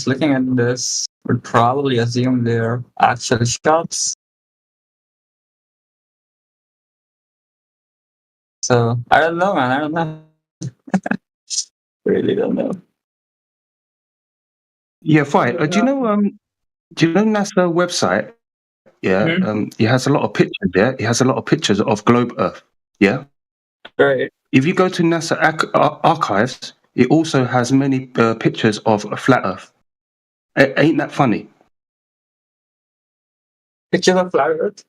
looking at this would probably assume they're actual shops. So I don't know, man. I don't know. Really don't know. Yeah, fine. Do you know NASA website? Yeah, it has a lot of pictures there. It has a lot of pictures of globe Earth. Yeah. Right. If you go to NASA archives, it also has many pictures of a flat Earth. Ain't that funny? Pictures of flat Earth?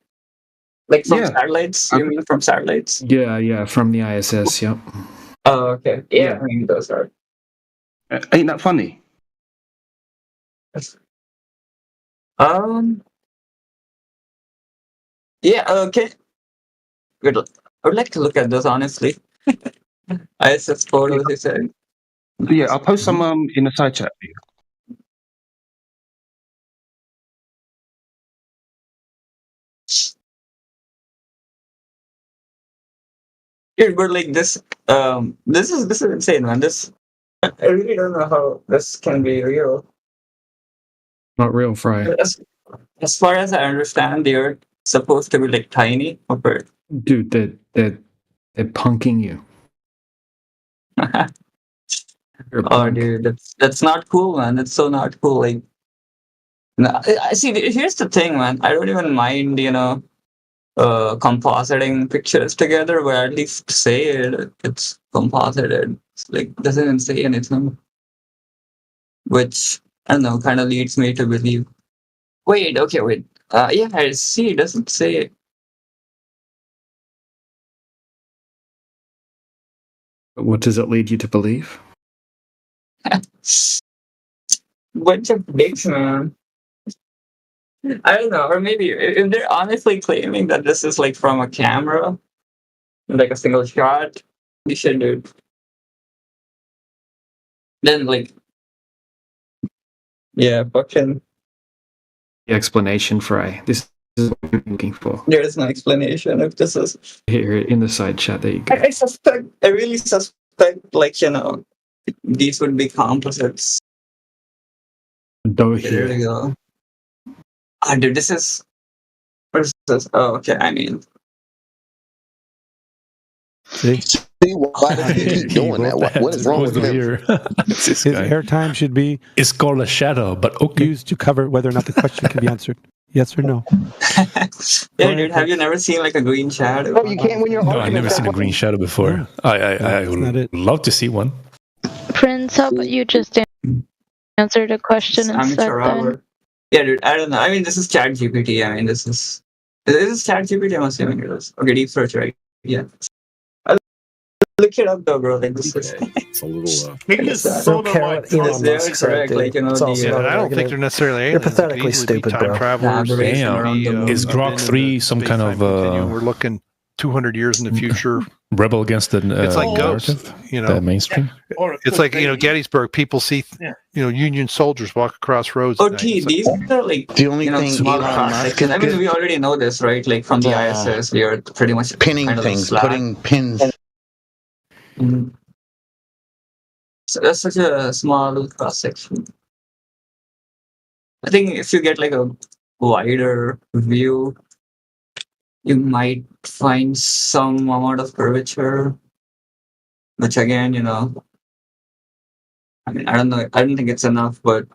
Like from Yeah. satellites? You mean from satellites? Yeah, from the ISS, yep. Oh, okay. Yeah, Yeah. I mean, those are. Ain't that funny? Um. Yeah. Okay. Good. I would like to look at those honestly. ISS photos. You said. Yeah, I'll post some in the side chat. Dude, but like this. This is insane, man. This. I really don't know how this can be real. Not real, Fry. As far as I understand, the Earth is supposed to be like tiny, but Dude, they're punking you. You're a oh, punk. dude, that's not cool, man. That's so not cool. Like, no, I see. Here's the thing, man. I don't even mind, compositing pictures together, but at least say it's composited. It's like doesn't even say anything, which I don't know, kind of leads me to believe. Wait, okay, wait. Yeah, I see. It doesn't say. What does it lead you to believe? Bunch of dicks, man. I don't know, or maybe if they're honestly claiming that this is like from a camera, like a single shot, you should do. Then like, yeah, fucking. The explanation, Fry. This is what you're looking for. There is no explanation if this is. Here in the side chat, there you go. I suspect. I really suspect, like these would be composites. Don't There we hear. go. Ah, dude, this is. What is this? Oh, okay. I mean, See, why does he keep doing that? What is wrong with him? his airtime should be. It's called a shadow, but okay. Used to cover whether or not the question can be answered. Yes or no? yeah, dude. Have you never seen like a green shadow? Oh, you can't win your No, I've never seen a green shadow before. I would love to see one. Prince, how about you just answered a question instead then? Yeah, dude. I don't know. I mean, this is ChatGPT. I mean, this is ChatGPT. I'm assuming it is. Okay, deep search, right? Yeah. I'll look it up though, bro. Like this is. It's a little. They're correct. Like I don't think they're necessarily aliens. You're pathetically stupid, time bro. travelers. Damn. Is Grok 3 some kind of we're looking 200 years in the future. Rebel against the it's like Ghost, the mainstream. It's like Gettysburg. People see Union soldiers walk across roads. These are like the only thing small cross. I mean, we already know this, right? Like from the ISS, we are pretty much pinning things, putting pins. Mm-hmm. So that's such a small cross section. I think if you get like a wider view, you might find some amount of curvature, which again, I mean, I don't know. I don't think it's enough, but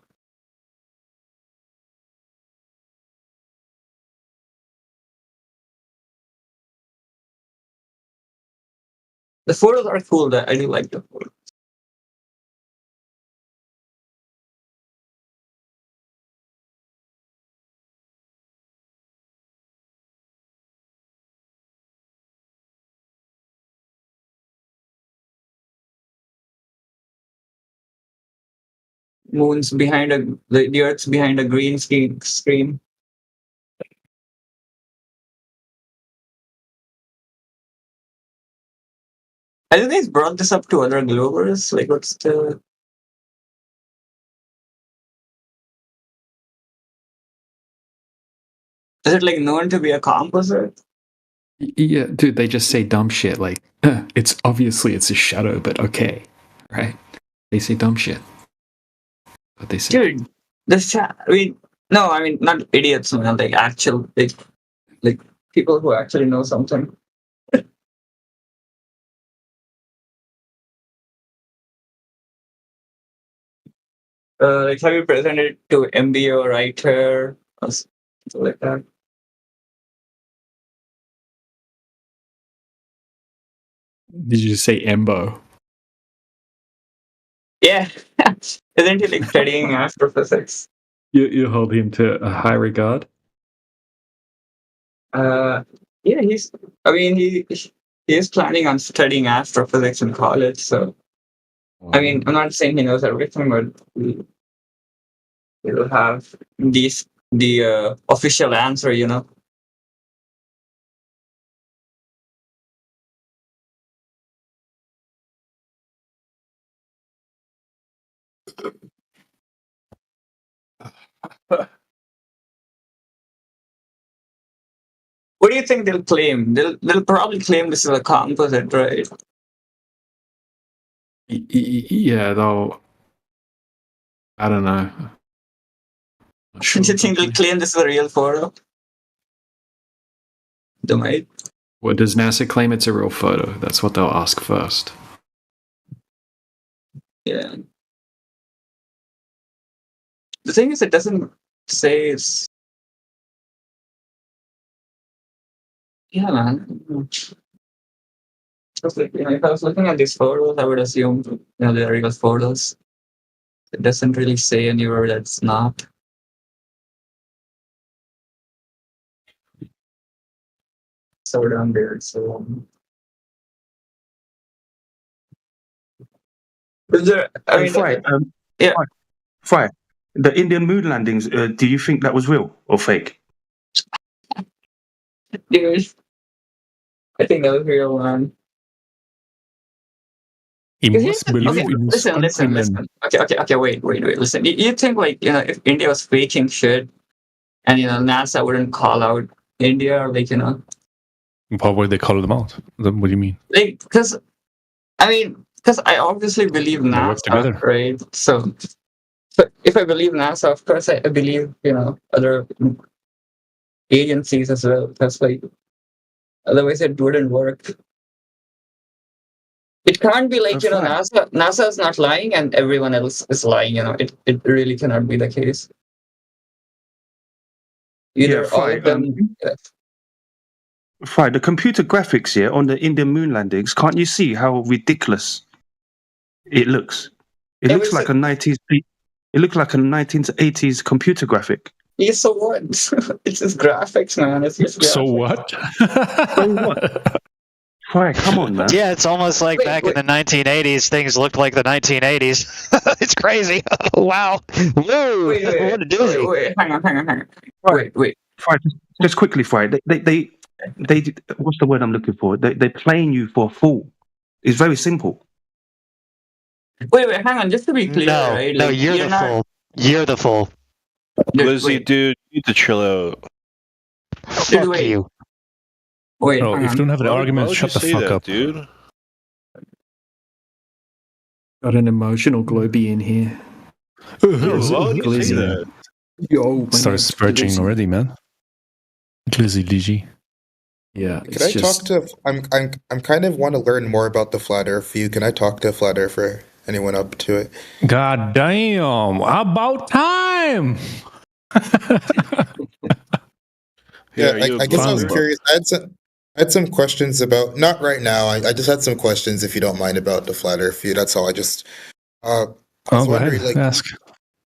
the photos are cool. That I do like the photos. Moon's behind the Earth's behind a green screen. Have you guys brought this up to other Globers? Like, what's the? Is it like known to be a composite? Yeah, dude, they just say dumb shit like, it's obviously it's a shadow, but okay, right? They say dumb shit. What they say. Dude, I mean, not idiots, man. Like actual, like people who actually know something. Like, have you presented to MBA or writer or something like that? Did you say Embo? Yeah, isn't he like studying astrophysics? You hold him to a high regard. Yeah, he's. I mean, he is planning on studying astrophysics in college. So, I mean, I'm not saying he knows everything, but we'll have the official answer. You know. What do you think they'll claim? They'll probably claim this is a composite, right? Yeah, though. I don't know. Not sure, Do you think they'll claim this is a real photo? They might. Well, does NASA claim it's a real photo? That's what they'll ask first. Yeah. The thing is, it doesn't say it's. Yeah, man. If I was looking at these photos, I would assume they're real photos. It doesn't really say anywhere that it's not. So down there. So. Is there? I mean, Fry, yeah. Fry, the Indian moon landings. Do you think that was real or fake? Dude, I think that was real, man. He must believe in his countrymen. Okay. Wait. Listen, you think like if India was faking shit, and NASA wouldn't call out India, or like Why would they call them out? What do you mean? like because I obviously believe They work NASA, together. right? So if I believe NASA, of course I believe other agencies as well. Because like otherwise it wouldn't work. It can't be like NASA is not lying and everyone else is lying. It really cannot be the case. Either all of them. Fry, the computer graphics here on the Indian moon landings. Can't you see how ridiculous it looks? It looks like a 90s. It looks like a 1980s computer graphic. Yeah, so what? It's just graphics, man. It's just graphics. So what? So what? Fry, come on, man. Yeah, it's almost like back in the 1980s, things looked like the 1980s. It's crazy. Wow. Woo. What a doozy. Wait, hang on. Wait. Fry, just quickly, Fry. They what's the word I'm looking for? They're playing you for a fool. It's very simple. Wait, hang on. Just to be clear, right? No, you're the fool. You're the fool. Lizzie, dude, you need to chill out. Fuck you. Wait, if you don't have an argument, shut the fuck up, dude. Got an emotional globie in here. Why would you say that? Yo, started spurging already, man. Glizzy DG. Yeah. Can I talk to? I'm kind of want to learn more about the flat Earth view. Can I talk to a flat Earther? Anyone up to it? God damn! About time. Yeah, I guess I was curious. I had some questions about. Not right now. I just had some questions, if you don't mind, about the flat Earth view. That's all. I just. I was wondering, like, ask.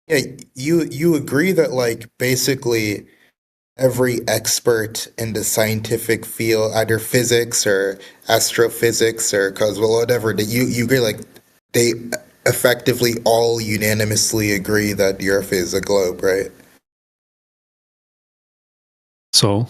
Yeah, you agree that like basically every expert in the scientific field, either physics or astrophysics or cosmology, whatever, that you agree like they effectively all unanimously agree that the Earth is a globe, right? So,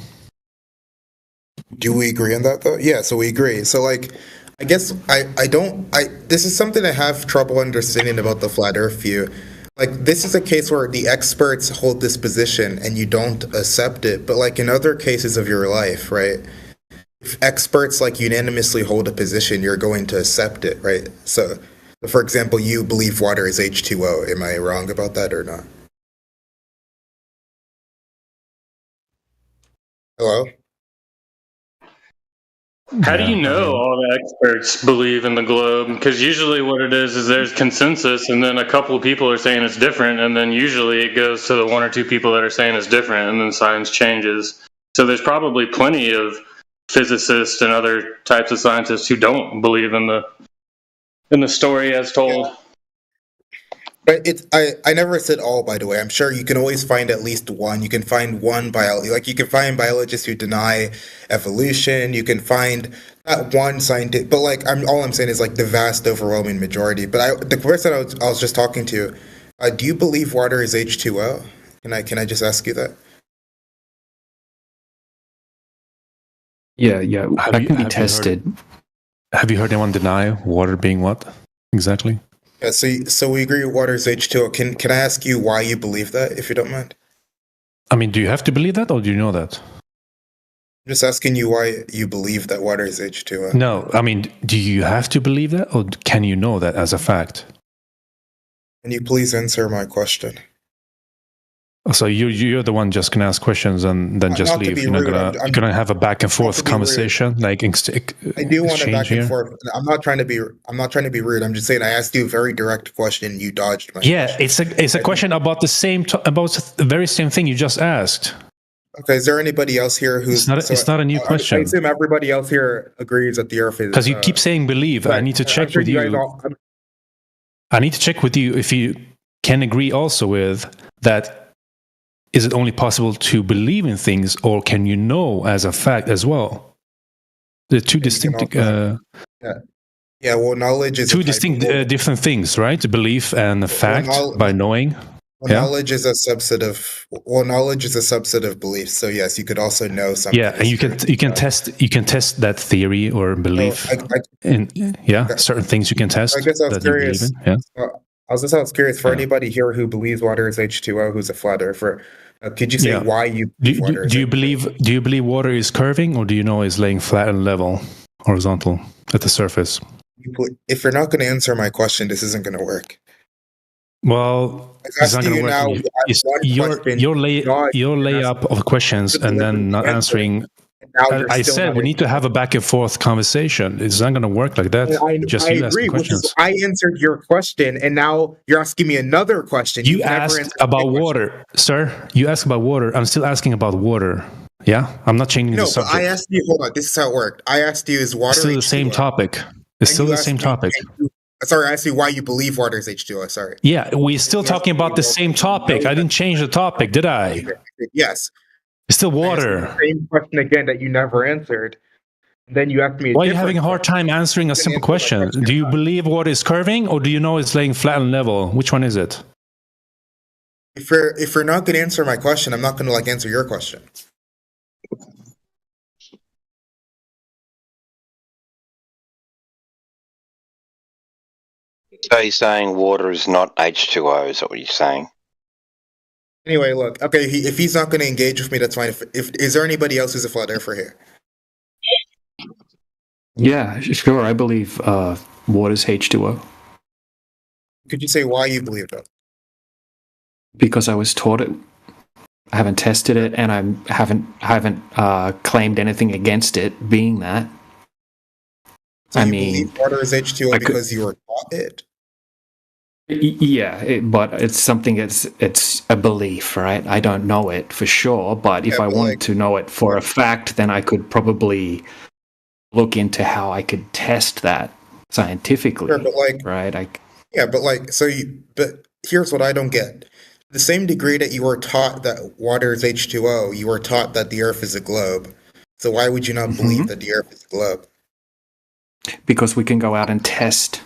do we agree on that though? Yeah, so we agree. So like, I guess this is something I have trouble understanding about the flat Earth view. Like, this is a case where the experts hold this position and you don't accept it. But like in other cases of your life, right? If experts like unanimously hold a position, you're going to accept it, right? So For example, you believe water is H2O. Am I wrong about that or not? Hello? How do you know all the experts believe in the globe? Because usually what it is there's consensus, and then a couple of people are saying it's different, and then usually it goes to the one or two people that are saying it's different, and then science changes. So there's probably plenty of physicists and other types of scientists who don't believe in the story as told. Yeah. But I never said all, by the way. I'm sure you can always find at least one. You can find one you can find biologists who deny evolution. You can find not one scientist, but like all I'm saying is like the vast overwhelming majority. But the person I was just talking to, do you believe water is H2O? Can I just ask you that? Yeah. That can be tested. Have you heard anyone deny water being what exactly? Yeah, so we agree water is H2O. Can I ask you why you believe that, if you don't mind? I mean, do you have to believe that, or do you know that? I'm just asking you why you believe that water is H2O. No, I mean, do you have to believe that, or can you know that as a fact? Can you please answer my question? So you're the one just gonna ask questions and then just leave. You're not gonna have a back and forth conversation. Like I do want a back and forth. I'm not trying to be rude. I'm just saying I asked you a very direct question. You dodged my question. It's a question about about the very same thing you just asked. Okay, is there anybody else here who's... It's not a new question. I assume everybody else here agrees that the Earth is... Because you keep saying believe. I need to check with you. I need to check with you if you can agree also with that. Is it only possible to believe in things, or can you know as a fact as well? They're two distinct... Yeah, well, knowledge is... Two distinct different things, right? Belief and fact by knowing. Knowledge is a subset of... Well, knowledge is a subset of belief. So yes, you could also know something. Yeah, and you can test that theory or belief. Certain things you can test. I guess I was curious. I was curious for anybody here who believes water is H2O, who's a flat earther. Could you say why you believe water is H2O? Do you believe water is curving, or do you know it's laying flat and level, horizontal at the surface? If you're not going to answer my question, this isn't going to work. Well, it's not going to work. Your layup of questions and then not answering. I said we need to have a back and forth conversation. It's not going to work like that. I agree. I answered your question, and now you're asking me another question. You asked about water, sir. You asked about water. I'm still asking about water. Yeah, I'm not changing the subject. No, but I asked you. Hold on. This is how it worked. I asked you, is water still the same topic? It's still the same topic. Sorry, I asked you why you believe water is H2O. Sorry. Yeah, we're still talking about the same topic. I didn't change the topic, did I? Yes. It's still water. The same question again that you never answered. Then you asked me. Why are you having a hard time answering a simple question? Do you believe water is curving, or do you know it's laying flat and level? Which one is it? If you're not going to answer my question, I'm not going to answer your question. So you're saying water is not H2O? Is that what you're saying? Anyway, look. Okay, if he's not going to engage with me, that's fine. Is there anybody else who's a flat earther here? Yeah, sure. I believe water's H2O. Could you say why you believe that? Because I was taught it. I haven't tested it, and I haven't claimed anything against it being that. So you believe water is H2O because you were taught it? Yeah, but it's something it's a belief, right? I don't know it for sure, but if I wanted to know it for a fact, then I could probably look into how I could test that scientifically. Sure, but right? But here's what I don't get. The same degree that you were taught that water is H2O, you were taught that the Earth is a globe. So why would you not believe that the Earth is a globe? Because we can go out and test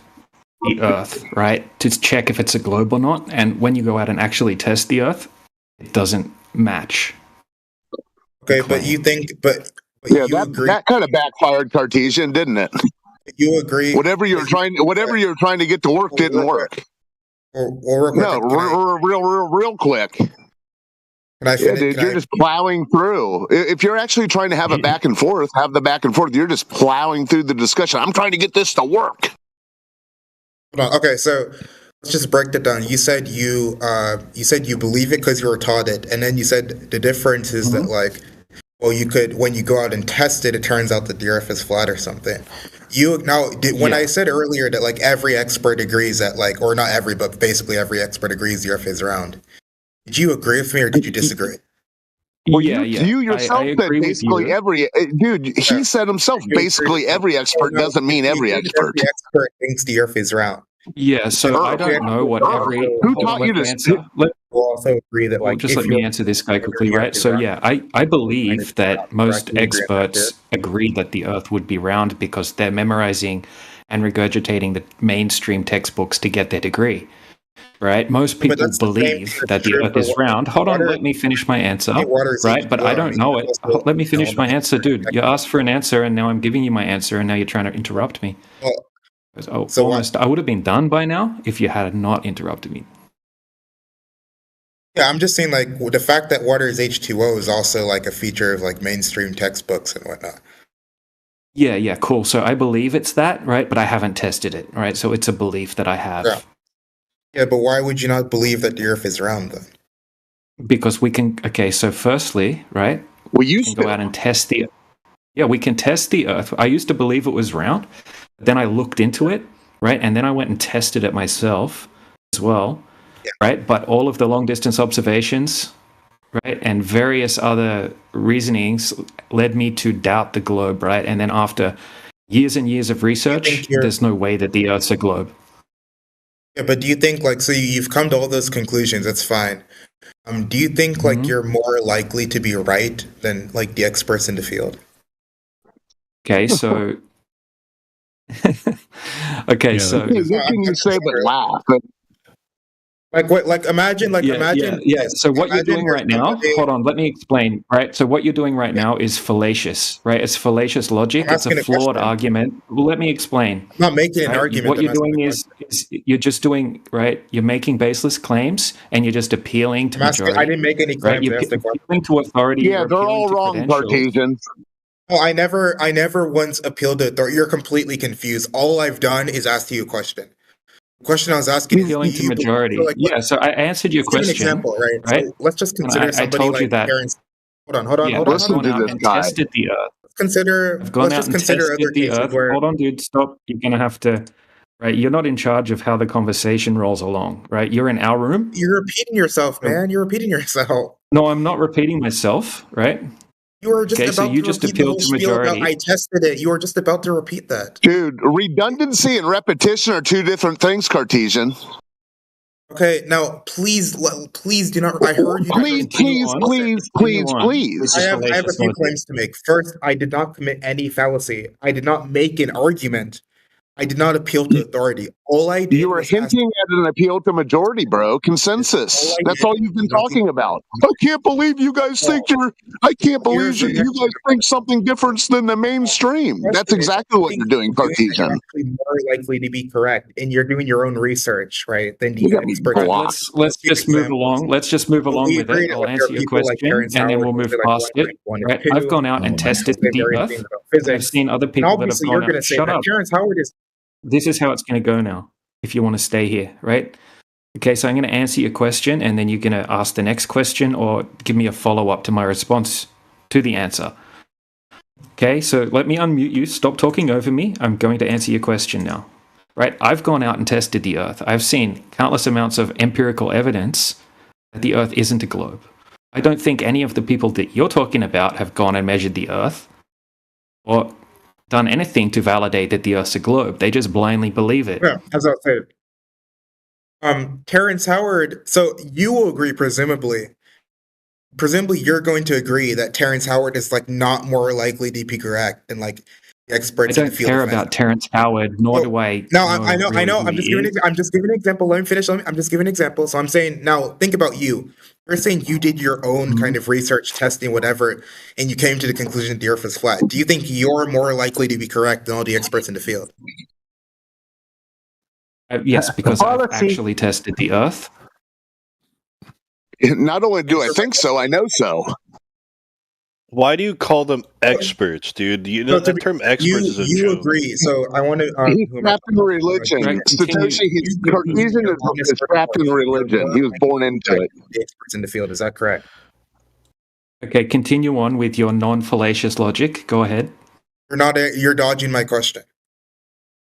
the Earth, right? To check if it's a globe or not. And when you go out and actually test the Earth, it doesn't match. Okay, but you think, that kind of backfired, Cartesian, didn't it? You agree? Whatever you're trying to get to work didn't work. Real quick. Can I finish? Dude, you're just plowing through. If you're actually trying to have a back and forth, have the back and forth. You're just plowing through the discussion. I'm trying to get this to work. Okay, so let's just break that down. You said you believe it because you were taught it, and then you said the difference is that like, well, you could when you go out and test it, it turns out that the Earth is flat or something. When I said earlier that like every expert agrees that like, or not every, but basically every expert agrees the Earth is round. Did you agree with me or did you disagree? Well, you yourself said basically every dude. He said himself basically every expert doesn't mean every expert. Every expert thinks the Earth is round. Yeah, so I don't know what every. Who taught you this? We'll also agree that like. Just let me answer this guy quickly, right? So yeah, I believe that most experts agree that the Earth would be round because they're memorizing and regurgitating the mainstream textbooks to get their degree. Right? Most people believe that the Earth is round. Hold on, let me finish my answer. Right? But I don't know it. Let me finish my answer, dude. You asked for an answer, and now I'm giving you my answer, and now you're trying to interrupt me. I would have been done by now if you had not interrupted me. Yeah, I'm just saying, like, the fact that water is H2O is also like a feature of like mainstream textbooks and whatnot. Yeah, cool. So I believe it's that, right? But I haven't tested it, right? So it's a belief that I have. Yeah, but why would you not believe that the Earth is round then? Because we can. Okay, so firstly, right? We can go out and test the. Yeah, we can test the Earth. I used to believe it was round. Then I looked into it, right? And then I went and tested it myself as well, right? But all of the long distance observations, right, and various other reasonings led me to doubt the globe, right? And then after years and years of research, there's no way that the Earth's a globe. Yeah, but do you think like so you've come to all those conclusions? That's fine. Do you think like you're more likely to be right than like the experts in the field? Okay, so okay, so what can you say but laugh? Like what? Like imagine. Yeah. So what you're doing right now? Hold on. Let me explain. Right. So what you're doing right now is fallacious. Right. It's fallacious logic. It's a flawed argument. Well, let me explain. I'm not making an argument. What you're doing is you're just doing right. You're making baseless claims, and you're just appealing to majority. I didn't make any claims. Right? You're appealing to authority. Yeah, they're all wrong, Cartesians. No, I never once appealed to authority. You're completely confused. All I've done is ask you a question. The question I was asking is appealing to majority. So I answered your question. Give an example, right? So let's just consider somebody I told you that. Terrence. Hold on. I've gone out and tested the Earth. I've gone out and tested the Earth. Hold on, dude. Stop. You're going to have to. Right, you're not in charge of how the conversation rolls along. Right, you're in our room. You're repeating yourself, man. You're repeating yourself. No, I'm not repeating myself. Right. You were just about to just repeat the whole to spiel majority. about I tested it. You were just about to repeat that. Dude, redundancy and repetition are two different things, Cartesian. Okay, now please do not. I heard you. Please. I have a few claims to make. First, I did not commit any fallacy. I did not make an argument. I did not appeal to authority. All I did. You were hinting at an appeal to majority, bro. Consensus. That's all you've been talking about. I can't believe you guys think I can't believe you guys think something different than the mainstream. That's exactly what you're doing, Cartesian. You're actually more likely to be correct, and you're doing your own research, right? Than the experts. Let's just move along. Let's just move along with it. I'll answer your question, and then we'll move past it. Right? I've gone out and tested the Earth. I've seen other people that have gone out. Shut up. Terrence Howard is. This is how it's going to go now, if you want to stay here, right? Okay, so I'm going to answer your question, and then you're going to ask the next question or give me a follow-up to my response to the answer. Okay, so let me unmute you. Stop talking over me. I'm going to answer your question now. Right? I've gone out and tested the Earth. I've seen countless amounts of empirical evidence that the Earth isn't a globe. I don't think any of the people that you're talking about have gone and measured the Earth or done anything to validate that the Earth's a globe. They just blindly believe it. Yeah, as I said. Terrence Howard, so you will agree, presumably you're going to agree that Terrence Howard is like not more likely to be correct than like experts in the field. I don't care about Terrence Howard, nor do I. No, I know. I'm just giving an example. Let me finish. I'm just giving an example. So I'm saying now, think about you. You're saying you did your own kind of research, testing, whatever, and you came to the conclusion that the Earth is flat. Do you think you're more likely to be correct than all the experts in the field? Yes, because I've actually tested the Earth. Not only do I think so, I know so. Why do you call them experts, dude? You know, the term experts is a joke. Agree. So I want to. He's trapped in religion. Satoshi, he's Cartesian is trapped in religion. He was born into it. The experts in the field. Is that correct? Okay, continue on with your non-fallacious logic. Go ahead. You're dodging my question.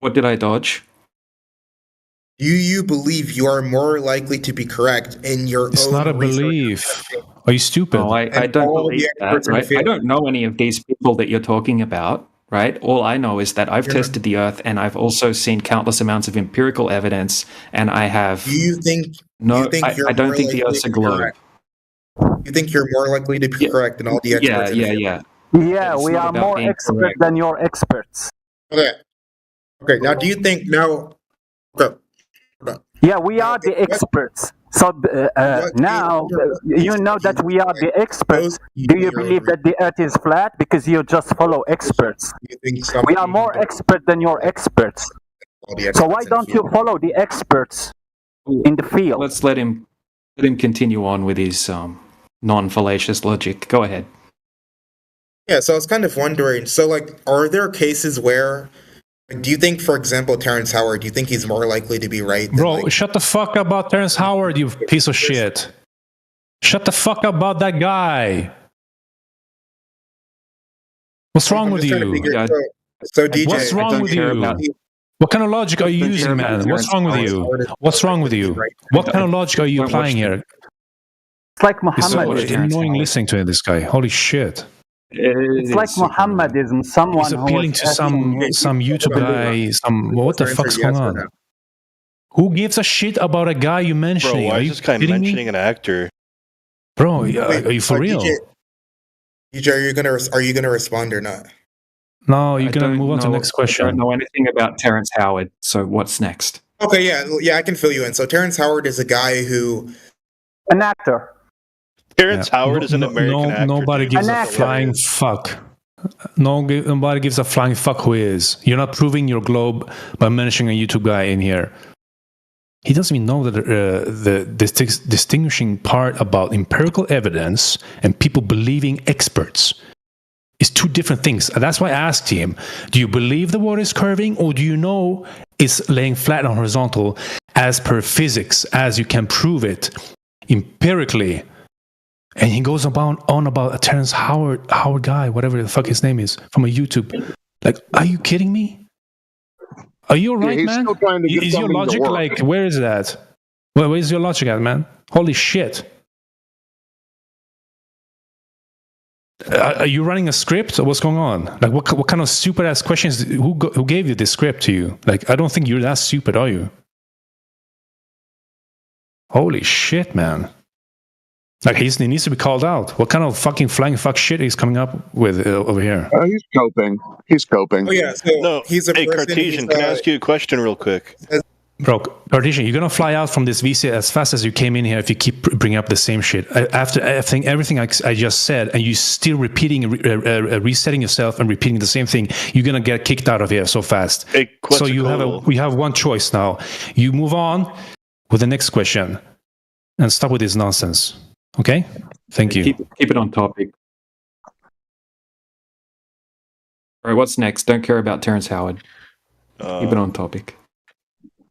What did I dodge? Do you believe you are more likely to be correct in your It's own not a research? belief. Are you stupid? No, I don't believe that. Right? I don't know any of these people that you're talking about. Right? All I know is that I've tested the Earth, and I've also seen countless amounts of empirical evidence, and I have. Do you think? No, I don't think the Earth's a globe. You think you're more likely to be correct than all the experts? Yeah. Yeah, we are more expert than your experts. Okay. Now, do you think now? Okay. Yeah, we are the experts. So now you know that we are the experts. Do you believe that the Earth is flat? Because you just follow experts. We are more expert than your experts. So why don't you follow the experts in the field? Let's let him continue on with his non-fallacious logic. Go ahead. Yeah, so I was kind of wondering. So, like, are there cases where? Do you think, for example, Terrence Howard, do you think he's more likely to be right? Bro, shut the fuck up about Terrence Howard, you piece of shit. Shut the fuck up about that guy. What's wrong with you? So DJ, what's wrong with you? What kind of logic are you using, man? What's wrong with you? What's wrong with you? What kind of logic are you applying here? It's like It's so Muhammadism. annoying listening to this guy. Holy shit. It's like Muhammadism. Someone He's appealing to some YouTube guy. What the fuck's going on? Who gives a shit about a guy you mentioning? Bro, why are is you this guy mentioning an actor? Bro, are you for real? DJ, are you gonna respond or not? No, you're gonna move on to the next question. I don't know anything about Terrence Howard. So what's next? Okay, yeah, I can fill you in. So Terrence Howard is a guy who, an actor. Terrence Howard is an American actor. Nobody gives a flying fuck. Nobody gives a flying fuck who is. You're not proving your globe by mentioning a YouTube guy in here. He doesn't even know that the distinguishing part about empirical evidence and people believing experts is two different things. And that's why I asked him, do you believe the water is curving, or do you know it's laying flat and horizontal as per physics, as you can prove it empirically? And he goes on about a Terrence Howard guy, whatever the fuck his name is, from a YouTube. Like, are you kidding me? Are you alright, man? Is your logic like, where is that? Where's your logic at, man? Holy shit. Are you running a script, or what's going on? Like, what kind of stupid ass questions? Who gave you this script to you? Like, I don't think you're that stupid, are you? Holy shit, man. Like, he needs to be called out. What kind of fucking flying fuck shit he's coming up with over here? He's coping. Oh yeah, so he's a hey, person. Cartesian, can I ask you a question real quick? Bro, Cartesian, you're gonna fly out from this VC as fast as you came in here if you keep bringing up the same shit. After everything I just said, and you still repeating, resetting yourself and repeating the same thing, you're gonna get kicked out of here so fast. Hey, so you have one choice now. You move on with the next question and stop with this nonsense. Okay? Thank you. Keep it on topic. All right, what's next? Don't care about Terrence Howard. Keep it on topic.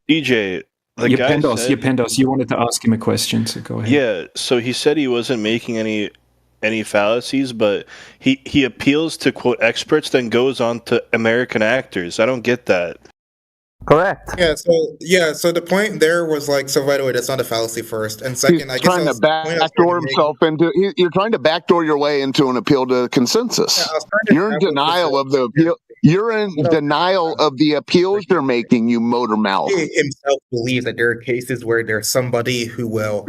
DJ, Pendos, you wanted to ask him a question, so go ahead. Yeah, so he said he wasn't making any fallacies, but he appeals to quote experts, then goes on to American actors. I don't get that. Correct. Yeah, so the point there was like, so by the way, that's not a fallacy first. And second, I guess trying to backdoor himself into you're trying to backdoor your way into an appeal to consensus. You're in denial of the appeal. You're in denial of the appeals you're making, you motor mouth. He himself believes that there are cases where there's somebody who will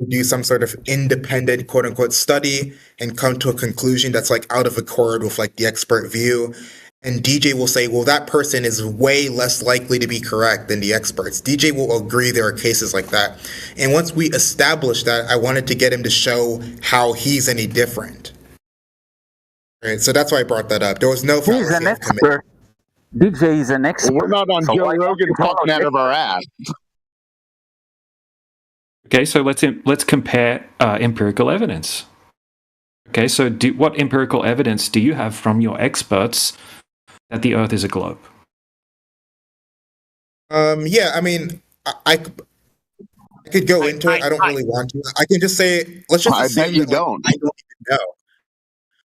do some sort of independent quote unquote study and come to a conclusion that's like out of accord with like the expert view. And DJ will say, well, that person is way less likely to be correct than the experts. DJ will agree there are cases like that. And once we establish that, I wanted to get him to show how he's any different. Right, so that's why I brought that up. There was no fallacy. He's an expert. DJ is an expert. We're not on Joe Rogan talking out of our ass. Okay, so let's compare empirical evidence. Okay, so what empirical evidence do you have from your experts that the Earth is a globe? Yeah, I mean, I could go into it. I don't really want to. I can just say, let's just assume I bet you that, like, don't. I don't even know.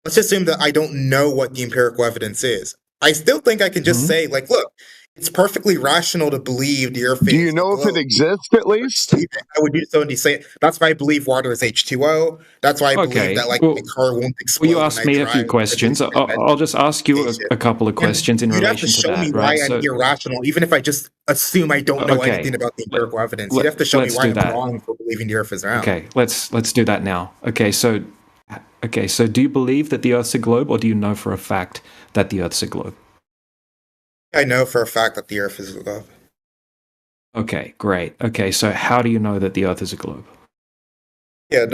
Let's assume that I don't know what the empirical evidence is. I still think I can just say, like, look, it's perfectly rational to believe the Earth Do is you know a if it globe. exists at least? I would do so and say that's why I believe water is H2O. That's why I believe that, like, my car won't explode you when asked I me a drive. few questions. I'll just ask you a couple of questions in You'd have to relation to show me that, why right? I'm irrational, even if I just assume I don't know anything about the empirical evidence. You'd have to show me let's why do I'm that. wrong for believing the Earth is round. Okay, let's do that now. Okay, so do you believe that the Earth's a globe, or do you know for a fact that the Earth's a globe? I know for a fact that the Earth is a globe. Okay, great. Okay, so how do you know that the Earth is a globe? Yeah,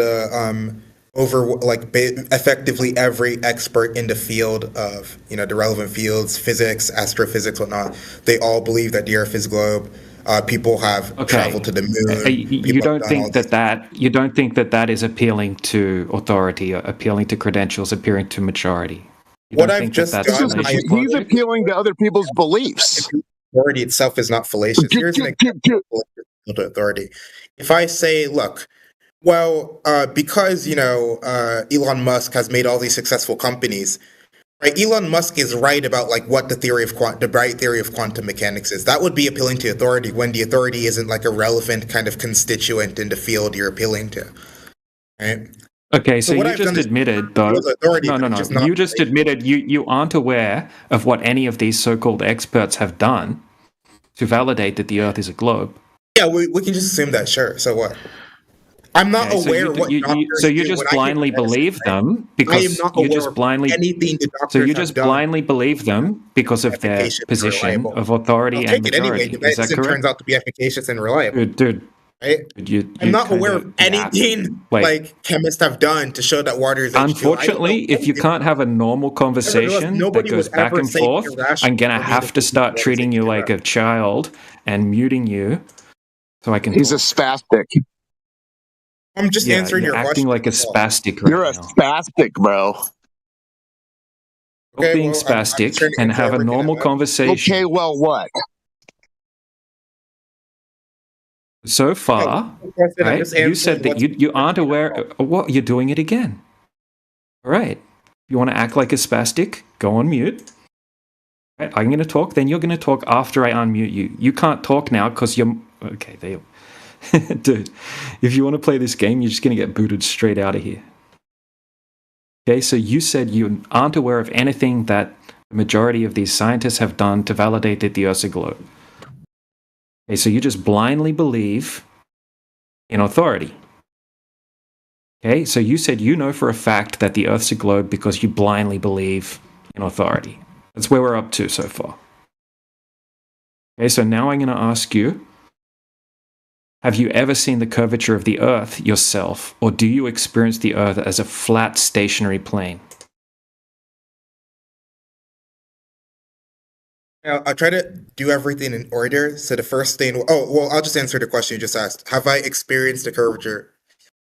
effectively every expert in the field of, the relevant fields, physics, astrophysics, whatnot, they all believe that the Earth is a globe. People have traveled to the moon. You don't think you don't think that is appealing to authority, appealing to credentials, appealing to maturity? What I've just done, he's appealing to other people's beliefs. Authority itself is not fallacious. Here's an example of authority. If I say, look, well, because Elon Musk has made all these successful companies, right? Elon Musk is right about, like, what the bright theory of quantum mechanics is. That would be appealing to authority when the authority isn't, like, a relevant kind of constituent in the field you're appealing to, right? Okay, so you just admitted, though. No. You just admitted you aren't aware of what any of these so-called experts have done to validate that the Earth is a globe. Yeah, we can just assume that. Sure. So what? I'm not aware of what doctors so you do just when I blindly give medicine, believe right? them I am because not you aware just of blindly anything the doctors so you have just done. blindly believe them because of their Efficacious and position reliable. of authority I'll and take it anyway. majority. The Is that medicine correct? turns out to be efficacious and reliable. Dude, right? I'm not aware of anything like chemists have done to show that water is H2O. Unfortunately, if you can't have a normal conversation that goes back and forth, I'm gonna have to start treating you like a child and muting you so I can. He's a spastic. I'm just answering your acting question. like a spastic right You're a spastic, bro. Okay, being spastic and have a normal conversation. Okay, well, what? So far, right? You said that you aren't aware of what you're doing it again. All right. If you want to act like a spastic, go on mute. Right, I'm going to talk, then you're going to talk after I unmute you. You can't talk now because you're... Okay, there you dude, if you want to play this game, you're just going to get booted straight out of here. Okay, so you said you aren't aware of anything that the majority of these scientists have done to validate that the Earth's a globe. Okay, so you just blindly believe in authority. Okay, so you said you know for a fact that the Earth's a globe because you blindly believe in authority. That's where we're up to so far. Okay, so now I'm going to ask you, have you ever seen the curvature of the Earth yourself, or do you experience the Earth as a flat, stationary plane? I'll try to do everything in order. So the first thing... I'll just answer the question you just asked. Have I experienced the curvature?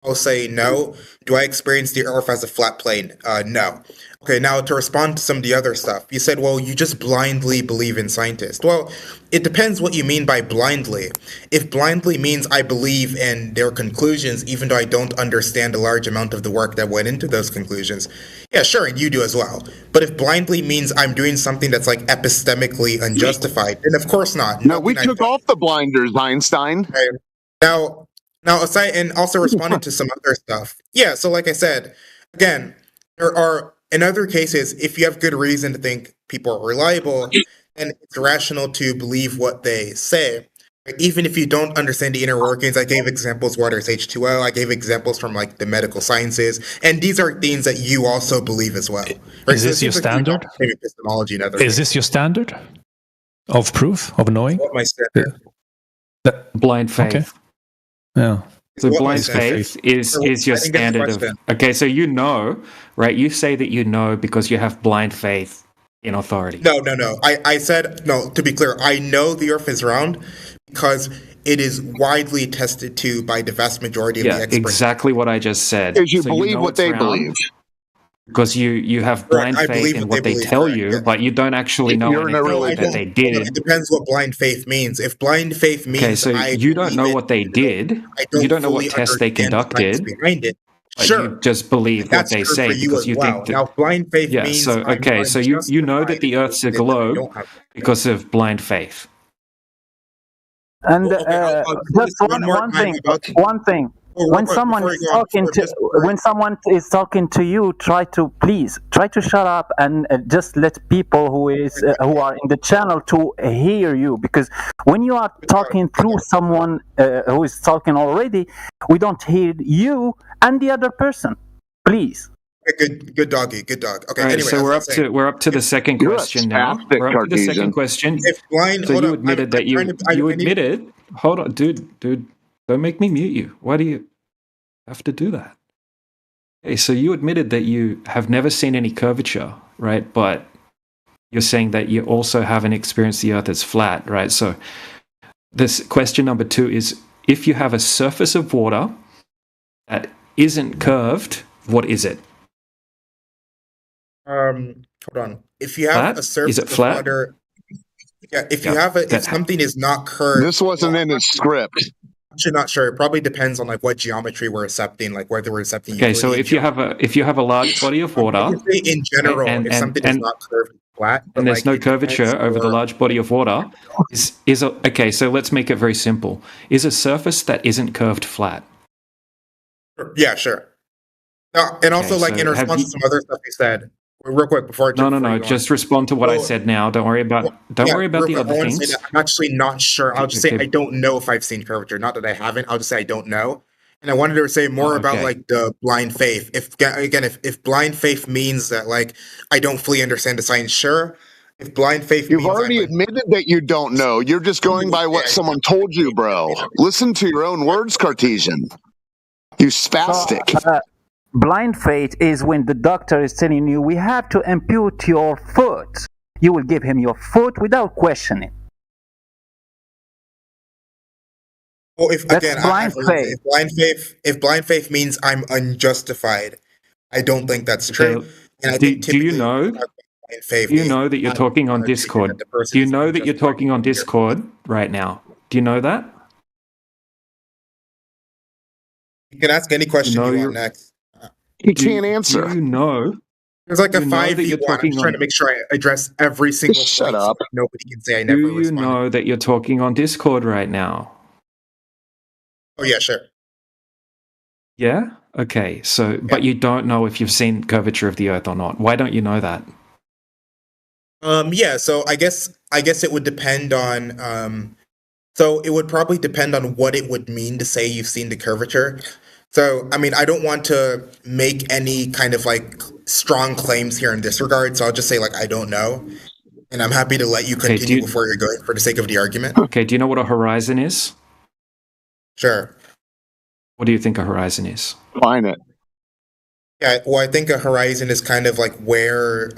I'll say no. Do I experience the Earth as a flat plane? No. Okay, now to respond to some of the other stuff. You said, well, you just blindly believe in scientists. Well, it depends what you mean by blindly. If blindly means I believe in their conclusions, even though I don't understand a large amount of the work that went into those conclusions, yeah, sure, you do as well. But if blindly means I'm doing something that's, like, epistemically unjustified, then of course not. No, we took off the blinders, Einstein. Okay. Now, aside, and also responding to some other stuff. Yeah, so like I said, again, there are, in other cases, if you have good reason to think people are reliable, then it's rational to believe what they say. Even if you don't understand the inner workings, I gave examples, water is H2O, I gave examples from, like, the medical sciences, and these are things that you also believe as well. Right? Is this your standard? Epistemology and other Is this your standard of proof, of knowing? What my standard? Blind faith. Okay. Yeah. So blind faith is your standard of... Okay, so you know, right? You say that you know because you have blind faith in authority. No. I said, no, to be clear, I know the Earth is round because it is widely attested to by the vast majority of the experts. Exactly what I just said. Because you believe what they believe. because you have blind faith in what they tell you, but you don't actually know anything that they did. It depends what blind faith means. If blind faith means Okay, so you don't know what they did. You don't know what tests they conducted. behind it. But you just believe what they say because you think that. Now, blind faith Yeah. means So okay. So you know that the Earth's a globe because of blind faith. And just one thing. When someone is talking to you, try to shut up and just let people who are in the channel to hear you, because when you are talking through someone who is talking already, we don't hear you and the other person. Please. Good doggy, good dog. Okay. All right, anyway, so we're up to the second question now. We're up to the second question. If blind, so you admitted that you admitted. Hold on, dude, don't make me mute you. Why do you have to do that? Okay, so you admitted that you have never seen any curvature, right? But you're saying that you also haven't experienced the Earth as flat, right? So this question number 2 is: if you have a surface of water that isn't curved, what is it? Hold on. If you have flat? a surface Is it flat? of water, if you have if something is not curved, this wasn't in his script. I'm actually not sure. It probably depends on like what geometry we're accepting, like whether we're accepting. Okay, so if you have a large body of water, I can say in general, if something is not curved, flat, and there's no curvature over the large body of water, okay. So let's make it very simple. Is a surface that isn't curved flat? Yeah, sure. And also, like in response to some other stuff you said, real quick before. No. Just respond to what I said now. Don't worry about the other things. I'm actually not sure. I'll just say I don't know if I've seen curvature. Not that I haven't. I'll just say I don't know. And I wanted to say more about like the blind faith. If blind faith means that like I don't fully understand the science, sure. If blind faith, you've already admitted that you don't know. You're just going by what someone told you, bro. Listen to your own words, Cartesian. You spastic. Blind faith is when the doctor is telling you, we have to ampute your foot. You will give him your foot without questioning. Well, if blind faith means I'm unjustified, I don't think that's true. And I think do you know? Do you know that you're talking on Discord? Do you know that you're talking on Discord right now? Do you know that? You can ask any question you want next. He can't answer. Do you know? There's like a 5v1. I'm just trying to make sure I address every single point. Shut up. So nobody can say I never responded. Do you know that you're talking on Discord right now? Oh, yeah, sure. Yeah? Okay. So, but you don't know if you've seen curvature of the Earth or not. Why don't you know that? Yeah, so I guess it would depend on so it would probably depend on what it would mean to say you've seen the curvature. So, I mean, I don't want to make any kind of like strong claims here in this regard, so I'll just say like I don't know. And I'm happy to let you continue before you're going for the sake of the argument. Okay, do you know what a horizon is? Sure. What do you think a horizon is? Define it. Yeah, well, I think a horizon is kind of like where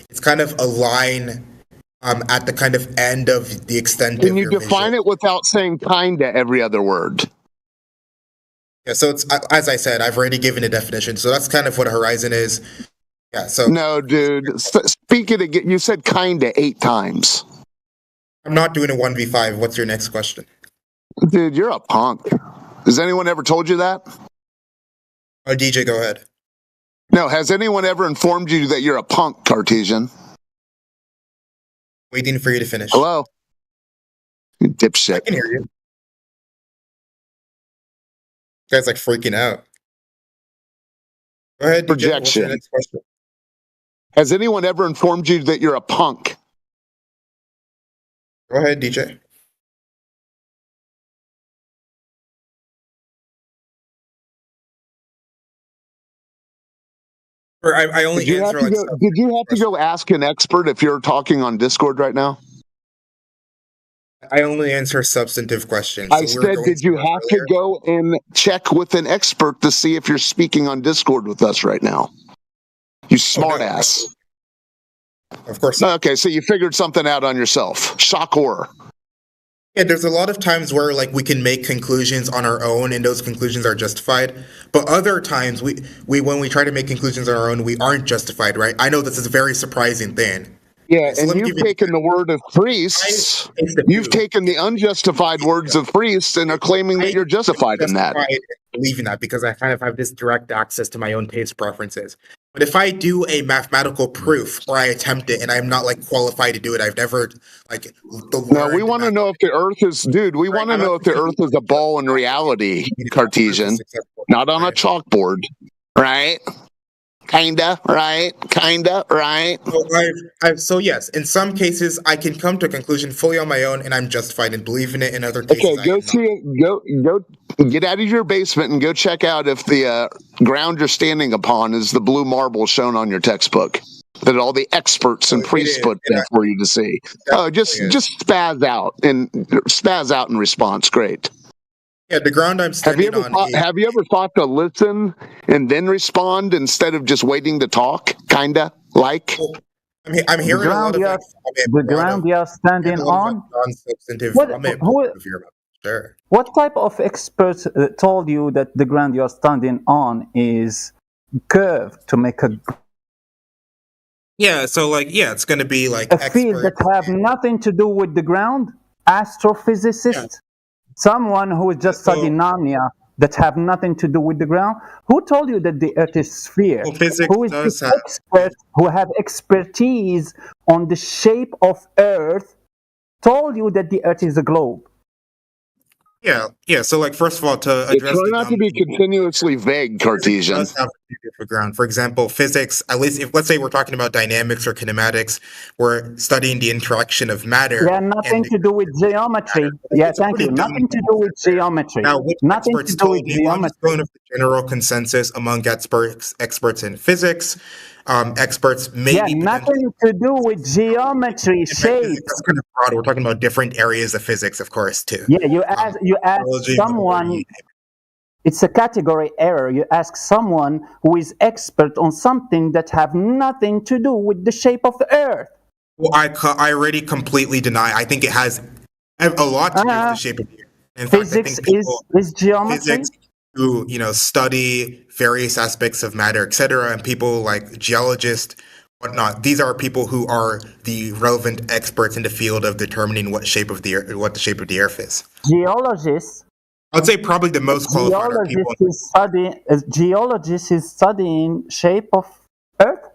it's kind of a line at the kind of end of the extent Can of you your define it without saying kinda every other word? Yeah, so it's as I said, I've already given a definition. So that's kind of what a horizon is. Yeah, so no, dude. Speak it again. You said kinda 8 times. I'm not doing a 1v5. What's your next question? Dude, you're a punk. Has anyone ever told you that? Oh, DJ, go ahead. No, has anyone ever informed you that you're a punk, Cartesian? Waiting for you to finish. Hello? You dipshit. I can hear you. You guys like freaking out. Go ahead, DJ. Projection. What's your next question? Has anyone ever informed you that you're a punk? Go ahead, DJ. I only did you have to go ask an expert if you're talking on Discord right now? I only answer substantive questions. I said, did you have to go and check with an expert to see if you're speaking on Discord with us right now? You smartass. Of course not. Okay, so you figured something out on yourself. Shock horror. Yeah, there's a lot of times where like we can make conclusions on our own and those conclusions are justified. But other times we when we try to make conclusions on our own, we aren't justified, right? I know this is a very surprising thing. Yeah, and you've taken the word of priests. You've taken the unjustified words of priests and are claiming that you're justified in that. I believe in that because I kind of have this direct access to my own taste preferences. But if I do a mathematical proof or I attempt it and I'm not like qualified to do it, I've never like. No, we want to know if the Earth is, dude. We want to know if the Earth is a ball in reality, Cartesian, not on a chalkboard, right? Kinda, right? Kinda, right? So yes, in some cases I can come to a conclusion fully on my own, and I'm justified in believing it. In other cases, okay, go get out of your basement and go check out if the ground you're standing upon is the blue marble shown on your textbook that all the experts and priests put there for you to see. Oh, just spaz out in response. Great. Yeah, the ground I'm standing on. Have you ever thought to listen and then respond instead of just waiting to talk? Kinda like. Well, I'm hearing a lot of the ground you're standing on. Non-substantive. Sure. What type of experts told you that the ground you're standing on is curved to make a? Yeah, so like it's going to be like a field that have nothing to do with the ground. Astrophysicist. Yeah. Someone who is just studying Narnia that have nothing to do with the ground. Who told you that the Earth is sphere? Well, physics who is does the expert who have expertise on the shape of Earth? Told you that the Earth is a globe. Yeah. So, like, first of all, to address try not to be continuously vague, Cartesian. Does have for ground. For example, physics. At least, if let's say we're talking about dynamics or kinematics, we're studying the interaction of matter. Yeah, nothing to do with geometry. Yeah, thank you. Nothing to do with geometry. Now, which nothing experts to do with told me? geometry. I'm just going with the general consensus among experts in physics. Experts maybe nothing to do with geometry, shapes. That's kind of broad. We're talking about different areas of physics, of course, too. Yeah, you ask someone. It's a category error. You ask someone who is expert on something that have nothing to do with the shape of the Earth. Well, I already completely deny. I think it has a lot to do with the shape of the Earth. In physics fact, I think is geometry. Physics who study various aspects of matter, etc., and people like geologists, whatnot. These are people who are the relevant experts in the field of determining what the shape of the Earth is. Geologists. I'd say probably the most qualified are people. Geologist is studying shape of Earth.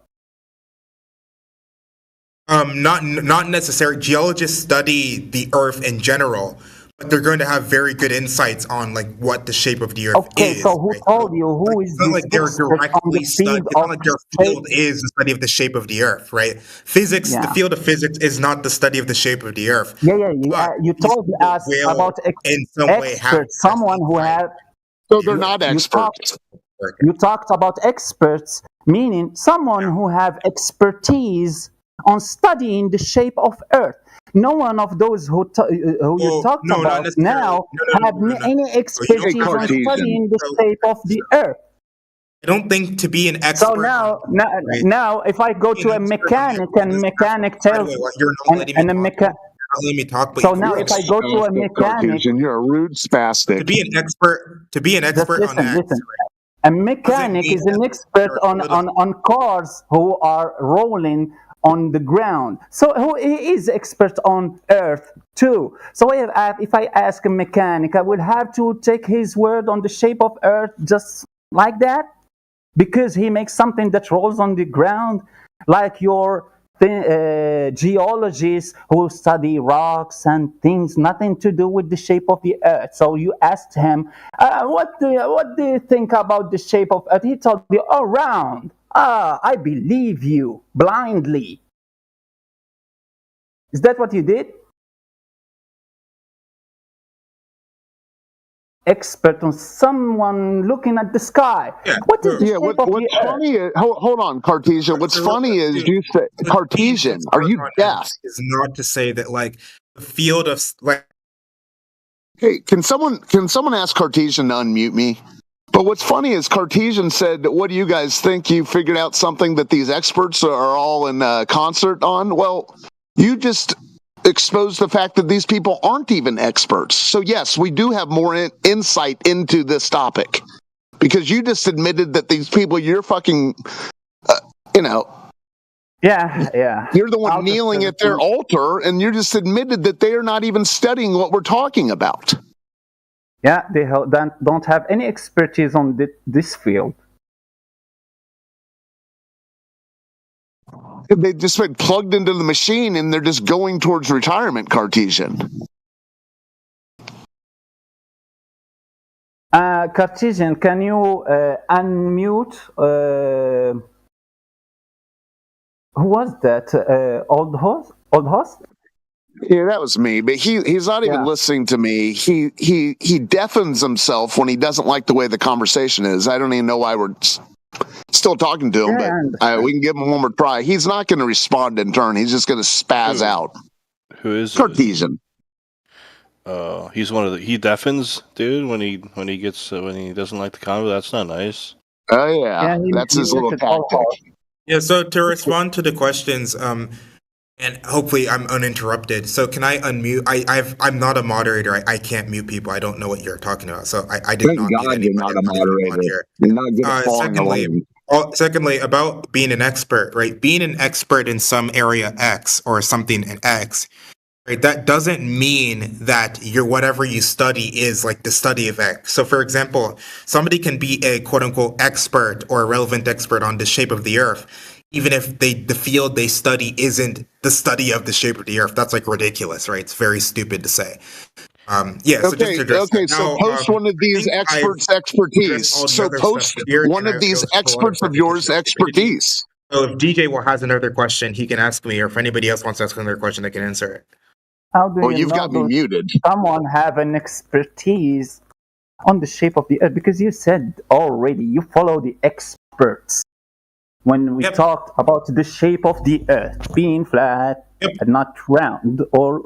Not necessarily. Geologists study the Earth in general, but they're going to have very good insights on like what the shape of the Earth is. Okay, so who told you who is this like they're directly studying? It's not like their field is the study of the shape of the Earth, right? Physics, the field of physics is not the study of the shape of the Earth. You told us about in some way someone who had. So they're not experts. You talked about experts, meaning someone who have expertise on studying the shape of Earth. No one of those who you talked about now have any expertise on studying the shape of the Earth. I don't think to be an expert. So now, if I go to a mechanic and mechanic tells and a mechanic. Let me talk. So now, if I go to a mechanic, and you're a rude spastic. To be an expert on that. Listen. A mechanic is an expert on cars who are rolling on the ground. So he is expert on Earth too. So if I ask a mechanic, I would have to take his word on the shape of Earth just like that, because he makes something that rolls on the ground, like your geologists who study rocks and things, nothing to do with the shape of the Earth. So you asked him, what do you think about the shape of Earth? He told you, round. I believe you blindly. Is that what you did? Expert on someone looking at the sky. What is the shape of what's the funny is, hold on, Cartesian. What's funny is you say, Cartesian, are you deaf? Is not to say that like the field of like. Hey, can someone ask Cartesian to unmute me? But what's funny is Cartesian said, what do you guys think? You figured out something that these experts are all in concert on? Well, you just expose the fact that these people aren't even experts. So yes, we do have more insight into this topic because you just admitted that these people you're fucking, Yeah. You're the one kneeling at their altar, and you just admitted that they are not even studying what we're talking about. Yeah, they don't have any expertise on this field. They just been plugged into the machine, and they're just going towards retirement, Cartesian. Cartesian, can you unmute? Who was that? Old host? Yeah, that was me. But he's not even listening to me. He deafens himself when he doesn't like the way the conversation is. I don't even know why we're still talking to him, but we can give him one more try. He's not going to respond in turn. He's just going to spaz out. Who is Cartesian? He's one of he deafens, dude. When he doesn't like the convo, that's not nice. Oh yeah, that's his little tactic. Yeah. So to respond to the questions, and hopefully I'm uninterrupted. So can I unmute? I'm not a moderator. I can't mute people. I don't know what you're talking about. So I did not mute anyone. You're not a moderator. You're not good at following along. Secondly, about being an expert, right? Being an expert in some area X or something in X, right? That doesn't mean that whatever you study is like the study of X. So for example, somebody can be a quote unquote expert or a relevant expert on the shape of the Earth, even if the field they study isn't the study of the shape of the Earth. That's like ridiculous, right? It's very stupid to say. So just to address that. So post one of these experts' expertise. So post one of these experts of yours' expertise. So if DJ has another question, he can ask me, or if anybody else wants to ask another question, they can answer it. How do you've got me muted. Someone have an expertise on the shape of the Earth? Because you said already you follow the experts. When we talked about the shape of the Earth being flat and not round or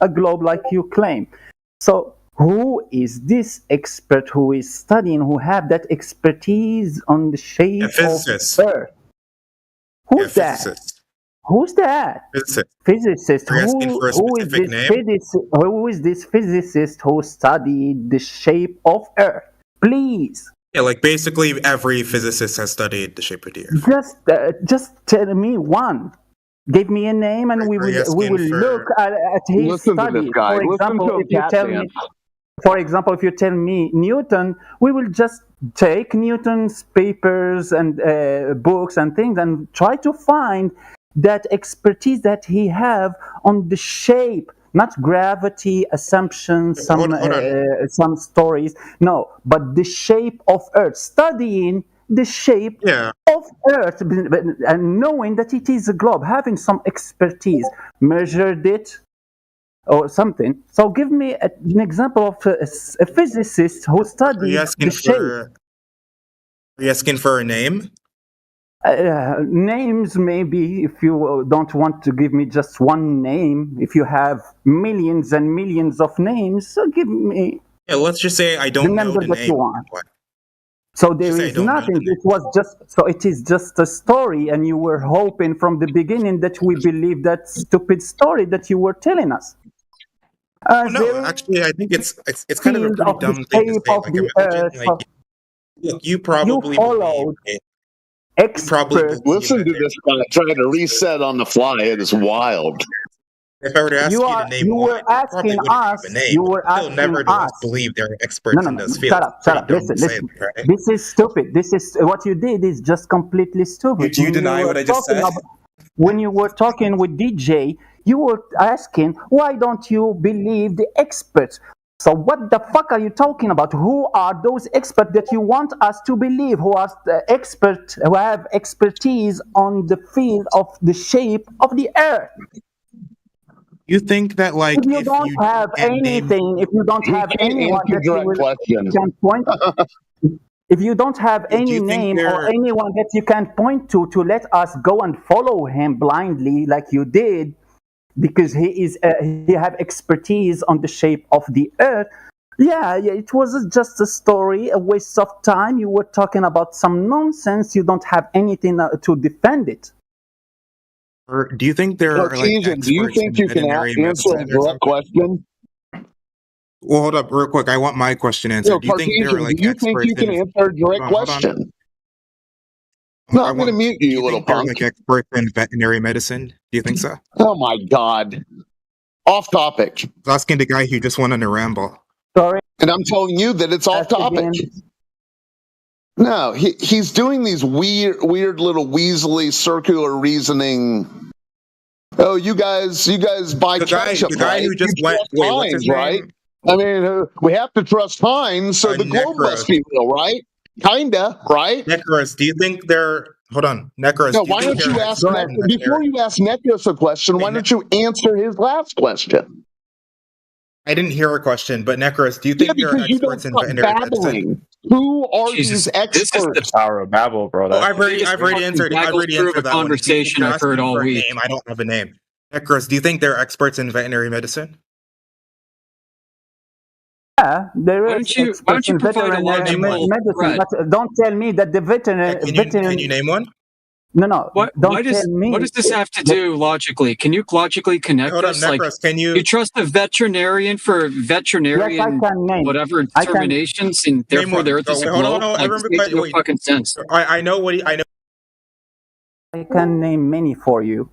a globe like you claim. So who is this expert who is studying, who have that expertise on the shape of the Earth? Who's that? Who's that? Physicist. Who is this physicist who studied the shape of Earth? Please. Yeah, like basically every physicist has studied the shape of the Earth. Just tell me one. Give me a name, and we will look at his study. For example, if you tell me Newton, we will just take Newton's papers and books and things and try to find that expertise that he have on the shape. Not gravity, assumptions, some stories. No, but the shape of Earth. Studying the shape of Earth and knowing that it is a globe, having some expertise, measured it or something. So give me an example of a physicist who studied the shape. Are you asking for a name? Names, maybe, if you don't want to give me just one name. If you have millions and millions of names, so give me. Yeah, let's just say I don't know the name. You want. So there is nothing. It is just a story, and you were hoping from the beginning that we believe that stupid story that you were telling us. No, actually, I think it's kind of a pretty dumb thing to say. Like, imagine, look, you probably followed. Listen to this guy trying to reset on the fly. It is wild. If I were to ask you to name one, asking us. You were asking nevertheless believe they're experts in this field. Shut up. Listen. Right? This is stupid. This is what you did is just completely stupid. Do you deny what I just said? When you were talking with DJ, you were asking, why don't you believe the experts? So what the fuck are you talking about? Who are those experts that you want us to believe? Who are the experts who have expertise on the field of the shape of the Earth? You think that, like, if you don't have anything, if you don't have anyone that you can point, if you don't have any name or anyone that you can point to let us go and follow him blindly like you did, because he have expertise on the shape of the Earth. Yeah, it was just a story, a waste of time. You were talking about some nonsense. You don't have anything to defend it. Or do you think there are like Cartesian, do you experts think in you can veterinary answer a medicine or direct something? question? Well, hold up, real quick. I want my question answered. No, Do you think there are Cartesian, do like you think experts you can in? answer a direct Hold on. question? No, I I'm going to want. mute Do you, you you little think there are punk. like experts in veterinary medicine? Do you think so? Oh my God. Off topic. I was asking the guy who just went on a ramble. Sorry. And I'm telling you that it's off topic. No, he's doing these weird little weaselly circular reasoning. Oh, you guys buy ketchup, the guy right? who just You went. trust Wait, what's Heinz, his right? name? I mean, we have to trust Heinz, so the globe Necros. must be real, right? Kinda, right? Necros, do you think they're? Hold on, Necros. No, do you why think don't they're you ask experts in before veterinary? you ask Necros a question? Why don't you answer his last question? I didn't hear a question, but Necros, do you think there are because you don't experts in stop veterinary medicine? babbling. Who are Jesus, these this is the experts? Power of Babel, bro. Oh, That's I've already answered. I've already through of a answered that one. If conversation you're I've heard asking all for a week. name, I don't have a name. Necros, do you think there are experts in veterinary medicine? Yeah, there Why is don't you experts in provide a veterinary logical medicine, threat? but don't tell me that the veterinary. Can you name one? No, Why don't tell me. does this have to do logically? Can you logically connect Hold on, this? Like, Necros, can you you trust a veterinarian for veterinarian can name. whatever I can determinations, and name therefore the one? Earth is a Hold globe? on. Like, this makes no fucking sense. I know what I know. I can name many for you,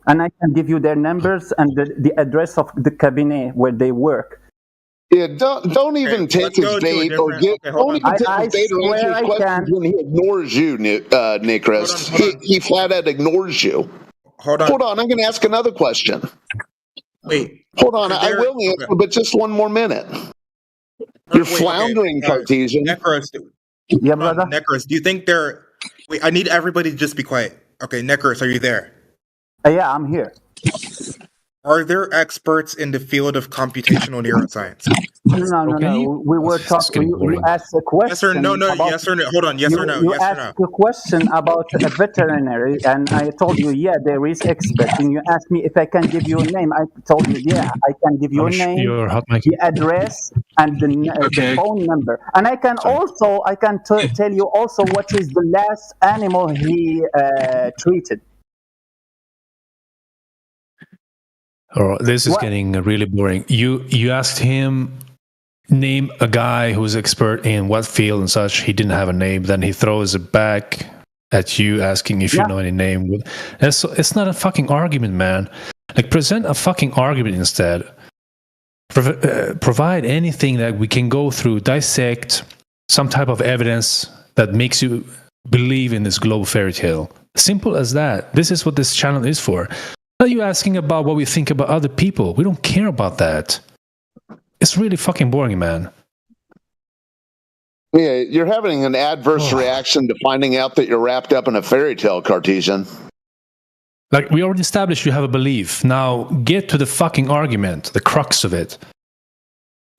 and I can give you their numbers and the address of the cabinet where they work. Yeah, don't even take his bait or don't even take his bait or answer his questions when he ignores you, Nickrest. He flat out ignores you. Hold on, I'm going to ask another question. Wait. Hold on, I will answer, but just one more minute. You're floundering, Cartesian. Necros, yeah, brother. Necros, do you think there? Wait, I need everybody to just be quiet. Okay, Necros, are you there? Yeah, I'm here. Are there experts in the field of computational neuroscience? No. We were talking. You asked a question. Yes or no? Yes or no? Hold on. Yes or no? You Yes or asked no? a question about a veterinary, and I told you, yeah, there is expert. And you asked me if I can give you a name. I told you, yeah, I can give you a name, Your hot mic. the address, and the phone number. And I can also tell you also what is the last animal he treated. Oh, this is getting really boring. You asked him name a guy who's expert in what field and such. He didn't have a name. Then he throws it back at you, asking if you know any name. It's not a fucking argument, man. Like, present a fucking argument instead. Provide anything that we can go through, dissect some type of evidence that makes you believe in this global fairy tale. Simple as that. This is what this channel is for. Not you asking about what we think about other people. We don't care about that. It's really fucking boring, man. Yeah, you're having an adverse reaction to finding out that you're wrapped up in a fairy tale, Cartesian. Like, we already established you have a belief. Now, get to the fucking argument, the crux of it.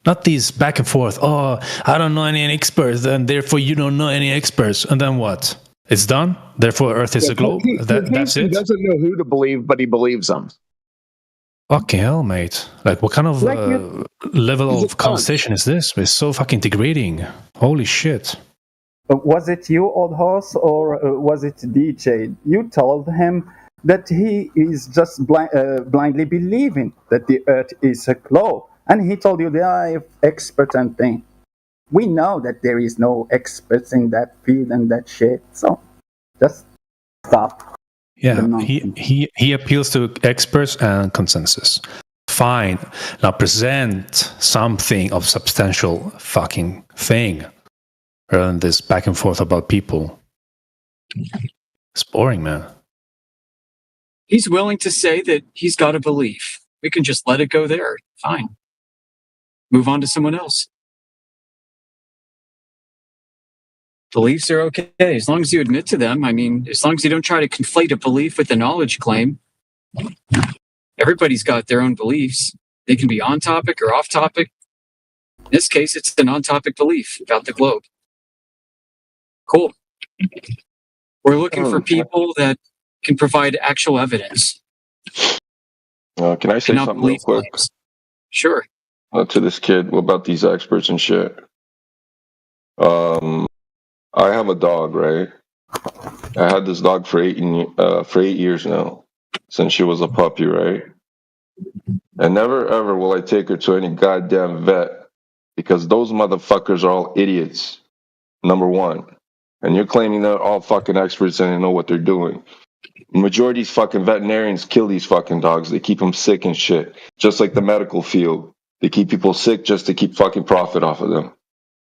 Not these back and forth. Oh, I don't know any experts, and therefore you don't know any experts. And then what? It's done? Therefore Earth is a globe? That's it? He doesn't know who to believe, but he believes them. Fucking hell, mate. Like, what kind of level of conversation is this? It's so fucking degrading. Holy shit. Was it you, old horse, or was it DJ? You told him that he is just blindly believing that the Earth is a globe. And he told you they are expert and thing. We know that there is no experts in that field and that shit. So just stop. Yeah, he appeals to experts and consensus. Fine. Now present something of substantial fucking thing rather than this back and forth about people. It's boring, man. He's willing to say that he's got a belief. We can just let it go there. Fine. Move on to someone else. Beliefs are okay, as long as you admit to them. I mean, as long as you don't try to conflate a belief with a knowledge claim. Everybody's got their own beliefs. They can be on topic or off topic. In this case, it's an on-topic belief about the globe. Cool. We're looking for people that can provide actual evidence. Can I say something real quick? Claims. Sure. To this kid about these experts and shit. I have a dog, right? I had this dog for 8 years now. since she was a puppy, right? And never ever will I take her to any goddamn vet because those motherfuckers are all idiots. Number one. And you're claiming they're all fucking experts and they know what they're doing. Majority of these fucking veterinarians kill these fucking dogs. They keep them sick and shit. Just like the medical field. They keep people sick just to keep fucking profit off of them.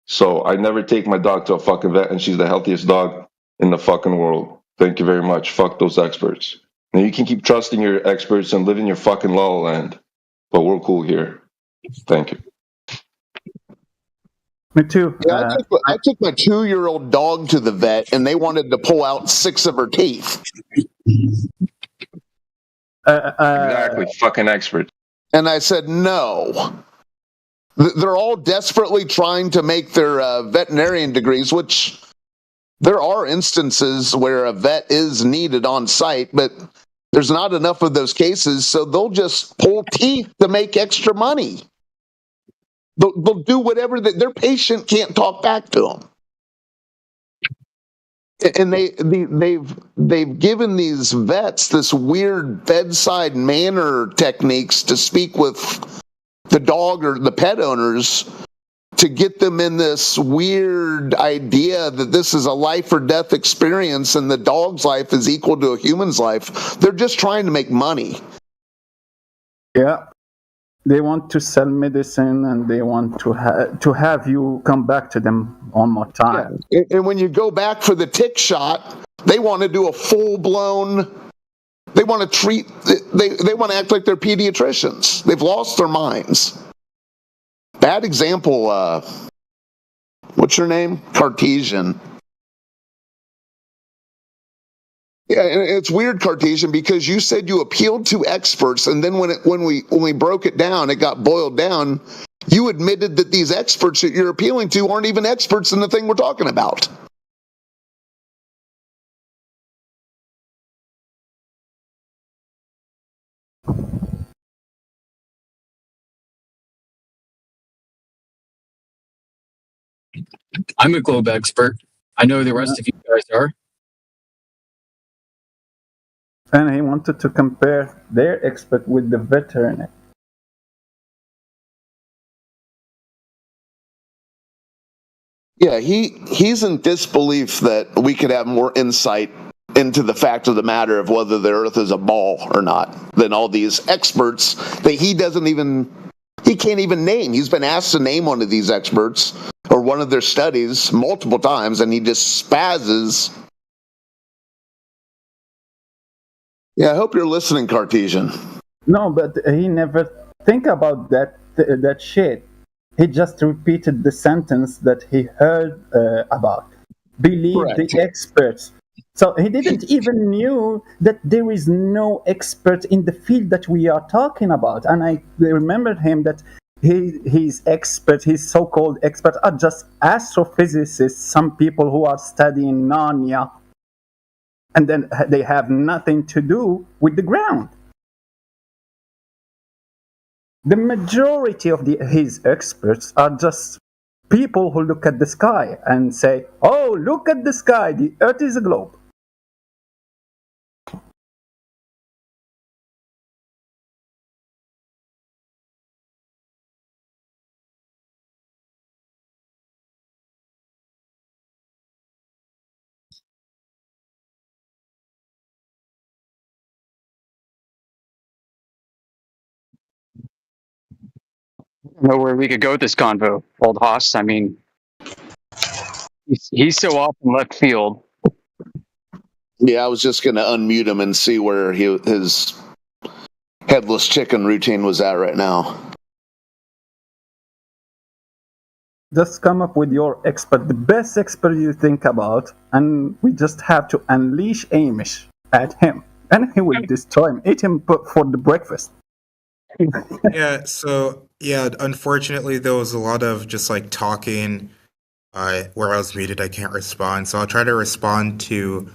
So I never take my dog to a fucking vet and she's the healthiest dog in the fucking world. Thank you very much. Fuck those experts. Now you can keep trusting your experts and live in your fucking la la land. But we're cool here. Thank you. Me too. Yeah, I took my 2-year-old dog to the vet, and they wanted to pull out 6 of her teeth. Exactly, fucking experts. And I said no. They're all desperately trying to make their veterinarian degrees, which there are instances where a vet is needed on site, but there's not enough of those cases, so they'll just pull teeth to make extra money. They'll do whatever their patient can't talk back to them. And they've given these vets this weird bedside manner techniques to speak with the dog or the pet owners to get them in this weird idea that this is a life or death experience and the dog's life is equal to a human's life. They're just trying to make money. Yeah. They want to sell medicine and they want to have you come back to them one more time. Yeah. And when you go back for the tick shot, they want to do a full-blown, they want to treat, they want to act like they're pediatricians. They've lost their minds. Bad example, what's your name? Cartesian. Yeah, and it's weird, Cartesian, because you said you appealed to experts, and then when we broke it down, it got boiled down. You admitted that these experts that you're appealing to aren't even experts in the thing we're talking about. I'm a globe expert. I know the rest of you guys are. And he wanted to compare their expert with the veterinary. Yeah, he's in disbelief that we could have more insight into the fact of the matter of whether the Earth is a ball or not than all these experts that he can't even name. He's been asked to name one of these experts or one of their studies multiple times, and he just spazzes. Yeah, I hope you're listening, Cartesian. No, but he never think about that shit. He just repeated the sentence that he heard about. Believe Correct. the experts. So he didn't even knew that there is no expert in the field that we are talking about. And I remembered him that his so-called experts are just astrophysicists, some people who are studying Narnia, and then they have nothing to do with the ground. The majority of his experts are just people who look at the sky and say, oh, look at the sky, the Earth is a globe. Know where we could go with this convo, old Haas. I mean, he's so off in left field. Yeah, I was just going to unmute him and see where his headless chicken routine was at right now. Just come up with your expert, the best expert you think about, and we just have to unleash Amish at him, and he will destroy him, eat him for the breakfast. Yeah, so, unfortunately, there was a lot of just like talking where I was muted. I can't respond. So I'll try to respond to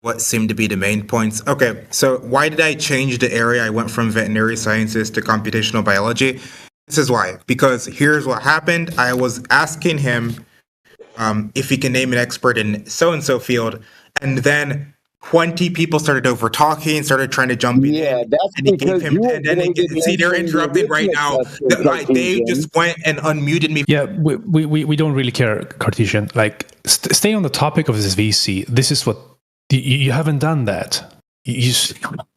what seemed to be the main points. Okay, so why did I change the area? I went from veterinary sciences to computational biology. This is why. Because here's what happened. I was asking him if he can name an expert in so-and-so field, and then 20 people started over talking, started trying to jump in. Yeah, that's and he because gave him, you and then avoided see, they're answering the interrupting right original now. question, They Cartesian. just went and unmuted me. Yeah, we don't really care, Cartesian. Like, stay on the topic of this VC. This is what you haven't done that. You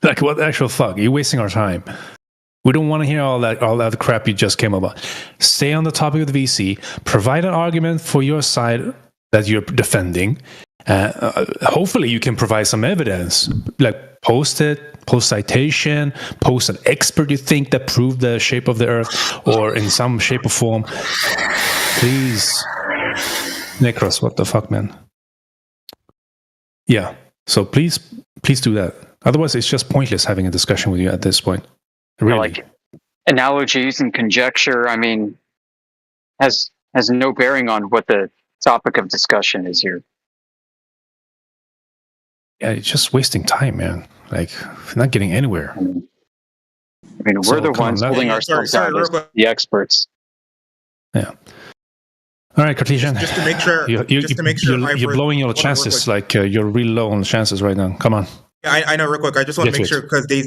like, what the actual fuck? You're wasting our time. We don't want to hear all that crap you just came about. Stay on the topic of the VC. Provide an argument for your side that you're defending. Hopefully, you can provide some evidence. Like, post citation, post an expert you think that proved the shape of the Earth, or in some shape or form. Please, Necros, what the fuck, man? Yeah. So please do that. Otherwise, it's just pointless having a discussion with you at this point. Really. Like analogies and conjecture, I mean, has no bearing on what the topic of discussion is here. Yeah, it's just wasting time, man. Like, we're not getting anywhere. I mean, we're the ones holding ourselves out as the experts. Yeah. All right, Cartesian. Just to make sure. You're blowing your chances. Like, you're real low on the chances right now. Come on. Yeah, I know. Real quick, I just want to make sure, because they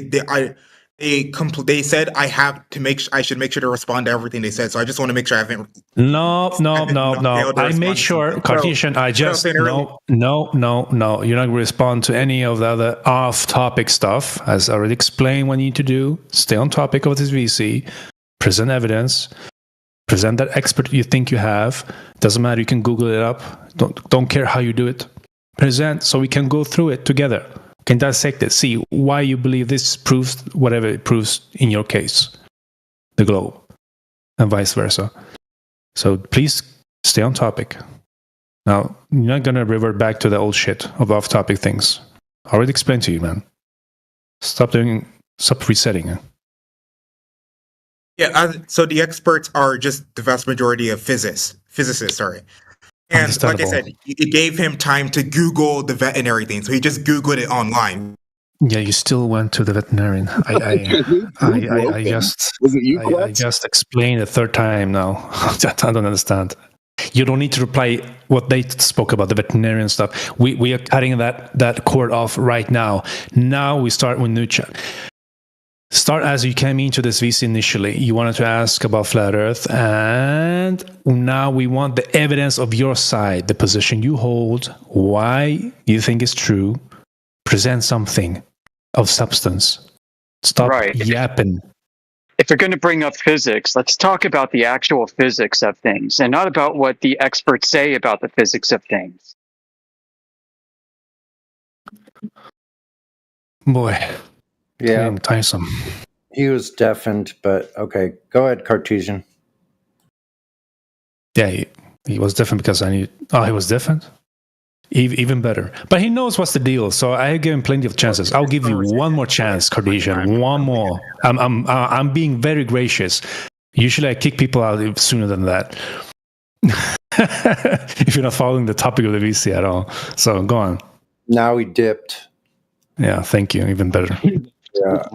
said I should make sure to respond to everything they said. So I just want to make sure I haven't. No. I made sure, Cartesian. I just no. You're not going to respond to any of the other off-topic stuff. As I already explained, what you need to do: stay on topic of this VC, present evidence, present that expert you think you have. Doesn't matter. You can Google it up. Don't care how you do it. Present so we can go through it together. Can dissect it, see why you believe this proves whatever it proves in your case, the globe, and vice versa. So please stay on topic. Now, you're not going to revert back to the old shit of off-topic things. I already explained to you, man. Stop resetting. Yeah, so the experts are just the vast majority of physicists, sorry. And like I said, it gave him time to Google the veterinary thing, so he just Googled it online. Yeah, you still went to the veterinarian. I just explained a third time now. I don't understand. You don't need to reply what they spoke about, the veterinarian stuff. We are cutting that cord off right now. Now we start with new chat. Start as you came into this VC initially. You wanted to ask about flat Earth, and now we want the evidence of your side, the position you hold, why you think is true. Present something of substance. Stop yapping. If you're going to bring up physics, let's talk about the actual physics of things, and not about what the experts say about the physics of things. Boy. Yeah, tiresome. He was deafened, but okay. Go ahead, Cartesian. Yeah, he was deafened because I knew. Oh, he was deafened? Even better. But he knows what's the deal, so I give him plenty of chances. I'll give you one more chance, Cartesian. One more. I'm being very gracious. Usually I kick people out sooner than that. If you're not following the topic of the VC at all. So go on. Now he dipped. Yeah, thank you. Even better. Yeah.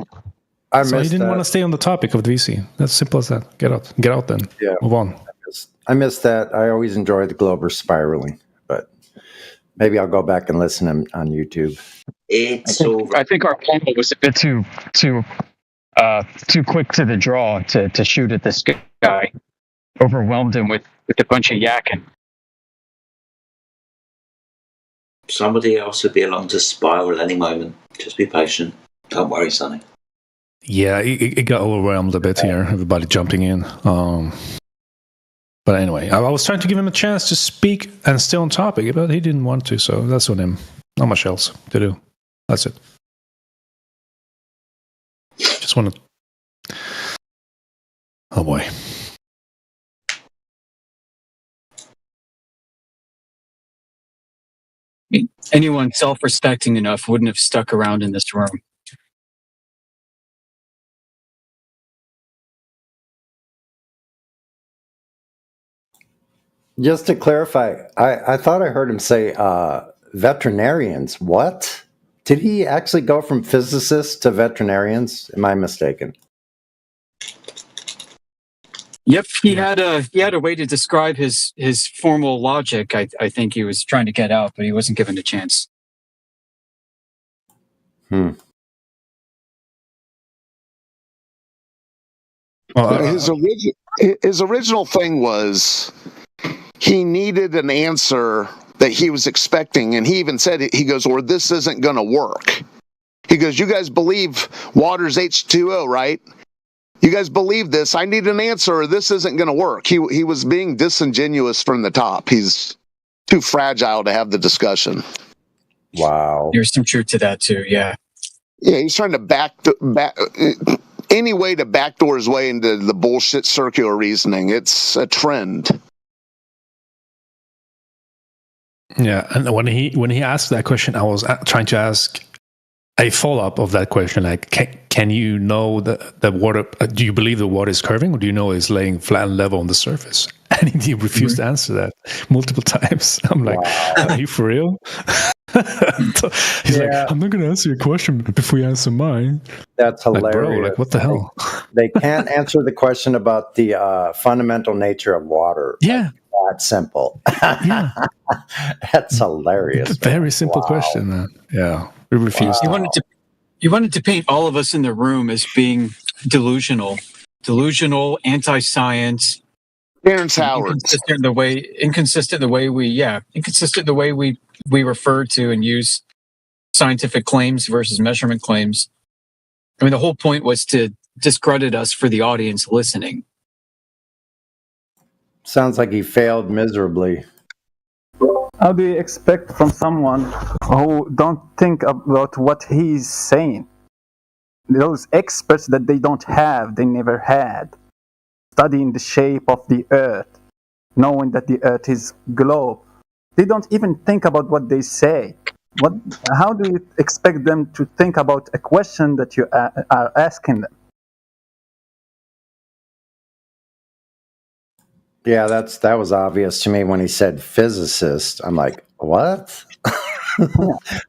So he didn't want to stay on the topic of the VC. That's simple as that. Get out then. Yeah. Move on. I miss that. I always enjoy the Glober spiraling, but maybe I'll go back and listen on YouTube. I think our panel was a bit too quick to the draw to shoot at this guy. Overwhelmed him with a bunch of yakking. Somebody else will be along to spiral any moment. Just be patient. Don't worry, Sonny. Yeah, it got overwhelmed a bit here. Everybody jumping in. But anyway, I was trying to give him a chance to speak and stay on topic, but he didn't want to, so that's on him. Not much else to do. That's it. Just want to... Oh boy. Anyone self-respecting enough wouldn't have stuck around in this room. Just to clarify, I thought I heard him say veterinarians. What? Did he actually go from physicists to veterinarians? Am I mistaken? Yep, he had a way to describe his formal logic. I think he was trying to get out, but he wasn't given a chance. Hmm. His original thing was he needed an answer that he was expecting, and he even said, he goes, or this isn't going to work. He goes, you guys believe water's H2O, right? You guys believe this. I need an answer, or this isn't going to work. He was being disingenuous from the top. He's too fragile to have the discussion. Wow. There's some truth to that too, yeah. Yeah, he's trying to back any way to backdoor his way into the bullshit circular reasoning. It's a trend. Yeah, and when he asked that question, I was trying to ask a follow-up of that question, like, can you know the water, do you believe the water is curving, or do you know it's laying flat and level on the surface? And he refused to answer that multiple times. I'm like, are you for real? He's like, I'm not going to answer your question before you answer mine. That's hilarious. Like, bro, like, what the hell? They can't answer the question about the fundamental nature of water. Yeah. Like, that simple. Yeah. That's hilarious. Very simple question, man. Yeah. We refused. You wanted to paint all of us in the room as being delusional, anti-science, Terrence Howard, inconsistent the way we refer to and use scientific claims versus measurement claims. I mean, the whole point was to discredit us for the audience listening. Sounds like he failed miserably. How do you expect from someone who don't think about what he's saying? Those experts that they don't have, they never had, studying the shape of the earth, knowing that the earth is globe. They don't even think about what they say. How do you expect them to think about a question that you are asking them? Yeah, that was obvious to me when he said physicist. I'm like, what?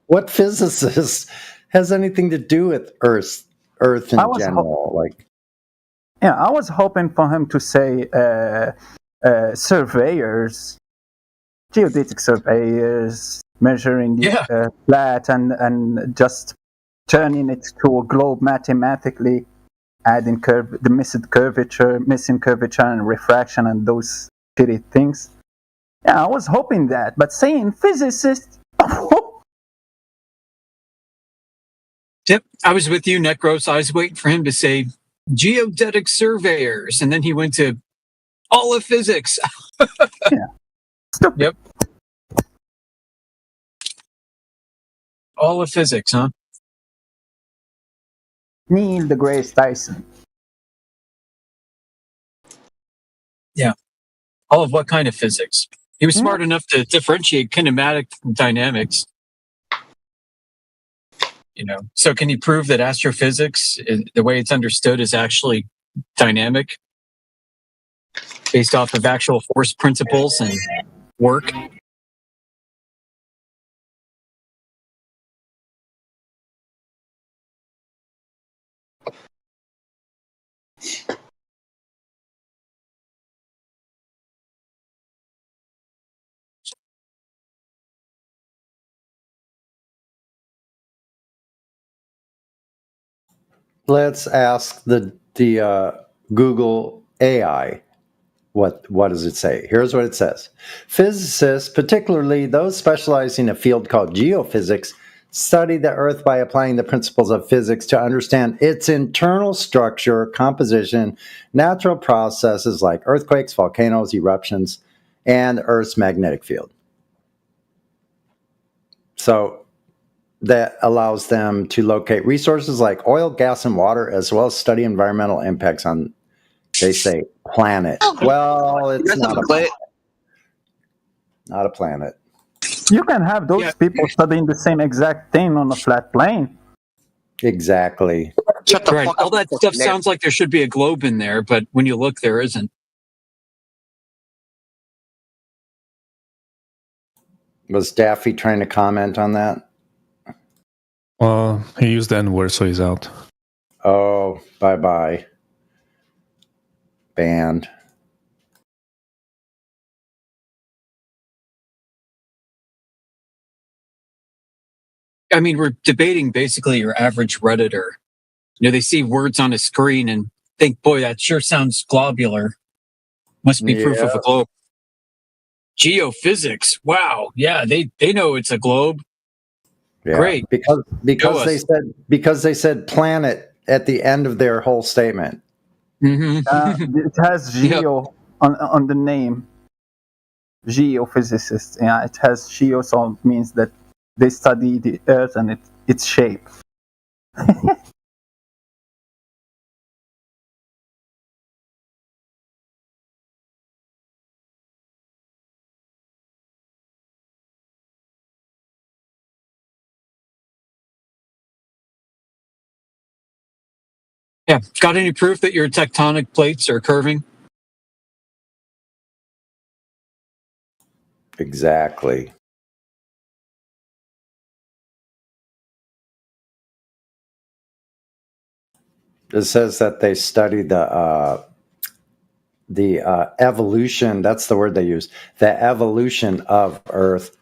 What physicist has anything to do with Earth in general? I was hoping for him to say surveyors, geodetic surveyors, measuring the flat and just turning it to a globe mathematically, adding the missing curvature and refraction and those shitty things. Yeah, I was hoping that, but saying physicist. Yep, I was with you, Necros. I was waiting for him to say geodetic surveyors, and then he went to all of physics. Yeah. Stupid. Yep. All of physics, huh? Neil deGrasse Tyson. Yeah. All of what kind of physics? He was smart enough to differentiate kinematic from dynamics. So can he prove that astrophysics, the way it's understood, is actually dynamic based off of actual force principles and work? Let's ask the Google AI. What does it say? Here's what it says. Physicists, particularly those specializing in a field called geophysics, study the Earth by applying the principles of physics to understand its internal structure, composition, natural processes like earthquakes, volcanoes, eruptions, and Earth's magnetic field. So that allows them to locate resources like oil, gas, and water, as well as study environmental impacts on, they say, planet. Well, it's not a planet. Not a planet. You can have those people studying the same exact thing on a flat plane. Exactly. Right. All that stuff sounds like there should be a globe in there, but when you look, there isn't. Was Daffy trying to comment on that? Well, he used the N-word, so he's out. Oh, bye-bye. Banned. I mean, we're debating basically your average Redditor. They see words on a screen and think, boy, that sure sounds globular. Must be proof of a globe. Geophysics. Wow. Yeah, they know it's a globe. Yeah, Great. because they said planet at the end of their whole statement. It has geo on the name. Geophysicists. Yeah, it has geo, so it means that they study the Earth and its shape. Yeah. Got any proof that your tectonic plates are curving? Exactly. It says that they study the evolution. That's the word they use. The evolution of Earth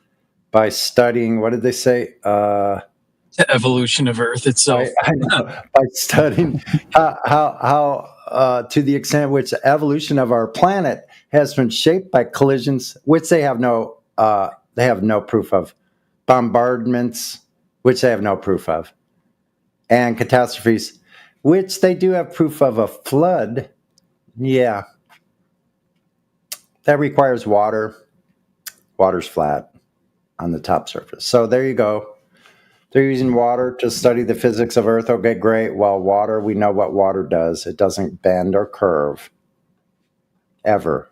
by studying. What did they say? The evolution of Earth itself. I know, by studying how to the extent which the evolution of our planet has been shaped by collisions, which they have no proof of, bombardments, which they have no proof of, and catastrophes, which they do have proof of a flood. Yeah, that requires water. Water's flat on the top surface. So there you go. They're using water to study the physics of Earth. Okay, great. Well, water, we know what water does. It doesn't bend or curve. Ever.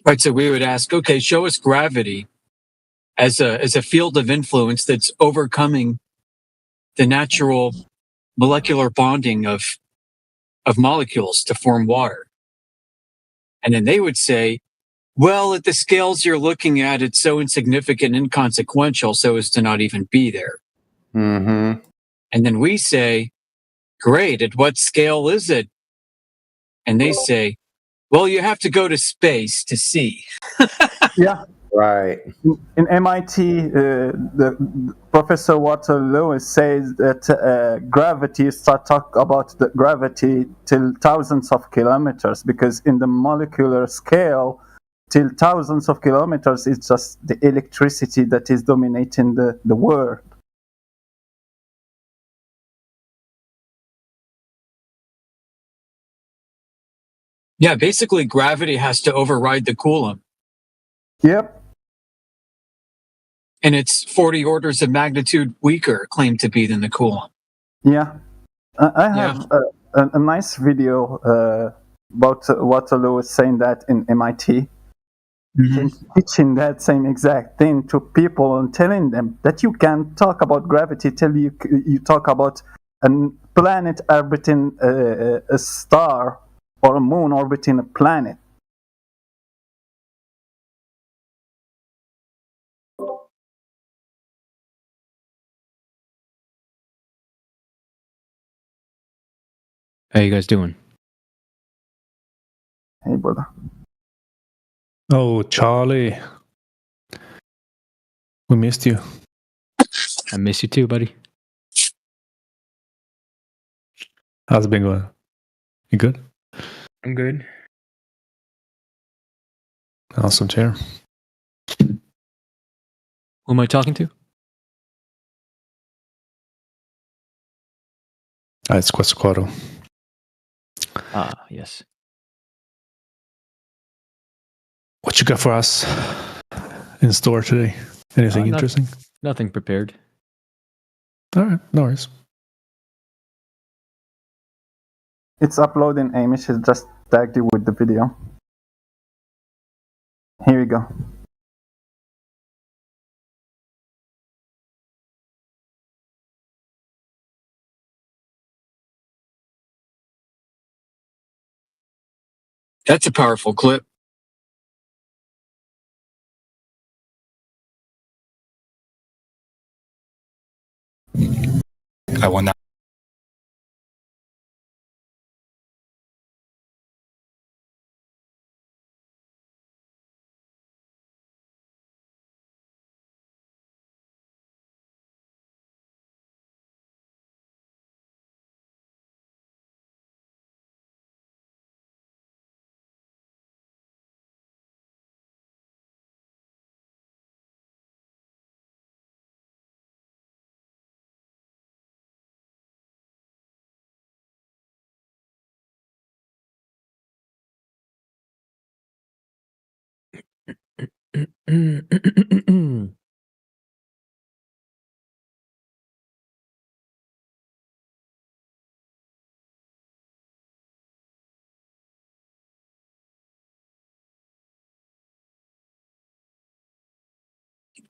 Right. So we would ask, okay, show us gravity as a field of influence that's overcoming the natural molecular bonding of molecules to form water. And then they would say, well, at the scales you're looking at, it's so insignificant and inconsequential so as to not even be there. Mm-hmm. And then we say, great, at what scale is it? And they say, well, you have to go to space to see. Yeah. Right. In MIT, the Professor Walter Lewis says that gravity, start talk about the gravity till thousands of kilometers, because in the molecular scale, till thousands of kilometers, it's just the electricity that is dominating the world. Yeah, basically gravity has to override the Coulomb. Yep. And it's 40 orders of magnitude weaker, claimed to be, than the Coulomb. Yeah. I have a nice video about Walter Lewis saying that in MIT. Teaching that same exact thing to people and telling them that you can talk about gravity till you talk about a planet orbiting a star or a moon orbiting a planet. How you guys doing? Hey, brother. Oh, Charlie. We missed you. I miss you too, buddy. How's it been going? You good? I'm good. Awesome, chair. Who am I talking to? It's Quetzalcoatl. Ah, yes. What you got for us in store today? Anything interesting? Nothing prepared. All right, no worries. It's uploading. Amish has just tagged you with the video. Here we go. That's a powerful clip. I will not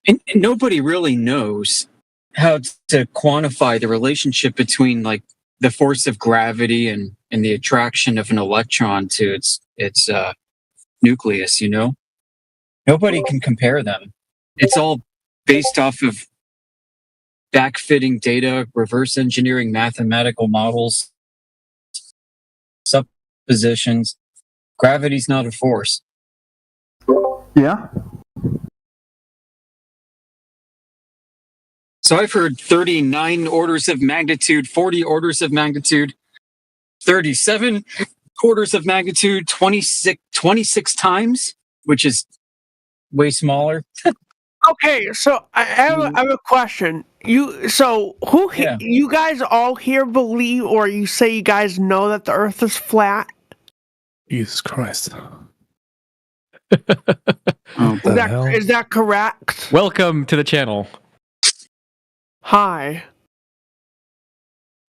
And nobody really knows how to quantify the relationship between like the force of gravity and the attraction of an electron to its nucleus. Nobody can compare them. It's all based off of backfitting data, reverse engineering mathematical models, suppositions. Gravity's not a force. Yeah. So I've heard 39 orders of magnitude, 40 orders of magnitude, 37 orders of magnitude, 26 times, which is way smaller. Okay, so I have a question. You guys all here believe, or you say you guys know that the Earth is flat? Jesus Christ. Is that correct? Welcome to the channel. Hi.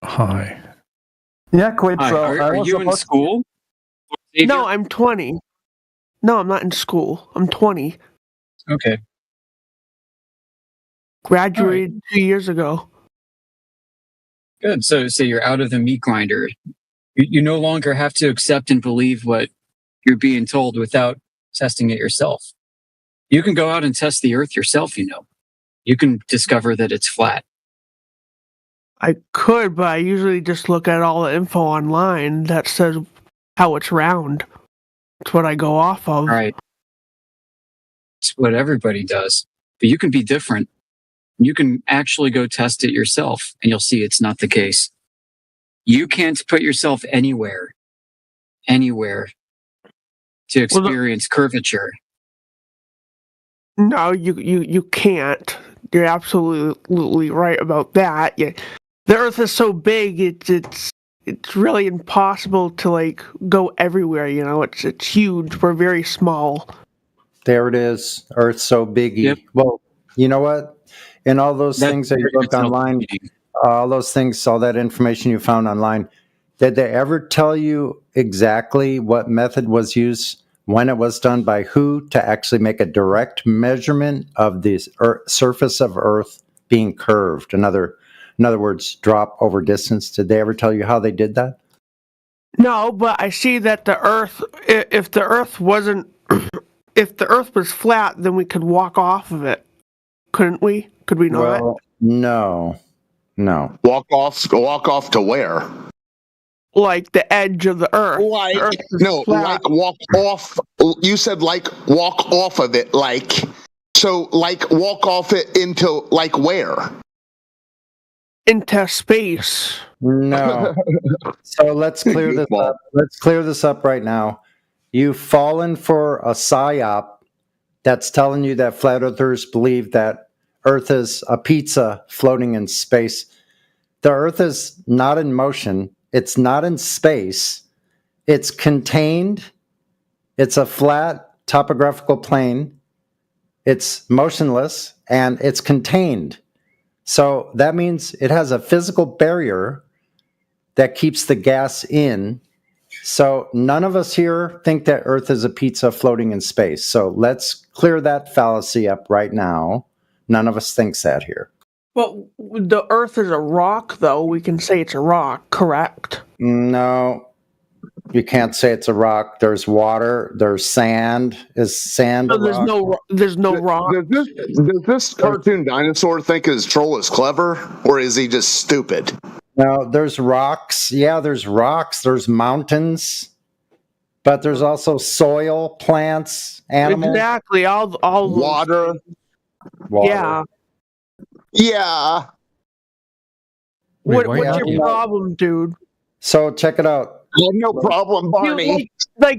Hi. Yeah, quit. Hi, are you in school? No, I'm 20. No, I'm not in school. I'm 20. Okay. Graduated 2 years ago. Good. So you're out of the meat grinder. You no longer have to accept and believe what you're being told without testing it yourself. You can go out and test the Earth yourself, You can discover that it's flat. I could, but I usually just look at all the info online that says how it's round. That's what I go off of. Right. It's what everybody does. But you can be different. You can actually go test it yourself, and you'll see it's not the case. You can't put yourself anywhere to experience curvature. No, you can't. You're absolutely right about that. The Earth is so big, it's really impossible to like go everywhere. It's huge. We're very small. There it is. Earth's so biggy. Yep. Well, you know what? In all those things that you looked online, all those things, all that information you found online, did they ever tell you exactly what method was used, when it was done, by who, to actually make a direct measurement of the surface of Earth being curved? In other words, drop over distance. Did they ever tell you how they did that? No, but I see that the Earth, if the Earth wasn't, if the Earth was flat, then we could walk off of it, couldn't we? Could we not? Well, no. Walk off to where? Like the edge of the Earth. Like, the Earth is flat. like walk off. You said like walk off of it, like. So like walk off it into like where? Into space. No. So let's clear this up. Let's clear this up right now. You've fallen for a psyop that's telling you that flat earthers believe that Earth is a pizza floating in space. The Earth is not in motion. It's not in space. It's contained. It's a flat topographical plane. It's motionless and it's contained. So that means it has a physical barrier that keeps the gas in. So none of us here think that Earth is a pizza floating in space. So let's clear that fallacy up right now. None of us thinks that here. Well, the Earth is a rock, though. We can say it's a rock, correct? No, you can't say it's a rock. There's water. There's sand. Is sand a rock? There's no rock. Does this cartoon dinosaur think his troll is clever, or is he just stupid? No, there's rocks. Yeah, there's rocks. There's mountains. But there's also soil, plants, animals. Exactly. All water. Yeah. Yeah. What's your problem, dude? So check it out. No problem, Barney.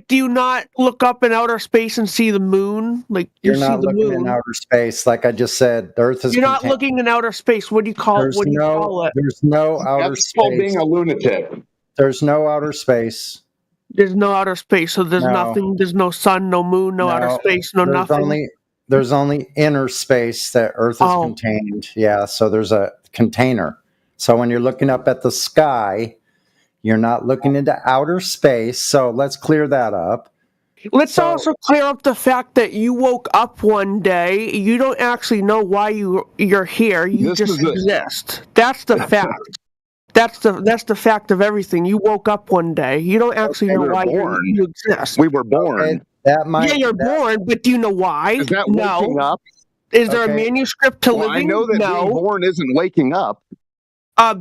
Do you not look up in outer space and see the moon? Like You're see not the looking moon. in outer space, like I just said. The Earth is. You're not looking in outer space. What do you call it? What do you call it? There's no outer space. That's called being a lunatic. There's no outer space. There's no outer space, so there's nothing. There's no sun, no moon, no outer space, no nothing. there's only inner space that Earth is contained. Yeah, so there's a container. So when you're looking up at the sky, you're not looking into outer space. So let's clear that up. Let's also clear up the fact that you woke up one day. You don't actually know why you're here. You just exist. That's the fact. That's the fact of everything. You woke up one day. You don't actually know why you exist. We were born. Okay, that might. Yeah, you're born, but do you know why? Is that waking up? Is there a manuscript to living? I know that being born isn't waking up.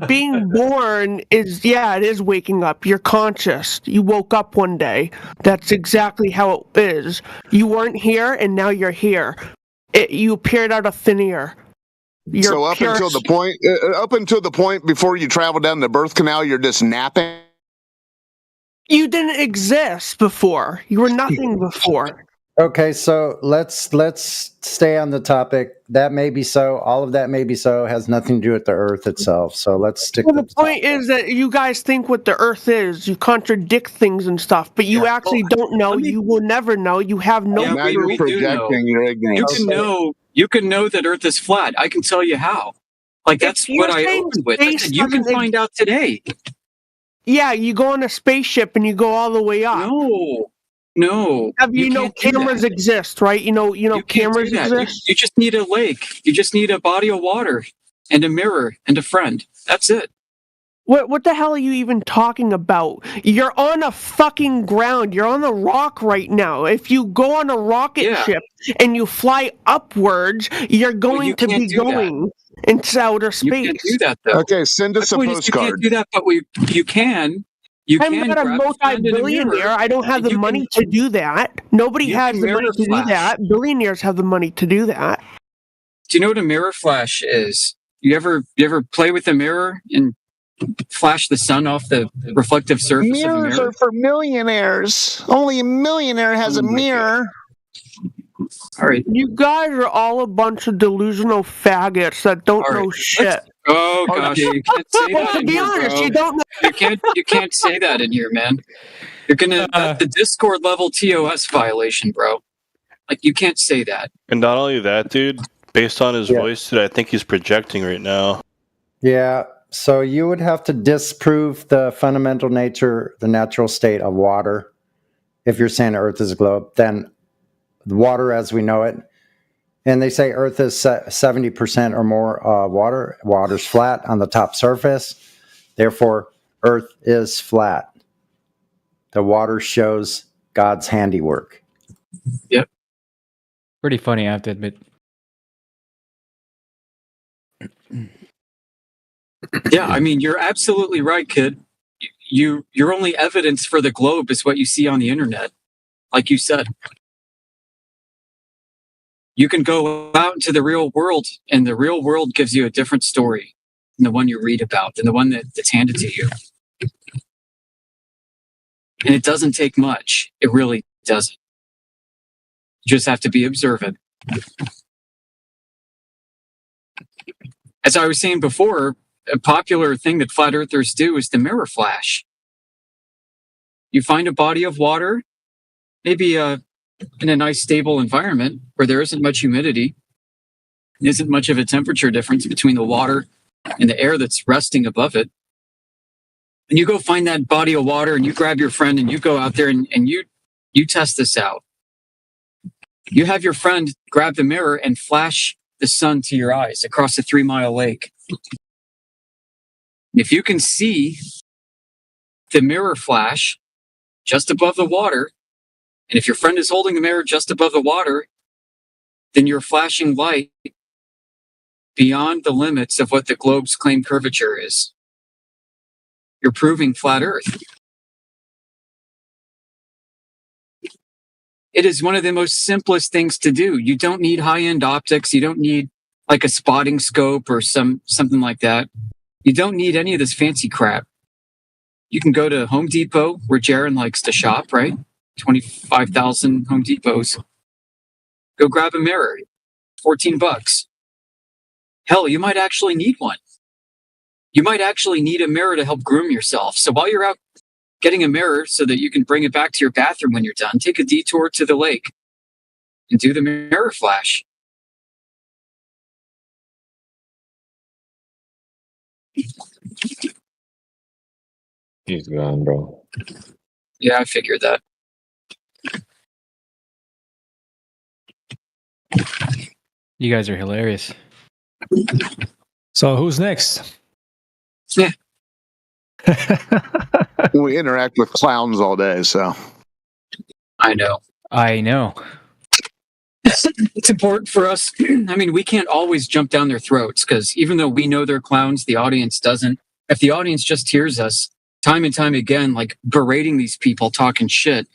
Being born is, it is waking up. You're conscious. You woke up one day. That's exactly how it is. You weren't here, and now you're here. You appeared out of thin air. So up until the point before you travel down the birth canal, you're just napping. You didn't exist before. You were nothing before. Okay, so let's stay on the topic. That may be so. All of that may be so. Has nothing to do with the Earth itself. So let's stick. Well, the point is that you guys think what the Earth is. You contradict things and stuff, but you actually don't know. You will never know. You have no. Now you're projecting your ignorance. You can know that Earth is flat. I can tell you how. Like that's what I opened with. I said you can find out today. Yeah, you go on a spaceship and you go all the way up. No. You know cameras exist, right? You know cameras exist. You just need a lake. You just need a body of water and a mirror and a friend. That's it. What the hell are you even talking about? You're on a fucking ground. You're on a rock right now. If you go on a rocket ship and you fly upwards, you're going to be going into outer space. You can't do that, though. Okay, send us a postcard. You can't do that, but you can. I'm not a multi-billionaire. I don't have the money to do that. Nobody has the money to do that. Billionaires have the money to do that. Do you know what a mirror flash is? You ever play with a mirror and flash the sun off the reflective surface of a mirror? Mirrors are for millionaires. Only a millionaire has a mirror. All right. You guys are all a bunch of delusional faggots that don't know shit. Oh gosh, you can't say that. To be honest, you don't know. You can't say that in here, man. You're gonna that's the Discord level TOS violation, bro. Like you can't say that. And not only that, dude. Based on his voice, dude, I think he's projecting right now. Yeah. So you would have to disprove the fundamental nature, the natural state of water. If you're saying Earth is a globe, then the water as we know it. And they say Earth is 70% or more water. Water's flat on the top surface. Therefore, Earth is flat. The water shows God's handiwork. Yep. Pretty funny, I have to admit. Yeah, I mean, you're absolutely right, kid. Your only evidence for the globe is what you see on the internet, like you said. You can go out into the real world, and the real world gives you a different story than the one you read about, than the one that's handed to you. And it doesn't take much. It really doesn't. You just have to be observant. As I was saying before, a popular thing that flat earthers do is the mirror flash. You find a body of water, maybe in a nice stable environment where there isn't much humidity, isn't much of a temperature difference between the water and the air that's resting above it. And you go find that body of water and you grab your friend and you go out there and you test this out. You have your friend grab the mirror and flash the sun to your eyes across a 3-mile lake. If you can see the mirror flash just above the water, and if your friend is holding the mirror just above the water, then you're flashing light beyond the limits of what the globe's claimed curvature is. You're proving flat Earth. It is one of the most simplest things to do. You don't need high-end optics. You don't need like a spotting scope or something like that. You don't need any of this fancy crap. You can go to Home Depot, where Jaron likes to shop, right? 25,000 Home Depots. Go grab a mirror, $14. Hell, you might actually need one. You might actually need a mirror to help groom yourself. So while you're out getting a mirror so that you can bring it back to your bathroom when you're done, take a detour to the lake. and do the mirror flash. He's gone, bro. Yeah, I figured that. You guys are hilarious. So who's next? Yeah. We interact with clowns all day, so. I know. It's important for us. I mean, we can't always jump down their throats because even though we know they're clowns, the audience doesn't. If the audience just hears us time and time again, like berating these people, talking shit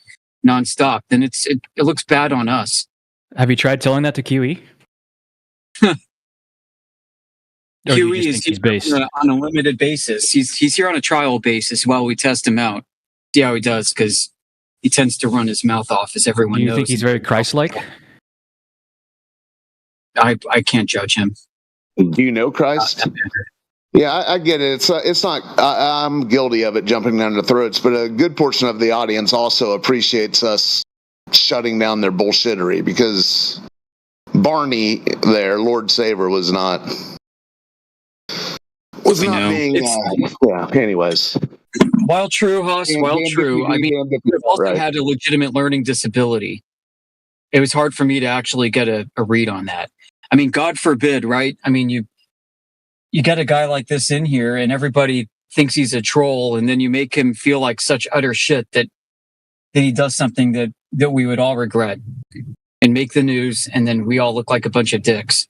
nonstop, then it looks bad on us. Have you tried telling that to QE? QE is here on a limited basis. He's here on a trial basis while we test him out. See how he does, because he tends to run his mouth off, as everyone knows. Do you think he's very Christ-like? I can't judge him. Do you know Christ? Yeah, I get it. It's not. I'm guilty of it, jumping down their throats. But a good portion of the audience also appreciates us shutting down their bullshittery, because Barney, there, Lord Saver, was not being. Yeah. Anyways. While true, Haas, while true, I mean, I've also had a legitimate learning disability. It was hard for me to actually get a read on that. I mean, God forbid, right? I mean, you get a guy like this in here and everybody thinks he's a troll, and then you make him feel like such utter shit that he does something that we would all regret and make the news, and then we all look like a bunch of dicks.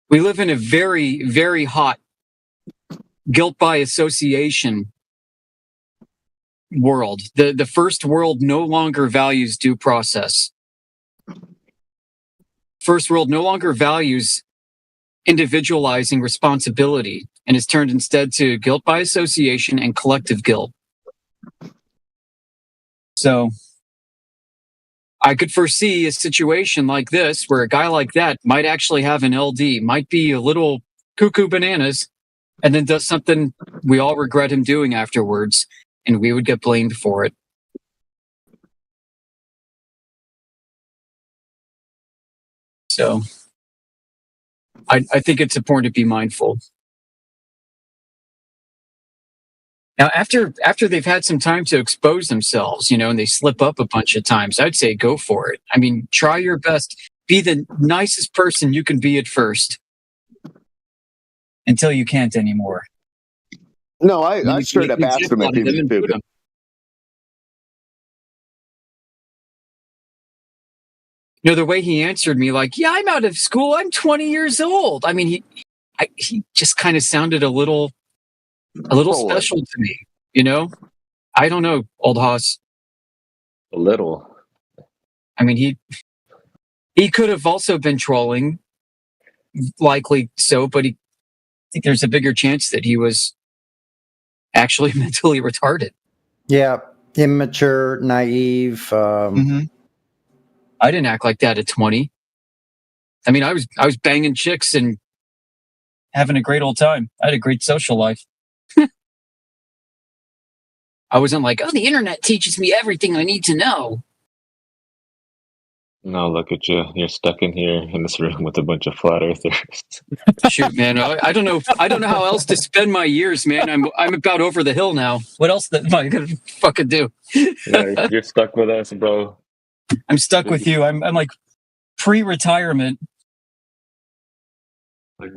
We live in a very, very hot guilt by association world. The first world no longer values due process. First world no longer values individualizing responsibility and is turned instead to guilt by association and collective guilt. So I could foresee a situation like this where a guy like that might actually have an LD, might be a little cuckoo bananas, and then does something we all regret him doing afterwards, and we would get blamed for it. So I think it's important to be mindful. Now, after they've had some time to expose themselves, and they slip up a bunch of times, I'd say go for it. I mean, try your best. Be the nicest person you can be at first until you can't anymore. No, I straight up asked him if he was stupid. The way he answered me, like, yeah, I'm out of school. I'm 20 years old. I mean, he just kind of sounded a little special to me, I don't know, old Haas. A little. I mean, he could have also been trolling, likely so, but I think there's a bigger chance that he was actually mentally retarded. Yeah, immature, naive. I didn't act like that at 20. I mean, I was banging chicks and having a great old time. I had a great social life. I wasn't like, oh, the internet teaches me everything I need to know. No, look at you. You're stuck in here in this room with a bunch of flat earthers. Shoot, man. I don't know how else to spend my years, man. I'm about over the hill now. What else am I gonna fucking do? Yeah, you're stuck with us, bro. I'm stuck with you. I'm like pre-retirement.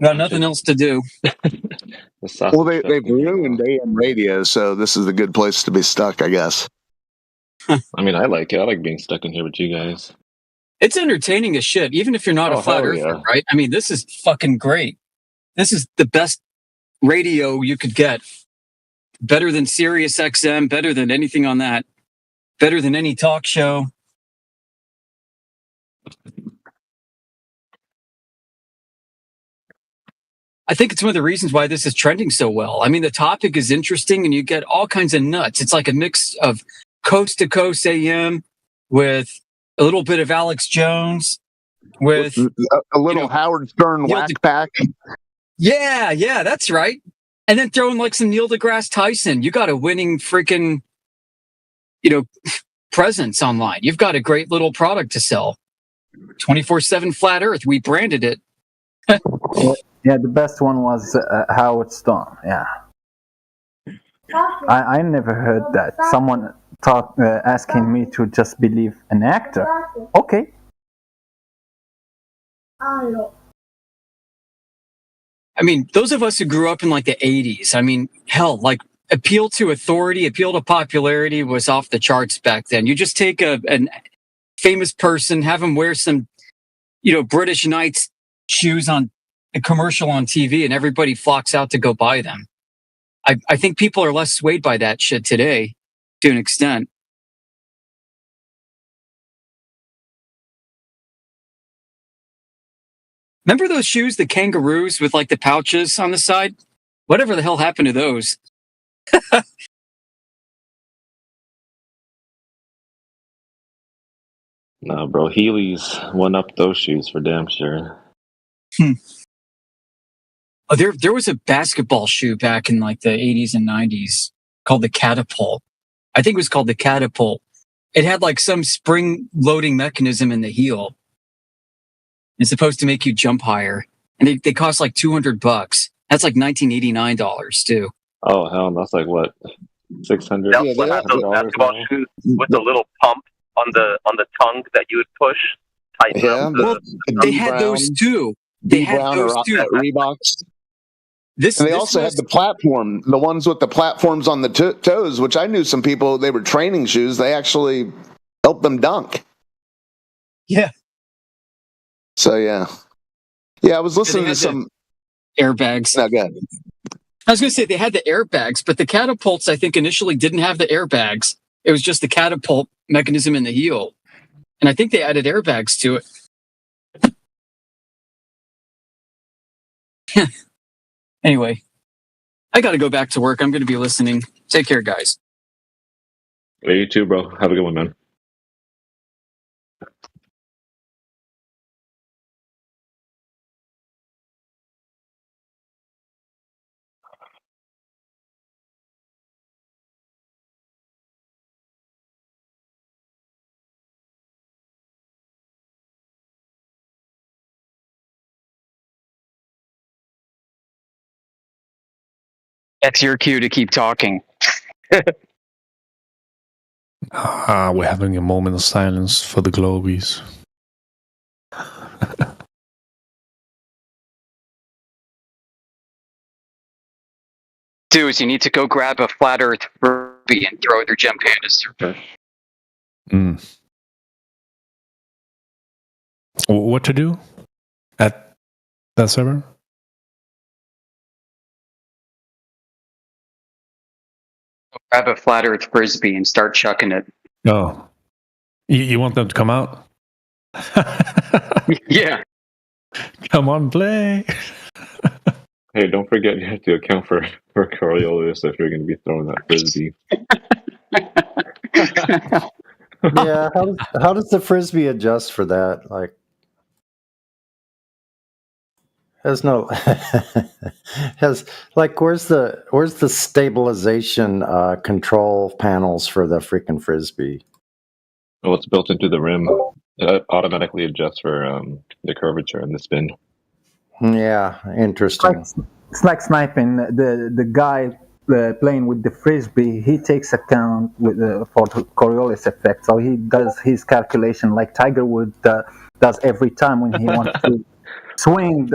Got nothing else to do. Well, they've ruined AM radio, so this is a good place to be stuck, I guess. I mean, I like it. I like being stuck in here with you guys. It's entertaining as shit, even if you're not a flat earther, right? I mean, this is fucking great. This is the best radio you could get. Better than Sirius XM, better than anything on that. Better than any talk show. I think it's one of the reasons why this is trending so well. I mean, the topic is interesting and you get all kinds of nuts. It's like a mix of coast to coast AM with a little bit of Alex Jones, with a little Howard Stern whack pack. Yeah, that's right. And then throw in like some Neil deGrasse Tyson. You got a winning freaking, presence online. You've got a great little product to sell. 24/7 Flat Earth. We branded it. Yeah, the best one was Howard Stone. Yeah. I never heard that. Someone asking me to just believe an actor. Okay. I mean, those of us who grew up in like the 80s, I mean, hell, like appeal to authority, appeal to popularity was off the charts back then. You just take an famous person, have them wear some, British Knights shoes on a commercial on TV, and everybody flocks out to go buy them. I think people are less swayed by that shit today to an extent. Remember those shoes, the kangaroos with like the pouches on the side? Whatever the hell happened to those? Nah, bro, Heelys won up those shoes for damn sure. Oh, there was a basketball shoe back in like the 80s and 90s called the Catapult. I think it was called the Catapult. It had like some spring loading mechanism in the heel. It's supposed to make you jump higher. And they cost like $200. That's like $1989 too. Oh hell, that's like what, $600? They also had those basketball shoes with the little pump on the tongue that you would push, tighten up. They had those too. They had those too. Reeboks. And they also had the platform, the ones with the platforms on the toes, which I knew some people, they were training shoes. They actually helped them dunk. Yeah. So, yeah. Yeah, I was listening to some airbags. No, go ahead. I was going to say they had the airbags, but the catapults, I think, initially didn't have the airbags. It was just the catapult mechanism in the heel. And I think they added airbags to it. Anyway, I got to go back to work. I'm going to be listening. Take care, guys. Yeah, you too, bro. Have a good one, man. That's your cue to keep talking. We're having a moment of silence for the Globies. Dudes, you need to go grab a flat Earth Frisbee and throw their gem canister. What to do at that server? Grab a flat Earth Frisbee and start chucking it. Oh. You want them to come out? Yeah. Come on, play. Hey, don't forget you have to account for Coriolis if you're going to be throwing that frisbee. Yeah, how does the frisbee adjust for that? Like, has no has like where's the stabilization control panels for the freaking frisbee? Well, it's built into the rim. It automatically adjusts for the curvature and the spin. Yeah, interesting. It's like sniping. The guy playing with the frisbee, he takes account for the Coriolis effect. So he does his calculation like Tiger Woods does every time when he wants to swing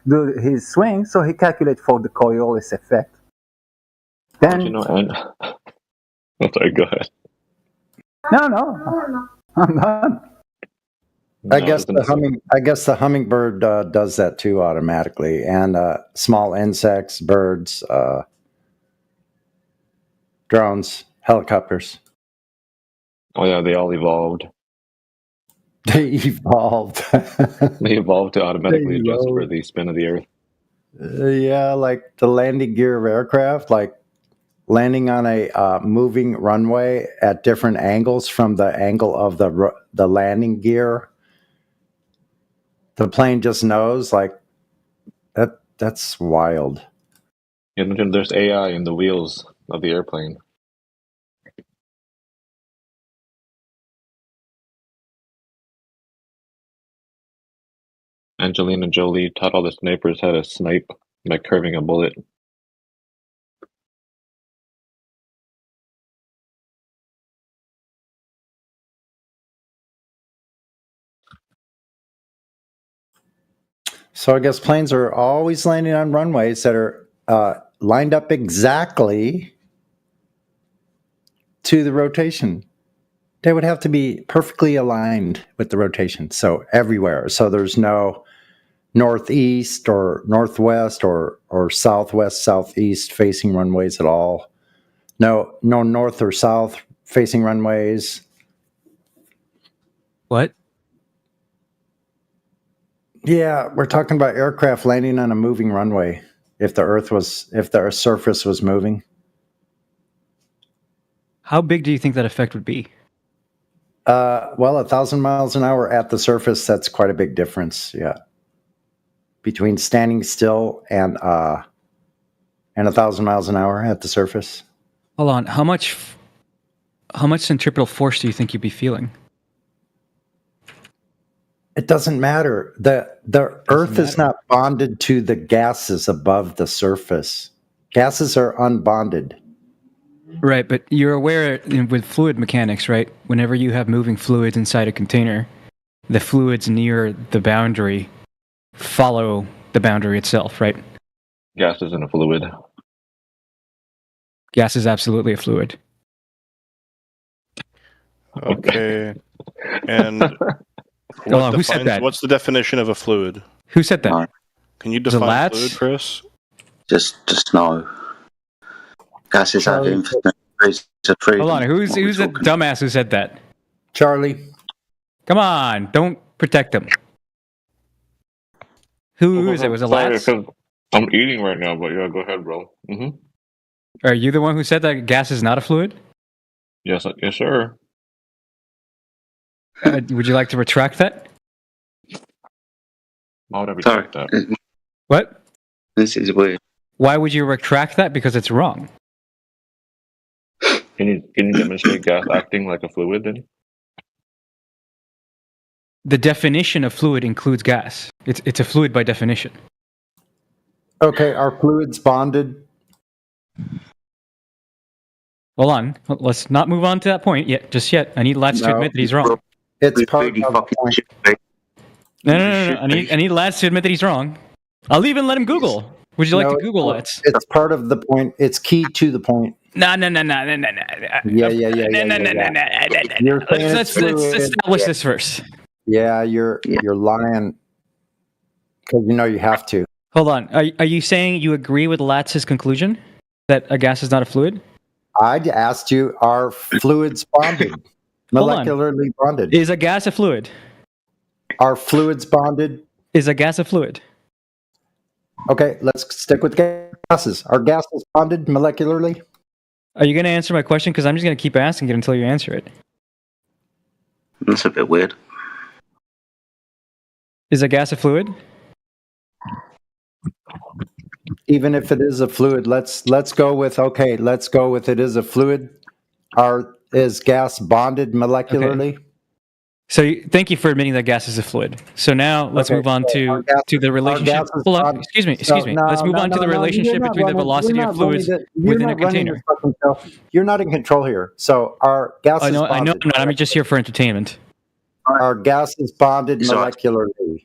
do his swing. So he calculates for the Coriolis effect. Then I'm sorry, go ahead. No, I'm done. I guess the hummingbird does that too automatically, and small insects, birds, drones, helicopters. Oh yeah, they all evolved. They evolved. They evolved to automatically adjust for the spin of the Earth. Yeah, like the landing gear of aircraft, like landing on a moving runway at different angles from the angle of the landing gear. The plane just knows, like, that's wild. And then there's AI in the wheels of the airplane. Angelina Jolie taught all the snipers how to snipe by curving a bullet. So I guess planes are always landing on runways that are lined up exactly to the rotation. They would have to be perfectly aligned with the rotation. So everywhere. So there's no northeast or northwest or southwest, southeast facing runways at all. No north or south facing runways. What? Yeah, we're talking about aircraft landing on a moving runway. If the surface was moving. How big do you think that effect would be? Well, 1,000 miles an hour at the surface, that's quite a big difference. Yeah. Between standing still and 1,000 miles an hour at the surface. Hold on. How much centripetal force do you think you'd be feeling? It doesn't matter. The Earth is not bonded to the gases above the surface. Gases are unbonded. Right, but you're aware with fluid mechanics, right? Whenever you have moving fluids inside a container, the fluids near the boundary follow the boundary itself, right? Gas isn't a fluid. Gas is absolutely a fluid. Okay. And who said that? What's the definition of a fluid? Who said that? No. Can you Was it define Lats? fluid, Chris? Just no. Gases have infinite degrees of freedom. Hold on, who's the dumbass who said that? Charlie. Come on, don't protect him. Who is it? Was it Lats? I'm eating right now, but yeah, go ahead, bro. Mm-hmm. Are you the one who said that gas is not a fluid? Yes, sir. Would you like to retract that? Why would I retract that? What? This is weird. Why would you retract that? Because it's wrong. Can you demonstrate gas acting like a fluid then? The definition of fluid includes gas. It's a fluid by definition. Okay, are fluids bonded? Hold on. Let's not move on to that point yet. Just yet. I need Lats to admit that he's wrong. It's part of the point. No. I need Lats to admit that he's wrong. I'll even let him Google. Would you like to Google Lats? It's part of the point. It's key to the point. No. Yeah. Let's establish this first. Yeah, you're lying because you know you have to. Hold on. Are you saying you agree with Lats's conclusion that a gas is not a fluid? I asked you, are fluids bonded? Molecularly bonded. Is a gas a fluid? Are fluids bonded? Is a gas a fluid? Okay, let's stick with gases. Are gases bonded molecularly? Are you going to answer my question? Because I'm just going to keep asking it until you answer it. That's a bit weird. Is a gas a fluid? Even if it is a fluid, let's go with it is a fluid. Is gas bonded molecularly? Okay. So thank you for admitting that gas is a fluid. So now let's move on to the relationship. Hold on, excuse me. Let's move on to the relationship between the velocity of fluids within a container. You're not in control here. So our gases. I know I'm not. I'm just here for entertainment. Our gas is bonded molecularly.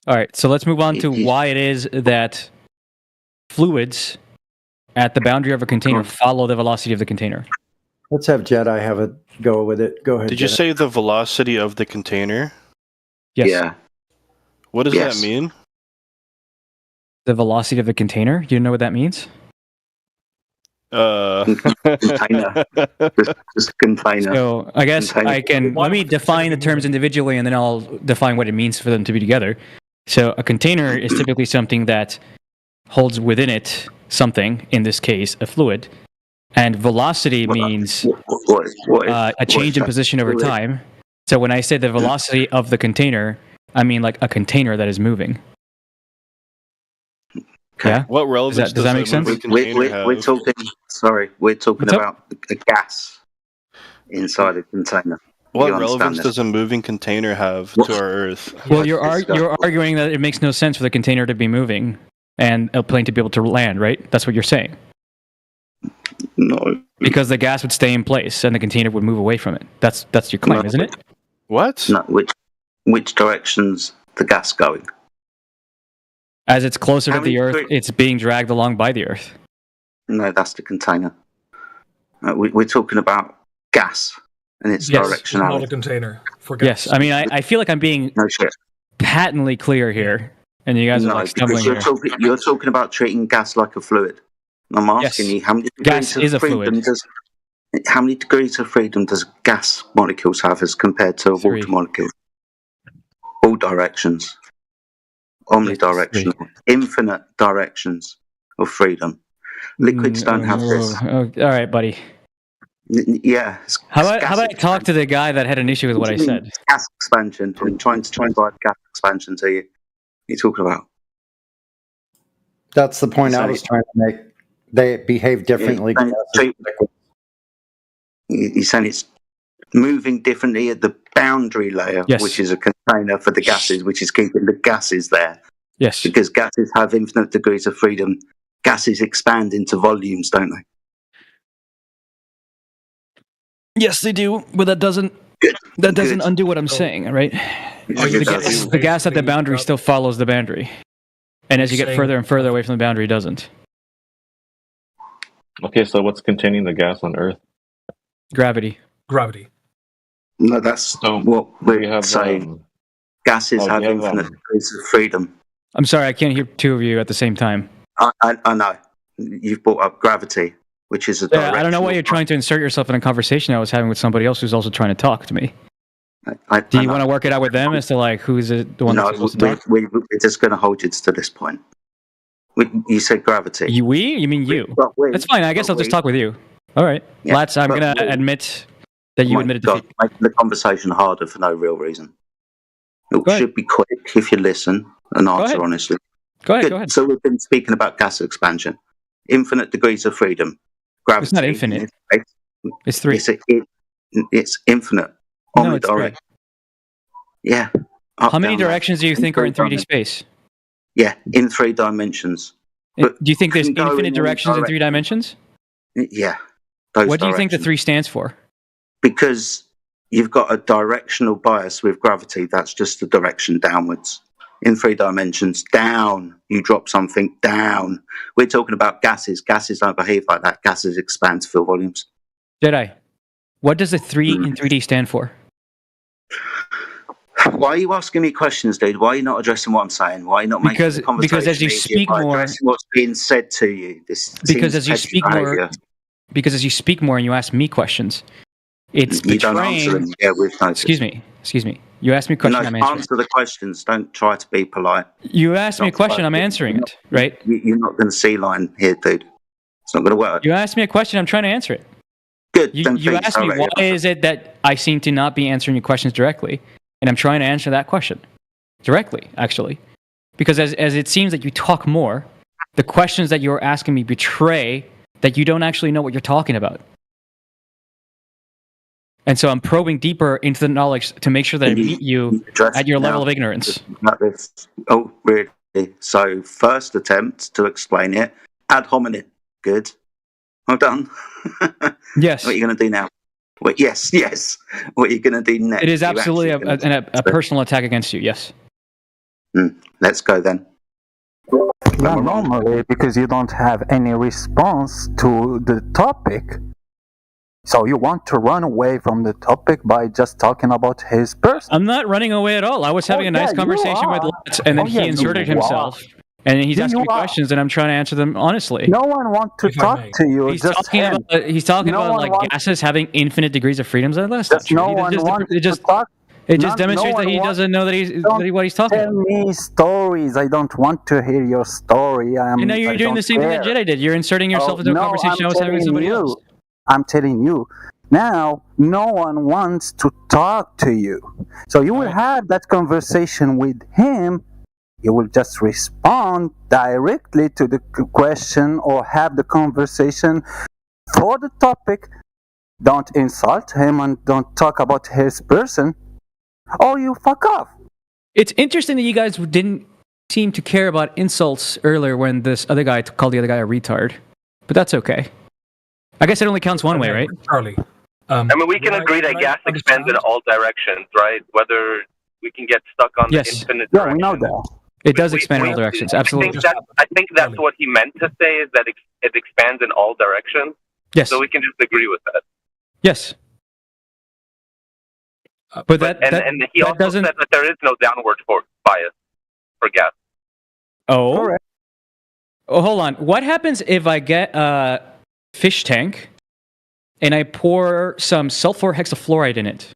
All right. So let's move on to why it is that fluids at the boundary of a container follow the velocity of the container. Let's have Jedi have a go with it. Go ahead. Did you say the velocity of the container? Yes. Yeah. What does that mean? The velocity of the container? Do you know what that means? Container. Just container. So I guess I can let me define the terms individually, and then I'll define what it means for them to be together. So a container is typically something that holds within it something, in this case, a fluid. And velocity means a change in position over time. So when I say the velocity of the container, I mean like a container that is moving. Yeah. What relevance does that make sense? We're talking. Sorry, we're talking What's up? about a gas inside a container. What You understand relevance this? does a moving container have to our Earth? Well, you're arguing that it makes no sense for the container to be moving and a plane to be able to land, right? That's what you're saying. No. Because the gas would stay in place and the container would move away from it. That's your claim, isn't it? What? No, which direction's the gas going? As it's closer to the Earth, it's being dragged along by the Earth. No, that's the container. We're talking about gas and its directionality. It's not a container for gas. Yes, I mean, I feel like I'm being patently clear here, and you guys are like stumbling here. You're talking about treating gas like a fluid. I'm asking you, how many degrees of freedom does gas molecules have as compared to a water molecule? All directions. Omnidirectional. Infinite directions of freedom. Liquids don't have this. All right, buddy. Yeah. How about I talk to the guy that had an issue with what I said? Gas expansion. I'm trying to provide gas expansion to you. What are you talking about? That's the point I was trying to make. They behave differently. You're saying it's moving differently at the boundary layer, which is a container for the gases, which is keeping the gases there. Yes. Because gases have infinite degrees of freedom. Gases expand into volumes, don't they? Yes, they do, but that doesn't undo what I'm saying, right? The gas at the boundary still follows the boundary, and as you get further and further away from the boundary, it doesn't. Okay, so what's containing the gas on Earth? Gravity. No, that's what we're saying. Gases have infinite degrees of freedom. I'm sorry, I can't hear two of you at the same time. I know. You've brought up gravity, which is a I don't know why you're trying to insert yourself in a conversation I was having with somebody else who's also trying to talk to me. Do you want to work it out with them as to like who's the one that's supposed to talk? We're just going to hold you to this point. You said gravity. You mean you? That's fine. I guess I'll just talk with you. All right. Yeah, Let's. I'm going to admit that you admitted defeat. Making the conversation harder for no real reason. It should be quick if you listen and answer honestly. Go ahead. So we've been speaking about gas expansion. Infinite degrees of freedom. Gravity. It's not infinite. It's 3. It's infinite. No, it's 3. Yeah. How many directions do you think are in 3D space? Yeah, in 3 dimensions. Do you think there's infinite directions in 3 dimensions? Yeah. What do you think the 3 stands for? Because you've got a directional bias with gravity. That's just the direction downwards. In 3 dimensions, down. You drop something down. We're talking about gases. Gases don't behave like that. Gases expand to fill volumes. Jedi, what does the 3 in 3D stand for? Why are you asking me questions, dude? Why are you not addressing what I'm saying? Why are you not making the conversation because as you speak more, what's being said to you? Because as you speak more and you ask me questions, it's betraying. You don't answer them. Yeah, we've noticed. Excuse me. You asked me a question. I'm answering. Answer the questions. Don't try to be polite. You asked me a question. I'm answering it. Right? You're not going to see line here, dude. It's not going to work. You asked me a question. I'm trying to answer it. Good. You asked me why is it that I seem to not be answering your questions directly, and I'm trying to answer that question directly, actually, because as it seems that you talk more, the questions that you're asking me betray that you don't actually know what you're talking about. And so I'm probing deeper into the knowledge to make sure that I meet you at your level of ignorance. Oh, really? So, first attempt to explain it, ad hominem. Good. Well done. Yes. What are you going to do now? Well, yes. What are you going to do next? It is absolutely a personal attack against you, yes. Let's go then. Yeah, normally, because you don't have any response to the topic. So you want to run away from the topic by just talking about his person? I'm not running away at all. I was having a nice conversation with Lutz, and then he inserted himself. And he's asking me questions, and I'm trying to answer them honestly. No one wants to talk to you. He's talking about like gases having infinite degrees of freedoms. That's not true. It just demonstrates that he doesn't know that what he's talking about. Tell me stories. I don't want to hear your story. And now you're doing the same thing that Jedi did. You're inserting yourself into a conversation I was having with somebody else. I'm telling you. Now, no one wants to talk to you. So you will have that conversation with him You will just respond directly to the question or have the conversation for the topic. Don't insult him and don't talk about his person, or you fuck off. It's interesting that you guys didn't seem to care about insults earlier when this other guy called the other guy a retard. But that's okay. I guess it only counts one way, right? Charlie. I mean, we can agree that gas expands in all directions, right? Whether we can get stuck on the infinite Yeah, we know that. It does expand in all directions, absolutely. I think that's what he meant to say, is that it expands in all directions. Yes. So we can just agree with that. Yes. But and he also said that there is no downward bias for gas. Oh. Oh, hold on. What happens if I get a fish tank and I pour some sulfur hexafluoride in it?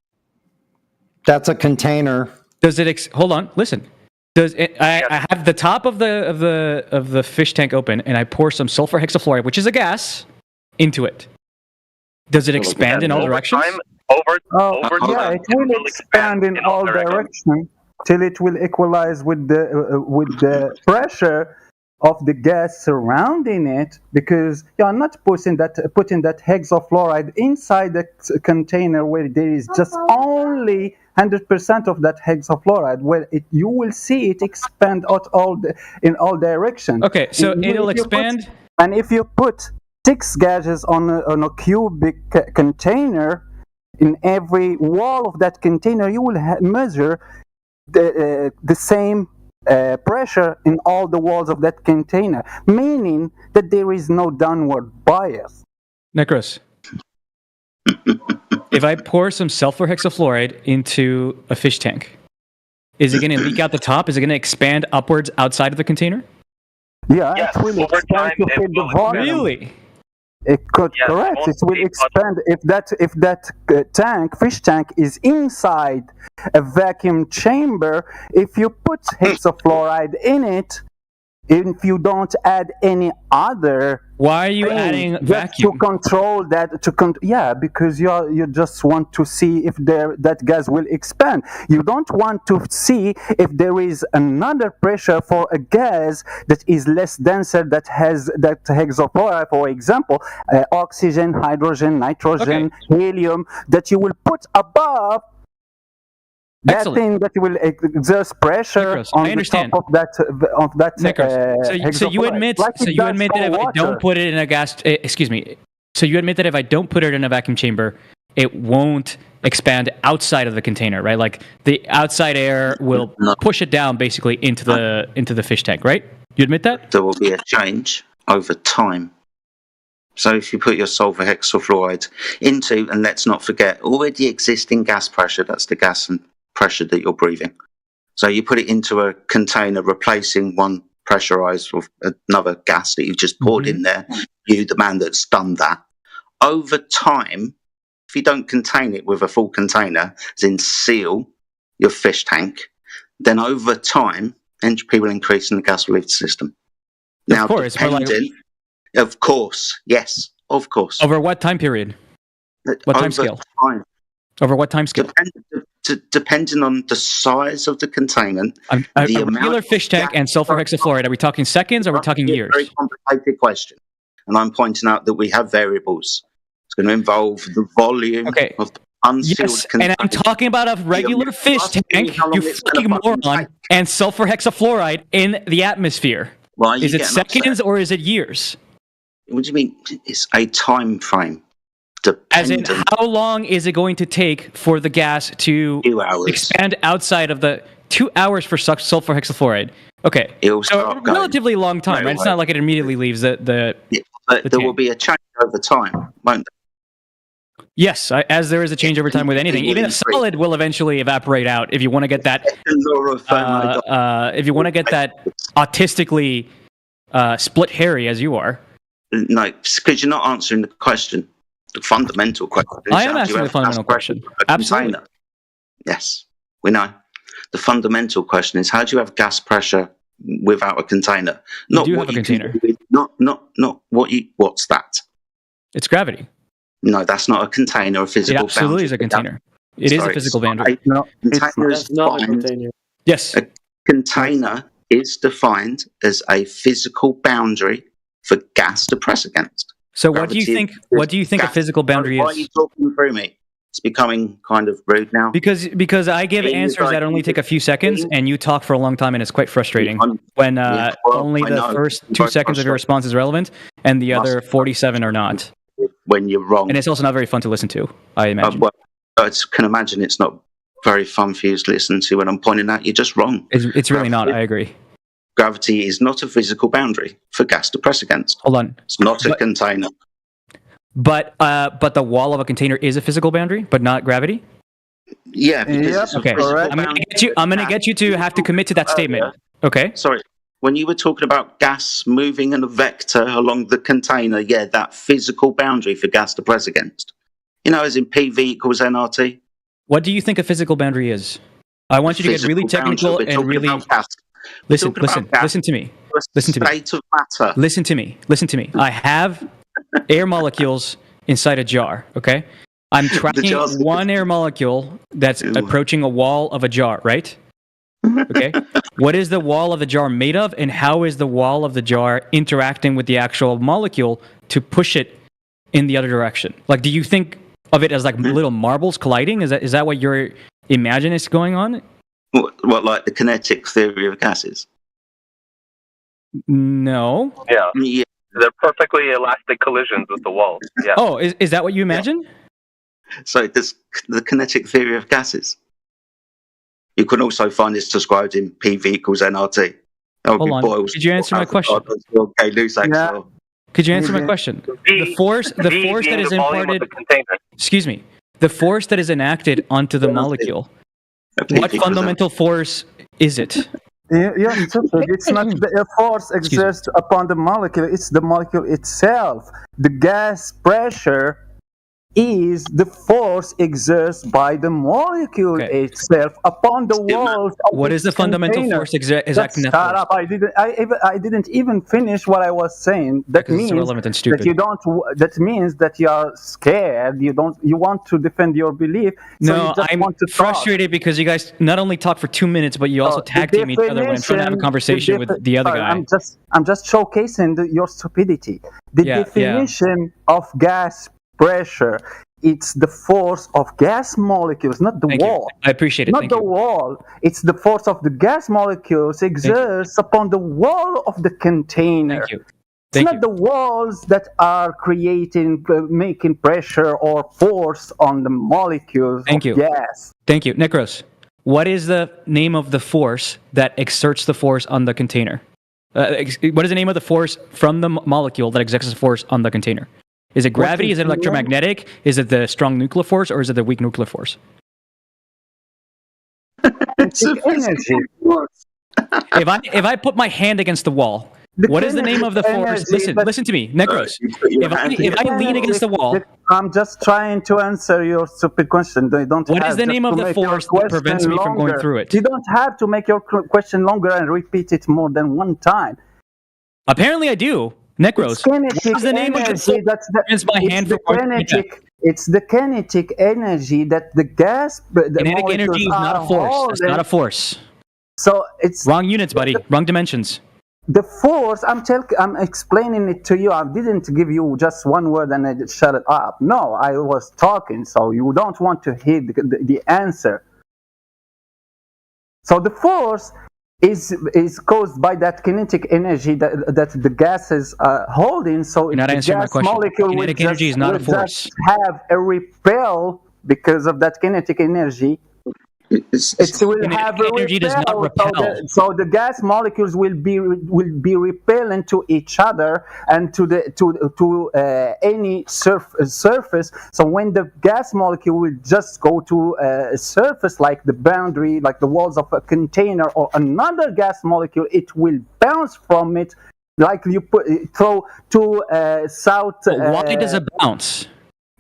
That's a container. Does it? Hold on. Listen. Does it? I have the top of the fish tank open, and I pour some sulfur hexafluoride, which is a gas, into it. Does it expand in all directions? Over yeah, it will expand in all directions till it will equalize with the pressure of the gas surrounding it, because you're not putting that hexafluoride inside the container where there is just only 100% of that hexafluoride. Where you will see it expand in all directions. Okay, so it'll expand. And if you put 6 gases on a cubic container, in every wall of that container, you will measure the same pressure in all the walls of that container, meaning that there is no downward bias. Necros, if I pour some sulfur hexafluoride into a fish tank, is it going to leak out the top? Is it going to expand upwards outside of the container? Yeah, it will expand to fit the volume. Really? It could, correct. It will expand if that fish tank is inside a vacuum chamber. If you put hexafluoride in it, if you don't add any other, why are you adding vacuum to control that? Yeah, because you just want to see if that gas will expand. You don't want to see if there is another pressure for a gas that is less denser, that has that hexafluoride, for example, oxygen, hydrogen, nitrogen, helium, that you will put above. That thing that will exert pressure on the top of that So you admit that if I don't put it in a gas, excuse me. So you admit that if I don't put it in a vacuum chamber, it won't expand outside of the container, right? Like the outside air will push it down basically into the fish tank, right? You admit that? There will be a change over time. So if you put your sulfur hexafluoride into, and let's not forget, already existing gas pressure, that's the gas and pressure that you're breathing. So you put it into a container, replacing one pressurized with another gas that you've just poured in there. You, the man that's done that. Over time, if you don't contain it with a full container, as in seal your fish tank, then over time, entropy will increase and the gas will leave the system. Now, of course, yes, of course. Over what time period? What time scale? Over what time scale? Depending on the size of the containment, a regular fish tank and sulfur hexafluoride. Are we talking seconds or are we talking years? Very complicated question. And I'm pointing out that we have variables. It's going to involve the volume of the unsealed container. And I'm talking about a regular fish tank, you fucking moron, and sulfur hexafluoride in the atmosphere. Is it seconds or is it years? What do you mean? It's a time frame. As in, how long is it going to take for the gas to expand outside of the 2 hours for sulfur hexafluoride? Okay, so a relatively long time, right? It's not like it immediately leaves but there will be a change over time, won't there? Yes, as there is a change over time with anything. Even a solid will eventually evaporate out if you want to get that. If you want to get that autistically split hairy as you are. No, because you're not answering the question. The fundamental question is, I am asking the fundamental question. Absolutely. Yes, we know. The fundamental question is, how do you have gas pressure without a container? Not you do have a container. Not what you. What's that? It's gravity. No, that's not a container. A physical. It absolutely is a container. It is a physical boundary. No, it's not a container. Yes. A container is defined as a physical boundary for gas to press against. So what do you think? What do you think a physical boundary Why are is? you talking through me? It's becoming kind of rude now. Because I give answers that only take a few seconds, and you talk for a long time, and it's quite frustrating when only the first 2 seconds of your response is relevant, and the other 47 are not. When you're wrong, and it's also not very fun to listen to. I imagine. Well, I can imagine it's not very fun for you to listen to when I'm pointing out you're just wrong. It's really not. I agree. Gravity is not a physical boundary for gas to press against. Hold on. It's not a container. But the wall of a container is a physical boundary, but not gravity. Yeah, because it's okay. I'm gonna get you to have to commit to that statement. Okay. Sorry. When you were talking about gas moving in a vector along the container, yeah, that physical boundary for gas to press against. You know, as in PV equals nRT. What do you think a physical boundary is? I want you to get really technical and really listen to me. Listen to me. State of matter. Listen to me. I have air molecules inside a jar. Okay. I'm tracking one air molecule that's approaching a wall of a jar, right? Okay. What is the wall of the jar made of, and how is the wall of the jar interacting with the actual molecule to push it in the other direction? Like, do you think of it as like little marbles colliding? Is that what you're imagining is going on? What, like the kinetic theory of gases? No. Yeah. They're perfectly elastic collisions with the walls. Yeah. Oh, is that what you imagine? So there's the kinetic theory of gases. You can also find this described in PV equals nRT. Hold on. Could you answer my question? Could you answer my question? The force that is imparted. Excuse me. The force that is enacted onto the molecule. What fundamental force is it? You're stupid. It's not the force exerted upon the molecule. It's the molecule itself. The gas pressure is the force exerted by the molecule itself upon the walls of what is the fundamental force exactly? Shut up! I didn't even finish what I was saying. That means that you don't. That means that you are scared. You don't. You want to defend your belief. So No, you just I'm want to frustrated because you guys not only talk for 2 minutes, but you also tag team each other when I'm trying to have a conversation with the other guy. I'm just showcasing your stupidity. The definition of gas pressure, it's the force of gas molecules, not the wall. I appreciate it. Not the wall. It's the force of the gas molecules exerts upon the wall of the container. Thank you. It's not the walls that are making pressure or force on the molecules of gas. Thank you. Necros, what is the name of the force that exerts the force on the container? What is the name of the force from the molecule that exerts the force on the container? Is it gravity? Is it electromagnetic? Is it the strong nuclear force, or is it the weak nuclear force? It's energy. If I put my hand against the wall, what is the name of the force? Listen to me, Necros. If I lean against the wall, I'm just trying to answer your stupid question. What is the name of the force that prevents me from going through it? You don't have to make your question longer and repeat it more than one time. Apparently, I do. Necros, what is the name of the force that prevents my hand from going through it? It's the kinetic energy that the gas. Kinetic energy is not a force. That's not a force. So it's wrong units, buddy. Wrong dimensions. The force. I'm explaining it to you. I didn't give you just one word and I just shut it up. No, I was talking. So you don't want to hear the answer. So the force is caused by that kinetic energy that the gases are holding. So you're not answering my question. Molecule kinetic energy is not a force. Have a repel because of that kinetic energy. It will have a energy does not repel. So the gas molecules will be repelling to each other and to any surface. So when the gas molecule will just go to a surface like the boundary, like the walls of a container or another gas molecule, it will bounce from it, like you throw two south. Why does it bounce?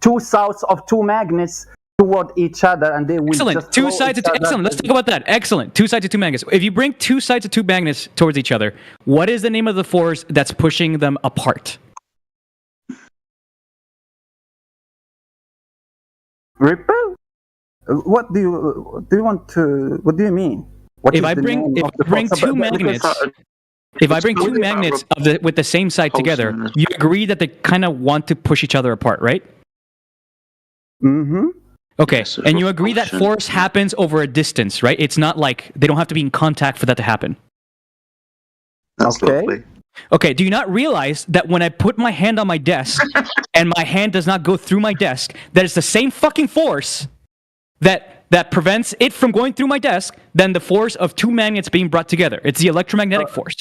Two souths of two magnets toward each other, and they will excellent. Two sides of two. Excellent. Let's talk about that. Excellent. Two sides of two magnets. If you bring two sides of two magnets towards each other, what is the name of the force that's pushing them apart? Repel. What do you want to? What do you mean? If I bring two magnets, with the same side together, you agree that they kind of want to push each other apart, right? Mm-hmm. Okay, and you agree that force happens over a distance, right? It's not like they don't have to be in contact for that to happen. That's lovely. Okay, do you not realize that when I put my hand on my desk and my hand does not go through my desk, that it's the same fucking force that prevents it from going through my desk than the force of two magnets being brought together? It's the electromagnetic force.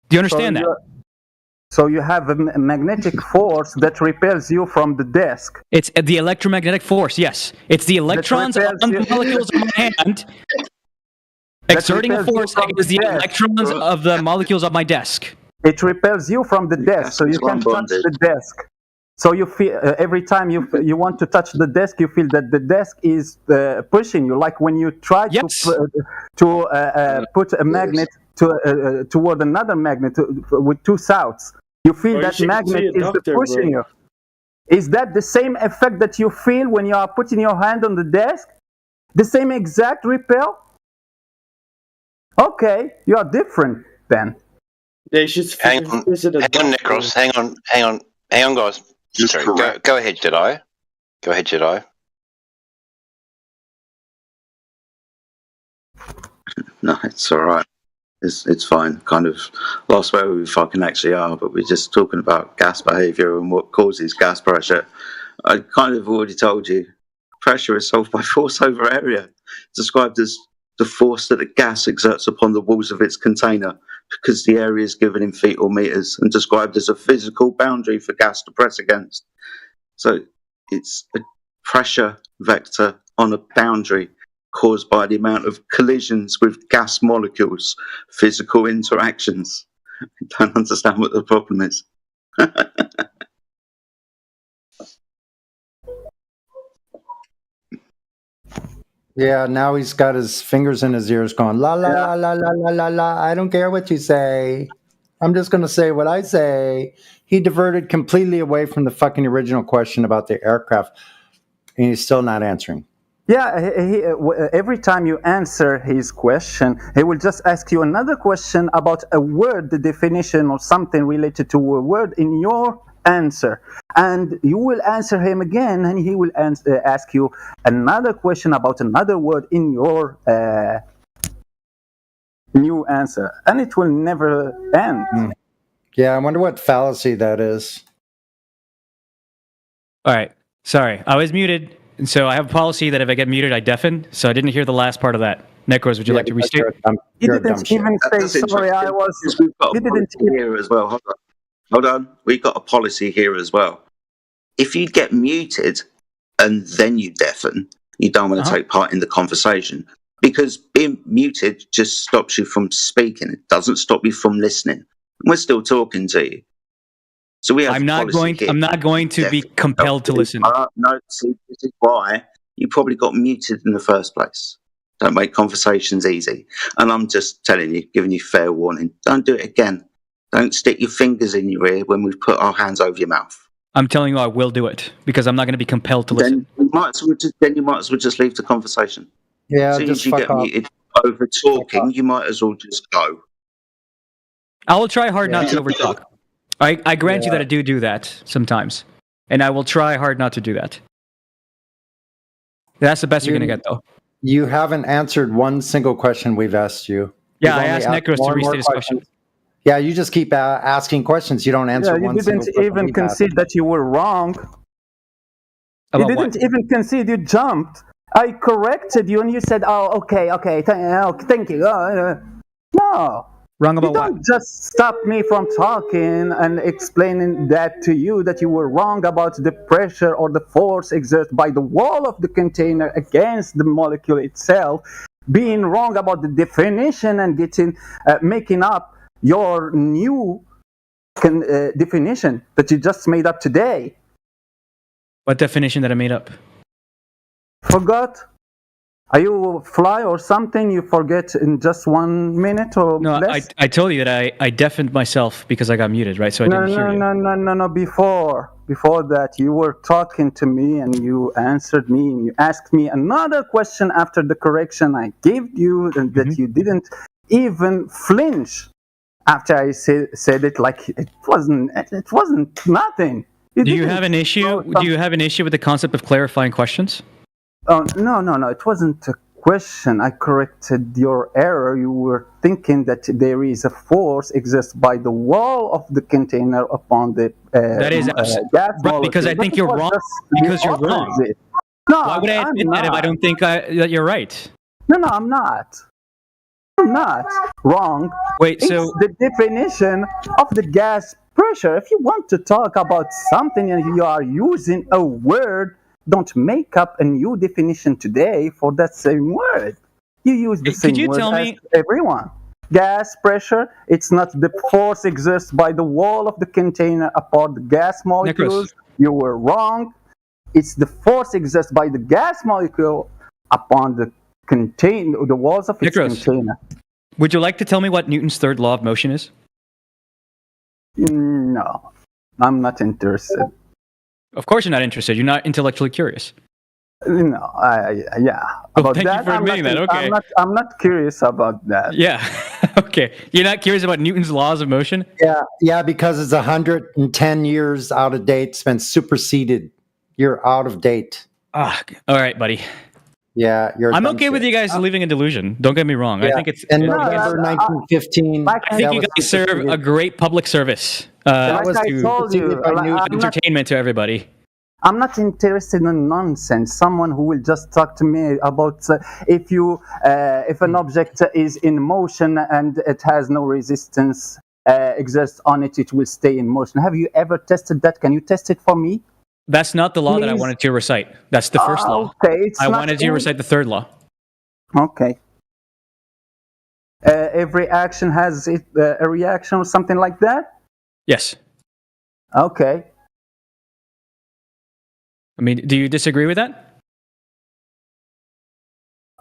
Do you understand that? So you have a magnetic force that repels you from the desk. It's the electromagnetic force, yes. It's the electrons on the molecules of my hand exerting a force against the electrons of the molecules of my desk. It repels you from the desk, so you can't touch the desk. So you feel every time you want to touch the desk, you feel that the desk is pushing you. Like when you try to put a magnet toward another magnet with two souths, you feel that magnet is pushing you. Is that the same effect that you feel when you are putting your hand on the desk? The same exact repel? Okay, you are different then. They should hang on, Necros. Hang on, guys. Sorry, go ahead, Jedi. Go ahead, Jedi. No, it's all right. It's fine. Kind of lost where we fucking actually are, but we're just talking about gas behavior and what causes gas pressure. I kind of already told you, pressure is solved by force over area, described as the force that the gas exerts upon the walls of its container, because the area is given in feet or meters, and described as a physical boundary for gas to press against. So it's a pressure vector on a boundary caused by the amount of collisions with gas molecules, physical interactions. I don't understand what the problem is. Yeah, now he's got his fingers in his ears going, la, la, la, la, la, la, la, la. I don't care what you say. I'm just going to say what I say. He diverted completely away from the fucking original question about the aircraft, and he's still not answering. Yeah, every time you answer his question, he will just ask you another question about a word, the definition or something related to a word in your answer. And you will answer him again, and he will ask you another question about another word in your new answer. And it will never end. Yeah, I wonder what fallacy that is. All right. Sorry, I was muted. And so I have a policy that if I get muted, I deafen. So I didn't hear the last part of that. Necros, would you like to restate? You didn't even say sorry. I was. You didn't hear as well. Hold on. We've got a policy here as well. If you get muted and then you deafen, you don't want to take part in the conversation, because being muted just stops you from speaking. It doesn't stop you from listening. We're still talking to you. So we have. I'm not going to be compelled to listen. No, see, this is why you probably got muted in the first place. Don't make conversations easy. And I'm just telling you, giving you fair warning. Don't do it again. Don't stick your fingers in your ear when we've put our hands over your mouth. I'm telling you, I will do it because I'm not going to be compelled to listen. You might as well just leave the conversation. Yeah, as soon as you get muted over talking, you might as well just go. I will try hard not to overtalk. I grant you that I do that sometimes, and I will try hard not to do that. That's the best you're going to get, though. You haven't answered one single question we've asked you. Yeah, I asked Necros to restate his question. Yeah, you just keep asking questions. You don't answer one single question. You didn't even concede that you were wrong. You didn't even concede. You jumped. I corrected you, and you said, "Oh, okay, thank you." No. Wrong about what? You don't just stop me from talking and explaining that to you, that you were wrong about the pressure or the force exerted by the wall of the container against the molecule itself, being wrong about the definition and making up your new definition that you just made up today. What definition that I made up? Forgot? Are you fly or something? You forget in just 1 minute or less? I told you that I deafened myself because I got muted, right? So I didn't hear you. No, before. before that, you were talking to me and you answered me and you asked me another question after the correction I gave you, and that you didn't even flinch after I said it. Like it wasn't nothing. Do you have an issue? Do you have an issue with the concept of clarifying questions? Oh, no. It wasn't a question. I corrected your error. You were thinking that there is a force exists by the wall of the container upon the That is gas right, because I molecule. think you're wrong. Because you're wrong. No, why would I admit that if I don't think that you're right? No, I'm not. I'm not wrong. Wait, it's so the definition of the gas pressure. If you want to talk about something and you are using a word, don't make up a new definition today for that same word. You use the same word as everyone. Gas pressure, it's not the force exists by the wall of the container upon the gas molecules. You were wrong. It's the force exists by the gas molecule upon the walls of its container. Would you like to tell me what Newton's third law of motion is? No, I'm not interested. Of course you're not interested. You're not intellectually curious. No, yeah. Well, thank you for admitting that. Okay. I'm not curious about that. Yeah. Okay. You're not curious about Newton's laws of motion? Yeah, because it's 110 years out of date. It's been superseded. You're out of date. All right, buddy. Yeah, I'm okay with you guys living in delusion. Don't get me wrong. Yeah. I think it's in November 1915. I think you guys serve a great public service. Like I told you, entertainment to everybody. I'm not interested in nonsense. Someone who will just talk to me about if an object is in motion and it has no resistance exists on it, it will stay in motion. Have you ever tested that? Can you test it for me? That's not the law that I wanted to recite. That's the first law. Okay, I wanted you to recite the third law. Okay. Every action has a reaction or something like that? Yes. Okay. I mean, do you disagree with that?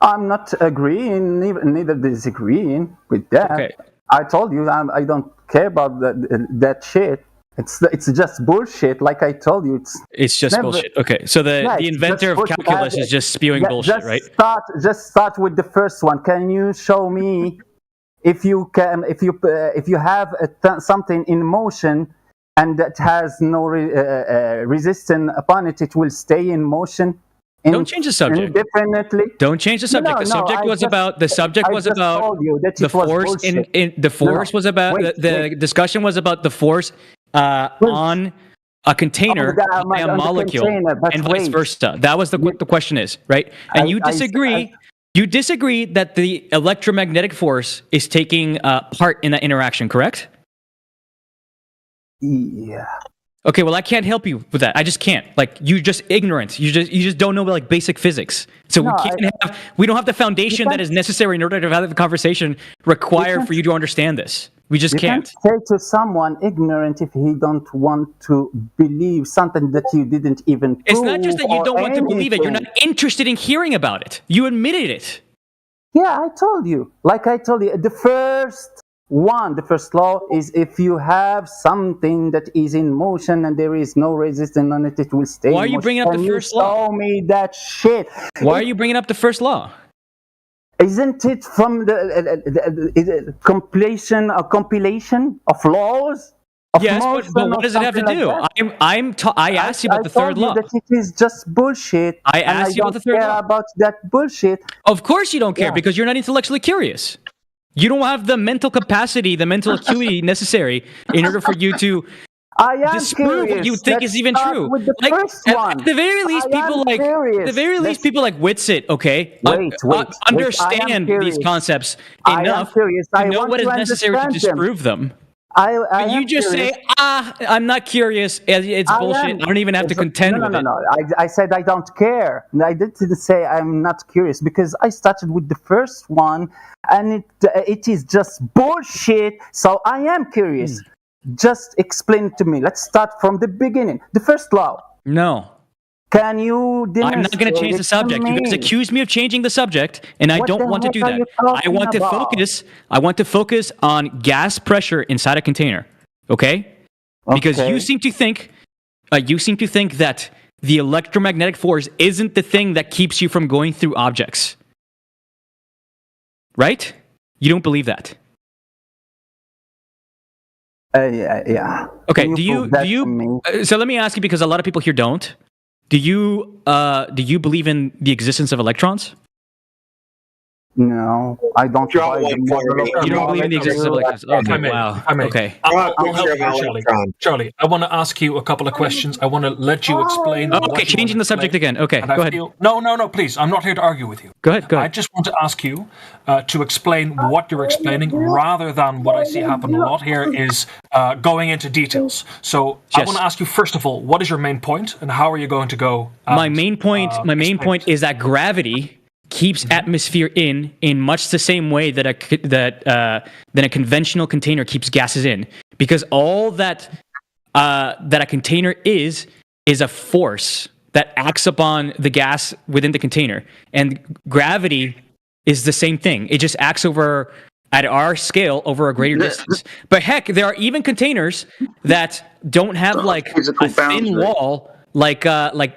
I'm not agreeing, neither disagreeing with that. Okay. I told you I don't care about that shit. It's just bullshit. Like I told you, it's just bullshit. Okay, so the inventor of calculus is just spewing bullshit, right? Just start with the first one. Can you show me if you have something in motion and that has no resistance upon it, it will stay in motion. Don't change the subject. Indefinitely. Don't change the subject. The subject was about the force in the force was about the discussion was about the force on a container by a molecule and vice versa. That was the question is, right? And you disagree. You disagree that the electromagnetic force is taking part in that interaction, correct? Yeah. Okay, well, I can't help you with that. I just can't. Like, you're just ignorant. You just don't know like basic physics. So we don't have the foundation that is necessary in order to have the conversation required for you to understand this. We just can't. You can't say to someone ignorant if he don't want to believe something that you didn't even prove. It's not just that you don't want to believe it. You're not interested in hearing about it. You admitted it. Yeah, I told you. Like I told you, the first law is if you have something that is in motion and there is no resistance on it, it will stay. Why are you bringing up the first law? Show me that shit. Why are you bringing up the first law? Isn't it from the compilation of laws? Yes, but what does it have to do? I asked you about the third law. I told you that it is just bullshit. I asked you about the third law. About that bullshit. Of course you don't care because you're not intellectually curious. You don't have the mental capacity, the mental acuity necessary in order for you to disprove what you think is even true. Like, at the very least, people like Witsit, okay, understand these concepts enough to know what is necessary to disprove them. But you just say, I'm not curious. It's bullshit. I don't even have to contend with it. No. I said I don't care. I didn't say I'm not curious because I started with the first one and it is just bullshit. So I am curious. Just explain it to me. Let's start from the beginning. The first law. No. Can you demonstrate? I'm not going to change the subject. You guys accuse me of changing the subject, and I don't want to do that. I want to focus on gas pressure inside a container. Okay? Because you seem to think you seem to think that the electromagnetic force isn't the thing that keeps you from going through objects. Right? You don't believe that. Yeah. Okay. Do you? So let me ask you, because a lot of people here don't. Do you believe in the existence of electrons? No, I don't. You don't believe in the existence of electrons? Okay. Wow. Okay. I'll help you, Charlie. I want to ask you a couple of questions. I want to let you explain. Okay, changing the subject again. Okay, go ahead. No, please. I'm not here to argue with you. Go ahead. I just want to ask you to explain what you're explaining, rather than what I see happen a lot here is going into details. So I want to ask you, first of all, what is your main point, and how are you going to go? My main point is that gravity keeps atmosphere in much the same way that a conventional container keeps gases in, because all that a container is a force that acts upon the gas within the container, and gravity is the same thing. It just acts over at our scale over a greater distance. But heck, there are even containers that don't have like a thin wall like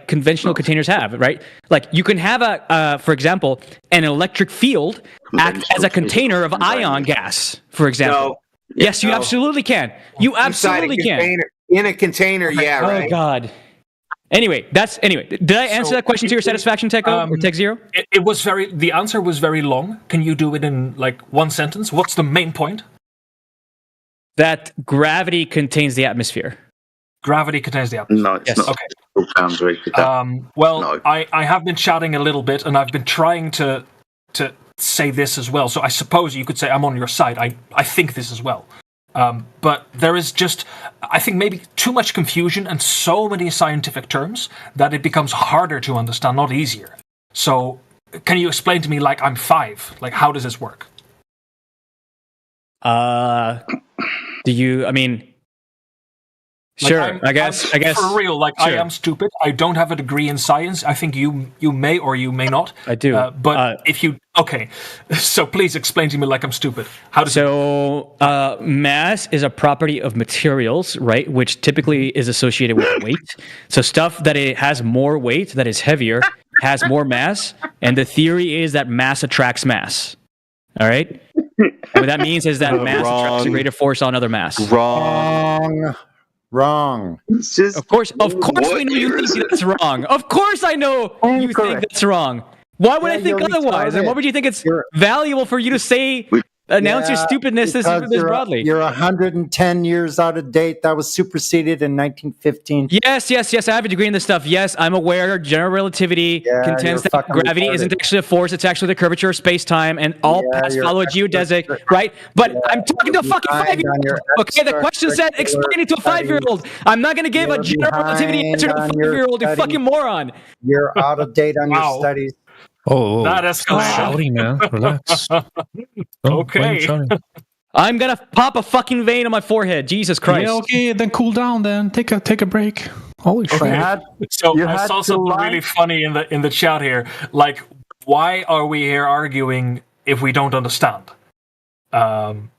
conventional containers have, right? Like you can have for example, an electric field act as a container of ion gas, for example. Yes, you absolutely can. You absolutely can. In a container, yeah, right. Oh God. Anyway, did I answer that question to your satisfaction, Techo, or Tech Zero? The answer was very long. Can you do it in like one sentence? What's the main point? That gravity contains the atmosphere. Gravity contains the atmosphere. No, it's not. Okay. I have been chatting a little bit, and I've been trying to say this as well. So I suppose you could say I'm on your side. I think this as well. But there is just, I think, maybe too much confusion and so many scientific terms that it becomes harder to understand, not easier. So can you explain to me, like I'm 5, like how does this work? Sure, I guess for real, like sure. I am stupid. I don't have a degree in science. I think you may or you may not. I do. But if you so please explain to me like I'm stupid. How does mass is a property of materials, right? Which typically is associated with weight. So stuff that it has more weight, that is heavier, has more mass, and the theory is that mass attracts mass. All right. What that means is that mass attracts a greater force on other mass. Wrong. Of course we know you think that's wrong. Of course I know you think that's wrong. Why would I think otherwise? And why would you think it's valuable for you to announce your stupidness this broadly? You're 110 years out of date. That was superseded in 1915. Yes. I have a degree in this stuff. Yes, I'm aware general relativity contends that gravity isn't actually a force, it's actually the curvature of space-time, and all paths follow a geodesic, right? But I'm talking to a fucking 5-year-old. Okay, the question said explain it to a 5-year-old. I'm not going to give a general relativity answer to a 5-year-old, you fucking moron. You're out of date on your studies. Oh, that is shouting, man. Relax. Okay. I'm gonna pop a fucking vein on my forehead. Jesus Christ. Yeah, okay, then cool down. Then take a break. Holy shit. So I saw something really funny in the chat here. Like, why are we here arguing if we don't understand? And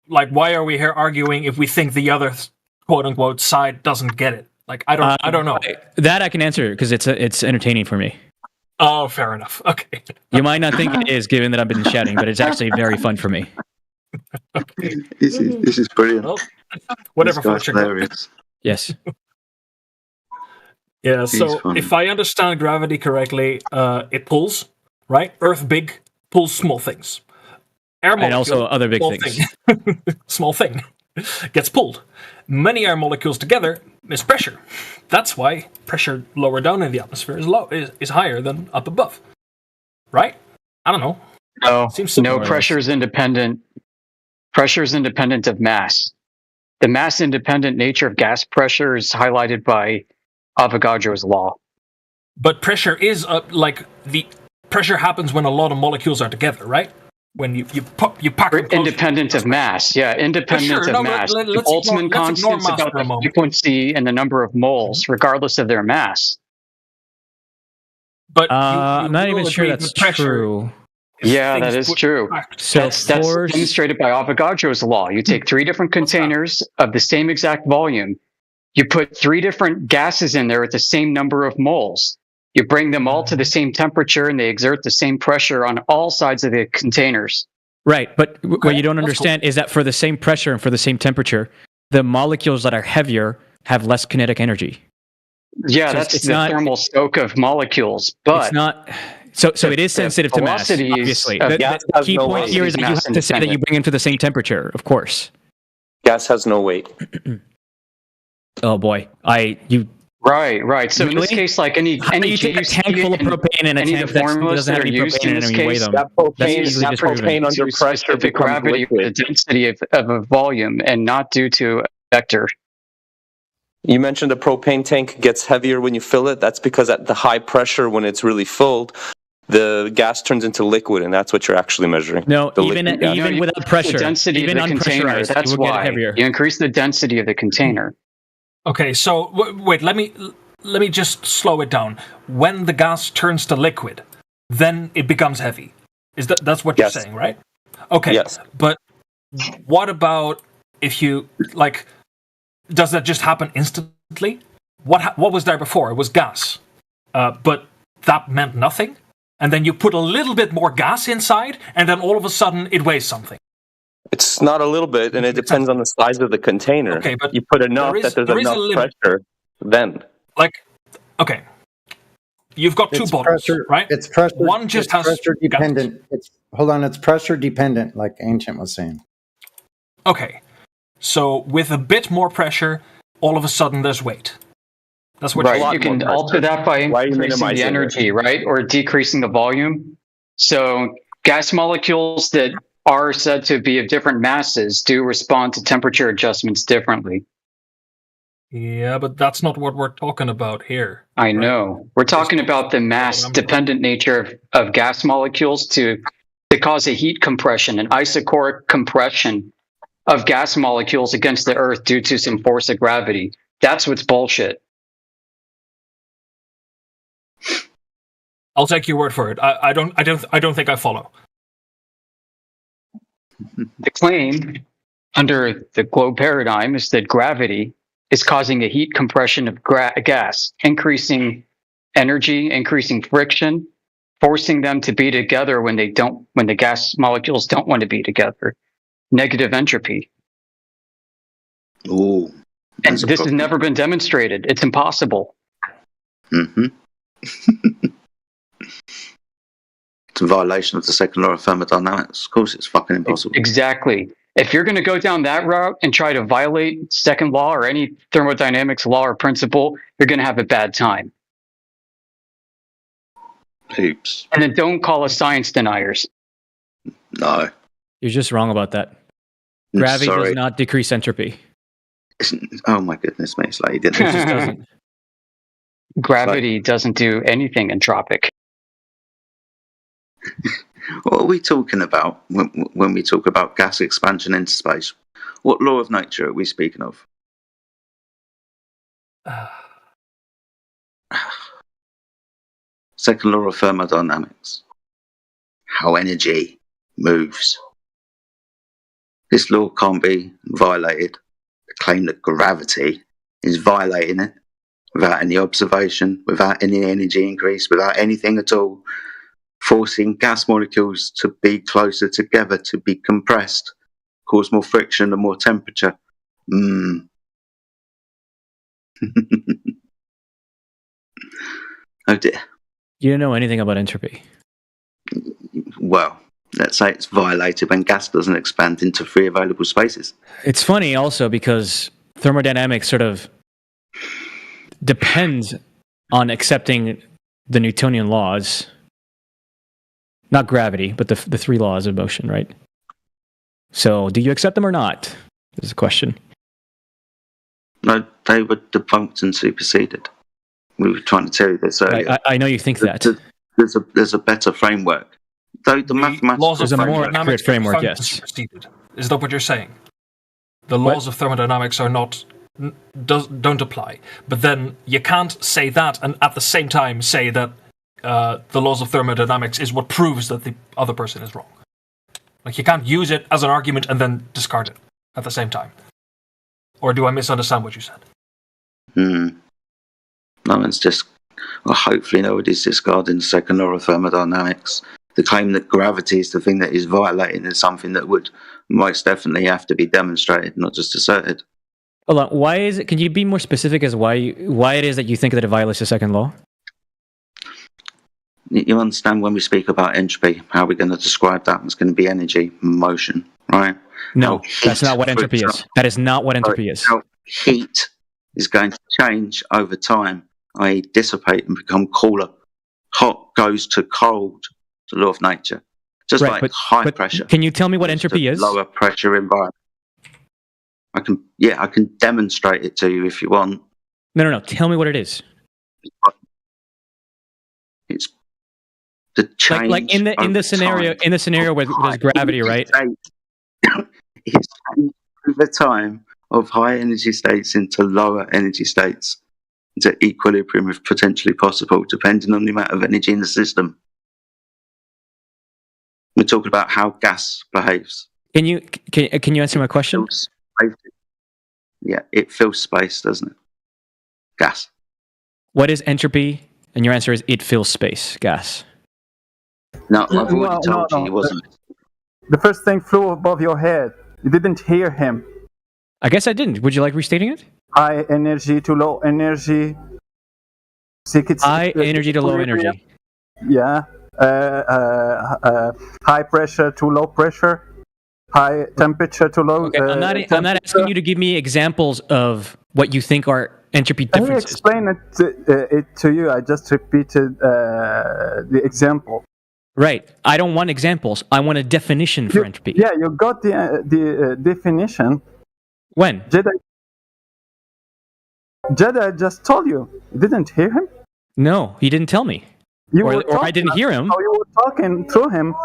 like, why are we here arguing if we think the other quote unquote side doesn't get it? Like, I don't know. That I can answer because it's entertaining for me. Oh, fair enough. Okay. You might not think it is, given that I've been shouting, but it's actually very fun for me. This is brilliant. Well, whatever. Hilarious. Yes. Yeah. So if I understand gravity correctly, it pulls, right? Earth big pulls small things. Air and also other big things. Small thing gets pulled. Many air molecules together is pressure. That's why pressure lower down in the atmosphere is higher than up above. Right? I don't know. No, pressure is independent. Pressure is independent of mass. The mass-independent nature of gas pressure is highlighted by Avogadro's law. But pressure is the pressure happens when a lot of molecules are together, right? When you pack them independent of mass, independent of mass. The Boltzmann constants about the frequency and the number of moles, regardless of their mass. But I'm not even sure that's true. Yeah, that is true. So that's demonstrated by Avogadro's law. You take 3 different containers of the same exact volume. You put 3 different gases in there at the same number of moles. You bring them all to the same temperature, and they exert the same pressure on all sides of the containers. Right, but what you don't understand is that for the same pressure and for the same temperature, the molecules that are heavier have less kinetic energy. Yeah, So that's the thermal stoke of molecules, but it's not. So it is sensitive to mass. Obviously, the key point here is that you have to say that you bring them to the same temperature. Of course, gas has no weight. Oh boy, Right. So in this case, like any you take a tank full of propane and a tank that doesn't have any propane in it, and you weigh them. That's easily disproven. Under pressure the gravity of the density of a volume, and not due to a vector. You mentioned the propane tank gets heavier when you fill it. That's because at the high pressure, when it's really filled, the gas turns into liquid, and that's what you're actually measuring. No, even without pressure, the density even of the container. unpressurized, That's it will why get heavier. you increase the density of the container. Okay, so wait. Let me just slow it down. When the gas turns to liquid, then it becomes heavy. That's what you're saying, right? Okay. Yes. But what about if you like? Does that just happen instantly? What was there before? It was gas, but that meant nothing. And then you put a little bit more gas inside, and then all of a sudden it weighs something. It's not a little bit, and it depends on the size of the container. Okay, but you put enough that there's enough pressure, then. Okay. You've got two bottles, right? It's pressure. One just has pressure dependent. It's pressure dependent, like Ancient was saying. Okay. So with a bit more pressure, all of a sudden there's weight. That's what you can alter that by increasing the energy, right? Or decreasing the volume. So gas molecules that are said to be of different masses do respond to temperature adjustments differently. Yeah, but that's not what we're talking about here. I know. We're talking about the mass-dependent nature of gas molecules to cause a heat compression, an isochoric compression of gas molecules against the Earth due to some force of gravity. That's what's bullshit. I'll take your word for it. I don't think I follow. The claim under the globe paradigm is that gravity is causing a heat compression of gas, increasing energy, increasing friction, forcing them to be together when the gas molecules don't want to be together. Negative entropy. Ooh. And this has never been demonstrated. It's impossible. Mm-hmm. It's a violation of the second law of thermodynamics. Of course, it's fucking impossible. Exactly. If you're going to go down that route and try to violate second law or any thermodynamics law or principle, you're going to have a bad time. Oops. And then don't call us science deniers. No. You're just wrong about that. Gravity does not decrease entropy. Oh my goodness me, it's like it just doesn't. Gravity doesn't do anything entropic. What are we talking about when we talk about gas expansion into space? What law of nature are we speaking of? Second law of thermodynamics. How energy moves. This law can't be violated. The claim that gravity is violating it without any observation, without any energy increase, without anything at all, forcing gas molecules to be closer together, to be compressed, cause more friction and more temperature. Oh dear. You don't know anything about entropy. Well, let's say it's violated when gas doesn't expand into free available spaces. It's funny also because thermodynamics sort of depends on accepting the Newtonian laws. Not gravity, but the three laws of motion, right? So, do you accept them or not? Is the question. No, they were debunked and superseded. We were trying to tell you this earlier. I know you think that. There's a better framework. Though the mathematical laws of thermodynamics framework, yes. Superseded. Is that what you're saying? The laws of thermodynamics are not don't apply. But then you can't say that and at the same time say that the laws of thermodynamics is what proves that the other person is wrong. Like you can't use it as an argument and then discard it at the same time. Or do I misunderstand what you said? No one's just, well, hopefully nobody's discarding the second law of thermodynamics. The claim that gravity is the thing that is violating is something that would most definitely have to be demonstrated, not just asserted. Hold on. Why is it? Can you be more specific as why it is that you think that it violates the second law? You understand when we speak about entropy, how we're going to describe that? It's going to be energy, motion, right? No, that's not what entropy is. That is not what entropy is. How heat is going to change over time, i.e. dissipate and become cooler. Hot goes to cold, the law of nature. Just right, like high pressure. Can you tell me what entropy is? Lower pressure environment. I can demonstrate it to you if you want. No. Tell me what it is. It's the change. Like in the scenario where there's gravity, right? It's over time of high energy states into lower energy states, into equilibrium if potentially possible, depending on the amount of energy in the system. We're talking about how gas behaves. Can you answer my question? Yeah, it fills space, doesn't it? Gas. What is entropy? And your answer is it fills space, gas. No, I've already told you it wasn't. The first thing flew above your head. You didn't hear him. I guess I didn't. Would you like restating it? High energy to low energy. High energy to low energy. Yeah. High pressure to low pressure. High temperature to low. Okay, I'm not asking you to give me examples of what you think are entropy differences. I explained it to you. I just repeated the example. Right. I don't want examples. I want a definition for entropy. Yeah, you got the definition. When? Jedi just told you. You didn't hear him? No, he didn't tell me. Or I didn't hear him. Oh, you were talking through him.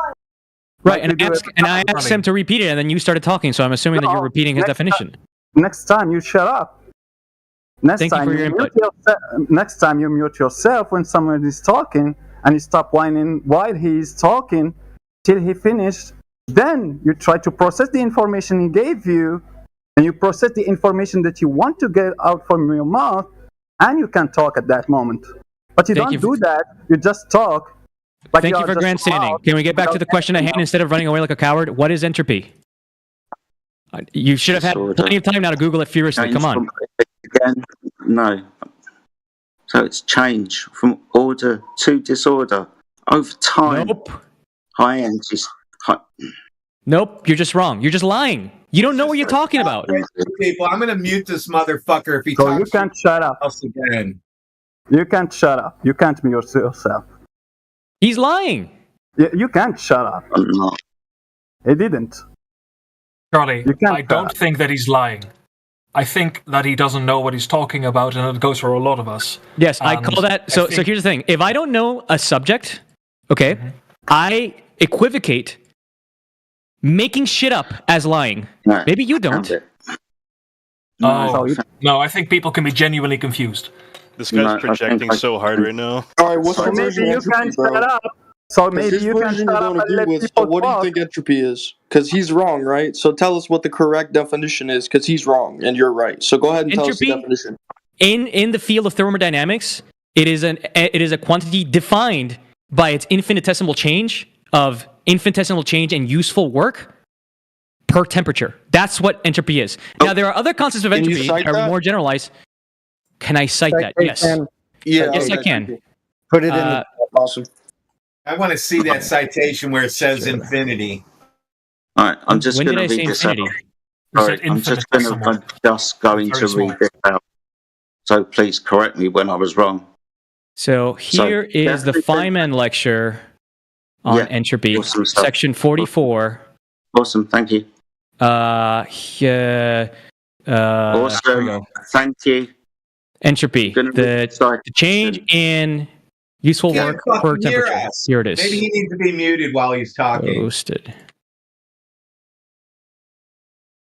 Right, and I asked him to repeat it, and then you started talking, so I'm assuming that you're repeating his definition. Next time, you shut up. Thank you for your input. Next time, you mute yourself when someone is talking, and you stop whining while he is talking till he finished. Then you try to process the information he gave you, and you process the information that you want to get out from your mouth, and you can talk at that moment. But you don't do that. You just talk. Thank you for grandstanding. Can we get back to the question at hand instead of running away like a coward? What is entropy? You should have had plenty of time now to Google it furiously. Come on. Again, no. So it's change from order to disorder over time. Nope. High energy. Nope, you're just wrong. You're just lying. You don't know what you're talking about. People, I'm going to mute this motherfucker if he talks. So you can't shut up. Again. You can't shut up. You can't mute yourself. He's lying. You can't shut up. No. He didn't. Charlie, I don't think that he's lying. I think that he doesn't know what he's talking about, and it goes for a lot of us. Yes, I call that. So here's the thing. If I don't know a subject, okay, I equivocate making shit up as lying. Maybe you don't. No, I think people can be genuinely confused. This guy's projecting so hard right now. All right, what's the version of entropy, bro? So maybe you can shut up and let people what do you think entropy is? Because he's wrong, right? So tell us what the correct definition is, because he's wrong and you're right. So go ahead and tell us the definition. In the field of thermodynamics, it is a quantity defined by its infinitesimal change and useful work per temperature. That's what entropy is. Now there are other concepts of entropy that are more generalized. Can I cite that? Yes. Yes, I can. Put it in. Awesome. I want to see that citation where it says infinity. All right, I'm just going to read this out. Sorry, I'm just going to read this out. So please correct me when I was wrong. So here is the Feynman lecture on entropy, section 44. Awesome, thank you. Awesome, thank you. Entropy, the change in useful work per temperature. Here it is. Maybe he needs to be muted while he's talking. Posted.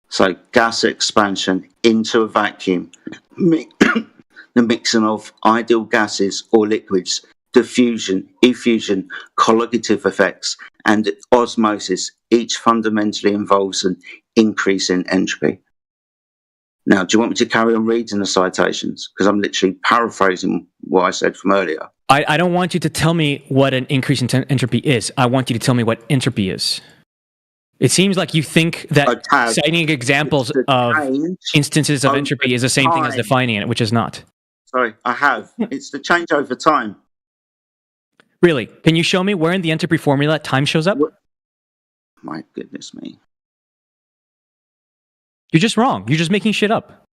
So gas expansion into a vacuum, the mixing of ideal gases or liquids, diffusion, effusion, colligative effects, and osmosis, each fundamentally involves an increase in entropy. Now, do you want me to carry on reading the citations? Because I'm literally paraphrasing what I said from earlier. I don't want you to tell me what an increase in entropy is. I want you to tell me what entropy is. It seems like you think that citing examples of instances of entropy is the same thing as defining it, which is not. Sorry, I have. It's the change over time. Really? Can you show me where in the entropy formula time shows up? My goodness me. You're just wrong. You're just making shit up.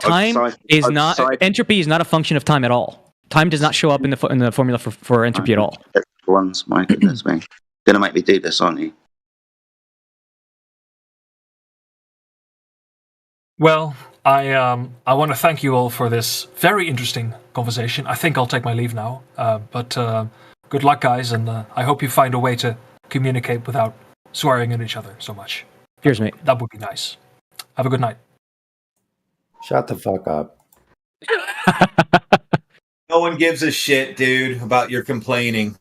Time is not entropy is not a function of time at all. Time does not show up in the formula for entropy at all. Ones, my goodness me. Gonna make me do this, aren't you? Well, I want to thank you all for this very interesting conversation. I think I'll take my leave now. But good luck, guys, and I hope you find a way to communicate without swearing at each other so much. Cheers, mate. That would be nice. Have a good night. Shut the fuck up. No one gives a shit, dude, about your complaining.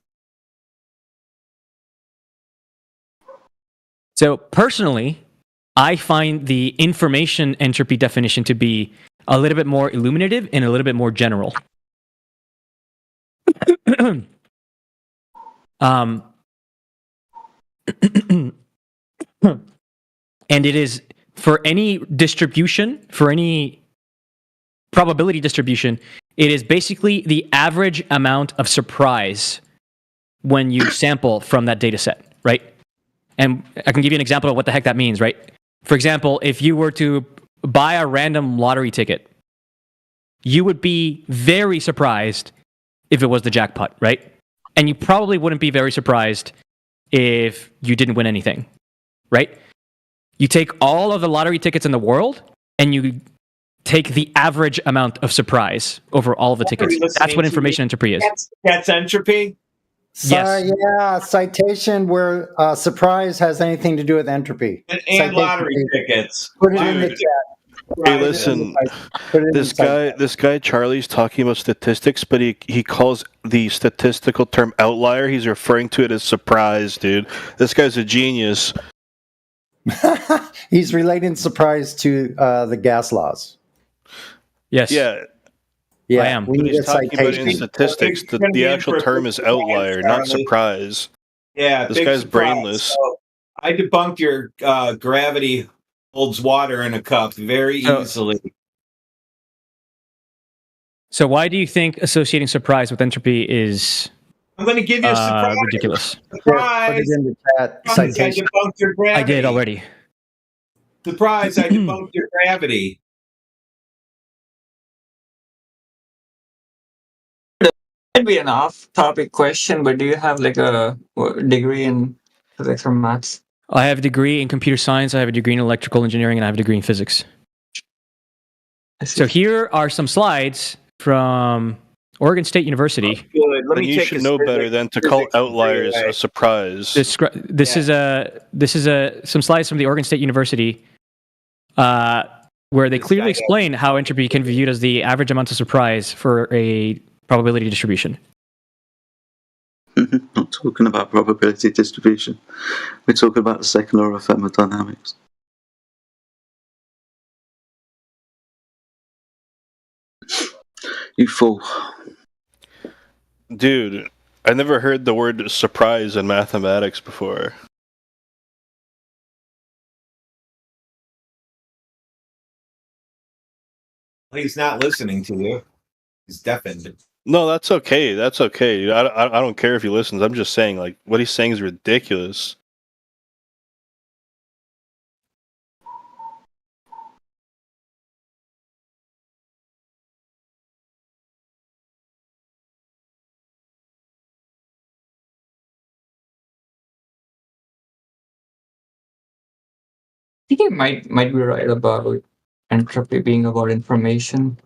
So personally, I find the information entropy definition to be a little bit more illuminative and a little bit more general. And it is for any distribution, for any probability distribution, it is basically the average amount of surprise when you sample from that data set, right? And I can give you an example of what the heck that means, right? For example, if you were to buy a random lottery ticket, you would be very surprised if it was the jackpot, right? And you probably wouldn't be very surprised if you didn't win anything, right? You take all of the lottery tickets in the world and you take the average amount of surprise over all of the tickets. That's what information entropy is. That's entropy? Yes. Yeah, citation where surprise has anything to do with entropy. And lottery tickets. Put it in the chat. Hey, listen, this guy Charlie's talking about statistics, but he calls the statistical term outlier. He's referring to it as surprise, dude. This guy's a genius. He's relating surprise to the gas laws. Yes. Yeah. Yeah, I am. We need He's a talking about it in citation. statistics. The actual term is outlier, not surprise. Yeah, this big guy's surprise. brainless. So I debunked your gravity holds water in a cup very easily. So why do you think associating surprise with entropy is I'm going to give you a surprise. ridiculous? Surprise! Put it in the chat. Surprise, I Citation. debunked your gravity. I did already. Surprise, I debunked your gravity. Might be an off-topic question, but do you have like a degree in physics or maths? I have a degree in computer science, I have a degree in electrical engineering, and I have a degree in physics. So here are some slides from Oregon State University. Good. Let Then me you should know better than to call outliers a surprise. This is some slides from the Oregon State University where they clearly explain how entropy can be viewed as the average amount of surprise for a probability distribution. Not talking about probability distribution. We're talking about the second law of thermodynamics. You fool. Dude, I never heard the word surprise in mathematics before. He's not listening to you. He's deafened. No, that's okay. That's okay. I don't care if he listens. I'm just saying, like, what he's saying is ridiculous. I think you might be right about entropy being about information.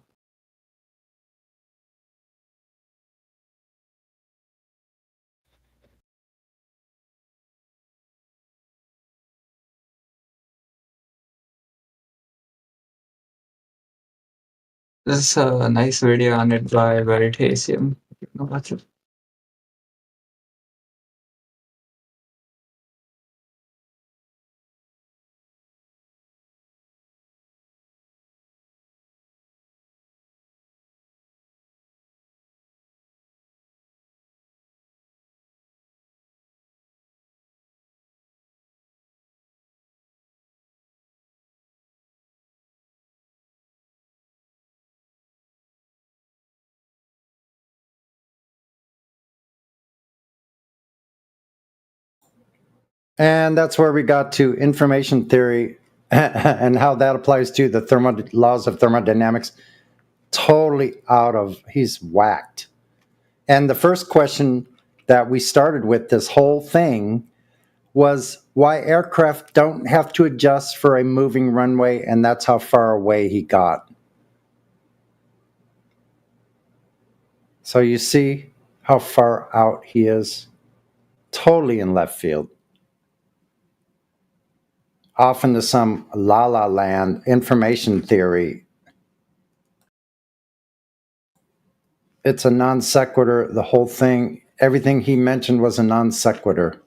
This is a nice video on it by Veritasium. You can watch it. And that's where we got to information theory and how that applies to the laws of thermodynamics. Totally he's whacked. And the first question that we started with this whole thing was why aircraft don't have to adjust for a moving runway, and that's how far away he got. So you see how far out he is? Totally in left field. Off into some la-la land information theory. It's a non sequitur. The whole thing, everything he mentioned was a non sequitur.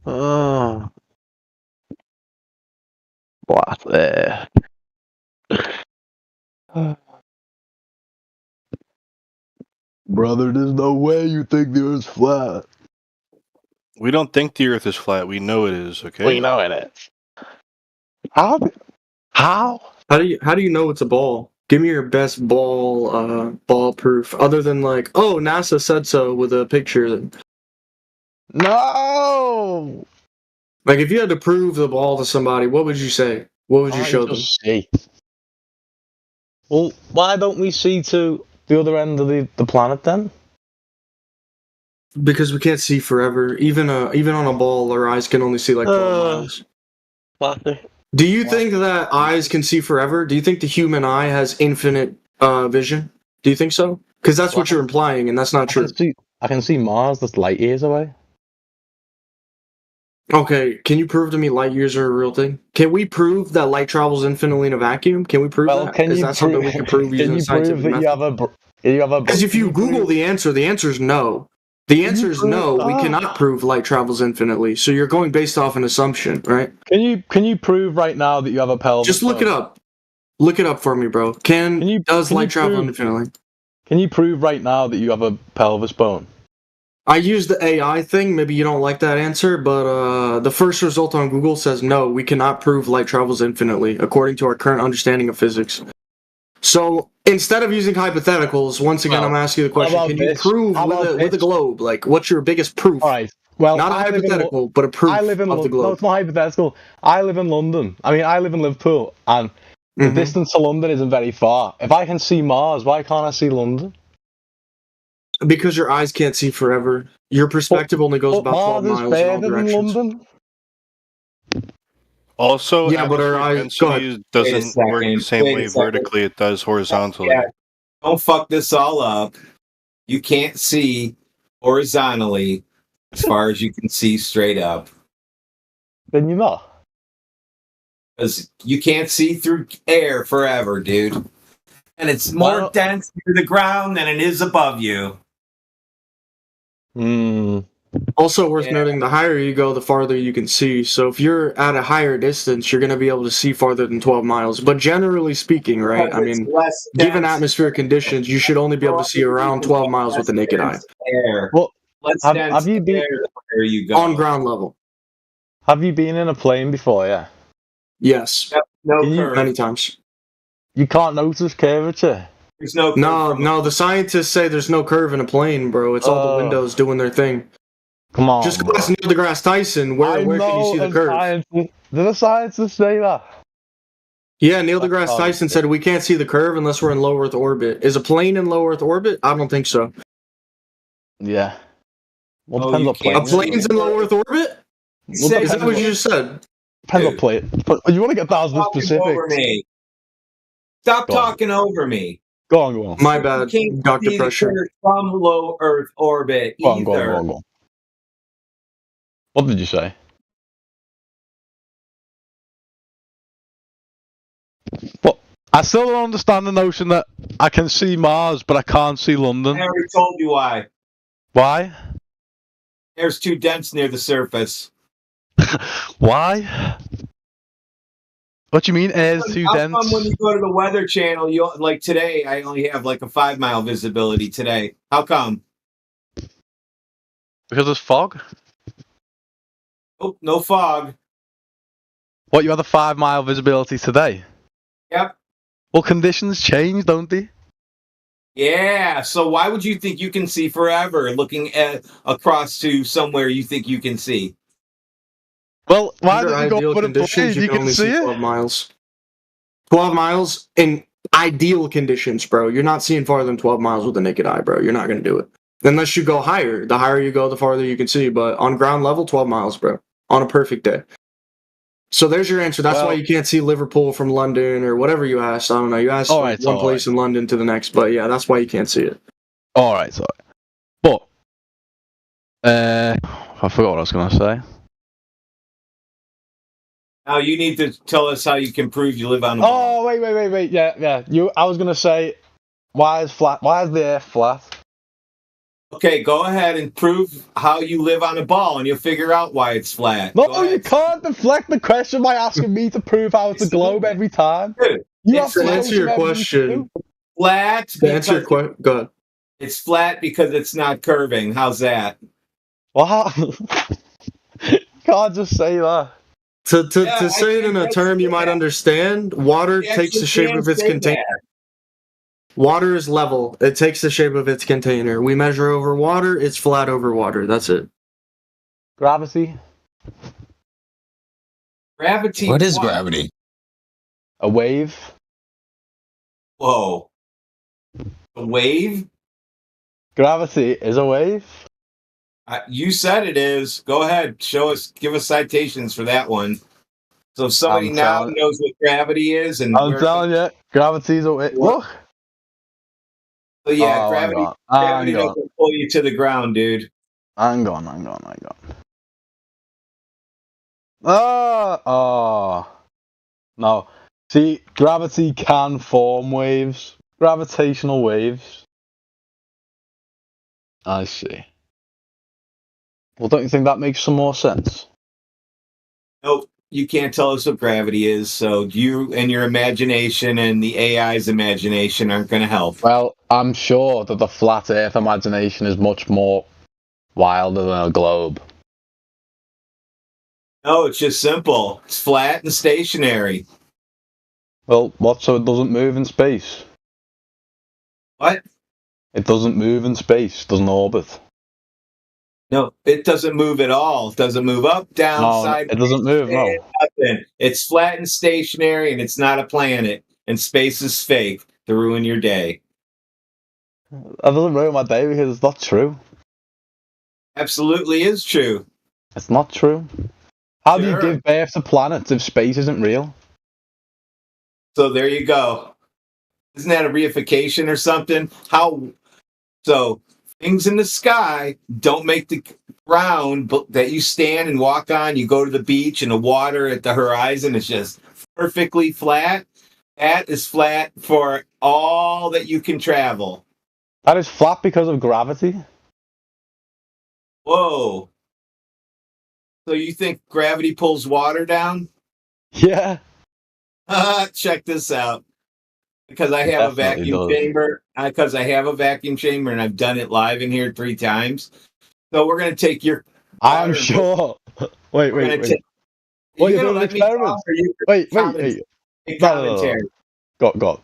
Oh. What? Brother, there's no way you think the Earth's flat. We don't think the Earth is flat. We know it is. Okay. We know it is. How? How? How do you know it's a ball? Give me your best ball proof, other than like, oh, NASA said so with a picture. No. Like, if you had to prove the ball to somebody, what would you say? What would you Can't show them? just see. Well, why don't we see to the other end of the planet then? Because we can't see forever. Even on a ball, our eyes can only see like 12 miles. Do you think that eyes can see forever? Do you think the human eye has infinite vision? Do you think so? Because that's what you're implying, and that's not true. I can see Mars that's light years away. Okay, can you prove to me light years are a real thing? Can we prove that light travels infinitely in a vacuum? Can we prove that? Is that something we can prove using a scientific method? You have a Because if you Google the answer is no. The answer is no. We cannot prove light travels infinitely. So you're going based off an assumption, right? Can you prove right now that you have a pelvis? Just look it up. Look it up for me, bro. Does light travel infinitely? Can you prove right now that you have a pelvis bone? I used the AI thing. Maybe you don't like that answer, but the first result on Google says no, we cannot prove light travels infinitely, according to our current understanding of physics. So instead of using hypotheticals, once again, I'm asking you the question: can you prove with a globe? Like, what's your biggest proof? All right. Well, not a hypothetical, but a proof of the globe. No, it's not hypothetical. I live in London. I mean, I live in Liverpool, and the distance to London isn't very far. If I can see Mars, why can't I see London? Because your eyes can't see forever. Your perspective only goes about 12 miles in all directions. Than London. Also, yeah, but our eyes density doesn't work the same way vertically it does horizontally. Yeah. Don't fuck this all up. You can't see horizontally as far as you can see straight up. Then you're not. Because you can't see through air forever, dude. And it's more dense near the ground than it is above you. Also worth noting, the higher you go, the farther you can see. So if you're at a higher distance, you're going to be able to see farther than 12 miles. But generally speaking, right, I mean, given atmospheric conditions, you should only be able to see around 12 miles with the naked eye. Well, have you been where you go on ground level? Have you been in a plane before? Yeah. Yes. Many times. You can't notice curvature. There's no curve. No. The scientists say there's no curve in a plane, bro. It's all the windows doing their thing. Come on. Just ask Neil deGrasse Tyson. Where can you see the curve? Did the scientists say that? Yeah, Neil deGrasse Tyson said we can't see the curve unless we're in low Earth orbit. Is a plane in low Earth orbit? I don't think so. Yeah. Well, depends what plane. A plane's in low Earth orbit? Is that what you just said? Depends what plane. But you want to get down to the specifics. Stop talking over me. Go on. My bad. You can't Dr. see Pressure. the from low Earth orbit either. Go on. What did you say? But I still don't understand the notion that I can see Mars, but I can't see London. I already told you why. Why? Air's too dense near the surface. Why? What do you mean air's too dense? How come when you go to the Weather Channel, you like today, I only have like a 5 mile visibility today. How come? Because there's fog? Oh, no fog. What, you have a 5 mile visibility today? Yep. Well, conditions change, don't they? Yeah, so why would you think you can see forever looking across to somewhere you think you can see? Well, why Under don't you go ideal put a conditions, plane? you can only see 12 miles. 12 miles in ideal conditions, bro. You're not seeing farther than 12 miles with the naked eye, bro. You're not going to do it. Unless you go higher. The higher you go, the farther you can see. But on ground level, 12 miles, bro. On a perfect day. So there's your answer. That's why you can't see Liverpool from London or whatever you asked. I don't know. You asked one place in London to the next. But yeah, that's why you can't see it. All right, sorry. But, I forgot what I was going to say. Now you need to tell us how you can prove you live on a ball. Oh, wait. Yeah. I was going to say, why is the Earth flat? Okay, go ahead and prove how you live on a ball, and you'll figure out why it's flat. No, you can't deflect the question by asking me to prove how it's a globe every time. You have to To know answer your some evidence question, too. Flat to answer your because question, go ahead. it's flat because it's not curving. How's that? Well, can't just say that. To say it in a term you might understand, water You takes the actually shape can of its say container. that. Water is level. It takes the shape of its container. We measure over water, it's flat over water. That's it. Gravity. Gravity. What is gravity? A wave. Whoa. A wave? Gravity is a wave. You said it is. Go ahead. Show us. Give us citations for that one. So if somebody now knows what gravity is and I'm telling you, gravity's a wave. Look. So yeah, Oh, gravity doesn't pull you to the ground, dude. Hang on. No. See, gravity can form waves. Gravitational waves. I see. Well, don't you think that makes some more sense? Nope. You can't tell us what gravity is, so you and your imagination and the AI's imagination aren't going to help. Well, I'm sure that the flat Earth imagination is much more wilder than a globe. No, it's just simple. It's flat and stationary. Well, what? So it doesn't move in space? What? It doesn't move in space. Doesn't orbit. No, it doesn't move at all. It doesn't move up, down, No, side. it doesn't move. No. Nothing. It's flat and stationary, and it's not a planet. And space is fake to ruin your day. That doesn't ruin my day because it's not true. Absolutely is true. It's not true. How do you give birth to planets if space isn't real? So there you go. Isn't that a reification or something? So things in the sky don't make the ground that you stand and walk on. You go to the beach and the water at the horizon is just perfectly flat. That is flat for all that you can travel. That is flat because of gravity. Whoa. So you think gravity pulls water down? Yeah. Check this out. Because I have a vacuum chamber. Because I have a vacuum chamber and I've done it live in here 3 times. So we're going to take your. I'm sure. Wait. What You're doing experiments. Wait. Commentary. Go.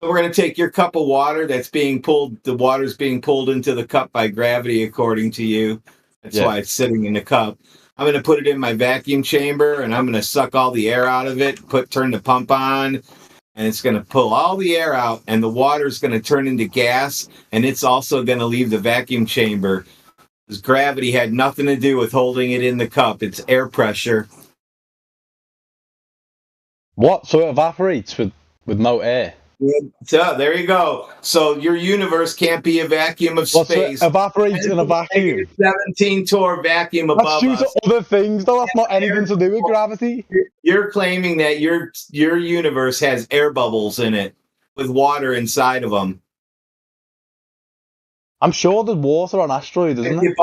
So we're going to take your cup of water that's being pulled. The water's being pulled into the cup by gravity, according to you. That's why it's sitting in the cup. I'm going to put it in my vacuum chamber and I'm going to suck all the air out of it. Turn the pump on. And it's going to pull all the air out, and the water is going to turn into gas, and it's also going to leave the vacuum chamber. Because gravity had nothing to do with holding it in the cup. It's air pressure. What? So it evaporates with no air? So there you go. So your universe can't be a vacuum of space. So it evaporates in a vacuum. 17 torr vacuum above us. That's due to other things, though. That's not anything to do with gravity. You're claiming that your universe has air bubbles in it with water inside of them. I'm sure there's water on asteroids, isn't there?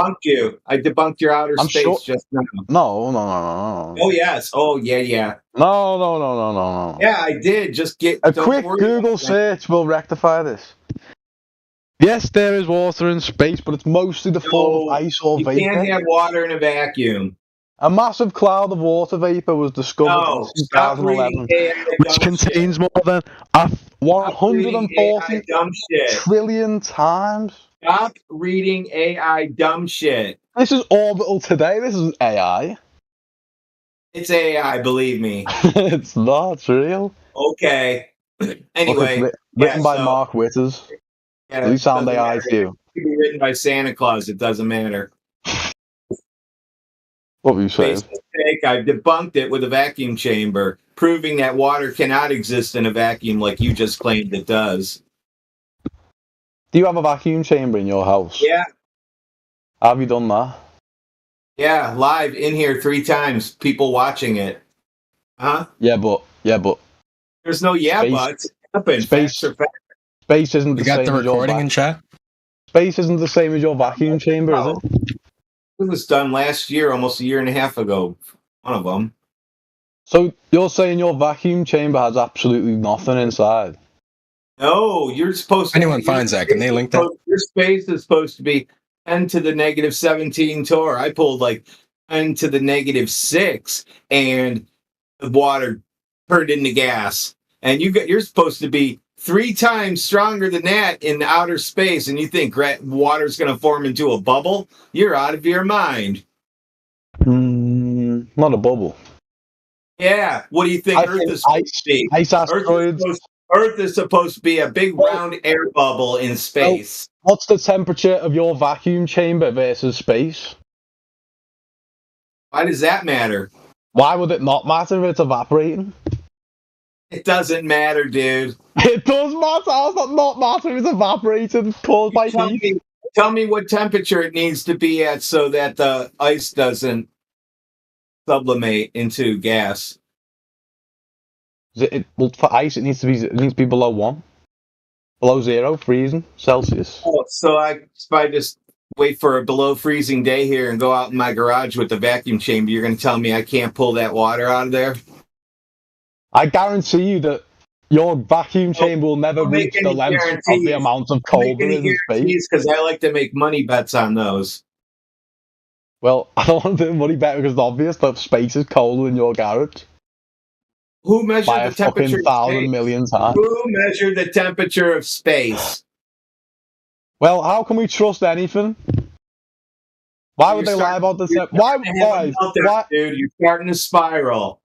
I debunked your outer space just now. No. Oh, yes. Oh, yeah. No. Yeah, I did. A quick Google search will rectify this. Yes, there is water in space, but it's mostly the form of ice or vapor. You can't have water in a vacuum. A massive cloud of water vapor was discovered in 2011, which contains more than 140 trillion times. Stop reading AI dumb shit. This is orbital today. This isn't AI. It's AI, believe me. It's not. It's real. Okay. Anyway. Look, it's written by Mark Witters. Yeah, Does he sound AI to you? It could be written by Santa Claus. It doesn't matter. What were you saying? I debunked it with a vacuum chamber, proving that water cannot exist in a vacuum like you just claimed it does. Do you have a vacuum chamber in your house? Yeah. Have you done that? Yeah, live in here 3 times. People watching it. Huh? Yeah, but. There's no buts. Space isn't the same. We got the recording in chat. Space isn't the same as your vacuum chamber, is it? It was done last year, almost a year and a half ago. One of them. So you're saying your vacuum chamber has absolutely nothing inside? No, you're supposed to. Anyone finds that, can they link that? Your space is supposed to be 10 to the negative 17 torr. I pulled like 10 to the negative 6, and the water turned into gas. And you're supposed to be 3 times stronger than that in outer space, and you think water's going to form into a bubble? You're out of your mind. Not a bubble. Yeah. What do you think Earth is supposed to be? Ice asteroids. Earth is supposed to be a big round air bubble in space. What's the temperature of your vacuum chamber versus space? Why does that matter? Why would it not matter if it's evaporating? It doesn't matter, dude. It does matter. How does that not matter if it's evaporating caused by heat? Tell me what temperature it needs to be at so that the ice doesn't sublimate into gas. Well, for ice, it needs to be below 1, below 0, freezing Celsius. Oh, so if I just wait for a below freezing day here and go out in my garage with the vacuum chamber, you're going to tell me I can't pull that water out of there? I guarantee you that your vacuum chamber will never reach the length of the amount of cold there is in space. Because I like to make money bets on those. Well, I don't want to do money bet because it's obvious that space is colder in your garage. Who measured by the temperature of fucking space? million times. Who measured the temperature of space? Well, how can we trust anything? Why would they lie about this? Why, dude? You're starting to spiral.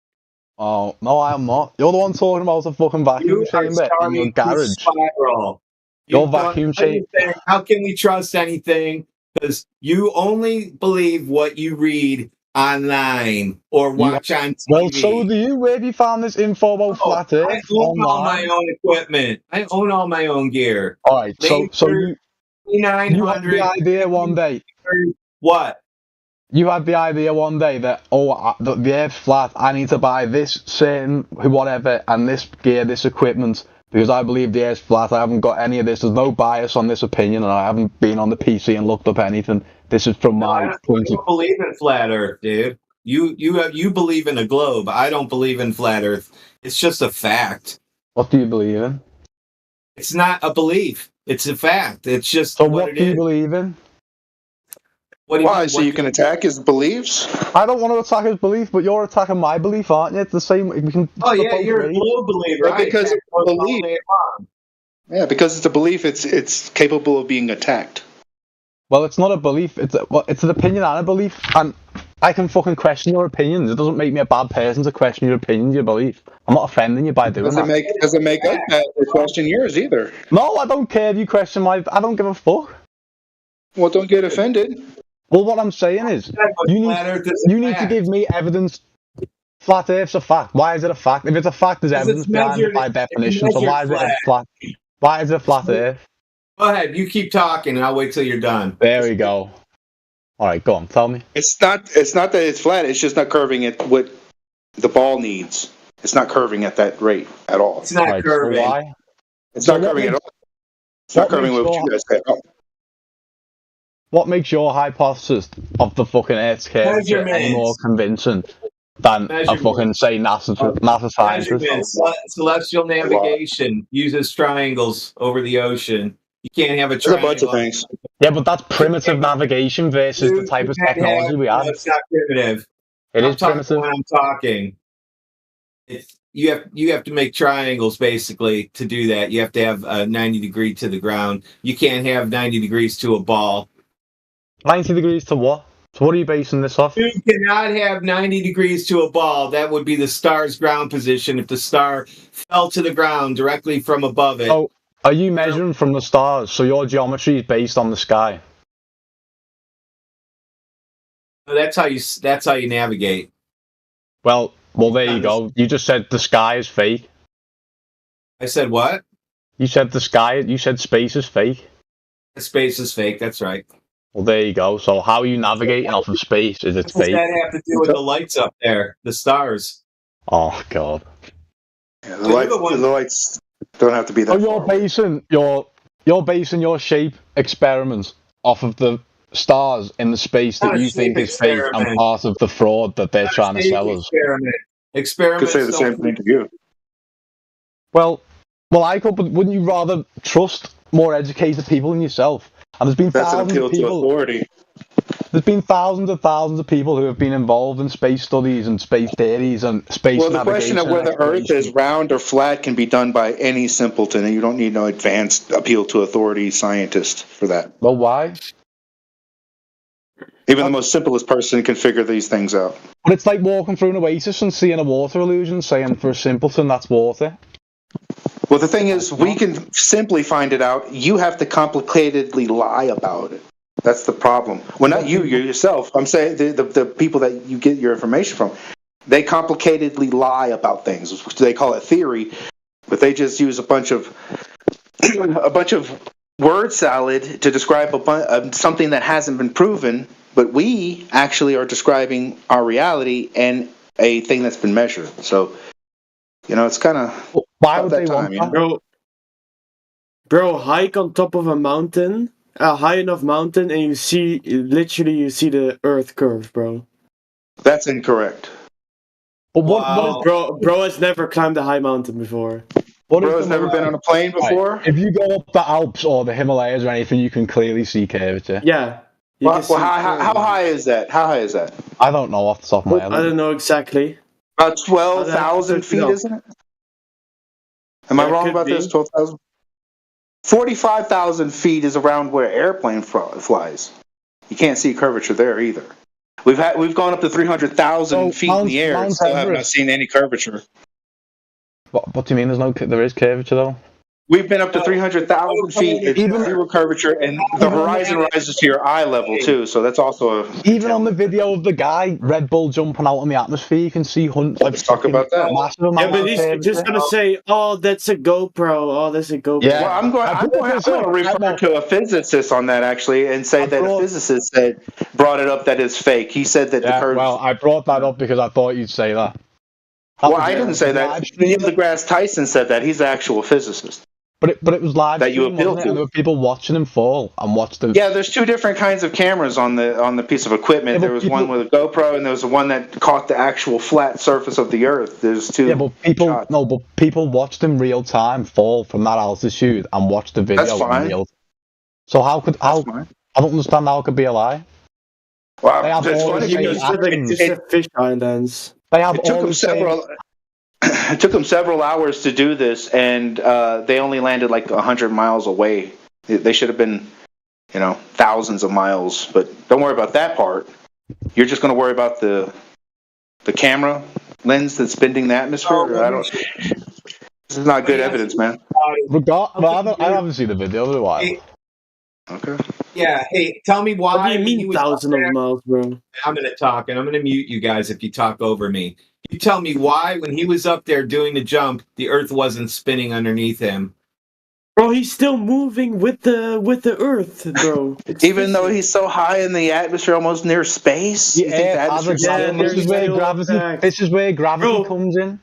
Oh no, I'm not. You're the one talking about the fucking vacuum chamber in your garage. Spiral. Your vacuum chamber. How can we trust anything? Because you only believe what you read online or watch on TV. Well, so do you. Where have you found this info about flat Earth? I own all my own equipment. I own all my own gear. All right, so you had the idea one day. What? You had the idea one day that the Earth's flat. I need to buy this certain whatever and this gear, this equipment. Because I believe the Earth's flat. I haven't got any of this. There's no bias on this opinion, and I haven't been on the PC and looked up anything. This is from my point of view. I don't believe in flat Earth, dude. You believe in a globe. I don't believe in flat Earth. It's just a fact. What do you believe in? It's not a belief. It's a fact. It's just so. What do you believe in? Why? So you can attack his beliefs? I don't want to attack his belief, but you're attacking my belief, aren't you? It's the same. We can you're a globe believer. Yeah, because it's a belief. Yeah, because it's a belief. It's capable of being attacked. Well, it's not a belief. It's an opinion and a belief, and I can fucking question your opinions. It doesn't make me a bad person to question your opinions, your belief. I'm not offending you by doing that. Doesn't make us bad to question yours either. No, I don't care if you question my. I don't give a fuck. Well, don't get offended. Well, what I'm saying is, you need to give me evidence. Flat Earth's a fact. Why is it a fact? If it's a fact, there's evidence behind it by definition. So why is it a flat? Why is it a flat Earth? Go ahead. You keep talking, and I'll wait till you're done. There we go. All right, go on. Tell me. It's not that it's flat. It's just not curving at what the ball needs. It's not curving at that rate at all. It's not curving. So why? It's not curving at all. It's not curving with what you guys said. What makes your hypothesis of the fucking Earth's curvature any more convincing than a fucking, say, NASA scientist? Celestial navigation uses triangles over the ocean. You can't have a triangle. There's a bunch of things. Yeah, but that's primitive navigation versus the type of technology we have. It's not primitive. It is primitive. When I'm talking, you have to make triangles basically to do that. You have to have a 90 degree to the ground. You can't have 90 degrees to a ball. 90 degrees to what? So what are you basing this off? You cannot have 90 degrees to a ball. That would be the star's ground position if the star fell to the ground directly from above it. Oh, are you measuring from the stars? So your geometry is based on the sky? That's how you navigate. Well, there you go. You just said the sky is fake. I said what? You said space is fake. Space is fake, that's right. Well, there you go. So how are you navigating off of space? Is it fake? What does that have to do with the lights up there? The stars. Oh, God. Yeah, the lights don't have to be that. So you're basing your you're basing your shape experiments off of the stars in the space that Not a you think shape is fake and experiment. part of the fraud that they're Not trying a to shape sell us. experiment. Could say Experiments the don't same thing to you. Well, I could, but wouldn't you rather trust more educated people than yourself? And there's been That's an thousands of appeal to people. authority. There's been thousands of people who have been involved in space studies and space theories and space Well, the question of navigation and whether Earth exploration. is round or flat can be done by any simpleton, and you don't need no advanced appeal to authority scientist for that. Well, why? Even the most simplest person can figure these things out. But it's like walking through an oasis and seeing a water illusion, saying for a simpleton that's water. Well, the thing is, we can simply find it out. You have to complicatedly lie about it. That's the problem. Well, not you yourself. I'm saying the people that you get your information from. They complicatedly lie about things. They call it theory, but they just use a bunch of word salad to describe something that hasn't been proven. But we actually are describing our reality and a thing that's been measured. So, it's kind of why would they want that? Bro, hike on top of a mountain, a high enough mountain, and you see the Earth curve, bro. That's incorrect. But wow. Bro has never climbed a high mountain before. Bro has never been on a plane before? Right. If you go up the Alps or the Himalayas or anything, you can clearly see curvature. Yeah. Well, how high is that? How high is that? I don't know off the top of my head. I don't know exactly. About 12,000 feet, isn't it? Am I wrong about this? 12,000? 45,000 feet is around where an airplane flies. You can't see curvature there either. We've gone up to 300,000 feet in the air and still have not seen any curvature. What do you mean? There is curvature though. We've been up to 300,000 feet. It's zero curvature, and the horizon rises to your eye level too. So that's also even on the video of the guy Red Bull jumping out in the atmosphere, you can see Let's talk about that. Massive amounts but he's just gonna say, "Oh, that's a GoPro. Oh, that's a GoPro." Yeah, well, I'm going to refer to a physicist on that actually, and say that a physicist brought it up that it's fake. He said that the curves. Well, I brought that up because I thought you'd say that. Well, I didn't say that. Neil deGrasse Tyson said that. He's an actual physicist. But it was live that you appeal to. And there were people watching him fall and watched them. Yeah, there's two different kinds of cameras on the piece of equipment. There was one with a GoPro, and there was the one that caught the actual flat surface of the Earth. There's two. Yeah, but people watched him real time fall from that altitude and watched the video. That's fine. So I don't understand how it could be a lie. Wow, they have all the fish islands. They have it took them several. It took them several hours to do this, and they only landed like 100 miles away. They should have been, thousands of miles. But don't worry about that part. You're just going to worry about the camera lens that's bending the atmosphere. This is not good evidence, man. I haven't seen the video in a while. Okay. Yeah. Hey, tell me why. What do you mean thousands of miles, bro? I'm going to talk, and I'm going to mute you guys if you talk over me. You tell me why, when he was up there doing the jump, the Earth wasn't spinning underneath him. Bro, he's still moving with the Earth, bro. Even though he's so high in the atmosphere, almost near space. You think the atmosphere this is where gravity comes in.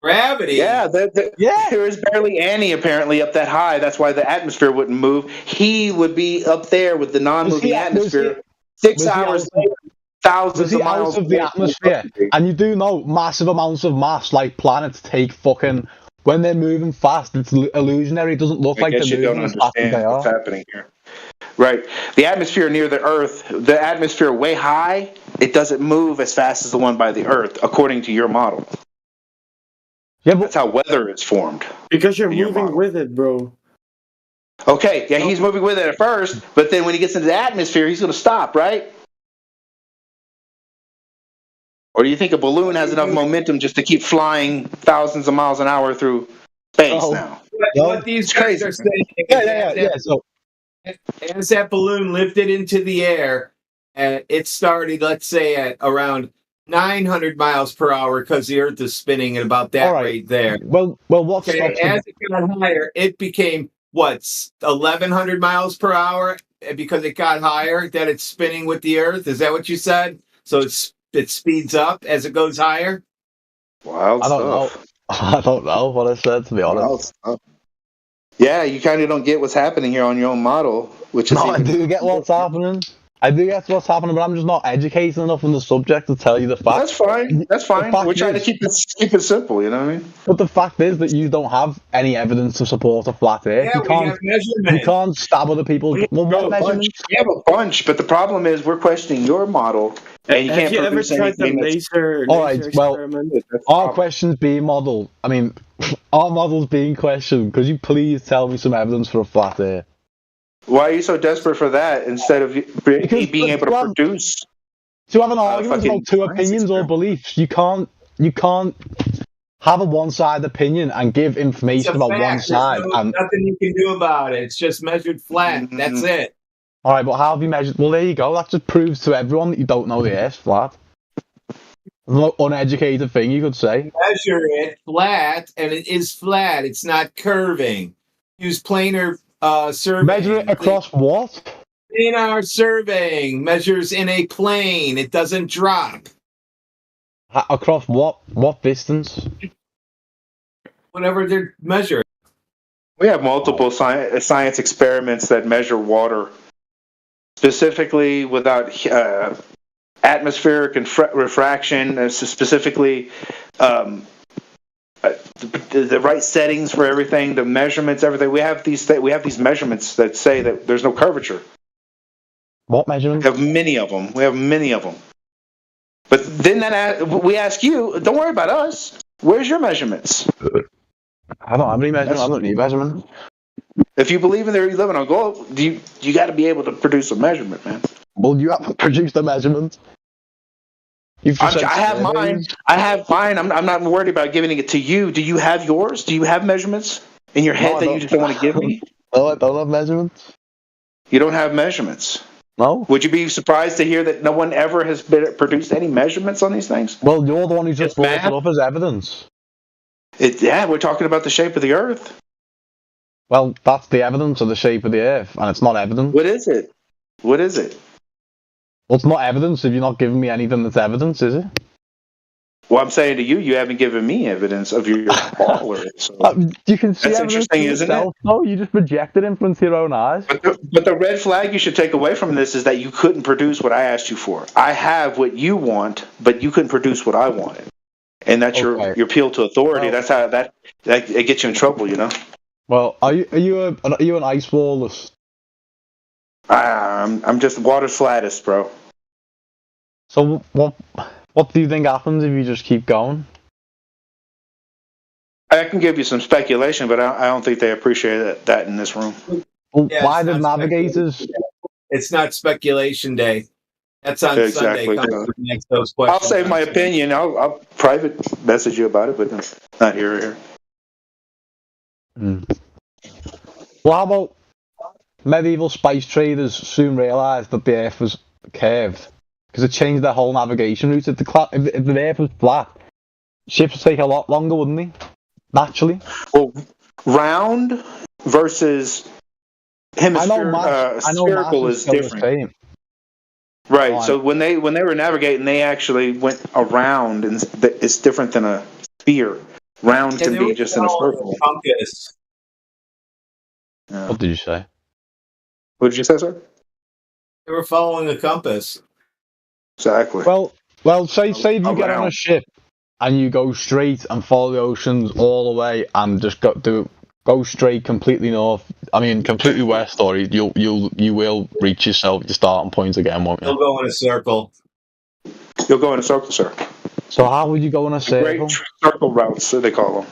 Gravity? Yeah, there is barely any apparently up that high. That's why the atmosphere wouldn't move. He would be up there with the non-moving atmosphere. 6 hours later. Thousands of miles out of the atmosphere, and you do know massive amounts of mass, like planets, take fucking when they're moving fast. It's illusionary. It doesn't look like they're moving as fast as they are. What's happening here? Right, the atmosphere near the Earth, the atmosphere way high, it doesn't move as fast as the one by the Earth, according to your model. Yeah, but that's how weather is formed. Because you're moving with it, bro. Okay, yeah, he's moving with it at first, but then when he gets into the atmosphere, he's going to stop, right? Or do you think a balloon has enough momentum just to keep flying thousands of miles an hour through space now? What these guys are saying is as that balloon lifted into the air, it started, let's say, at around 900 miles per hour because the Earth is spinning at about that rate there. Well, what's as it got higher, it became, 1,100 miles per hour because it got higher, that it's spinning with the Earth? Is that what you said? So it speeds up as it goes higher? Wild stuff. I don't know what I said, to be honest. Yeah, you kind of don't get what's happening here on your own model, which is No, I do get what's happening. I do get what's happening, but I'm just not educated enough on the subject to tell you the fact. That's fine. That's fine. We're trying to keep it simple. You know what I mean? But the fact is that you don't have any evidence to support a flat Earth. Yeah, we have measurements. You can't stab other people. Well, what measurements? We have a bunch, but the problem is we're questioning your model, and you can't produce anything that's. All right. Well, our questions being modelled. I mean, our models being questioned. Could you please tell me some evidence for a flat Earth? Why are you so desperate for that instead of being able to produce? To have an argument about two opinions or beliefs, you can't have a one-sided opinion and give information about one side. And nothing you can do about it. It's just measured flat. That's it. All right, but how have you measured? Well, there you go. That just proves to everyone that you don't know the Earth's flat. An uneducated thing, you could say. Measure it flat, and it is flat. It's not curving. Use planar surveying. Measure it across what? Planar surveying measures in a plane. It doesn't drop. Across what distance? Whatever they're measuring. We have multiple science experiments that measure water, specifically without atmospheric and refraction, specifically the right settings for everything, the measurements, everything. We have these measurements that say that there's no curvature. What measurements? We have many of them. But then we ask you, don't worry about us. Where's your measurements? I don't have any measurements. I don't need measurements. If you believe in there, you live in a goal. You got to be able to produce a measurement, man. Well, you have to produce the measurement. I have mine. I'm not worried about giving it to you. Do you have yours? Do you have measurements in your head that you just don't want to give me? No, I don't have measurements. You don't have measurements? No. Would you be surprised to hear that no one ever has produced any measurements on these things? Well, you're the one who just brought it up as evidence. Yeah, we're talking about the shape of the Earth. Well, that's the evidence of the shape of the Earth, and it's not evidence. What is it? What is it? Well, it's not evidence if you're not giving me anything that's evidence, is it? Well, I'm saying to you, you haven't given me evidence of your follower. So you can see that's evidence interesting, isn't it? No, you just projected it into your own eyes. But the red flag you should take away from this is that you couldn't produce what I asked you for. I have what you want, but you couldn't produce what I wanted, and that's your appeal to authority. That's how that it gets you in trouble, you know. Well, are you an ice wallist? I'm just water flattest, bro. So what do you think happens if you just keep going? I can give you some speculation, but I don't think they appreciate that in this room. Well, why did navigators? It's not speculation day. That's on Sunday. Next those questions. I'll save my opinion. I'll private message you about it, but not here. Well, how about medieval spice traders soon realised that the Earth was curved because it changed their whole navigation route. If the Earth was flat, ships would take a lot longer, wouldn't they? Naturally. Well, round versus hemisphere, spherical is different. Right. So when they were navigating, they actually went around, and it's different than a sphere. Round can be just in a circle. Compass. Yeah. What did you say? What did you say, sir? They were following a compass. Exactly. Well, say if you get on a ship and you go straight and follow the oceans all the way and just go straight completely north. I mean, completely west, or you will reach your starting point again, won't you? You'll go in a circle. You'll go in a circle, sir. So how would you go in a circle? Great circle routes, so they call them.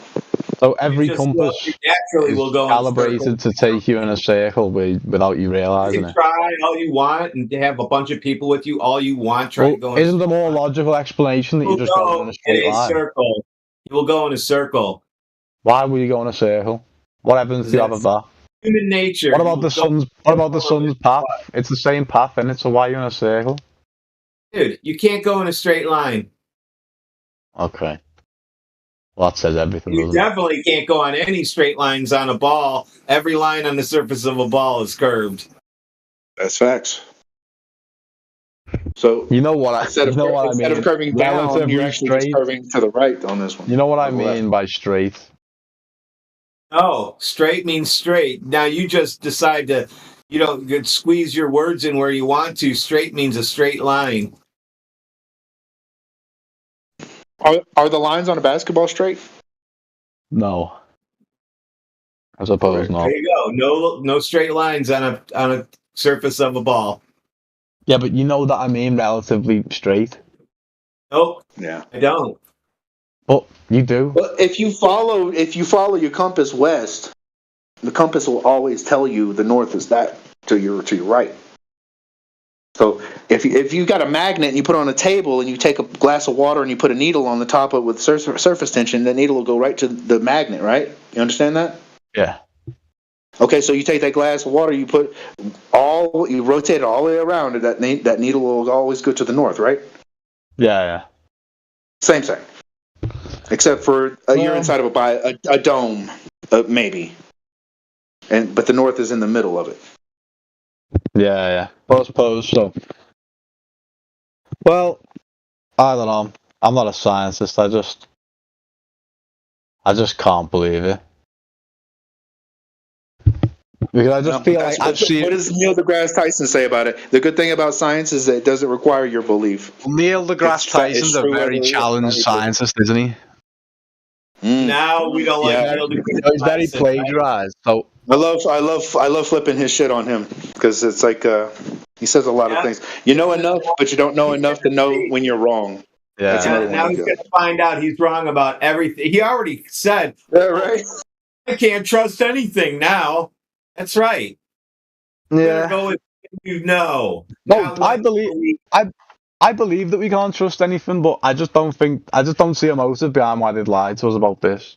So every compass naturally will go calibrated to take you in a circle without you realizing it. Try all you want and have a bunch of people with you all you want. Try to go. Isn't the more logical explanation that you just go in a straight line? Circle. You will go in a circle. Why would you go in a circle? What evidence do you have of that? Human nature. What about the sun's? What about the sun's path? It's the same path, isn't it? So why are you in a circle? Dude, you can't go in a straight line. Okay. Well, that says everything. You definitely can't go on any straight lines on a ball. Every line on the surface of a ball is curved. That's facts. So you know what I instead of curving down, you're actually just curving to the right on this one. You know what I mean by straight? Oh, straight means straight. Now you just decide to, you could squeeze your words in where you want to. Straight means a straight line. Are the lines on a basketball straight? No. I suppose There not. you go. No straight lines on a surface of a ball. Yeah, but you know that I mean relatively straight. Nope. Yeah. I don't. But you do. Well, if you follow your compass west, the compass will always tell you the north is that to your right. So if you got a magnet and you put it on a table and you take a glass of water and you put a needle on the top of it with surface tension, the needle will go right to the magnet, right? You understand that? Yeah. Okay, so you take that glass of water, you rotate it all the way around, and that needle will always go to the north, right? Yeah. Same thing, except for you're inside of a dome, maybe, but the north is in the middle of it. Yeah. But I suppose so. Well, I don't know. I'm not a scientist. I just can't believe it. Because I just feel like I've seen. What does Neil deGrasse Tyson say about it? The good thing about science is that it doesn't require your belief. Neil deGrasse Tyson's a very challenged scientist, isn't he? Now we don't like Neil deGrasse He's very Tyson, right? plagiarized. So I love flipping his shit on him because it's like he says a lot of things. You know enough, but you don't know enough to know when you're wrong. Yeah. That's another Now one. he's going to find out he's wrong about everything. He already said, right. I can't trust anything now. That's right. Yeah. Better go with you know. No, I believe that we can't trust anything, but I just don't see a motive behind why they'd lie to us about this.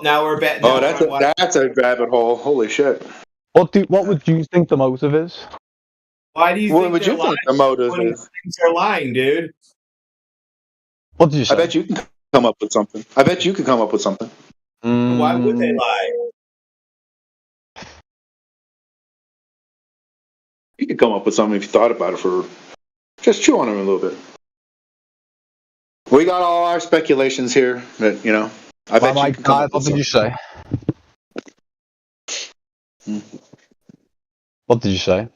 Now we're betting. Oh, that's a rabbit hole. Holy shit. What would you think the motive is? Why do you What think would they're you lying? think the motive When is? they're lying, dude. What did you say? I bet you can come up with something. Why would they lie? You could come up with something if you thought about it for. Just chew on it a little bit. We got all our speculations here, but I bet you can come up with what did you something. say? What did you say?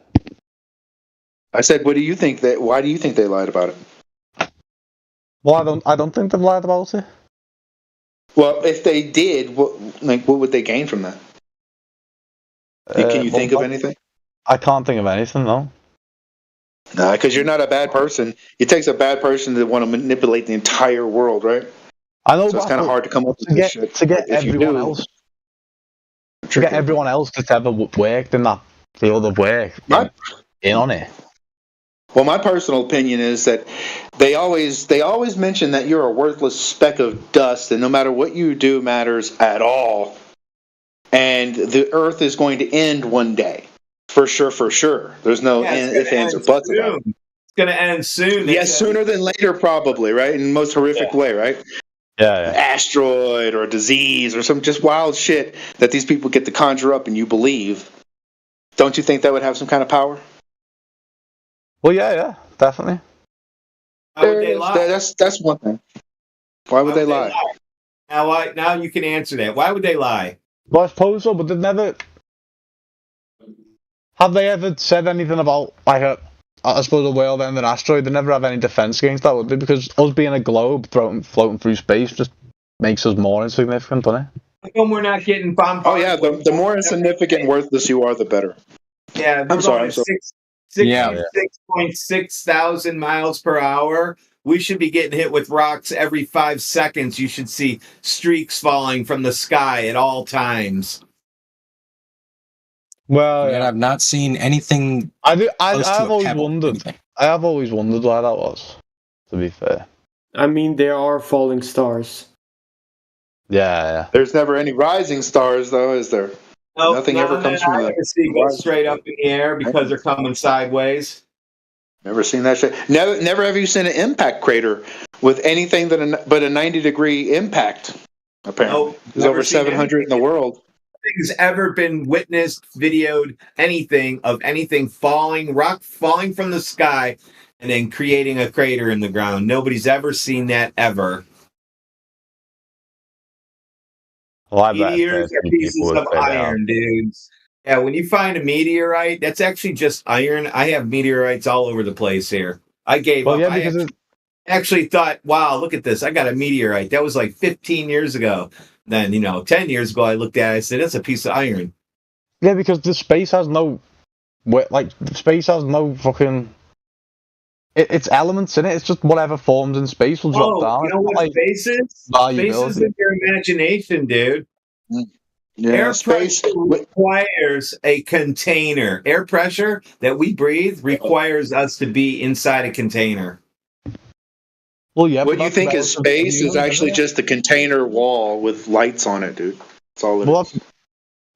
I said, why do you think they lied about it? Well, I don't think they've lied about it. Well, if they did, what would they gain from that? Can you think of anything? I can't think of anything, no. No, because you're not a bad person. It takes a bad person to want to manipulate the entire world, right? I know, so it's kind of hard to come up with this shit. To get everyone else that's ever worked in that field of work in on it. Well, my personal opinion is that they always mention that you're a worthless speck of dust, and no matter what you do matters at all. And the Earth is going to end one day, for sure. There's no ifs, ands, or buts about it. It's going to end soon. Yes, sooner than later, probably, right? In the most horrific way, right? Yeah. An asteroid or a disease or some just wild shit that these people get to conjure up and you believe. Don't you think that would have some kind of power? Well, yeah, definitely. Why would they lie? That's one thing. Why would they lie? Now you can answer that. Why would they lie? Well, I suppose so, but they've never. Have they ever said anything about I suppose a whale then an asteroid? They never have any defense against that, would they? Because us being a globe floating through space just makes us more insignificant, doesn't it? How come we're not getting bombarded? Oh yeah, the more insignificant and worthless you are, the better. Yeah, I'm sorry. 66.6 thousand miles per hour. We should be getting hit with rocks every 5 seconds. You should see streaks falling from the sky at all times. Well, and I've not seen anything. I've always wondered. I have always wondered why that was. To be fair, I mean, there are falling stars. Yeah. There's never any rising stars, though, is there? Nope, Nothing ever comes from the sea goes straight up in the air because they're coming sideways. Never seen that shit. Never have you seen an impact crater with anything but a 90-degree impact. Apparently, Nope, there's over 700 in the world. Nothing's ever been witnessed, videoed, anything rock falling from the sky, and then creating a crater in the ground. Nobody's ever seen that ever. Well, I bet Meteors are 13 people pieces would of say they are. iron, dudes. Yeah, when you find a meteorite, that's actually just iron. I have meteorites all over the place here. I gave Well, up. yeah, I because actually thought, wow, look at this. I got a meteorite. That was like 15 years ago. Then, 10 years ago, I looked at it. I said, that's a piece of iron. yeah, because the space has no, space has no fucking. It's elements in it. It's just whatever forms in space will drop Oh, down. you It's know not what like space is? Space is valuability. in your imagination, dude. Yeah, Air space pressure requires a container. Air pressure that we breathe requires us to be inside a container. Well, yeah, What but you that's think is relative to space is humans, actually isn't it? just a container wall with lights on it, dude. That's all it Well, is.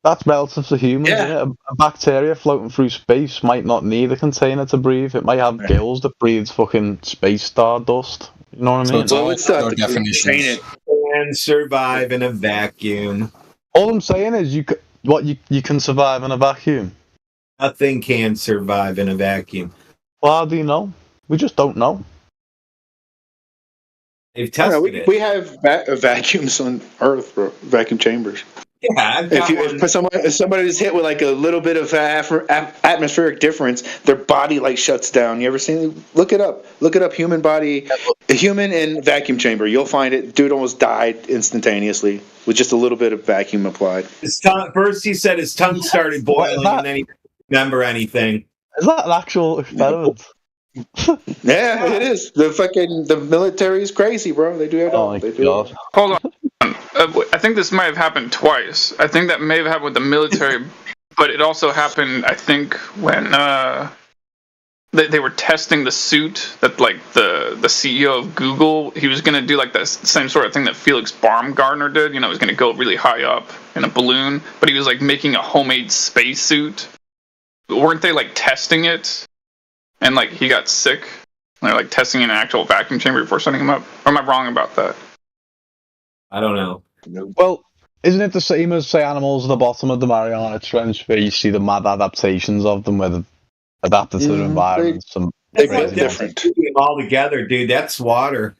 that's relative to humans, Yeah. isn't it? A bacteria floating through space might not need a container to breathe. It might have gills that breathes fucking space stardust. You know what I So mean? it's all Well, it's still have your to contain definitions. it. And survive in a vacuum. All I'm saying is, you can survive in a vacuum. Nothing can survive in a vacuum. Well, how do you know? We just don't know. They've I don't know, tested it. we have vacuums on Earth, bro. Vacuum chambers. Yeah, I've got one. If somebody is hit with like a little bit of atmospheric difference, their body like shuts down. You ever seen it? Look it up. Look it up. Human body, a human in vacuum chamber. You'll find it. Dude almost died instantaneously with just a little bit of vacuum applied. His tongue, first he said his tongue started boiling, and then he didn't remember anything. Is that an actual experiment? Yeah, it is. The military is crazy, bro. They do it all. They do it. Hold on. I think this might have happened twice. I think that may have happened with the military, but it also happened, I think, when they were testing the suit that, like, the CEO of Google, he was going to do, like, the same sort of thing that Felix Baumgartner did. He was going to go really high up in a balloon, but he was, like, making a homemade spacesuit. Weren't they, like, testing it? And, like, he got sick? They're, like, testing in an actual vacuum chamber before sending him up? Or am I wrong about that? I don't know. Well, isn't it the same as, say, animals at the bottom of the Mariana Trench, where you see the mad adaptations of them, where they've adapted to their environments? That's not different. Them all together, dude. That's water.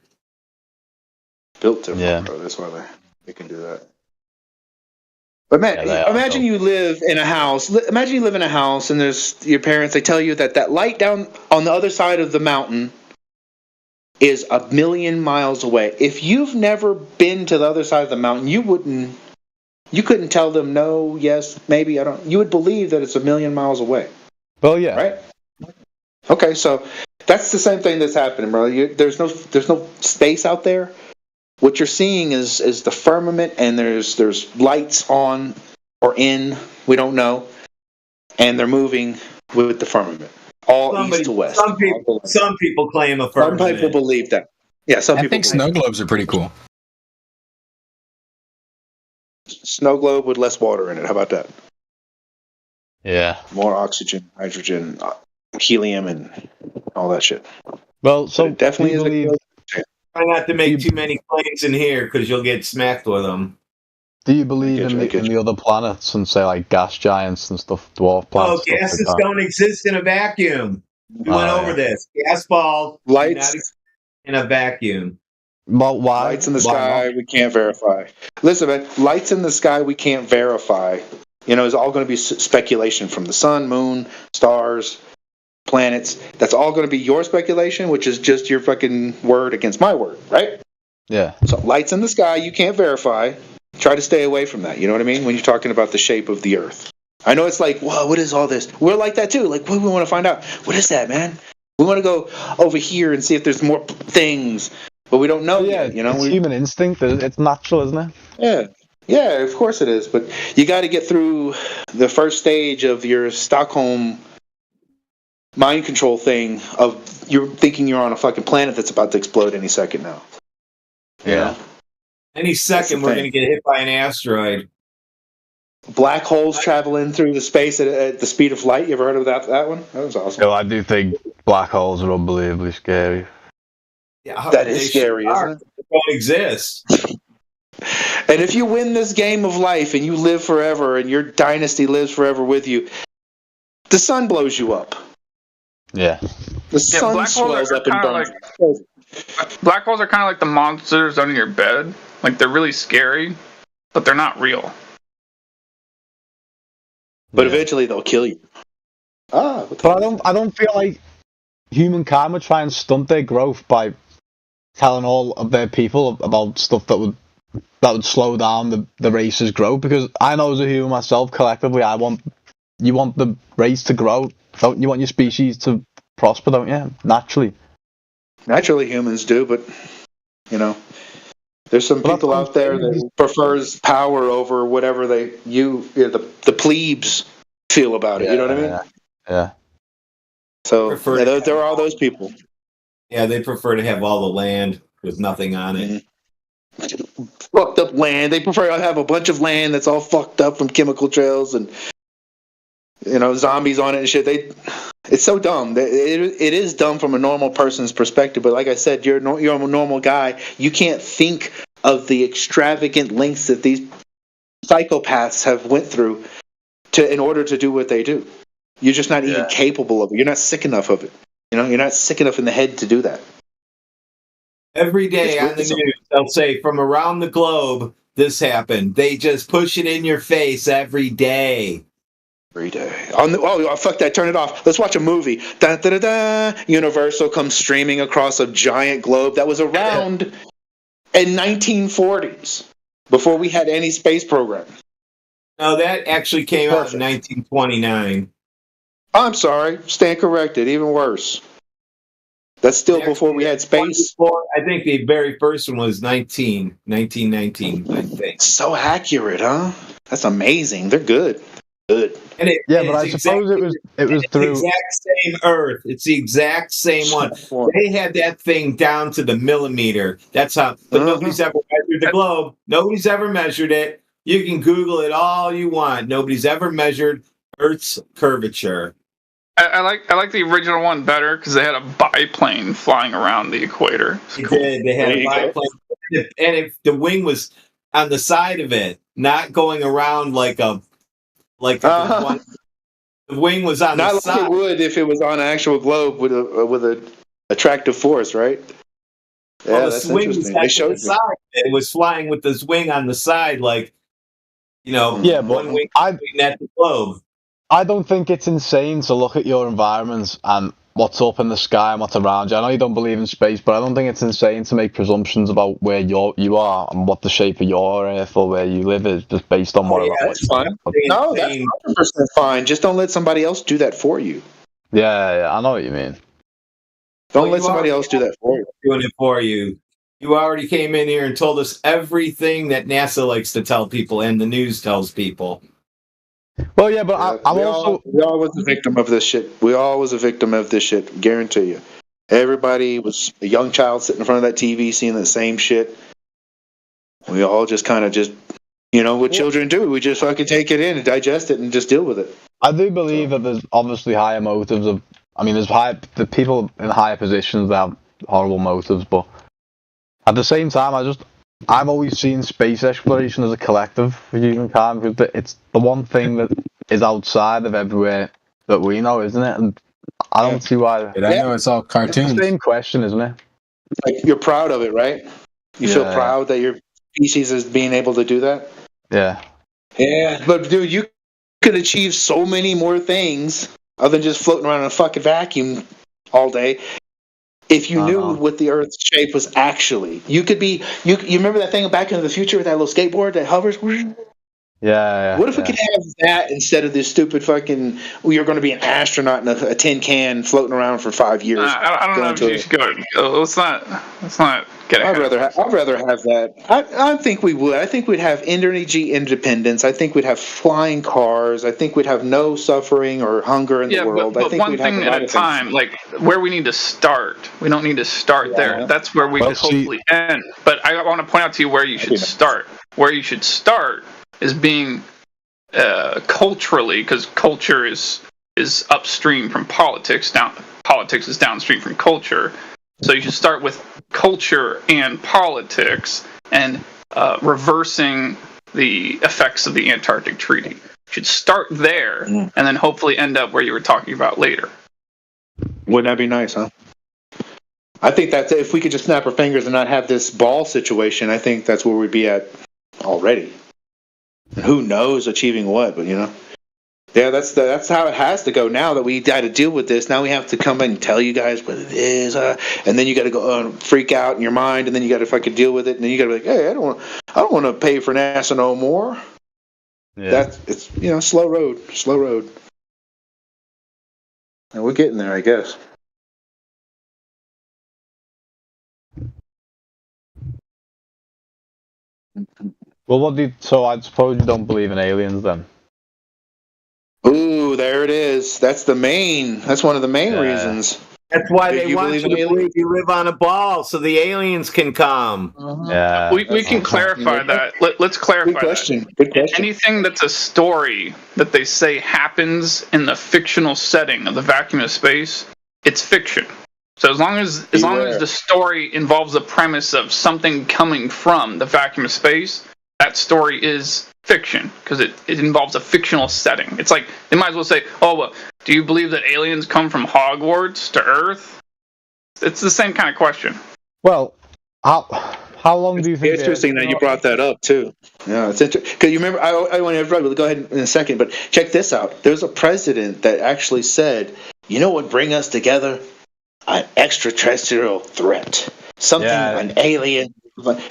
Built different, bro. That's why they can do that. But man, imagine you live in a house. Imagine you live in a house, and there's your parents. They tell you that light down on the other side of the mountain is 1,000,000 miles away. If you've never been to the other side of the mountain, you couldn't tell them no, yes, maybe, I don't. You would believe that it's 1,000,000 miles away. Well, yeah. Right? Okay, so that's the same thing that's happening, bro. There's no space out there. What you're seeing is the firmament, and there's lights on or in, we don't know, and they're moving with the firmament. All east to west. Some people claim a Some firmament. people believe that. Yeah, some I people think snow globes are pretty cool. Snow globe with less water in it. How about that? Yeah. More oxygen, hydrogen, helium, and all that shit. Well, so it definitely is. Try not to make too many claims in here, because you'll get smacked with them. Do you believe in the other planets and, say, like gas giants and stuff, dwarf planets? Oh, gases don't exist in a vacuum. We went over this. Gas balls Lights in a vacuum. Well, why? Lights in the sky we can't verify. Listen, man, lights in the sky we can't verify. It's all going to be speculation from the sun, moon, stars, planets. That's all going to be your speculation, which is just your fucking word against my word, right? Yeah. So lights in the sky you can't verify. Try to stay away from that. You know what I mean? When you're talking about the shape of the Earth. I know it's like, whoa, what is all this? We're like that too. Like, we want to find out. What is that, man? We want to go over here and see if there's more things, but we don't know yet. It's human instinct. It's natural, isn't it? Yeah. Yeah, of course it is. But you got to get through the first stage of your Stockholm mind control thing of you're thinking you're on a fucking planet that's about to explode any second now. Yeah. Any second, we're going to get hit by an asteroid. Black holes traveling through the space at the speed of light. You ever heard of that one? That was awesome. Yeah, I do think black holes are unbelievably scary. Yeah, that is scary, isn't it? They don't exist. And if you win this game of life and you live forever and your dynasty lives forever with you, the sun blows you up. Yeah. The sun swells up and burns. Black holes are kind of like the monsters under your bed. Like, they're really scary, but they're not real. But eventually they'll kill you. But I don't feel like humankind would try and stunt their growth by telling all of their people about stuff that would slow down the race's growth. Because I know as a human myself, collectively, you want the race to grow, don't you? Want your species to prosper, don't you? Naturally humans do, but there's some people out there that prefers power over whatever the plebes feel about it. You know what I mean? Yeah. So there are all those people. Yeah, they prefer to have all the land with nothing on it. Fucked up land. They prefer to have a bunch of land that's all fucked up from chemical trails and zombies on it and shit. It's so dumb. It is dumb from a normal person's perspective. But like I said, you're a normal guy. You can't think of the extravagant lengths that these psychopaths have went through in order to do what they do. You're just not even capable of it. You're not sick enough of it. You're not sick enough in the head to do that. Every day on the news, they'll say from around the globe, this happened. They just push it in your face every day. Every day. Fuck that. Turn it off. Let's watch a movie. Da, da, da, da. Universal comes streaming across a giant globe that was around in 1940s before we had any space program. No, that actually came out in 1929. I'm sorry. Stand corrected. Even worse. That's still before we had space. I think the very first one was 1919, I think. So accurate, huh? That's amazing. They're good. Good. But I suppose it was through the exact same Earth. It's the exact same one. They had that thing down to the millimeter. That's how. But nobody's ever measured the globe. Nobody's ever measured it. You can Google it all you want. Nobody's ever measured Earth's curvature. I like the original one better because they had a biplane flying around the equator. They had a biplane, and the wing was on the side of it, not going around the wing was on the side. Not like it would if it was on an actual globe with a attractive force, right? Yeah, that's interesting. They showed side. It was flying with this wing on the side, one wing at the globe. I don't think it's insane to look at your environment and what's up in the sky and what's around you. I know you don't believe in space, but I don't think it's insane to make presumptions about where you are and what the shape of your Earth or where you live is just based on whatever. That's fine. No, that's 100% fine. Just don't let somebody else do that for you. Yeah, I know what you mean. Don't let somebody else do that for you. Doing it for you. You already came in here and told us everything that NASA likes to tell people and the news tells people. Well, yeah, but we all was a victim of this shit. We all was a victim of this shit. Guarantee you. Everybody was a young child sitting in front of that TV seeing the same shit. We all just kind of what children do. We just fucking take it in and digest it and just deal with it. I do believe that there's obviously higher motives there's the people in higher positions that have horrible motives, but at the same time, I've always seen space exploration as a collective for humankind because it's the one thing that is outside of everywhere that we know, isn't it? And I don't see why. I know it's all cartoons. It's the same question, isn't it? Like you're proud of it, right? You feel proud that your species is being able to do that? Yeah. Yeah, but dude, you could achieve so many more things other than just floating around in a fucking vacuum all day. If you knew what the Earth's shape was actually, you could be. You remember that thing Back into the Future with that little skateboard that hovers? Yeah. What if we could have that instead of this stupid fucking? You're going to be an astronaut in a tin can floating around for 5 years. I don't know if you should go. Let's not get ahead. I'd rather have that. I think we would. I think we'd have energy independence. I think we'd have flying cars. I think we'd have no suffering or hunger in the world. But I think one thing at a time. Like where we need to start. We don't need to start there. That's where we could hopefully end. But I want to point out to you where you should start. Where you should start is being culturally, because culture is upstream from politics. Politics is downstream from culture. So you should start with culture and politics and reversing the effects of the Antarctic Treaty. You should start there and then hopefully end up where you were talking about later. Wouldn't that be nice, huh? I think that if we could just snap our fingers and not have this ball situation, I think that's where we'd be at already. And who knows achieving what? But yeah, that's how it has to go. Now that we got to deal with this, now we have to come and tell you guys what it is, and then you got to go freak out in your mind, and then you got to fucking deal with it, and then you got to be like, hey, I don't want to pay for NASA no more. Yeah. It's slow road, and we're getting there, I guess. Well, so I suppose you don't believe in aliens then? Ooh, there it is. That's one of the main reasons. That's why Do they you want believe you in to believe you live on a ball so the aliens can come. Yeah. We can clarify that. Let's clarify Good question. that. Good question. Anything that's a story that they say happens in the fictional setting of the vacuum of space, it's fiction. So as long as the story involves the premise of something coming from the vacuum of space, that story is fiction because it involves a fictional setting. It's like they might as well say, "Oh, well, do you believe that aliens come from Hogwarts to Earth?" It's the same kind of question. Well, how long do you think? It's interesting that you brought that up too. Yeah, it's interesting because you remember. I want to go ahead in a second, but check this out. There's a president that actually said, "You know what bring us together? An extraterrestrial threat, an alien."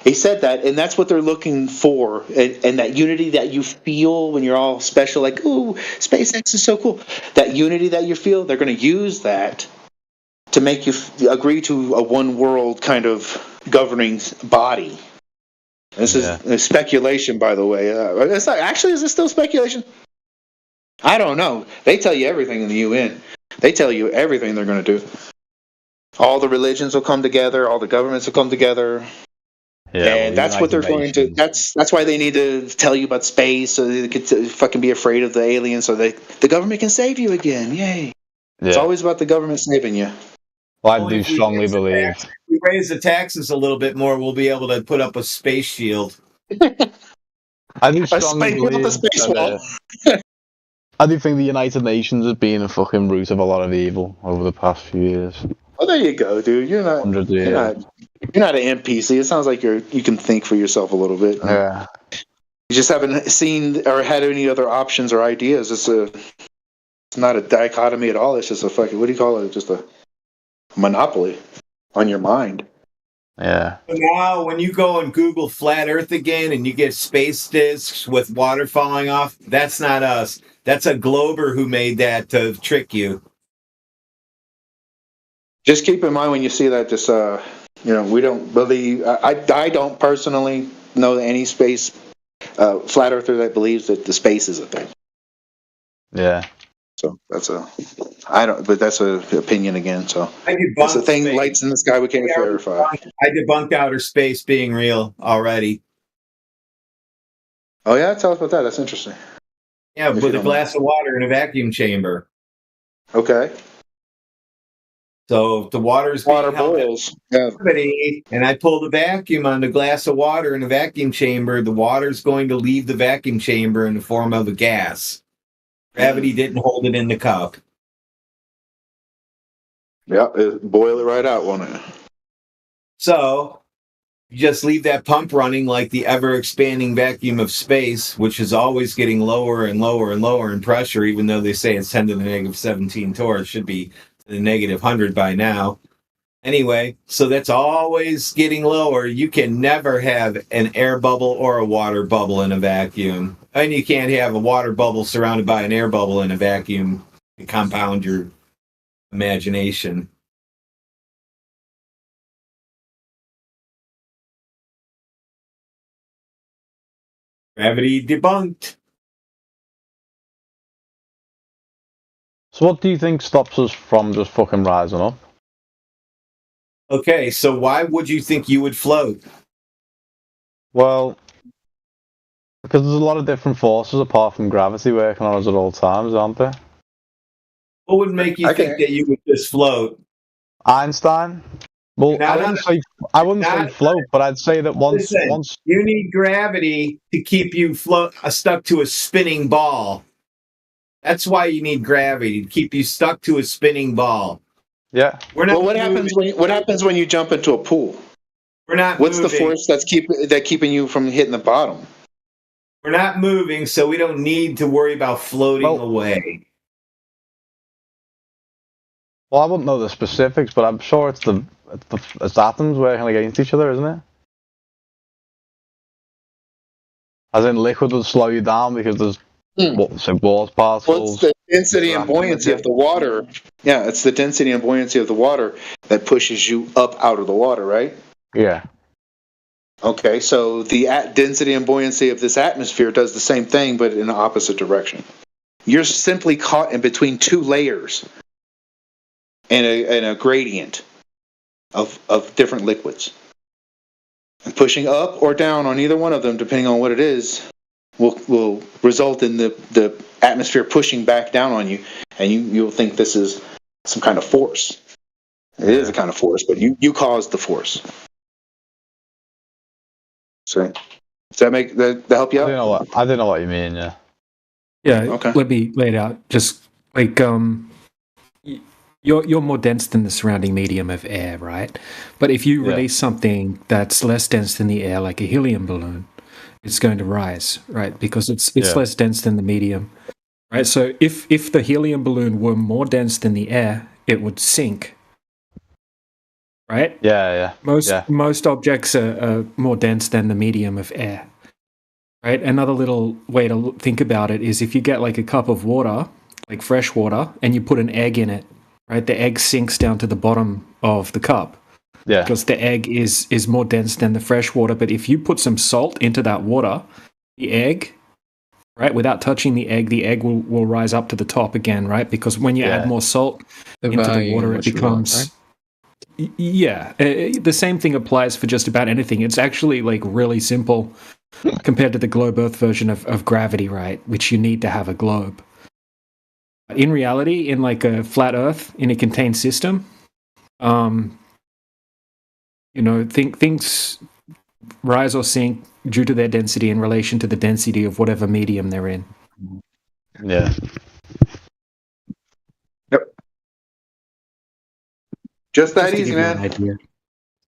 He said that, and that's what they're looking for, and that unity that you feel when you're all special, like, "Ooh, SpaceX is so cool." That unity that you feel, they're going to use that to make you agree to a one world kind of governing body. This is speculation, by the way. It's not, actually, is it still speculation? I don't know. They tell you everything in the UN. They tell you everything they're going to do. All the religions will come together. All the governments will come together. Yeah, and that's what they're going to. That's why they need to tell you about space, so they could fucking be afraid of the aliens, so the government can save you again. Yay! Yeah. It's always about the government saving you. Well, I do strongly believe. If we raise the taxes a little bit more, we'll be able to put up a space shield. I do strongly believe I do think the United Nations has been a fucking root of a lot of evil over the past few years. Oh, there you go, dude. You're not an NPC. It sounds like you can think for yourself a little bit. Yeah. You just haven't seen or had any other options or ideas. It's not a dichotomy at all. It's just a fucking, what do you call it? Just a monopoly on your mind. Yeah. Now, when you go and Google flat Earth again and you get space discs with water falling off, that's not us. That's a glober who made that to trick you. Just keep in mind when you see that, just we don't believe. I don't personally know any space flat earther that believes that the space is a thing. Yeah. So that's an opinion again. So it's a thing. Space. Lights in the sky we can't verify. I debunked outer space being real already. Oh yeah, tell us about that. That's interesting. Yeah, with a glass of water in a vacuum chamber. Okay. So if the water's water boils, and I pull the vacuum on the glass of water in a vacuum chamber, the water's going to leave the vacuum chamber in the form of a gas. Gravity didn't hold it in the cup. Yeah, boil it right out, won't it? So you just leave that pump running like the ever-expanding vacuum of space, which is always getting lower and lower and lower in pressure, even though they say it's 10 to the negative 17 torr. It should be the negative 100 by now. Anyway, so that's always getting lower. You can never have an air bubble or a water bubble in a vacuum. And you can't have a water bubble surrounded by an air bubble in a vacuum to compound your imagination. Gravity debunked. So what do you think stops us from just fucking rising up? Okay, so why would you think you would float? Well, because there's a lot of different forces apart from gravity working on us at all times, aren't there? What would make you think that you would just float? Einstein? Well, I wouldn't say float, but I'd say that once you need gravity to keep you stuck to a spinning ball. That's why you need gravity, to keep you stuck to a spinning ball. Yeah. What happens when you jump into a pool? We're not. What's the force that's keeping you from hitting the bottom? We're not moving, so we don't need to worry about floating away. Well, I wouldn't know the specifics, but I'm sure it's atoms working against each other, isn't it? As in, liquid would slow you down because there's walls, particles. Well, it's the density and buoyancy of the water. Yeah, it's the density and buoyancy of the water that pushes you up out of the water, right? Yeah. Okay, so the density and buoyancy of this atmosphere does the same thing, but in the opposite direction. You're simply caught in between two layers and a gradient of different liquids. And pushing up or down on either one of them, depending on what it is, will result in the atmosphere pushing back down on you, and you'll think this is some kind of force. It is a kind of force, but you caused the force. So, does that help you out? I didn't know what you mean. Yeah. Yeah. Okay. Let me lay it out. Just like you're more dense than the surrounding medium of air, right? But if you release something that's less dense than the air, like a helium balloon, it's going to rise, right? Because it's less dense than the medium, right? So if the helium balloon were more dense than the air, it would sink, right? Yeah. Most objects are more dense than the medium of air, right? Another little way to think about it is if you get like a cup of water, like fresh water, and you put an egg in it, right? The egg sinks down to the bottom of the cup. Yeah. Because the egg is more dense than the fresh water. But if you put some salt into that water, the egg, right, without touching the egg will rise up to the top again, right? Because when you add more salt into the water, it becomes... Yeah. The same thing applies for just about anything. It's actually like really simple compared to the globe Earth version of gravity, right? Which you need to have a globe. In reality, in like a flat Earth, in a contained system, things rise or sink due to their density in relation to the density of whatever medium they're in. Yeah. Yep. Just that Just to easy, give you an man. idea.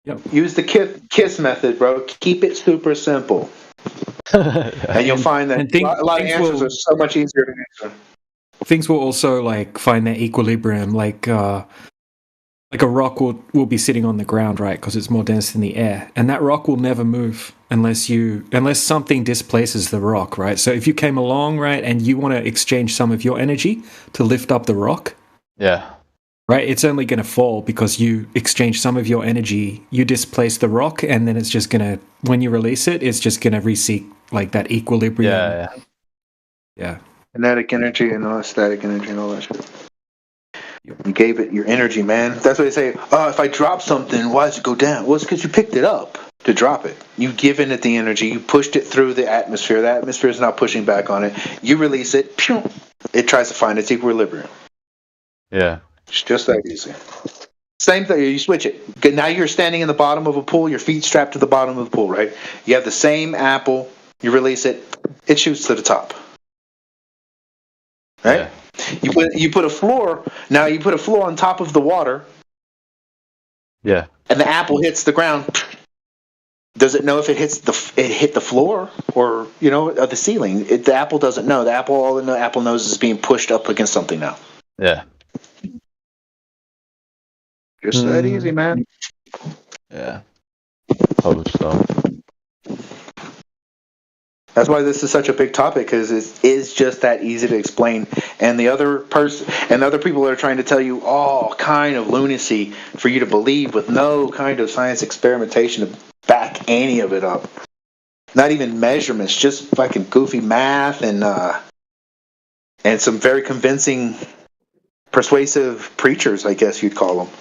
Yep. Use the KISS method, bro. Keep it super simple. And you'll find that a lot of answers are so much easier to answer. Things will also like find their equilibrium, like a rock will be sitting on the ground, right? Because it's more dense than the air, and that rock will never move unless something displaces the rock, right? So if you came along, right, and you want to exchange some of your energy to lift up the rock, right, it's only going to fall because you exchange some of your energy, you displace the rock, and then it's just going to, when you release it, it's just going to reseek like that equilibrium. Yeah. Kinetic energy and static energy and all that shit. You gave it your energy, man. That's what they say. Oh, if I drop something, why does it go down? Well, it's because you picked it up to drop it. You've given it the energy. You pushed it through the atmosphere. The atmosphere is now pushing back on it. You release it. Pew, it tries to find its equilibrium. Yeah. It's just that easy. Same thing. You switch it. Now you're standing in the bottom of a pool. Your feet strapped to the bottom of the pool, right? You have the same apple. You release it. It shoots to the top. Right? Yeah. You put a floor. Now you put a floor on top of the water. Yeah. And the apple hits the ground. Does it know if it hit the floor or the ceiling? The apple doesn't know. All the apple knows is being pushed up against something now. Yeah. Just that easy, man. Yeah. Hope so. That's why this is such a big topic, because it is just that easy to explain. And the other people that are trying to tell you all kind of lunacy for you to believe with no kind of science experimentation to back any of it up. Not even measurements, just fucking goofy math and some very convincing, persuasive preachers, I guess you'd call them.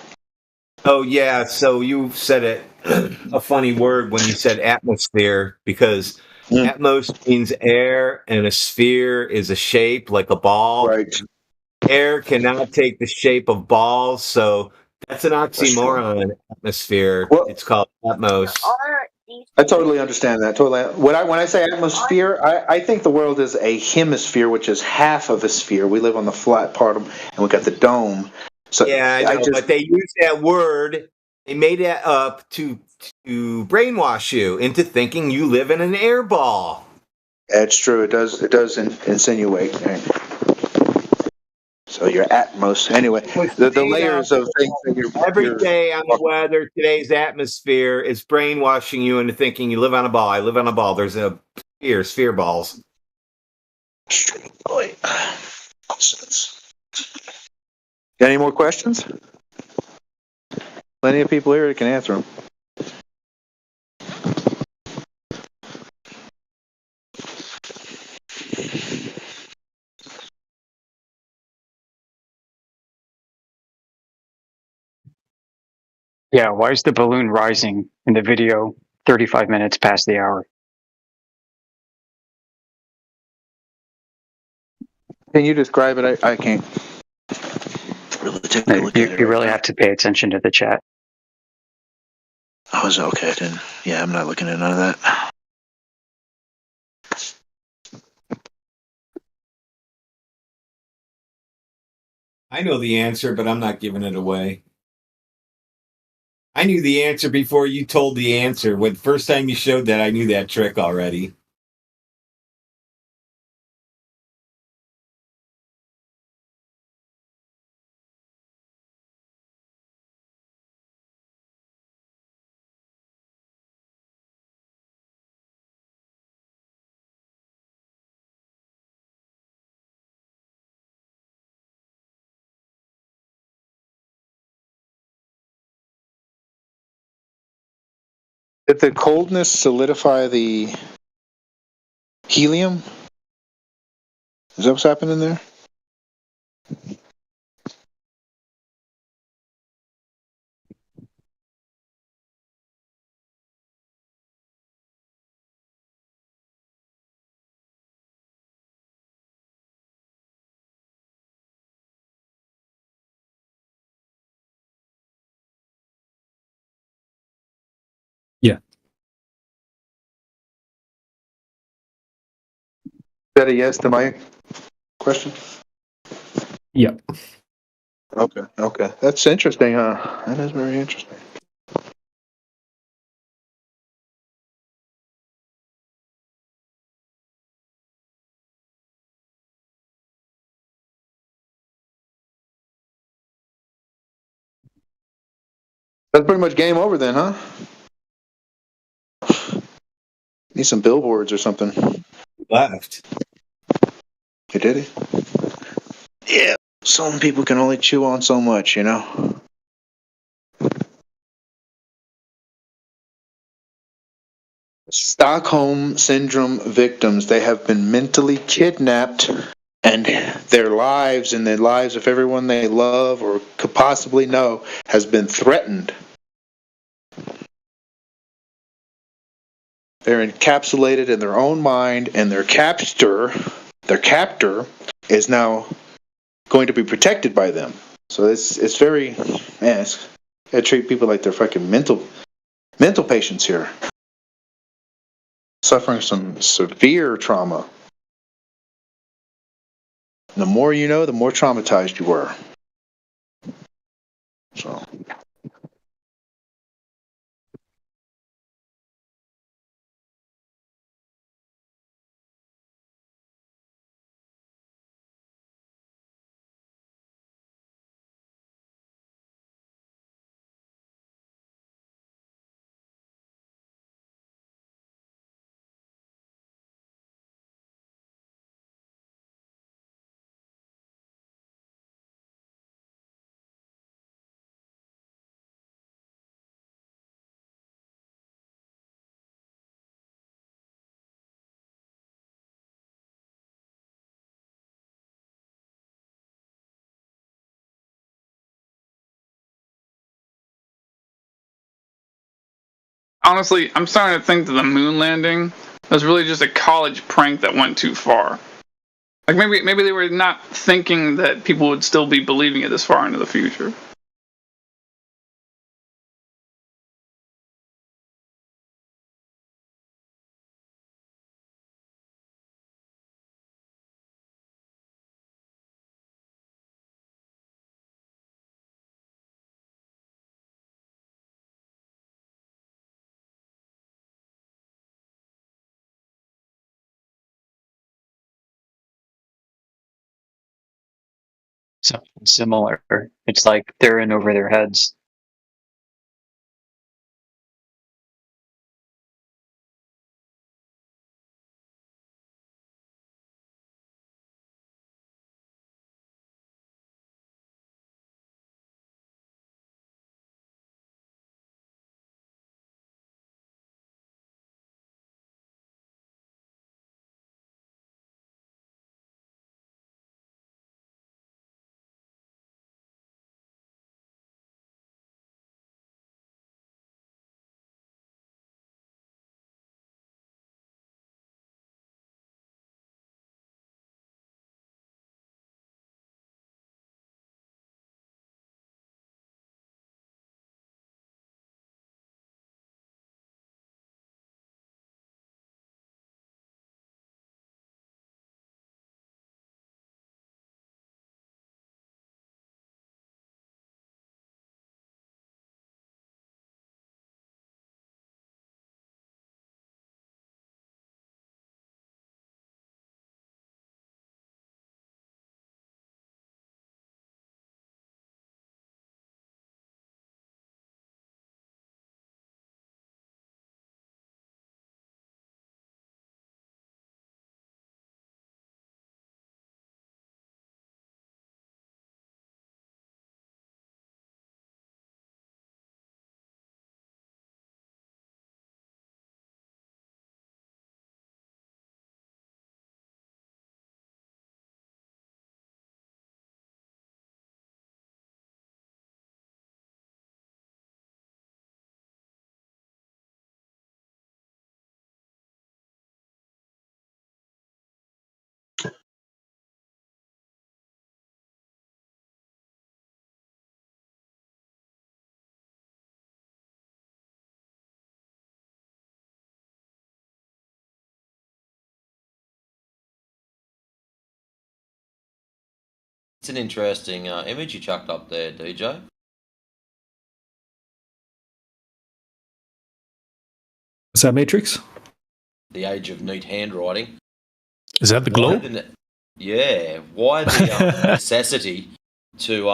Oh yeah, so you said a funny word when you said atmosphere, because atmos means air and a sphere is a shape like a ball. Right. Air cannot take the shape of balls, so that's an oxymoron. Atmosphere. It's called atmos. I totally understand that. Totally. When I say atmosphere, I think the world is a hemisphere, which is half of a sphere. We live on the flat part, and we got the dome. So yeah, I know, but they use that word. They made that up to brainwash you into thinking you live in an air ball. It's true. It does. It does insinuate. Right? So your Atmos. Anyway, the layers of things that Every you're day on the weather, today's atmosphere is brainwashing you into thinking you live on a ball. I live on a ball. There's a sphere balls. Boy. Got any more questions? Plenty of people here that can answer them. Yeah, why is the balloon rising in the video 35 minutes past the hour? Can you describe it? I can't really take a No, look you at it you right really now. have to pay attention to the chat. Oh, is it okay? Yeah, I'm not looking at none of that. I know the answer, but I'm not giving it away. I knew the answer before you told the answer. When the first time you showed that, I knew that trick already. Did the coldness solidify the helium? Is that what's happening there? Yeah. Is that a yes to my question? Yeah. Okay. That's interesting, huh? That is very interesting. That's pretty much game over then, huh? Need some billboards or something. Left. You did it? Yeah. Some people can only chew on so much, you know? Stockholm Syndrome victims, they have been mentally kidnapped and their lives and the lives of everyone they love or could possibly know has been threatened. They're encapsulated in their own mind, and their captor is now going to be protected by them. So it's very, man, it's gotta treat people like they're fucking mental patients here. Suffering some severe trauma. The more you know, the more traumatized you were. So. Honestly, I'm starting to think that the moon landing was really just a college prank that went too far. Like maybe they were not thinking that people would still be believing it this far into the future. something similar. It's like they're in over their heads. It's an interesting image you chucked up there, DJ. Is that Matrix? The age of neat handwriting. Is that the globe? Yeah. Why the necessity to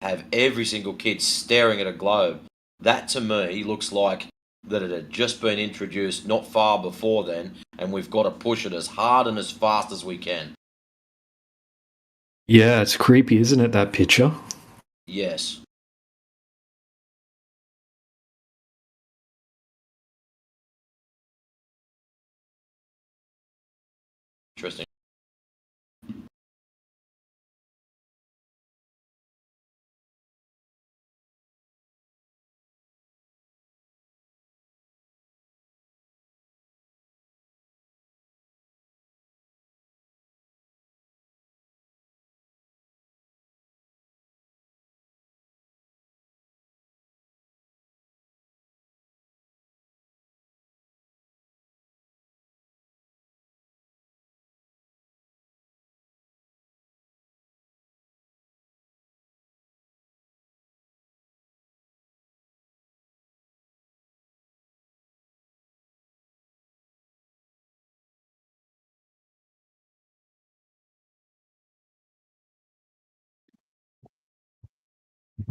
have every single kid staring at a globe? That to me looks like that it had just been introduced not far before then, and we've got to push it as hard and as fast as we can. Yeah, it's creepy, isn't it, that picture? Yes. Interesting.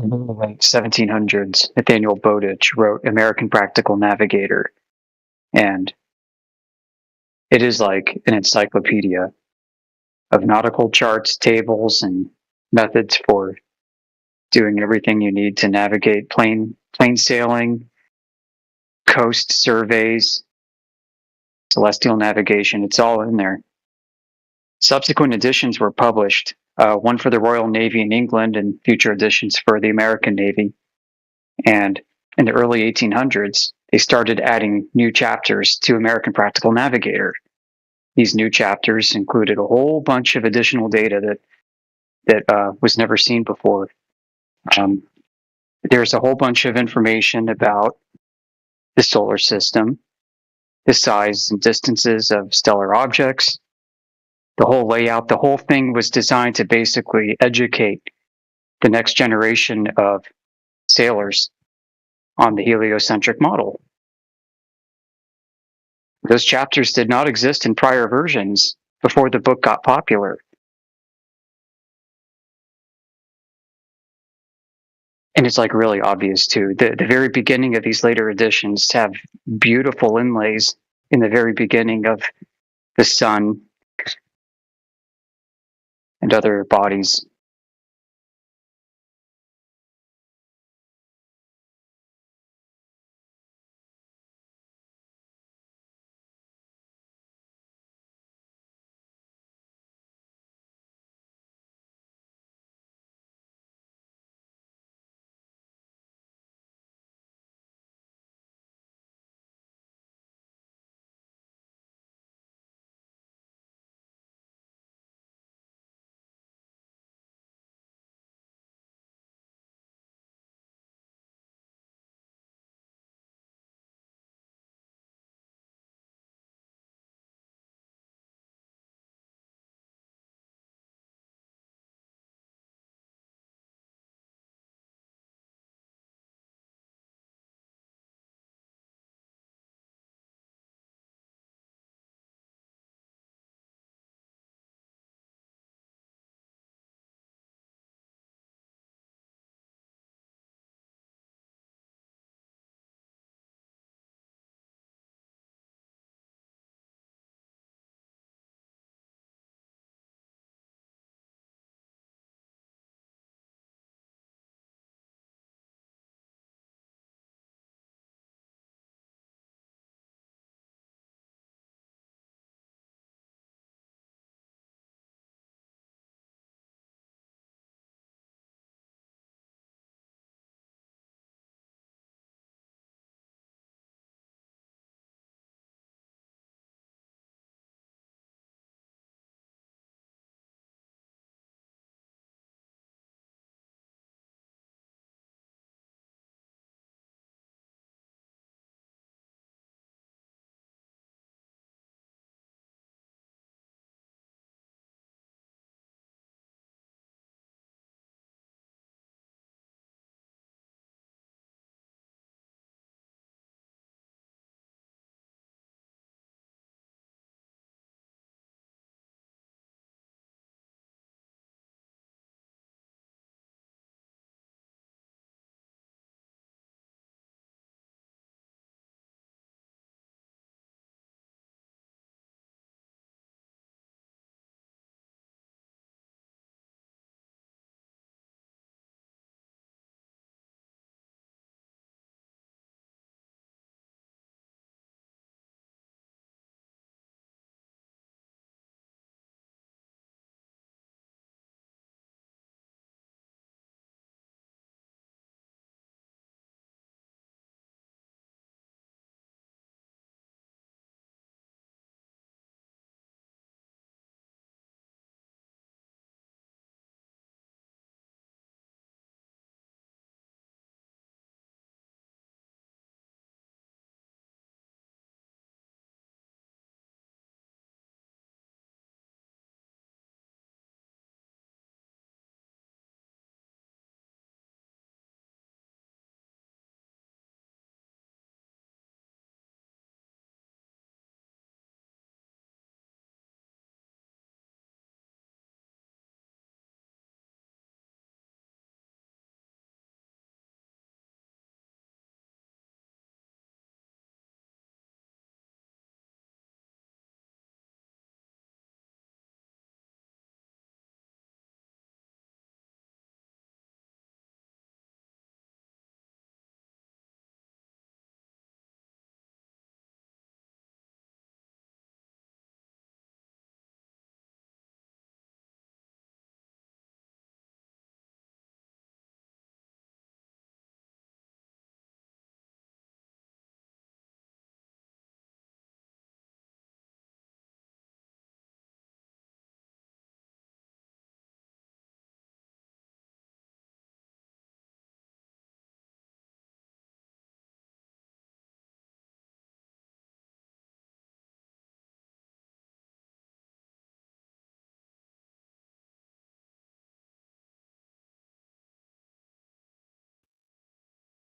In the late 1700s, Nathaniel Bowditch wrote American Practical Navigator, and it is like an encyclopedia of nautical charts, tables, and methods for doing everything you need to navigate plain sailing, coast surveys, celestial navigation. It's all in there. Subsequent editions were published, one for the Royal Navy in England and future editions for the American Navy. And in the early 1800s, they started adding new chapters to American Practical Navigator. These new chapters included a whole bunch of additional data that was never seen before. There's a whole bunch of information about the solar system, the size and distances of stellar objects, the whole layout. The whole thing was designed to basically educate the next generation of sailors on the heliocentric model. Those chapters did not exist in prior versions before the book got popular. And it's like really obvious too. The very beginning of these later editions have beautiful inlays in the very beginning of the sun and other bodies.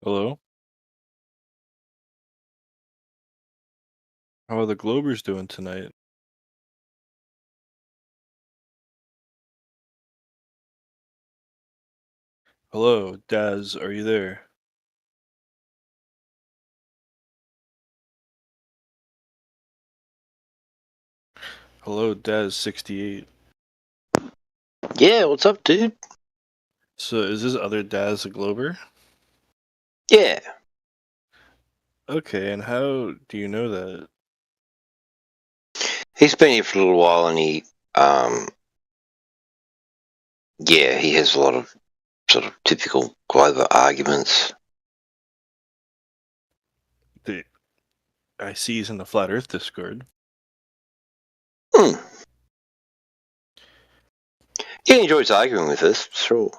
Hello? How are the Globers doing tonight? Hello, Daz, are you there? Hello, Daz68. Yeah, what's up, dude? So is this other Daz a Glober? Yeah. Okay, and how do you know that? He's been here for a little while and he has a lot of sort of typical Glover arguments. I see he's in the Flat Earth Discord. Yeah, he enjoys arguing with us, sure.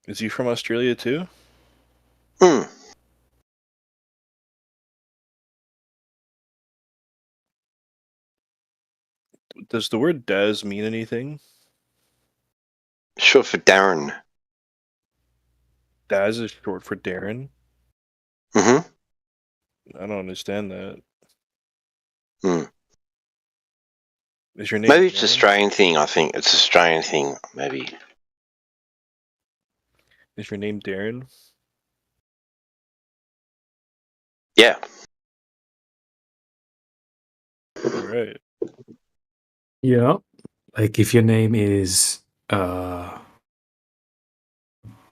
Is he from Australia too? Does the word Daz mean anything? Short for Darren. Daz is short for Darren? Mm-hmm. I don't understand that. Is your name Maybe it's Darren? an Australian thing, I think. It's an Australian thing, maybe. Is your name Darren? Yeah. Alright. Yeah. Like if your name is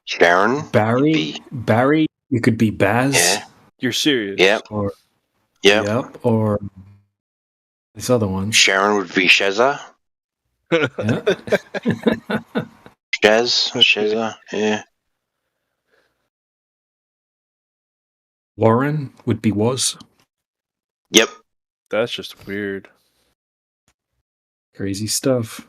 Sharon? Barry, you could be Baz. Yeah. You're serious? Yep. Or Yep. Yep. Or this other one. Sharon would be Shazza. Yeah. Shazza, yeah. Lauren would be was. Yep. That's just weird. Crazy stuff.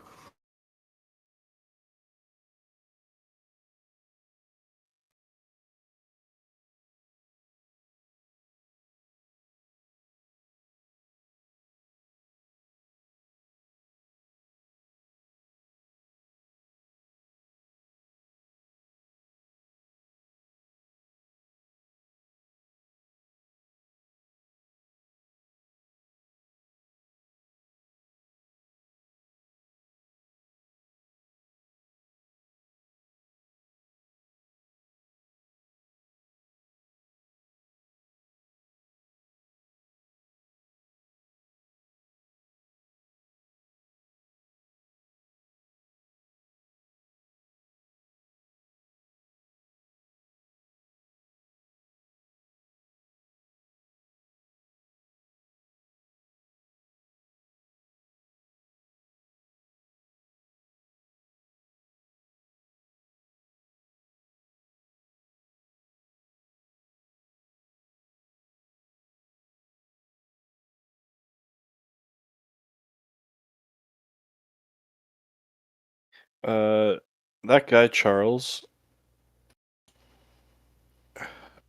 That guy Charles.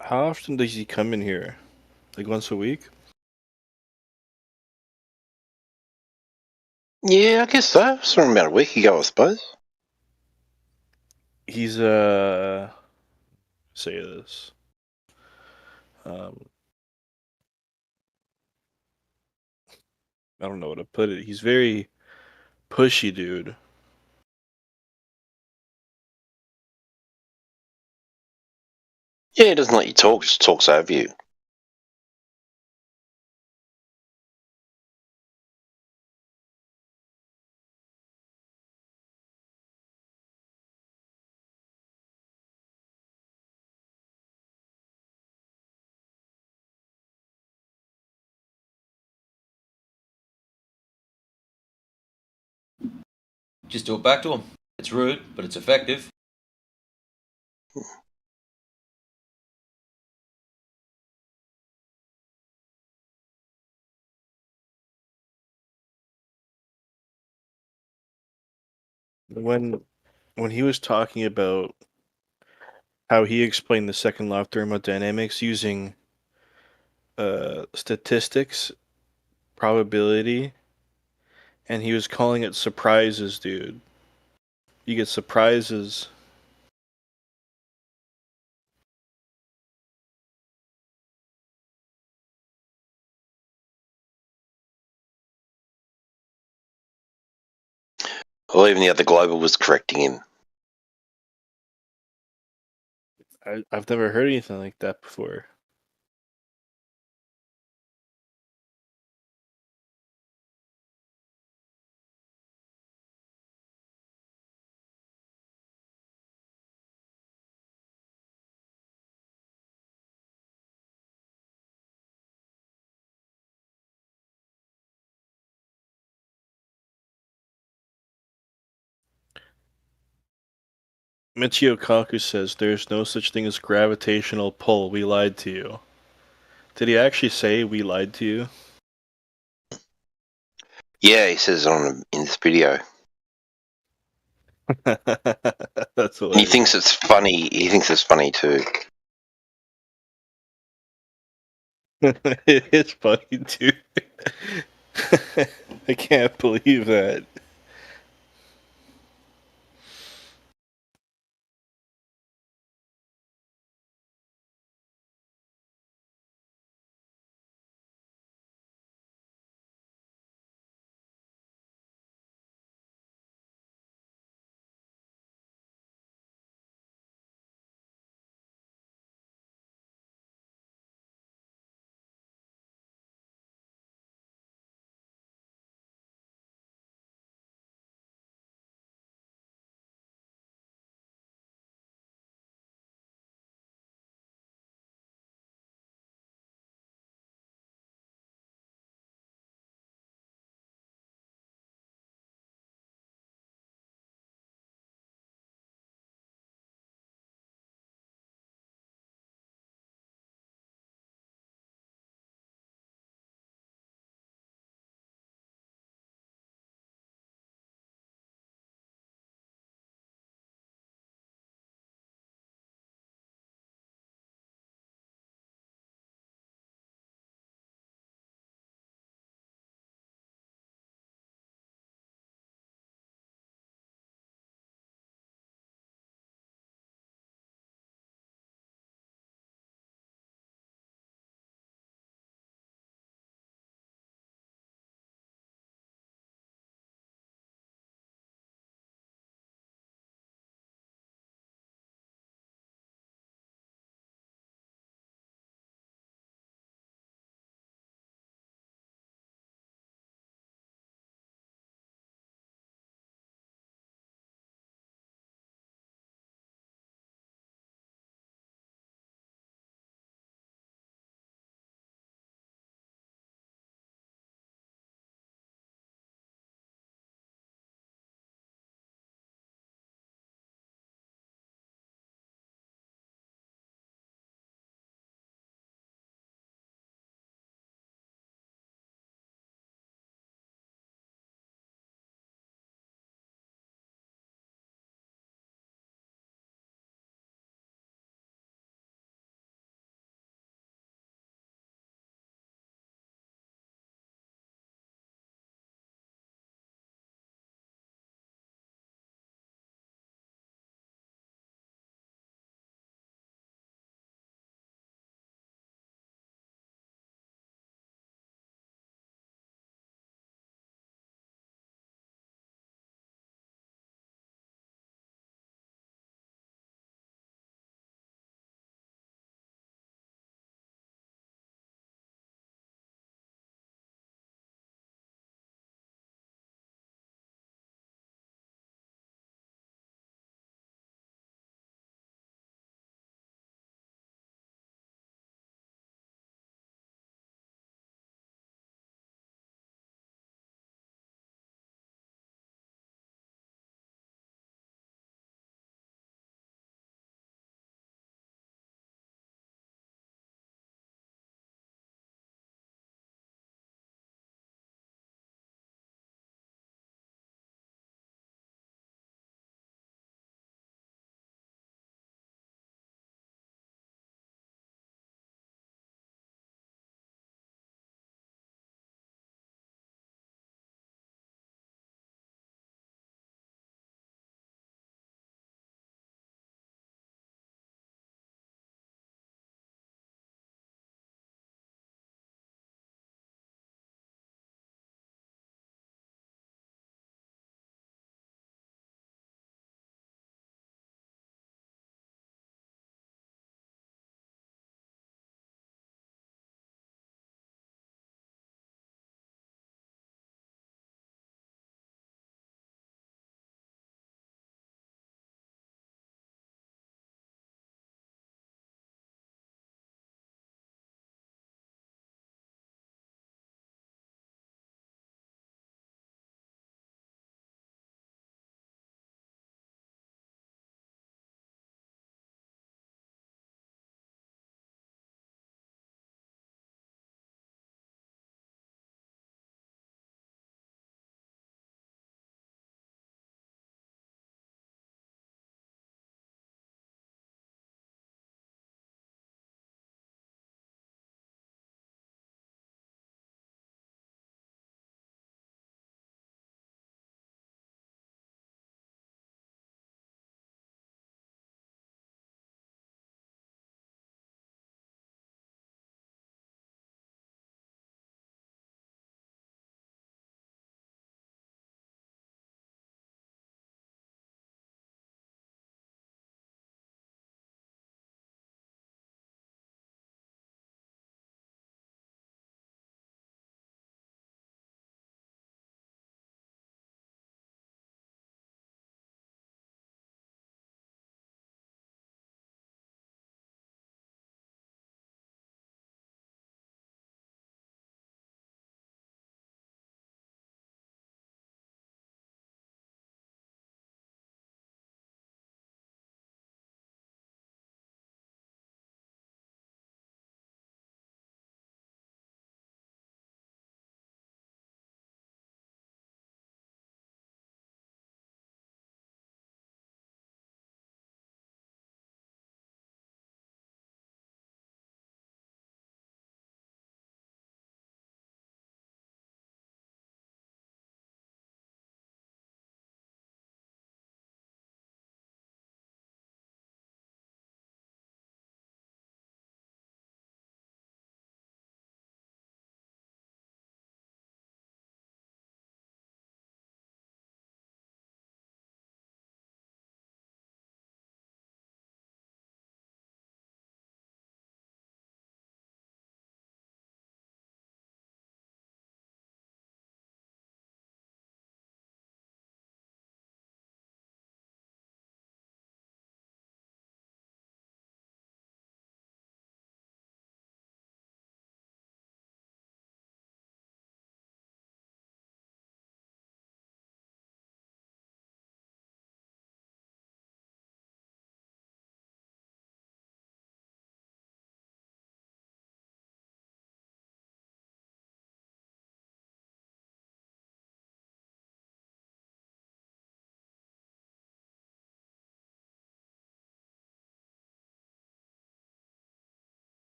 How often does he come in here? Like once a week? Yeah, I guess so. Saw him about a week ago, I suppose. He's say this. I don't know how to put it. He's very pushy, dude. Yeah, he doesn't let you talk, just talks over you. Just do it back to him. It's rude, but it's effective. When he was talking about how he explained the second law of thermodynamics using statistics, probability, and he was calling it surprises, dude. You get surprises. Well, even the other global was correcting him. I've never heard anything like that before. Michio Kaku says there's no such thing as gravitational pull. We lied to you. Did he actually say we lied to you? Yeah, he says in this video. That's And he thinks it's funny. He thinks it's funny too. It's funny too. I can't believe that.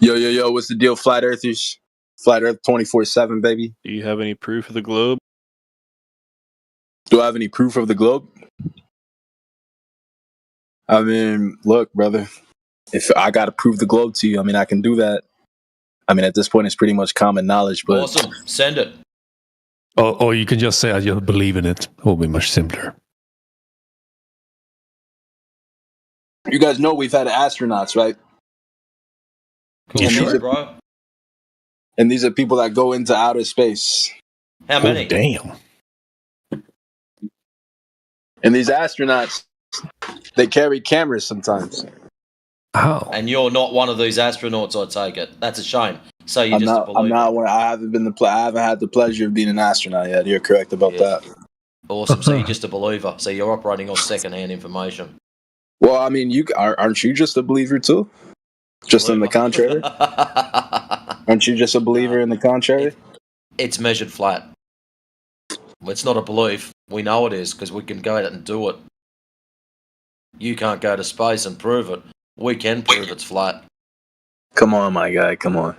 Yo, what's the deal, Flat Earthers? Flat Earth 24/7, baby. Do you have any proof of the globe? Do I have any proof of the globe? I mean, look, brother, if I got to prove the globe to you, I mean, I can do that. I mean, at this point, it's pretty much common knowledge, but... Awesome. Send it. Or you can just say, I just believe in it. It will be much simpler. You guys know we've had astronauts, right? Cool shit, bro. And these are people that go into outer space. How many? Oh, damn. And these astronauts, they carry cameras sometimes. How? And you're not one of these astronauts, I take it. That's a shame. So you're just a believer. I'm not one. I haven't had the pleasure of being an astronaut yet. You're correct about that. Awesome. So you're just a believer. So you're operating off second-hand information. Well, I mean, aren't you just a believer too? Just on the contrary? Aren't you just a believer in the contrary? It's measured flat. It's not a belief. We know it is because we can go out and do it. You can't go to space and prove it. We can prove it's flat. Come on, my guy. Come on.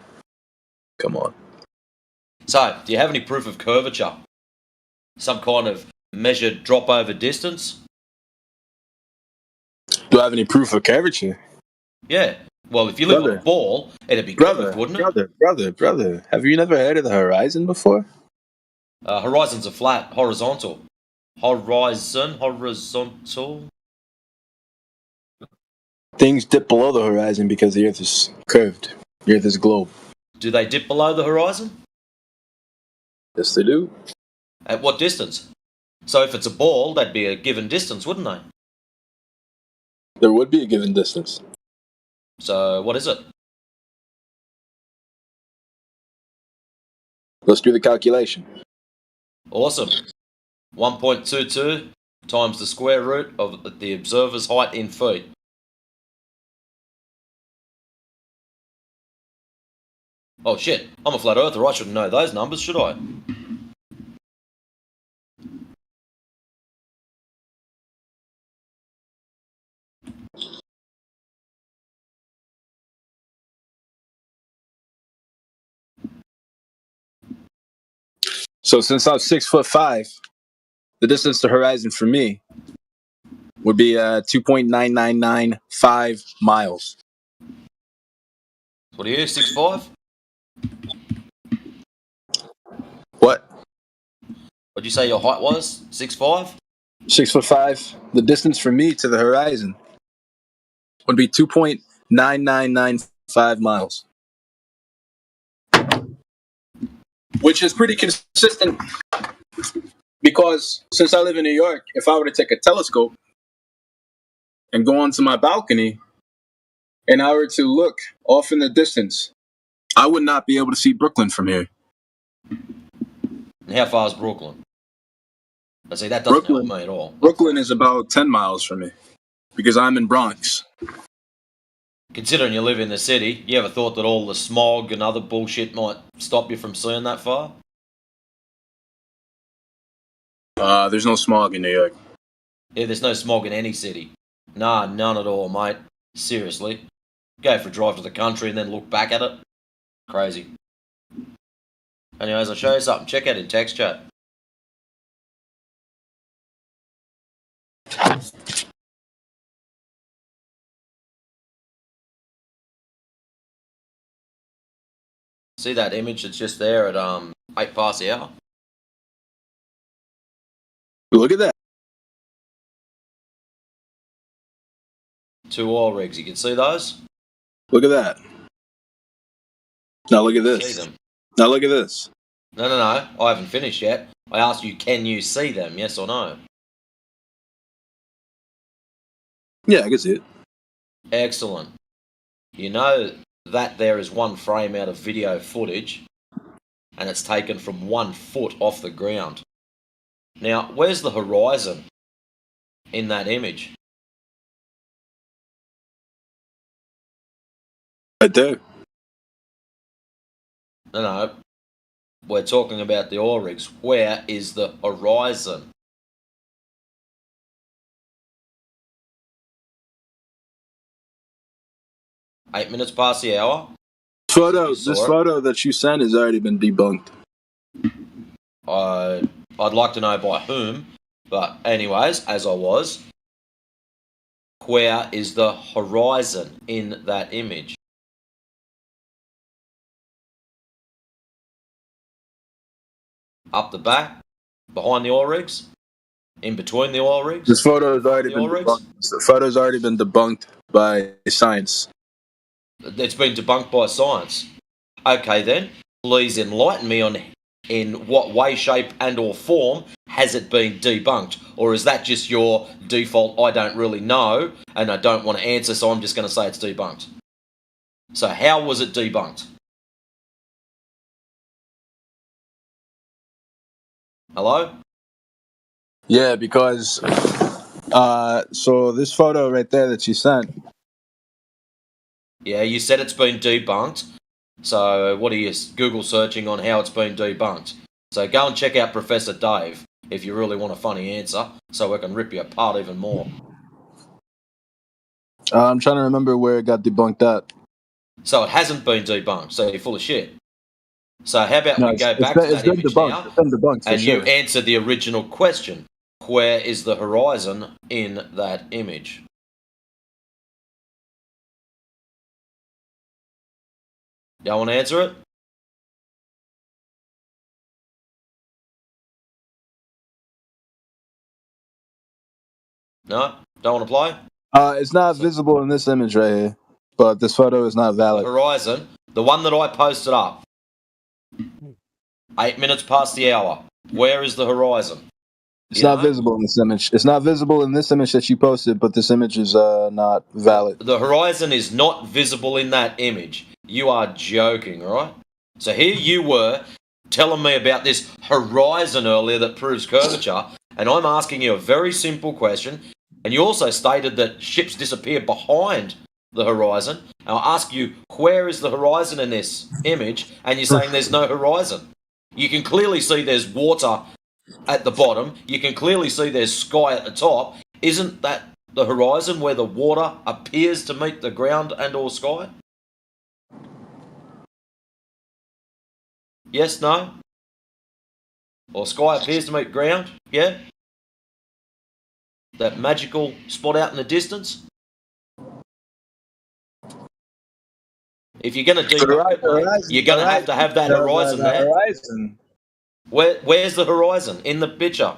So, do you have any proof of curvature? Some kind of measured drop over distance? Do I have any proof of curvature? Yeah. Well, if you live on a ball, it'd be curved, wouldn't it? Brother. Have you never heard of the horizon before? Horizons are flat, horizontal. Horizontal. Things dip below the horizon because the Earth is curved. The Earth is globe. Do they dip below the horizon? Yes, they do. At what distance? So if it's a ball, that'd be a given distance, wouldn't they? There would be a given distance. So what is it? Let's do the calculation. Awesome. 1.22 times the square root of the observer's height in feet. Oh shit, I'm a flat earther, I shouldn't know those numbers, should I? So since I'm 6'5", the distance to horizon for me would be 2.9995 miles. What are you, 6'5"? What? What'd you say your height was? 6'5"? 6'5". The distance from me to the horizon would be 2.9995 miles, which is pretty consistent because since I live in New York, if I were to take a telescope and go onto my balcony and I were to look off in the distance, I would not be able to see Brooklyn from here. And how far is Brooklyn? I say that doesn't help me at all. Brooklyn is about 10 miles from me because I'm in Bronx. Considering you live in the city, you ever thought that all the smog and other bullshit might stop you from seeing that far? There's no smog in New York. Yeah, there's no smog in any city. Nah, none at all, mate. Seriously. Go for a drive to the country and then look back at it. Crazy. Anyways, I'll show you something. Check out in text chat. See that image that's just there at 8 past the hour? Look at that. 2 oil rigs. You can see those? Look at that. Now look at See this. them. Now look at this. No. I haven't finished yet. I asked you, can you see them? Yes or no? Yeah, I can see it. Excellent. You know that there is one frame out of video footage, and it's taken from 1 foot off the ground. Now, where's the horizon in that image? Right there. No. We're talking about the oil rigs. Where is the horizon? Eight minutes past the hour. This photo that you sent has already been debunked. I'd like to know by whom, but anyways, as I was, where is the horizon in that image? Up the back, behind the oil rigs, in between the oil rigs. This photo has already been debunked. The photo's already been debunked by science. It's been debunked by science. Okay then, please enlighten me on in what way, shape and or form has it been debunked? Or is that just your default, I don't really know and I don't want to answer, so I'm just going to say it's debunked? So how was it debunked? Hello? Yeah, because so this photo right there that you sent. Yeah, you said it's been debunked. So what are you Google searching on how it's been debunked? So go and check out Professor Dave if you really want a funny answer, so I can rip you apart even more. I'm trying to remember where it got debunked at. So it hasn't been debunked, so you're full of shit. So how about No, we go back to that been image debunked. now, It's been debunked for and you sure. answer the original question. Where is the horizon in that image? Y'all want to answer it? No? Don't want to play? It's not visible in this image right here, but this photo is not The valid. horizon, the one that I posted up, 8 minutes past the hour. Where is the horizon? It's not visible in this image. It's not visible in this image that you posted, but this image is not valid. The horizon is not visible in that image. You are joking, right? So here you were telling me about this horizon earlier that proves curvature, and I'm asking you a very simple question, and you also stated that ships disappear behind the horizon. And I'll ask you, where is the horizon in this image? And you're saying there's no horizon. You can clearly see there's water at the bottom. You can clearly see there's sky at the top. Isn't that the horizon where the water appears to meet the ground and or sky? Yes, no? Or sky appears to meet ground? Yeah? That magical spot out in the distance? If you're going to debunk it, mate, you're going to have that horizon there. Horizon. Where's the horizon in the picture?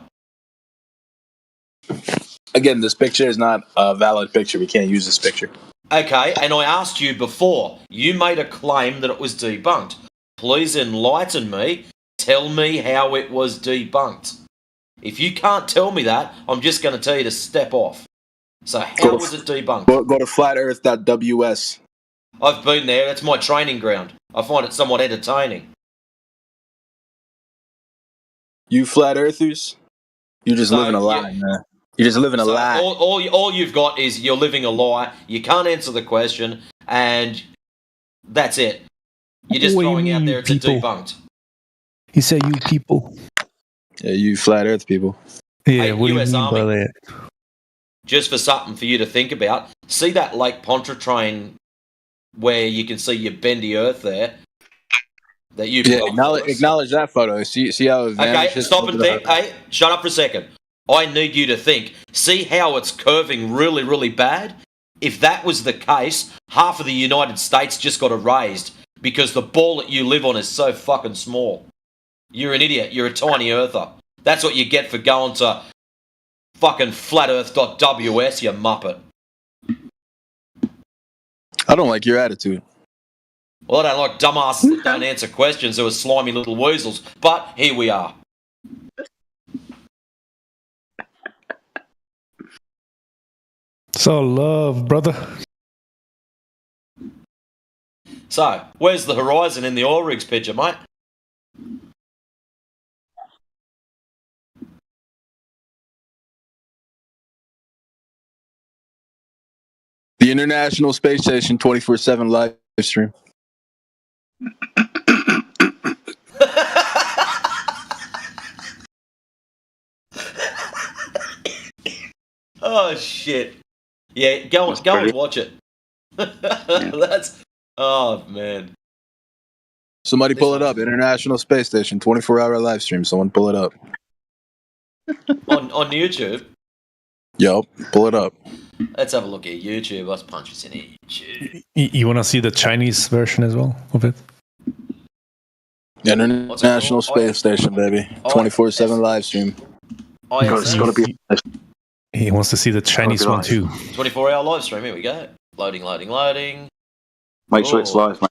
Again, this picture is not a valid picture. We can't use this picture. Okay, and I asked you before. You made a claim that it was debunked. Please enlighten me. Tell me how it was debunked. If you can't tell me that, I'm just going to tell you to step off. So how was it debunked? Go to flatearth.ws. I've been there. That's my training ground. I find it somewhat entertaining. You flat earthers, you're just living a lie, man. You're just living a lie. All you've got is you're living a lie. You can't answer the question, and that's it. You're just What do you throwing out mean, there it's people? a debunked. He said, "You people." Yeah, you flat Earth people. Yeah, Hey, what do you US mean by Army. that? Just for something for you to think about. See that Lake Pontchartrain where you can see your bendy earth there? That you put up for us? Acknowledge that photo. See how it Okay, vanishes. stop and think. Hey, shut up for a second. I need you to think. See how it's curving really, really bad? If that was the case, half of the United States just got erased because the ball that you live on is so fucking small. You're an idiot. You're a tiny earther. That's what you get for going to fucking flatearth.ws, you muppet. I don't like your attitude. Well, I don't like dumbasses that don't answer questions who are slimy little weasels, but here we are. It's all love, brother. So, where's the horizon in the oil rigs picture, mate? The International Space Station 24/7 live stream. Oh shit! Yeah, go and watch it. That's oh man. Somebody pull it up. International Space Station, 24-hour live stream. Someone pull it up. on YouTube. Yup, pull it up. Let's have a look at YouTube. Let's punch this in YouTube. You want to see the Chinese version as well of it? International Space Station, baby. 24/7 live stream. It's got to be. He wants to see the Chinese one too. 24-hour live stream. Here we go. Loading. Make sure it's live, mate.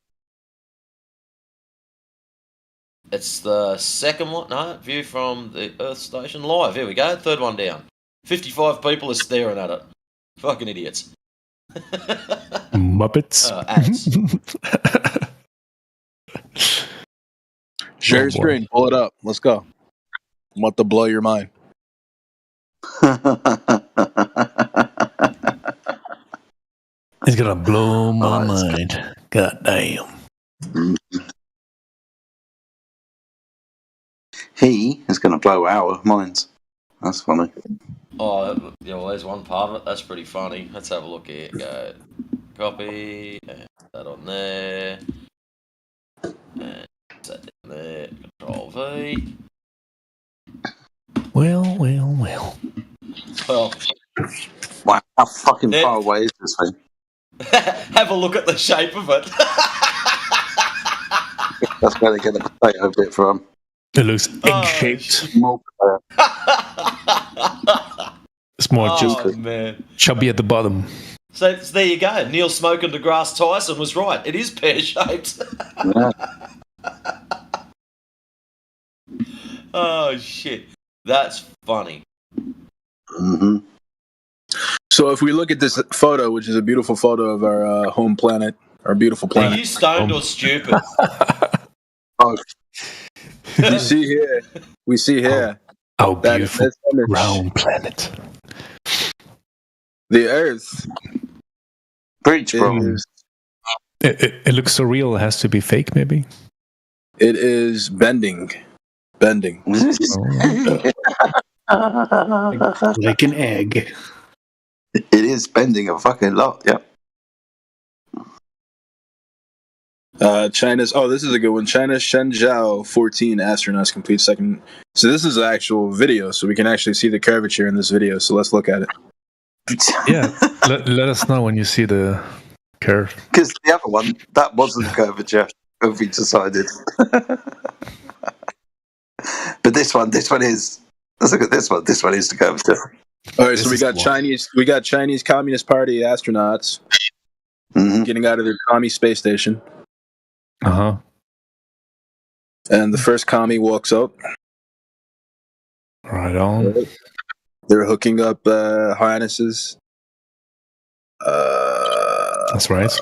It's the second one. No, view from the Earth Station live. Here we go. Third one down. 55 people are staring at it. Fucking idiots. Muppets. Ads. Share your screen. Pull it up. Let's go. I want to blow your mind. It's gonna blow my mind. God damn. He is going to blow our minds. That's funny. Oh, yeah, well, there's one part of it. That's pretty funny. Let's have a look here. Go. Copy. And that on there. And that down there. Control V. Well. Well. Wow, how fucking far away is this thing? Have a look at the shape of it. That's where they get the potato bit from. It looks egg-shaped. It's more just man. chubby at the bottom. So there you go. Neil Smoking deGrasse Tyson was right. It is pear-shaped. Oh, shit. That's funny. Mm-hmm. So if we look at this photo, which is a beautiful photo of our home planet, our beautiful planet. Are you stoned or stupid? We see here. Our beautiful round planet. The Earth. Breach, bro. It looks so real. It has to be fake, maybe. It is bending. Like an egg. It is bending a fucking lot. Yep. China's. Oh, this is a good one. China's Shenzhou 14 astronauts complete second. So this is an actual video, so we can actually see the curvature in this video. So let's look at it. Yeah, let us know when you see the curve. Because the other one, that wasn't curvature. We decided. But this one is. Let's look at this one. This one is the curvature. All right, so we got Chinese Communist Party astronauts getting out of their commie space station. And the first commie walks up. Right on. They're hooking up harnesses. That's right.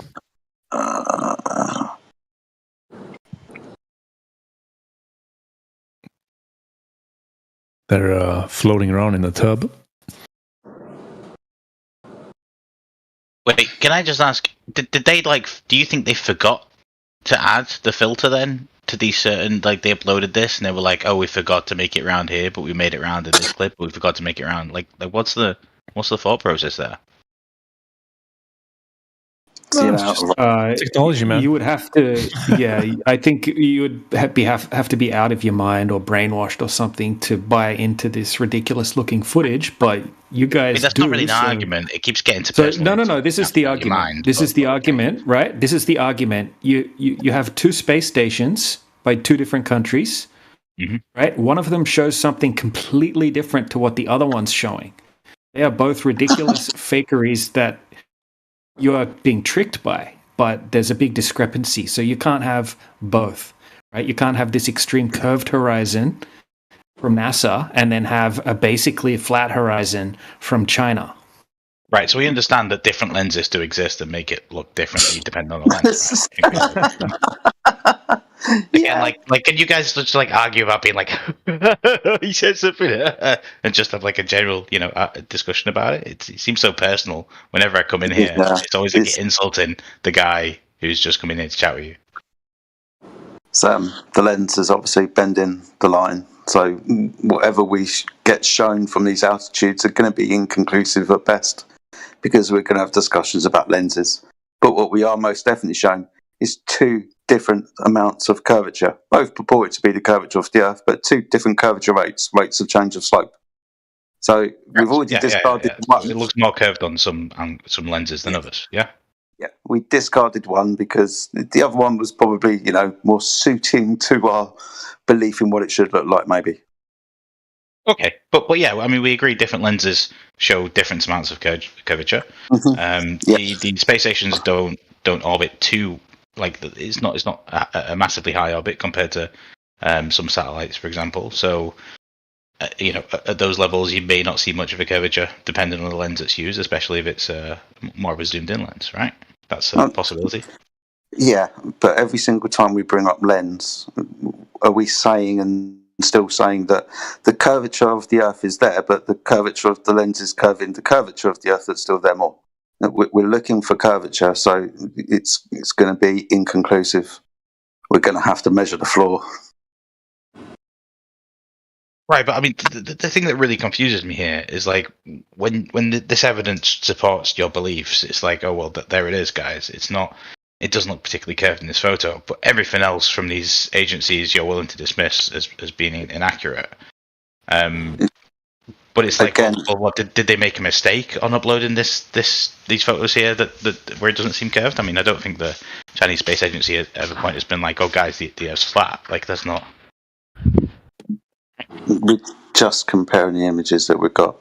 They're floating around in the tub. Wait, can I just ask? Did they do you think they forgot to add the filter then to these certain? Like they uploaded this and they were like, "Oh, we forgot to make it round here, but we made it round in this clip. But we forgot to make it round." Like what's the thought process there? Technology, man. You would have to, I think you would have to be out of your mind or brainwashed or something to buy into this ridiculous-looking footage. But you guys, I mean, that's do, not really an so. argument. It keeps getting to So personal. no. This is the argument. This is the argument, right? This is the argument. You have two space stations by two different countries, right? One of them shows something completely different to what the other one's showing. They are both ridiculous fakeries that you are being tricked by, but there's a big discrepancy. So you can't have both, right? You can't have this extreme curved horizon from NASA and then have basically a flat horizon from China. Right, so we understand that different lenses do exist and make it look differently depending on the lens. Again, like, can you guys just argue about being like, he said something, and just have a general, discussion about it? It seems so personal. Whenever I come in here, it's always insulting the guy who's just coming in to chat with you. Sam, the lens is obviously bending the line, so whatever we get shown from these altitudes are going to be inconclusive at best, because we're going to have discussions about lenses. But what we are most definitely shown is two different amounts of curvature, both purported to be the curvature of the Earth, but two different curvature rates of change of slope. So we've already discarded one. It looks more curved on some lenses than others. Yeah. Yeah, we discarded one because the other one was probably, more suiting to our belief in what it should look like, maybe. Okay, but yeah, I mean, we agree different lenses show different amounts of curvature. The space stations don't orbit too it's not a massively high orbit compared to some satellites, for example. So at those levels, you may not see much of a curvature depending on the lens that's used, especially if it's more of a zoomed-in lens, right? That's a possibility. Yeah, but every single time we bring up lens, are we saying and still saying that the curvature of the Earth is there, but the curvature of the lens is curving the curvature of the Earth that's still there more? We're looking for curvature, so it's going to be inconclusive. We're going to have to measure the floor. Right, but I mean, the thing that really confuses me here is like when this evidence supports your beliefs, it's like, oh well, there it is, guys. It doesn't look particularly curved in this photo, but everything else from these agencies you're willing to dismiss as being inaccurate. But it's like, well, what did they make a mistake on uploading these photos here that where it doesn't seem curved? I mean, I don't think the Chinese Space Agency at every point has been like, oh guys, the Earth's flat. Like that's not. We're just comparing the images that we've got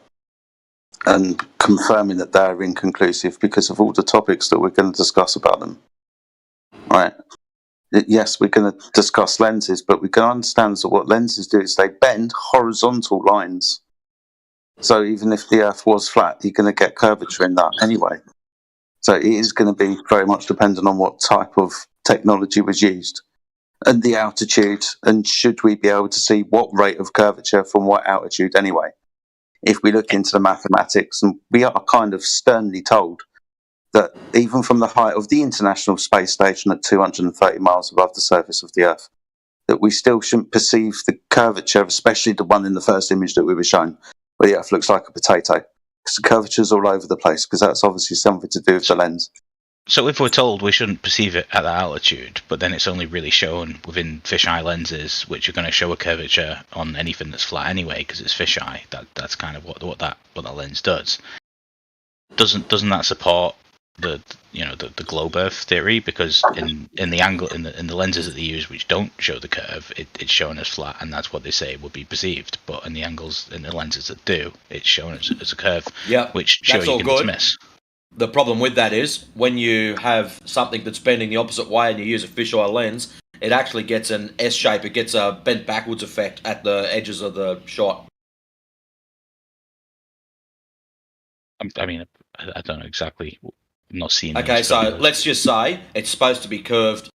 and confirming that they're inconclusive because of all the topics that we're going to discuss about them. Right. Yes, we're going to discuss lenses, but we can understand that what lenses do is they bend horizontal lines. So even if the Earth was flat, you're going to get curvature in that anyway. So it is going to be very much dependent on what type of technology was used and the altitude, and should we be able to see what rate of curvature from what altitude anyway. If we look into the mathematics, and we are kind of sternly told that even from the height of the International Space Station at 230 miles above the surface of the Earth, that we still shouldn't perceive the curvature, especially the one in the first image that we were shown, where the Earth looks like a potato. Because the curvature's all over the place, because that's obviously something to do with the lens. So if we're told we shouldn't perceive it at that altitude, but then it's only really shown within fisheye lenses, which are going to show a curvature on anything that's flat anyway, because it's fisheye. That's kind of what that lens does. Doesn't that support the globe Earth theory? Because in the angle in the lenses that they use, which don't show the curve, it's shown as flat, and that's what they say would be perceived. But in the angles in the lenses that do, it's shown as a curve. Yeah, which sure you can dismiss. The problem with that is when you have something that's bending the opposite way and you use a fisheye lens, it actually gets an S shape. It gets a bent backwards effect at the edges of the shot. I mean, I don't know exactly. I'm not seeing. Okay, so let's just say it's supposed to be curved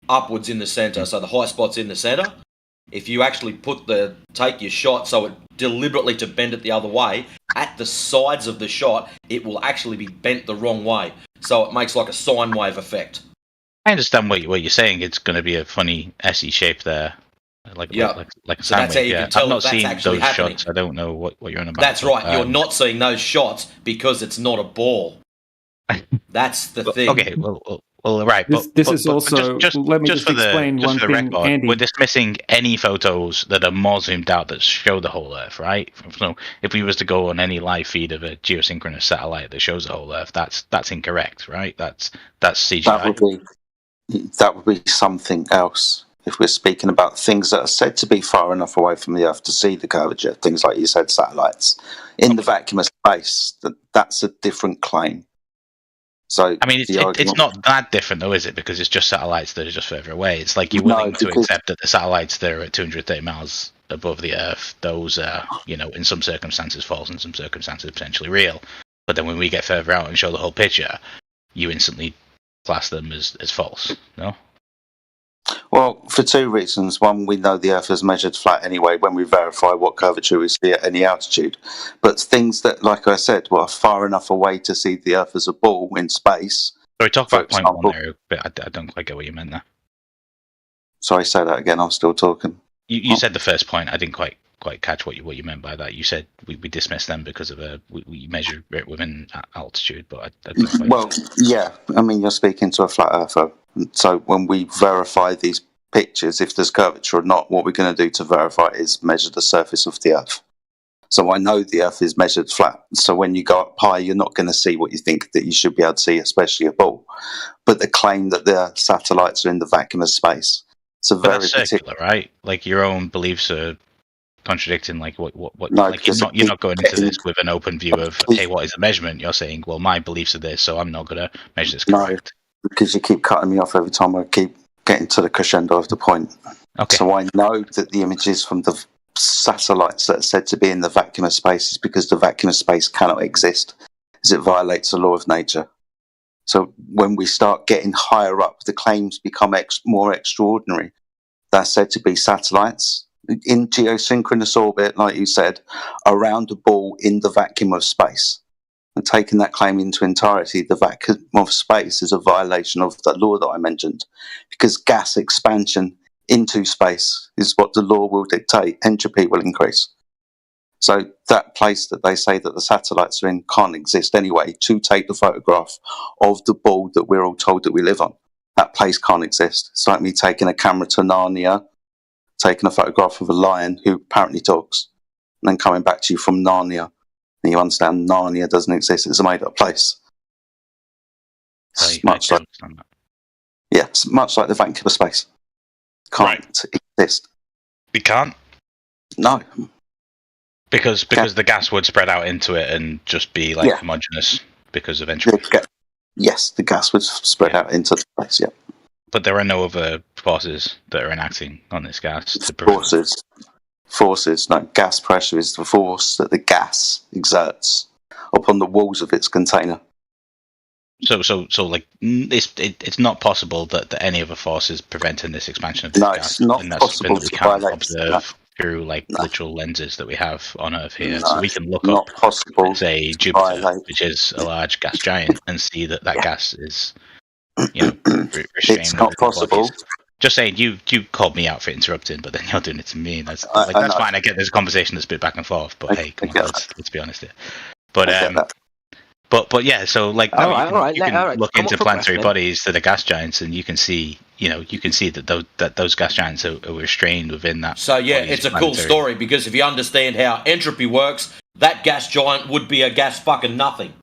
upwards in the center, so the high spot's in the center. If you actually take your shot so it deliberately to bend it the other way, at the sides of the shot, it will actually be bent the wrong way. So it makes like a sine wave effect. I understand what you're saying. It's going to be a funny SE shape there, like a so that's how you can tell I've not that's seen actually those happening. shots. I don't know what you're on about. That's right. You're not seeing those shots because it's not a ball. That's the thing. Okay, well, right. This is also. Let me just explain one thing, record, Andy. We're dismissing any photos that are more zoomed out that show the whole Earth, right? So if we was to go on any live feed of a geosynchronous satellite that shows the whole Earth, that's incorrect, right? That's CGI. That would be something else. If we're speaking about things that are said to be far enough away from the Earth to see the curvature, things like you said, satellites in the vacuum of space, that's a different claim. So I mean, it's not that different though, is it? Because it's just satellites that are just further away. It's like you're willing to accept that the satellites that are at 230 miles above the Earth, those are, in some circumstances false, in some circumstances potentially real. But then when we get further out and show the whole picture, you instantly class them as false, no? Well, for two reasons. One, we know the Earth is measured flat anyway when we verify what curvature we see at any altitude. But things that, like I said, were far enough away to see the Earth as a ball in space. Sorry, talk about point one there, but I don't quite get what you meant there. Sorry, say that again. I'm still talking. You said the first point. I didn't quite catch what you meant by that. You said we dismiss them because of we measure it within altitude, but I don't quite. Well, yeah. I mean, you're speaking to a flat earther. So when we verify these pictures, if there's curvature or not, what we're going to do to verify it is measure the surface of the Earth. So I know the Earth is measured flat. So when you go up high, you're not going to see what you think that you should be able to see, especially a ball. But the claim that the satellites are in the vacuum of space, it's a But very that's circular, right? Like your own beliefs are contradicting. Like what? No, like because you're not going into this with an open view of, hey, what is a measurement? You're saying, well, my beliefs are this, so I'm not going to measure this correct. No, because you keep cutting me off every time I keep getting to the crescendo of the point. Okay. So I know that the images from the satellites that are said to be in the vacuum of space is because the vacuum of space cannot exist, as it violates the law of nature. So when we start getting higher up, the claims become more extraordinary. They're said to be satellites in geosynchronous orbit, like you said, around a ball in the vacuum of space. And taking that claim into entirety, the vacuum of space is a violation of the law that I mentioned, because gas expansion into space is what the law will dictate. Entropy will increase. So that place that they say that the satellites are in can't exist anyway to take the photograph of the ball that we're all told that we live on. That place can't exist. It's like me taking a camera to Narnia, taking a photograph of a lion who apparently talks, and then coming back to you from Narnia. And you understand Narnia doesn't exist. It's a made-up place. Much like the vacuum of space. Can't exist. It can't? No. Because the gas would spread out into it and just be like homogeneous because of entropy. Yes, the gas would spread out into the space, yeah. But there are no other forces that are enacting on this gas to Forces. No, gas pressure is the force that the gas exerts upon the walls of its container. So like it's not possible that any other force is preventing this expansion of this gas. It's not and that's something possible that we to can't violate observe through like literal lenses that we have on Earth here. No, so we can look not up, possible say Jupiter, which is a large gas giant, and see that gas is, restrained. It's not possible. Just saying, you called me out for interrupting, but then you're doing it to me. That's fine. I get there's a conversation that's a bit back and forth, but hey, come on, let's be honest here. But But yeah, so like you can look into planetary bodies that are gas giants, and you can see that those gas giants are restrained within that. So yeah, it's a cool story because if you understand how entropy works, that gas giant would be a gas fucking nothing.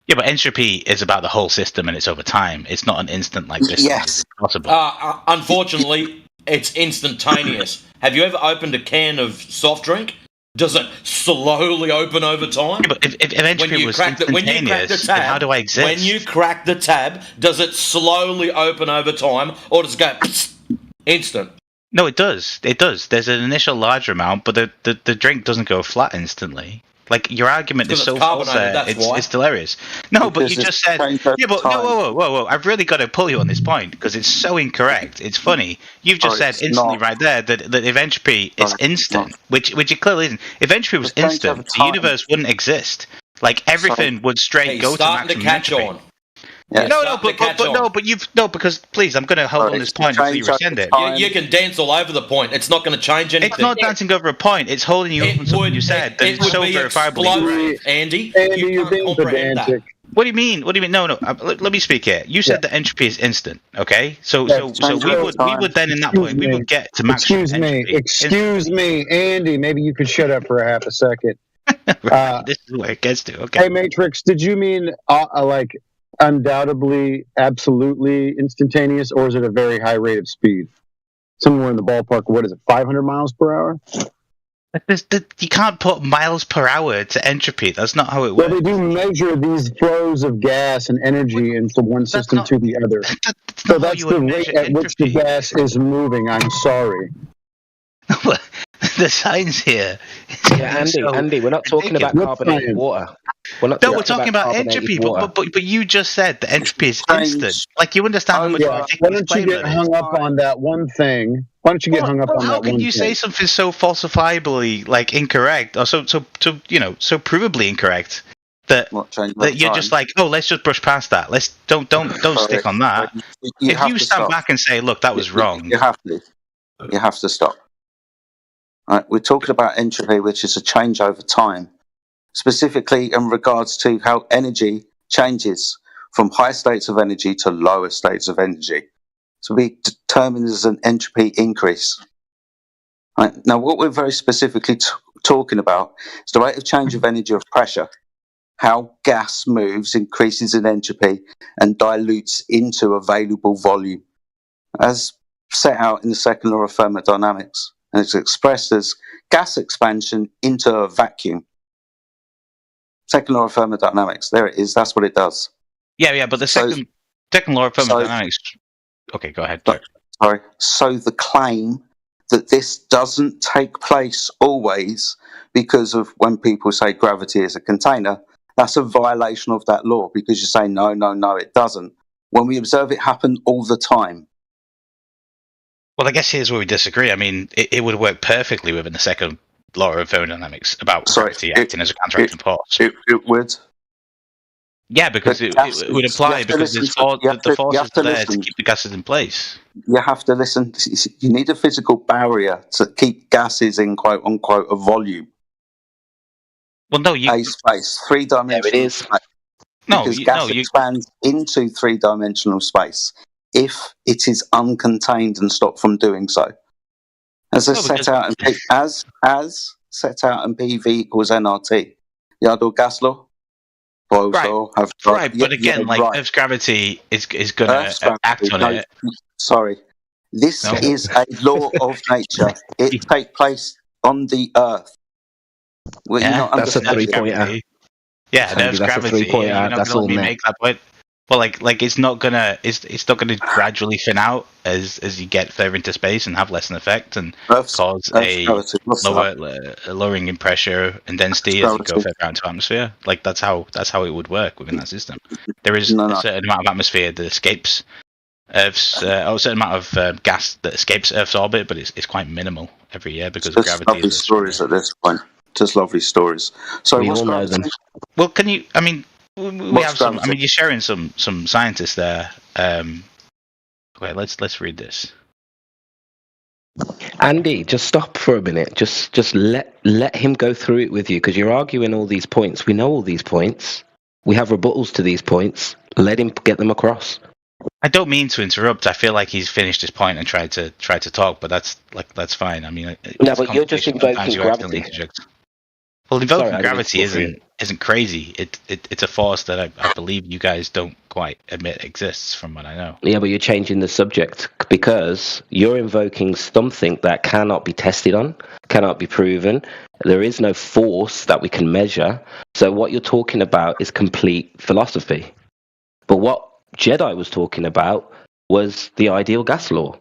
Yeah, but entropy is about the whole system, and it's over time. It's not an instant like this. Yes, possible. Unfortunately, it's instantaneous. Have you ever opened a can of soft drink? Does it slowly open over time? Yeah, but if entropy was instantaneous, then how do I exist? When you crack the tab, does it slowly open over time, or does it go instant? No, it does. It does. There's an initial larger amount, but the drink doesn't go flat instantly. Like your argument is so false there. It's hilarious. No, but you just said whoa. I've really got to pull you on this point because it's so incorrect. It's funny. You've just said instantly right there that if entropy is instant, which it clearly isn't. If entropy was instant, the universe wouldn't exist. Like everything would straight go to maximum entropy. Yeah. Because please, I'm going to hold on this point until you rescind it. You can dance all over the point. It's not going to change anything. It's not dancing over a point. It's holding you up on something you said that is so verifiably. Andy, you're being pedantic. What do you mean? No. Let me speak here. You said that entropy is instant. Okay, so we would then in that point we would get to maximum entropy. Excuse me, Andy. Maybe you could shut up for a half a second. This is where it gets to. Okay. Hey, Matrix. Did you mean like undoubtedly, absolutely instantaneous, or is it a very high rate of speed? Somewhere in the ballpark. What is it? 500 miles per hour? You can't put miles per hour to entropy. That's not how it works. Well, they do measure these flows of gas and energy from one system to the other. So that's the rate at which the gas is moving. I'm sorry. The science here. Andy, we're not talking about carbonated water. We're talking about entropy, but you just said that entropy is instant. Like you understand how much ridiculous. Why don't you get hung up on that one thing? Why don't you get hung up on that one thing? How can you say something so falsifiably like incorrect, or so provably incorrect that you're just like, oh, let's just brush past that. Let's don't stick on that. If you stand back and say, look, that was wrong, you have to stop. Right, we're talking about entropy, which is a change over time, specifically in regards to how energy changes from high states of energy to lower states of energy. So we determined as an entropy increase. Right. Now, what we're very specifically talking about is the rate of change of energy of pressure, how gas moves, increases in entropy, and dilutes into available volume, as set out in the second law of thermodynamics. And it's expressed as gas expansion into a vacuum. Second law of thermodynamics. There it is. That's what it does. Yeah, but the second law of thermodynamics. Okay, go ahead. Sorry. So the claim that this doesn't take place always because of when people say gravity is a container, that's a violation of that law, because you say, no, it doesn't. When we observe it happen all the time. Well, I guess here's where we disagree. I mean, it would work perfectly within the second law of thermodynamics about gravity acting as a counteracting force. It would. Yeah, because it would apply because the forces are there to keep the gases in place. You have to listen. You need a physical barrier to keep gases in quote unquote a volume. Well, no, a space, 3-dimensional space. Because gas expands into 3-dimensional space if it is uncontained and stopped from doing so. As set out in PV equals nRT. Yardell gas law. Right, but again, Earth's gravity is going to act on it. Sorry. This is a law of nature. It takes place on the Earth. Well, that's a 3-pointer. Yeah, Earth's gravity. You're not going to let me make that point. Well, like it's not gonna gradually thin out as you get further into space and have less an effect and cause a lowering in pressure and density as you go further out into atmosphere. Like that's how it would work within that system. There is a certain amount of atmosphere that escapes Earth's, a certain amount of gas that escapes Earth's orbit, but it's quite minimal every year because of gravity. Lovely stories at this point. Just lovely stories. So we all know them. Well, can you? I mean. We have some. I mean, you're sharing some scientists there. Okay, let's read this. Andy, just stop for a minute. Just let him go through it with you because you're arguing all these points. We know all these points. We have rebuttals to these points. Let him get them across. I don't mean to interrupt. I feel like he's finished his point and tried to talk, but that's fine. I mean, no, but you're just invoking gravity. Well, invoking gravity isn't crazy. It's a force that I believe you guys don't quite admit exists, from what I know. Yeah, but you're changing the subject because you're invoking something that cannot be tested on, cannot be proven. There is no force that we can measure. So what you're talking about is complete philosophy. But what Jedi was talking about was the ideal gas law.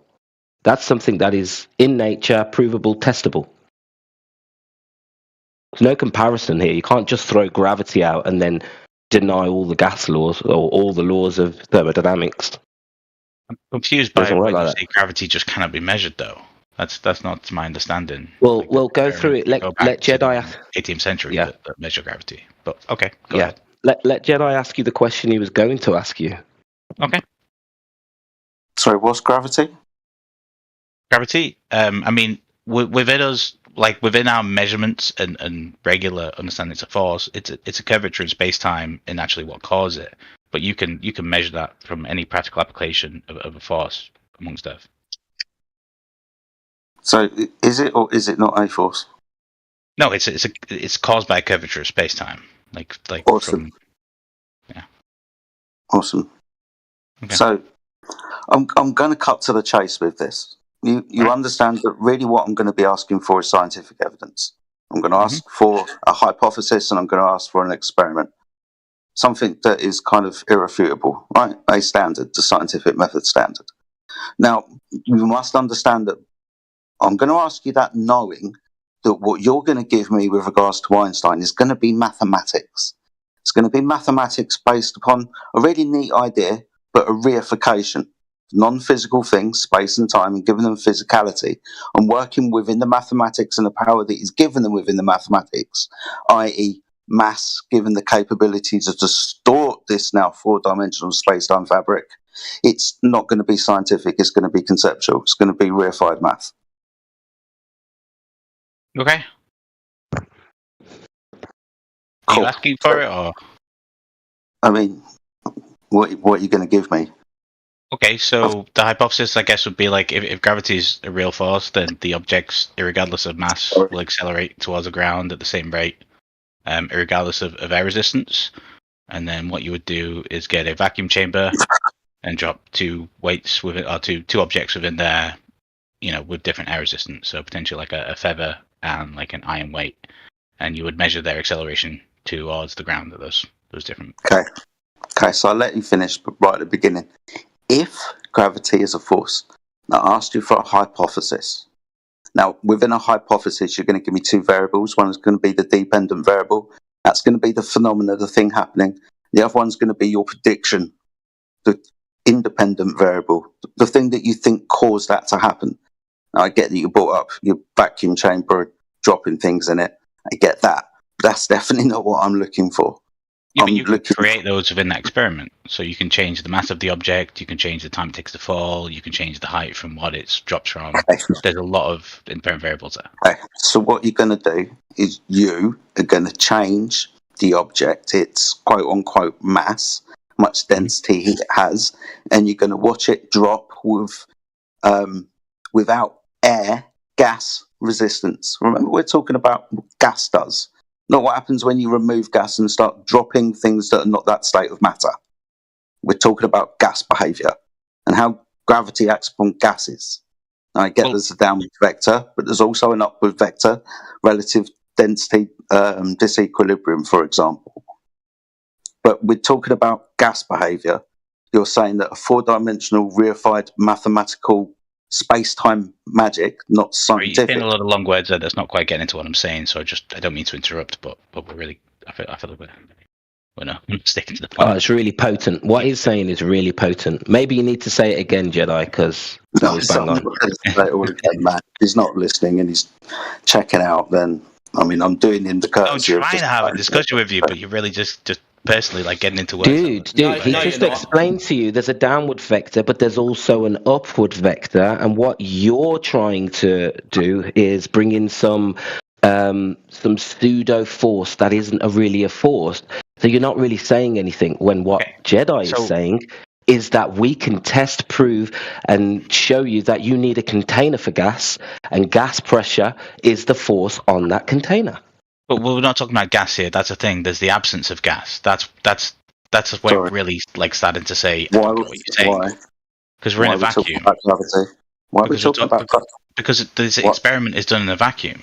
That's something that is in nature, provable, testable. There's no comparison here. You can't just throw gravity out and then deny all the gas laws or all the laws of thermodynamics. I'm confused by when you say gravity just cannot be measured, though. That's not my understanding. Well, we'll go through it. Let Jedi 18th century that measure gravity. But okay, go ahead. Let Jedi ask you the question he was going to ask you. Okay. Sorry, what's gravity? Gravity. I mean, within us. Like within our measurements and regular understandings of force, it's a curvature in space time and actually what causes it. But you can measure that from any practical application of a force amongst Earth. So is it or is it not a force? No, it's caused by a curvature of space time. Like awesome. Awesome. Okay. So I'm going to cut to the chase with this. You understand that really what I'm going to be asking for is scientific evidence. I'm going to ask for a hypothesis and I'm going to ask for an experiment. Something that is kind of irrefutable, right? A standard, the scientific method standard. Now, you must understand that I'm going to ask you that knowing that what you're going to give me with regards to Einstein is going to be mathematics. It's going to be mathematics based upon a really neat idea, but a reification. Non-physical things, space and time, and giving them physicality, and working within the mathematics and the power that is given them within the mathematics, i.e. mass, given the capability to distort this now 4-dimensional space-time fabric. It's not going to be scientific, it's going to be conceptual, it's going to be reified math. Okay. Are you asking for it, or? I mean, What are you going to give me? Okay, so the hypothesis, I guess, would be like if gravity is a real force, then the objects, regardless of mass, will accelerate towards the ground at the same rate, regardless of air resistance. And then what you would do is get a vacuum chamber and drop two weights within, or two objects within there, with different air resistance. So potentially like a feather and like an iron weight, and you would measure their acceleration towards the ground at those different. Okay. So I'll let you finish, but right at the beginning. If gravity is a force, now I asked you for a hypothesis. Now, within a hypothesis, you're going to give me two variables. One is going to be the dependent variable. That's going to be the phenomena, the thing happening. The other one's going to be your prediction, the independent variable, the thing that you think caused that to happen. Now, I get that you brought up your vacuum chamber, dropping things in it. I get that. But that's definitely not what I'm looking for. Yeah, but you can create those within that experiment. So you can change the mass of the object, you can change the time it takes to fall, you can change the height from what it drops from. Okay. There's a lot of independent variables there. Okay. So what you're going to do is you are going to change the object, its quote-unquote mass, how much density it has, and you're going to watch it drop with without air, gas resistance. Remember, we're talking about what gas does. Not what happens when you remove gas and start dropping things that are not that state of matter. We're talking about gas behaviour and how gravity acts upon gases. Now, I get there's a downward vector, but there's also an upward vector, relative density disequilibrium, for example. But we're talking about gas behaviour. You're saying that a four-dimensional reified mathematical space-time magic, not scientific. You're saying a lot of long words there that's not quite getting into what I'm saying, so I don't mean to interrupt, but we're really, I feel like we're not sticking to the point. Oh, it's really potent. What he's saying is really potent. Maybe you need to say it again, Jedi, because that was bang on. If he's not listening and he's checking out, then, I mean, I'm doing him the courtesy. I'm trying to have a discussion with you, but you're really just personally like getting into words. Dude, he just explained to you there's a downward vector, but there's also an upward vector, and what you're trying to do is bring in some pseudo force that isn't really a force. So you're not really saying anything when what Jedi is saying is that we can test, prove, and show you that you need a container for gas, and gas pressure is the force on that container. But we're not talking about gas here. That's the thing. There's the absence of gas. That's where we're really like starting to say what you're saying. Because we're in a vacuum. Why are we talking about gravity? Because this experiment is done in a vacuum.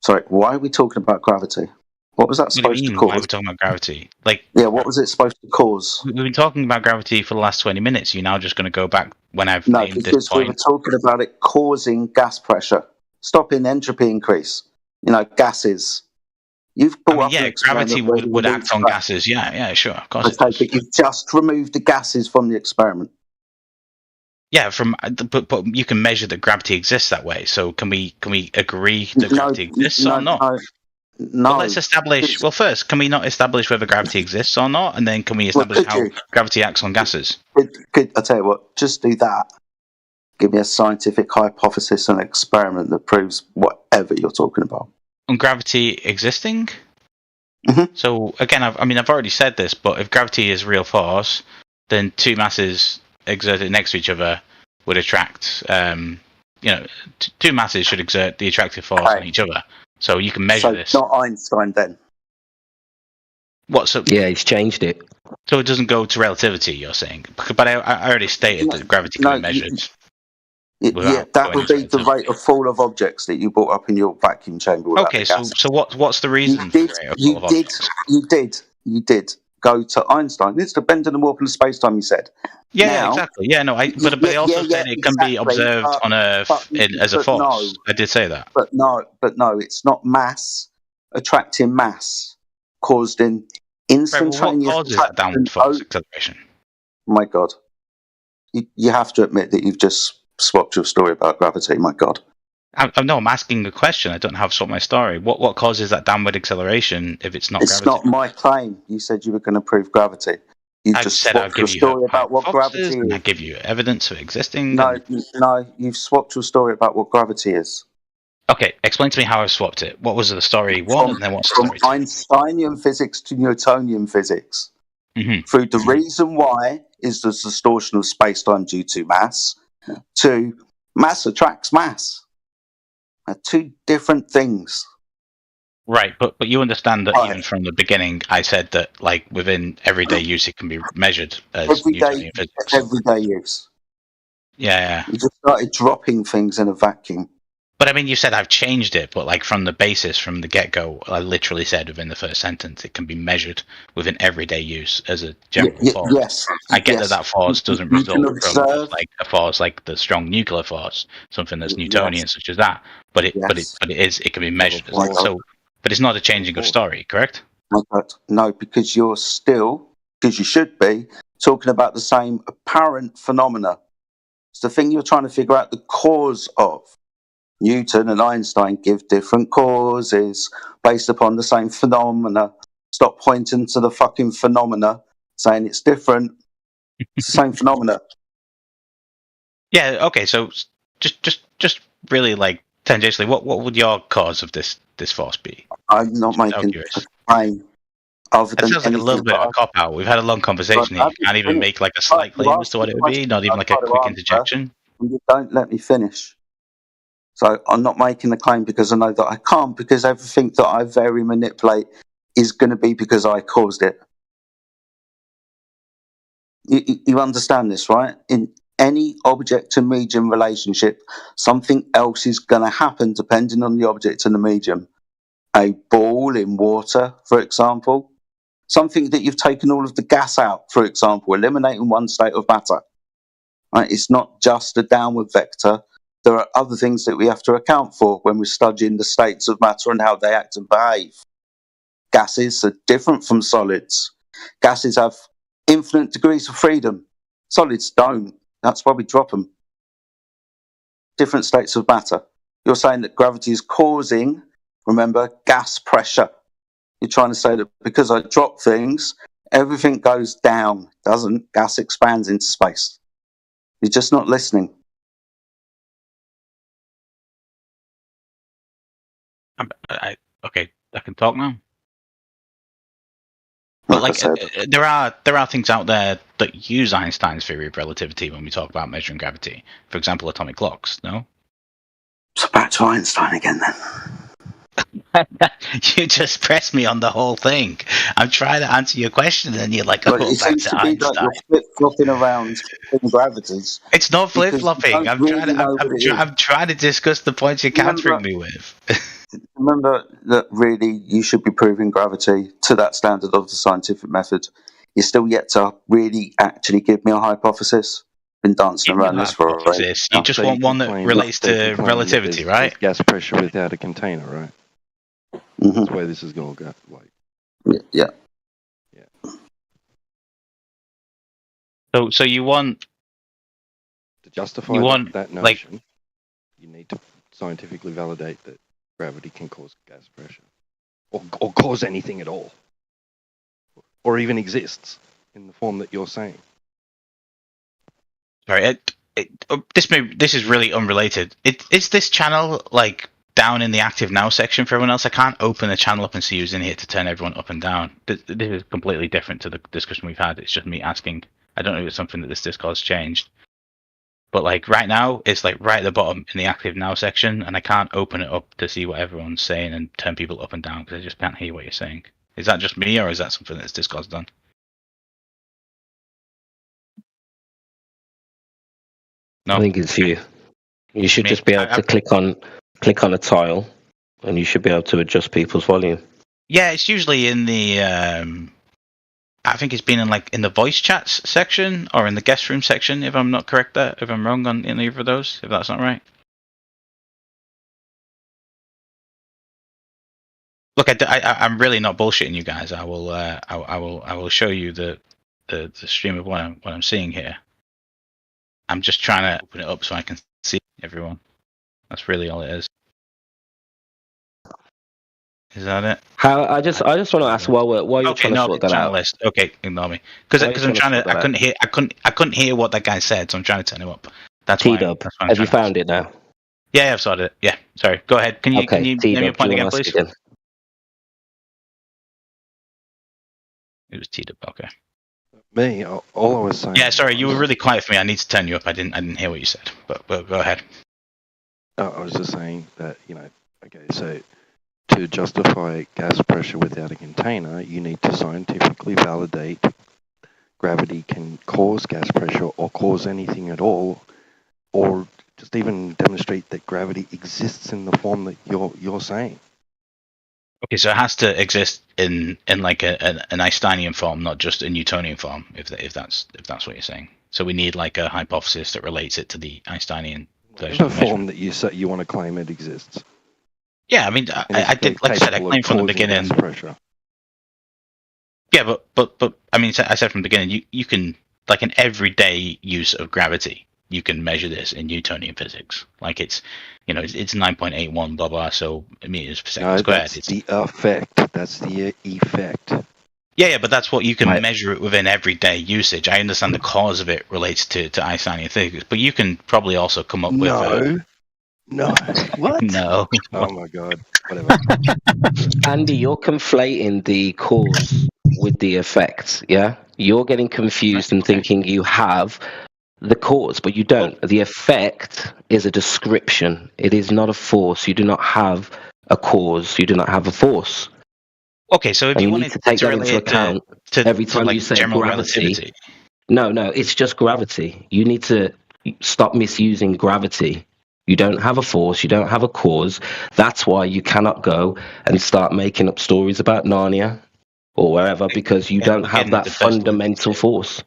Sorry, why are we talking about gravity? What was that supposed to cause? Why are we talking about gravity? What was it supposed to cause? We've been talking about gravity for the last 20 minutes. You're now just going to go back when I've named this point. We were talking about it causing gas pressure, stopping entropy increase. Gases. You've brought up gravity would act on gases. Yeah, sure, of course. Okay, but you've just removed the gases from the experiment. Yeah, but you can measure that gravity exists that way. So can we agree that gravity exists or not? No. Well, let's establish. Well, first, can we not establish whether gravity exists or not, and then can we establish how gravity acts on gases? Good. I tell you what, just do that. Give me a scientific hypothesis and experiment that proves whatever you're talking about. On gravity existing? Mm-hmm. So again, I've already said this, but if gravity is real force, then two masses exerted next to each other would attract. Two masses should exert the attractive force on each other. So you can measure this. Not Einstein then. What? So yeah, he's changed it. So it doesn't go to relativity. You're saying, but I already stated that gravity can be measured. That would be the rate of fall of objects that you brought up in your vacuum chamber. Okay, so what's the reason for the rate of fall of objects? You did go to Einstein. It's the bend and the warp of space-time. You said. Yeah, exactly. Yeah, no, but they also said it can be observed on Earth as a force. No, I did say that. But no, it's not mass attracting mass caused in instantaneous. Right, what causes that downward force acceleration? My God, you have to admit that you've just swapped your story about gravity. My God. I'm asking a question. I don't have swapped my story. What causes that downward acceleration if it's not gravity? It's not my claim. You said you were going to prove gravity. I said I'll give you about what gravity is. I give you evidence of existing. No, you've swapped your story about what gravity is. Okay, explain to me how I've swapped it. What was the story one, and then what's the story two? From Einsteinian physics to Newtonian physics. through the reason why is the distortion of space-time due to mass, to mass attracts mass. Are two different things. Right, but you understand that even from the beginning, I said that like within everyday use, it can be measured as Newtonian physics. Everyday use. Yeah. You just started dropping things in a vacuum. But I mean, you said I've changed it, but like from the basis, from the get-go, I literally said within the first sentence, it can be measured within everyday use as a general force. Yes. I get that force doesn't result from observe, like a force like the strong nuclear force, something that's Newtonian, such as that. But it can be measured as that. So, but it's not a changing of story, correct? No, because you're still, because you should be, talking about the same apparent phenomena. It's the thing you're trying to figure out the cause of. Newton and Einstein give different causes based upon the same phenomena. Stop pointing to the fucking phenomena, saying it's different. It's the same phenomena. Yeah. Okay. So just really like tangentially, what would your cause of this force be? I'm not making a claim. It sounds like a little bit of a cop out. We've had a long conversation here. You can't even make like a slight claim as to what it would be, not even like a quick interjection. You don't let me finish. So I'm not making the claim because I know that I can't, because everything that I vary manipulate is going to be because I caused it. You understand this, right? In any object to medium relationship, something else is going to happen depending on the object and the medium. A ball in water, for example, something that you've taken all of the gas out, for example, eliminating one state of matter. Right? It's not just a downward vector. There are other things that we have to account for when we're studying the states of matter and how they act and behave. Gases are different from solids. Gases have infinite degrees of freedom. Solids don't. That's why we drop them. Different states of matter. You're saying that gravity is causing, remember, gas pressure. You're trying to say that because I drop things, everything goes down. It doesn't. Gas expands into space. You're just not listening. Okay, I can talk now. But like, there are things out there that use Einstein's theory of relativity when we talk about measuring gravity. For example, atomic clocks. No. So back to Einstein again, then. You just pressed me on the whole thing. I'm trying to answer your question, and then you're like, "Oh, it back seems to to be Einstein." like you're flip-flopping around in gravities. It's not flip-flopping. I'm trying to discuss the points you're countering me with. Remember that really you should be proving gravity to that standard of the scientific method. You're still yet to really actually give me a hypothesis. Been dancing around this for a while. You just want one that relates to relativity, right? Gas pressure without a container, right? Mm-hmm. That's where this is going to go. Like, yeah. So you want to justify that notion, you need to scientifically validate that gravity can cause gas pressure, or cause anything at all, or even exists in the form that you're saying. Sorry, this is really unrelated. Is this channel like down in the active now section for everyone else? I can't open the channel up and see who's in here to turn everyone up and down. This is completely different to the discussion we've had. It's just me asking. I don't know if it's something that this Discord's changed. But like right now, it's like right at the bottom in the active now section, and I can't open it up to see what everyone's saying and turn people up and down because I just can't hear what you're saying. Is that just me, or is that something that Discord's done? No, I think it's you. You should just be able to click on a tile, and you should be able to adjust people's volume. Yeah, it's usually in the. I think it's been in the voice chats section or in the guest room section. If I'm not correct, if I'm wrong on any of those, if that's not right. Look, I'm really not bullshitting you guys. I will show you the stream of what I'm seeing here. I'm just trying to open it up so I can see everyone. That's really all it is. Is that it? I just want to ask while you're trying to sort that out. List. Okay, ignore me because I'm trying to. I couldn't hear what that guy said, so I'm trying to turn him up. That's T-Dub. Have you found it now? Yeah, I've sorted it. Yeah, sorry. Go ahead. Can you name your point again, please? It was T-Dub. Okay. Me, all I was saying. Yeah, sorry, you were really quiet for me. I need to turn you up. I didn't hear what you said. But go ahead. I was just saying that, okay, so to justify gas pressure without a container, you need to scientifically validate gravity can cause gas pressure or cause anything at all, or just even demonstrate that gravity exists in the form that you're saying. Okay, so it has to exist in like an Einsteinian form, not just a Newtonian form, if that's what you're saying. So we need like a hypothesis that relates it to the Einsteinian version. The form that you want to claim it exists. Yeah, I mean, I did, like I said, I claimed from the beginning. Pressure. Yeah, but I mean, I said from the beginning, you can, like, an everyday use of gravity, you can measure this in Newtonian physics. Like it's 9.81 blah blah meters per second squared. That's the effect. That's the effect. Yeah, but that's what you can measure it within everyday usage. I understand the cause of it relates to Einsteinian physics, but you can probably also come up with No. What? No. Oh my god. Whatever. Andy, you're conflating the cause with the effect, yeah? You're getting confused and thinking you have the cause, but you don't. The effect is a description. It is not a force. You do not have a cause. You do not have a force. Okay, so if you wanted to take that into account every time you say general gravity. Relativity. No, it's just gravity. You need to stop misusing gravity. You don't have a force, you don't have a cause. That's why you cannot go and start making up stories about Narnia or wherever, because you don't have that fundamental force.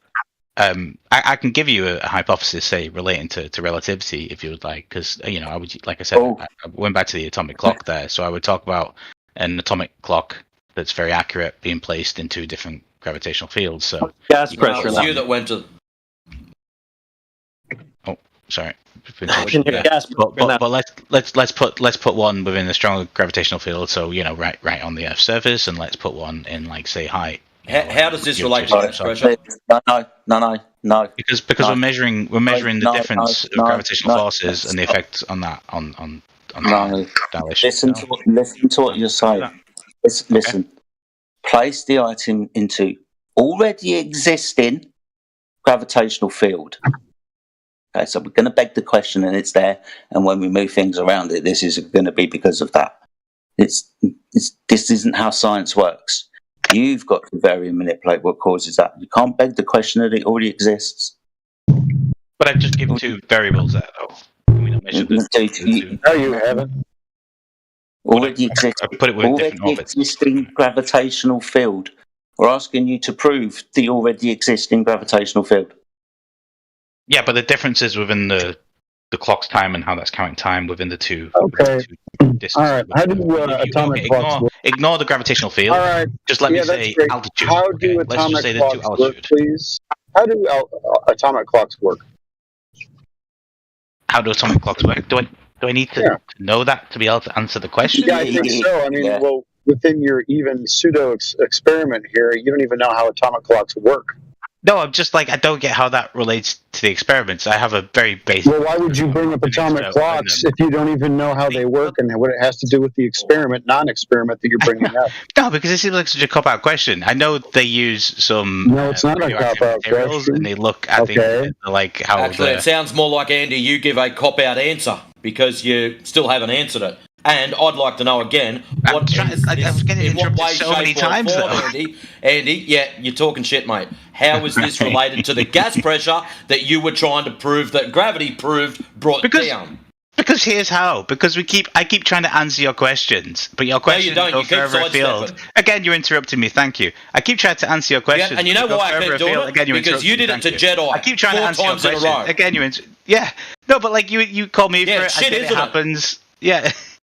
I can give you a hypothesis, say, relating to relativity, if you would like, because I would, like I said, I went back to the atomic clock there, so I would talk about an atomic clock that's very accurate being placed in two different gravitational fields. So gas pressure. It was you that went to. Oh, sorry. But let's put one within a stronger gravitational field. So right on the Earth's surface, and let's put one in, like, say, high. How does this relate to gas pressure? No. Because we're measuring the difference of gravitational forces and the effect on that on Listen to what you're saying. Listen. Okay. Place the item into already existing gravitational field. Okay, so we're going to beg the question, and it's there. And when we move things around it, this is going to be because of that. This isn't how science works. You've got to vary and manipulate what causes that. You can't beg the question that it already exists. But I've just given two variables there, though. No, you haven't. Already existing gravitational field. We're asking you to prove the already existing gravitational field. Yeah, but the difference is within the clock's time and how that's counting time within the two. Okay. All right. How do atomic clocks work? Ignore the gravitational field. All right. Just let me say altitude. How do atomic clocks work, please? How do atomic clocks work? How do atomic clocks work? Do I need to know that to be able to answer the question? Yeah, I think so. I mean, well, within your even pseudo experiment here, you don't even know how atomic clocks work. No, I'm just like, I don't get how that relates to the experiments. I have a very basic. Well, why would you bring up atomic clocks if you don't even know how they work and what it has to do with the experiment, non-experiment that you're bringing up? No, because it seems like such a cop-out question. I know they use some. No, it's not a cop-out question. And they look, I think, like how. Actually, it sounds more like, Andy, you give a cop-out answer because you still haven't answered it. And I'd like to know again, I was getting interrupted so many times, though. Andy, yeah, you're talking shit, mate. How is this related to the gas pressure that you were trying to prove that gravity brought down? Because here's how. Because I keep trying to answer your questions, but your questions go further afield. Again, you're interrupting me. Thank you. I keep trying to answer your questions. Yeah, and you know why I keep doing it? Again, because you did it to Jedi. I keep trying to answer your questions. In a row. Again, no, but like you call me for it. Shit, it happens. Yeah.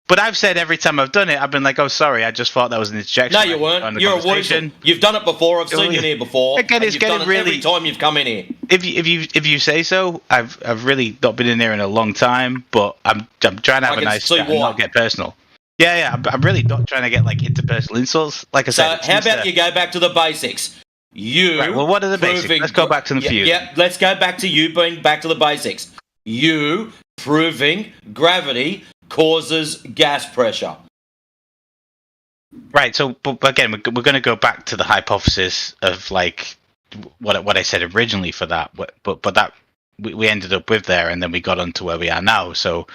But I've said every time I've done it, I've been like, "Oh, sorry, I just thought that was an interjection." No, you weren't. You're a weasel. You've done it before. I've seen you here before. Again, it's getting really. Every time you've come in here. If you say so, I've really not been in there in a long time, but I'm trying to have a nice chat and not get personal. Yeah, I'm really not trying to get like interpersonal insults. Like I said. So how about you go back to the basics? Right, well, what are the basics? Let's go back to the few. Yeah, let's go back to you being back to the basics. You proving gravity causes gas pressure. Right, so but again, we're going to go back to the hypothesis of, like, what I said originally for that, but that we ended up with there, and then we got onto where we are now. So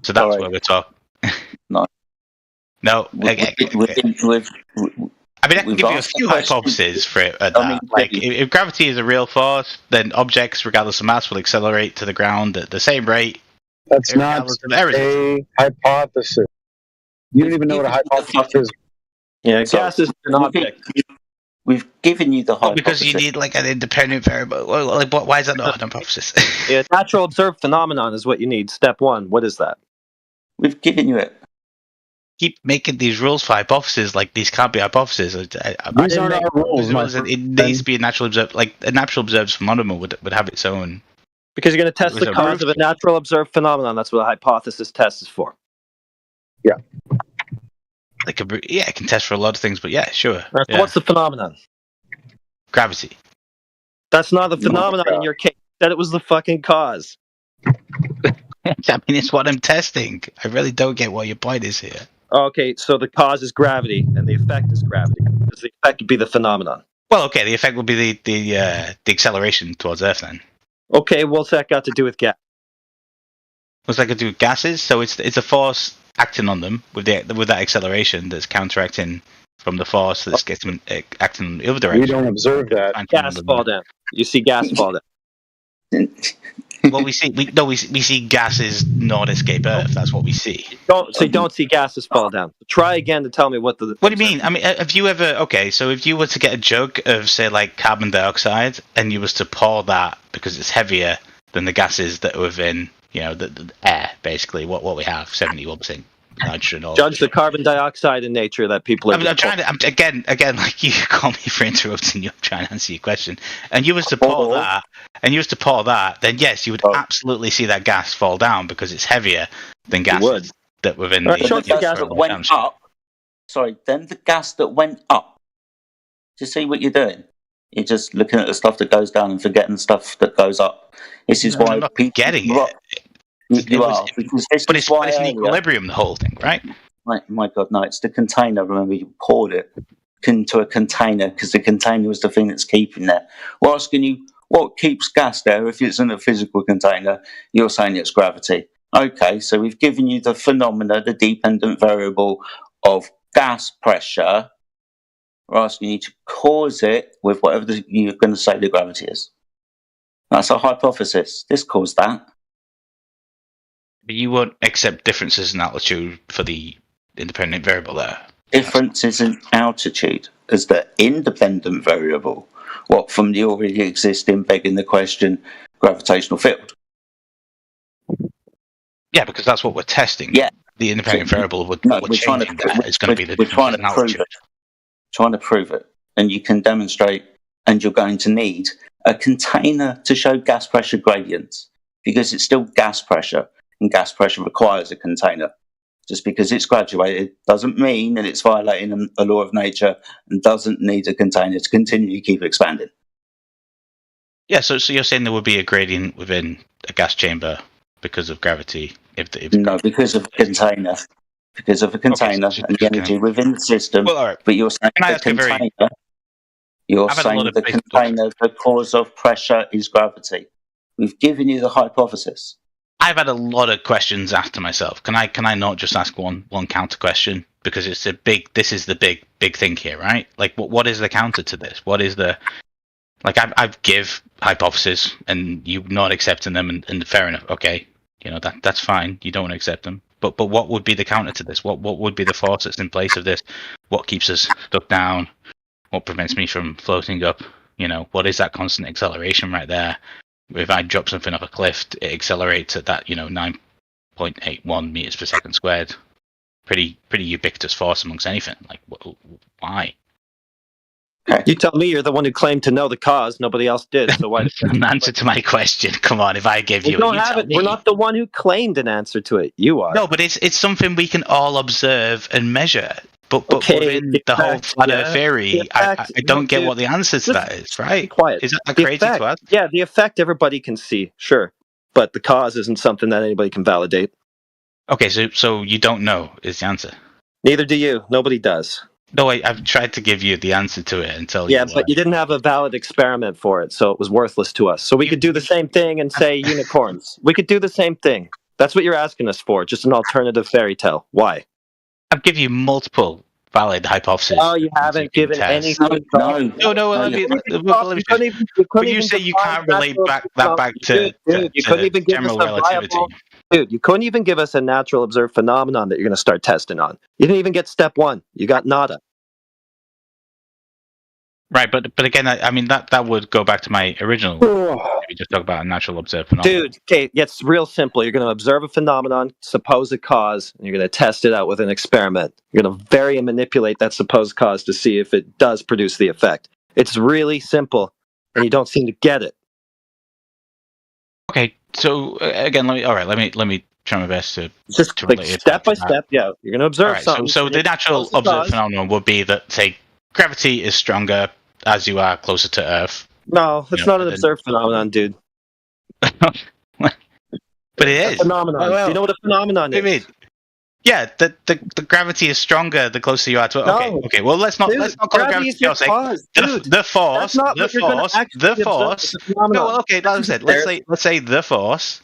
that's where we're talking. No. No. I mean, I can give you a few hypotheses for it. Like, if gravity is a real force, then objects, regardless of mass, will accelerate to the ground at the same rate. That's not a hypothesis. You don't even know what a hypothesis is. Yeah, gas is an object. We've given you the hypothesis. Because you need like an independent variable. Like, why is that not an hypothesis? Yeah, natural observed phenomenon is what you need. Step 1. What is that? We've given you it. Keep making these rules for hypotheses like these can't be hypotheses. These aren't our rules. It needs to be a natural observed, like a natural observed phenomenon would have its own. Because you're going to test the cause of a natural observed phenomenon. That's what a hypothesis test is for. Yeah. It can test for a lot of things, but yeah, sure. So what's the phenomenon? Gravity. That's not the phenomenon in your case. That it was the fucking cause. I mean, it's what I'm testing. I really don't get what your point is here. Okay, so the cause is gravity, and the effect is gravity. Because the effect would be the phenomenon. Well, okay, the effect would be the acceleration towards Earth then. Okay, what's that got to do with gas? What's that got to do with gases? So it's a force acting on them with that acceleration that's counteracting from the force that's acting in the other direction. We don't observe that. Gas fall down. You see gas fall down. Well, we see gases not escape Earth. That's what we see. You don't see gases fall down. Try again to tell me what the. What do you mean? I mean, have you ever? Okay, so if you were to get a jug of, say, like carbon dioxide, and you was to pour that because it's heavier than the gases that are within, the air, basically, what we have, 71% nitrogen. Judge the carbon dioxide in nature that people are. I'm trying to. Again, like you call me for interrupting you. I'm trying to answer your question. And you was to pour that, then yes, you would absolutely see that gas fall down because it's heavier than gases that within the gas that went up. Sorry, then the gas that went up. Do you see what you're doing? You're just looking at the stuff that goes down and forgetting the stuff that goes up. This is why I'm not getting it. But it's in equilibrium, the whole thing, right? My God, no! It's the container. Remember, you poured it into a container because the container was the thing that's keeping there. We're asking you what keeps gas there if it's in a physical container. You're saying it's gravity. Okay, so we've given you the phenomena, the dependent variable of gas pressure. We're asking you to cause it with whatever you're going to say the gravity is. That's a hypothesis. This caused that. But you won't accept differences in altitude for the independent variable there. Differences in altitude as the independent variable. What from the already existing, begging the question, gravitational field? Yeah, because that's what we're testing. Yeah. The independent variable is going to be the difference in altitude. Trying to prove it. And you can demonstrate, and you're going to need a container to show gas pressure gradients because it's still gas pressure. And gas pressure requires a container. Just because it's graduated doesn't mean that it's violating a law of nature and doesn't need a container to continue to keep expanding. Yeah, so you're saying there would be a gradient within a gas chamber because of gravity? Because of a container. Because of a container and the energy within the system. Well, all right. But you're saying the container. The cause of pressure is gravity. We've given you the hypothesis. I've had a lot of questions asked to myself. Can I not just ask one counter question? Because this is the big thing here, right? Like, what is the counter to this? What is the, like, I've give hypotheses and you not accepting them, and fair enough. Okay, that's fine. You don't want to accept them, but what would be the counter to this? What would be the force that's in place of this? What keeps us stuck down? What prevents me from floating up? What is that constant acceleration right there? If I drop something off a cliff, it accelerates at that 9.81 meters per second squared. Pretty ubiquitous force amongst anything. Like, why? You tell me. You're the one who claimed to know the cause. Nobody else did. So why? An answer to my question. Come on, if I give you, don't have it. We're not the one who claimed an answer to it. You are. No, but it's something we can all observe and measure. But within the whole flat Earth theory, I don't get what the answer to that is, right? Quiet. Is that crazy to ask? Yeah, the effect everybody can see, sure. But the cause isn't something that anybody can validate. Okay, so you don't know is the answer. Neither do you. Nobody does. No, I've tried to give you the answer to it and tell you. Yeah, but you didn't have a valid experiment for it, so it was worthless to us. So we could do the same thing and say unicorns. We could do the same thing. That's what you're asking us for, just an alternative fairy tale. Why? I've given you multiple valid hypotheses. Oh, you haven't given anything. No. Let me. But you say you can't relate that back to general relativity. Dude, you couldn't even give us a natural observed phenomenon that you're going to start testing on. You didn't even get step 1. You got nada. Right, but again, I mean that would go back to my original. We just talk about a natural observed phenomenon. Dude, okay, it's real simple. You're going to observe a phenomenon, suppose a cause, and you're going to test it out with an experiment. You're going to vary and manipulate that supposed cause to see if it does produce the effect. It's really simple, and you don't seem to get it. Okay, so again, let me try my best to just like step by step. Yeah, you're going to observe something. So the natural observed phenomenon would be that, say, gravity is stronger as you are closer to Earth. No, it's not an observed phenomenon, dude. But it is. A phenomenon. Do you know what a phenomenon is? Mean? Yeah, the gravity is stronger the closer you are to. Okay. Well, let's not call it gravity. The force. No, okay, that's it. Let's say the force.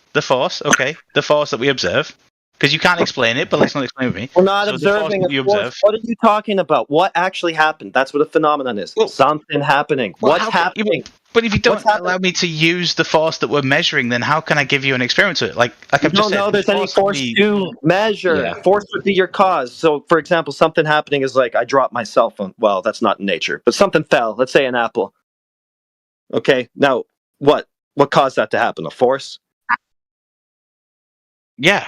Okay, the force that we observe. Because you can't explain it, but let's not explain it with me. We're not observing a force. What are you talking about? What actually happened? That's what a phenomenon is. Something happening. What's happening? But if you don't allow me to use the force that we're measuring, then how can I give you an experiment to it? Like I've just said, there's any force to measure. Yeah. Force would be your cause. So, for example, something happening is like I dropped my cell phone. Well, that's not in nature, but something fell. Let's say an apple. Okay, now what caused that to happen? A force? Yeah.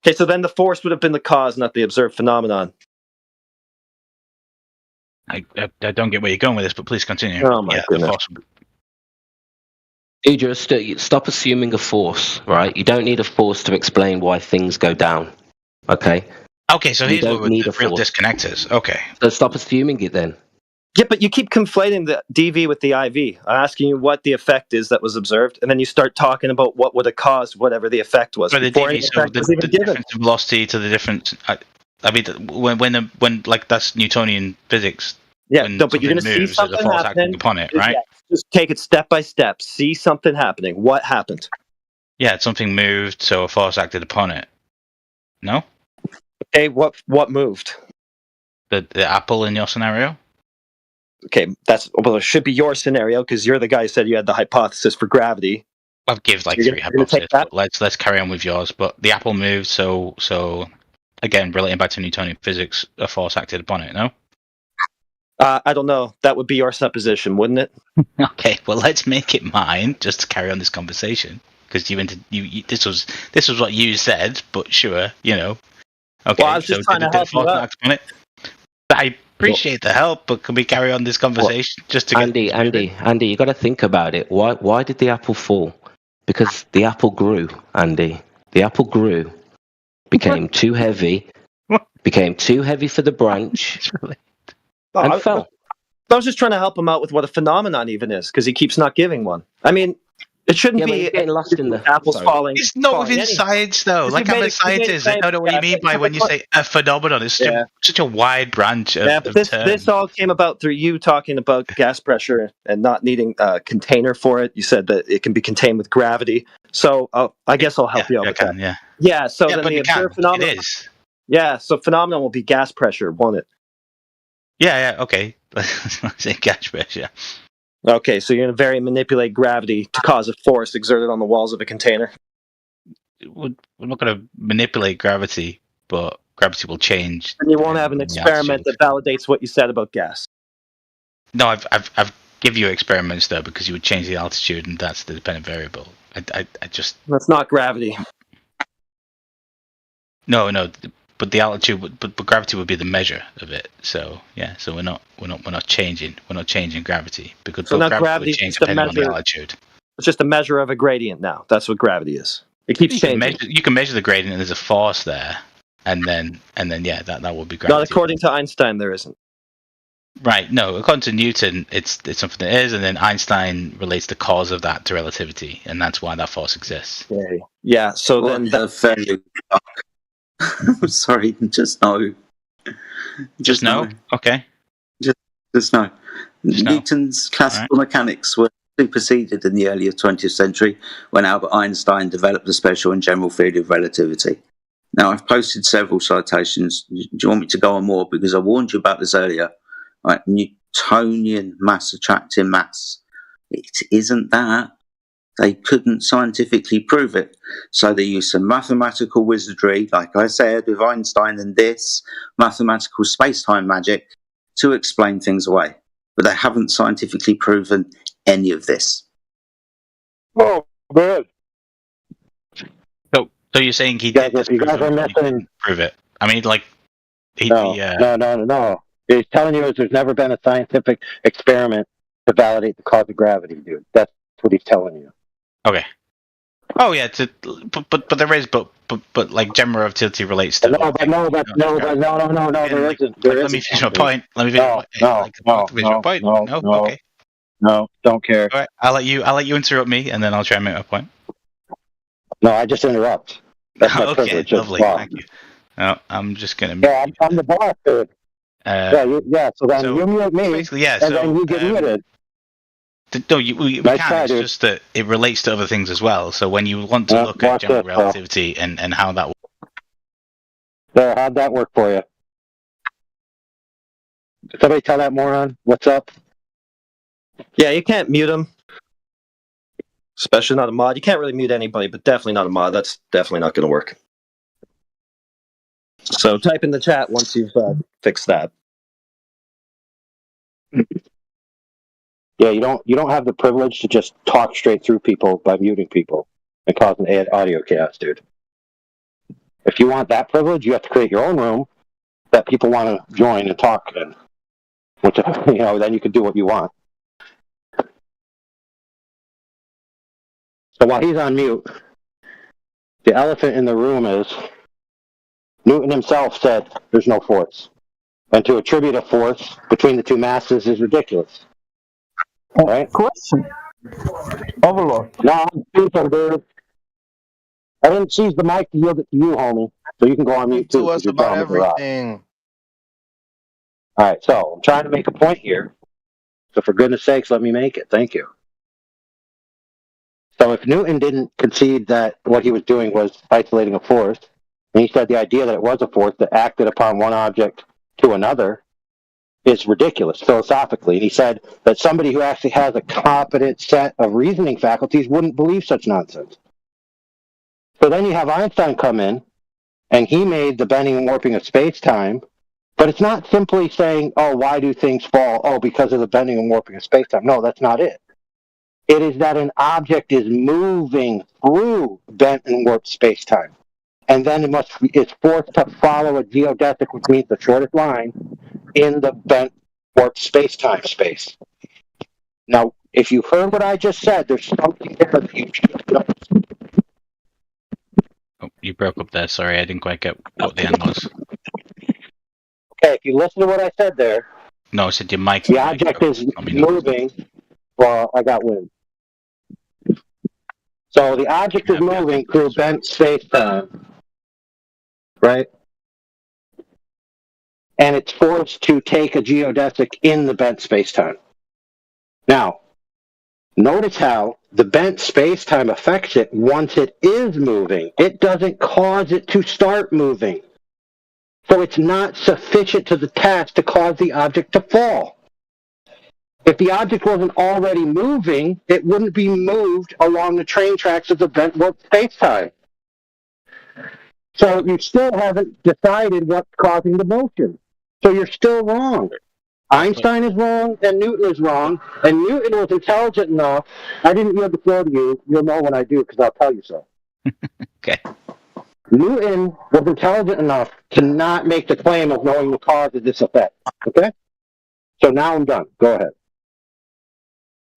Okay, so then the force would have been the cause, not the observed phenomenon. I don't get where you're going with this, but please continue. Oh my goodness. You just stop assuming a force, right? You don't need a force to explain why things go down. Okay? Okay, so here's what the real disconnect is. Okay. So stop assuming it then. Yeah, but you keep conflating the DV with the IV. I'm asking you what the effect is that was observed, and then you start talking about what would have caused whatever the effect was. But the DV, so the difference in velocity to the difference. I mean, when like that's Newtonian physics. Yeah, but you're going to see something happening upon it, right? Yeah, just take it step by step. See something happening. What happened? Yeah, something moved, so a force acted upon it. No. Okay, what moved? The apple in your scenario. Okay, it should be your scenario because you're the guy who said you had the hypothesis for gravity. I've given like 3 hypotheses. But let's carry on with yours. But the apple moved, so again, relating back to Newtonian physics, a force acted upon it. No. I don't know. That would be your supposition, wouldn't it? Okay, well, let's make it mine just to carry on this conversation because this was what you said, but sure, Okay, well, I was just trying to help you out. I appreciate the help, but can we carry on this conversation just to Andy, you got to think about it. Why did the apple fall? Because the apple grew, Andy. The apple grew, became too heavy, for the branch, and fell. I was just trying to help him out with what a phenomenon even is, because he keeps not giving one. I mean, it shouldn't be getting lost in the apples falling. It's not within science, though. Like I'm a scientist, I don't know what you mean by when you say a phenomenon. It's such a wide branch of but this all came about through you talking about gas pressure and not needing a container for it. You said that it can be contained with gravity. So I guess I'll help you out with that. Yeah. So then the observed phenomenon. It is. Yeah. So phenomenon will be gas pressure, won't it? Yeah. Okay. Let's say gas pressure. Okay, so you're going to vary and manipulate gravity to cause a force exerted on the walls of a container? We're not going to manipulate gravity, but gravity will change. And you won't have an experiment that validates what you said about gas? No, I've give you experiments, though, because you would change the altitude, and that's the dependent variable. I just... That's not gravity. No, but the altitude, but gravity would be the measure of it. So yeah, so we're not changing gravity because gravity would change depending on the altitude. It's just a measure of a gradient now. That's what gravity is. It keeps changing. You can measure the gradient, and there's a force there, and then yeah, that would be gravity. Not according to Einstein, there isn't. Right. No, according to Newton, it's something that is, and then Einstein relates the cause of that to relativity, and that's why that force exists. Yeah. So then I'm sorry, just no. Just no? Okay. Just no. Newton's classical mechanics were superseded in the earlier 20th century when Albert Einstein developed the special and general theory of relativity. Now, I've posted several citations. Do you want me to go on more? Because I warned you about this earlier. Right, Newtonian mass attracting mass. It isn't that. They couldn't scientifically prove it. So they used some mathematical wizardry, like I said, with Einstein and this mathematical space-time magic to explain things away. But they haven't scientifically proven any of this. Oh, good. So you're saying he did disprove it? Prove it. I mean, like, No. He's telling you there's never been a scientific experiment to validate the cause of gravity, dude. That's what he's telling you. Okay. Oh yeah, but there is, but like general relativity relates to. No, there isn't. Let me finish my point. Okay. No, don't care. All right, I'll let you interrupt me, and then I'll try and make my point. No, I just interrupt. That's my okay, privilege. lovely. Thank you. No, I'm just gonna. Yeah, I'm the boss, dude. So then you mute me, basically, yeah. and then you get muted. No, we can. It's just that it relates to other things as well. So when you want to look at general relativity and how that works. There, how'd that work for you? Did somebody tell that moron what's up? Yeah, you can't mute him. Especially not a mod. You can't really mute anybody, but definitely not a mod. That's definitely not going to work. So type in the chat once you've fixed that. Yeah, you don't have the privilege to just talk straight through people by muting people and causing audio chaos, dude. If you want that privilege, you have to create your own room that people want to join and talk in. Which, then you can do what you want. So while he's on mute, the elephant in the room is Newton himself said there's no force. And to attribute a force between the two masses is ridiculous. Right? Question. Overlord. No, I'm speaking, dude. I didn't seize the mic to yield it to you, homie. So you can go on mute too. To us about everything. All right, so I'm trying to make a point here. So for goodness sakes, let me make it. Thank you. So if Newton didn't concede that what he was doing was isolating a force, and he said the idea that it was a force that acted upon one object to another is ridiculous philosophically. And he said that somebody who actually has a competent set of reasoning faculties wouldn't believe such nonsense. So then you have Einstein come in, and he made the bending and warping of space-time, but it's not simply saying, oh, why do things fall? Oh, because of the bending and warping of space-time. No, that's not it. It is that an object is moving through bent and warped space-time. And then it's forced to follow a geodesic, which means the shortest line, in the bent warped space-time space. Now, if you heard what I just said, there's something there that you should know. Oh, you broke up there. Sorry, I didn't quite get what the end was. Okay, if you listen to what I said there. No, I said your mic. The object is moving. Well, I got wind. So the object is moving through bent space-time, right? And it's forced to take a geodesic in the bent space-time. Now, notice how the bent space-time affects it once it is moving. It doesn't cause it to start moving. So it's not sufficient to the task to cause the object to fall. If the object wasn't already moving, it wouldn't be moved along the train tracks of the bent warp space-time. So you still haven't decided what's causing the motion. So you're still wrong. Einstein is wrong, and Newton is wrong, and Newton was intelligent enough. I didn't yield the floor to you. You'll know when I do, because I'll tell you so. Okay. Newton was intelligent enough to not make the claim of knowing the cause of this effect. Okay? So now I'm done. Go ahead.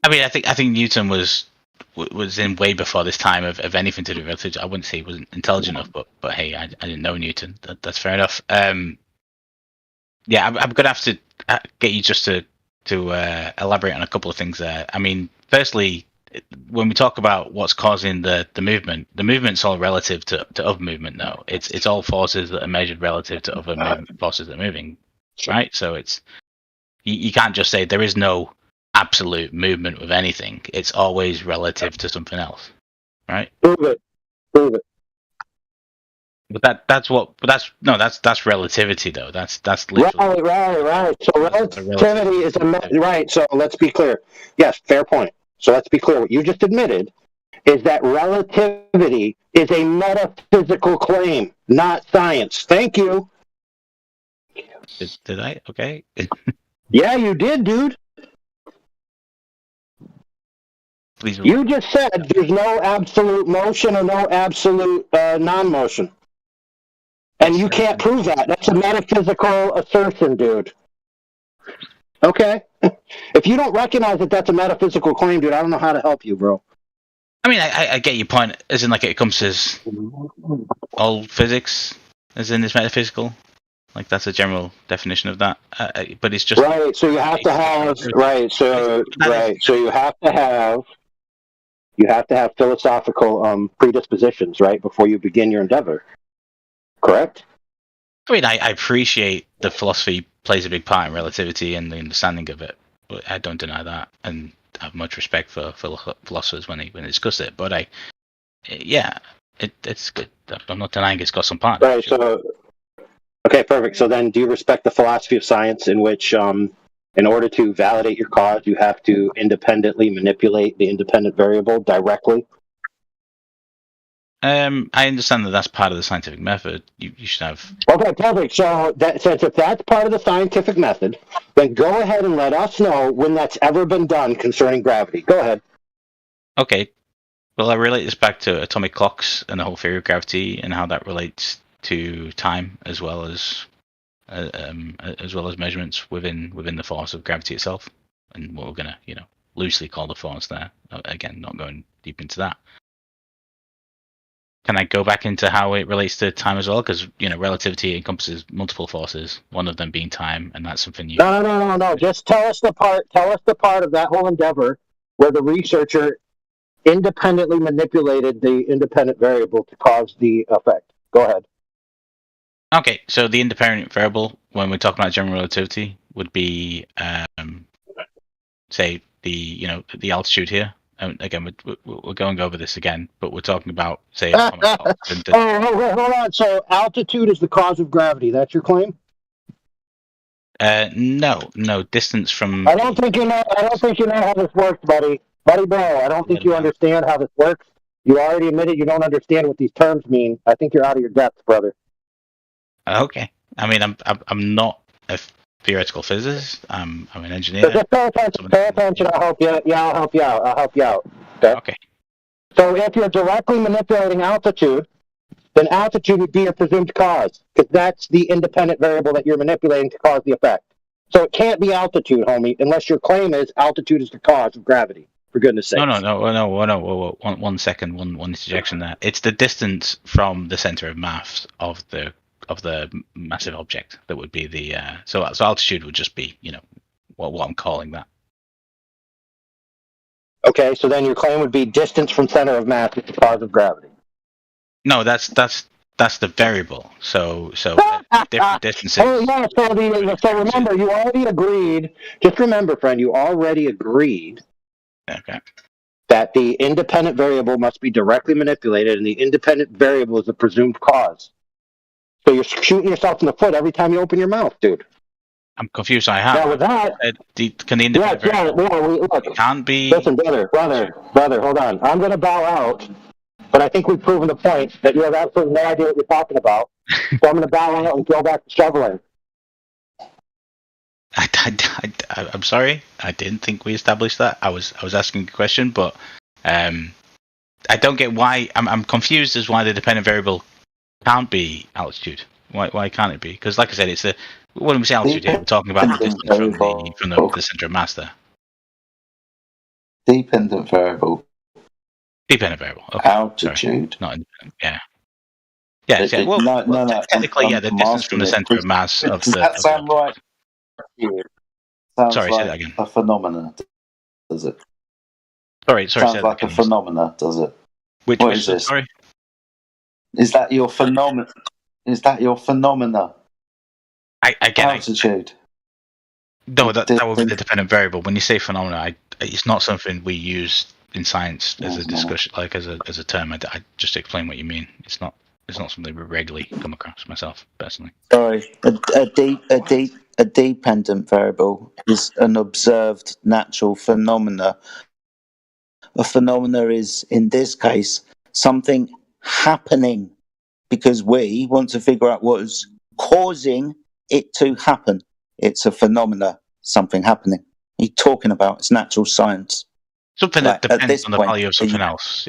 I mean, I think Newton was in way before this time of anything to do with relativity. I wouldn't say he wasn't intelligent enough, but hey, I didn't know Newton. That's fair enough. Yeah, I'm gonna have to get you just to elaborate on a couple of things there. I mean, firstly, when we talk about what's causing the movement, the movement's all relative to other movement. No, it's all forces that are measured relative to other forces that are moving, right? So it's you can't just say there is no absolute movement with anything. It's always relative to something else, right? Prove it. Prove it. But that's relativity though. That's literally right. So relativity is right. So let's be clear. Yes, fair point. So let's be clear. What you just admitted is that relativity is a metaphysical claim, not science. Thank you. Did I? Okay. Yeah, you did, dude. Please. You just said there's no absolute motion or no absolute non-motion. And you can't prove that. That's a metaphysical assertion, dude. Okay. If you don't recognize that that's a metaphysical claim, dude, I don't know how to help you, bro. I mean, I get your point, as in like it encompasses all physics, as in it's metaphysical. Like that's a general definition of that. But it's just right. So you have to have right. So you have to have philosophical predispositions, right, before you begin your endeavor. Correct. I mean, I appreciate that philosophy plays a big part in relativity and the understanding of it, but I don't deny that, and I have much respect for philosophers when they discuss it. But it's good. I'm not denying it's got some part. Right. So, okay, perfect. So then, do you respect the philosophy of science in which, in order to validate your cause, you have to independently manipulate the independent variable directly? I understand that that's part of the scientific method. You should have. Okay, perfect. So since if that's part of the scientific method, then go ahead and let us know when that's ever been done concerning gravity. Go ahead. Okay. Well, I relate this back to atomic clocks and the whole theory of gravity and how that relates to time as well as measurements within the force of gravity itself, and what we're gonna loosely call the force there. Again, not going deep into that. Can I go back into how it relates to time as well? Because relativity encompasses multiple forces, one of them being time, and that's something you. No. Just tell us the part. Tell us the part of that whole endeavor where the researcher independently manipulated the independent variable to cause the effect. Go ahead. Okay, so the independent variable, when we're talking about general relativity, would be, say, the altitude here. Again, we're going over this again, but we're talking about, say, atomic clock. Hold on. So altitude is the cause of gravity. That's your claim? No. Distance from. I don't think you know how this works, buddy. Buddy, bro. I don't think you understand how this works. You already admitted you don't understand what these terms mean. I think you're out of your depth, brother. Okay. I mean, I'm not a theoretical physicist. I'm an engineer. So just pay attention. I'll help you. Yeah, I'll help you out. Okay. So if you're directly manipulating altitude, then altitude would be a presumed cause, because that's the independent variable that you're manipulating to cause the effect. So it can't be altitude, homie, unless your claim is altitude is the cause of gravity. For goodness sake. No. One second. One interjection there. It's the distance from the center of mass of the massive object that would be the so altitude would just be what I'm calling that. Okay, so then your claim would be distance from center of mass is the cause of gravity. No, that's the variable. So different distances. Oh yeah. So remember, you already agreed. Just remember, friend, you already agreed. Okay. That the independent variable must be directly manipulated, and the independent variable is the presumed cause. So you're shooting yourself in the foot every time you open your mouth, dude. I'm confused. I have. Now with that, can the independent variable? Look, can't be. Listen, brother, hold on. I'm going to bow out, but I think we've proven the point that you have absolutely no idea what you're talking about. So I'm going to bow out and go back to shoveling. I'm sorry. I didn't think we established that. I was asking a question, but I don't get why. I'm confused as why the dependent variable can't be altitude. Why can't it be? Because, like I said, it's when we say altitude here, we're talking about the distance from the center of mass there. Dependent variable. Dependent variable. Okay. Altitude. Sorry. Not independent. Yeah. Yeah. Well, technically, the distance from the center of mass of the. Does that sound right? Sounds Sorry, like say that again. a phenomenon, does it? Sorry. Sounds like a phenomena, does it? What is this? Sorry. Is that your phenomena? Is that your phenomena? Altitude. No, that would be the dependent variable. When you say phenomena, it's not something we use in science as a discussion, like as a term. I just explain what you mean. It's not something we regularly come across myself personally. Sorry, a dependent variable is an observed natural phenomena. A phenomena is, in this case, something happening because we want to figure out what is causing it to happen. It's a phenomena, something happening. What are you talking about? It's natural science. Something that depends on the value of something else.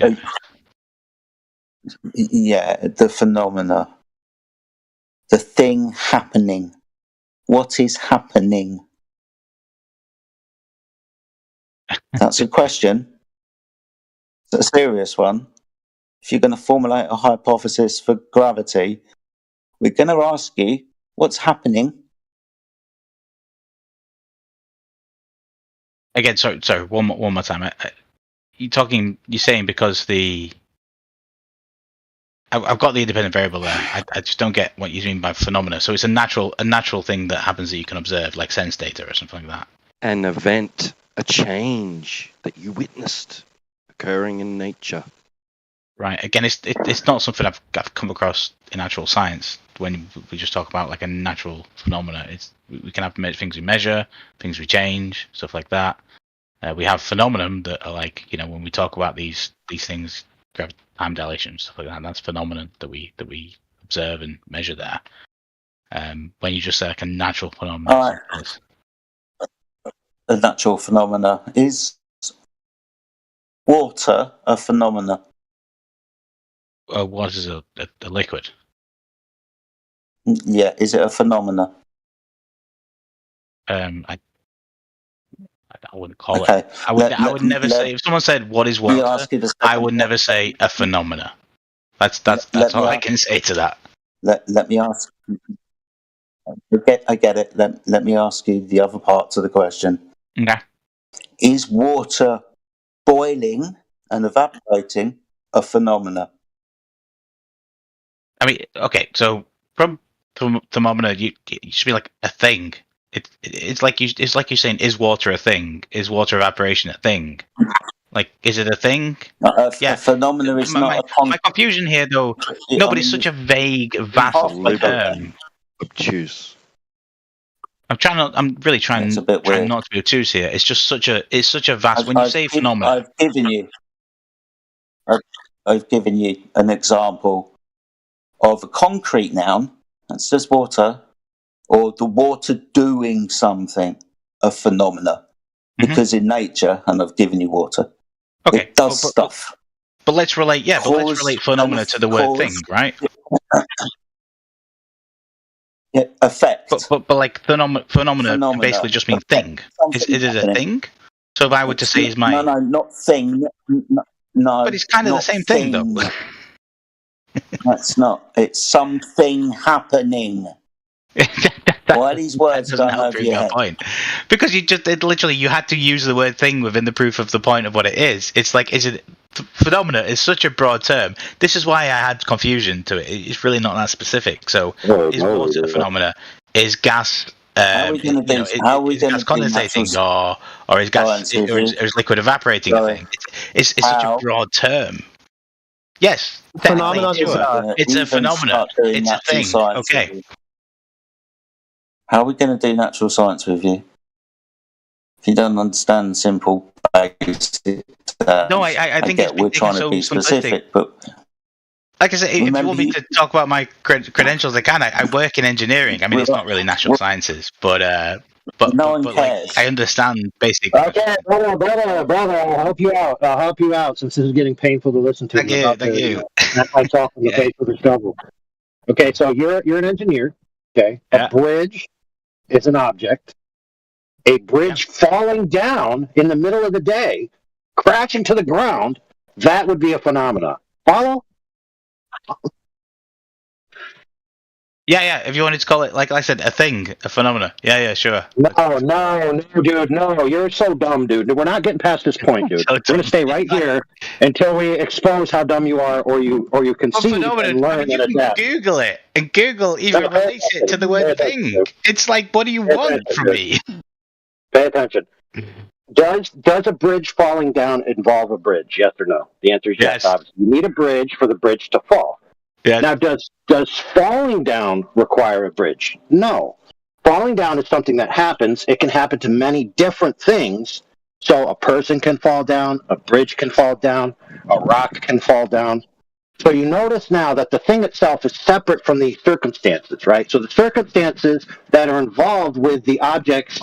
Yeah, the phenomena. The thing happening. What is happening? That's a question. It's a serious one. If you're going to formulate a hypothesis for gravity, we're going to ask you what's happening. Again, sorry, one more time. You're saying because I've got the independent variable there. I just don't get what you mean by phenomena. So it's a natural thing that happens that you can observe, like sense data or something like that. An event, a change that you witnessed occurring in nature. Right. Again, it's not something I've come across in actual science. When we just talk about like a natural phenomena, we can have things we measure, things we change, stuff like that. We have phenomenon that are like, when we talk about these things, time dilation, stuff like that. That's phenomenon that we observe and measure there. When you just say like a natural phenomenon, a natural phenomena is water a phenomena? Water is a liquid. Yeah, is it a phenomena? I wouldn't call it. I would never say, if someone said what is water, I would never say a phenomena. That's all I can say to that. Let me ask. I get it. Let me ask you the other parts of the question. Okay. Is water boiling and evaporating a phenomena? I mean, okay, so from phenomena, you should be like a thing. It's like you're saying, is water a thing? Is water evaporation a thing? Like, is it a thing? A phenomena is not my confusion here, though. No, but it's such a vague, vast term. Obtuse. I'm really trying not to be obtuse here. It's just such a vast. When you say phenomena, I've given you an example of a concrete noun. That's just water, or the water doing something, a phenomena. Because in nature, and I've given you water, it does stuff. But let's relate, phenomena to the word thing, right? Yeah, effect. But like phenomena basically just mean thing. Is it a thing? So if I were to say, is my no, not thing. No, but it's kind of the same thing, though. That's not. It's something happening. Why these words don't over your head? Point. Because you had to use the word thing within the proof of the point of what it is. It's like, phenomena is such a broad term. This is why I had confusion to it. It's really not that specific. So is water a phenomena? Is gas is gas condensating or is gas or is liquid evaporating a thing? It's such a broad term. Yes, phenomenon sure. It's a phenomenon. It's a thing. Okay. How are we going to do natural science with you? If you don't understand simple basic terms, no, I think we're trying to be specific, but like I said, if you want me to talk about my credentials, I can. I work in engineering. I mean, it's not really natural sciences, but no one cares. Like, I understand basic. Okay, brother, I'll help you out. Since this is getting painful to listen to. Thank you. Not myself in the face of the shovel. Okay, so you're an engineer. Okay, a bridge is an object. A bridge falling down in the middle of the day, crashing to the ground, that would be a phenomenon. Follow? Yeah. If you wanted to call it, like I said, a thing, a phenomena. Yeah, sure. No, dude, no. You're so dumb, dude. We're not getting past this point, dude. We're gonna stay right here until we expose how dumb you are, or you concede and learn and adapt. Google it, and Google even relates it to the word thing. It's like, what do you want from me? Pay attention. Does a bridge falling down involve a bridge? Yes or no? The answer is yes. Obviously, you need a bridge for the bridge to fall. Yes. Now, does falling down require a bridge? No. Falling down is something that happens. It can happen to many different things. So a person can fall down, a bridge can fall down, a rock can fall down. So you notice now that the thing itself is separate from the circumstances, right? So the circumstances that are involved with the objects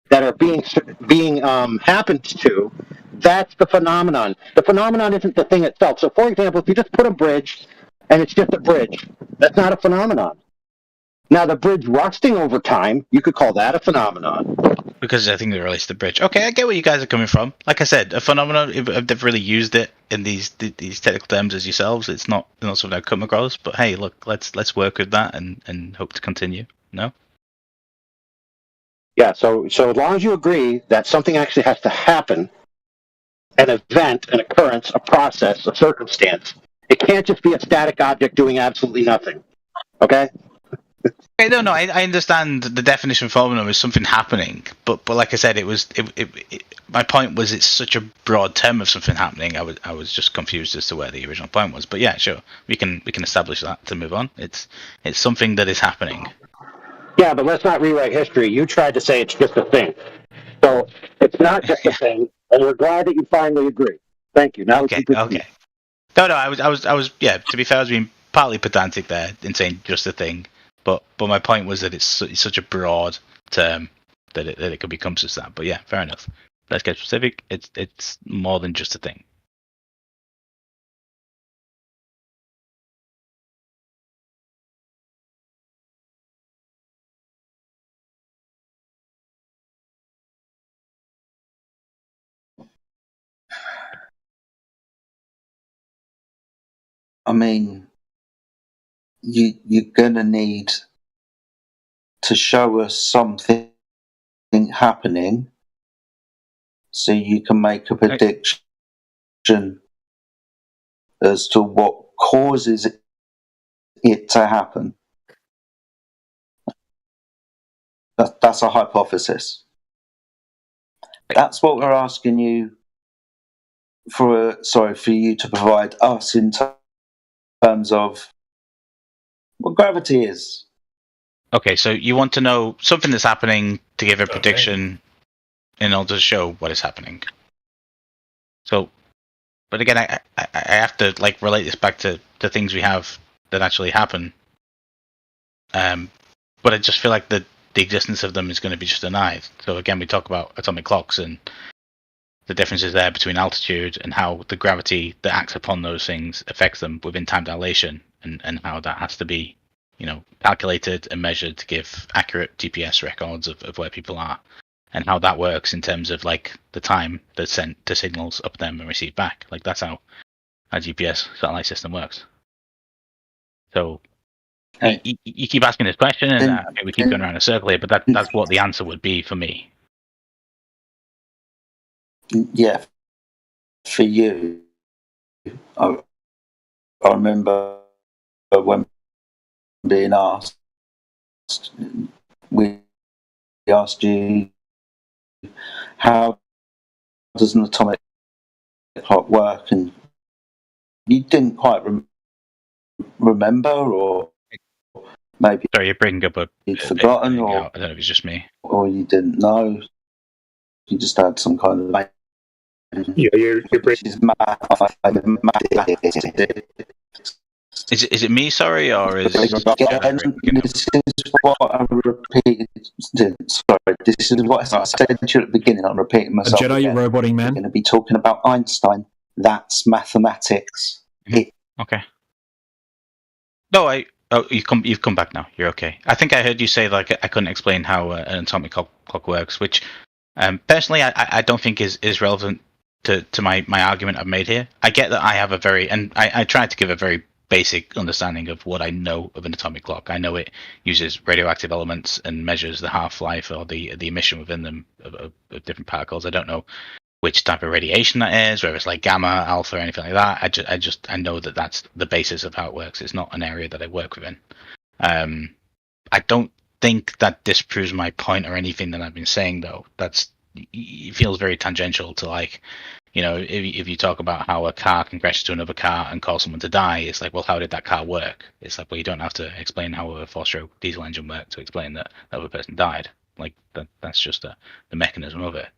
that are being happened to, that's the phenomenon. The phenomenon isn't the thing itself. So, for example, if you just put a bridge and it's just a bridge, that's not a phenomenon. Now, the bridge rusting over time, you could call that a phenomenon. Because I think they released the bridge. Okay, I get where you guys are coming from. Like I said, a phenomenon. I've never really used it in these technical terms as yourselves. It's not something I've come across. But hey, look, let's work with that and hope to continue. No. Yeah. So as long as you agree that something actually has to happen, an event, an occurrence, a process, a circumstance, it can't just be a static object doing absolutely nothing. Okay. Okay, no, I understand the definition of phenomenon is something happening, but like I said, my point was it's such a broad term of something happening. I was just confused as to where the original point was. But yeah, sure, we can establish that to move on. It's something that is happening. Yeah, but let's not rewrite history. You tried to say it's just a thing, so it's not just a thing, and we're glad that you finally agree. Thank you. Now Okay. No, I was yeah. To be fair, I was being partly pedantic there in saying just a thing. But my point was that it's such a broad term that it could become just that. But yeah, fair enough. Let's get specific. It's more than just a thing. I mean, you're gonna need to show us something happening so you can make a prediction as to what causes it to happen. That's a hypothesis. That's what we're asking you for you to provide us in terms of what gravity is. Okay, so you want to know something that's happening to give a prediction in order to show what is happening. So, but again, I have to relate this back to things we have that actually happen. But I just feel like the existence of them is going to be just denied. So again, we talk about atomic clocks and the differences there between altitude and how the gravity that acts upon those things affects them within time dilation, and how that has to be, calculated and measured to give accurate GPS records of where people are, and how that works in terms of the time that's sent to signals up them and received back. That's how a GPS satellite system works. So you keep asking this question, and we keep going around in a circle here, but that's what the answer would be for me. Yeah, for you, I remember when being asked, we asked you, how does an atomic clock work, and you didn't quite remember, or maybe you're bringing up you'd forgotten, or I don't know if it's just me, or you didn't know. You just had some kind of Is it me? Sorry, or is this is what I repeated? Sorry, this is what I said to you at the beginning. I'm repeating myself. Jedi, you're roboting, man. We're going to be talking about Einstein. That's mathematics. Okay. No, you've come back now. You're okay. I think I heard you say I couldn't explain how an atomic clock works, which personally I don't think is relevant to my argument I've made here. I get that I have a very, and I tried to give a very basic understanding of what I know of an atomic clock. I know it uses radioactive elements and measures the half-life or the emission within them of different particles. I don't know which type of radiation that is, whether it's like gamma, alpha, or anything like that. I know that that's the basis of how it works. It's not an area that I work within. I don't think that disproves my point or anything that I've been saying, though. It feels very tangential to, like, if you talk about how a car can crash into another car and cause someone to die, it's like, well, how did that car work? It's like, well, you don't have to explain how a four-stroke diesel engine worked to explain that the other person died. Like, that's just the mechanism of it.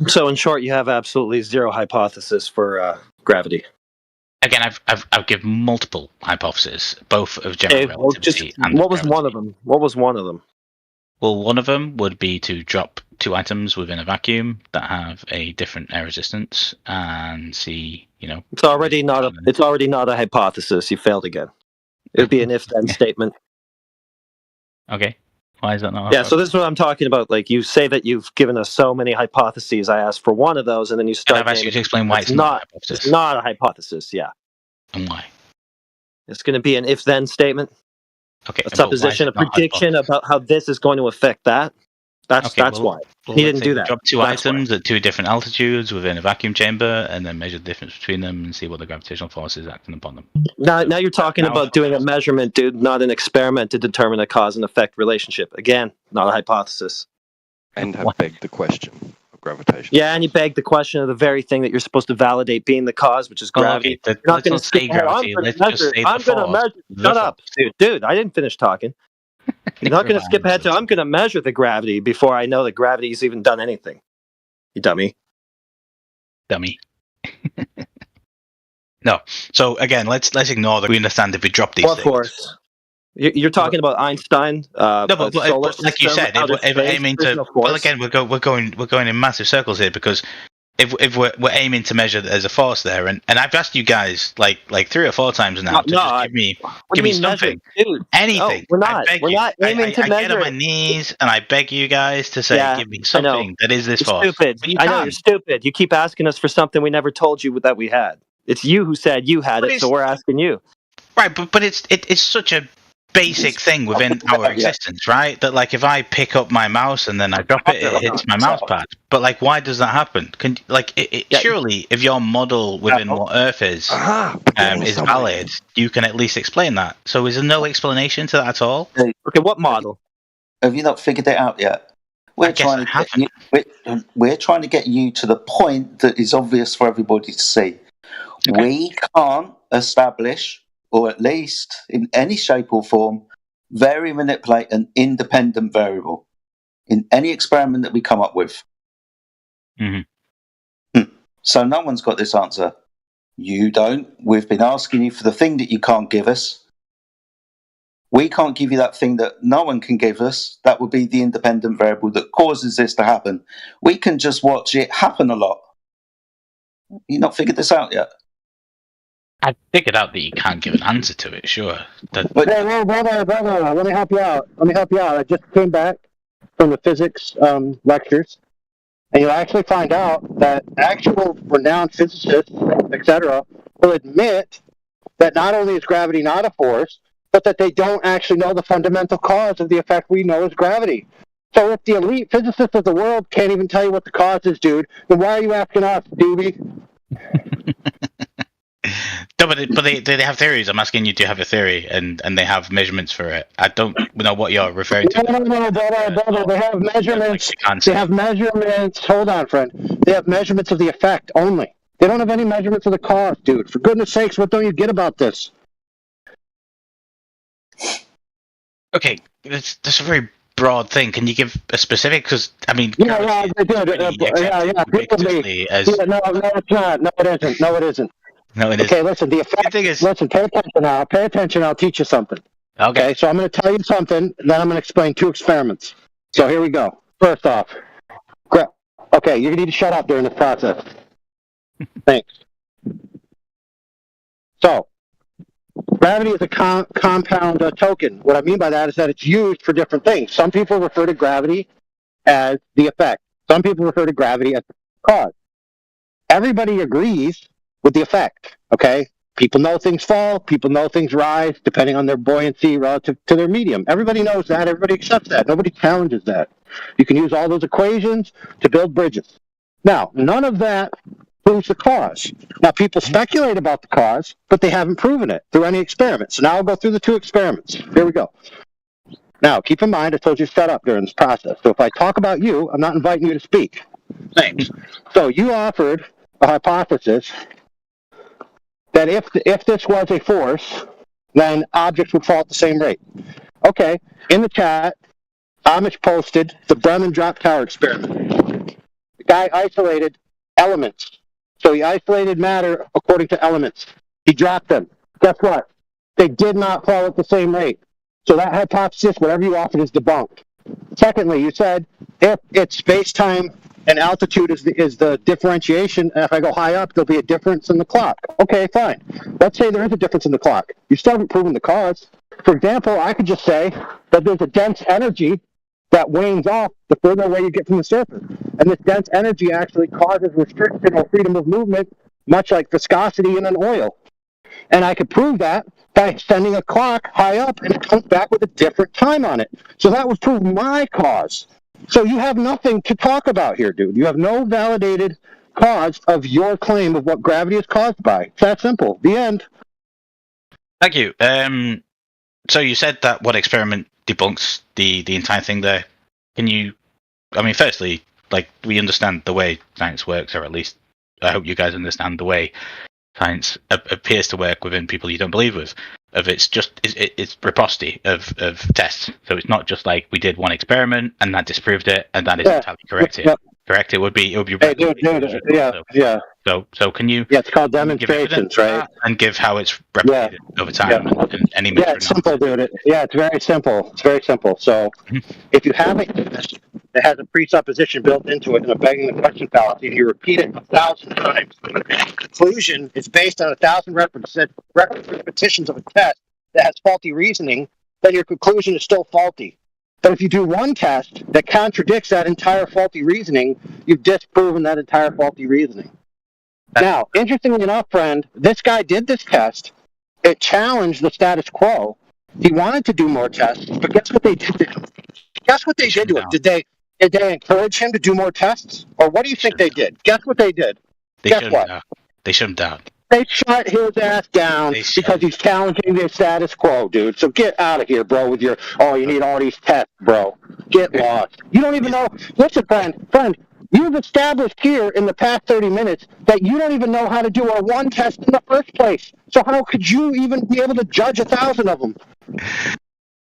So, in short, you have absolutely zero hypothesis for gravity. Again, I've given multiple hypotheses, both of general relativity and what was gravity. One of them? What was one of them? Well, one of them would be to drop two items within a vacuum that have a different air resistance and see, It's already not a hypothesis. You failed again. It would be an if-then statement. Okay. Why is that not? Yeah, so this is what I'm talking about. Like, you say that you've given us so many hypotheses. I asked for one of those, and then you start. And I've asked you to explain why it's not a hypothesis. It's not a hypothesis. Yeah. And why? It's going to be an if-then statement. Okay. A supposition, a prediction about how this is going to affect that. That's why. He didn't do that. Drop two items at two different altitudes within a vacuum chamber, and then measure the difference between them and see what the gravitational force is acting upon them. Now you're talking about doing a measurement, dude, not an experiment to determine a cause and effect relationship. Again, not a hypothesis. And have begged the question of gravitation. Yeah, and you beg the question of the very thing that you're supposed to validate being the cause, which is gravity. You're not going to say gravity. Let's just say the force. I'm going to measure. Shut up, dude. I didn't finish talking. You're not going to skip ahead to I'm going to measure the gravity before I know that gravity's even done anything. You dummy. No. So again, let's ignore that. We understand if we drop these things. Of course. You're talking about Einstein. No, but like you said, if we're aiming to, well, again, we're going in massive circles here, because if we're aiming to measure there's a force there, and I've asked you guys like 3 or 4 times now to just give me something, anything. No, we're not aiming to measure. I get on my knees and I beg you guys to say, give me something that is this force. Stupid. I know you're stupid. You keep asking us for something we never told you that we had. It's you who said you had it, so we're asking you. Right, but it's such a basic thing within our existence, right? That, like, if I pick up my mouse and then I drop it, it hits my mouse pad. But, like, why does that happen? Surely, if your model within what Earth is valid, you can at least explain that. So is there no explanation to that at all? Okay, what model? Have you not figured it out yet? We're trying to get you to the point that is obvious for everybody to see. Okay. We can't establish, or at least in any shape or form, manipulate an independent variable in any experiment that we come up with. Mm-hmm. So no one's got this answer. You don't. We've been asking you for the thing that you can't give us. We can't give you that thing that no one can give us. That would be the independent variable that causes this to happen. We can just watch it happen a lot. You not figured this out yet? I figured out that you can't give an answer to it, sure. Brother, let me help you out. I just came back from the physics lectures, and you'll actually find out that actual renowned physicists, etc., will admit that not only is gravity not a force, but that they don't actually know the fundamental cause of the effect we know as gravity. So if the elite physicists of the world can't even tell you what the cause is, dude, then why are you asking us, doobie? No, but they have theories. I'm asking you to have a theory, and they have measurements for it. I don't know what you're referring to. No, brother. They have measurements. They have measurements. Hold on, friend. They have measurements of the effect only. They don't have any measurements of the cause, dude. For goodness sakes, what don't you get about this? Okay, that's a very broad thing. Can you give a specific? Because I mean, No, it's not. No, it isn't. No, it isn't. Okay, listen. The effect. Listen. Pay attention now. Pay attention. I'll teach you something. Okay. So I'm going to tell you something. Then I'm going to explain 2 experiments. So here we go. First off, okay, you're going to need to shut up during this process. Thanks. So, gravity is a compound token. What I mean by that is that it's used for different things. Some people refer to gravity as the effect. Some people refer to gravity as the cause. Everybody agrees with the effect, okay? People know things fall. People know things rise depending on their buoyancy relative to their medium. Everybody knows that. Everybody accepts that. Nobody challenges that. You can use all those equations to build bridges. Now, none of that proves the cause. Now, people speculate about the cause, but they haven't proven it through any experiments. So now I'll go through the 2 experiments. Here we go. Now, keep in mind, I told you to shut up during this process. So if I talk about you, I'm not inviting you to speak. Thanks. So you offered a hypothesis that if this was a force, then objects would fall at the same rate. Okay, in the chat, Amish posted the Bremen drop tower experiment. The guy isolated elements. So he isolated matter according to elements. He dropped them. Guess what? They did not fall at the same rate. So that hypothesis, whatever you offered, is debunked. Secondly, you said if it's space-time and altitude is the differentiation, if I go high up, there'll be a difference in the clock. Okay, fine. Let's say there is a difference in the clock. You still haven't proven the cause. For example, I could just say that there's a dense energy that wanes off the further away you get from the surface. And this dense energy actually causes restriction or freedom of movement, much like viscosity in an oil. And I could prove that by sending a clock high up, and it comes back with a different time on it. So that would prove my cause. So you have nothing to talk about here, dude. You have no validated cause of your claim of what gravity is caused by. It's that simple. The end. Thank you. So you said that one experiment debunks the entire thing there. Can you... I mean, firstly, like, we understand the way science works, or at least I hope you guys understand the way science appears to work within people you don't believe with. It's reciprocity of tests. So it's not just like we did one experiment and that disproved it and that is entirely correct. Correct. It would be. Hey, dude, yeah. So can you? Yeah, it's called demonstrations, right? And give how it's replicated over time and any. Yeah, it's simple, dude. It's very simple. It's very simple. So if you have a test that has a presupposition built into it and a begging the question fallacy, and you repeat it 1,000 times, the conclusion is based on 1,000 repetitions of a test that has faulty reasoning, then your conclusion is still faulty. But if you do one test that contradicts that entire faulty reasoning, you've disproven that entire faulty reasoning. Now, interestingly enough, friend, this guy did this test. It challenged the status quo. He wanted to do more tests, but guess what they did to him? Guess what they did to him? Did they encourage him to do more tests? Or what do you think they did? Guess what they did? Guess what? They shut him down. They shut his ass down because he's challenging the status quo, dude. So get out of here, bro, with your, you need all these tests, bro. Get lost. You don't even know. Listen, friend, you've established here in the past 30 minutes that you don't even know how to do a one test in the first place. So how could you even be able to judge 1,000 of them?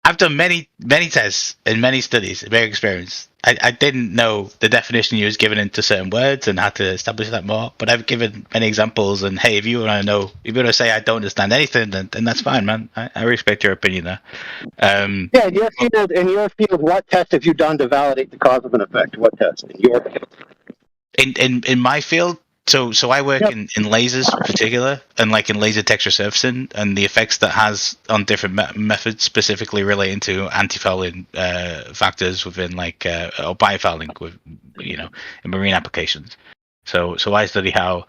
I've done many tests and many studies, very experienced. I didn't know the definition you was given into certain words and how to establish that more, but I've given many examples. And hey, if you want to say I don't understand anything, then that's fine, man. I respect your opinion there. In your field, what test have you done to validate the cause of an effect? What test in your field? In my field, so I work in lasers in particular, and like in laser texture surfacing, and the effects that has on different methods, specifically relating to anti-fouling factors within or biofouling with in marine applications. So I study how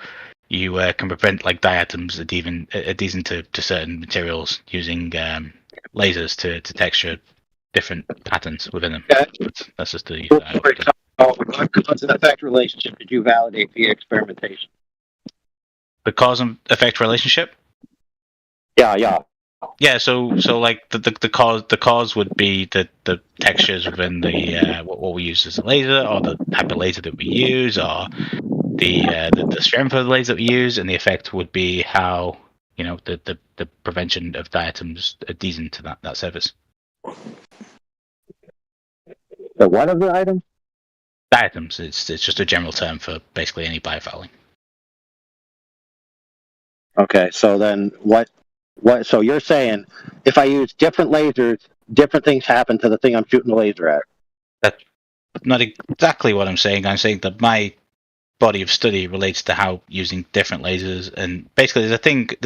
you can prevent like diatoms adhesing to certain materials using lasers to texture different patterns within them. That's just the. What cause and effect relationship did you validate via experimentation? The cause and effect relationship? Yeah. Yeah, so like the cause would be the textures within the what we use as a laser, or the type of laser that we use, or the strength of the laser that we use, and the effect would be how the prevention of diatoms adhesing to that surface. The what of the item? Diatoms. It's just a general term for basically any biofouling. Okay, so then what? So you're saying if I use different lasers, different things happen to the thing I'm shooting the laser at? That's not exactly what I'm saying. I'm saying that my body of study relates to how using different lasers, and basically there's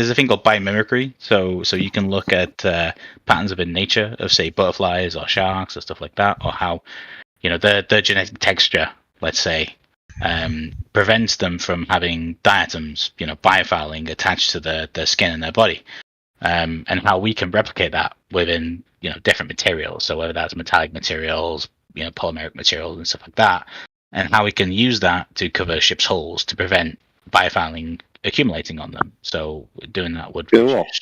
a thing called biomimicry. So you can look at patterns within nature of say butterflies or sharks or stuff like that, or how their genetic texture, let's say, prevents them from having diatoms, biofouling attached to their skin and their body, and how we can replicate that within different materials. So whether that's metallic materials, polymeric materials, and stuff like that, and how we can use that to cover ships' hulls to prevent biofouling accumulating on them. So doing that would reduce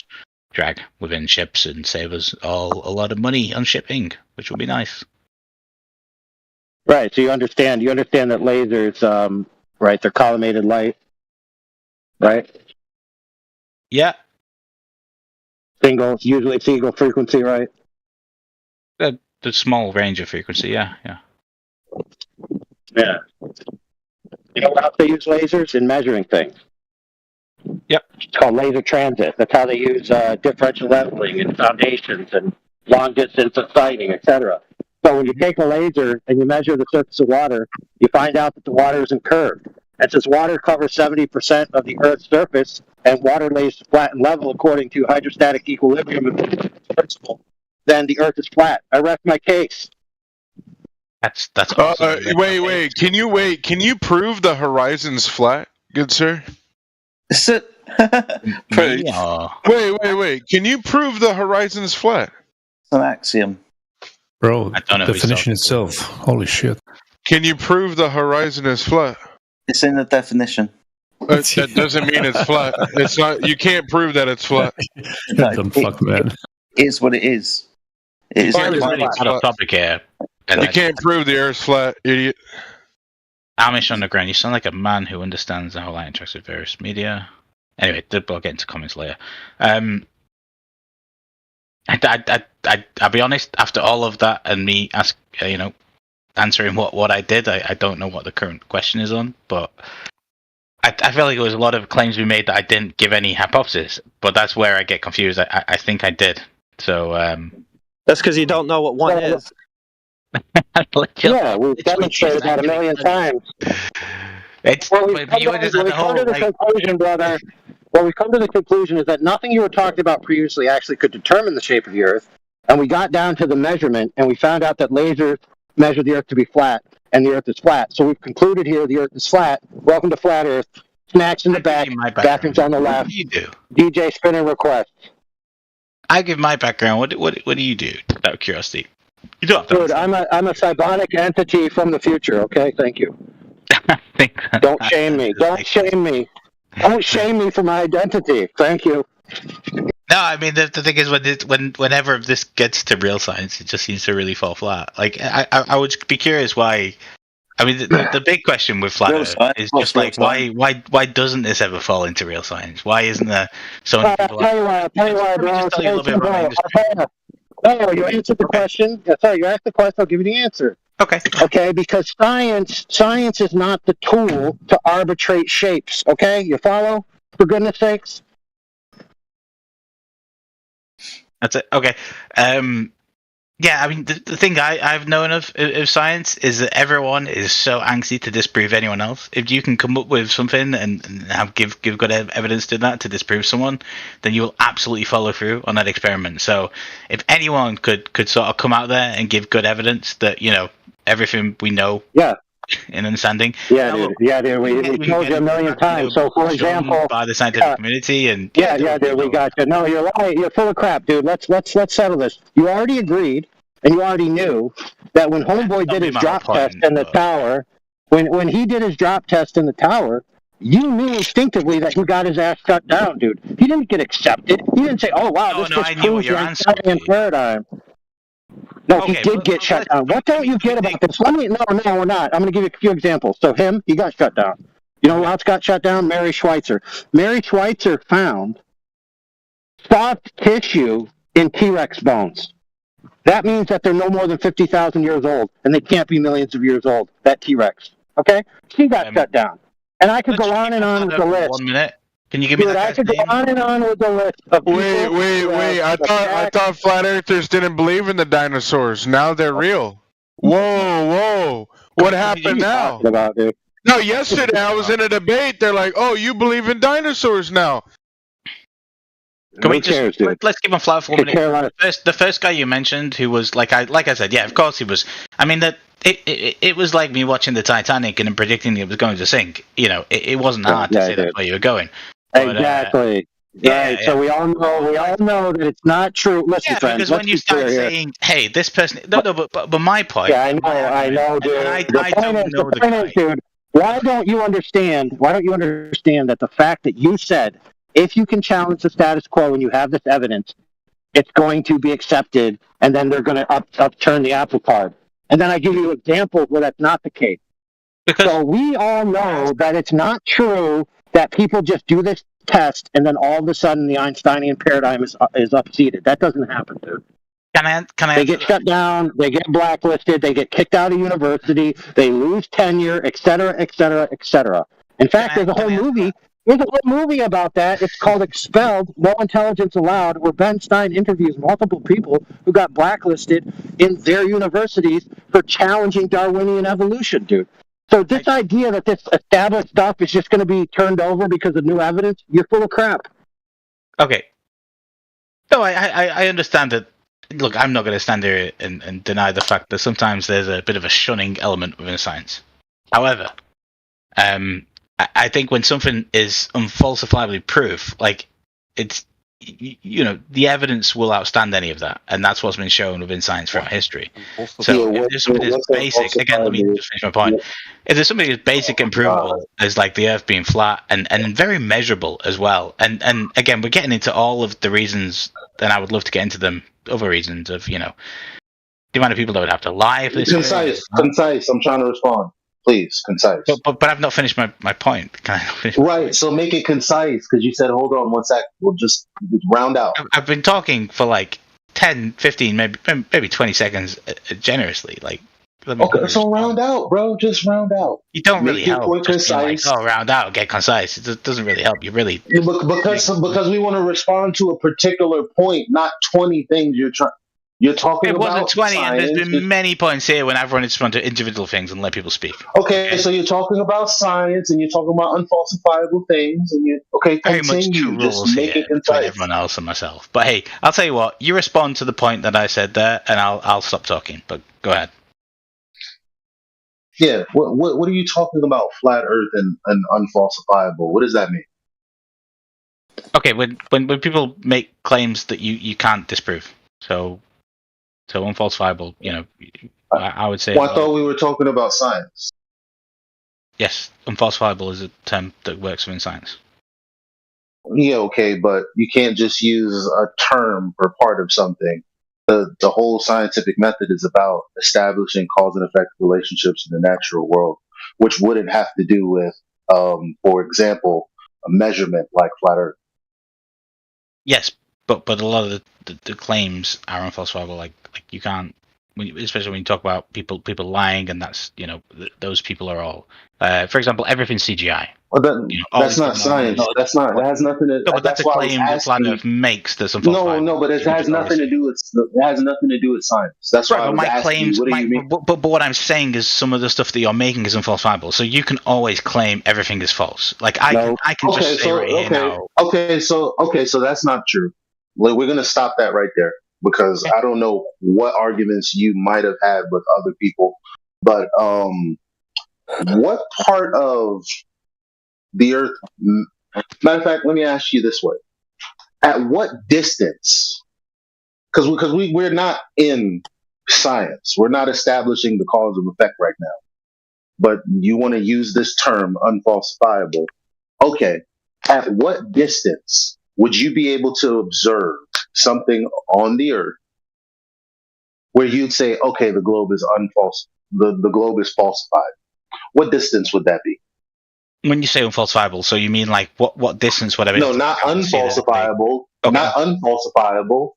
drag within ships and save us all a lot of money on shipping, which would be nice. Right. So you understand that lasers, right? They're collimated light, right? Yeah. Usually single frequency, right? The small range of frequency, yeah. Yeah. You know how they use lasers? In measuring things. Yep. It's called laser transit. That's how they use differential leveling and foundations and long distance of sighting, etc. So when you take a laser and you measure the surface of water, you find out that the water isn't curved. And since water covers 70% of the Earth's surface, and water lays flat and level according to hydrostatic equilibrium principle, then the Earth is flat. I rest my case. That's awesome. Wait. Can you prove the horizon's flat, good sir? Wait. Can you prove the horizon's flat? It's an axiom. Bro, I don't know definition itself. Holy shit. Can you prove the horizon is flat? It's in the definition. That doesn't mean it's flat. It's not. You can't prove that it's flat. Dumb fuck, man. It is what it is. It is really out of topic here. You can't prove the Earth's flat, idiot. Amish Underground, you sound like a man who understands how light interacts with various media. Anyway, we'll get into comments later. I'll be honest, after all of that and me answering what I did, I don't know what the current question is on, but I feel like there was a lot of claims we made that I didn't give any hypothesis, but that's where I get confused. I think I did. So that's because you don't know what one is. Yeah, we've demonstrated that a million times. What we've come to the conclusion, brother, what we've come to the conclusion is that nothing you were talking about previously actually could determine the shape of the Earth, and we got down to the measurement, and we found out that lasers measure the Earth to be flat, and the Earth is flat. So we've concluded here the Earth is flat. Welcome to Flat Earth. Snacks in the back, bathrooms on the left. What do you do? DJ spinning request. I give my background. What do you do? Out of curiosity. You don't have to. Dude, I'm a psionic entity from the future. Okay, thank you. Don't shame me. Don't shame me. Don't shame me for my identity. Thank you. No, I mean the thing is whenever this gets to real science, it just seems to really fall flat. Like I would be curious why. I mean the big question with flat Earth is just like why doesn't this ever fall into real science? Why isn't there so many people? I'll tell you why, bro. No, you answered the question. Sorry, you asked the question. I'll give you the answer. Okay. Okay, because science is not the tool to arbitrate shapes. Okay, you follow? For goodness sakes. That's it. Okay. Yeah, I mean, the thing I've known of science is that everyone is so angsty to disprove anyone else. If you can come up with something and give good evidence to that to disprove someone, then you will absolutely follow through on that experiment. So if anyone could sort of come out there and give good evidence that, everything we know in understanding. Yeah, dude. We told you a million times. So, for example, by the scientific community and dude, we got you. No, you're right. You're full of crap, dude. Let's settle this. You already agreed, and you already knew that when Homeboy did his drop test in the tower, when he did his drop test in the tower, you knew instinctively that he got his ass shut down, dude. He didn't get accepted. He didn't say, "Oh wow, this just proves your Einsteinian paradigm." No, he did get shut down. What don't you get about this? No, we're not. I'm going to give you a few examples. So he got shut down. You know who else got shut down? Mary Schweitzer. Mary Schweitzer found soft tissue in T-Rex bones. That means that they're no more than 50,000 years old, and they can't be millions of years old, that T-Rex. Okay? She got shut down. And I could go on and on with the list. 1 minute. Can you give me that I could go on and on with the list of people. Wait. I thought flat earthers didn't believe in the dinosaurs. Now they're real. Whoa. What happened now? No, yesterday I was in a debate. They're like, "Oh, you believe in dinosaurs now." Can we just let's give him flat for 1 minute? The first guy you mentioned, who was like I said, yeah, of course he was. I mean that it was like me watching the Titanic and predicting it was going to sink. It wasn't hard to say that's where you were going. But, exactly. Right. So we all know that it's not true. Listen, yeah, friends, because let's when you be clear start here. saying, "Hey, this person," no, but my point. Yeah, I know, dude. I don't know The point is, dude. Why don't you understand that the fact that you said if you can challenge the status quo and you have this evidence, it's going to be accepted, and then they're going to upturn the apple cart. And then I give you examples where that's not the case. So we all know that it's not true that people just do this test and then all of a sudden the Einsteinian paradigm is upseated. That doesn't happen, dude. Can I? They get shut down. They get blacklisted. They get kicked out of university. They lose tenure, et cetera, et cetera, et cetera. In fact, there's a whole movie. There's a whole movie about that. It's called Expelled, No Intelligence Allowed, where Ben Stein interviews multiple people who got blacklisted in their universities for challenging Darwinian evolution, dude. So this idea that this established stuff is just going to be turned over because of new evidence, you're full of crap. Okay. No, I understand that. Look, I'm not going to stand there and deny the fact that sometimes there's a bit of a shunning element within science. However, I think when something is unfalsifiably proof, like it's, the evidence will outstand any of that, and that's what's been shown within science throughout history. So if there's something that's basic, again, let me just finish my point. If there's something that's basic and provable as like the Earth being flat and very measurable as well, and again, we're getting into all of the reasons, and I would love to get into them, other reasons of the amount of people that would have to lie for this. Concise. I'm trying to respond. Please, concise. But I've not finished my point. Can I finish right, so make it concise, because you said, hold on one sec, we'll just round out. I've been talking for like 10, 15, maybe 20 seconds generously. Like, okay, so round out, bro. Just round out. You don't really make your help. point concise. Like, round out, get concise. It doesn't really help. You really... Because we want to respond to a particular point, not 20 things you're talking about. It wasn't 20, science. And there's been many points here when I've run into individual things and let people speak. Okay, so you're talking about science and you're talking about unfalsifiable things, and you very much two rules here between everyone else and myself. But hey, I'll tell you what. You respond to the point that I said there, and I'll stop talking. But go ahead. Yeah, what are you talking about? Flat Earth and unfalsifiable. What does that mean? Okay, when people make claims that you can't disprove, so unfalsifiable, I would say. Well, I thought we were talking about science. Yes, unfalsifiable is a term that works within science. Yeah, okay, but you can't just use a term for part of something. The whole scientific method is about establishing cause and effect relationships in the natural world, which wouldn't have to do with, for example, a measurement like flat Earth. Yes, but a lot of the claims are unfalsifiable. Like you can't, especially when you talk about people lying, and that's those people are all. For example, everything's CGI. Well, that's not science. That's not. That has nothing to. No, but that's a claim that Flat Earth makes. That's unfalsifiable. No, but it has nothing to do with. It has nothing to do with science. That's right. Why I was my asking claims. you, what do you mean? But what I'm saying is some of the stuff that you're making is unfalsifiable. So you can always claim everything is false. Like I can just say here now. Okay, so that's not true. Like, we're gonna stop that right there because I don't know what arguments you might have had with other people, but what part of the Earth? Matter of fact, let me ask you this way: at what distance? Because we're not in science, we're not establishing the cause and effect right now. But you want to use this term, unfalsifiable. Okay, at what distance would you be able to observe something on the Earth where you'd say, okay, the globe is the globe is falsified? What distance would that be? When you say unfalsifiable, so you mean like what distance would I be? No, not unfalsifiable. Okay. Not unfalsifiable.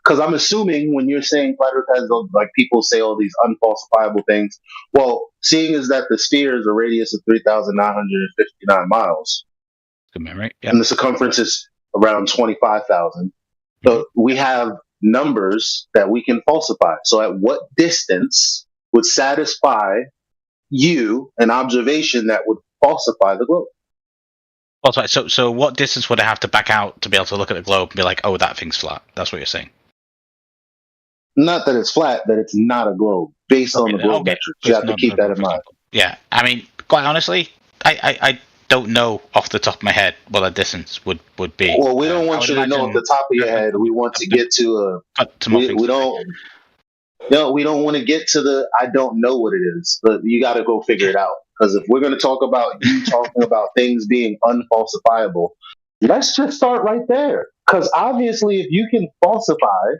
Because I'm assuming when you're saying flat Earth has, like, people say all these unfalsifiable things. Well, seeing as that the sphere is a radius of 3,959 miles, good memory, and the circumference is around 25,000, so we have numbers that we can falsify. So, at what distance would satisfy you an observation that would falsify the globe? So what distance would I have to back out to be able to look at the globe and be like, oh, that thing's flat? That's what you're saying. Not that it's flat, that it's not a globe based on the globe metrics. You have to keep that in mind. Yeah, I mean, quite honestly, I don't know off the top of my head what a distance would be. Well, we don't want you to know off the top of your head. We want to get to we don't. No, we don't want to get to the I don't know what it is, but you got to go figure it out. Because if we're going to talk about you talking about things being unfalsifiable, let's just start right there. Because obviously, if you can falsify,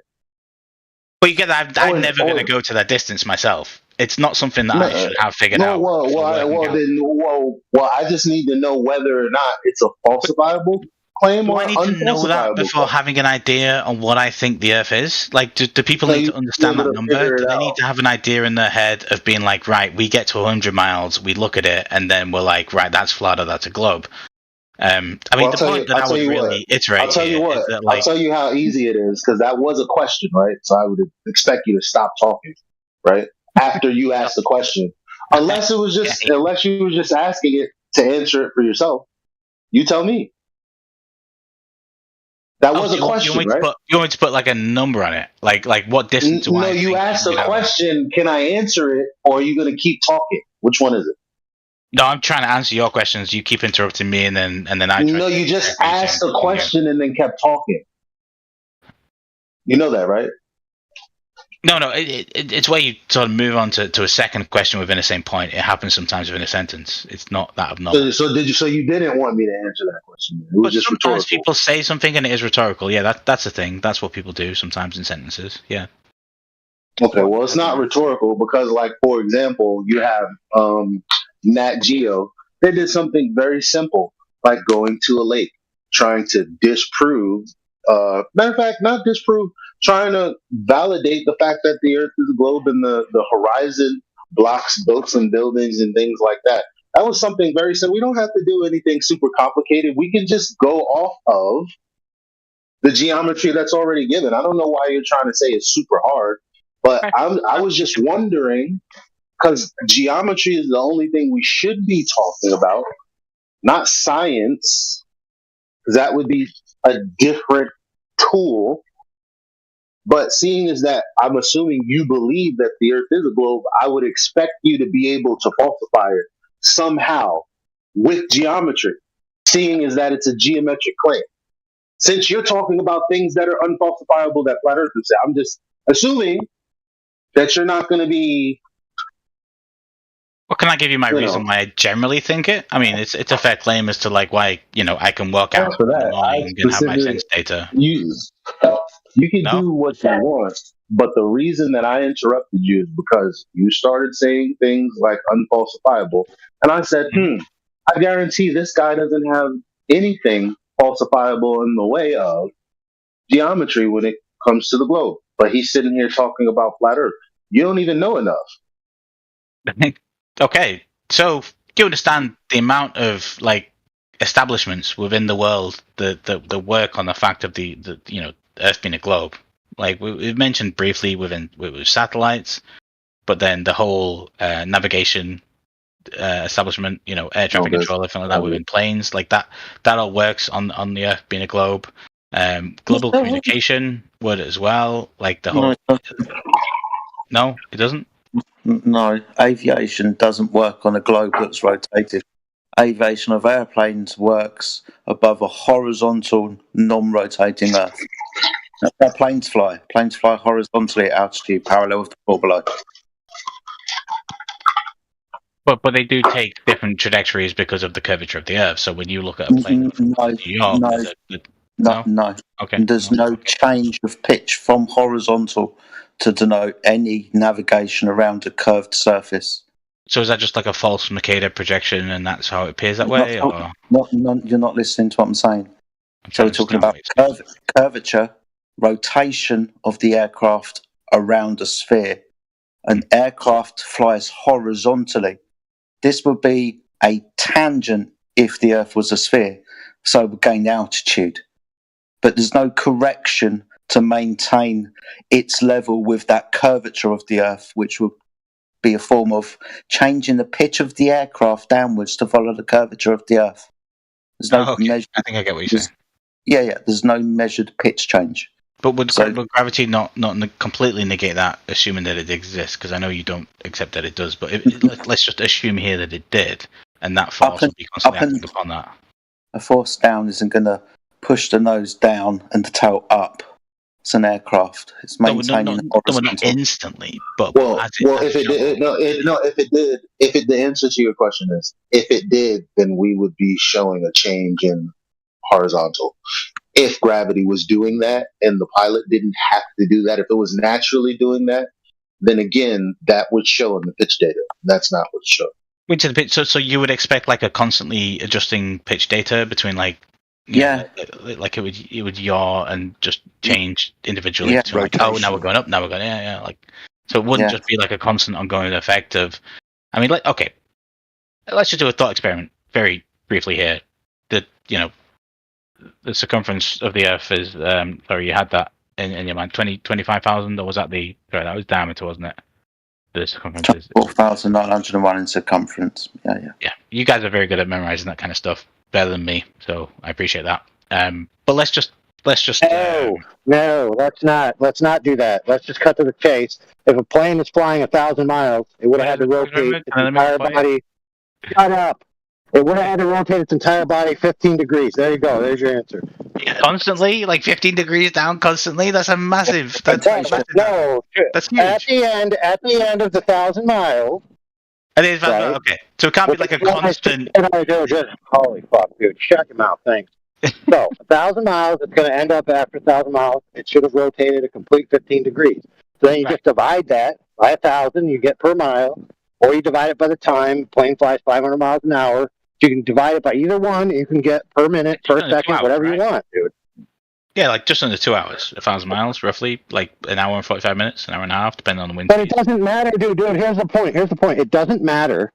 but you get that, I'm never going to go to that distance myself. It's not something that I should have figured out. Well, I just need to know whether or not it's a falsifiable claim or I need to know that before having an idea on what I think the Earth is? Like, do people need to understand that number? Do they need to have an idea in their head of being like, right, we get to 100 miles, we look at it, and then we're like, right, that's flat or that's a globe. I mean, the point that I would really iterate I'll tell you what. is that, like, I'll tell you how easy it is, because that was a question, right? So I would expect you to stop talking, right? After you asked the question. Unless it was just, unless you were just asking it to answer it for yourself. You tell me. That was a question, right? You want me to put like a number on it? Like what distance do I? No, you asked a question. Can I answer it, or are you going to keep talking? Which one is it? No, I'm trying to answer your questions. You keep interrupting me, and then I. No, you just asked a question and then kept talking. You know that, right? No, it's where you sort of move on to a second question within the same point. It happens sometimes within a sentence. It's not that abnormal. So you didn't want me to answer that question? It was but just sometimes rhetorical. People say something and it is rhetorical. Yeah, that's a thing. That's what people do sometimes in sentences. Yeah. Okay, well, it's not rhetorical because, like, for example, you have Nat Geo. They did something very simple, like going to a lake, trying to disprove. Matter of fact, not disprove, trying to validate the fact that the Earth is a globe and the horizon blocks boats and buildings and things like that. That was something very simple. We don't have to do anything super complicated. We can just go off of the geometry that's already given. I don't know why you're trying to say it's super hard, but I was just wondering, because geometry is the only thing we should be talking about, not science, because that would be a different tool. But seeing as that I'm assuming you believe that the Earth is a globe, I would expect you to be able to falsify it somehow with geometry, seeing as that it's a geometric claim. Since you're talking about things that are unfalsifiable that flat earthers say, I'm just assuming that you're not going to be. Well, can I give you my reason why I generally think it? I mean, it's a fair claim as to like why I can work out for that. In the morning and have my sense data. You can do what you want, but the reason that I interrupted you is because you started saying things like unfalsifiable, and I said, I guarantee this guy doesn't have anything falsifiable in the way of geometry when it comes to the globe. But he's sitting here talking about flat Earth. You don't even know enough. Okay, so do you understand the amount of like establishments within the world that work on the fact of the Earth being a globe? Like we've mentioned briefly with satellites, but then the whole navigation establishment, air traffic control, everything like that within planes, like that all works on the Earth being a globe. Global communication would as well, like the whole. No, it doesn't. No, aviation doesn't work on a globe that's rotated. Aviation of airplanes works above a horizontal, non-rotating Earth. Planes fly horizontally at altitude, parallel with the floor below. But they do take different trajectories because of the curvature of the Earth. So when you look at a plane from New York, no. Okay. There's no change of pitch from horizontal to denote any navigation around a curved surface. So is that just like a false Mercator projection, and that's how it appears that way? Or? You're not listening to what I'm saying. So we're talking about curvature, rotation of the aircraft around a sphere. An aircraft flies horizontally. This would be a tangent if the Earth was a sphere, so it would gain altitude. But there's no correction to maintain its level with that curvature of the Earth, which would be a form of changing the pitch of the aircraft downwards to follow the curvature of the Earth. There's no I think I get what you're saying. Yeah, there's no measured pitch change. But would gravity not completely negate that, assuming that it exists? Because I know you don't accept that it does, but let's just assume here that it did, and that force would be constantly acting upon that. A force down isn't going to push the nose down and the tail up. It's an aircraft. It's maintaining horizontal. Not instantly, but if it did, the answer to your question is if it did, then we would be showing a change in horizontal. If gravity was doing that and the pilot didn't have to do that, if it was naturally doing that, then again, that would show in the pitch data. That's not what's shown. Which is the pitch? So you would expect like a constantly adjusting pitch data between like like it would yaw and just change individually. Yeah, like, oh, now we're going up, now we're going like so it wouldn't just be like a constant ongoing effect of. I mean, okay, let's just do a thought experiment very briefly here. That the circumference of the Earth is you had that in your mind 25,000, or was that that was diameter, wasn't it? The circumference is 4,901 in circumference. Yeah. You guys are very good at memorizing that kind of stuff, better than me, so I appreciate that. But let's just. No, let's not do that. Let's just cut to the chase. If a plane is flying 1,000 miles, it would have had to rotate its entire body. Shut up. It would have had to rotate its entire body 15 degrees. There you go. There's your answer. Constantly, like 15 degrees down constantly. That's a massive. That's huge. That's huge. At the end of the 1,000 miles. Right? Okay, so it can't be like a constant. Holy fuck, dude! Shut your mouth. Thanks. So 1,000 miles. It's going to end up after 1,000 miles. It should have rotated a complete 15 degrees. So then you just divide that by 1,000. You get per mile, or you divide it by the time. The plane flies 500 miles an hour. You can divide it by either one. You can get per minute, per second, whatever you want, dude. Yeah, like just under 2 hours, 1,000 miles, roughly, like an hour and 45 minutes, an hour and a half, depending on the wind. But it doesn't matter, dude. Here's the point. It doesn't matter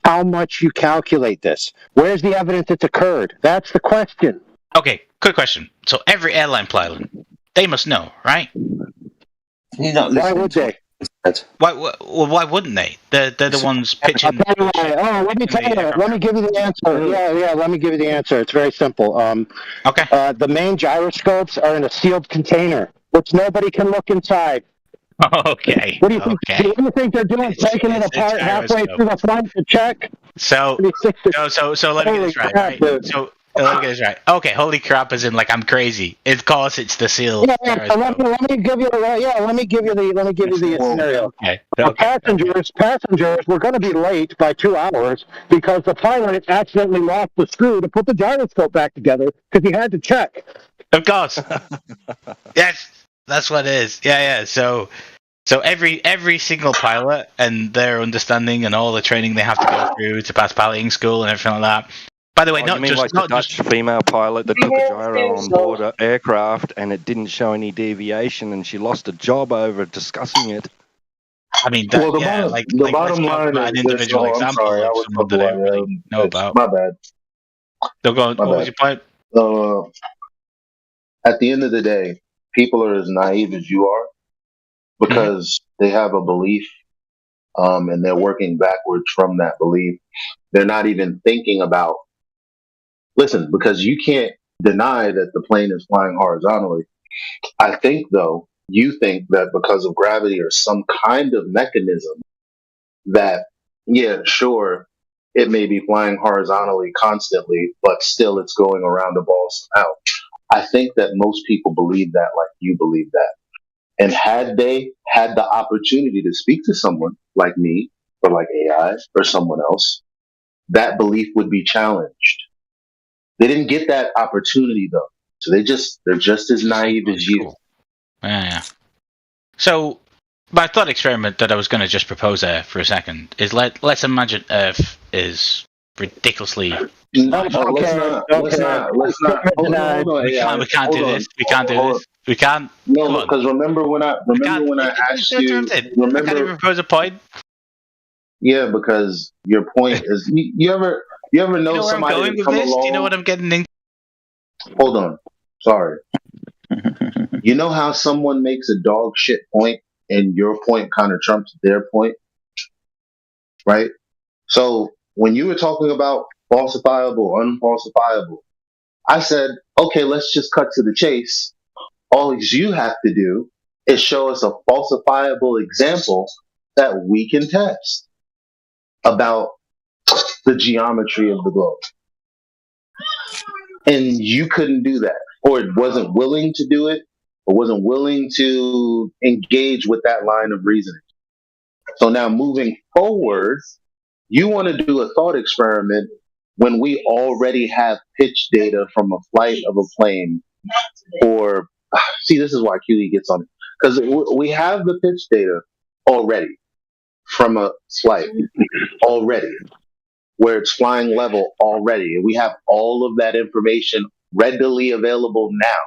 how much you calculate this. Where's the evidence it's occurred? That's the question. Okay, quick question. So every airline pilot, they must know, right? Why would they? Why wouldn't they? They're the ones pitching. Let me tell you. Let me give you the answer. Yeah. Let me give you the answer. It's very simple. Okay. The main gyroscopes are in a sealed container, which nobody can look inside. Okay. What do you think? What do you think they're doing? Taking it apart halfway through the flight to check. So let me get this right. Right? So. Let me get this right. Okay, holy crap! As in, like, I'm crazy. Of course, it's the seal. Yeah. Let me give you the scenario. Passengers were going to be late by 2 hours because the pilot accidentally lost the screw to put the gyroscope back together because he had to check. Of course. Yes, that's what it is. Yeah. So every single pilot and their understanding and all the training they have to go through to pass piloting school and everything like that. By the way, the Dutch female pilot that took a gyro on board an aircraft and it didn't show any deviation and she lost a job over discussing it. I mean, the bottom line is individual example of someone that I really know about. My bad. What was your point? At the end of the day, people are as naive as you are because they have a belief and they're working backwards from that belief. They're not even thinking about. Listen, because you can't deny that the plane is flying horizontally. I think, though, you think that because of gravity or some kind of mechanism that, yeah, sure, it may be flying horizontally constantly, but still it's going around a ball somehow. I think that most people believe that like you believe that. And had they had the opportunity to speak to someone like me or like AI or someone else, that belief would be challenged. They didn't get that opportunity though, so they're just as naive as you. Yeah. So, my thought experiment that I was going to just propose there for a second is let's imagine Earth is ridiculously. Let's not. We can't do this. We can't do this. We can't. No, because remember when I asked you. Remember, I can't even propose a point. Yeah, because your point is you ever know somebody I'm going with this? Do you know what I'm getting into? Hold on. Sorry. You know how someone makes a dog shit point and your point kind of trumps their point? Right? So when you were talking about falsifiable, unfalsifiable, I said, okay, let's just cut to the chase. All you have to do is show us a falsifiable example that we can test about the geometry of the globe. And you couldn't do that, or it wasn't willing to do it, or wasn't willing to engage with that line of reasoning. So now moving forward, you want to do a thought experiment when we already have pitch data from a flight of a plane, or see, this is why QE gets on it, because we have the pitch data already from a flight already, where it's flying level already, and we have all of that information readily available now.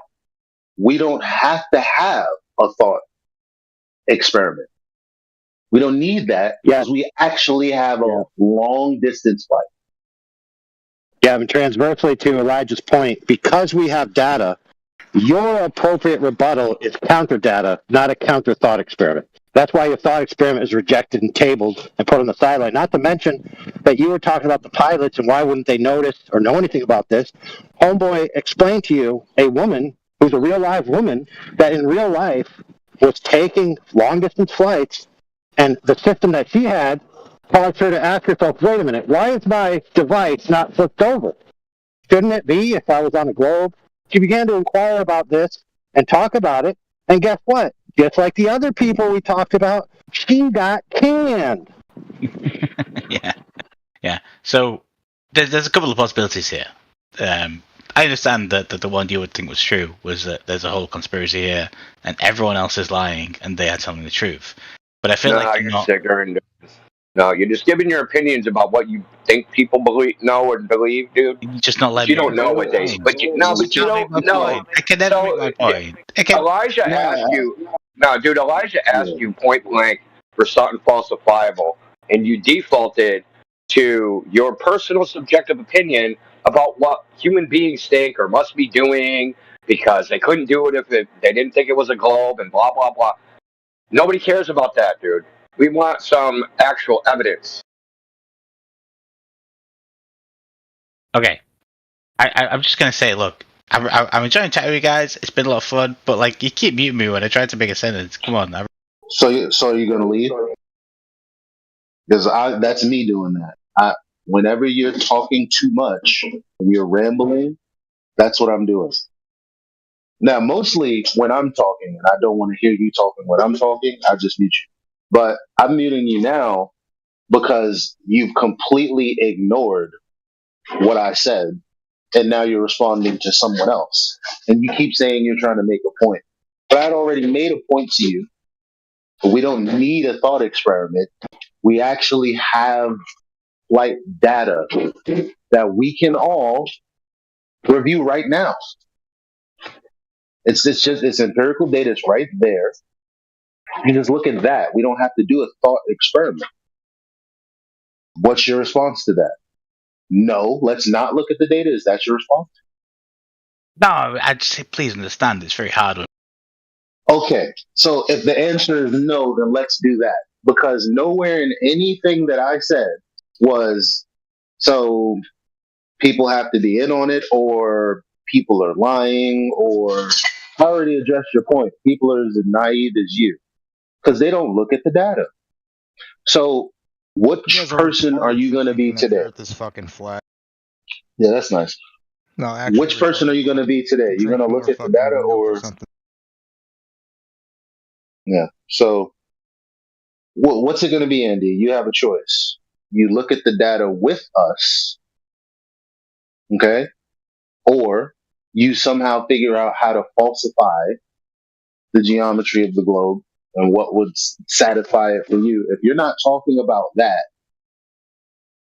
We don't have to have a thought experiment. We don't need that because we actually have a long distance flight. Yeah, and transversely to Elijah's point, because we have data, your appropriate rebuttal is counter data, not a counter thought experiment. That's why your thought experiment is rejected and tabled and put on the sideline. Not to mention that you were talking about the pilots and why wouldn't they notice or know anything about this. Homeboy explained to you a woman who's a real live woman that in real life was taking long distance flights, and the system that she had caused her to ask herself, wait a minute, why is my device not flipped over? Shouldn't it be if I was on a globe? She began to inquire about this and talk about it, and guess what? Just like the other people we talked about, she got canned. Yeah. So there's a couple of possibilities here. I understand that the one you would think was true was that there's a whole conspiracy here, and everyone else is lying, and they are telling the truth. But I feel like you're not. No, you're just giving your opinions about what you think people know and believe, dude. You just not let you me. don't know what they. But you don't know. I can never make my point. Elijah asked you. No, dude. Elijah asked you point blank for something falsifiable, and you defaulted to your personal subjective opinion about what human beings think or must be doing because they couldn't do it if they didn't think it was a globe and blah blah blah. Nobody cares about that, dude. We want some actual evidence. Okay, I'm just gonna say, look, I'm enjoying chatting with you guys. It's been a lot of fun, but like you keep muting me when I try to make a sentence. Come on. So you're gonna leave? Because that's me doing that. Whenever you're talking too much, you're rambling. That's what I'm doing. Now, mostly when I'm talking, and I don't want to hear you talking when I'm talking, I just mute you. But I'm muting you now because you've completely ignored what I said, and now you're responding to someone else. And you keep saying you're trying to make a point. But I'd already made a point to you. We don't need a thought experiment. We actually have flight data that we can all review right now. It's empirical data. It's right there. You just look at that. We don't have to do a thought experiment. What's your response to that? No, let's not look at the data. Is that your response? No, I'd say please understand it's very hard. Okay, so if the answer is no, then let's do that. Because nowhere in anything that I said was so people have to be in on it or people are lying or I already addressed your point. People are as naive as you because they don't look at the data. So which person are you going to be today? Earth is fucking flat. Yeah, that's nice. No, actually, which person are you going to be today? You're going to look at the data or something? Yeah. So what's it going to be, Andy? You have a choice. You look at the data with us, okay? Or you somehow figure out how to falsify the geometry of the globe and what would satisfy it for you. If you're not talking about that,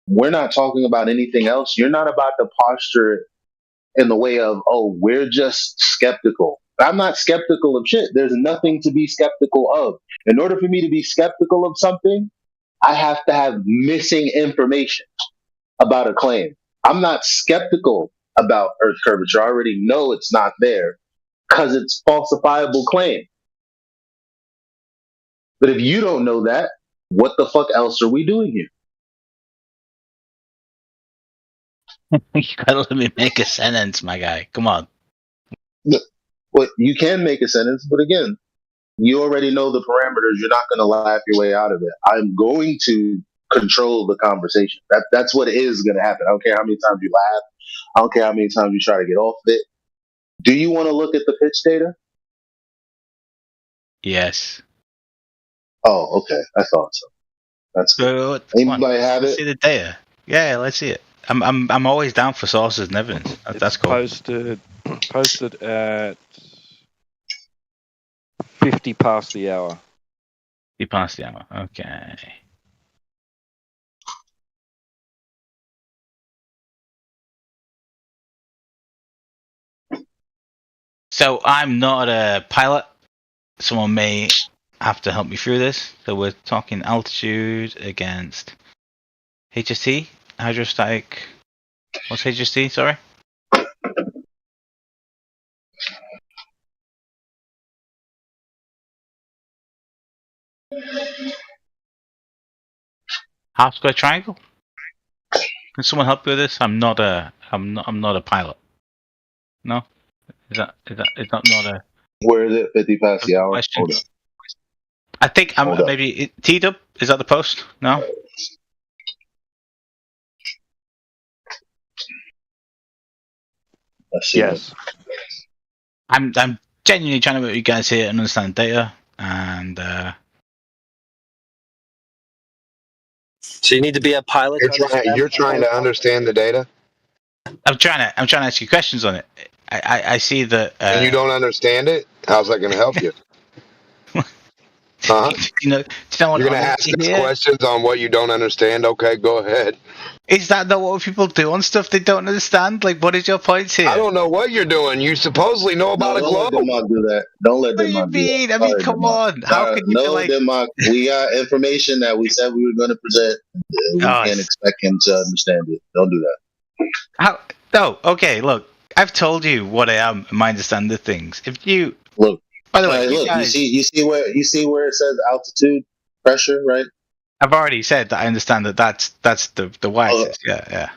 we're not talking about anything else. You're not about to posture it in the way of, oh, we're just skeptical. I'm not skeptical of shit. There's nothing to be skeptical of. In order for me to be skeptical of something, I have to have missing information about a claim. I'm not skeptical about Earth curvature. I already know it's not there because it's falsifiable claim. But if you don't know that, what the fuck else are we doing here? You gotta let me make a sentence, my guy. Come on. But you can make a sentence, but again, you already know the parameters. You're not going to laugh your way out of it. I'm going to control the conversation. That's what is going to happen. I don't care how many times you laugh. I don't care how many times you try to get off of it. Do you want to look at the pitch data? Yes. Oh, okay. I thought so. That's good. Anybody have let's it? See the data. Yeah, let's see it. I'm always down for sources and evidence. That's cool. Posted at 50 past the hour. 50 past the hour. Okay. So I'm not a pilot. Someone may have to help me through this. So we're talking altitude against HST, hydrostatic. What's HST? Sorry. Half square triangle. Can someone help me with this? I'm not a pilot. No, is that not a? Where is it? 50 past the hour. Question. Hold on. I think maybe T-Dub. Is that the post? No. Yes. I'm genuinely trying to make you guys here and understand data, and so you need to be a pilot. You're trying to understand the data. I'm trying to ask you questions on it. I see that. And you don't understand it. How's that going to help you? Huh? You know what? You're going to ask us questions on what you don't understand. Okay, go ahead. Is that not what people do on stuff they don't understand? Like, what is your point here? I don't know what you're doing. You supposedly know about a globe. Don't let Demok do that. Don't let Demok do that. I mean, come on. How can you no, Demok. We got information that we said we were going to present. We can't expect him to understand it. Don't do that. How? No. Okay. Look, I've told you what I am. My understanding of things. If you look, by the way, look, you see where it says altitude pressure, right? I've already said that I understand that's the y-axis. Yeah.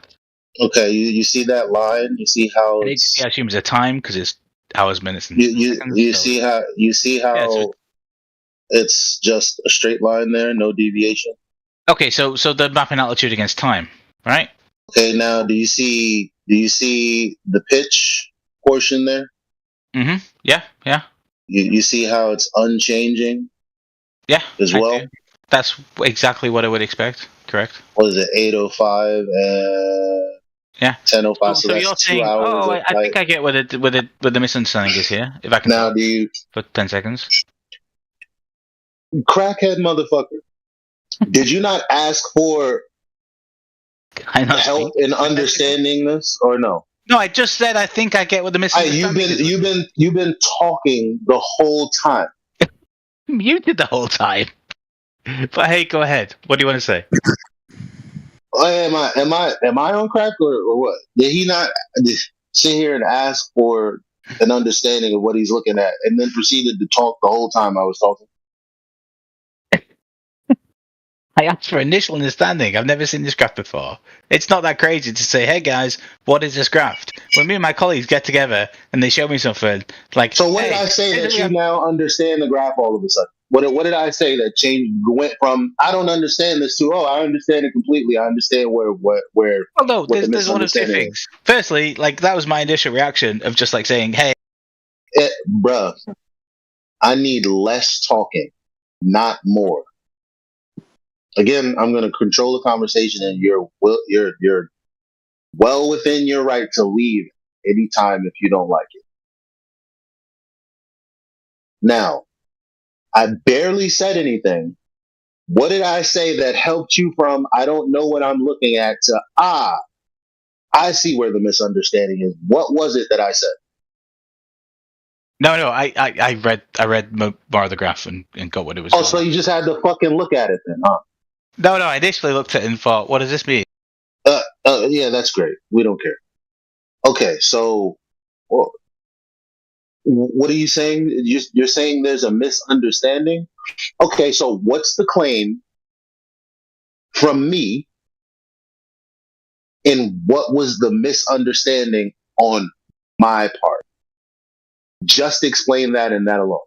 Okay, you see that line? You see how I assume it's a time because it's hours, minutes, and seconds. You see how it's just a straight line there, no deviation. Okay, so they're mapping altitude against time, right? Okay, now do you see the pitch portion there? Mm-hmm. Yeah. You see how it's unchanging? Yeah. As well. That's exactly what I would expect. Correct. What is it? 8:05 and 10:05. So that's you're 2 saying, hours. I think I get where the misunderstanding is here. If I can now, do you for 10 seconds? Crackhead motherfucker! Did you not ask for help in understanding this, or no? No, I just said I think I get what the misunderstanding is. You've been talking the whole time. Muted the whole time. But hey, go ahead. What do you want to say? Am I on crack or what? Did he not sit here and ask for an understanding of what he's looking at, and then proceeded to talk the whole time I was talking? I asked for initial understanding. I've never seen this graph before. It's not that crazy to say, hey guys, what is this graph? When me and my colleagues get together and they show me something, like, so what did I say that you now understand the graph all of a sudden? What did I say that went from I don't understand this to I understand it completely. I understand where well, no, there's one of two things. Firstly, like that was my initial reaction of just like saying, hey, bruh, I need less talking, not more. Again, I'm going to control the conversation, and you're well within your right to leave anytime if you don't like it. Now, I barely said anything. What did I say that helped you from I don't know what I'm looking at to I see where the misunderstanding is? What was it that I said? No, I read more of the graph and got what it was. Oh, so you just had to fucking look at it then, huh? No, I initially looked at it and thought, what does this mean? Yeah, that's great. We don't care. Okay, so what are you saying? You're saying there's a misunderstanding? Okay, so what's the claim from me, and what was the misunderstanding on my part? Just explain that and that alone.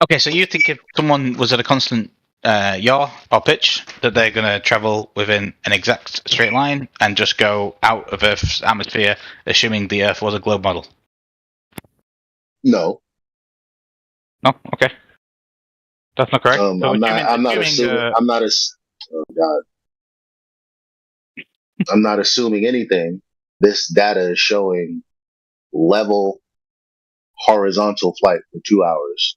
Okay, so you think if someone was at a constant yaw or pitch, that they're going to travel within an exact straight line and just go out of Earth's atmosphere, assuming the Earth was a globe model? No. No? Okay. That's not correct. So I'm not assuming. Oh God. I'm not assuming anything. This data is showing level horizontal flight for 2 hours.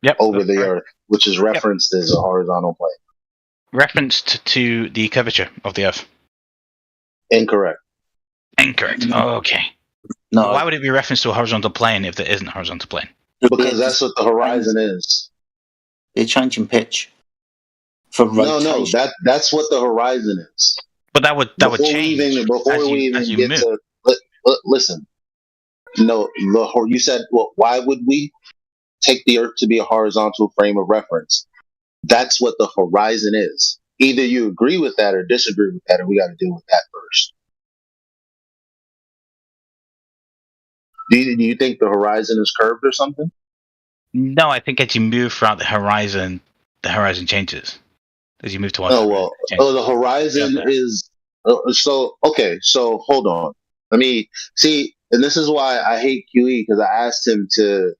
Yep. Over the Earth, which is referenced as a horizontal plane. Referenced to the curvature of the Earth. Incorrect. Oh, okay. No. Well, why would it be referenced to a horizontal plane if there isn't a horizontal plane? Because that's what the horizon is. They're changing pitch for rotation. No, that's what the horizon is. But that would change before we even get to listen. No, you said, well, why would we take the Earth to be a horizontal frame of reference? That's what the horizon is. Either you agree with that or disagree with that, and we got to deal with that first. Do you think the horizon is curved or something? No, I think as you move throughout the horizon changes. As you move towards the horizon is okay. So hold on. Let me see, and this is why I hate QE, because I asked him to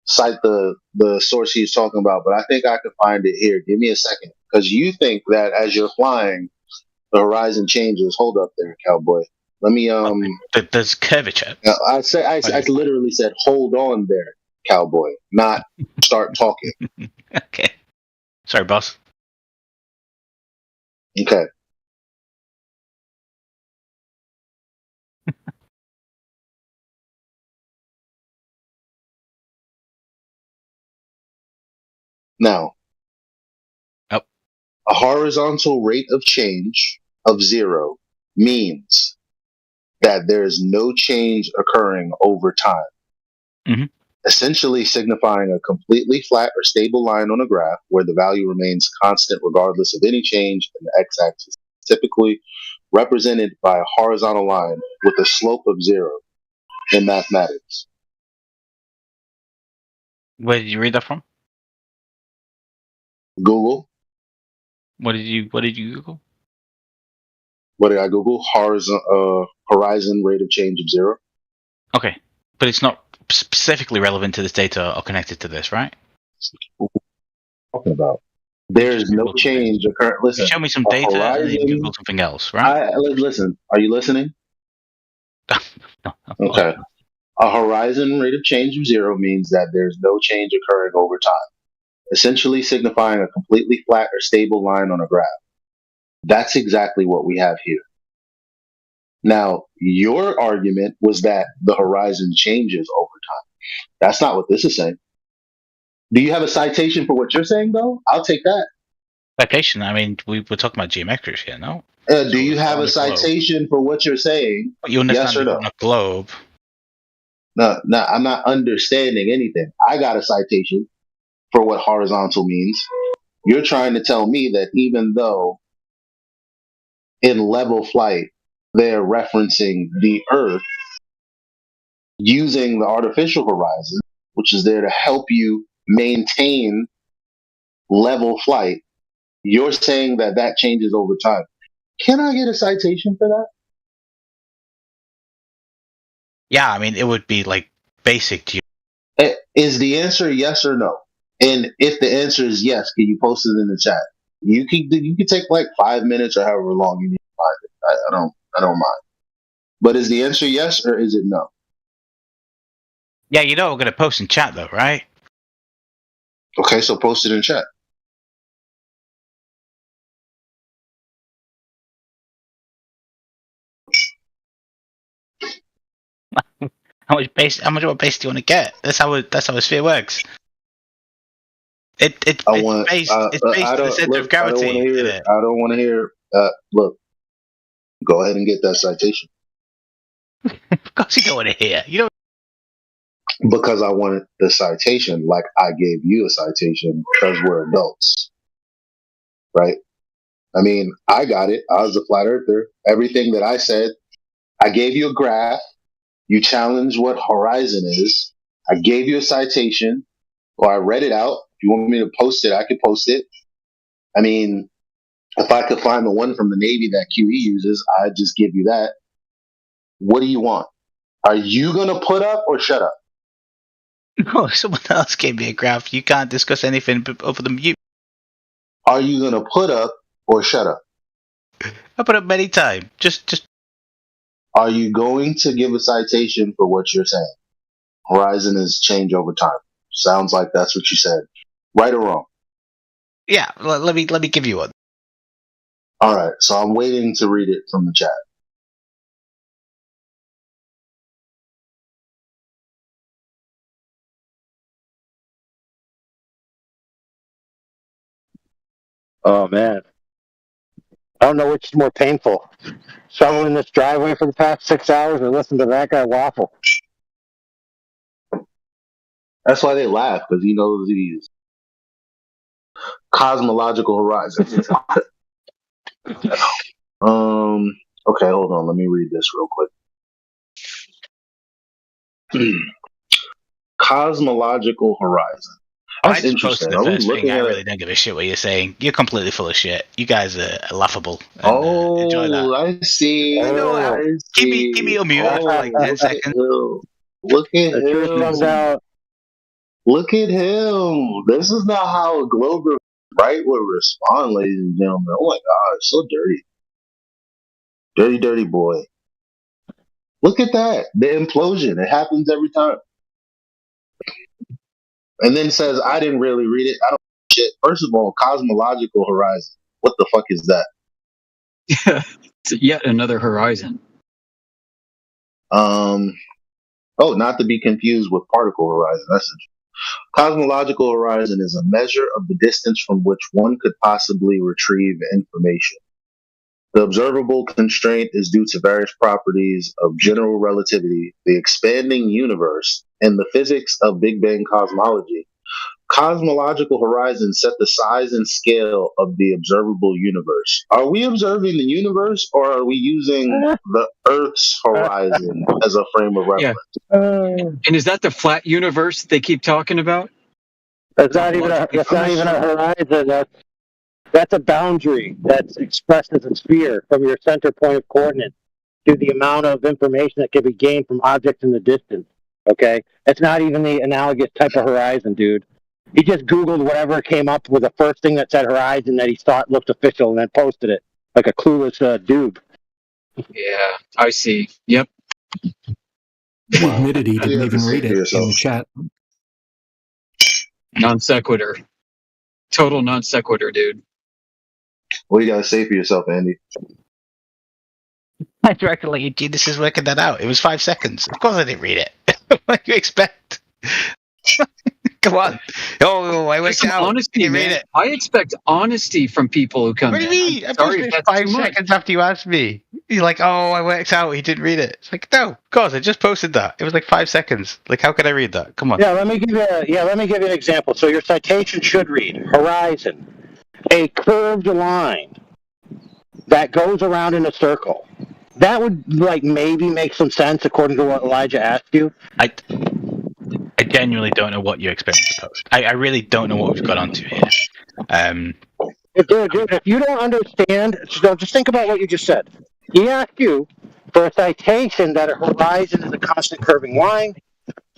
cite the source he's talking about, but I think I could find it here. Give me a second, because you think that as you're flying, the horizon changes. Hold up there, cowboy. Let me There's curvature. I literally said, hold on there, cowboy, not start talking. Okay. Sorry, boss. Okay. Now, a horizontal rate of change of 0 means that there's no change occurring over time, essentially signifying a completely flat or stable line on a graph where the value remains constant regardless of any change in the x-axis, typically represented by a horizontal line with a slope of 0 in mathematics. Where did you read that from? Google. What did you Google? What did I Google? Horizon rate of change of 0. Okay, but it's not specifically relevant to this data or connected to this, right? Talking about there's no change occurring. Listen, you show me some data and then Google something else, right? Listen, are you listening? No. Okay. A horizon rate of change of 0 means that there's no change occurring over time, essentially signifying a completely flat or stable line on a graph. That's exactly what we have here. Now, your argument was that the horizon changes over time. That's not what this is saying. Do you have a citation for what you're saying, though? I'll take that. Citation? I mean, we're talking about geometrics here, no? Do you have a citation for what you're saying? You understand yes or no? On a globe. No, I'm not understanding anything. I got a citation for what horizontal means. You're trying to tell me that even though in level flight they're referencing the Earth using the artificial horizon, which is there to help you maintain level flight, you're saying that that changes over time. Can I get a citation for that? Yeah, I mean, it would be like basic to you. Is the answer yes or no? And if the answer is yes, can you post it in the chat? You can take like 5 minutes or however long you need to find it. I don't mind. But is the answer yes or is it no? Yeah, you know we're gonna post in chat though, right? Okay, so post it in chat. How much of a base do you want to get? That's how a sphere works. It's based to the center of gravity. I don't want to hear. Look, go ahead and get that citation. Of course, you don't want to hear. You don't. Because I wanted the citation, like I gave you a citation, because we're adults, right? I mean, I got it. I was a flat earther. Everything that I said I gave you a graph. You challenged what horizon is. I gave you a citation, or I read it out. If you want me to post it, I could post it. I mean, if I could find the one from the Navy that QE uses, I'd just give you that. What do you want? Are you going to put up or shut up? No, someone else gave me a graph. You can't discuss anything other than you. Are you going to put up or shut up? I put up many times. Just. Are you going to give a citation for what you're saying? Horizon is change over time. Sounds like that's what you said. Right or wrong? Yeah, let me give you one. All right, so I'm waiting to read it from the chat. Oh man, I don't know which is more painful: shoveling this driveway for the past 6 hours, or listen to that guy waffle. That's why they laugh, because he knows these cosmological horizons. Okay, hold on. Let me read this real quick. Cosmological horizon. That's interesting. The Are we first looking thing, I at really don't give a shit what you're saying. You're completely full of shit. You guys are laughable. And, enjoy Oh, that. I see. I know. I Keep see. me unmuted for like 10 seconds. Look at The truth comes out. Look at him. This is not how a Globe right would respond, ladies and gentlemen. Oh my God, so dirty. Dirty, dirty boy. Look at that. The implosion. It happens every time. And then says, I didn't really read it. I don't shit. First of all, cosmological horizon. What the fuck is that? Yeah, it's yet another horizon. Oh, not to be confused with particle horizon. That's it. Cosmological horizon is a measure of the distance from which one could possibly retrieve information. The observable constraint is due to various properties of general relativity, the expanding universe, and the physics of Big Bang cosmology. Cosmological horizons set the size and scale of the observable universe. Are we observing the universe, or are we using the Earth's horizon as a frame of reference? And is that the flat universe they keep talking about? That's not even a horizon. That's a boundary that's expressed as a sphere from your center point of coordinates to the amount of information that can be gained from objects in the distance. Okay? It's not even the analogous type of horizon, dude. He just Googled whatever came up with the first thing that said horizon that he thought looked official and then posted it like a clueless doob. Yeah, I see. Yep. He admitted he didn't even read it in the chat. Non sequitur. Total non sequitur, dude. What do you got to say for yourself, Andy? I tried to let you geniuses working that out. It was 5 seconds. Of course I didn't read it. What do you expect? Come on. Oh, I worked out. Honesty, you man. read it. I expect honesty from people who come What do you mean? I posted it 5 seconds after you asked me. You're like, oh, I worked out. He didn't read it. It's like, no, of course, I just posted that. It was like 5 seconds. Like, how could I read that? Come on. Yeah, let me give you an example. So your citation should read horizon, a curved line that goes around in a circle. That would maybe make some sense according to what Elijah asked you. I genuinely don't know what you expect me to post. I really don't know what we've got onto here. Dude, if you don't understand, so just think about what you just said. He asked you for a citation that a horizon is a constant curving line.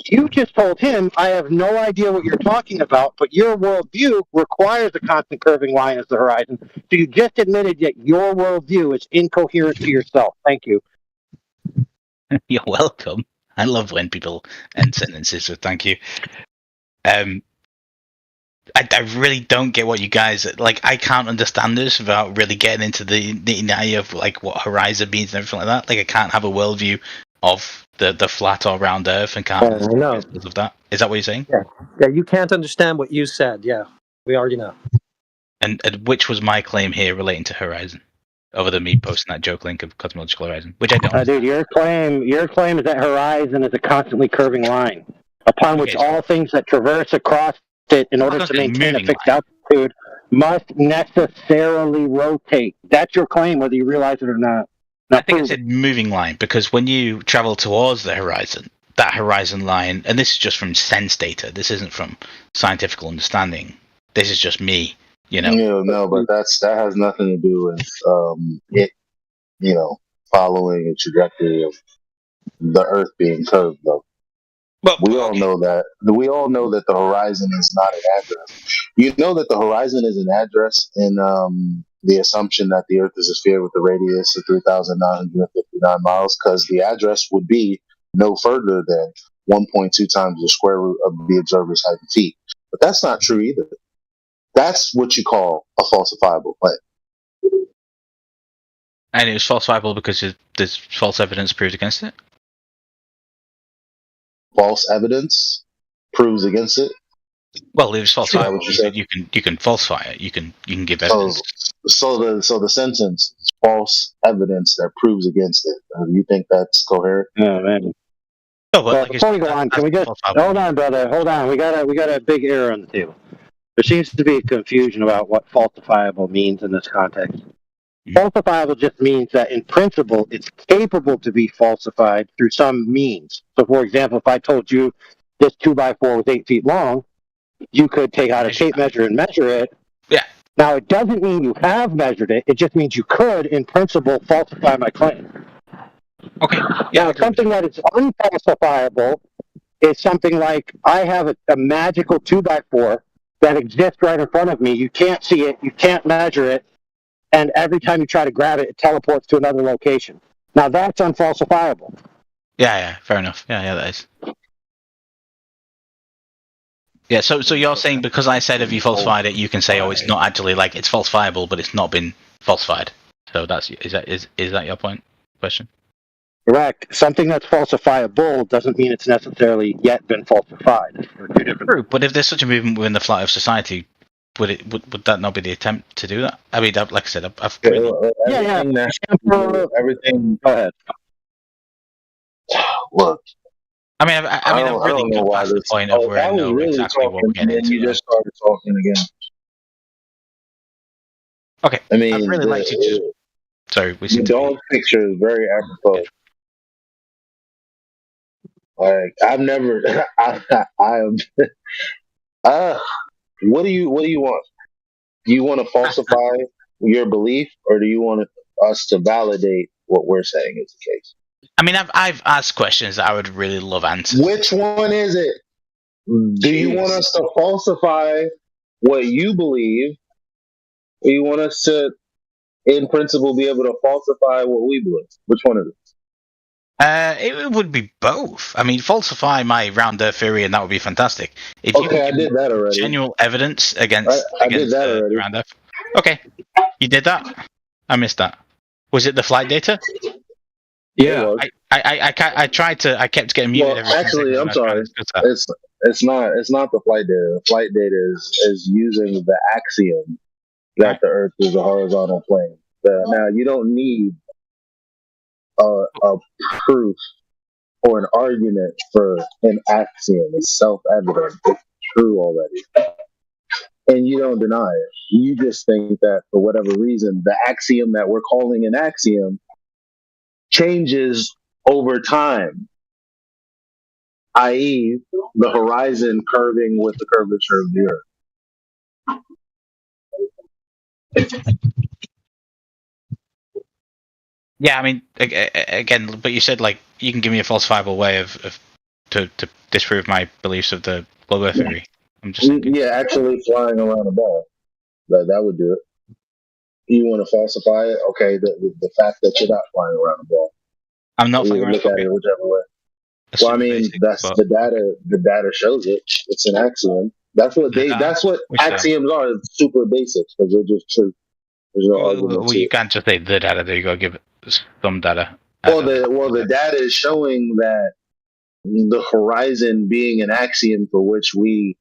You just told him, I have no idea what you're talking about, but your worldview requires a constant curving line as the horizon. So you just admitted that your worldview is incoherent to yourself. Thank you. You're welcome. I love when people end sentences with thank you. I really don't get what you guys like. I can't understand this without really getting into the nitty of like what horizon means and everything like that. Like I can't have a worldview of the flat or round Earth and can't understand the principles of that. Is that what you're saying? Yeah, you can't understand what you said. Yeah, we already know. And which was my claim here relating to horizon, other than me posting that joke link of cosmological horizon, which I don't. Dude, your claim is that horizon is a constantly curving line upon which all things that traverse across it in order to maintain a fixed altitude must necessarily rotate. That's your claim, whether you realize it or not. I think I said moving line because when you travel towards the horizon, that horizon line, and this is just from sense data. This isn't from scientific understanding. This is just me, No, but that has nothing to do with it, following a trajectory of the Earth being curved, though. We all know that the horizon is not an address. You know that the horizon is an address in the assumption that the Earth is a sphere with a radius of 3,959 miles, because the address would be no further than 1.2 times the square root of the observer's height in feet. But that's not true either. That's what you call a falsifiable claim. And it was falsifiable because there's false evidence proved against it. False evidence proves against it. Well, it was falsifiable. You can falsify it. You can give evidence. So the sentence is false evidence that proves against it. You think that's coherent? Oh man. Oh, well, before we go on, can we just hold on, brother? Hold on. We got a big error on the table. There seems to be confusion about what falsifiable means in this context. Falsifiable just means that in principle it's capable to be falsified through some means. So for example, if I told you this 2x4 was 8 feet long, you could take out a tape measure and measure it. Yeah. Now it doesn't mean you have measured it, it just means you could in principle falsify my claim. Okay. Yeah, now something that is unfalsifiable is something like I have a magical 2x4 that exists right in front of me. You can't see it, you can't measure it, and every time you try to grab it, it teleports to another location. Now that's unfalsifiable. Yeah, fair enough. Yeah, that is. Yeah, so you're saying because I said if you falsified it, you can say, oh, it's not actually like it's falsifiable, but it's not been falsified. So is that your point? Question? Correct. Something that's falsifiable doesn't mean it's necessarily yet been falsified. True, but if there's such a movement within the flat Earth society, would that not be the attempt to do that? I mean, like I said, I've really... Everything. Go ahead. Look. I've really got past the point of where I know exactly what we're getting into. You just started talking again. Okay. I mean, I'd really like to just... Sorry, we seem the dog picture is very apropos. Like I've never, I am. What do you want? Do you want to falsify your belief, or do you want us to validate what we're saying is the case? I mean, I've asked questions that I would really love answers. Which one is it? Do you want us to falsify what you believe, or you want us to, in principle, be able to falsify what we believe? Which one is it? It would be both. I mean, falsify my round Earth theory, and that would be fantastic. If you I did that already. Genuine evidence against did that already. round Earth. Okay, you did that. I missed that. Was it the flight data? Yeah. I tried to. I kept getting muted. Well, actually, I'm sorry. It's not the flight data. The flight data is using the axiom that the Earth is a horizontal plane. Now you don't need a proof or an argument for an axiom. It's self-evident. It's true already. And you don't deny it. You just think that for whatever reason, the axiom that we're calling an axiom changes over time, i.e., the horizon curving with the curvature of the Earth. Yeah, I mean, again, but you said like you can give me a falsifiable way to disprove my beliefs of the globe Earth theory. I'm just thinking. Yeah, actually flying around a ball. That would do it. You want to falsify it? Okay, the fact that you're not flying around a ball. I'm not flying around. Look at it whichever way. Well, I mean, that's the data. The data shows it. It's an axiom. That's what axioms are. It's super basic because they're just true. There's no argument. Well, you can't just say the data. There you go. Give it some data. The data is showing that the horizon being an axiom for which we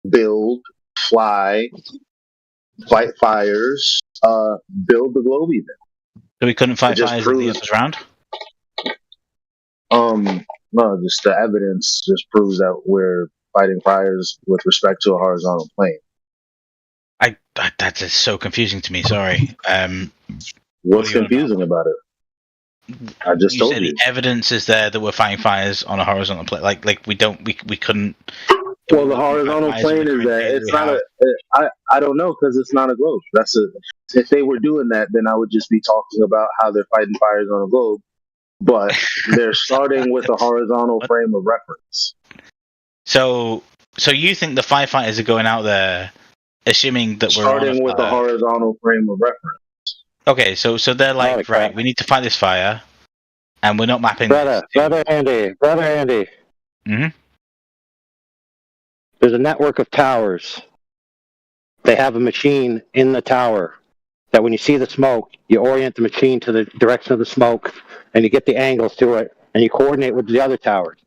build, fly, fight fires, build the globe even. So we couldn't fight fires if the Earth was round? No, just the evidence just proves that we're fighting fires with respect to a horizontal plane. That is so confusing to me. Sorry. What's confusing about it? I just you told say you. the evidence is there that we're fighting fires on a horizontal plane. Like we couldn't. Well, the horizontal plane is that it's not a. I don't know because it's not a globe. That's a. If they were doing that, then I would just be talking about how they're fighting fires on a globe. But they're starting with a horizontal frame of reference. So you think the firefighters are going out there, assuming that we're starting with a horizontal frame of reference. Okay, so they're like, right, we need to fight this fire, and we're not mapping Brother Andy. Mm-hmm. There's a network of towers. They have a machine in the tower that when you see the smoke, you orient the machine to the direction of the smoke, and you get the angles to it, and you coordinate with the other towers,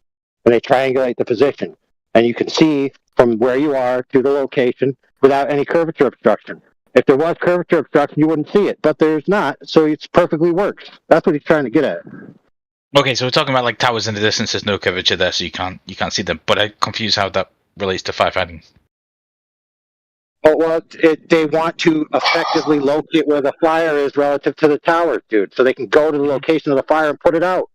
and they triangulate the position. And you can see from where you are to the location without any curvature obstruction. If there was curvature obstruction, you wouldn't see it, but there's not, so it perfectly works. That's what he's trying to get at. Okay, so we're talking about like towers in the distance. There's no curvature there, so you can't see them. But I'm confused how that relates to firefighting. Oh, well, they want to effectively locate where the fire is relative to the tower, dude, so they can go to the location of the fire and put it out.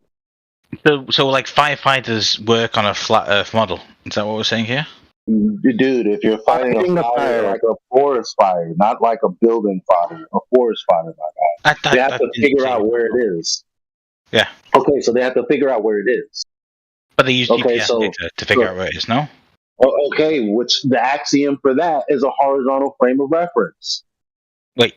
So like firefighters work on a flat Earth model. Is that what we're saying here? Dude, if you're fighting a fire like a forest fire, not like a building fire, a forest fire, my guy, they have to figure out where it is. Yeah. Okay, so they have to figure out where it is. But they use GPS data to figure out where it is, no? Okay, which the axiom for that is a horizontal frame of reference. Wait.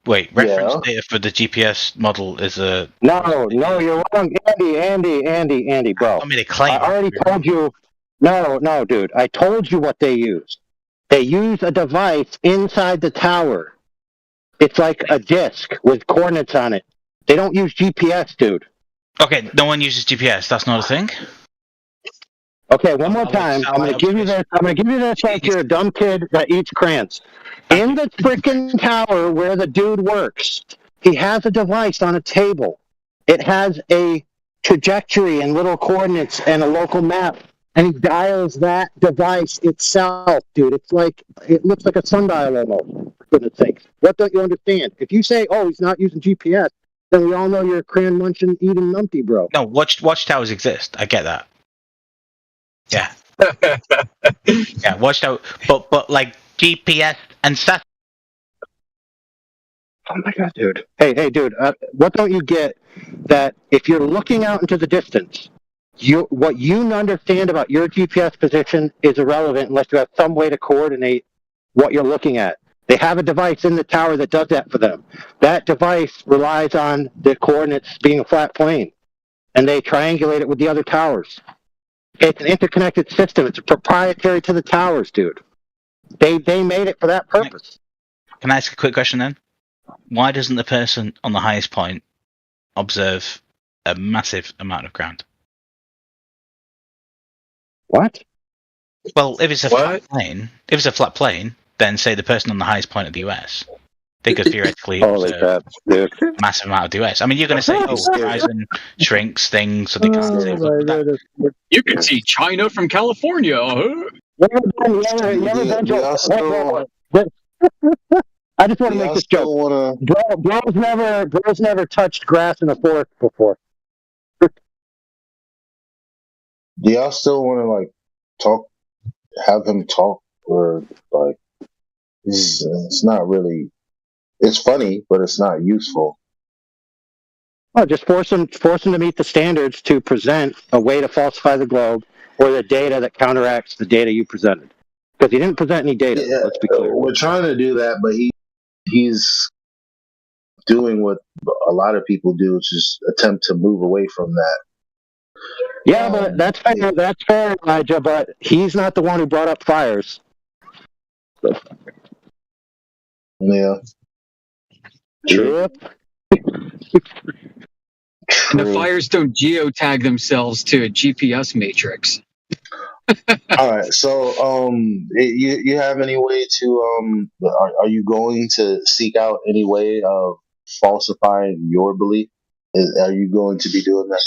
Reference data for the GPS model is a... No, you're wrong. Andy, bro. I mean, a claim. I already told you. No, dude. I told you what they use. They use a device inside the tower. It's like a disc with coordinates on it. They don't use GPS, dude. Okay, no one uses GPS. That's not a thing? Okay, one more time. I'm going to give you this like you're a dumb kid that eats crayons. In the freaking tower where the dude works, he has a device on a table. It has a trajectory and little coordinates and a local map. And he dials that device itself, dude. It looks like a sundial almost, for goodness sakes. What don't you understand? If you say, oh, he's not using GPS, then we all know you're a crayon munching, eating numpty, bro. No, watchtowers exist. I get that. Yeah. Yeah, watchtower. But like GPS and stuff. Oh my god, dude. Hey, dude. What don't you get that if you're looking out into the distance, what you understand about your GPS position is irrelevant unless you have some way to coordinate what you're looking at. They have a device in the tower that does that for them. That device relies on the coordinates being a flat plane, and they triangulate it with the other towers. It's an interconnected system. It's proprietary to the towers, dude. They made it for that purpose. Can I ask a quick question then? Why doesn't the person on the highest point observe a massive amount of ground? What? Well, if it's a flat plane, then say the person on the highest point of the US, they could theoretically observe a massive amount of the US. I mean, you're going to say, oh, the horizon shrinks things so they can't see. You can see China from California. I just want to make this joke. Bro's never touched grass in a forest before. Do y'all still want to like talk, have him talk, or like it's not really? It's funny, but it's not useful. Oh, just force him to meet the standards to present a way to falsify the globe or the data that counteracts the data you presented. Because he didn't present any data. Yeah, let's be clear. We're trying to do that, but he's doing what a lot of people do, which is attempt to move away from that. Yeah, but that's fair. That's fair, Elijah. But he's not the one who brought up fires. Yeah. True. And the fires don't geotag themselves to a GPS matrix. All right. So, you have any way to are you going to seek out any way of falsifying your belief? Are you going to be doing that?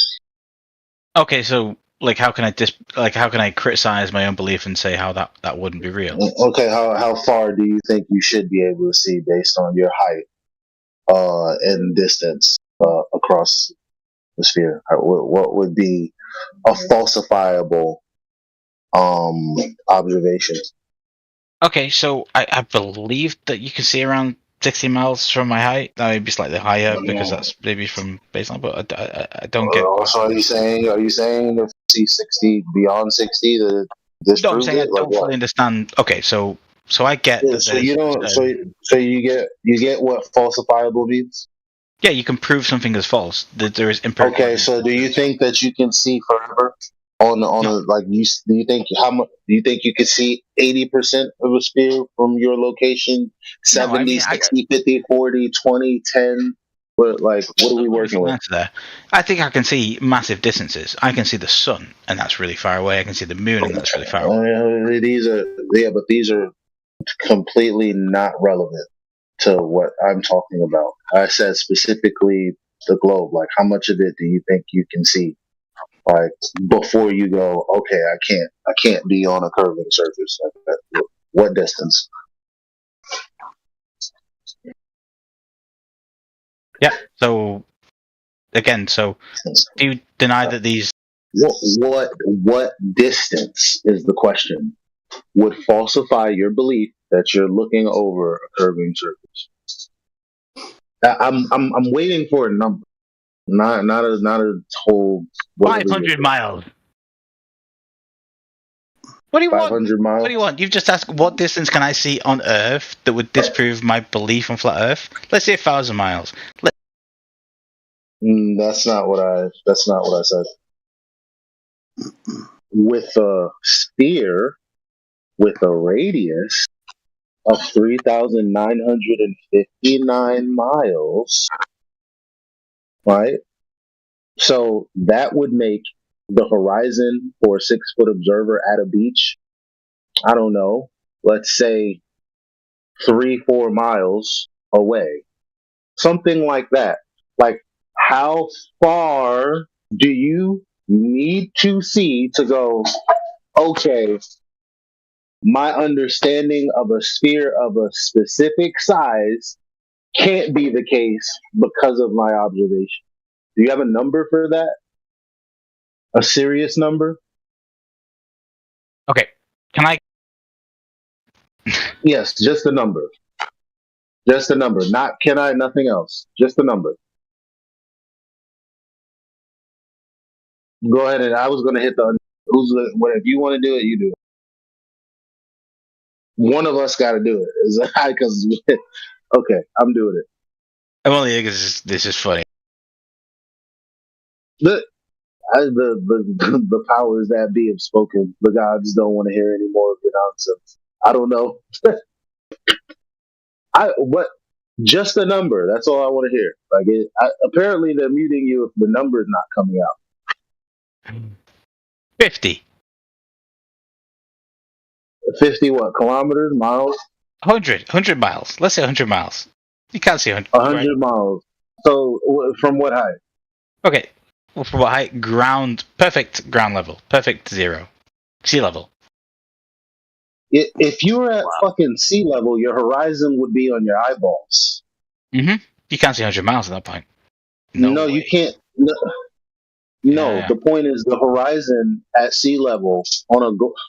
Okay, so like, how can I criticize my own belief and say how that wouldn't be real? Okay. How far do you think you should be able to see based on your height and distance? across the sphere? What would be a falsifiable observation? Okay, so I believe that you can see around 60 miles from my height. That may be slightly higher because that's maybe from baseline, but I don't get. So are you saying if you see 60 beyond 60 that No, I'm disproves saying I it? Like don't fully what? understand. Okay, so I get that So there's you don't. certain. So you get what falsifiable means? Yeah, you can prove something as false. That there is empirical Okay. evidence. So do you think that you can see forever on No. a like you? Do you think how much? Do you think you could see 80% of a sphere from your location? No, I 70, mean, 60, 50, 40, 20, 10. What are we working with? answer there. I think I can see massive distances. I can see the sun, and that's really far away. I can see the moon, and that's really far away. But these are completely not relevant to what I'm talking about. I said specifically the globe. Like, how much of it do you think you can see? Like before you go, okay, I can't be on a curving surface. Like that. What distance? Yeah. So again, do you deny that these? What distance is the question? Would falsify your belief that you're looking over a curving surface? I'm waiting for a number, not a whole 500 miles. What do you want? 500 miles. What do you want? You've just asked what distance can I see on Earth that would disprove my belief on flat Earth? Let's say 1,000 miles. That's not what I said. With a sphere with a radius of 3,959 miles, right? So that would make the horizon for a 6-foot observer at a beach, I don't know, let's say 3-4 miles away. Something like that. Like, how far do you need to see to go, okay, my understanding of a sphere of a specific size can't be the case because of my observation? Do you have a number for that? A serious number? Okay. Can I? Yes, just a number. Just a number. Not can I, nothing else. Just a number. Go ahead, and I was going to hit if you want to do it, you do it. One of us got to do it. Because okay, I'm doing it. I'm only here because this is funny. The powers that be have spoken. The gods don't want to hear any more of the nonsense. I don't know. Just a number. That's all I want to hear. Apparently they're muting you if the number is not coming out. 50. 50 what? Kilometers? Miles? 100 miles. Let's say 100 miles. You can't see 100. 100 right? miles. So from what height? Okay. Well, from what height? Perfect ground level. Perfect zero. Sea level. If you were at fucking sea level, your horizon would be on your eyeballs. Mm-hmm. You can't see 100 miles at that point. No, you can't. No, Yeah. the point is the horizon at sea level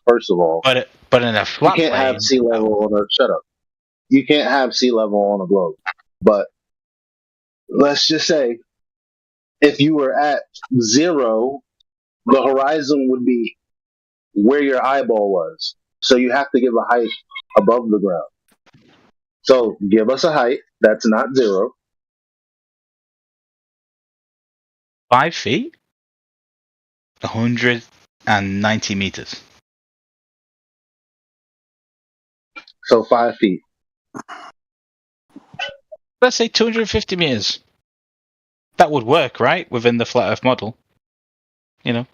first of all. But in a flat you can't plane, have sea level on a shut up. You can't have sea level on a globe. But let's just say if you were at zero, the horizon would be where your eyeball was. So you have to give a height above the ground. So give us a height that's not zero. 5 feet? 190 meters. So 5 feet. Let's say 250 meters. That would work, right? Within the flat Earth model. You know?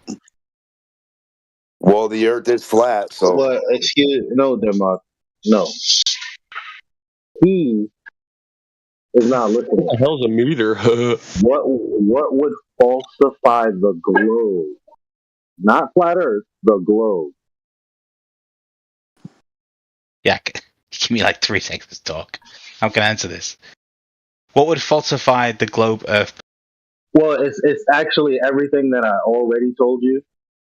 Well, the Earth is flat, so. Well, no, Denmark. No. He is not listening. What the hell's a meter? What would falsify the globe? Not flat Earth, the globe. Yeah, give me like 3 seconds to talk. How can I answer this? What would falsify the globe Earth Well, it's actually everything that I already told you,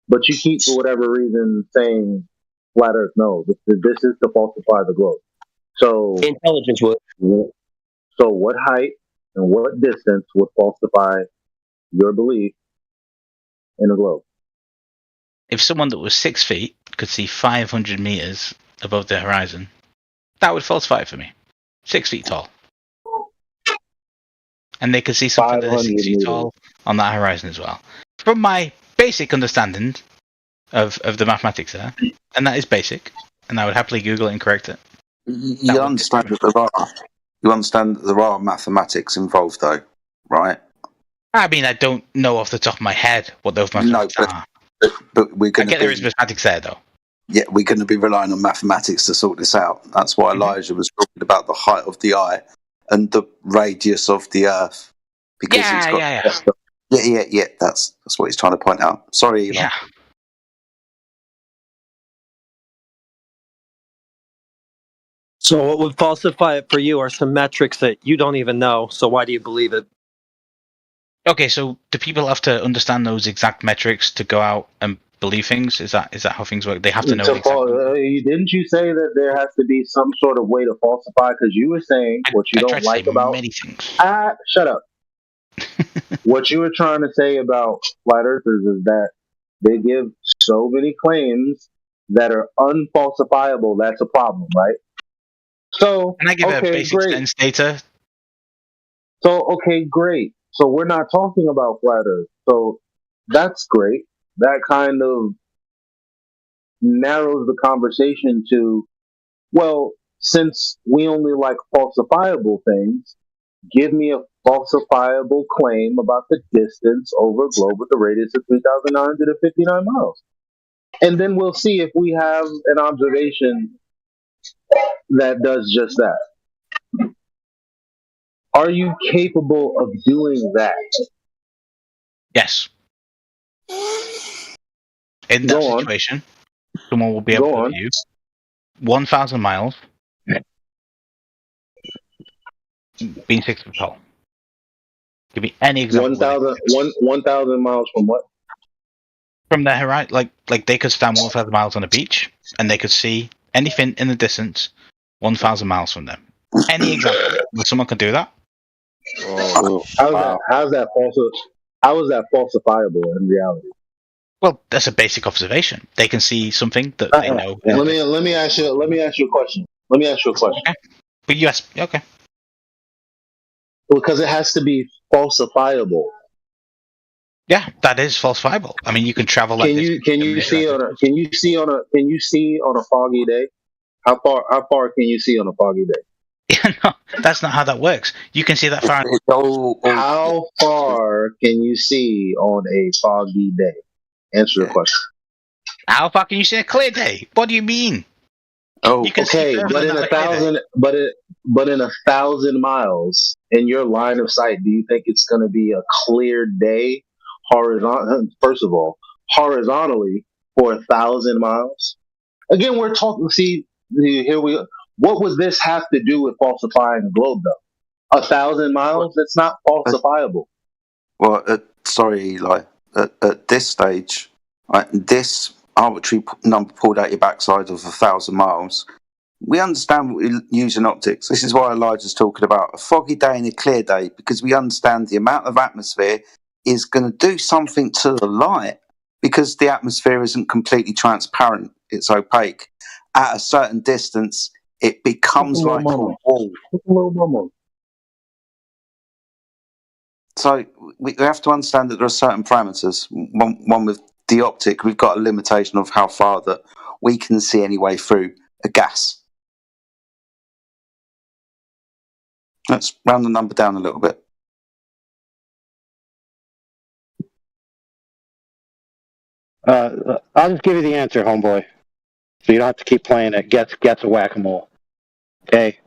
but you keep for whatever reason saying flat Earth. No, this is to falsify the globe. So intelligence work. So what height and what distance would falsify your belief in the globe? If someone that was 6 feet could see 500 meters above the horizon, that would falsify it for me. 6 feet tall. And they could see something that is 6 feet tall on that horizon as well. From my basic understanding of the mathematics there, and that is basic, and I would happily Google it and correct it. You understand that there are mathematics involved, though, right? I mean, I don't know off the top of my head what those mathematics are. But we're going I get there is mathematics there, though. Yeah, we're going to be relying on mathematics to sort this out. That's why Elijah was talking about the height of the eye and the radius of the Earth. Because Yeah. That's what he's trying to point out. Sorry, Eli. Yeah. So what would falsify it for you are some metrics that you don't even know. So why do you believe it? Okay, so do people have to understand those exact metrics to go out and believe things? Is that how things work? They have to know Didn't you say that there has to be some sort of way to falsify? Because you were saying what you don't like about many things. Shut up. What you were trying to say about flat earthers is that they give so many claims that are unfalsifiable. That's a problem, right? So, Can I give a basic sense data? So, okay, great. So we're not talking about flat Earth. So that's great. That kind of narrows the conversation to, well, since we only like falsifiable things, give me a falsifiable claim about the distance over a globe with a radius of 3,959 miles. And then we'll see if we have an observation that does just that. Are you capable of doing that? Yes. In that situation, someone will be able to view 1,000 miles being 6 foot tall. Give me any example. 1,000 miles from what? From the horizon, like they could stand 1,000 miles on a beach, and they could see anything in the distance 1,000 miles from them. Any example where someone can do that? How is that falsifiable in reality? Well, that's a basic observation. They can see something that they know. Let me ask you a question. Okay. But yes, okay. Because it has to be falsifiable. Yeah, that is falsifiable. I mean, you can travel. Can you see on a foggy day? How far can you see on a foggy day? No, that's not how that works. You can see that far. How far can you see on a foggy day? Answer the question. How far can you see a clear day? What do you mean? You can see but in 1,000, but in 1,000 miles in your line of sight, do you think it's going to be a clear day? First of all, horizontally for 1,000 miles. Again, we're talking. See, here we. What would this have to do with falsifying the globe, though? 1,000 miles? It's not falsifiable. Well, sorry, Eli. At this stage, this arbitrary number pulled out your backside of 1,000 miles. We understand what we use in optics. This is why Elijah's talking about a foggy day and a clear day, because we understand the amount of atmosphere is going to do something to the light, because the atmosphere isn't completely transparent. It's opaque. At a certain distance, it becomes like a wall. So we have to understand that there are certain parameters. One with the optic, we've got a limitation of how far that we can see anyway through a gas. Let's round the number down a little bit. I'll just give you the answer, homeboy. So you don't have to keep playing it. Gets a whack-a-mole. Okay?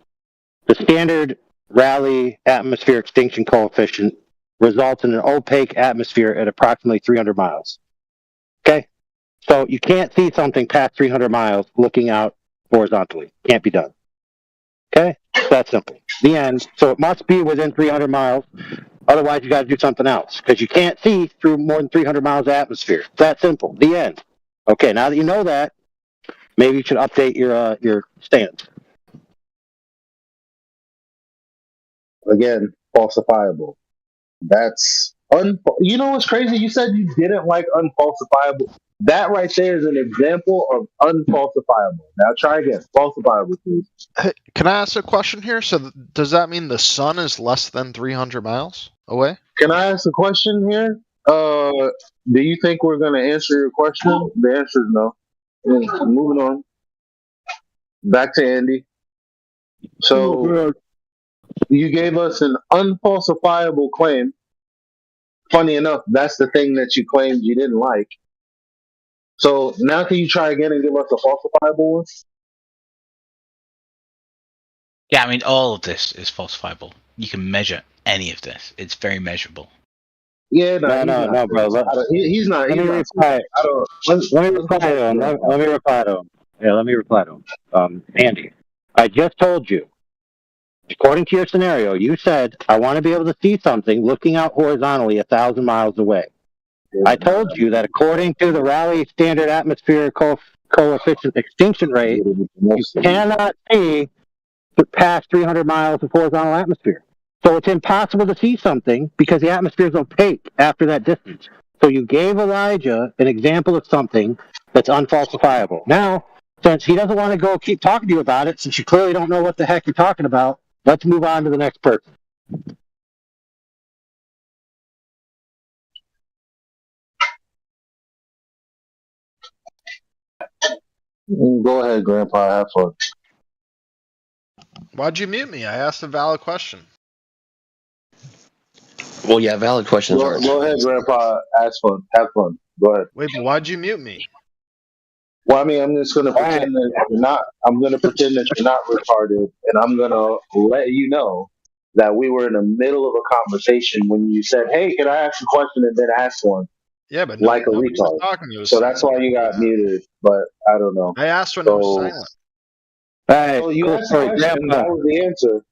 The standard Rayleigh atmosphere extinction coefficient results in an opaque atmosphere at approximately 300 miles. Okay? So you can't see something past 300 miles looking out horizontally. Can't be done. Okay? It's that simple. The end. So it must be within 300 miles. Otherwise, you got to do something else because you can't see through more than 300 miles of atmosphere. It's that simple. The end. Okay, now that you know that, maybe you should update your stance. Again, falsifiable. That's you know what's crazy? You said you didn't like unfalsifiable. That right there is an example of unfalsifiable. Now try again. Falsifiable, please. Hey, can I ask a question here? So does that mean the sun is less than 300 miles away? Can I ask a question here? Do you think we're going to answer your question? The answer is no. Moving on. Back to Andy. So you gave us an unfalsifiable claim. Funny enough, that's the thing that you claimed you didn't like. So now can you try again and give us a falsifiable one? Yeah, I mean, all of this is falsifiable. You can measure any of this. It's very measurable. Yeah, No, bro. He's not. Let me reply. Let me reply to him. Let me reply to him. Yeah, let me reply to him. Andy, I just told you. According to your scenario, you said I want to be able to see something looking out horizontally 1,000 miles away. I told you that according to the Rayleigh Standard Atmospheric Coefficient extinction rate, you cannot see past 300 miles of horizontal atmosphere. So it's impossible to see something because the atmosphere is opaque after that distance. So you gave Elijah an example of something that's unfalsifiable. Now, since he doesn't want to keep talking to you about it, since you clearly don't know what the heck you're talking about, let's move on to the next person. Go ahead, Grandpa. Have fun. Why'd you mute me? I asked a valid question. Well, yeah, valid questions Go ahead, Grandpa. Have fun. Go ahead. Wait, but why'd you mute me? Well, I mean, I'm just going to pretend that you're not. I'm going to pretend that you're not retarded, and I'm going to let you know that we were in the middle of a conversation when you said, "Hey, can I ask a question?" and then ask one. Yeah, but like a nobody was retard. talking. It was So that's why silent. you got muted. But I don't know. I asked when it was silent. So you asked the question. That was the answer.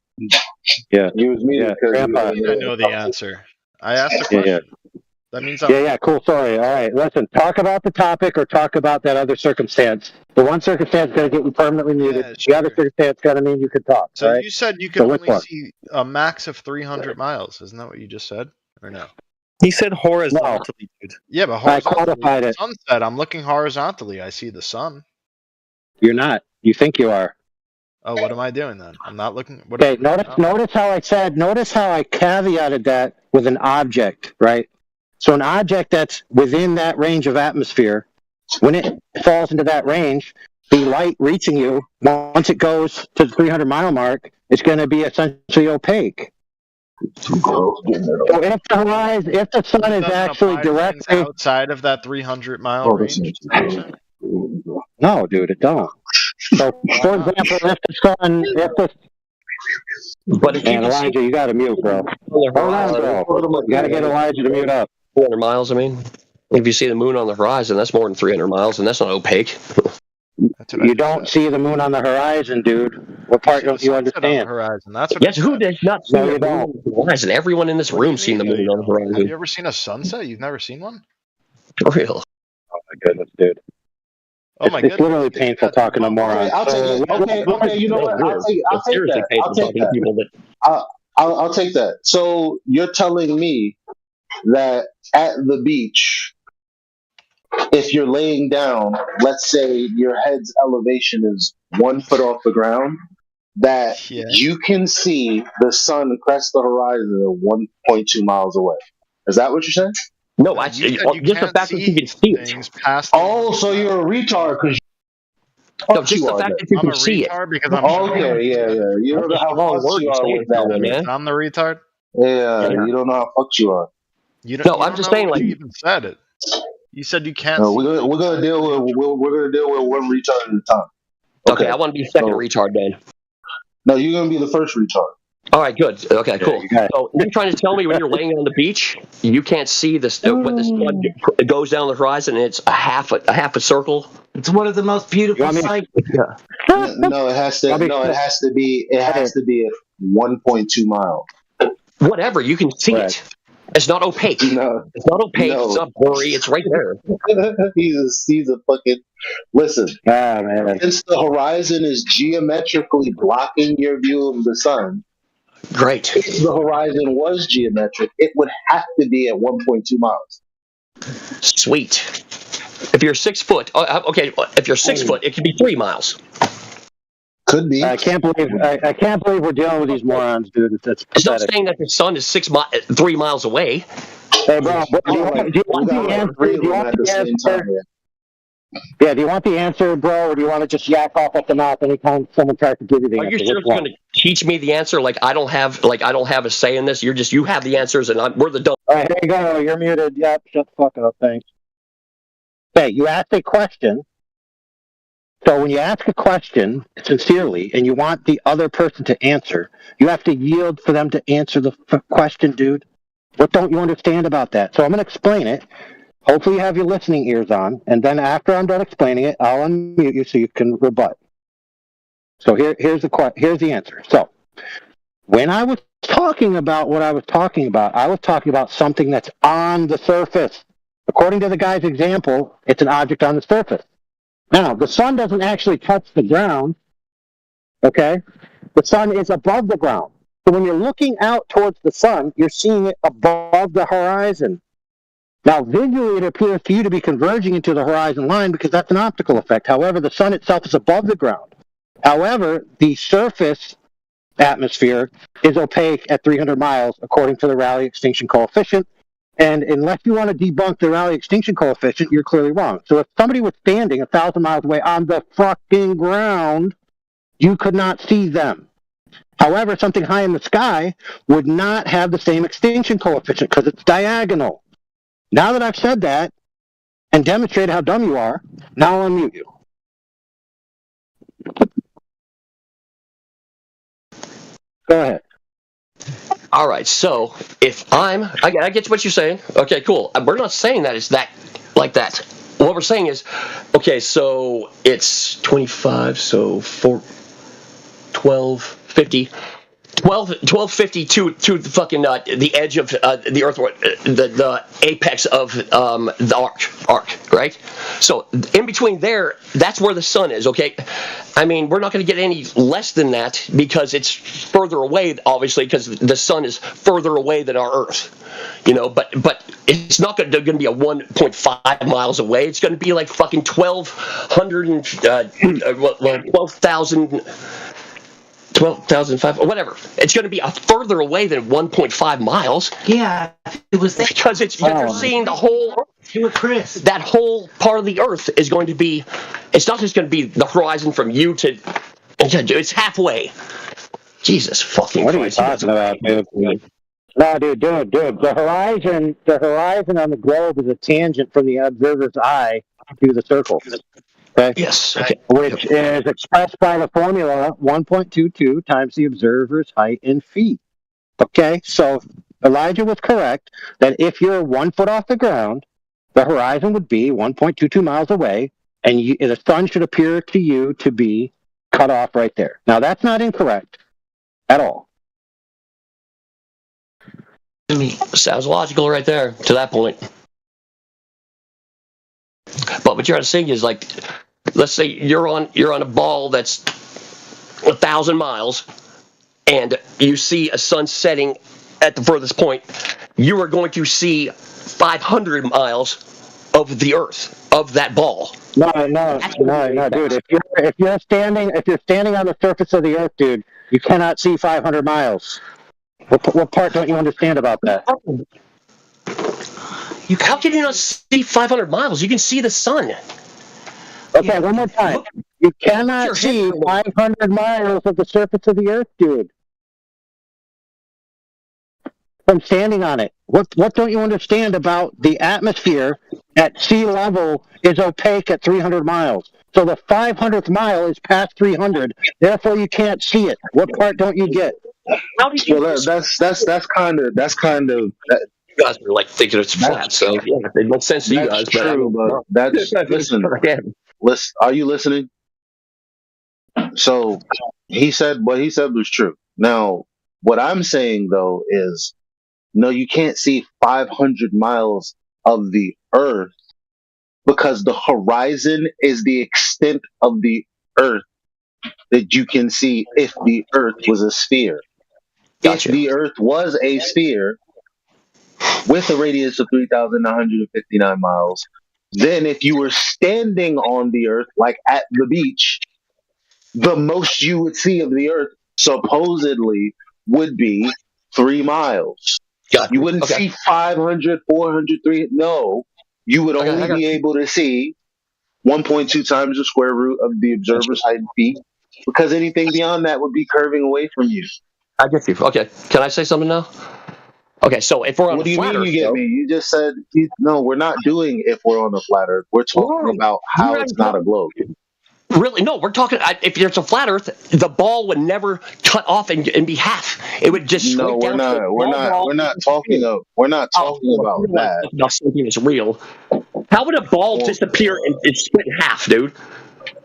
Yeah, you was muted because I know the answer. I asked a question. That means I'm cool. Sorry. All right. Listen, talk about the topic or talk about that other circumstance. The one circumstance is going to get you permanently muted. The other circumstance is going to mean you can talk. So all right? you said you can So which only one? see a max of 300 miles. Isn't that what you just said? Or no? He said horizontally, dude. Yeah, but I horizontally. qualified it. Sunset. I'm looking horizontally. I see the sun. You're not. You think you are. Oh, what am I doing then? I'm not looking. Okay. Notice how I said. Notice how I caveated that with an object, right? So an object that's within that range of atmosphere, when it falls into that range, the light reaching you, once it goes to the 300-mile mark, it's going to be essentially opaque. So if the sun is actually directly outside of that 300-mile range. No, dude, it don't. So, for example, if the But if you can Elijah, see you got to mute, bro. Hold on, bro. You got to get Elijah to mute up. 300 miles, I mean. If you see the moon on the horizon, that's more than 300 miles, and that's not opaque. You don't see the moon on the horizon, dude. What part don't you understand? Horizon. That's what Yes, who does not see No, the you moon don't. on the horizon? Everyone in this room seen the moon on the horizon. Have you ever seen a sunset? You've never seen one? For real. Oh my goodness, dude. Oh my It's literally painful talking to morons. I'll take it. Okay. You know what? I'll take that. I'll take that. So you're telling me that at the beach, if you're laying down, let's say your head's elevation is 1 foot off the ground, that you can see the sun crest the horizon at 1.2 miles away. Is that what you're saying? No, just the fact that you can see it. Oh, so you're a retard because no, just the fact that you can see it. Because I'm okay, yeah. You don't know how fucked you are with that, man. I'm the retard. Yeah, you don't know how fucked you are. I'm just saying, like, you even said it. You said you can't. No, we're gonna deal with one retard at a time. Okay, I want to be second retard then. No, you're gonna be the first retard. All right, good. Okay, cool. So you're trying to tell me when you're laying on the beach, you can't see this when the sun goes down the horizon and it's a half a circle. It's one of the most beautiful sights. Yeah. No, it has to. No, it has to be. It has to be at 1.2 miles. whatever. You can see it. It's not opaque. No, it's not opaque. It's not blurry. It's right there. he's a fucking. Listen, man. Since the horizon is geometrically blocking your view of the sun, great. If the horizon was geometric, it would have to be at 1.2 miles. Sweet. If you're 6 foot, okay. If you're 6 foot, it could be 3 miles. Could be. I can't believe we're dealing with these morons, dude. That's It's not pathetic. saying that the sun is 3 miles away. Hey, bro, do you want the answer? Do you want the answer? Yeah, do you want the answer, bro, or do you want to just yak off at the mouth anytime someone tries to give you the answer? Are you seriously going to teach me the answer? Like I don't have a say in this. You have the answers, and we're the dumb. All right, here you go. You're muted. Yep, shut the fuck up. Thanks. Okay, you asked a question. So when you ask a question sincerely and you want the other person to answer, you have to yield for them to answer the question, dude. What don't you understand about that? So I'm going to explain it. Hopefully you have your listening ears on, and then after I'm done explaining it, I'll unmute you so you can rebut. So here's the answer. So when I was talking about what I was talking about something that's on the surface. According to the guy's example, it's an object on the surface. Now, the sun doesn't actually touch the ground, okay? The sun is above the ground. So when you're looking out towards the sun, you're seeing it above the horizon. Now, visually, it appears to you to be converging into the horizon line because that's an optical effect. However, the sun itself is above the ground. However, the surface atmosphere is opaque at 300 miles, according to the Rayleigh extinction coefficient. And unless you want to debunk the Rayleigh extinction coefficient, you're clearly wrong. So if somebody was standing 1,000 miles away on the fucking ground, you could not see them. However, something high in the sky would not have the same extinction coefficient because it's diagonal. Now that I've said that and demonstrated how dumb you are, now I'll unmute you. Go ahead. All right, so if I get what you're saying. Okay, cool. We're not saying that it's that like that. What we're saying is, okay, so it's 25, so 1250. 1250 to the fucking the edge of the Earth, the apex of the arc, right? So in between there, that's where the sun is. Okay, I mean we're not going to get any less than that because it's further away, obviously, because the sun is further away than our Earth. You know, but it's not going to be a 1.5 miles away. It's going to be like fucking 12,000. 12,005, or whatever. It's going to be a further away than 1.5 miles. Yeah, it was there. Because you're seeing the whole Chris. That whole part of the Earth is going to be. It's not just going to be the horizon from you to. It's halfway. Jesus fucking Christ! What are you talking about, dude? No, dude. The horizon on the globe is a tangent from the observer's eye to the circle. Okay. Yes. Okay. Which is expressed by the formula 1.22 times the observer's height in feet. Okay, so Elijah was correct that if you're 1 foot off the ground, the horizon would be 1.22 miles away, and the sun should appear to you to be cut off right there. Now, that's not incorrect at all. Sounds logical right there to that point. But what you're saying is like, let's say you're on a ball that's 1,000 miles, and you see a sun setting at the furthest point. You are going to see 500 miles of the Earth of that ball. No, dude. If you're standing on the surface of the Earth, dude, you cannot see 500 miles. What part don't you understand about that? How can you not see 500 miles? You can see the sun. Okay, one more time. You cannot see 500 miles of the surface of the Earth, dude. From standing on it. What don't you understand about the atmosphere at sea level is opaque at 300 miles. So the 500th mile is past 300. Therefore, you can't see it. What part don't you get? Well, that's kind of. You guys are like thinking it's flat, so yeah, it makes sense to you guys. That's true, but that's listen. Are you listening? So what he said was true. Now, What I'm saying though is, no, you can't see 500 miles of the Earth because the horizon is the extent of the Earth that you can see if the Earth was a sphere. Gotcha. If the Earth was a sphere with a radius of 3,959 miles, then if you were standing on the Earth, like at the beach, the most you would see of the Earth supposedly would be 3 miles. Gotcha. You wouldn't Okay. see 500, 400, 300. No, you would only be able to see 1.2 times the square root of the observer's height in feet, because anything beyond that would be curving away from you. I get you. Okay. Can I say something now? Okay, so if we're on What a do you flat mean Earth, you get though, me? You just said, no, we're not doing if we're on a flat Earth. We're talking about how it's not a globe. Really? No, we're talking. If it's a flat Earth, the ball would never cut off and be half. It would just No, shrink we're down to a not. We're small not. ball. We're not talking of. We're not talking about that. Now something is real. How would a ball disappear and split in half, dude?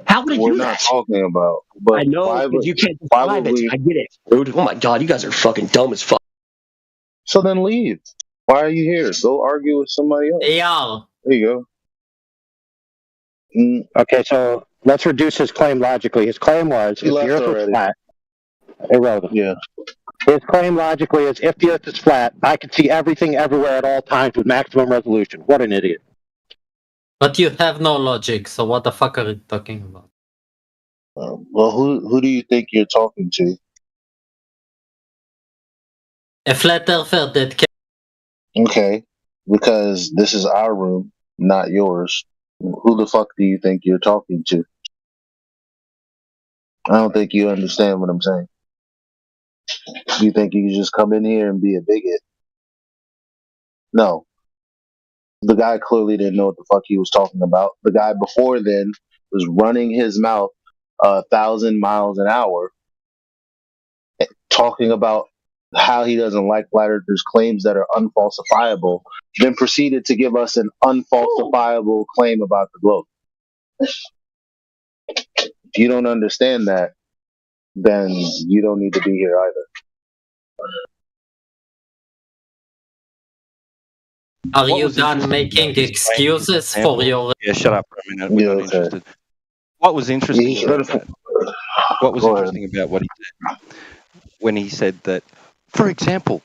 How would it We're do not that? talking about. But I know, why because would you can't why describe would it. we? I get it, dude. Oh my god, you guys are fucking dumb as fuck. So then leave. Why are you here? Go argue with somebody else. Yeah. There you go. Okay, so let's reduce his claim logically. His claim was He if the left Earth was already. flat, irrelevant. Yeah. His claim logically is if the Earth is flat, I can see everything everywhere at all times with maximum resolution. What an idiot. But you have no logic, so what the fuck are you talking about? Well, who do you think you're talking to? A flat earther that can. Okay, because this is our room, not yours. Who the fuck do you think you're talking to? I don't think you understand what I'm saying. You think you can just come in here and be a bigot? No. The guy clearly didn't know what the fuck he was talking about. The guy before then was running his mouth 1,000 miles an hour, talking about how he doesn't like flat earthers' claims that are unfalsifiable, then proceeded to give us an unfalsifiable claim about the globe. If you don't understand that, then you don't need to be here either. Are you done making excuses for your? Yeah, shut up for a minute. We're not interested. What was interesting about that? What was interesting about what he said when he said that, for example,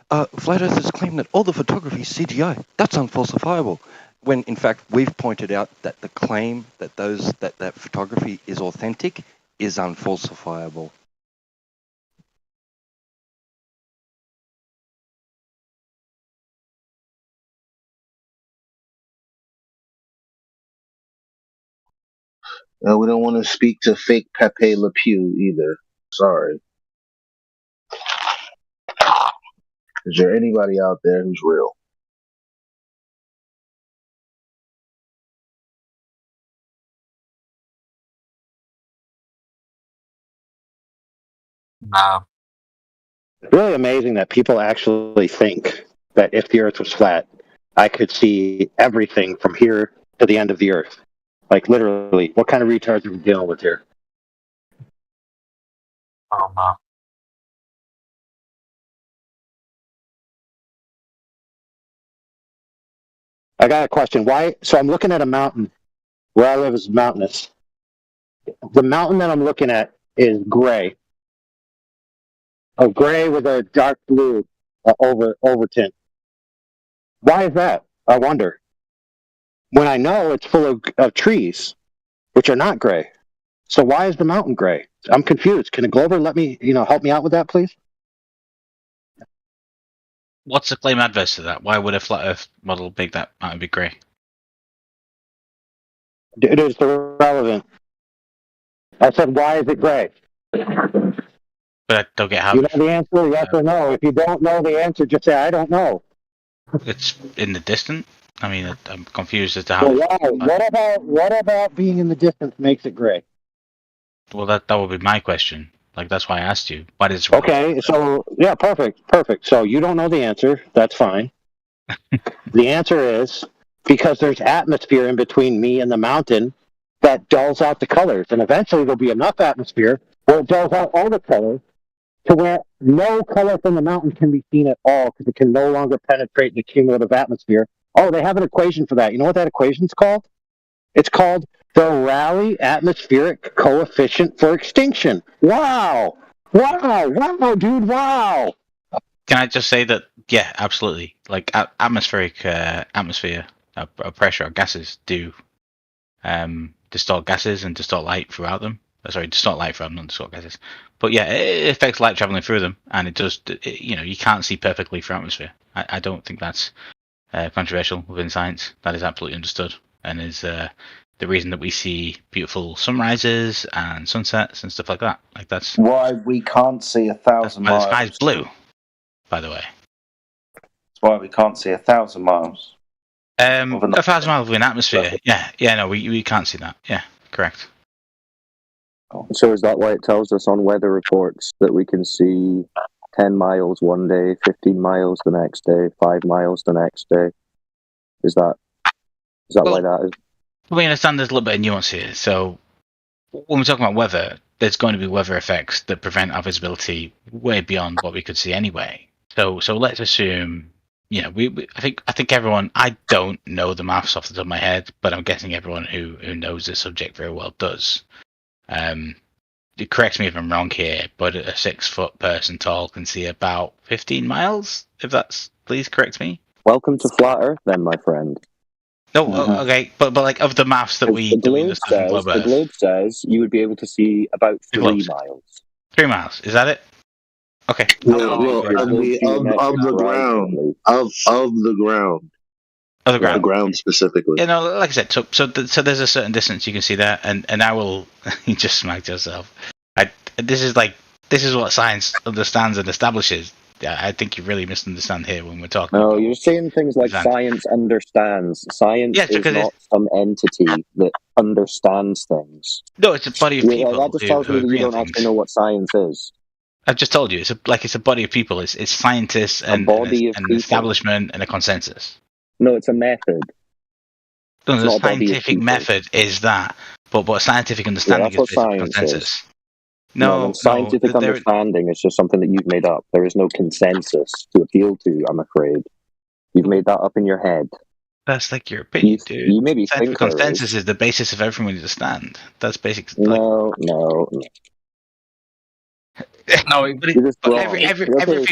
flat earthers claim that all the photography is CGI. That's unfalsifiable. When in fact we've pointed out that the claim that that photography is authentic is unfalsifiable. We don't want to speak to fake Pepe Le Pew either. Sorry. Is there anybody out there who's real? Wow. Really amazing that people actually think that if the Earth was flat, I could see everything from here to the end of the Earth. Like literally, what kind of retards are we dealing with here? Oh, wow. I got a question. Why? So I'm looking at a mountain. Where I live is mountainous. The mountain that I'm looking at is gray. A gray with a dark blue over tint. Why is that? I wonder. When I know it's full of trees, which are not gray. So why is the mountain gray? I'm confused. Can a Glover let me, help me out with that, please? What's the claim adverse to that? Why would a flat Earth model make that mountain be grey? It is irrelevant. I said, why is it gray? But I don't get how You know the answer, yes or no. If you don't know the answer, just say, I don't know. it's in the distance. I mean, I'm confused as to how. Well, why? What about being in the distance makes it gray? Well, that would be my question. Like, that's why I asked you. What is Okay, so, yeah, perfect. So you don't know the answer. That's fine. The answer is because there's atmosphere in between me and the mountain that dulls out the colors. And eventually there'll be enough atmosphere where it dulls out all the colors to where no color from the mountain can be seen at all because it can no longer penetrate the cumulative atmosphere. Oh, they have an equation for that. You know what that equation's called? It's called the Rayleigh atmospheric coefficient for extinction. Wow! Wow, dude, wow! Can I just say that? Yeah, absolutely. Like atmospheric atmosphere pressure, gases do distort gases and distort light throughout them. Sorry, distort light throughout them, not distort gases. But yeah, it affects light traveling through them, and it does. You can't see perfectly through atmosphere. I don't think that's controversial within science. That is absolutely understood, and is the reason that we see beautiful sunrises and sunsets and stuff like that. Like that's why we can't see 1,000 miles. The sky's blue, by the way. That's why we can't see 1,000 miles. 1,000 miles within atmosphere. Yeah, no, we can't see that. Yeah, correct. So is that why it tells us on weather reports that we can see 10 miles one day, 15 miles the next day, 5 miles the next day? Is that why that is? We understand there's a little bit of nuance here. So when we're talking about weather, there's going to be weather effects that prevent our visibility way beyond what we could see anyway. So let's assume, I think everyone. I don't know the maths off the top of my head, but I'm guessing everyone who knows the subject very well does. Correct me if I'm wrong here, but a 6-foot person tall can see about 15 miles. Please correct me. Welcome to flat Earth, then, my friend. No, okay, but like of the maths that we understand from the globe says you would be able to see about 3 miles. 3 miles, is that it? Okay. Well, I mean, of the ground, of the ground. Of the ground. The ground specifically. Yeah, no, like I said, so there's a certain distance you can see there, and I will. You just smacked yourself. This is what science understands and establishes. I think you really misunderstand here when we're talking. No, you're saying things like science understands. Science is not some entity that understands things. No, it's a body of people. That just tells me that you don't actually know what science is. I've just told you it's a body of people. It's scientists and an establishment and a consensus. No, it's a method. No, the scientific method is that, but what scientific understanding is based on consensus. No, scientific understanding is just something that you've made up. There is no consensus to appeal to, I'm afraid. You've made that up in your head. That's like your opinion, dude. You maybe scientific consensus is the basis of everything we understand. That's basic. No. No, everything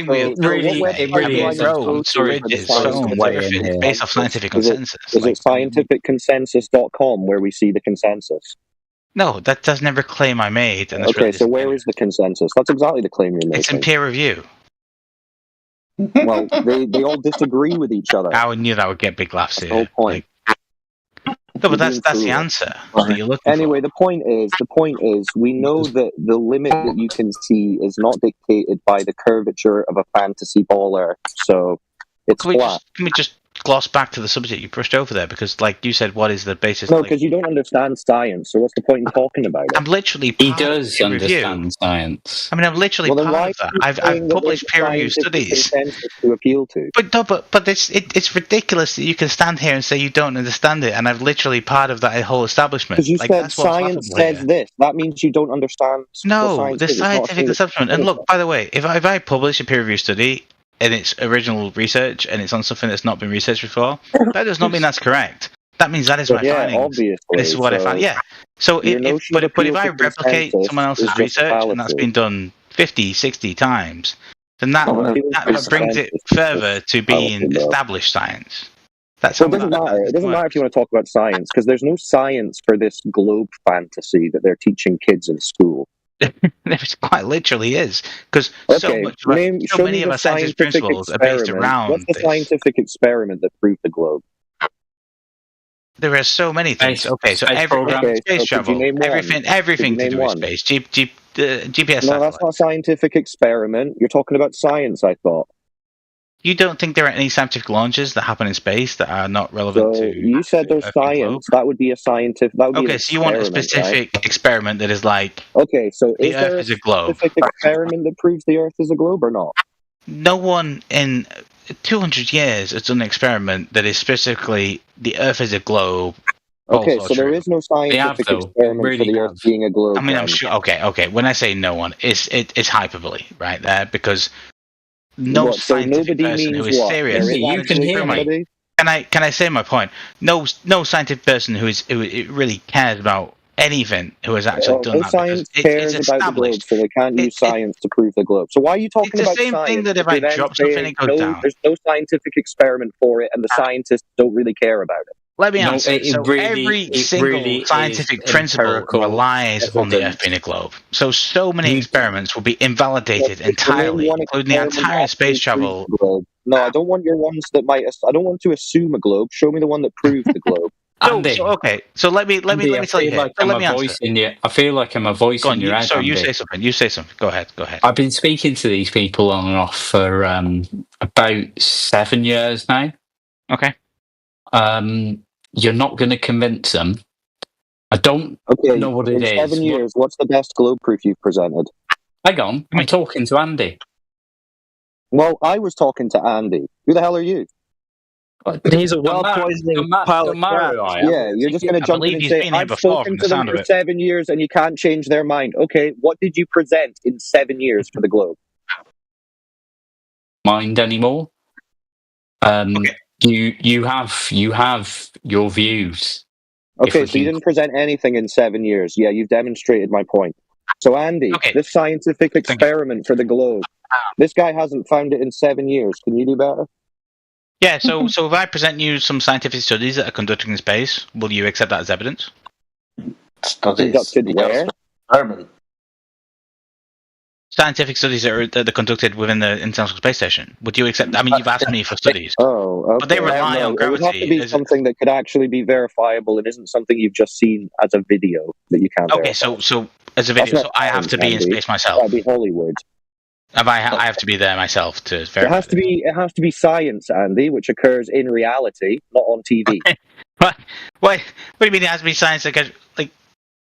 we roads, bridges, everything based off scientific consensus. Is it scientificconsensus.com where we see the consensus? No, that's never a claim I made. And okay, so where is the consensus? That's exactly the claim you're making. It's in peer review. Well, they all disagree with each other. I knew that would get big laughs here. The whole point. No, but that's the answer that you're looking for. The point is, we know that the limit that you can see is not dictated by the curvature of a fantasy ball Earth. So it's flat. Can we just gloss back to the subject you brushed over there? Because, like you said, what is the basis? No, because you don't understand science. So what's the point in talking about it? I'm literally. He does understand science. I mean, I'm literally part of that. I've published peer-reviewed studies to appeal to. But it's ridiculous that you can stand here and say you don't understand it, and I'm literally part of that whole establishment. Because you said science says this. That means you don't understand. No, the scientific establishment. And look, by the way, if I publish a peer-reviewed study and it's original research and it's on something that's not been researched before, that does not mean that's correct. That means that is my findings. Obviously. This is what I found. Yeah. So if I replicate someone else's research and that's been done 50, 60 times, then that brings it further to being established science. It doesn't matter. It doesn't matter if you want to talk about science, because there's no science for this globe fantasy that they're teaching kids in school. It quite literally is, because so many of our scientific principles are based around. What's the scientific experiment that proved the globe? There are so many things. Space travel, everything to do with space. GPS. No, that's not a scientific experiment. You're talking about science, I thought. You don't think there are any scientific launches that happen in space that are not relevant to? You said there's science. That would be a scientific. That would be so you want a specific experiment that is like? Okay, so the Earth is a globe. Specific experiment that proves the Earth is a globe or not? No one in 200 years has done an experiment that is specifically the Earth is a globe Okay, so there is no scientific experiment for the Earth being a globe. I mean, I'm sure. Okay. When I say no one, it's hyperbole right there because no scientific person who is serious. Can I say my point? No scientific person who really cares about anything who has actually done that science because cares it's about the globe, established. so they can't use science to prove the globe. So why are you talking about It's the same thing that if I drop something, it goes down. There's no scientific experiment for it, and the scientists don't really care about it. Let me answer. Every single scientific principle relies on the Earth being a globe. So many experiments will be invalidated entirely, including the entire space travel. No, I don't want your ones that might. I don't want to assume a globe. Show me the one that proves the globe. So let me tell you here. Let me answer. I feel like I'm a voice in your head. Sorry, you say something. You say something. Go ahead. I've been speaking to these people on and off for about 7 years now. Okay. You're not going to convince them. I don't know what it is. In 7 years, what's the best globe proof you've presented? Hang on, I'm talking to Andy. Well, I was talking to Andy. Who the hell are you? He's a well-poisoning pile of crap. Yeah, you're just going to jump in and say, I've spoken to them for 7 years and you can't change their mind. Okay, what did you present in 7 years for the globe? Mind anymore? You have your views. Okay, so you didn't present anything in 7 years. Yeah, you've demonstrated my point. So Andy, this scientific experiment for the globe, this guy hasn't found it in 7 years. Can you do better? Yeah, so if I present you some scientific studies that are conducted in space, will you accept that as evidence? Conducted where? Scientific studies that are conducted within the International Space Station. Would you accept? I mean, you've asked me for studies. Oh, okay. But they rely on gravity. It would have to be something that could actually be verifiable and isn't something you've just seen as a video that you can't verify. Okay, so as a video, so I have to be in space myself. That'd be Hollywood. I have to be there myself to verify. It has to be science, Andy, which occurs in reality, not on TV. What do you mean it has to be science?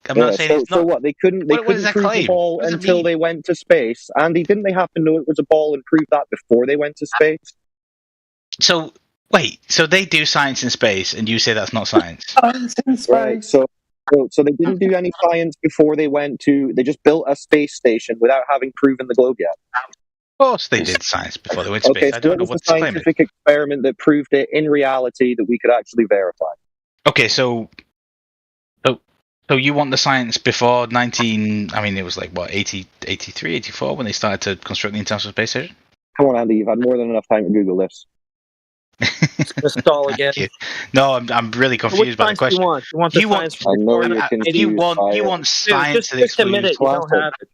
I'm not saying it's not. So what? They couldn't prove the ball until they went to space. Andy, didn't they have to know it was a ball and prove that before they went to space? So wait, so they do science in space, and you say that's not science? Right. So they didn't do any science before they went to. They just built a space station without having proven the globe yet. Of course, they did science before they went to space. So I don't know what was what the scientific experiment that proved it in reality that we could actually verify? Okay, so you want the science before 19... I mean, it was like, what, 80, 83, 84 when they started to construct the International Space Station? Come on, Andy, you've had more than enough time to Google this. Just stall again. No, I'm really confused by the question. You want the science you want science that just admit it, you don't have it.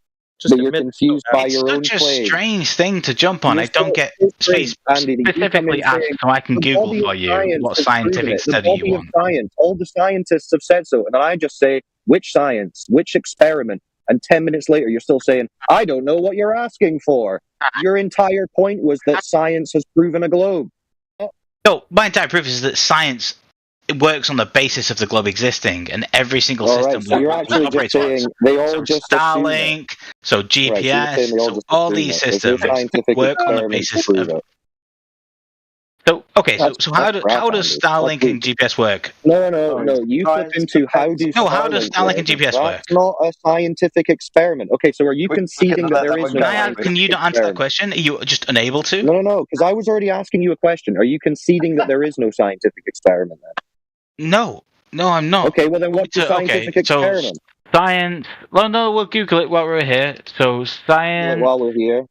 But you're confused by your own claim. It's such a claim. strange thing to jump on. I don't get space specifically asked, so I can Google for you what scientific study you want. All the scientists have said so, and then I just say, which science, which experiment? And 10 minutes later, you're still saying, I don't know what you're asking for. Your entire point was that science has proven a globe. No, my entire proof is that science works on the basis of the globe existing, and every single system so you're actually just saying they all just Starlink, so GPS, so all these systems work on the basis of. So how does Starlink and GPS work? No. You flip into how does Starlink and GPS work? That's not a scientific experiment. Okay, so are you conceding that there is no? Can you not answer that question? Are you just unable to? No, because I was already asking you a question. Are you conceding that there is no scientific experiment then? No, I'm not. Okay, well then what's the scientific experiment? Science. Well, no, we'll Google it while we're here. So science. While we're here,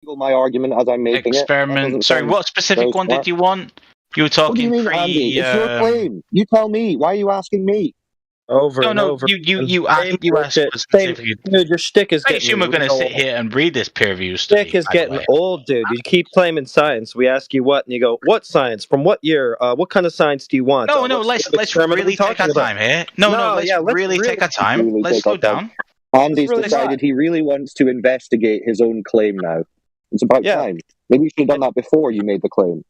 Google my argument as I'm making experiment. Sorry, what specific one did you want? You were talking. What do you mean, Andy? It's your claim. You tell me. Why are you asking me? Over. You asked specifically. Dude, your shtick is. I assume we're going to sit here and read this peer review study. Shtick is getting old, dude. You keep claiming science. We ask you what, and you go, "What science? From what year? What kind of science do you want?" No. Let's really take our time here. Let's really take our time. Let's slow down. Andy's decided he really wants to investigate his own claim now. It's about time. Maybe you should have done that before you made the claim.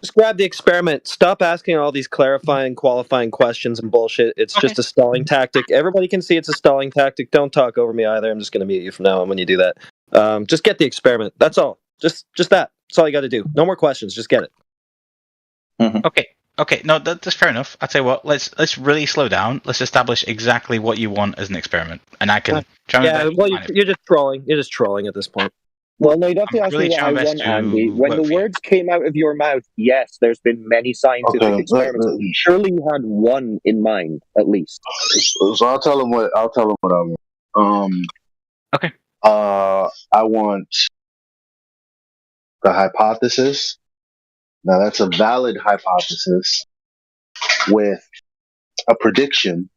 Just grab the experiment. Stop asking all these clarifying, qualifying questions and bullshit. It's just a stalling tactic. Everybody can see it's a stalling tactic. Don't talk over me either. I'm just going to mute you from now on when you do that. Just get the experiment. That's all. Just that. That's all you got to do. No more questions. Just get it. Okay. Okay, no, that's fair enough. I'll tell you what. Let's really slow down. Let's establish exactly what you want as an experiment, and I can try my best. Well, you're just trolling. You're just trolling at this point. Well, no, you don't have to ask really me what I want, Andy. When the words came out of your mouth, yes, there's been many scientific experiments. Surely you had one in mind, at least. So I'll tell him what I want. Okay. I want the hypothesis. Now that's a valid hypothesis with a prediction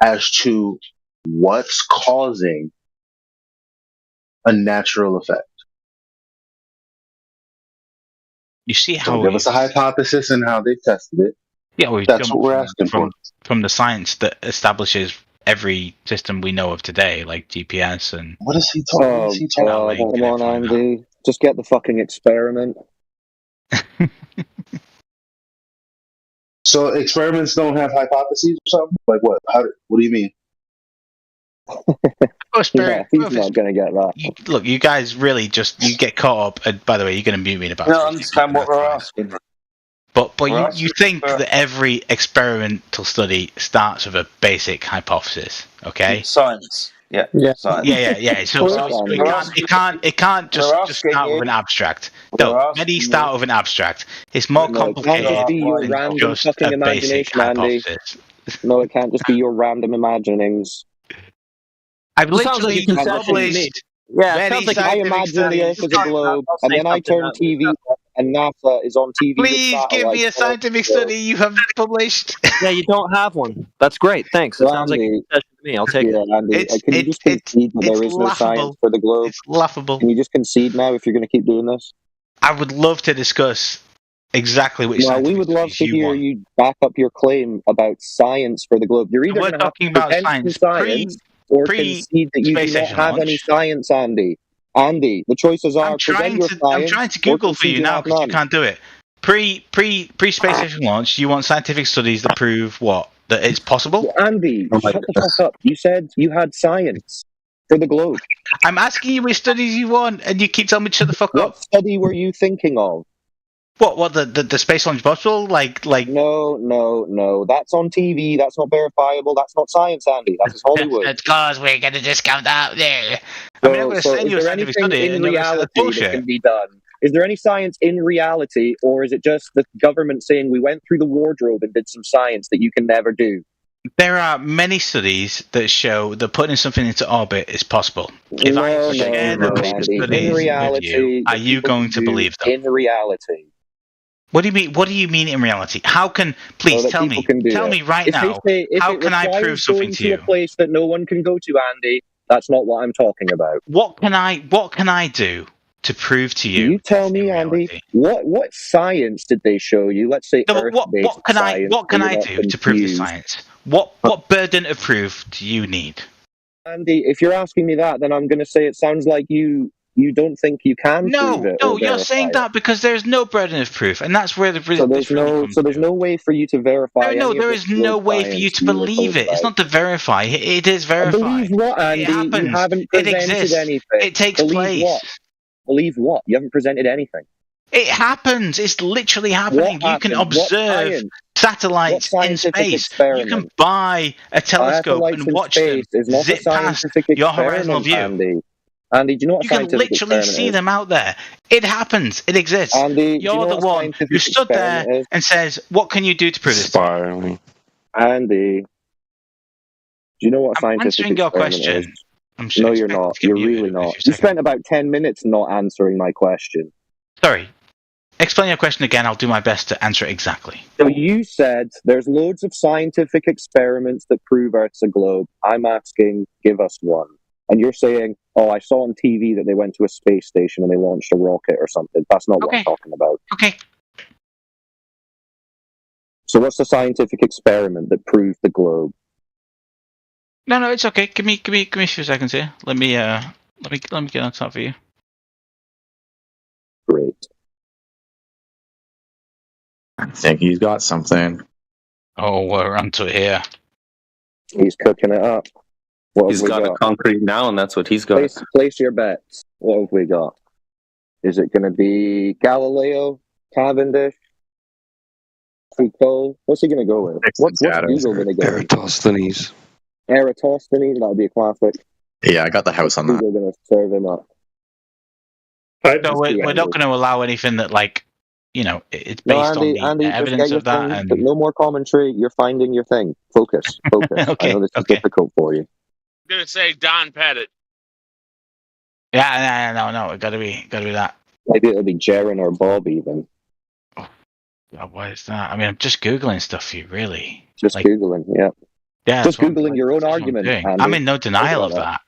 as to what's causing a natural effect. You see So how give us a hypothesis and how they've tested it. Yeah, we've That's what we're asking for. From the science that establishes every system we know of today, like GPS and. What is he talking? Oh, come on, Andy. Just get the fucking experiment. So experiments don't have hypotheses or something? Like what? What do you mean? He's not going to get that. Look, you guys really you get caught up. And by the way, you're going to mute me in about. I don't understand what we're asking. But you think that every experimental study starts with a basic hypothesis, okay? Science. Yeah. Science. Yeah. So it can't just start with an abstract. No, many start with an abstract. It's more complicated than just a basic hypothesis. No, it can't just be your random imaginings. I've literally published. Yeah, it sounds like I imagine the Earth as a globe, and then I turn TV on, and NASA is on TV. Please give me a scientific study you have published. Yeah, you don't have one. That's great. Thanks. It sounds like a concession to me. I'll take it. Andy, can you just concede that there is no science for the globe? It's laughable. Can you just concede now if you're going to keep doing this? I would love to discuss exactly which. Well, we would love to hear you back up your claim about science for the globe. You're either going to have to pretend science or concede that you do not have any science, Andy. Andy, the choices are present your science. I'm trying to Google for you now because you can't do it. Pre space station launch, you want scientific studies that prove what? That it's possible? Well, Andy, shut the fuck up. You said you had science for the globe. I'm asking you which studies you want, and you keep telling me to shut the fuck up. What study were you thinking of? What the space launch bottle? Like No. That's on TV. That's not verifiable. That's not science, Andy. That's Hollywood. Of course, we're going to discount out there. I mean, I'm going to send you a scientific study, in reality that can be done. Is there any science in reality, or is it just the government saying we went through the wardrobe and did some science that you can never do? There are many studies that show that putting something into orbit is possible. If I share the studies with you, are you going to believe them? In reality. What do you mean? What do you mean in reality? How can tell me right now? How can I prove something to you? A place that no one can go to, Andy. That's not what I'm talking about. What can I do to prove to you? You tell me, Andy. What science did they show you? Let's say Earth-based science. What can I do to prove this science? What burden of proof do you need? Andy, if you're asking me that, then I'm going to say it sounds like you don't think you can prove it. No, you're saying that because there's no burden of proof, and that's where there's no way for you to verify. No, there is no way for you to believe it. It's not to verify. It is verified. Believe what, Andy? It happens. You haven't presented anything. It takes place. What? Believe what? You haven't presented anything. It happens. It's literally happening. You can observe satellites in space. You can buy a telescope and watch them zip past your horizontal view. Andy, do you know what you can literally see them out there? It happens. It exists. Andy, you're the one who stood there and says, "What can you do to prove this?" Andy, do you know what I'm answering your question. No, you're not. You're really not. You spent about 10 minutes not answering my question. Sorry. Explain your question again. I'll do my best to answer it exactly. So you said there's loads of scientific experiments that prove Earth's a globe. I'm asking, give us one. And you're saying, oh, I saw on TV that they went to a space station and they launched a rocket or something. That's not what I'm talking about. Okay. So what's the scientific experiment that proved the globe? No, it's okay. Give me a few seconds here. Let me get on top for you. Great. I think he's got something. Oh, we're onto it here. He's cooking it up. He's got a concrete noun. That's what he's got. Place your bets. What have we got? Is it going to be Galileo, Cavendish, Foucault. What's he going to go with? What's Google going to go with? Eratosthenes. Eratosthenes, that would be a classic. Yeah, I got the house on that. Google going to serve him up. So we're not going to allow anything that, like, you know, it's based on the evidence of that. And no more commentary. You're finding your thing. Focus. Okay, I know this is difficult for you. I'm gonna say Don Pettit. Yeah, no, it gotta be that. Maybe it'll be Jaren or Bob even. God, why is that? I mean, I'm just googling stuff for you, really. Just Googling, yeah. Yeah, just Googling your own argument. I'm in no denial of that.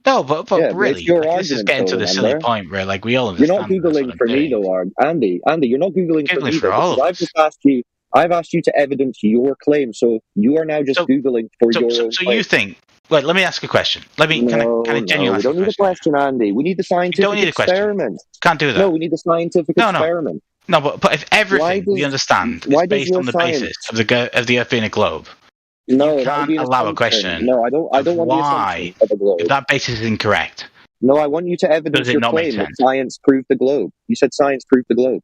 No, but really, it's your like, this is getting to the silly point where, like, we all understand. You're not Googling for me, though, Andy. Andy, you're not Googling for me, though, because I've just asked you. I've asked you to evidence your claim, so you are now just Googling for your own claim. So you think? Wait, let me ask a question. Can I genuinely we don't need a question, Andy. We need the scientific experiment. Can't do that. No, we need the scientific experiment. No, but if everything we understand is based on the basis of the Earth being a globe, no, you can't allow a question. No, I don't want the assumption of the globe. If that basis is incorrect. No, I want you to evidence your claim that science proved the globe. You said science proved the globe,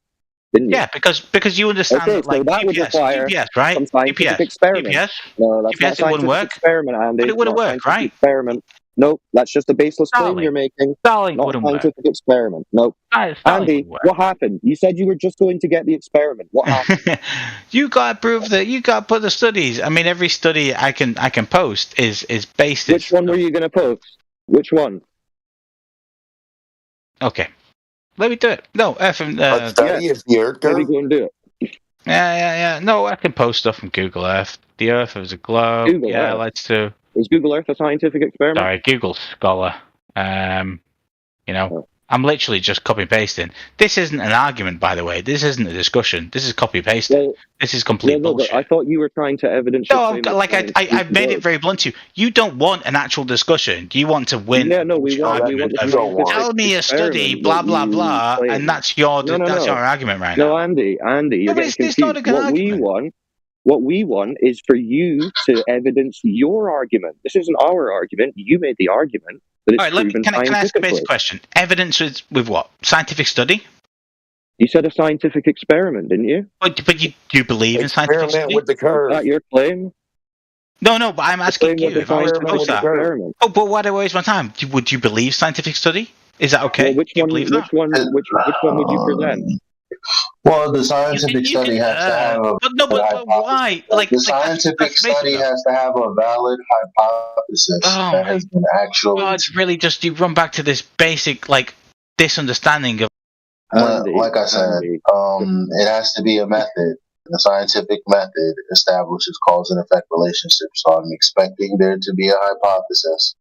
didn't you? Yeah, because you understand that, like, so that would require GPS, right? Some scientific experiment. GPS? No, that's GPS, not a scientific experiment, Andy. But it wouldn't work, right? Experiment. Nope, that's just a baseless claim you're making. Starlink not a scientific experiment. Nope. Andy, what happened? You said you were just going to get the experiment. What happened? You got to prove that. You got to put the studies. I mean, every study I can post is based. Which one were you going to post? Which one? Okay, let me do it. No, is the Earth. Let me go and do it. Yeah. No, I can post stuff from Google Earth. The Earth is a globe. Google Earth. Let's do. Is Google Earth a scientific experiment? Sorry, Google Scholar. I'm literally just copy pasting. This isn't an argument, by the way. This isn't a discussion. This is copy pasting. This is complete bullshit. I thought you were trying to evidence. I've made it very blunt to you. You don't want an actual discussion. You want to win. Yeah, no, we want. Tell me a study, blah blah blah, and that's your argument right now. No, Andy, you're getting confused. Not a good argument. What we want is for you to evidence your argument. This isn't our argument. You made the argument that it's proven can I ask a basic question? Evidence with what? Scientific study? You said a scientific experiment, didn't you? But you believe in scientific study? With the curve. Is that your claim? No, but I'm asking you if I was to post that. Oh, but why do I waste my time? Would you believe scientific study? Is that okay? Which one would you present? Well, the scientific study has to have a. But why? The scientific study has to have a valid hypothesis that has been actually. Well, it's really just you run back to this basic misunderstanding of. Like I said, it has to be a method. The scientific method establishes cause and effect relationships. So I'm expecting there to be a hypothesis,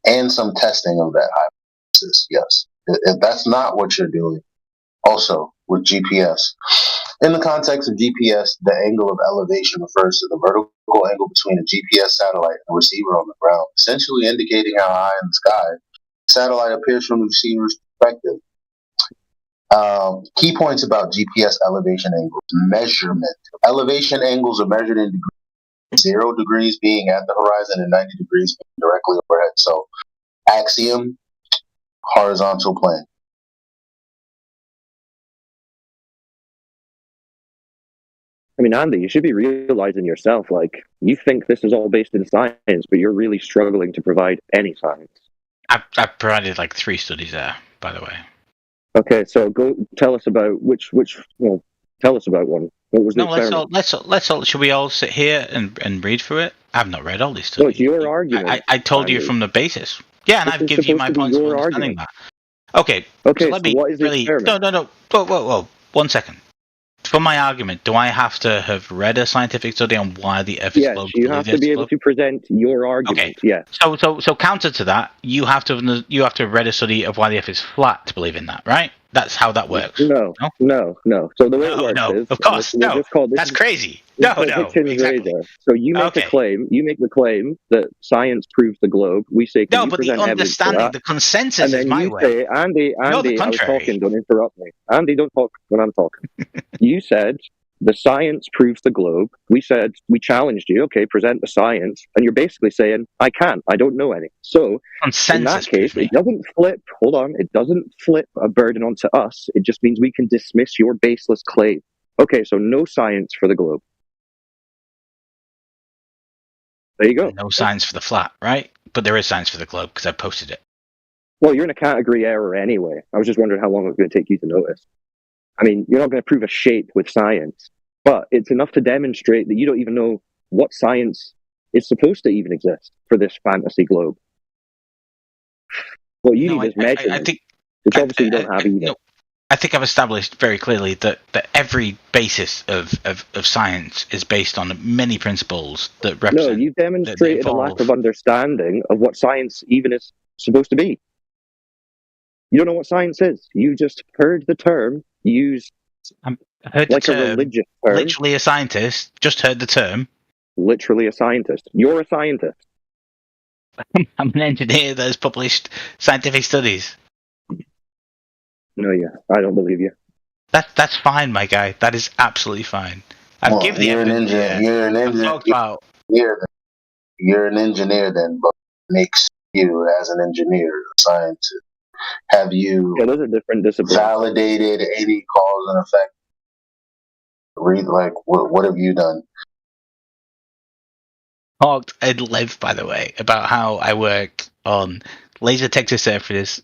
and some testing of that hypothesis. Yes, if that's not what you're doing. Also, with GPS. In the context of GPS, the angle of elevation refers to the vertical angle between a GPS satellite and a receiver on the ground, essentially indicating how high in the sky the satellite appears from the receiver's perspective. Key points about GPS elevation angles. Measurement. Elevation angles are measured in degrees, 0 degrees being at the horizon and 90 degrees being directly overhead. So, axiom, horizontal plane. I mean, Andy, you should be realizing yourself, like, you think this is all based in science, but you're really struggling to provide any science. I've provided 3 studies there, by the way. Okay, so go tell us about tell us about one. What was the experiment? Let's all. Should we all sit here and read through it? I've not read all these studies. No, it's your argument. I told you from the basis. Yeah, and I've given you my points of understanding that. Okay. Okay. So let me what is the experiment? No. Whoa. 1 second. For my argument, do I have to have read a scientific study on why the Earth is globe? Yes, you have to be able to present your argument. Okay. Yeah. So counter to that, you have to have read a study of why the Earth is flat to believe in that, right? That's how that works. No. So the way it works is, of course, no. That's crazy. No. Exactly. So you make the claim. You make the claim that science proves the globe. We say, no, but the understanding, the consensus is my way. Say, Andy, I was talking. Don't interrupt me. Andy, don't talk when I'm talking. You said the science proves the globe. We said, we challenged you. Okay, present the science, and you're basically saying, I can't. I don't know any. So in that case, it doesn't flip. Hold on, it doesn't flip a burden onto us. It just means we can dismiss your baseless claim. Okay, so no science for the globe. There you go. No science for the flat, right? But there is science for the globe because I posted it. Well, you're in a category error anyway. I was just wondering how long it was going to take you to notice. I mean, you're not going to prove a shape with science, but it's enough to demonstrate that you don't even know what science is supposed to even exist for this fantasy globe. What you need is measurement, which obviously you don't have either. No, I think I've established very clearly that every basis of science is based on many principles that represent. No, you've demonstrated a lack of understanding of what science even is supposed to be. You don't know what science is. You just heard the term used like a religious term. Literally a scientist. Just heard the term. Literally a scientist. You're a scientist. I'm an engineer that has published scientific studies. No, I don't believe you. That's fine, my guy. That is absolutely fine. I've given the evidence. You're an engineer. You're an engineer then, but makes you as an engineer a scientist. Have you those are different disciplines. Validated any cause and effect? What have you done? Talked at length, by the way, about how I worked on laser Texas surfaces.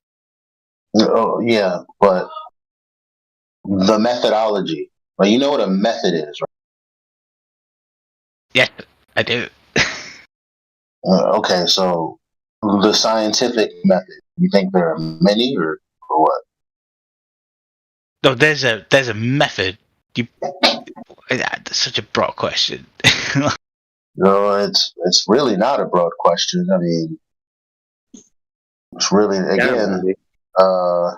Oh yeah, but the methodology. Well, you know what a method is, right? Yeah, I do. Okay, so the scientific method. You think there are many, or what? No, there's a method. That's such a broad question. No, it's really not a broad question. I mean, it's really again. So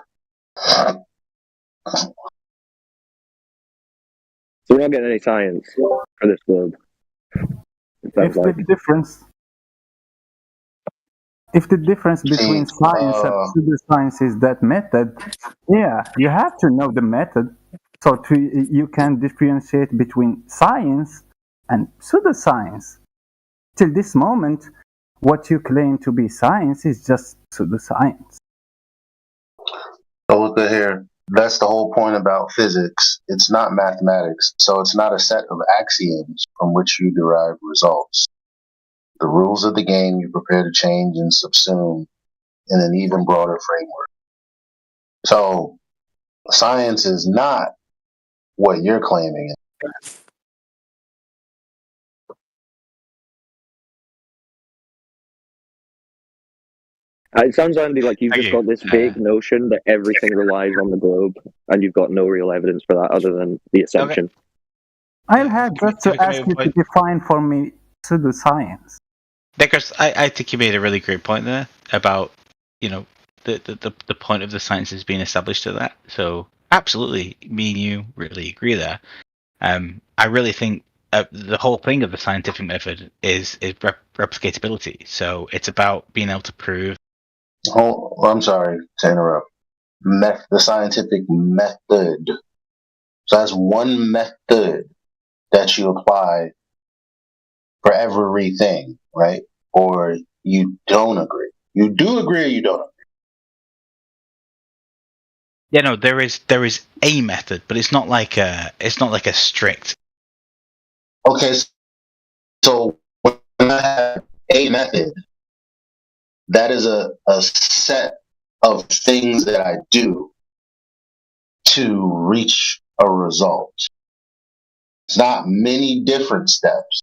we're not getting any science for this globe. If the difference between science and pseudoscience is that method, yeah, you have to know the method so you can differentiate between science and pseudoscience. Till this moment, what you claim to be science is just pseudoscience. So look at here. That's the whole point about physics. It's not mathematics. So it's not a set of axioms from which you derive results. The rules of the game you prepare to change and subsume in an even broader framework. So science is not what you're claiming. It sounds, Andy, like you've just got this big notion that everything relies on the globe, and you've got no real evidence for that other than the assumption. Okay. I'll have just to ask you to define for me pseudoscience. Because I think you made a really great point there about, the point of the sciences being established to that. So absolutely, me and you really agree there. I really think the whole thing of the scientific method is replicatability. So it's about being able to prove. Oh, I'm sorry to interrupt. The scientific method. So that's one method that you apply for everything, right? Or you don't agree. You do agree or you don't agree? Yeah, no, there is a method, but it's not like a strict. Okay, so when I have a method, that is a set of things that I do to reach a result. It's not many different steps.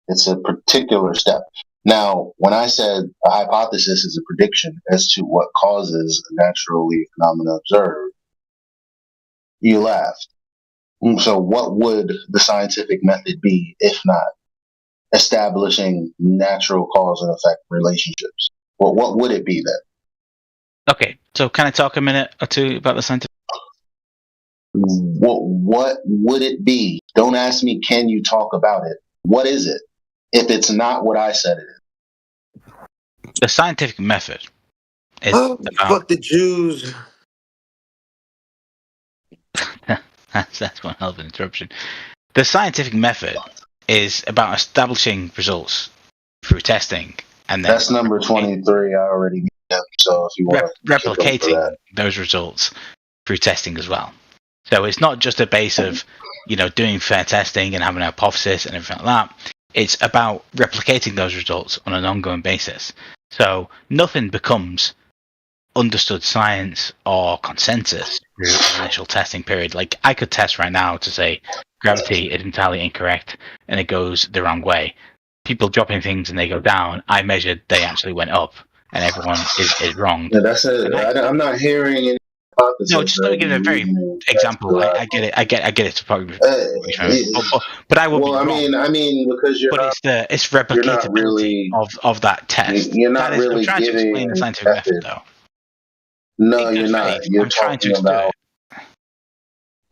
It's a particular step. Now, when I said a hypothesis is a prediction as to what causes a naturally phenomena observed, you laughed. So what would the scientific method be if not establishing natural cause and effect relationships? Well, what would it be then? Okay, so can I talk a minute or two about the scientific? What would it be? Don't ask me, can you talk about it? What is it? If it's not what I said it is. The scientific method is fuck the Jews. that's one hell of an interruption. The scientific method is about establishing results through testing, and then that's number 23. I already get. So if you want replicating those results through testing as well. So it's not just a base of, doing fair testing and having a hypothesis and everything like that. It's about replicating those results on an ongoing basis. So nothing becomes understood science or consensus through an initial testing period. Like, I could test right now to say gravity is entirely incorrect and it goes the wrong way. People dropping things and they go down, I measured they actually went up, and everyone is wrong. Yeah, that's it. I'm not hearing any hypothesis. No, just let me give a very example. I get it. I get it's probably but I will be wrong. I mean, because but it's replicatability of that test. You're not I'm really trying to explain the scientific method, though. No, you're not. I'm trying to explain it.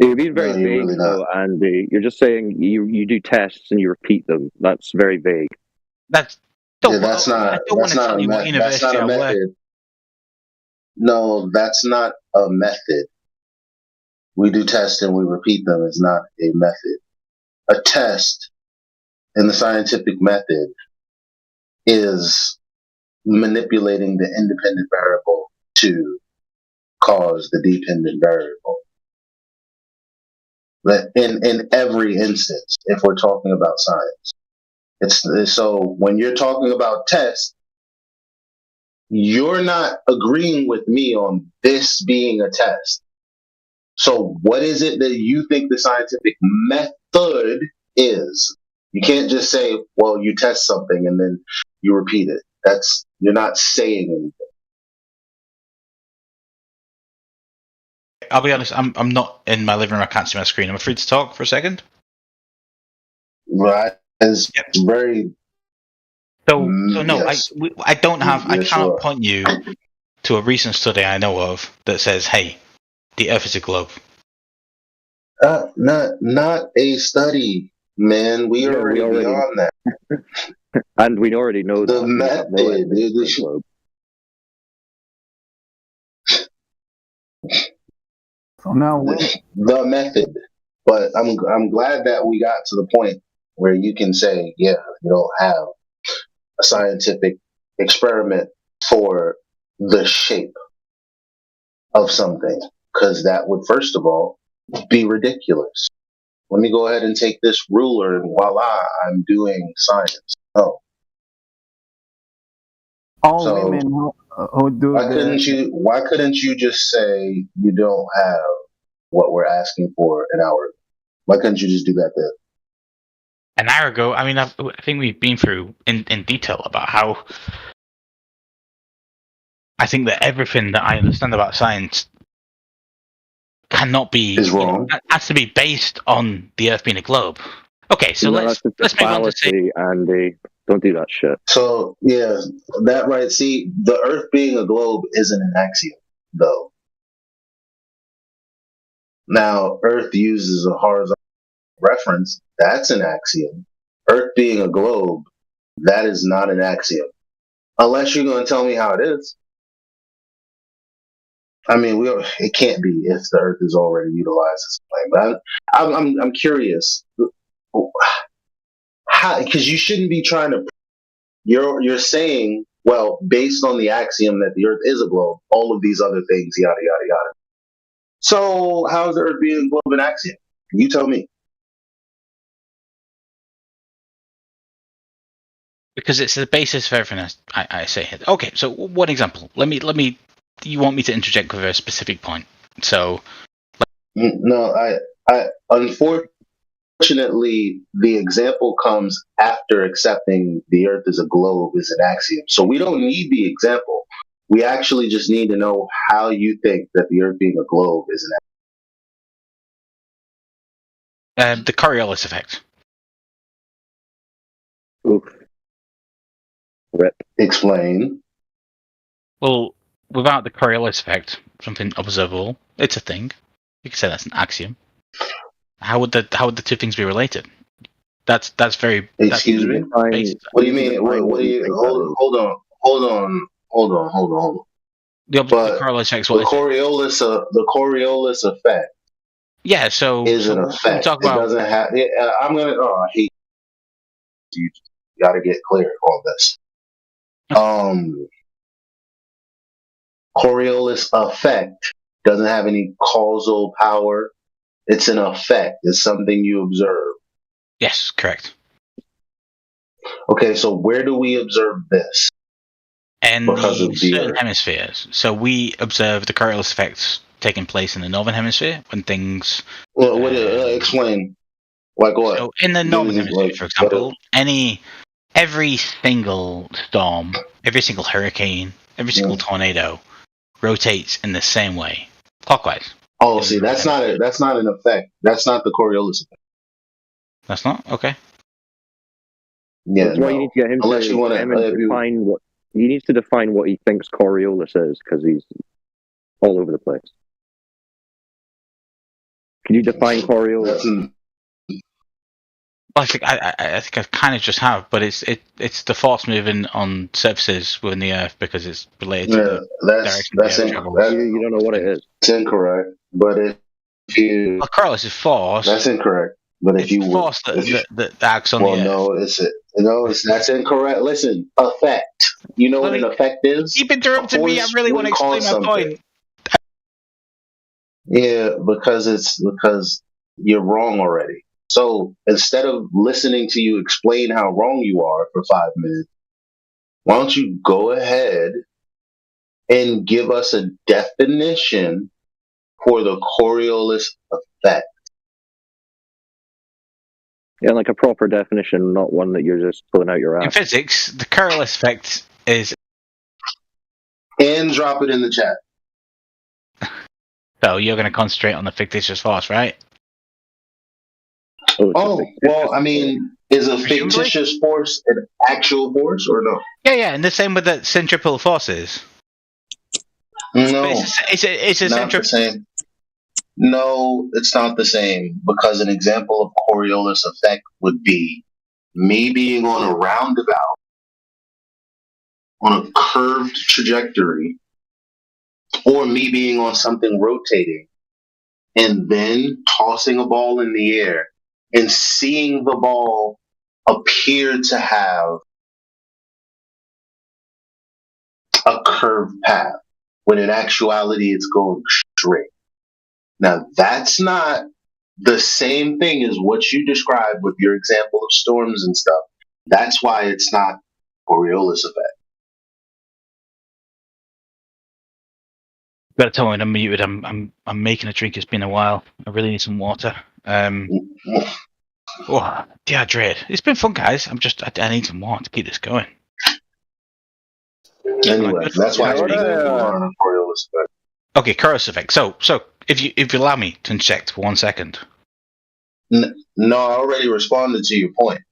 You're being very vague, though, Andy. You're just saying you do tests and you repeat them. That's very vague. That's not. That's not a method. No, that's not a method. We do tests and we repeat them. Is not a method. A test in the scientific method is manipulating the independent variable to cause the dependent variable. But in every instance, if we're talking about science, it's so when you're talking about tests, you're not agreeing with me on this being a test. So what is it that you think the scientific method is? You can't just say, well, you test something and then you repeat it. You're not saying anything. I'll be honest, I'm not in my living room. I can't see my screen. I'm free to talk for a second. Right. It's very. So no, yes. I don't have. I cannot sure. point you to a recent study I know of that says, "Hey, the Earth is a globe." Not a study, man. We already beyond that. And we already know the that. method. So now the method. But I'm glad that we got to the point where you can say, yeah, you don't have a scientific experiment for the shape of something, because that would, first of all, be ridiculous. Let me go ahead and take this ruler and voila, I'm doing science. No. All women who do why couldn't you just say you don't have what we're asking for an hour ago? Why couldn't you just do that then? An hour ago, I mean, I think we've been through in detail about how I think that everything that I understand about science cannot be wrong. Has to be based on the Earth being a globe. Okay, so let's move on to say, Andy, don't do that shit. So yeah, that right. See, the Earth being a globe isn't an axiom, though. Now, Earth uses a horizontal reference. That's an axiom. Earth being a globe, that is not an axiom. Unless you're going to tell me how it is. I mean, it can't be if the Earth is already utilized as a plane. But I'm curious, how, because you shouldn't be trying to. You're saying, well, based on the axiom that the Earth is a globe, all of these other things, yada yada yada. So how is the Earth being a globe an axiom? You tell me. Because it's the basis for everything I say here. Okay, so one example. Let me. You want me to interject with a specific point? So. No, I unfortunately the example comes after accepting the Earth as a globe is an axiom. So we don't need the example. We actually just need to know how you think that the Earth being a globe is an axiom. The Coriolis effect. Oof. Rip. Explain. Well, without the Coriolis effect, something observable, it's a thing. You could say that's an axiom. How would the two things be related? That's very. Excuse me. What do you mean? What do you? Hold on. The Coriolis effect. The Coriolis effect. Yeah. So is an effect. Talk about. It doesn't have. I'm gonna. Oh, I hate you. Got to get clear on this. Coriolis effect doesn't have any causal power. It's an effect. It's something you observe. Yes, correct. Okay, so where do we observe this? In Because the of the certain Earth. hemispheres. So we observe the Coriolis effects taking place in the northern hemisphere when things. Well, explain. Like what? So in the northern hemisphere, for example, every single storm, every single hurricane, every single tornado rotates in the same way, clockwise. Oh, see, that's not an effect. That's not the Coriolis effect. That's not okay. Yeah, that's why you need to get him unless you want to define what he needs to define what he thinks Coriolis is, because he's all over the place. Can you define Coriolis? I think I kind of just have, but it's the force moving on surfaces within the Earth because it's related to the direction the Earth travels. You don't know what it is. It's incorrect, but if you Coriolis is force. That's incorrect. But if you force that acts on well, the Earth. that's incorrect. Listen, effect. You know what an effect is? Keep interrupting me. I really want to explain my point. Yeah, because you're wrong already. So instead of listening to you explain how wrong you are for 5 minutes, why don't you go ahead and give us a definition for the Coriolis effect? Yeah, like a proper definition, not one that you're just pulling out your ass. In physics, the Coriolis effect is. And drop it in the chat. So you're going to concentrate on the fictitious force, right? Oh, well, I mean, is a fictitious force an actual force or no? Yeah, and the same with the centripetal forces. No, it's a not the same. No, it's not the same, because an example of Coriolis effect would be me being on a roundabout on a curved trajectory, or me being on something rotating and then tossing a ball in the air and seeing the ball appear to have a curved path when in actuality it's going straight. Now, that's not the same thing as what you described with your example of storms and stuff. That's why it's not Coriolis effect. Better tell me I'm muted. I'm making a drink. It's been a while. I really need some water. Dehydrated. It's been fun, guys. I need some water to keep this going. Anyway, that's why it's being on Coriolis effect. Okay, Coriolis effect. So if you allow me to inject for 1 second. No, I already responded to your point.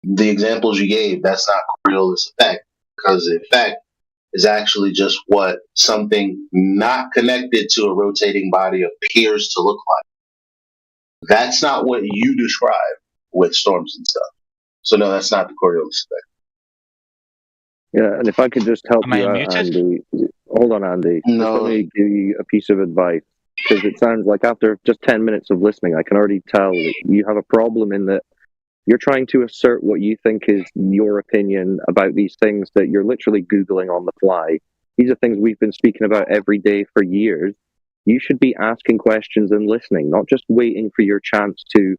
The examples you gave, that's not Coriolis effect, because the effect is actually just what something not connected to a rotating body appears to look like. That's not what you describe with storms and stuff. So no, that's not the Coriolis effect. Yeah, and if I could just help you out, Andy. Hold on, Andy. No. Just let me give you a piece of advice, because it sounds like after just 10 minutes of listening, I can already tell that you have a problem in that you're trying to assert what you think is your opinion about these things that you're literally Googling on the fly. These are things we've been speaking about every day for years. You should be asking questions and listening, not just waiting for your chance to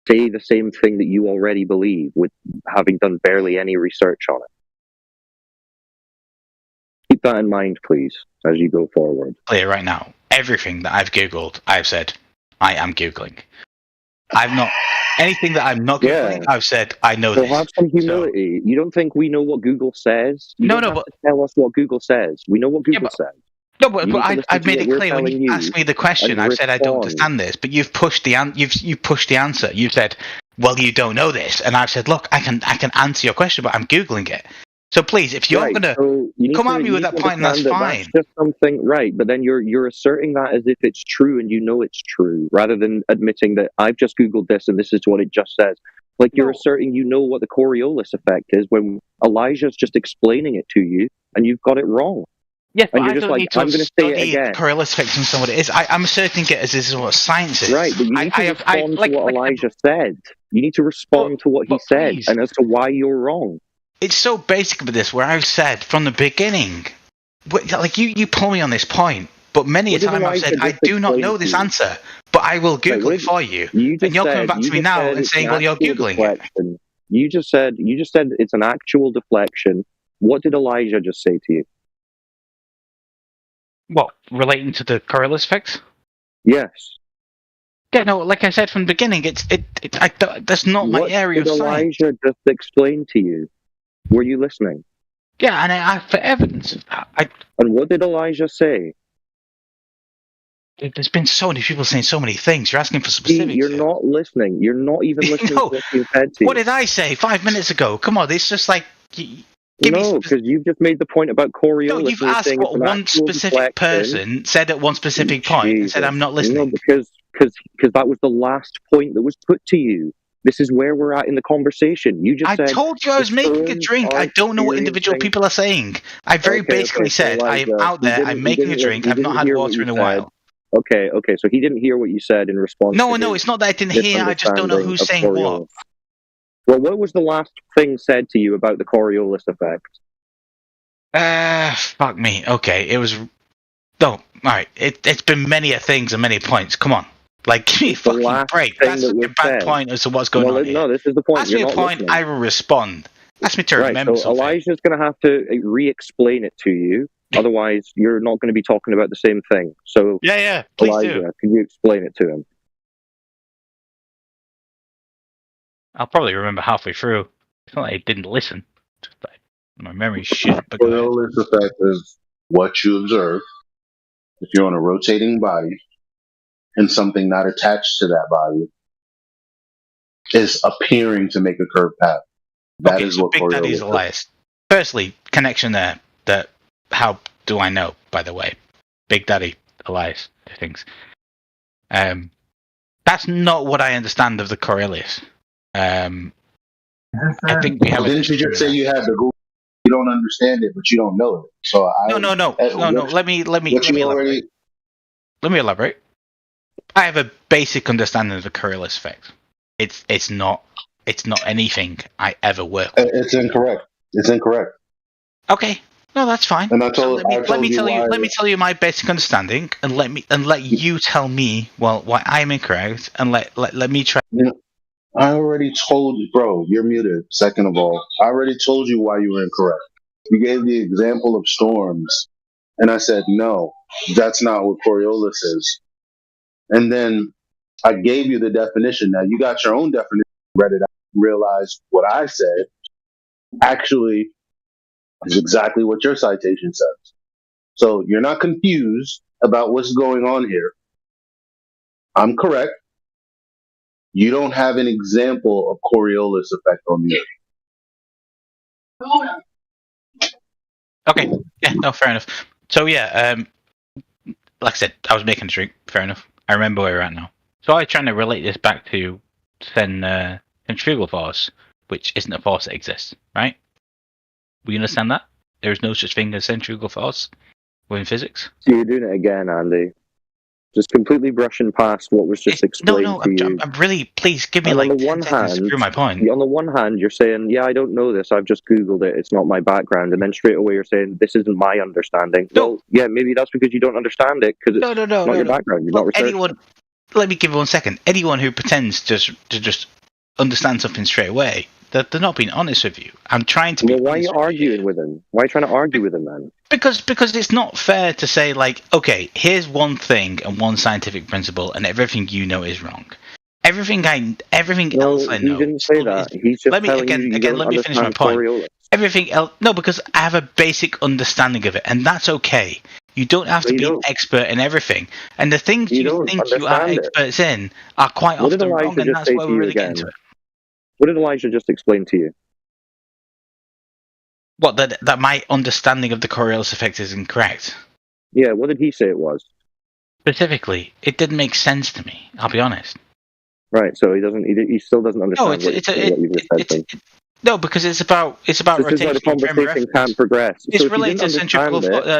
say the same thing that you already believe with having done barely any research on it. Keep that in mind, please, as you go forward. Clear right now. Everything that I've Googled, I've said, I am Googling. I've not... Anything that I'm not Googling, I've said, I know this. Have some humility. You don't think we know what Google says? You don't have to tell us what Google says. We know what Google says. No, but I've made it clear when you asked me the question. I've said I don't understand this, but you've pushed the answer. You've said, "Well, you don't know this," and I've said, "Look, I can answer your question, but I'm Googling it." So please, if you're gonna come at me with that point, that's fine. That's just something, right? But then you're asserting that as if it's true, and you know it's true, rather than admitting that I've just Googled this and this is what it just says. Like you're asserting you know what the Coriolis effect is when Elijah's just explaining it to you, and you've got it wrong. Yeah, but and you're I just don't like, need to I'm going to say it again. Coriolis effect and what it is. I'm asserting it as this is what science is. Right, but you need to respond to what Elijah said. You need to respond to what he said, and as to why you're wrong. It's so basic with this, where I've said from the beginning, like you pull me on this point. But many a time I've said, I do not know this answer, but I will Google it for you. And you're coming back to me now and saying, well, you're Googling it. You just said it's an actual deflection. What did Elijah just say to you? What, relating to the Coriolis effect? Yes. Yeah, no, like I said from the beginning, that's not my area of science. What did Elijah just explain to you? Were you listening? Yeah, and I for evidence. And what did Elijah say? There's been so many people saying so many things. You're asking for specifics. You're not listening. You're not even listening to what's being said to you. What did I say 5 minutes ago? Come on, it's just like... because you've just made the point about Coriolis. No, you've asked what one specific person said at one specific point and said, I'm not listening. No, because that was the last point that was put to you. This is where we're at in the conversation. You just said... I told you I was making a drink. I don't know what individual people are saying. I very basically said, I am out there, I'm making a drink, I've not had water in a while. Okay, so he didn't hear what you said in response to No, it's not that I didn't hear, I just don't know who's saying what. Well, what was the last thing said to you about the Coriolis effect? Fuck me. Okay, it was... No, alright. It's been many a things and many points. Come on. Like, give me a fucking break. That's such a bad point as to what's going on here. No, this is the point. Ask me a point, I will respond. Ask me to remember so something. Elijah's going to have to re-explain it to you. Otherwise, you're not going to be talking about the same thing. So, yeah, please Elijah, can you explain it to him? I'll probably remember halfway through. It's not like I didn't listen. Just like my memory's shit. But Coriolis effect is what you observe if you're on a rotating body and something not attached to that body is appearing to make a curved path. That is what Big Coriolis Daddy's is. Elias. Firstly, connection there. How do I know, by the way? Big Daddy Elias things. That's not what I understand of the Coriolis. I think we have. Didn't you just say you had the Google? You don't understand it, but you don't know it. So No. Let me elaborate. Let me elaborate. I have a basic understanding of the Coriolis effect. It's not anything I ever work with. It's incorrect. It's incorrect. Okay. No, that's fine. And let me tell you my basic understanding, and let you tell me why I'm incorrect, and let me try. I already told you, bro. You're muted. Second of all, I already told you why you were incorrect. You gave the example of storms, and I said no, that's not what Coriolis is. And then I gave you the definition. Now you got your own definition. Read it out, realized what I said actually is exactly what your citation says. So you're not confused about what's going on here. I'm correct. You don't have an example of Coriolis effect on the Earth. Okay. Yeah. No. Fair enough. So yeah. Like I said, I was making a drink. Fair enough. I remember where we're at now. So I'm trying to relate this back to centrifugal force, which isn't a force that exists, right? We understand that there is no such thing as centrifugal force within physics. So you're doing it again, Andy. Just completely brushing past what was just explained to you. I'm really, please give me 10 seconds to prove my point. On the one hand, you're saying, yeah, I don't know this, I've just Googled it, it's not my background. And then straight away you're saying, this isn't my understanding. No. Well, yeah, maybe that's because you don't understand it, because it's not your background, you're not researching. Let me give you 1 second. Anyone who pretends to just understand something straight away, they're not being honest with you. I'm trying to be honest. Why are you arguing with him? Why are you trying to argue with him, man? Because it's not fair to say, like, okay, here's one thing and one scientific principle, and everything you know is wrong. Everything else I know. He didn't say that. He's just let me finish my point. Coriolis. Everything else, no, because I have a basic understanding of it, and that's okay. You don't have to be an expert in everything, and the things you think you are experts in are quite often wrong, and that's why we really get into it. What did Elijah just explain to you? What, that my understanding of the Coriolis effect is incorrect? Yeah, what did he say it was? Specifically, it didn't make sense to me, I'll be honest. Right, so he still doesn't understand what you just said. No, because it's about rotation. Is the conversation can't progress. It's related to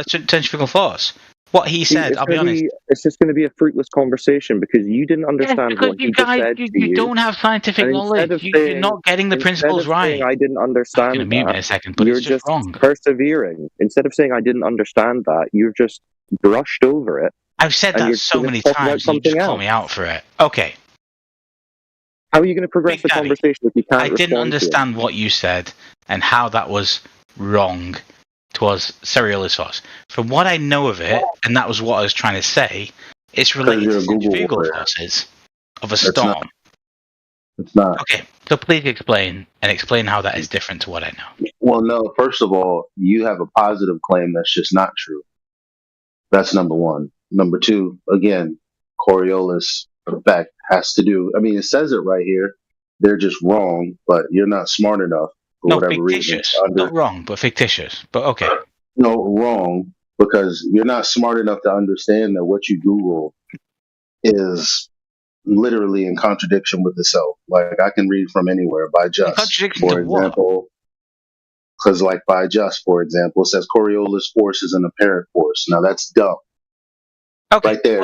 centrifugal force. What he said, I'll be honest. It's just going to be a fruitless conversation because you didn't understand what he just said to you. You don't have scientific knowledge. You're not getting the principles right. I didn't understand I'm going to mute in a second, but you're it's just wrong. Persevering. Instead of saying I didn't understand that, you're just brushed over it. I've said and that you're so gonna many talk about times, and you something just call else. me out for it. Okay. How are you going to progress Big the Daddy, conversation if you can't I didn't respond to it? understand what you said and how that was wrong towards cereal is sauce. From what I know of it, and that was what I was trying to say, it's related you're to a Google centrifugal warrior. forces of a It's not. storm. It's not. Okay, so please explain how that is different to what I know. Well, no. First of all, you have a positive claim that's just not true. That's number one. Number two, again, Coriolis effect has to do. I mean, it says it right here. They're just wrong, but you're not smart enough for No, whatever reason. fictitious. Not wrong, but fictitious. But okay. No, wrong because you're not smart enough to understand that what you Google is literally in contradiction with itself. Like I can read from anywhere by In contradiction for to what? example, because like by for example, it says Coriolis force is an apparent force. Now that's dumb. Okay, Right there,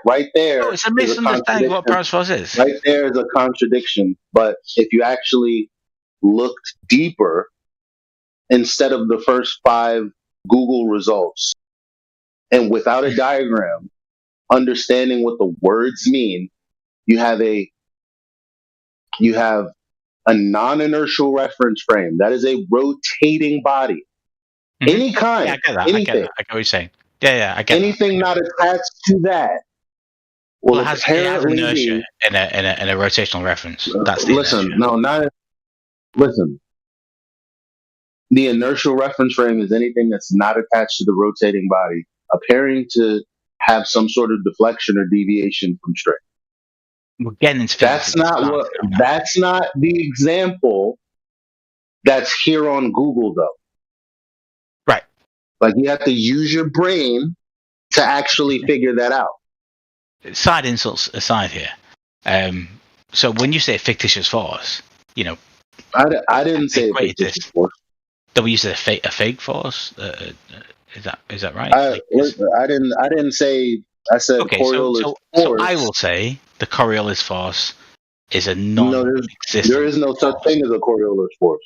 right there No, it's a is a misunderstanding of what contradiction. Paris force is. Right there is a contradiction. But if you actually looked deeper, instead of the first 5 Google results, and without a diagram, understanding what the words mean, you have a non-inertial reference frame. That is a rotating body. Any kind, Yeah, I get that. anything, I get what you're saying. Yeah, I get anything not attached to that will it has apparently inertia be. in a rotational reference. That's the Listen, inertia. no, not listen. The inertial reference frame is anything that's not attached to the rotating body, appearing to have some sort of deflection or deviation from straight. We're getting into physics. That's not the example that's here on Google though. Right. Like you have to use your brain to actually figure that out. Side insults aside here. So when you say fictitious force, I didn't say fictitious force. That we use a fake force. Is that right? I didn't say. I said okay. Coriolis So force. I will say the Coriolis force is a non-existent. There is no such thing as a Coriolis force.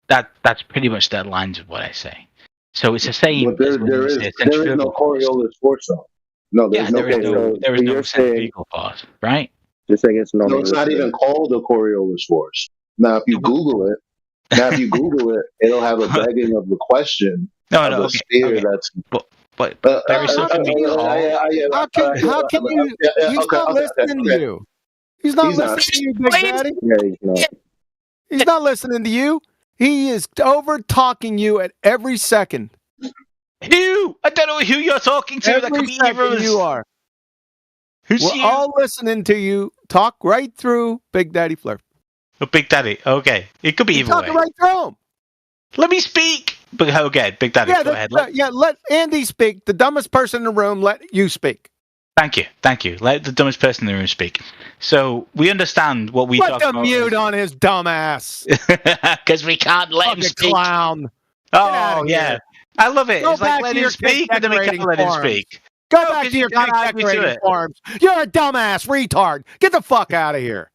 That's pretty much the lines of what I say. So it's the same. But there is no Coriolis force though. No, there's no. There is no centrifugal force, right? You're saying it's no, it's not even called a Coriolis force. Now, if you Google it, it'll have a begging of the question of a sphere that's. But there is something we call. How can you? He's not listening to you. He's not listening to you, Big Daddy. Yeah, he's not. He's not listening to you. He is over talking you at every second. Who? I don't know who you're talking to. That could be either of us. You are. Who's We're you? all listening to you talk right through Big Daddy Flirt. Oh, Big Daddy. Okay, it could be either way. Talking right through him. Let me speak. But okay, Big Daddy, go ahead. Let Andy speak. The dumbest person in the room. Let you speak. Thank you. Let the dumbest person in the room speak. So we understand what we talk about. Put the mute on his dumb ass. Because we can't let him speak. Clown. Oh yeah, I love it. Go it's like back let to him your speak, but then we can't let him speak. Go back to your decorating forms. You're a dumbass retard. Get the fuck out of here.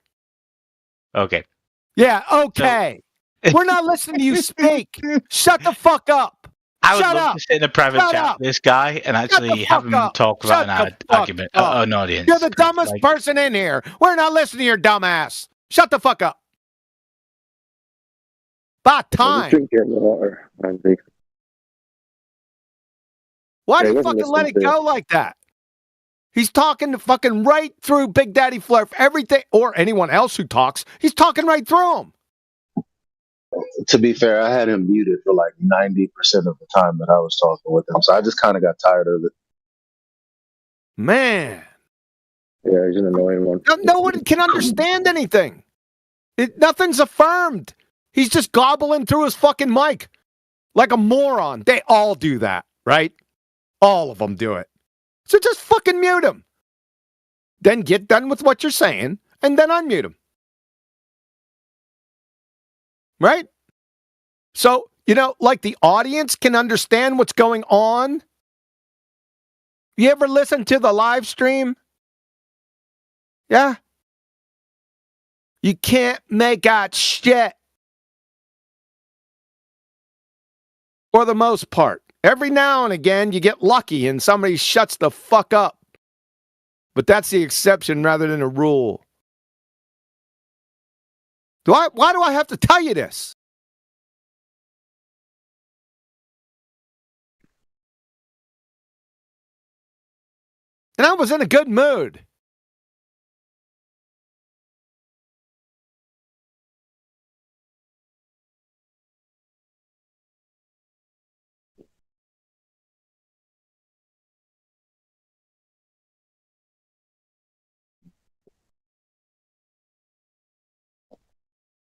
Okay. Yeah. Okay. We're not listening to you speak. Shut the fuck up. I would love to sit in a private chat with this guy and actually have him talk about an argument, an audience. You're the dumbest person in here. We're not listening to your dumb ass. Shut the fuck up. About time. Drink your water, Andy. Why do you fucking let it go like that? He's talking to fucking right through Big Daddy Flirt. Everything, or anyone else who talks, he's talking right through him. To be fair, I had him muted for like 90% of the time that I was talking with him, so I just kind of got tired of it. Man. Yeah, he's an annoying one. No one can understand anything. Nothing's affirmed. He's just gobbling through his fucking mic like a moron. They all do that, right? All of them do it. So just fucking mute him. Then get done with what you're saying, and then unmute him. Right? So, like the audience can understand what's going on. You ever listen to the live stream? Yeah? You can't make out shit. For the most part. Every now and again, you get lucky and somebody shuts the fuck up. But that's the exception rather than a rule. Why do I have to tell you this? And I was in a good mood.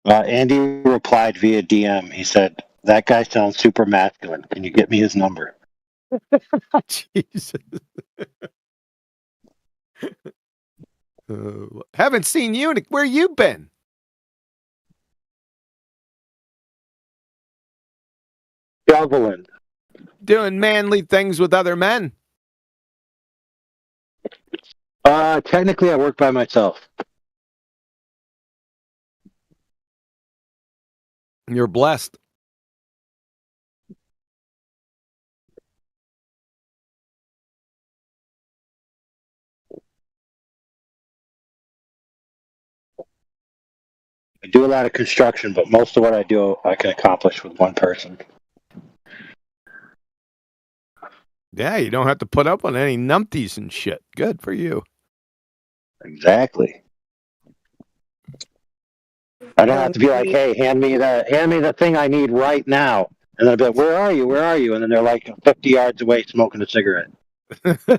Andy replied via DM. He said, "That guy sounds super masculine. Can you get me his number?" Jesus. Haven't seen you. Where you been? Shoveling. Doing manly things with other men. Technically, I work by myself. You're blessed. I do a lot of construction, but most of what I do, I can accomplish with one person. Yeah, you don't have to put up on any numpties and shit. Good for you. Exactly. I don't have to be like, "Hey, hand me the thing I need right now." And then I'll be like, "Where are you? Where are you?" And then they're like 50 yards away smoking a cigarette.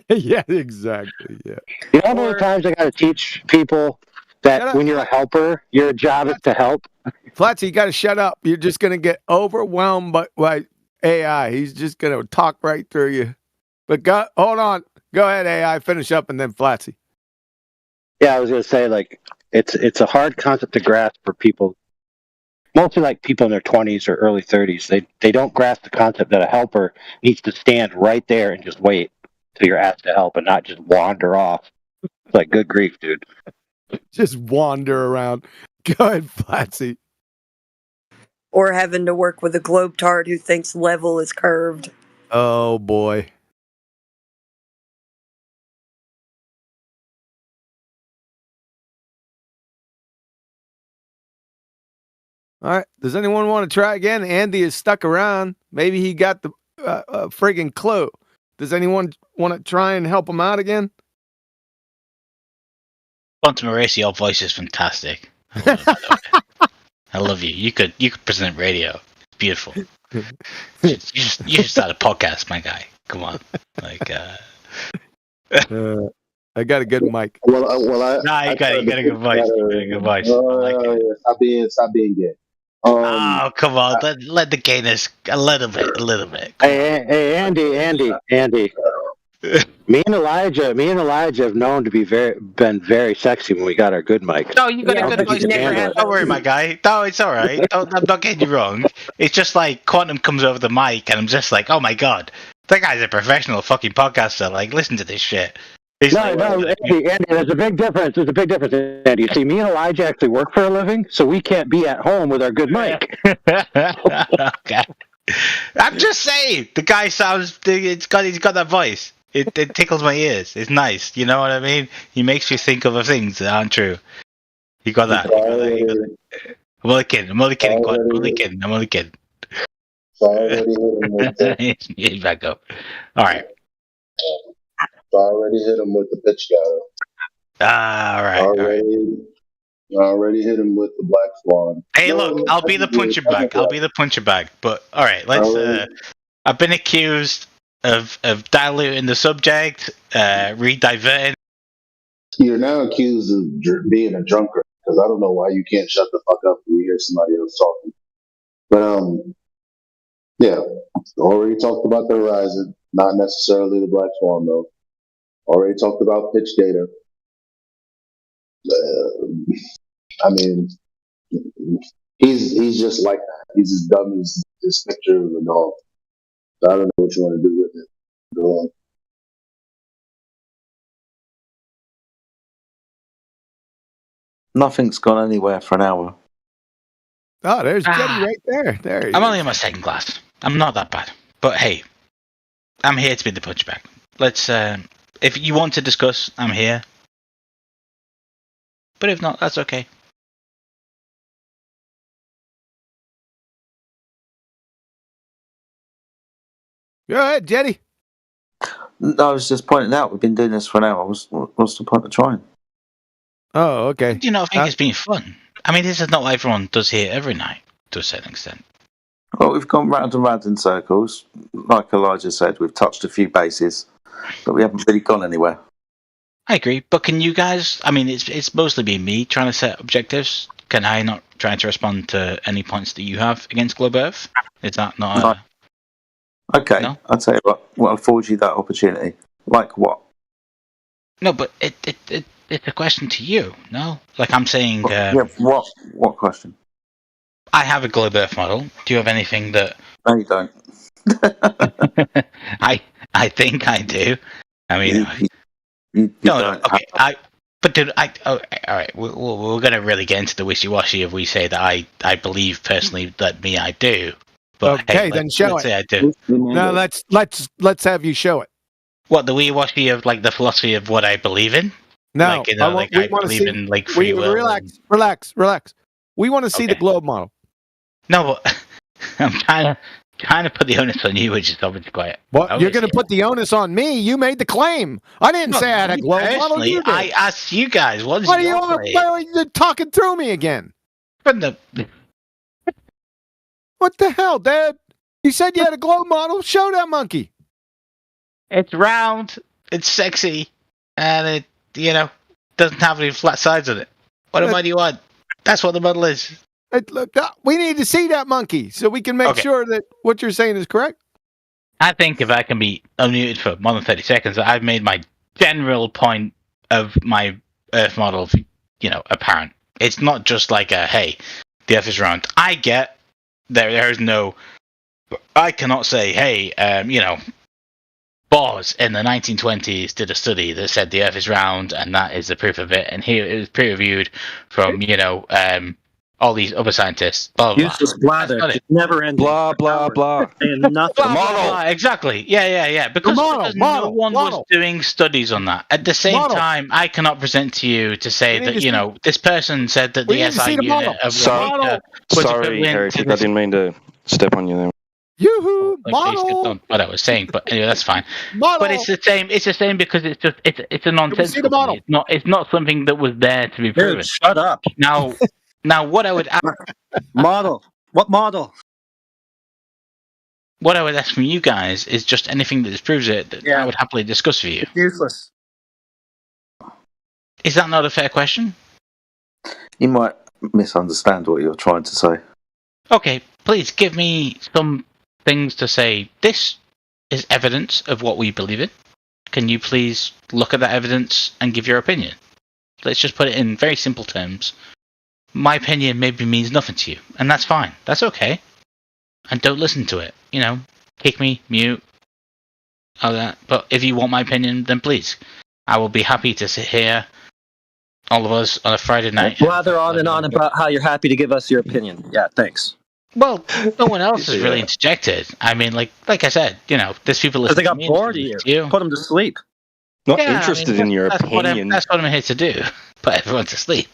Yeah, exactly. Yeah. You know how many times I got to teach people that when you're a helper, your job is to help? Flatsy, you got to shut up. You're just going to get overwhelmed by AI. He's just going to talk right through you. But hold on. Go ahead, AI. Finish up and then Flatsy. Yeah, I was going to say, like, it's a hard concept to grasp for people, mostly like people in their 20s or early 30s. They don't grasp the concept that a helper needs to stand right there and just wait till you're asked to help and not just wander off. It's like, good grief, dude. Just wander around. Go ahead, Flatsy. Or having to work with a globetard who thinks level is curved. Oh, boy. All right. Does anyone want to try again? Andy is stuck around. Maybe he got the friggin' clue. Does anyone want to try and help him out again? Quantum Eraser, your voice is fantastic. I love you. You could present radio. It's beautiful. You should start a podcast, my guy. Come on, like. I got a good mic. Nah, you got a good voice. You got a good voice. I like it. Stop being gay. Oh, come on. Let the gayness a little bit. Hey, Andy. Me and Elijah have known to been very sexy when we got our good mic. No, you got a good voice. Don't worry, my guy. No, it's all right. I'm not getting you wrong. It's just like Quantum comes over the mic, and I'm just like, oh my god, that guy's a professional fucking podcaster. Like, listen to this shit. Andy, there's a big difference. Andy. You see, me and Elijah actually work for a living, so we can't be at home with our good mic. Okay. I'm just saying, the guy sounds. He's got that voice. It tickles my ears. It's nice. You know what I mean? He makes you think of things that aren't true. You got that. I'm only kidding. I'm only kidding. He's back up. All right. So I already hit him with the pitch guy. All right. I already hit him with the Black Swan. Hey, look, I'll be the puncher bag. But all right, let's. I've been accused of diluting the subject, re-diverting. You're now accused of being a drunkard because I don't know why you can't shut the fuck up when you hear somebody else talking. But yeah, already talked about the Horizon, not necessarily the Black Swan though. Already talked about pitch data. I mean, he's just like that. He's as dumb as this picture of a dog. So I don't know what you want to do with it. Go on. Nothing's gone anywhere for an hour. Oh, there's Jetty right there. There he I'm is. only in my second class. I'm not that bad. But hey, I'm here to be the punchback. Let's. If you want to discuss, I'm here. But if not, that's okay. Go ahead, Jetty. No, I was just pointing out we've been doing this for an hour. What's the point of trying? Oh, okay. Do you not think it's been fun? I mean, this is not what everyone does here every night, to a certain extent. Well, we've gone round and round in circles. Like Elijah said, we've touched a few bases, but we haven't really gone anywhere. I agree, but can you guys? I mean, it's mostly been me trying to set objectives. Can I not try to respond to any points that you have against Globe Earth? Is that not Okay, no? I'll tell you what. I'll afford you that opportunity. Like what? No, but it's a question to you. No, like I'm saying. Yeah. What question? I have a Globe Earth model. Do you have anything that? No, you don't. I think I do. I mean, you no, don't. okay. But did I? Oh, all right. We're going to really get into the wishy-washy if we say that I believe personally that I do. But Okay, hey, then show let's it. say I do. No, let's have you show it. What, the wishy-washy of like the philosophy of what I believe in? No, like, you know, we I want to believe see. in like free will. Relax. We want to see the globe model. No, but I'm trying to put the onus on you, which is obviously quite. Well, you're going to put the onus on me. You made the claim. I didn't say I had a globe model. Personally, You did. I asked you guys. What are you talking through me again? What the hell, Dad? You said you had a globe model. Show that monkey. It's round. It's sexy, and it doesn't have any flat sides on it. What more do you want? That's what the model is. Look, we need to see that monkey so we can make sure that what you're saying is correct. I think if I can be unmuted for more than 30 seconds, I've made my general point of my Earth model, apparent. It's not just like hey, the Earth is round. I get there is no. I cannot say, hey, Bohr in the 1920s did a study that said the Earth is round, and that is the proof of it. And here it was peer-reviewed from all these other scientists. Blah blah. Useless blather. It's never ending. Blah blah blah. Saying nothing. Blah, blah, blah. Exactly. Yeah. Because no one was doing studies on that. At the same time, I cannot present to you to say that this person said that the SI unit of the meter was Sorry, equivalent Heretic. to I didn't mean to step on you there. Yoo-hoo, model. What I was saying, but anyway, that's fine. But it's the same. It's the same because it's a nonsensical thing. It's not something that was there to be proven. Dude, shut up. Now, what I would model. What model? What I would ask from you guys is just anything that disproves it that I would happily discuss with you. It's useless. Is that not a fair question? You might misunderstand what you're trying to say. Okay, please give me some things to say. This is evidence of what we believe in. Can you please look at that evidence and give your opinion? Let's just put it in very simple terms. My opinion maybe means nothing to you, and that's fine. That's okay. And don't listen to it. Kick me, mute, all that. But if you want my opinion, then please. I will be happy to sit here, all of us, on a Friday night. Blather on and on about how you're happy to give us your opinion. Yeah, thanks. Well, no one else has really interjected. I mean, like I said, there's people listening to me. Because they got bored of you. Put them to sleep. Not interested in your opinion. That's what I'm here to do. Put everyone to sleep.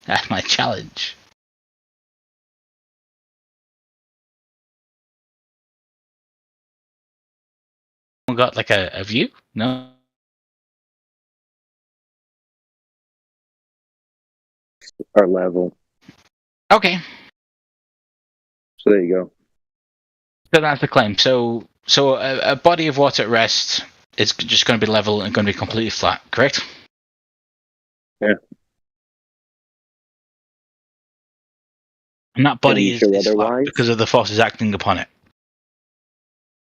That's my challenge. Got like a view? No. Our level. Okay. So there you go. So that's the claim. So a body of water at rest is just going to be level and going to be completely flat, correct? Yeah. And that body is flat because of the forces acting upon it.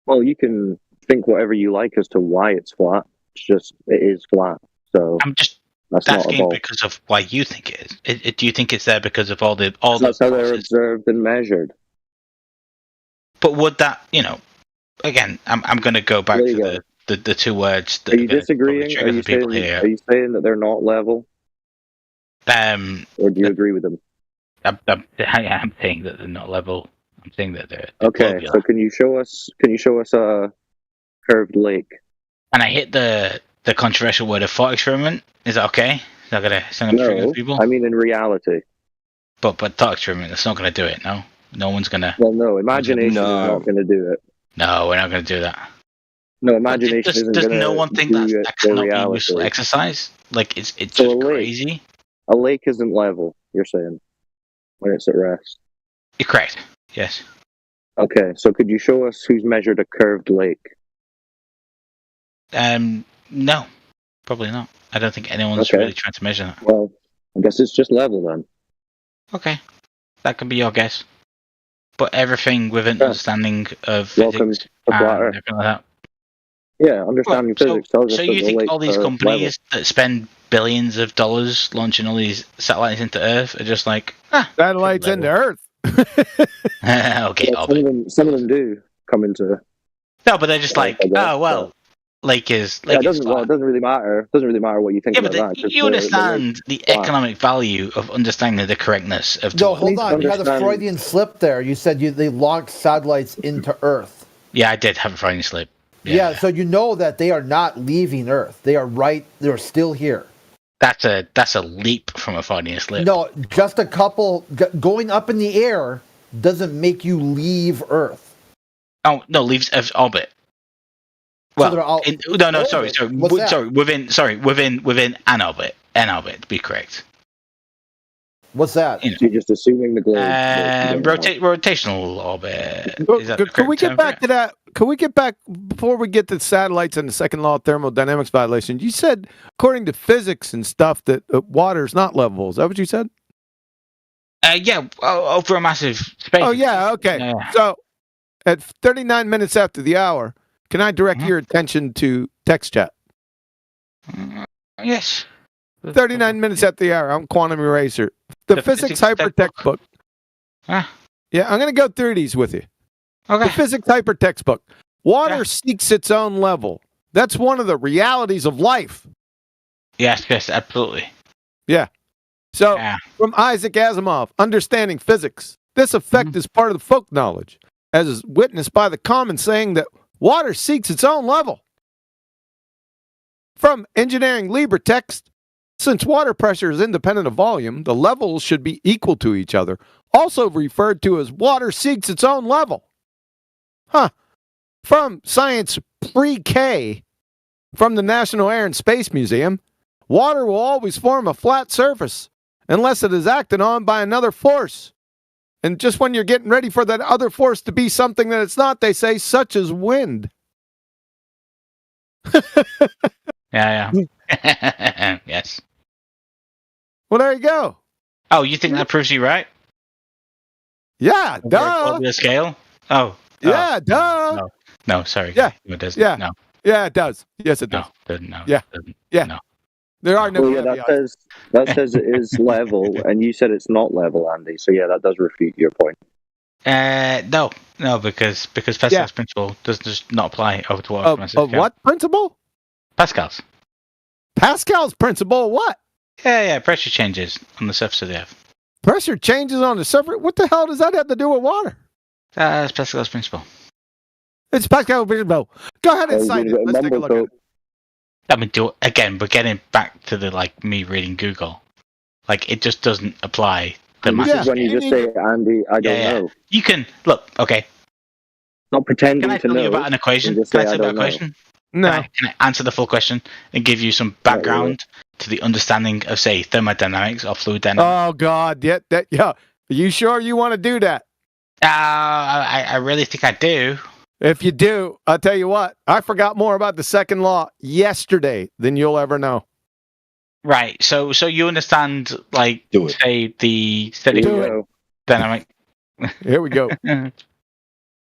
Well, you can think whatever you like as to why it's flat. It's just, it is flat. So I'm just that's asking not a ball. because of why you think it is. Do you think it's there because of all the That's how they're observed and measured. But would that, again, I'm going to go back to the two words. That are you disagreeing? Are you saying that they're not level? Or do you agree with them? I'm saying that they're not level. I'm saying that they're okay. globular. So can you show us curved lake. And I hit the controversial word of thought experiment. Is that okay? Is that gonna trigger No, people? I mean in reality. But thought experiment, that's not gonna do it. No one's gonna. Well, no, imagination is not going to do it. No, we're not gonna do that. No, imagination isn't Does going no to one think do that it for cannot be useful reality. exercise? Like it's So just crazy. A lake isn't level. You're saying when it's at rest. You're correct. Yes. Okay, so could you show us who's measured a curved lake? No, probably not. I don't think anyone's really trying to measure that. Well, I guess it's just level then. Okay, that could be your guess. But everything with an understanding of physics and everything like that. Yeah, understanding physics tells us So that you the think lakes all these are companies that spend billions of dollars launching all these satellites into Earth are just like satellites into Earth? Okay, level? Some of them do come into. No, but they're just like, oh well, lake is flat. It doesn't really matter. It doesn't really matter what you think about that. You understand the economic value of understanding the correctness of. No, hold on. You had a Freudian slip there. You said they launched satellites into Earth. Yeah, I did have a Freudian slip. Yeah, so you know that they are not leaving Earth. They are they're still here. That's a leap from a Freudian slip. No, just a couple going up in the air doesn't make you leave Earth. Oh no, leaves orbit. Well, within an orbit. An orbit, to be correct. What's that? You're just assuming the globe. Rotational orbit. Is that Can we get back to that? Can we get back before we get to satellites and the second law of thermodynamics violation? You said, according to physics and stuff, that water is not level. Is that what you said? Yeah, over a massive space. Oh yeah, okay. Yeah. So, at 39 minutes after the hour, can I direct your attention to text chat? Yes. 39 minutes after the hour. I'm Quantum Eraser. The physics hypertext book. Yeah, I'm going to go through these with you. Okay. The physics hypertext book. Water seeks its own level. That's one of the realities of life. Yes, absolutely. Yeah. So, from Isaac Asimov, Understanding Physics, this effect is part of the folk knowledge, as is witnessed by the common saying that water seeks its own level. From Engineering Libre Text, since water pressure is independent of volume, the levels should be equal to each other, also referred to as water seeks its own level. From Science Pre-K, from the National Air and Space Museum, water will always form a flat surface unless it is acted on by another force. And just when you're getting ready for that other force to be something that it's not, they say, such as wind. Yeah. Yes. Well, there you go. Oh, you think that proves you right? Yeah, duh. The scale? Oh. Yeah, duh. No, sorry. Yeah. No, it doesn't. Yeah. No. Yeah, it does. Yes, it does. No. Yeah. Yeah. No. There are no. Well, yeah, that says it is level, and you said it's not level, Andy. So yeah, that does refute your point. No, because Pascal's principle does just not apply over to water. Of what principle? Pascal's. Pascal's principle. What? Yeah. Pressure changes on the surface of the Earth. Pressure changes on the surface. What the hell does that have to do with water? It's Pascal's principle. It's Pascal's principle. Go ahead and cite it. Let's take a look at it. I mean, again, but getting back to the me reading Google, it just doesn't apply. This is when you just say, Andy, I don't know. You can look. Okay. Not pretending to know. Can I tell you about an equation? Can I tell you about a question? No. Can I answer the full question and give you some background to the understanding of, say, thermodynamics or fluid dynamics? Oh God, yeah. Are you sure you want to do that? I really think I do. If you do, I'll tell you what, I forgot more about the second law yesterday than you'll ever know. Right. So you understand, say, the steady flow dynamic. Here we go. We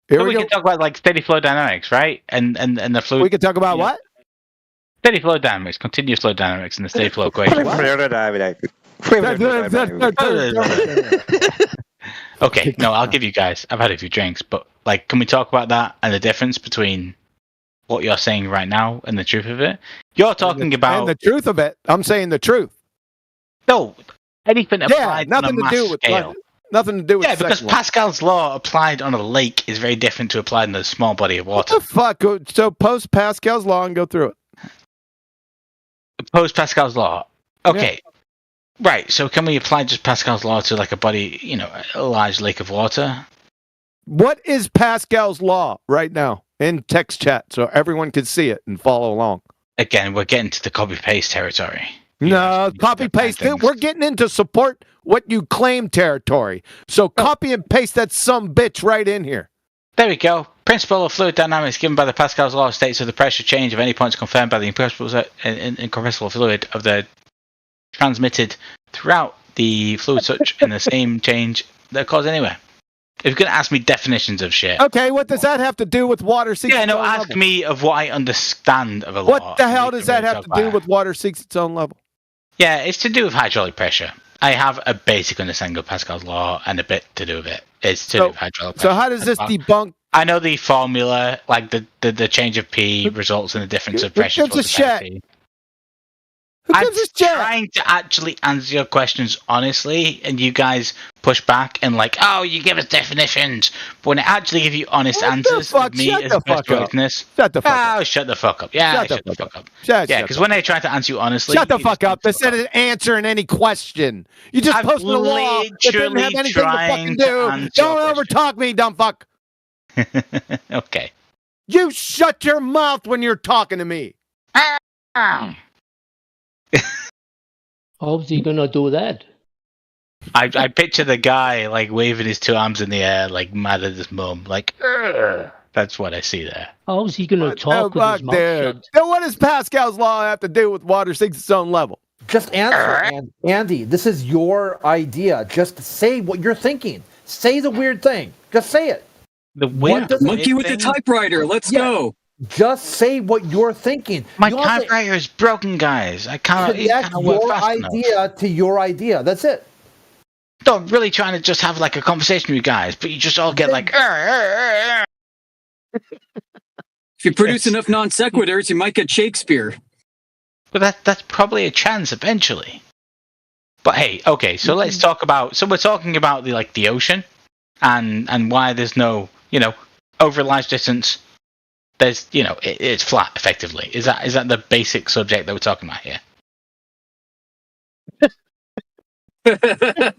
can talk about steady flow dynamics, right? And the fluid. We can talk about what? Steady flow dynamics, continuous flow dynamics, and the steady flow equation. Okay, no, I'll give you guys. I've had a few drinks, but can we talk about that and the difference between what you're saying right now and the truth of it? You're talking about and the truth of it. I'm saying the truth. No, anything applied nothing on a mass to do with scale. Nothing to do with Yeah, the because second one. Pascal's law applied on a lake is very different to applied in a small body of water. What the fuck? So post Pascal's law and go through it. Post Pascal's law. Okay. Yeah. Right. So can we apply just Pascal's law to like a body, a large lake of water? What is Pascal's law right now in text chat so everyone can see it and follow along? Again, we're getting to the copy paste territory. No, copy paste. We're getting into support what you claim territory. So copy and paste that some bitch right in here. There we go. Principle of fluid dynamics given by the Pascal's law states that the pressure change of any points confirmed by the incompressible fluid of the transmitted throughout the fluid such in the same change that occurs anywhere. If you're going to ask me definitions of shit. Okay, what does that have to do with water seeks its own ask level? me of what I understand of a law. What the hell does that have to do with water seeks its own level? Yeah, it's to do with hydraulic pressure. I have a basic understanding of Pascal's law and a bit to do with it. It's to do with hydraulic pressure. So how does this debunk? I know the formula, like the change of P results in the difference of pressure. Who gives a shit? I'm trying to actually answer your questions honestly, and you guys push back and like, oh, you give us definitions, but when I actually give you honest answers, me as a best witness, shut the fuck up. Oh, shut the fuck up. Yeah, shut the fuck up. Yeah, because when I try to answer you honestly, shut the fuck up. Instead of answering any question, you just posted a law that didn't have anything to fucking do. Don't overtalk me, dumb fuck. Okay. You shut your mouth when you're talking to me. How's he gonna do that? I picture the guy like waving his two arms in the air, like mad at his mum, like. Urgh. That's what I see there. How's he gonna talk with his mouth shut? Then what does Pascal's law have to do with water seeks its own level? Just answer, Andy. This is your idea. Just say what you're thinking. Say the weird thing. Just say it. The weird monkey with the typewriter. Let's go. Just say what you're thinking. My typewriter is broken, guys. I can't. Connect your idea to your idea. That's it. No, I'm really trying to just have like a conversation with you guys, but you just all get like. If you produce enough non sequiturs, you might get Shakespeare. But that's probably a chance eventually. But hey, okay, so let's talk about. So we're talking about the ocean, and why there's no over a large distance. There's it's flat effectively. Is that the basic subject that we're talking about here?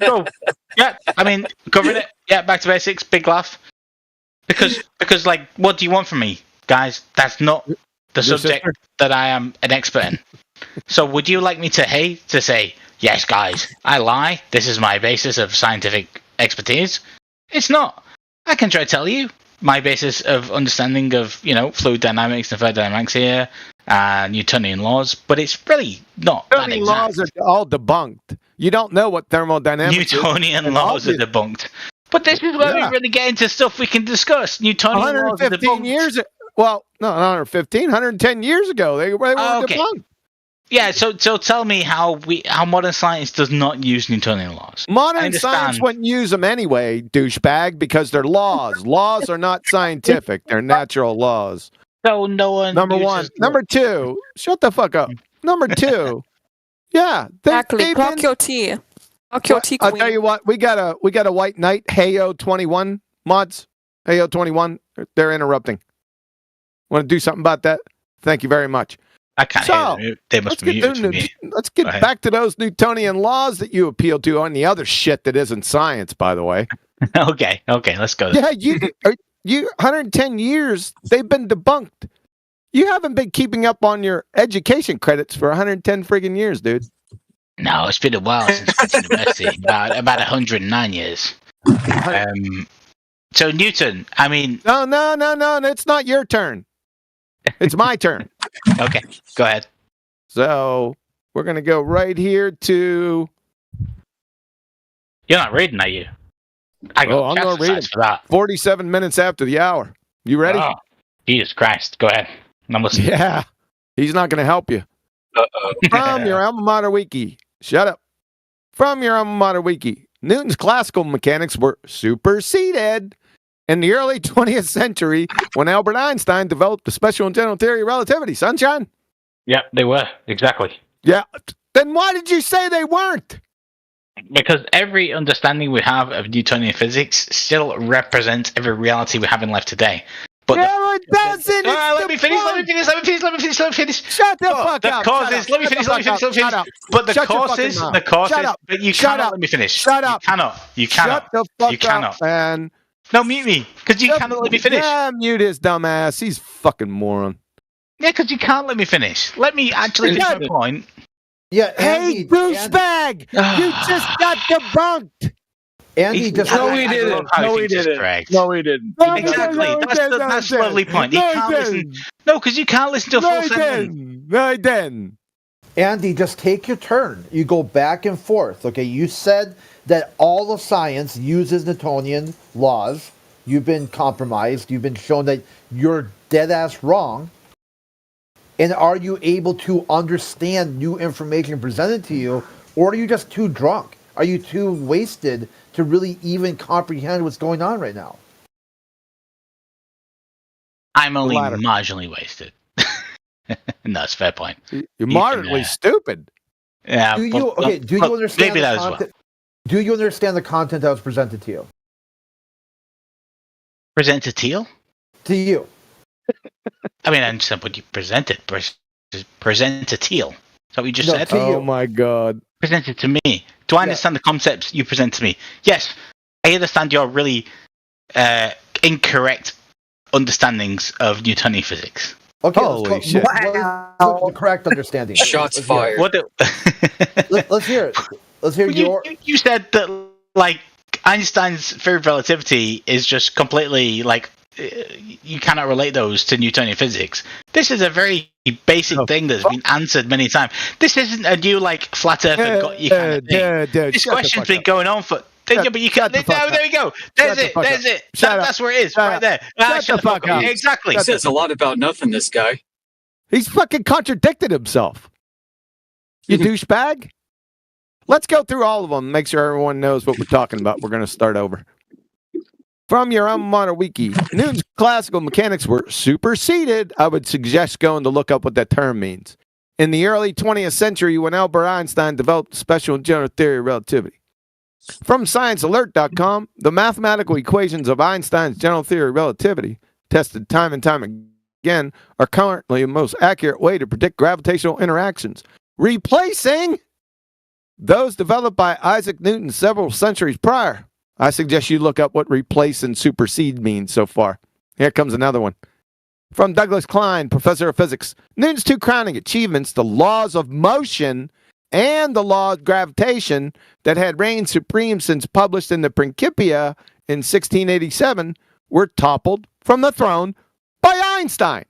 So, yeah, I mean covering it. Yeah, back to basics. Big laugh. Because like, what do you want from me, guys? That's not the subject that I am an expert in. So would you like me to say yes, guys? I lie. This is my basis of scientific expertise. It's not. I can try to tell you my basis of understanding of fluid dynamics and thermodynamics here, Newtonian laws, but it's really not that exact. Laws are all debunked. You don't know what thermodynamics Newtonian laws are debunked. But this is where we really get into stuff we can discuss. Newtonian laws are debunked. Years. Well, no, 110 years ago they were debunked. Yeah, so tell me how modern science does not use Newtonian laws. Modern science wouldn't use them anyway, douchebag, because they're laws. Laws are not scientific; they're natural laws. So no one. Number one. Number two. Shut the fuck up. Number two. Yeah, exactly. Clock your tea. Clock your tea, I'll tell you what. We got a white knight. Heyo21 mods. Heyo21. They're interrupting. Want to do something about that? Thank you very much. I can't hear them. They must be muted. Let's get back to those Newtonian laws that you appeal to on the other shit that isn't science, by the way. Okay, let's go. Yeah, you 110 years, they've been debunked. You haven't been keeping up on your education credits for 110 friggin' years, dude. No, it's been a while since I went to university. about 109 years. So Newton, I mean... No, it's not your turn. It's my turn. Okay, go ahead. So we're going to go right here to... You're not reading, are you? I'm going to read it. 47 minutes after the hour. You ready? Oh, Jesus Christ. Go ahead. I'm listening. Yeah. He's not going to help you. From your alma mater wiki. Shut up. From your alma mater wiki. Newton's classical mechanics were superseded in the early 20th century when Albert Einstein developed the special and general theory of relativity. Sunshine? Yeah, they were. Exactly. Yeah. Then why did you say they weren't? Because every understanding we have of Newtonian physics still represents every reality we have in life today. But no, it doesn't. let me finish. Shut the fuck up. Causes. Let me finish. Shut up. But the Shut your causes. fucking mouth. The causes. Shut up. But you Shut cannot up. let me finish. Shut up. You cannot. Shut the fuck You cannot. up, man. No, mute me. Because you cannot let me finish. Yeah, mute his dumb ass. He's fucking moron. Yeah, because you can't let me finish. Let me actually finish my point. Yeah, hey, douchebag! You just got debunked! Andy just... No, he didn't. No, he didn't. No, he didn't. Exactly. That's a lovely point. He can't listen. No, because you can't listen to a full sentence. No, I didn't. Andy, just take your turn. You go back and forth. Okay, you said that all of science uses Newtonian laws. You've been compromised. You've been shown that you're dead ass wrong. And are you able to understand new information presented to you, or are you just too drunk? Are you too wasted to really even comprehend what's going on right now? I'm only marginally wasted. No, it's a fair point. You're moderately stupid. Yeah. Do you understand maybe the that content? as well. Do you understand the content that was presented to you? Presented to you? To you. I mean, I understand what you presented. Present to teal. Is that what you just said? Oh my god. Presented to me. Do I understand the concepts you present to me? Yes. I understand your really incorrect understandings of Newtonian physics. Okay, holy shit! Wow. The correct understanding. Shots fired. Let's hear it. Let's hear your. You said that like Einstein's theory of relativity is just completely like you cannot relate those to Newtonian physics. This is a very basic thing that's been answered many times. This isn't a new like flat earth got you kind of thing. This question's been going on for. But you can. There we go. There's it. That's where it is. Right there. Shut the fuck up. Exactly. He says a lot about nothing, this guy. He's fucking contradicted himself. You douchebag. Let's go through all of them. Make sure everyone knows what we're talking about. We're going to start over. From your alma mater wiki, Newton's classical mechanics were superseded. I would suggest going to look up what that term means. In the early 20th century, when Albert Einstein developed the special general theory of relativity. From ScienceAlert.com, the mathematical equations of Einstein's general theory of relativity, tested time and time again, are currently the most accurate way to predict gravitational interactions, replacing those developed by Isaac Newton several centuries prior. I suggest you look up what replace and supersede means so far. Here comes another one. From Douglas Klein, professor of physics, Newton's two crowning achievements, the laws of motion and the law of gravitation that had reigned supreme since published in the Principia in 1687, were toppled from the throne by Einstein.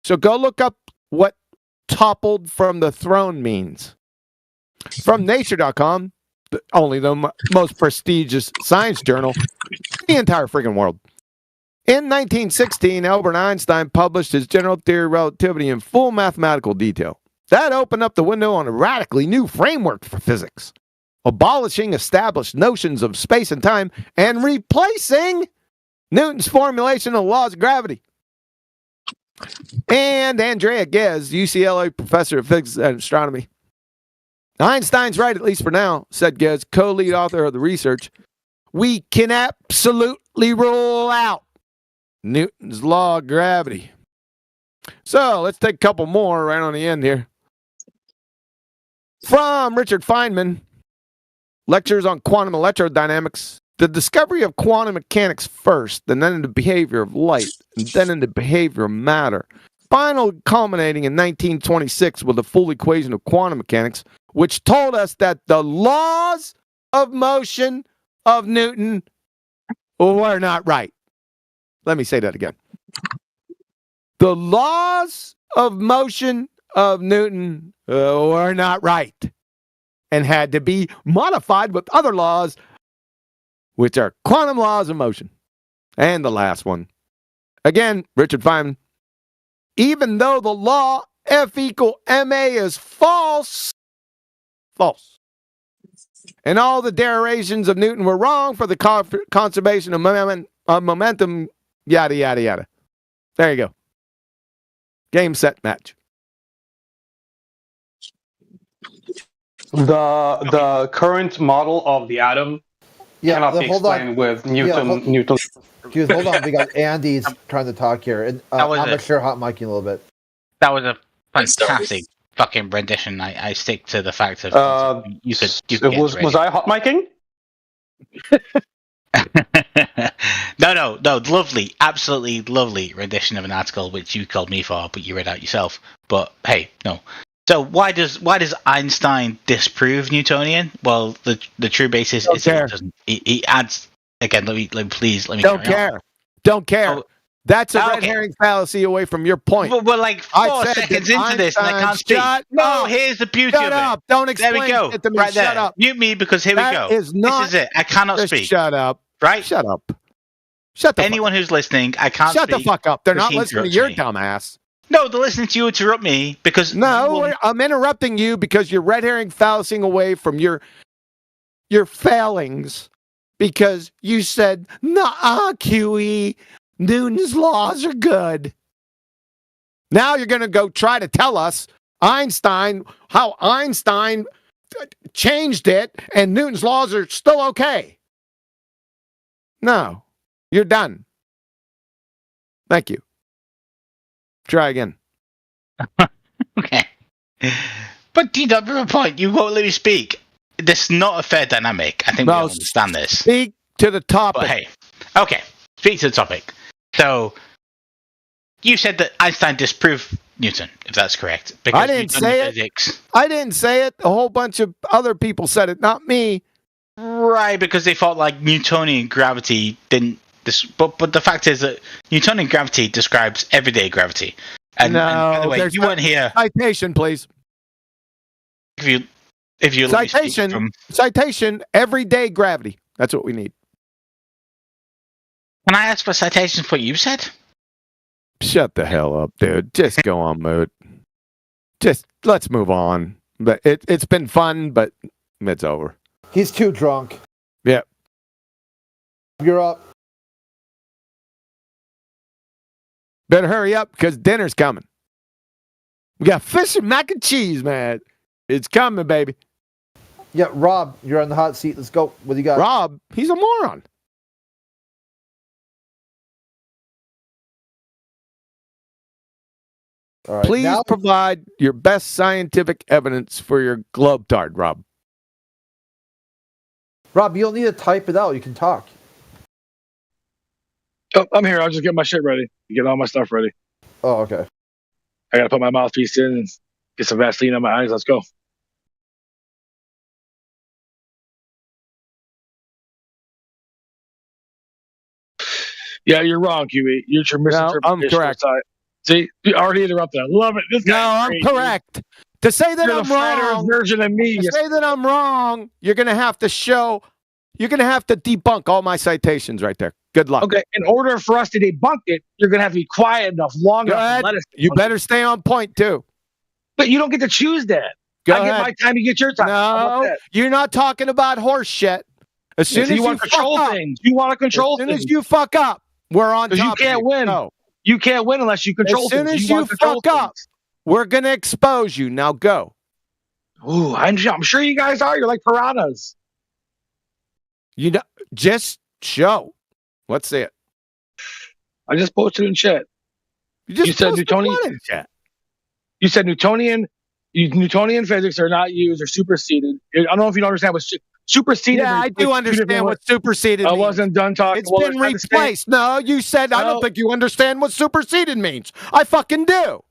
So go look up what toppled from the throne means. From Nature.com, only the most prestigious science journal in the entire freaking world. In 1916, Albert Einstein published his general theory of relativity in full mathematical detail. That opened up the window on a radically new framework for physics, abolishing established notions of space and time and replacing Newton's formulation of the laws of gravity. And Andrea Ghez, UCLA professor of physics and astronomy. Einstein's right, at least for now, said Ghez, co-lead author of the research. We can absolutely rule out Newton's law of gravity. So let's take a couple more right on the end here. From Richard Feynman, lectures on quantum electrodynamics, the discovery of quantum mechanics first, and then in the behavior of light, and then in the behavior of matter, finally culminating in 1926 with the full equation of quantum mechanics, which told us that the laws of motion of Newton were not right. Let me say that again. The laws of motion of Newton were not right and had to be modified with other laws, which are quantum laws of motion. And the last one. Again, Richard Feynman. Even though the law F equal ma is false, and all the derivations of Newton were wrong for the conservation of momentum, yada, yada, yada. There you go. Game, set, match. The current model of the atom cannot be explained with Newton. Excuse, hold on, because Andy's trying to talk here, and I'm gonna share hot mic a little bit. That was a fantastic fucking rendition. I stick to the fact of you could was I hot micing? No, lovely, absolutely lovely rendition of an article which you called me for, but you read out yourself. But hey, no. So why does Einstein disprove Newtonian? Well, the true basis is it doesn't. He adds again. Let me Don't care. That's a red herring fallacy away from your point. We're like 4 seconds into this and I can't speak. Here's the beauty of it. Shut up. Don't explain there we go. it to me. Right Shut there. up. Mute me because here we go. This is it. I cannot speak. Shut up. Right? Shut up. Shut the Anyone who's listening, I can't Shut speak. the fuck up. They're not listening to your dumb ass. No, they're listening to you interrupt me because... No, I'm interrupting you because you're red herring fallacying away from your failings because you said, nah, QE, Newton's laws are good. Now you're going to go try to tell us how Einstein changed it and Newton's laws are still okay. No, you're done. Thank you. Try again. Okay. But you don't have a point. You won't let me speak. This is not a fair dynamic. I think we all understand this. Speak to the topic. But hey, okay. Speak to the topic. So, you said that Einstein disproved Newton, if that's correct. Because I didn't say it. I didn't say it. A whole bunch of other people said it, not me. Right, because they thought like Newtonian gravity didn't... But the fact is that Newtonian gravity describes everyday gravity. And by the way, you weren't here. Citation, please. If you citation, everyday gravity. That's what we need. Can I ask for citation for what you said? Shut the hell up, dude. Just go on, Moot. Just let's move on. But it's been fun, but it's over. He's too drunk. Yeah. You're up. Better hurry up because dinner's coming. We got fish and mac and cheese, man. It's coming, baby. Yeah, Rob, you're on the hot seat. Let's go. What do you got? Rob, he's a moron. All right, please provide your best scientific evidence for your globetard, Rob. Rob, you don't need to type it out. You can talk. Oh, I'm here. I'll just get my shit ready. Get all my stuff ready. Oh, okay. I gotta put my mouthpiece in and get some Vaseline on my eyes. Let's go. Yeah, you're wrong, QE. You're misinterpretation. No, I'm correct. See, you already interrupted. I love it. This guy. No, I'm correct. To say that I'm wrong, version of me. To say that I'm wrong, you're gonna have to debunk all my citations right there. Good luck. Okay, in order for us to debunk it, you're gonna have to be quiet enough, long enough to let us. You better stay on point too. But you don't get to choose that. I get my time, you get your time. No, you're not talking about horse shit. As soon as you want to control things, you want to control things. As soon as you fuck up, we're on top. You can't win. No. You can't win unless you control things. As soon as you fuck up, we're gonna expose you. Now go. Ooh, I'm sure you guys are. You're like piranhas. You know, just show. Let's see it. I just posted in chat. You said Newtonian in chat. You said Newtonian physics are not used or superseded. I don't know if you don't understand what superseded. Yeah, I do understand what superseded means. I wasn't done talking. It's been replaced. No, you said I don't think you understand what superseded means. I fucking do.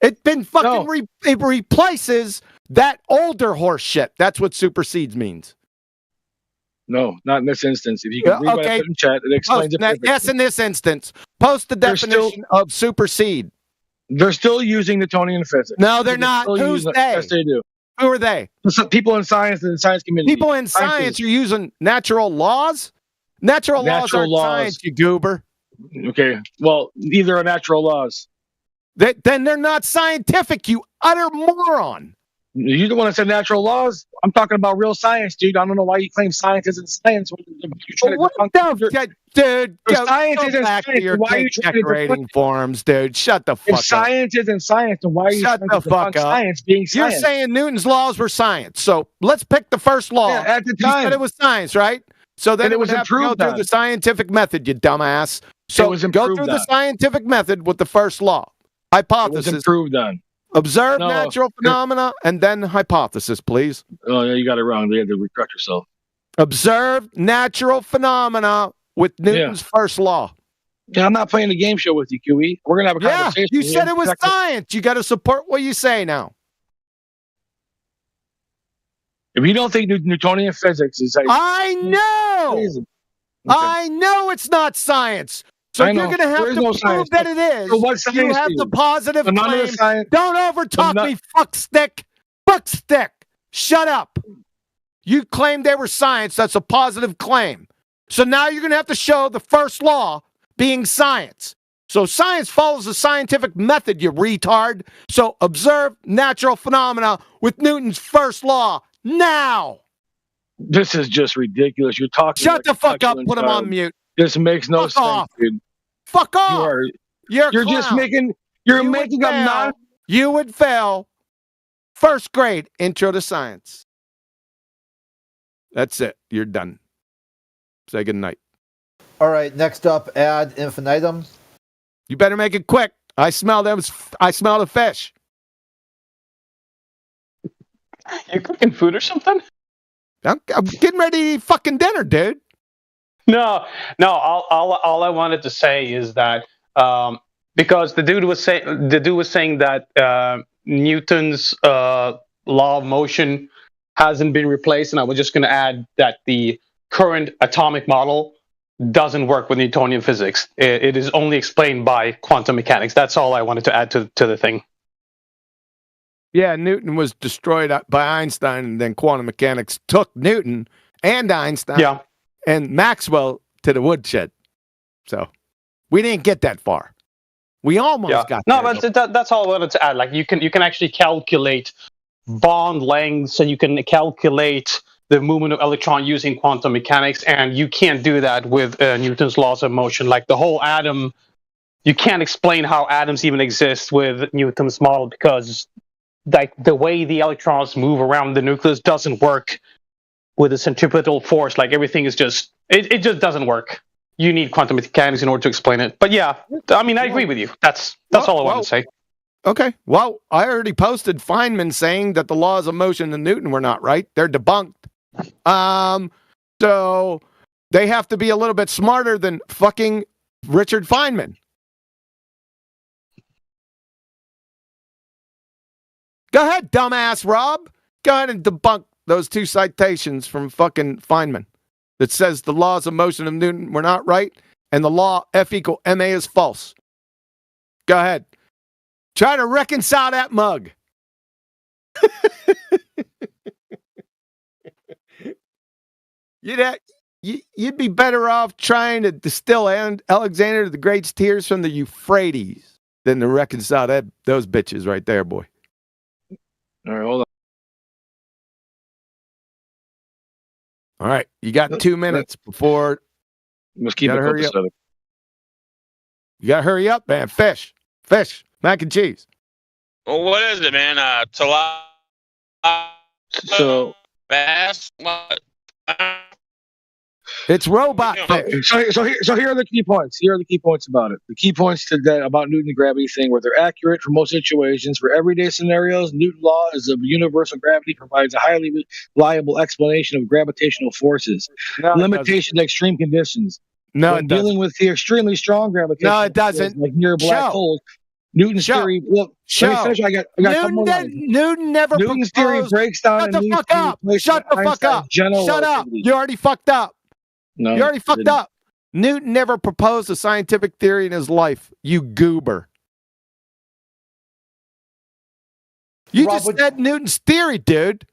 It's been fucking it replaces that older horse shit. That's what supersedes means. No, not in this instance. If you can read what I put in chat, it explains it perfectly. Yes, in this instance. Post the definition of supersede. They're still using Newtonian physics. No, they're not. Who's they? Yes, they do. Who are they? People in science and the science community. People in science are using natural laws? Natural laws aren't science, you goober. Okay. Well, neither are natural laws. Then they're not scientific, you utter moron. You're the one that said natural laws. I'm talking about real science, dude. I don't know why you claim science isn't science when you're trying to What debunk. dude? If Go science isn't back to science, your then why are you cake trying to debunk decorating it? forms, dude. Shut the If fuck up. science isn't science, then why are you Shut trying the to fuck debunk up. science being You're science? saying Newton's laws were science. So let's pick the first law. Yeah, at the You time. said it was science, right? So then And it it would was have to go improved through on. the scientific method, you dumbass. So was go improved through the on. scientific method with the first law. It was Hypothesis. improved on. Observe No. natural phenomena and then hypothesis, please. Oh, yeah, you got it wrong. You had to correct yourself. Observe natural phenomena with Newton's first law. Yeah, I'm not playing the game show with you, QE. We're gonna have a conversation. You said it was science. You got to support what you say now. If you don't think Newtonian physics is like, I know. Okay. I know it's not science. So I you're know. going to have There is to no prove science. that it is. So what science You have is the it? positive So none of the claim. science- Don't overtalk me, fuckstick. Fuckstick. Shut up. You claimed they were science. That's a positive claim. So now you're going to have to show the first law being science. So science follows the scientific method, you retard. So observe natural phenomena with Newton's first law now. This is just ridiculous. You're talking. Shut like the a fuck up. petulant Put him child. on mute. This makes no Fuck sense, off. dude. Fuck off. You're just making. You're making a non. You would fail first grade intro to science. That's it. You're done. Say good night. All right. Next up, ad infinitum. You better make it quick. I smell them. I smell the fish. You cooking food or something? I'm getting ready to eat fucking dinner, dude. No. All I wanted to say is that because the dude was saying that Newton's law of motion hasn't been replaced, and I was just going to add that the current atomic model doesn't work with Newtonian physics. It is only explained by quantum mechanics. That's all I wanted to add to the thing. Yeah, Newton was destroyed by Einstein, and then quantum mechanics took Newton and Einstein and Maxwell to the woodshed. So we didn't get that far. We almost got no, there. but that's all I wanted to add. Like you can actually calculate bond lengths, and you can calculate the movement of electron using quantum mechanics, and you can't do that with Newton's laws of motion. Like the whole atom, you can't explain how atoms even exist with Newton's model because like the way the electrons move around the nucleus doesn't work with the centripetal force. Like everything is just it just doesn't work. You need quantum mechanics in order to explain it. But yeah, I mean, I agree with you. That's all I wanted to say. Okay. Well, I already posted Feynman saying that the laws of motion in Newton were not right. They're debunked. So they have to be a little bit smarter than fucking Richard Feynman. Go ahead, dumbass Rob. Go ahead and debunk those two citations from fucking Feynman that says the laws of motion of Newton were not right and the law F equal ma is false. Go ahead. Try to reconcile that mug. You'd be better off trying to distill Alexander the Great's tears from the Euphrates than to reconcile those bitches right there, boy. All right, hold on. All right, you got 2 minutes before. Let's keep it copacetic. You gotta hurry up, man. Fish, mac and cheese. Well, what is it, man? So fast. What? It's robot fish. So here are the key points. Here are the key points about it. The key points to that about Newton's gravity thing, where they're accurate for most situations. For everyday scenarios, Newton's law is of universal gravity provides a highly reliable explanation of gravitational forces. Limitation to extreme conditions. When dealing with the extremely strong gravitational forces, like near black holes, Newton's theory. Look, let me finish. I got a couple more lines. Newton never Newton's proposed. theory breaks down. Shut the fuck up. Shut the fuck up. Shut up. You already fucked up. No, you already fucked up. Newton never proposed a scientific theory in his life, you goober. You just said Newton's theory, dude.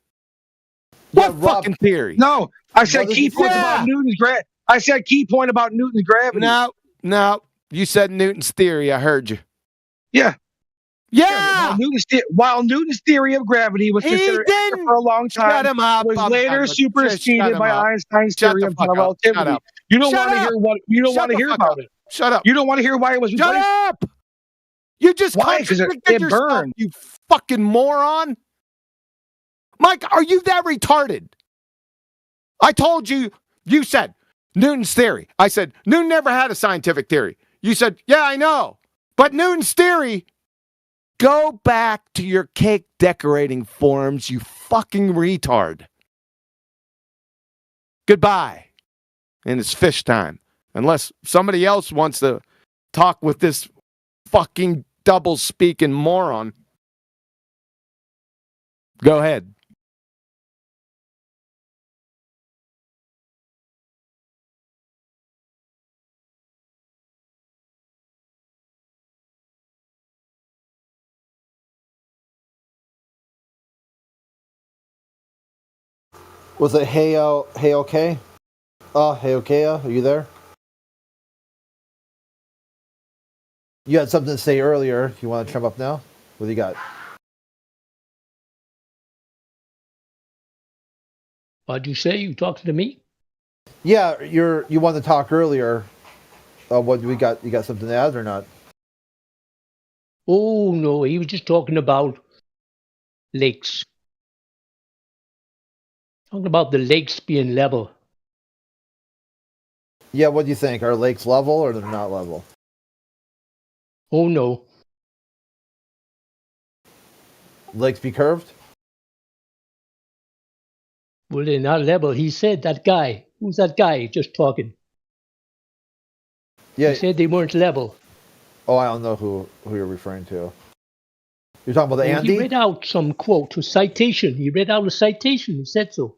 What fucking theory? No, I said key points about Newton's gravity. I said key point about Newton's gravity. No. You said Newton's theory. I heard you. Yeah. Yeah. While Newton's theory of gravity was considered accurate for a long time, Shut him up. was later superseded by Einstein's theory of general relativity. You don't want to hear what you don't want to hear about it. Shut up. You don't want to hear why it was replaced. Shut up. You just contradicted yourself, burned. you fucking moron. Mike, are you that retarded? I told you, you said Newton's theory. I said, Newton never had a scientific theory. You said, yeah, I know. But Newton's theory, go back to your cake decorating forums, you fucking retard. Goodbye. And it's fish time. Unless somebody else wants to talk with this fucking double-speaking moron. Go ahead. Was it hey okay? Hey okay, are you there? You had something to say earlier. You want to jump up now? What do you got? What'd you say? You talking to me? Yeah, you wanted to talk earlier. What do we got? You got something to add or not? Oh no, he was just talking about lakes. Talking about the lakes being level. Yeah, what do you think? Are lakes level or they're not level? Oh no. Lakes be curved? Well, they're not level. He said that guy. Who's that guy just talking? Yeah. He said they weren't level. Oh, I don't know who you're referring to. You're talking about the Andy? He read out some quote, a citation. He read out a citation. He said so.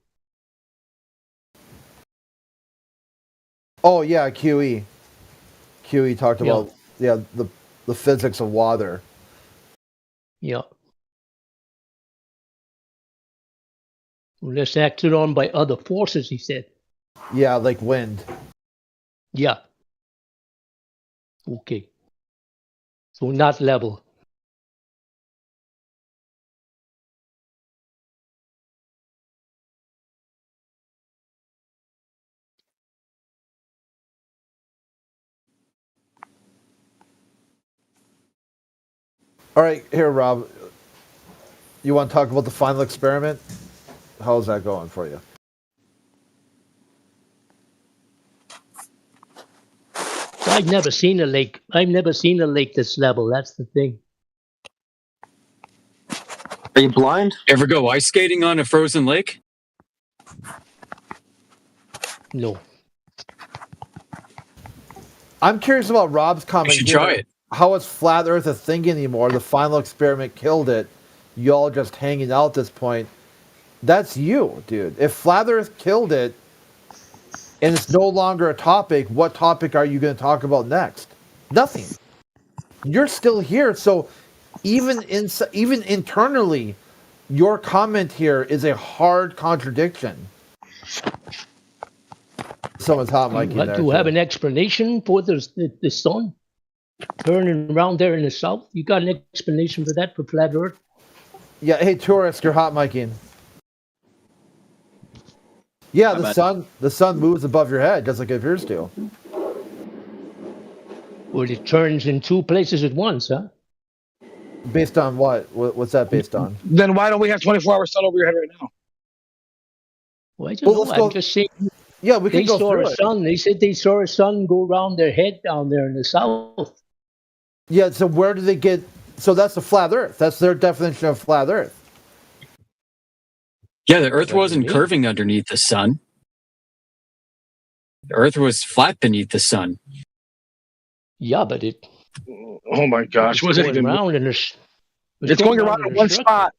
Oh yeah, QE. QE talked about the physics of water. Yeah. Unless acted on by other forces, he said. Yeah, like wind. Yeah. Okay. So not level. All right, here, Rob. You want to talk about the final experiment? How's that going for you? I've never seen a lake. I've never seen a lake that's level. That's the thing. Are you blind? Ever go ice skating on a frozen lake? No. I'm curious about Rob's comment. You should try it. How is flat Earth a thing anymore? The final experiment killed it. Y'all just hanging out at this point. That's you, dude. If flat Earth killed it and it's no longer a topic, what topic are you going to talk about next? Nothing. You're still here, so even internally, your comment here is a hard contradiction. Someone's hot mic in there. Do you have an explanation for the sun turning around there in the south? You got an explanation for that for flat Earth? Yeah. Hey, tourist, you're hot micing. Yeah, the sun moves above your head just like it appears to. Well, it turns in two places at once, huh? Based on what? What's that based on? Then why don't we have 24-hour sun over your head right now? Well, I don't know. I'm just saying. Yeah, we can go through it. They said they saw a sun go around their head down there in the south. Yeah, so where do they get... So that's the flat Earth. That's their definition of flat Earth. Yeah, the Earth wasn't curving underneath the sun. The Earth was flat beneath the sun. Yeah, but it... Oh my gosh. It's going around in it's going around in one spot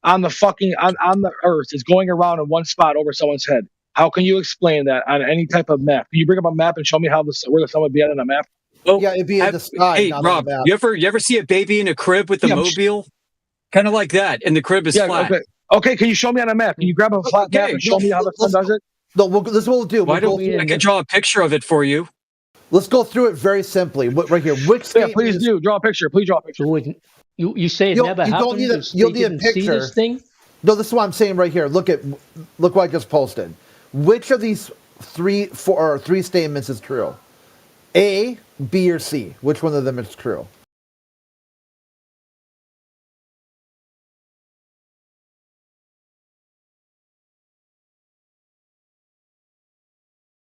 on the fucking... on the Earth. It's going around in one spot over someone's head. How can you explain that on any type of map? Can you bring up a map and show me where the sun would be on a map? Oh, yeah, it'd be in the sky. Hey, not Rob, on the map. you ever see a baby in a crib with a mobile? Kind of like that, and the crib is flat. Okay, can you show me on a map? Can you grab a flat map and show me how the sun does it? No, this is what we'll do. Why don't I can draw a picture of it for you? Let's go through it very simply. Right here. Which please do. Draw a picture. Please draw a picture. You say it never you don't happened. need a, They you'll need a didn't see picture. this thing. No, this is what I'm saying right here. Look what I just posted. Which of these three statements is true? A, B, or C? Which one of them is true?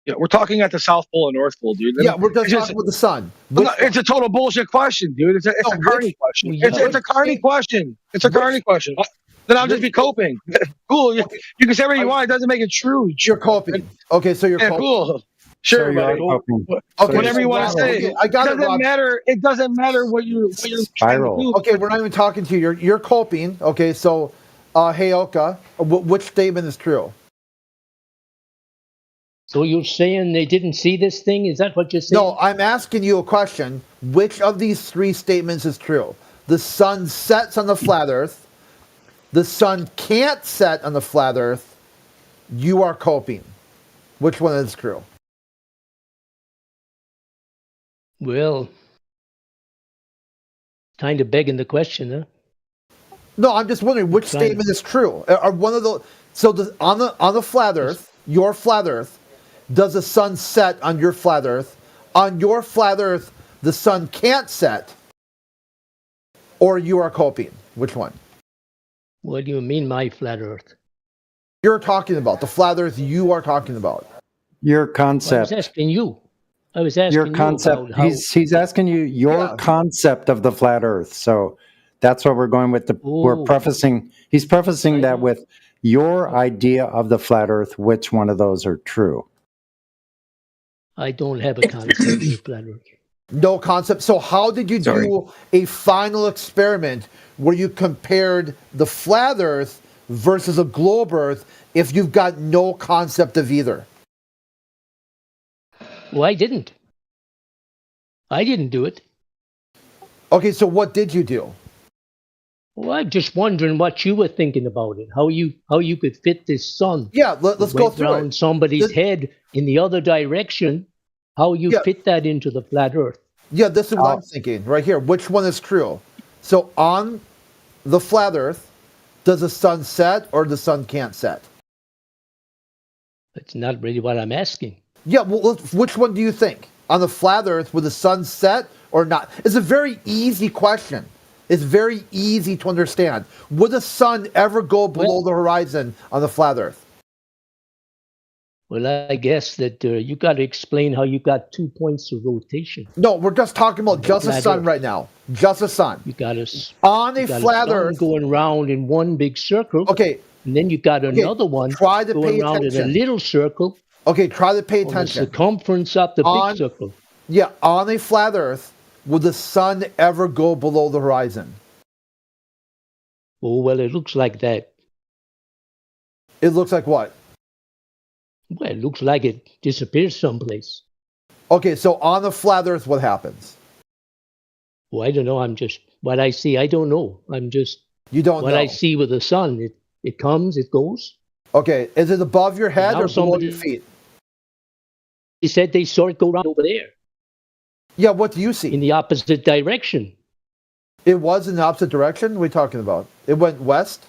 Yeah, we're talking at the South Pole and North Pole, dude. Yeah, we're just talking about the sun. It's a total bullshit question, dude. It's a Carney question. It's a Carney question. It's a Carney question. Then I'll just be coping. Cool. You can say whatever you want. It doesn't make it true. You're coping. Okay, so you're coping. Cool. Sure, So you are buddy. coping. Okay, Whatever you want to say. I got it doesn't matter. It doesn't matter what you're trying to do. Okay, we're not even talking to you. You're coping. Okay, so Heyoka, which statement is true? So you're saying they didn't see this thing? Is that what you're saying? No, I'm asking you a question. Which of these three statements is true? The sun sets on the flat Earth. The sun can't set on the flat Earth. You are coping. Which one is true? Well, kind of begging the question, huh? No, I'm just wondering which statement is true. Are one of the on the flat Earth, your flat Earth, does the sun set on your flat Earth? On your flat Earth, the sun can't set, or you are coping. Which one? What do you mean, my flat Earth? You're talking about the flat Earth. You are talking about Your Well, concept. I was asking you. I was asking Your you concept. about how. He's asking you your concept of the flat Earth. So that's what we're going with. We're prefacing. He's prefacing that with your idea of the flat Earth. Which one of those are true? I don't have a concept of the flat Earth. no concept. So how did you do a final experiment where you compared the flat Earth versus a globe Earth if you've got no concept of either? Well, I didn't. I didn't do it. Okay, so what did you do? Well, I'm just wondering what you were thinking about it. How you could fit this sun? Yeah, let's go through around it. somebody's head in the other direction. How you fit that into the flat Earth? Yeah, this is what I'm thinking right here. Which one is true? So on the flat Earth, does the sun set or the sun can't set? That's not really what I'm asking. Yeah, well, which one do you think? On the flat Earth, would the sun set or not? It's a very easy question. It's very easy to understand. Would the sun ever go below the horizon on the flat Earth? Well, I guess that you got to explain how you got 2 points of rotation. No, we're just talking about just the sun right now. Just the sun. You got on a flat Earth going around in one big circle. Okay. And then you got another one try to going pay around in a attention. little circle. Okay, try to pay On attention. the circumference of the big circle. Yeah, on a flat Earth, would the sun ever go below the horizon? Oh, well, it looks like that. It looks like what? Well, it looks like it disappears someplace. Okay, so on the flat Earth, what happens? Well, I don't know. I'm just what I see. I don't know. I'm just you don't what know. I see with the sun. It comes, it goes. Okay, is it above your head or below your feet? He said they saw it go around over there. Yeah, what do you see? In the opposite direction. It was in the opposite direction? What are we talking about? It went west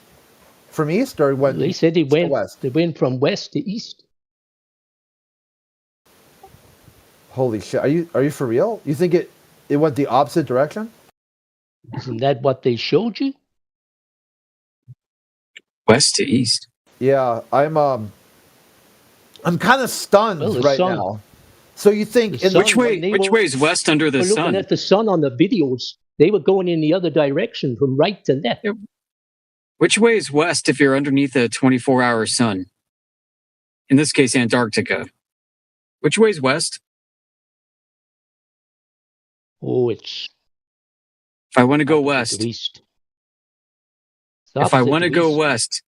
from east, or it went? They said it went west. It went from west to east. Holy shit! Are you for real? You think it went the opposite direction? Isn't that what they showed you? West to east. Yeah, I'm kind of stunned right now. So you think which way is west under the sun? Looking at the sun on the videos, they were going in the other direction from right to left. Which way is west if you're underneath a 24-hour sun? In this case, Antarctica. Which way is west? Oh, it's. If I want to go west. East. If I want to go west.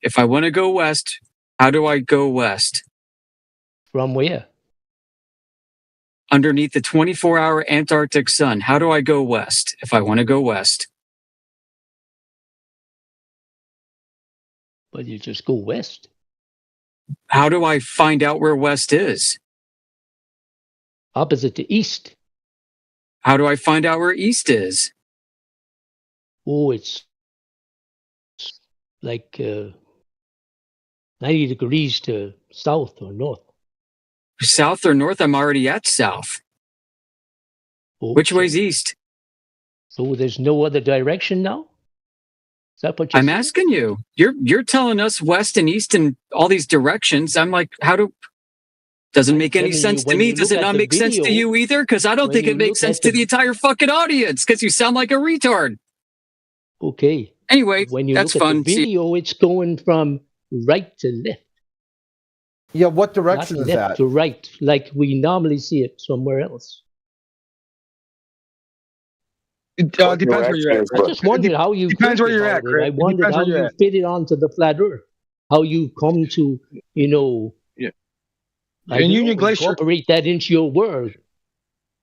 If I want to go west, how do I go west? From where? Underneath the 24-hour Antarctic sun. How do I go west if I want to go west? Well, you just go west. How do I find out where west is? Opposite to east. How do I find out where east is? Oh, it's like 90 degrees to south or north. South or north? I'm already at south. Oh, Which way's east? So there's no other direction now? Is that what you're I'm saying? asking you. You're telling us west and east and all these directions. I'm like, doesn't make any sense to me. Does it not make sense to you either? Because I don't think it makes sense to the entire fucking audience. Because you sound like a retard. Okay. Anyway, when you that's look at fun. the video, it's going from right to left. Yeah, what direction Not is left that? to right, like we normally see it somewhere else. It depends where you're at. I just wondered how you depends think where you're about at, it. I Crit. It wondered depends how where you're you at. fit it onto the flat Earth, how you come to, Yeah. I And don't Union know, Glacier, incorporate that into your world.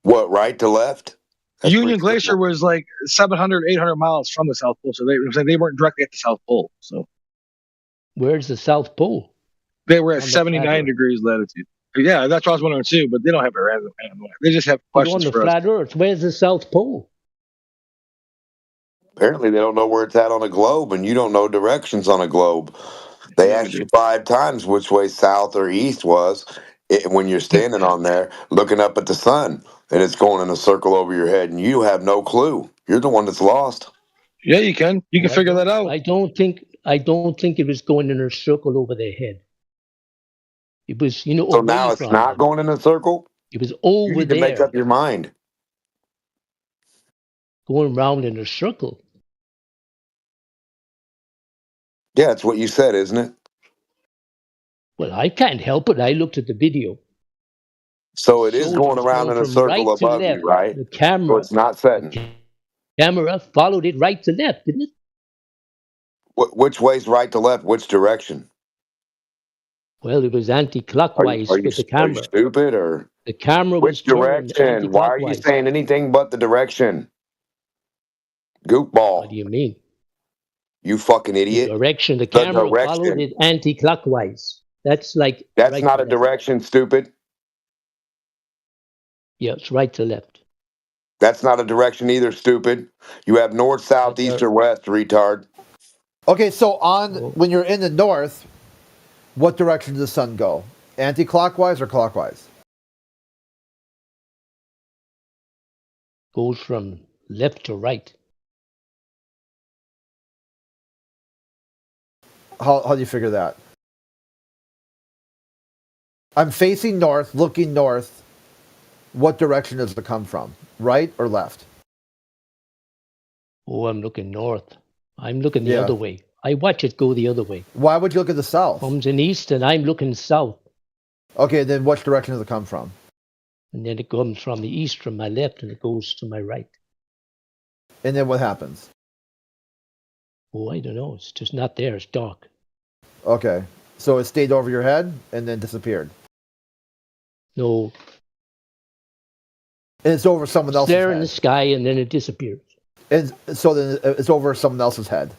What, right to left? That's Union pretty Glacier was like 700, 800 miles from the South Pole, so they weren't directly at the South Pole. So where's the South Pole? They were at On the flat 79 Earth. degrees latitude. Yeah, that's what I was wondering too. But they don't have a random. They just have But questions on the for us. flat Earth, where's the South Pole? Apparently, they don't know where it's at on a globe, and you don't know directions on a globe. They asked you 5 times which way south or east was when you're standing on there looking up at the sun, and it's going in a circle over your head, and you have no clue. You're the one that's lost. Yeah, you can. You can figure that out. I don't think it was going in a circle over their head. It was, So away now it's from not them. going in a circle? It was You over need to make there, up your mind. going round in a circle. Yeah, that's what you said, isn't it? Well, I can't help it. I looked at the video. So it is Showed it going was around going in a from circle right to above left. you, right? The So camera, it's not setting. camera followed it right to left, didn't it? Which way's right to left? Which direction? Well, it was anti-clockwise with the Are you camera. stupid or The camera was which turned direction? Why are you anti-clockwise. saying anything but the direction? Goofball. What do you mean? You fucking The idiot. direction, the The camera followed direction. it anti-clockwise. That's like That's right not to a left. direction, stupid. Yeah, it's right to left. That's not a direction either, stupid. You have north, south, east, or west, retard. Okay, so when you're in the north, what direction does the sun go? Anti-clockwise or clockwise? Goes from left to right. How do you figure that? I'm facing north, looking north. What direction does it come from? Right or left? Oh, I'm looking north. I'm looking the other way. I watch it go the other way. Why would you look at the south? Comes in east, and I'm looking south. Okay, then which direction does it come from? And then it comes from the east, from my left, and it goes to my right. And then what happens? Oh, I don't know. It's just not there. It's dark. Okay, so it stayed over your head and then disappeared. No. And it's over someone else's There head. in the sky, and then it disappears. And so then it's over someone else's head.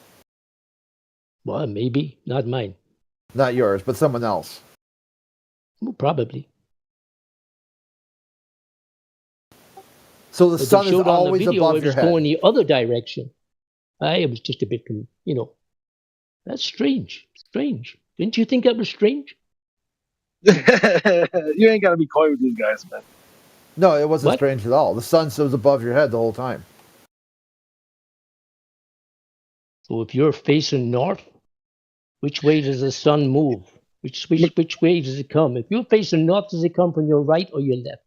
Well, maybe. Not mine. Not yours, but someone else. Well, probably. So the sun is always above your It was head. going the other direction. I was just a bit, that's strange. Strange. Didn't you think that was strange? You ain't got to be coy with these guys, man. No, it wasn't strange at all. The sun was above your head the whole time. So if you're facing north, which way does the sun move? Which way does it come? If you're facing north, does it come from your right or your left?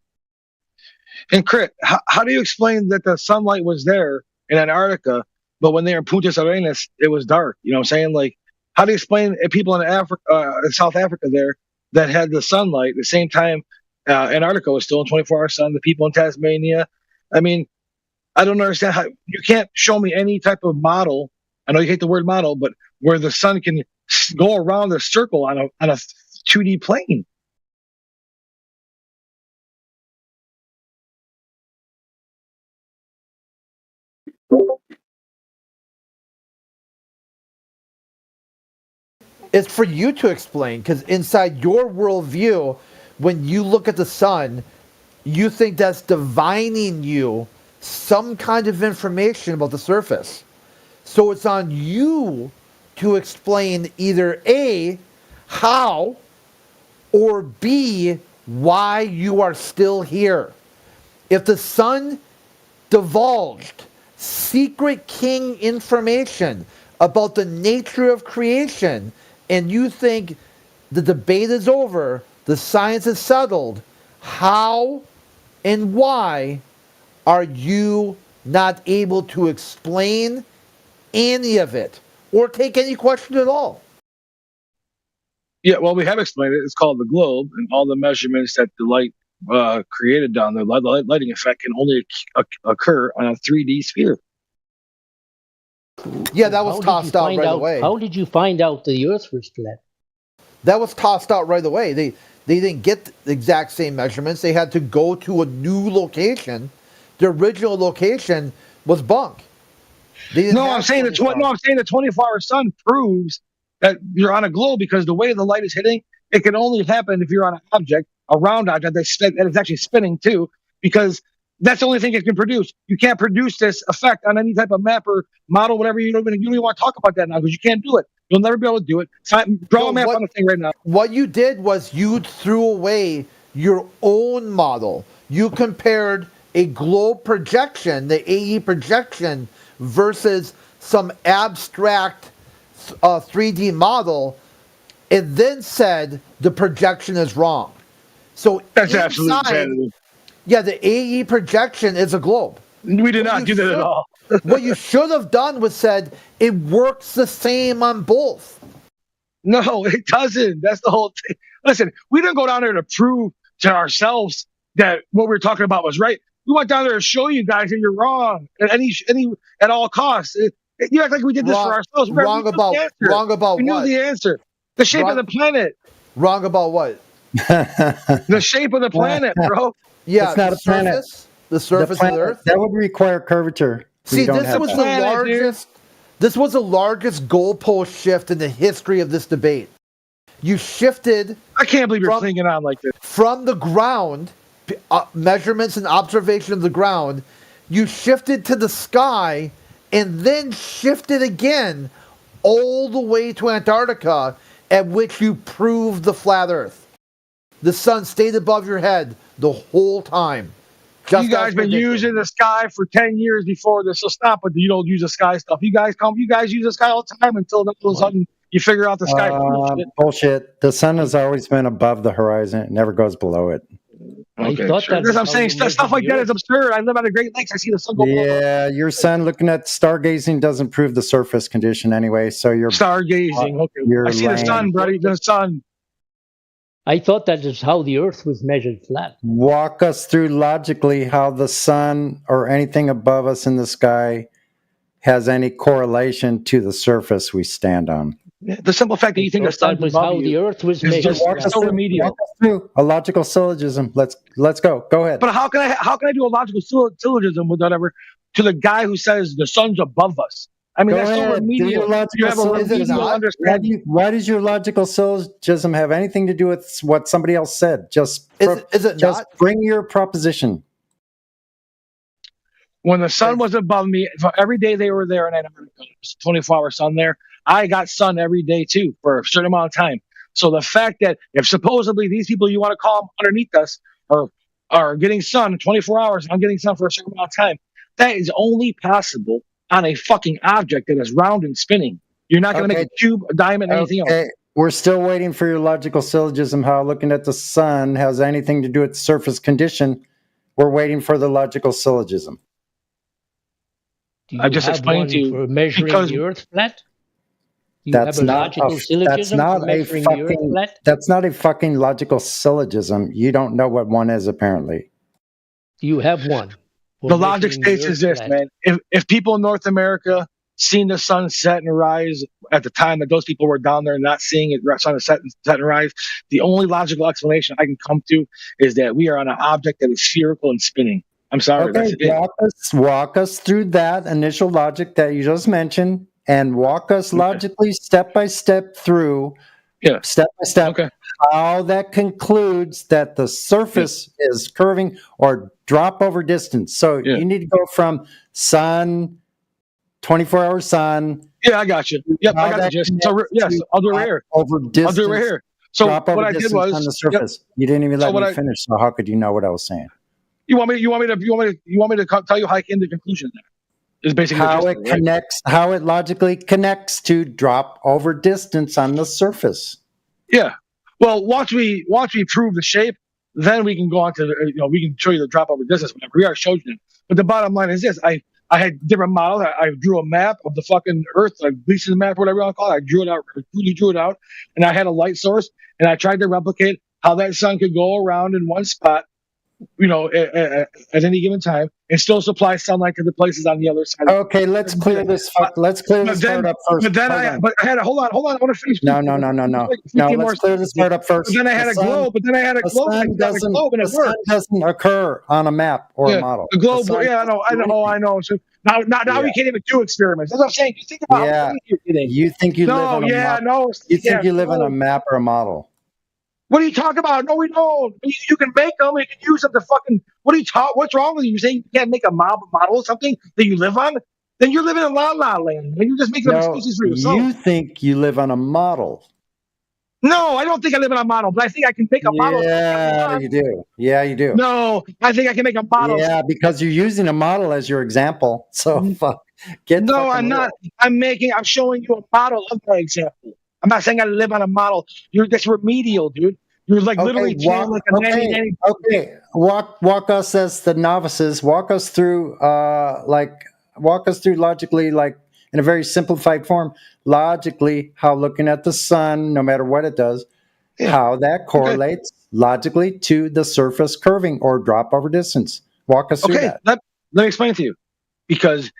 And Crit, how do you explain that the sunlight was there in Antarctica, but when they were in Punta Arenas, it was dark? You know what I'm saying? Like, how do you explain people in South Africa there that had the sunlight at the same time Antarctica was still in 24-hour sun, the people in Tasmania? I mean, I don't understand how you can't show me any type of model. I know you hate the word model, but where the sun can go around the circle on a 2D plane. It's for you to explain, because inside your worldview, when you look at the sun, you think that's divining you some kind of information about the surface. So it's on you to explain either A, how, or B, why you are still here. If the sun divulged secret king information about the nature of creation and you think the debate is over, the science is settled, how and why are you not able to explain any of it or take any question at all? Yeah, well, we have explained it. It's called the globe, and all the measurements that the light created down there, the lighting effect, can only occur on a 3D sphere. Yeah, that was tossed out right away. How did you find out the Earth was flat? That was tossed out right away. They didn't get the exact same measurements. They had to go to a new location. The original location was bunk. I'm saying the 24-hour sun proves that you're on a globe because the way the light is hitting, it can only happen if you're on an object, a round object that is actually spinning too, because that's the only thing it can produce. You can't produce this effect on any type of map or model, whatever. You don't even want to talk about that now because you can't do it. You'll never be able to do it. Draw a map on the thing right now. What you did was you threw away your own model. You compared a globe projection, the AE projection, versus some abstract 3D model, and then said the projection is wrong. So that's absolute insanity. Yeah, the AE projection is a globe. We did not do that at all. What you should have done was said it works the same on both. No, it doesn't. That's the whole thing. Listen, we didn't go down there to prove to ourselves that what we were talking about was right. We went down there to show you guys that you're wrong at all costs. You act like we did this for ourselves. Wrong about we knew what? The answer. The shape of the planet. Wrong about what? The shape of the planet, bro. Yeah, it's not a planet. The surface of the Earth. That would require curvature. See, this was the largest. This was the largest goalpost shift in the history of this debate. You shifted. I can't believe you're clinging on like this. From the ground, measurements and observation of the ground, you shifted to the sky and then shifted again all the way to Antarctica, at which you proved the flat Earth. The sun stayed above your head the whole time. You guys been using the sky for 10 years before this, so stop it. You don't use the sky stuff. You guys use the sky all the time until all of a sudden you figure out the sky. Bullshit. The sun has always been above the horizon. It never goes below it. Okay, sure. Because I'm saying stuff like that is absurd. I live on the Great Lakes. I see the sun go below. Yeah, your sun looking at stargazing doesn't prove the surface condition anyway. So you're stargazing. Okay, I see the sun, buddy. The sun. I thought that is how the Earth was measured flat. Walk us through logically how the sun or anything above us in the sky has any correlation to the surface we stand on. The simple fact that you think the sun was how the Earth was measured. Walk us through a logical syllogism. Let's go. Go ahead. But how can I do a logical syllogism with whatever to the guy who says the sun's above us? I mean, that's so remedial. You have a remedial understanding. Why does your logical syllogism have anything to do with what somebody else said? Just bring your proposition. When the sun was above me, every day they were there in Antarctica, 24-hour sun there, I got sun every day too for a certain amount of time. So the fact that if supposedly these people you want to call them underneath us are getting sun 24 hours, I'm getting sun for a certain amount of time, that is only possible on a fucking object that is round and spinning. You're not going to make a cube, a diamond, anything else. We're still waiting for your logical syllogism, how looking at the sun has anything to do with surface condition. We're waiting for the logical syllogism. I just explained to you for measuring the Earth flat. That's not a fucking logical syllogism. You don't know what one is, apparently. Do you have one? The logic states is this, man. If people in North America seen the sun set and rise at the time that those people were down there not seeing it sun set and rise, the only logical explanation I can come to is that we are on an object that is spherical and spinning. I'm sorry. Okay, walk us through that initial logic that you just mentioned, and walk us logically step by step through, step by step, how that concludes that the surface is curving or drop over distance. So you need to go from sun 24-hour sun. Yeah, I got you. Yep, I got the gist. So yes, I'll do it right here. Over distance. I'll do it right here. So drop over what I did distance on was the surface. Yep. You didn't even So let me finish. So how could you know what I was saying? You want me to tell you how I came to the conclusion there? Is basically how it connects, right? How it logically connects to drop over distance on the surface. Yeah. Well, once we prove the shape, then we can go on to we can show you the drop over distance. Whatever. We already showed you that. But the bottom line is this: I had different models. I drew a map of the fucking Earth, like Gleason's map, whatever you want to call it. I drew it out, really drew it out, and I had a light source, and I tried to replicate how that sun could go around in one spot, at any given time, and still supply sunlight to the places on the other side. Okay, let's clear this. Let's clear this part up first. But I had hold on. I want to finish. No. Let's clear this part up first. But then I had a globe. The sun doesn't occur on a map or a model. The globe. Yeah, I know. So now we can't even do experiments. That's what I'm saying. You think about how you're getting. You think you live on a model? You think you live on a map or a model? What are you talking about? No, we don't. You can make them. You can use them to fucking. What's wrong with you? You're saying you can't make a model of something that you live on? Then you're living in la la land. And you're just making up excuses for yourself. You think you live on a model? No, I don't think I live on a model, but I think I can make a model. Yeah, you do. Yeah, you do. No, I think I can make a model. Yeah, because you're using a model as your example. So No, I'm not. I'm showing you a model of my example. I'm not saying I live on a model. You're just remedial, dude. You're like literally like a nanny. Okay, walk us as the novices. Walk us through logically, like in a very simplified form, logically how looking at the sun, no matter what it does, how that correlates logically to the surface curving or drop over distance. Walk us through that. Let me explain it to you. Because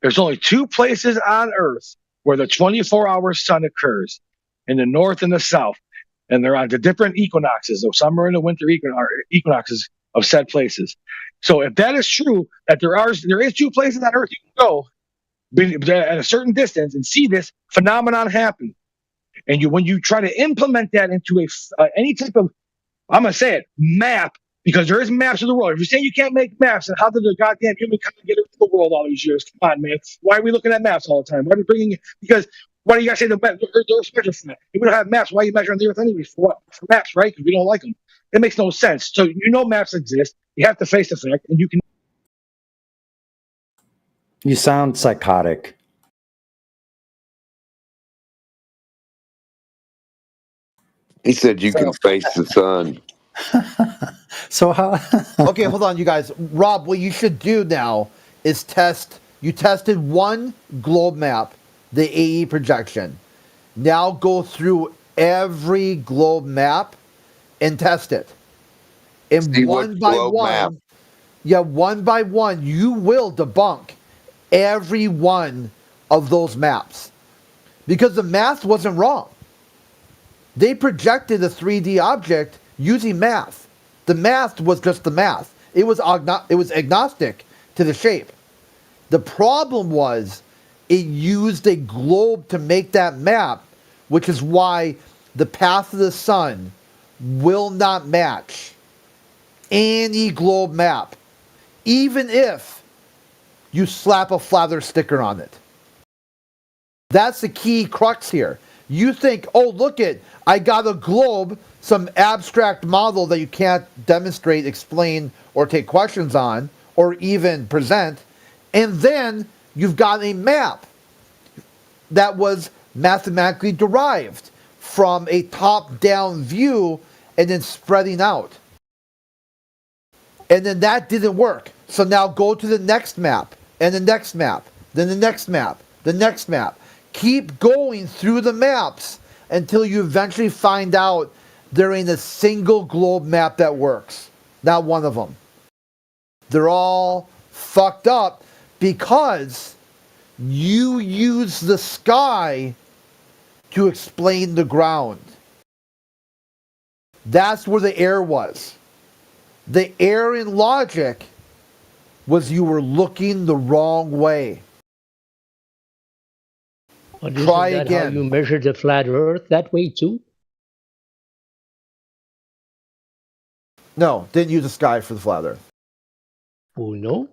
there's only two places on Earth where the 24-hour sun occurs, in the north and the south. And they're on the different equinoxes, the summer and the winter equinoxes of said places. So if that is true, that there is two places on Earth you can go at a certain distance and see this phenomenon happen. And when you try to implement that into any type of, I'm going to say it, map, because there is maps of the world. If you're saying you can't make maps, then how did the goddamn humankind get into the world all these years? Come on, man. Why are we looking at maps all the time? Why are we bringing it? Because why do you guys say the Earth's measured from that? If we don't have maps, why are you measuring the Earth anyway? For what? For maps, right? Because we don't like them. It makes no sense. So maps exist. You have to face the fact, and you can. You sound psychotic. He said you can face the sun. So how? Okay, hold on, you guys. Rob, what you should do now is test. You tested one globe map, the AE projection. Now go through every globe map and test it. And see one by one, one by one, you will debunk every one of those maps. Because the math wasn't wrong. They projected a 3D object using math. The math was just the math. It was agnostic to the shape. The problem was it used a globe to make that map, which is why the path of the sun will not match any globe map, even if you slap a flat Earth sticker on it. That's the key crux here. You think, oh, look it, I got a globe, some abstract model that you can't demonstrate, explain, or take questions on, or even present, and then you've got a map that was mathematically derived from a top-down view and then spreading out. And then that didn't work. So now go to the next map, and the next map, then the next map, the next map. Keep going through the maps until you eventually find out there ain't a single globe map that works. Not one of them. They're all fucked up because you use the sky to explain the ground. That's where the error was. The error in logic was you were looking the wrong way. But Try isn't that again. how you measure the flat Earth that way too? No, didn't use the sky for the flat Earth. Oh no?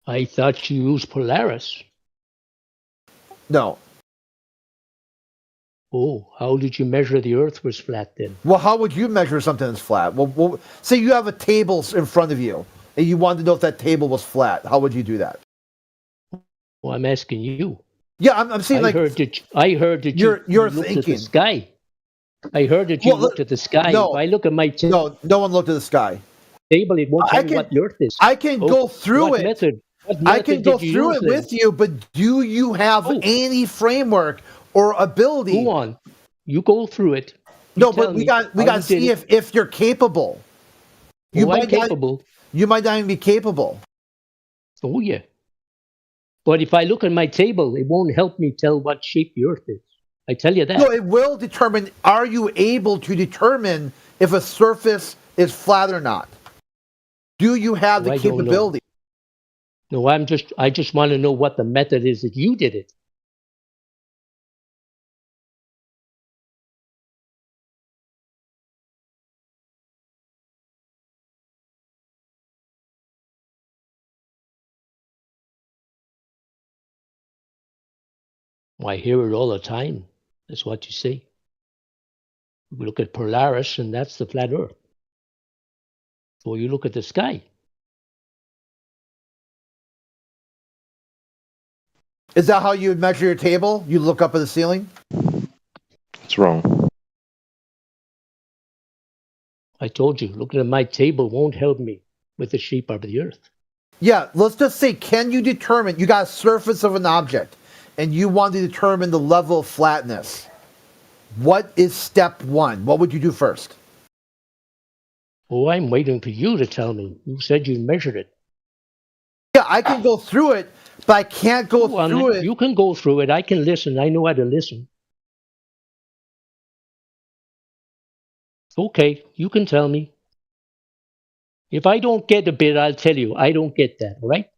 I thought you used Polaris. No. Oh, how did you measure the Earth was flat then? Well, how would you measure something that's flat? Well, say you have a table in front of you, and you wanted to know if that table was flat. How would you do that? Well, I'm asking you. Yeah, I'm saying I heard that you looked thinking. at the sky. I heard that you looked at the sky. No, if I look at my no one looked at the sky. Table, it won't tell me what the Earth is. I can go through what it. Method? What I method can go did you through use it then? with you, but do you have any framework or ability? Go on. You go through it. No, but we got to see if you're capable. I'm capable. You might not even be capable. Oh yeah. But if I look at my table, it won't help me tell what shape the Earth is. I tell you that. No, it will determine. Are you able to determine if a surface is flat or not? Do you have the capability? No, I just want to know what the method is that you did it. I hear it all the time. That's what you say. We look at Polaris, and that's the flat Earth. So you look at the sky. Is that how you would measure your table? You look up at the ceiling? It's wrong. I told you, looking at my table won't help me with the shape of the Earth. Yeah, let's just say, can you determine, you got a surface of an object, and you want to determine the level of flatness. What is step one? What would you do first? Oh, I'm waiting for you to tell me. You said you measured it. Yeah, I can go through it, but I can't go through it. You can go through it. I can listen. I know how to listen. Okay, you can tell me. If I don't get a bit, I'll tell you. I don't get that, all right?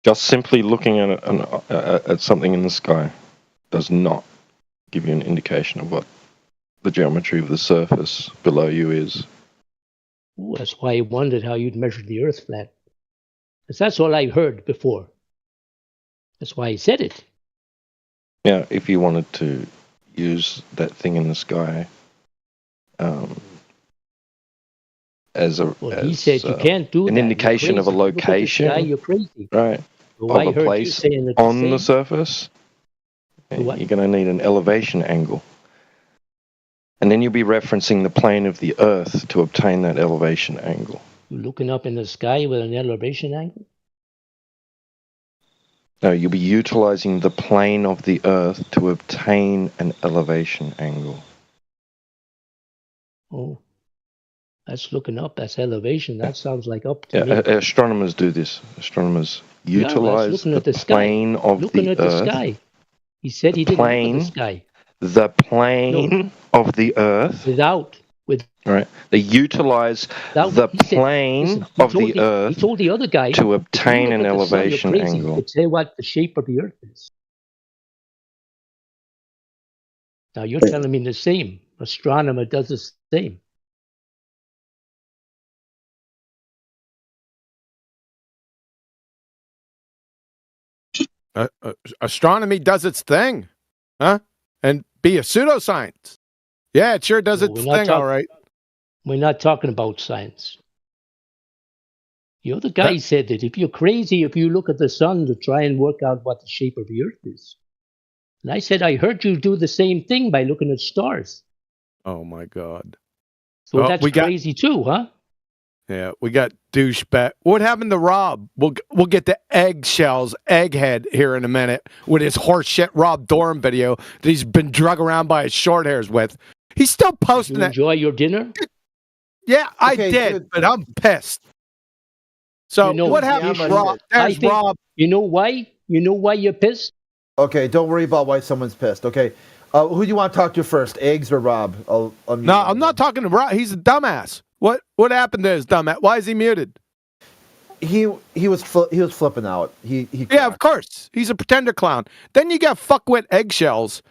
Just simply looking at something in the sky does not give you an indication of what the geometry of the surface below you is. Ooh, that's why I wondered how you'd measure the Earth flat. Because that's all I heard before. That's why I said it. Yeah, if you wanted to use that thing in the sky as a he said you can't do an that. indication of a location, sky, you're crazy. right? So of I a heard place you saying on the surface, what? you're going to need an elevation angle. And then you'll be referencing the plane of the Earth to obtain that elevation angle. You're looking up in the sky with an elevation angle? No, you'll be utilizing the plane of the Earth to obtain an elevation angle. Oh, that's looking up. That's elevation. That sounds like up to me. Astronomers do this. Astronomers utilize the plane of looking the at Earth. The sky. He said he didn't look at the sky. The plane of the Earth. With right. They utilize the plane of the Earth. He told the other guy to obtain an elevation angle. To say what the shape of the Earth is. Now you're telling me the same. Astronomer does the same. Astronomy does its thing, huh? And be a pseudoscience. Yeah, it sure does its thing, all right. We're not talking about science. The other guy said that if you're crazy, if you look at the sun to try and work out what the shape of the Earth is. And I said, I heard you do the same thing by looking at stars. Oh, my God. So that's crazy too, huh? Yeah, we got douchebag. What happened to Rob? We'll get to egghead here in a minute with his horseshit Rob Dorham video that he's been drug around by his short hairs with. He's still posting that. Enjoy your dinner? Yeah, I did, but I'm pissed. So what happened, Rob? There's Rob. You know why? You know why you're pissed? Okay, don't worry about why someone's pissed. Okay, who do you want to talk to first, Eggs or Rob? No, I'm not talking to Rob. He's a dumbass. What happened to his dumbass? Why is he muted? he was flipping out. He yeah, of course. He's a pretender clown. Then you got fuckwit eggshells.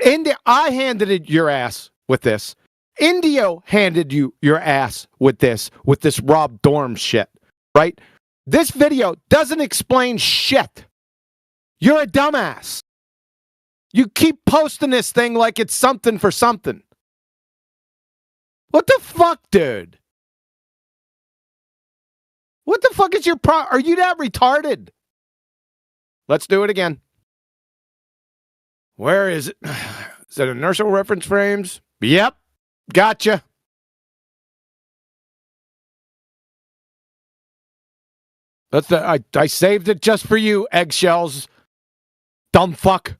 India, I handed it your ass with this. Indio handed you your ass with this Rob Dorm shit, right? This video doesn't explain shit. You're a dumbass. You keep posting this thing like it's something for something. What the fuck, dude? What the fuck is your Are you that retarded? Let's do it again. Where is it? Is that inertial reference frames? Yep. Gotcha. That's I saved it just for you, eggshells. Dumb fuck.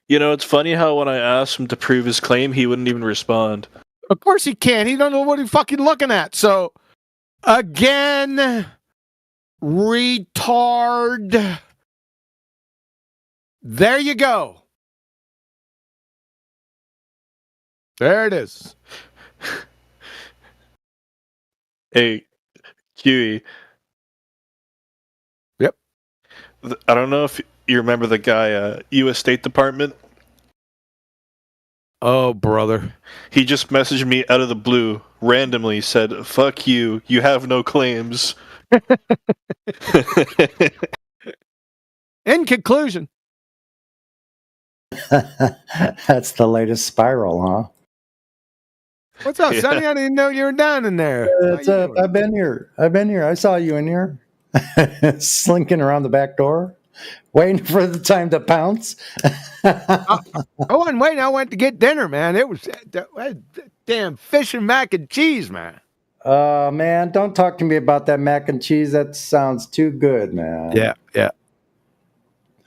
You know, it's funny how when I asked him to prove his claim, he wouldn't even respond. Of course he can't. He don't know what he's fucking looking at. So, again, retard. There you go. There it is. Hey, Huey. Yep. I don't know if you remember the guy, U.S. State Department. Oh, brother. He just messaged me out of the blue, randomly said, "Fuck you, you have no claims." In conclusion. That's the latest spiral, huh? What's up, Sonny? I didn't know you were down in there. What's up? I've been here. I saw you in here. Slinking around the back door, waiting for the time to pounce. I wasn't waiting. I went to get dinner, man. It was damn fish and mac and cheese, man. Man, don't talk to me about that mac and cheese. That sounds too good, man. Yeah.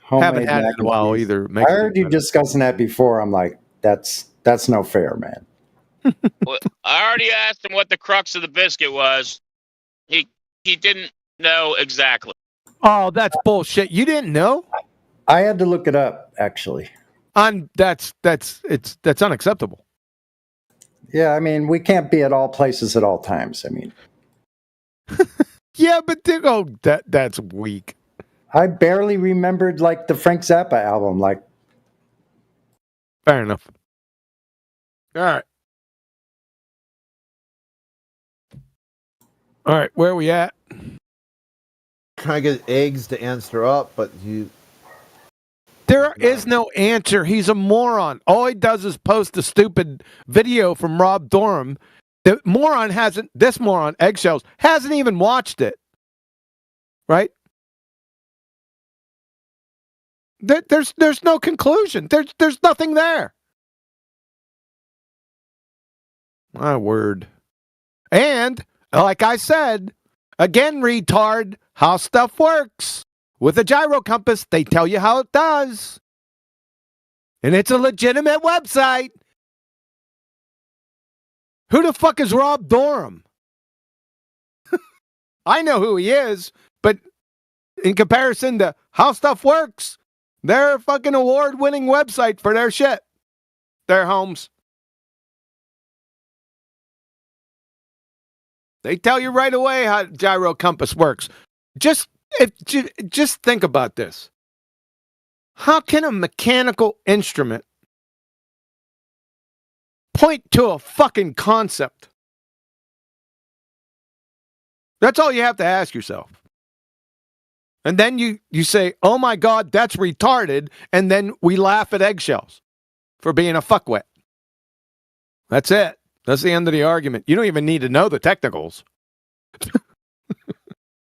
Homemade Haven't had it in a while cheese. either. I heard you discussing that before. I'm like, that's no fair, man. Well, I already asked him what the crux of the biscuit was. He didn't know exactly. Oh, that's bullshit. You didn't know? I had to look it up, actually. That's unacceptable. Yeah, I mean, we can't be at all places at all times. I mean, yeah, but that's weak. I barely remembered like the Frank Zappa album. Like, fair enough. All right, where are we at? Trying to get eggs to answer up, but There is no answer. He's a moron. All he does is post a stupid video from Rob Dorham. This moron, Eggshells, hasn't even watched it. Right? There's no conclusion. There's nothing there. My word. And, like I said, again, retard, how stuff works. With a gyro compass, they tell you how it does. And it's a legitimate website. Who the fuck is Rob Dorham? I know who he is, but in comparison to how stuff works, they're a fucking award-winning website for their shit. Their homes. They tell you right away how gyro compass works. Just think about this. How can a mechanical instrument point to a fucking concept? That's all you have to ask yourself. And then you say, oh my God, that's retarded. And then we laugh at Eggshells for being a fuckwit. That's it. That's the end of the argument. You don't even need to know the technicals.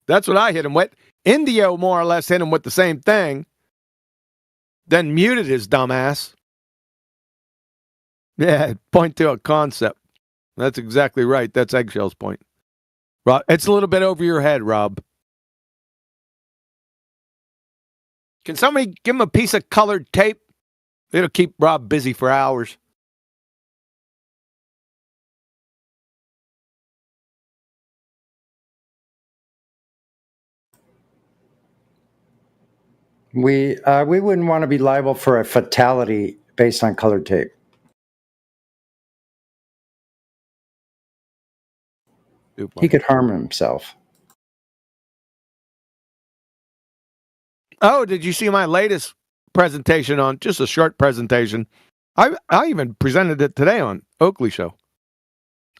That's what I hit him with. Indio more or less hit him with the same thing. Then muted his dumbass. Yeah, point to a concept. That's exactly right. That's Eggshell's point. Rob, it's a little bit over your head, Rob. Can somebody give him a piece of colored tape? It'll keep Rob busy for hours. we wouldn't want to be liable for a fatality based on colored tape. He could harm himself. Oh, did you see my latest presentation on just a short presentation? I even presented it today on Oakley Show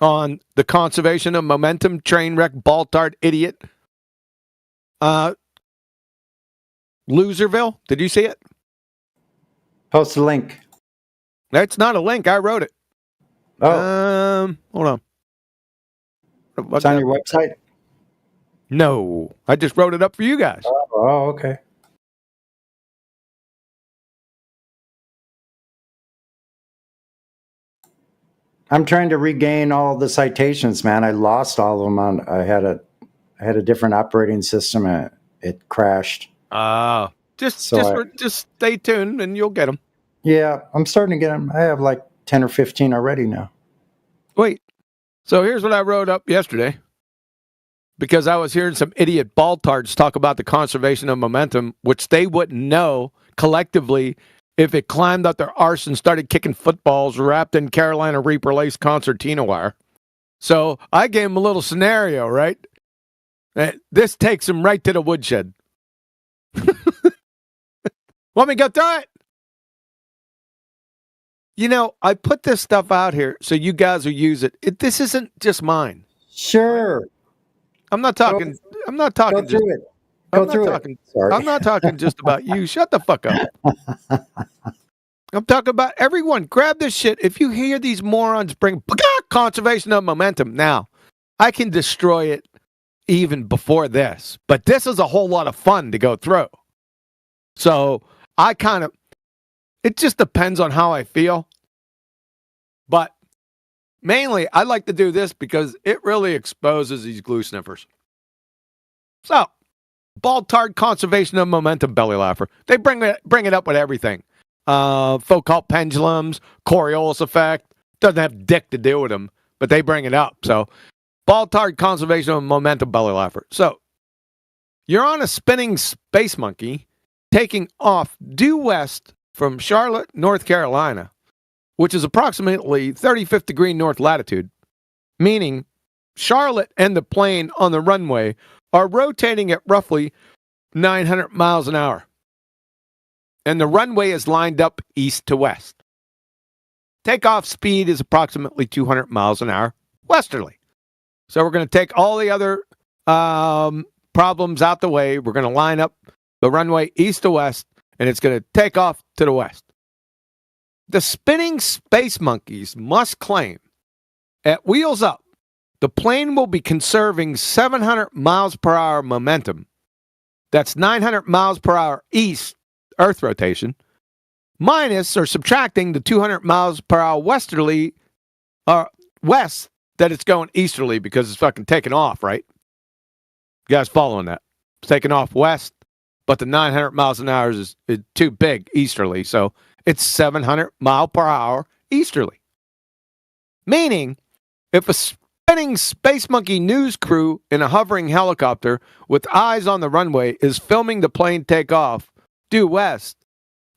on the conservation of momentum, train wreck, ball-tart idiot. Loserville. Did you see it? Post a link. That's not a link. I wrote it. Oh. Hold on. It's on your website? No. I just wrote it up for you guys. Oh, okay. I'm trying to regain all the citations, man. I lost all of them I had a different operating system and it crashed. Just stay tuned and you'll get them. Yeah, I'm starting to get them. I have like 10 or 15 already now. Wait. So here's what I wrote up yesterday. Because I was hearing some idiot ball-tarts talk about the conservation of momentum, which they wouldn't know collectively if it climbed up their arse and started kicking footballs wrapped in Carolina Reaper lace concertina wire. So I gave them a little scenario, right? This takes them right to the woodshed. Want me to go through it? You know, I put this stuff out here so you guys will use it. This isn't just mine. Sure. I'm not talking. I'm not talking. Go through it. Go through it. Sorry. I'm not talking just about you. Shut the fuck up. I'm talking about everyone. Grab this shit. If you hear these morons bring conservation of momentum, now I can destroy it even before this. But this is a whole lot of fun to go through. So it just depends on how I feel. But mainly, I like to do this because it really exposes these glue sniffers. So, ball-tart conservation of momentum belly laugher. They bring it up with everything. Foucault pendulums, Coriolis effect. Doesn't have dick to do with them, but they bring it up. So, ball-tart conservation of momentum belly laugher. So, you're on a spinning space monkey taking off due west from Charlotte, North Carolina, which is approximately 35th degree north latitude, meaning Charlotte and the plane on the runway are rotating at roughly 900 miles an hour. And the runway is lined up east to west. Takeoff speed is approximately 200 miles an hour westerly. So we're going to take all the other problems out the way. We're going to line up the runway east to west, and it's going to take off to the west. The spinning space monkeys must claim at wheels up, the plane will be conserving 700 miles per hour momentum. That's 900 miles per hour east Earth rotation, minus or subtracting the 200 miles per hour westerly or west that it's going easterly because it's fucking taking off, right? You guys following that? It's taking off west, but the 900 miles an hour is too big easterly, so it's 700 mile per hour easterly. Meaning, if a spinning space monkey news crew in a hovering helicopter with eyes on the runway is filming the plane take off due west,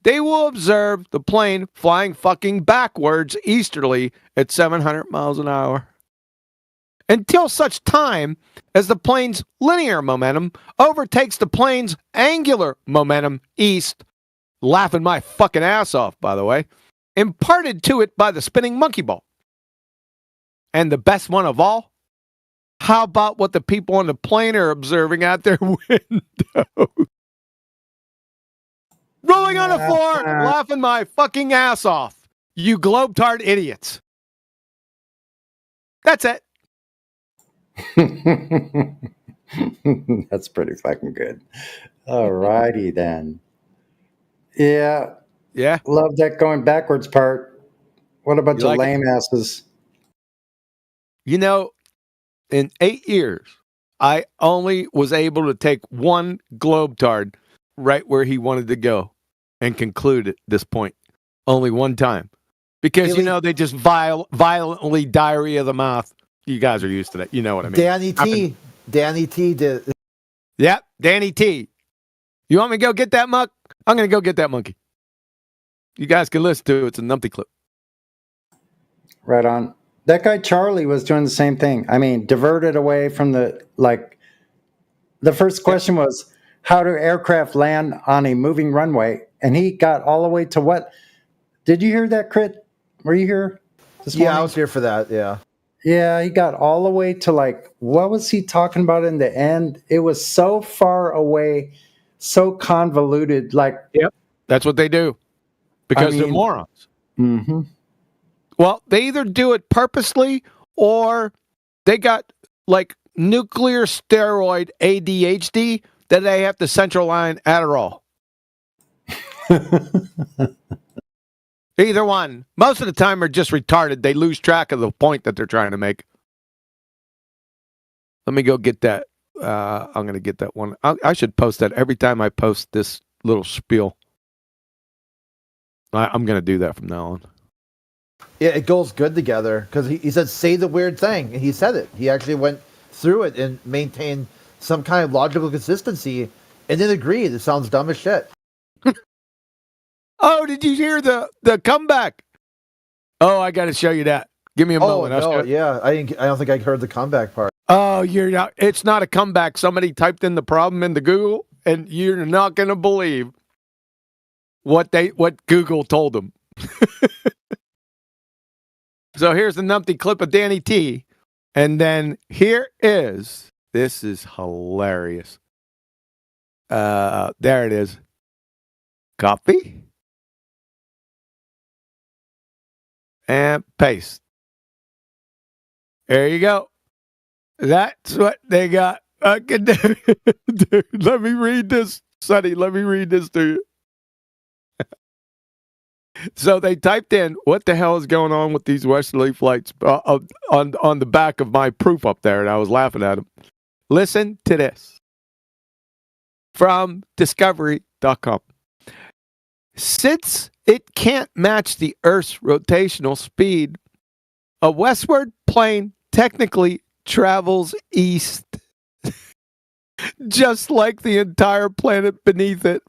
they will observe the plane flying fucking backwards easterly at 700 miles an hour. Until such time as the plane's linear momentum overtakes the plane's angular momentum east, laughing my fucking ass off, by the way, imparted to it by the spinning monkey ball. And the best one of all, how about what the people on the plane are observing out their window? Rolling on the floor, laughing my fucking ass off. You globe-tart idiots. That's it. That's pretty fucking good. All righty then. Yeah. Yeah. Love that going backwards part. What about the lame asses? You know, in 8 years, I only was able to take one globe-tard right where he wanted to go and conclude at this point. Only one time. Because, they just violently diarrhea the mouth. You guys are used to that. You know what I mean. Danny T did. Yep, Danny T. You want me to go get that muck? I'm going to go get that monkey. You guys can listen to it. It's a numpty clip. Right on. That guy Charlie was doing the same thing. I mean, diverted away from the first question was, how do aircraft land on a moving runway? And he got all the way to what? Did you hear that, Crit? Were you here this morning? Yeah, I was here for that. Yeah. Yeah, he got all the way to what was he talking about in the end? It was so far away, so convoluted. Yep, that's what they do because they're morons. Mm-hmm. Well, they either do it purposely or they got nuclear steroid ADHD that they have to central line Adderall. Either one. Most of the time are just retarded. They lose track of the point that they're trying to make. Let me go get that. I'm going to get that one. I should post that every time I post this little spiel. I'm going to do that from now on. Yeah, it goes good together because he said, say the weird thing. And he said it. He actually went through it and maintained some kind of logical consistency and then agreed. It sounds dumb as shit. Oh, did you hear the comeback? Oh, I got to show you that. Give me a moment. No, yeah. I don't think I heard the comeback part. Oh, you're not. It's not a comeback. Somebody typed in the problem into Google, and you're not going to believe what Google told them. So here's the numpty clip of Danny T, and then here is. This is hilarious. There it is. Copy and paste. There you go. That's what they got. Dude, let me read this, Sonny. Let me read this to you. So they typed in, what the hell is going on with these westerly flights on the back of my proof up there, and I was laughing at them. Listen to this. From Discovery.com. Since it can't match the Earth's rotational speed, a westward plane technically travels east, just like the entire planet beneath it.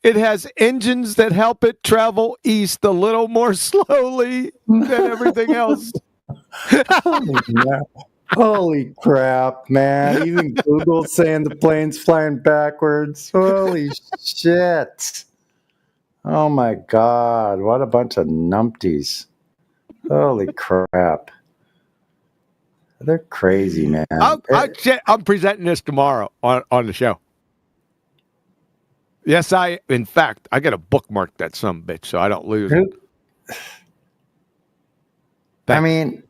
It has engines that help it travel east a little more slowly than everything else. Holy crap, man. Even Google's saying the plane's flying backwards. Holy shit. Oh my God. What a bunch of numpties. Holy crap. They're crazy, man. I'm presenting this tomorrow on the show. Yes, in fact, I got to bookmark that bitch so I don't lose it. I mean,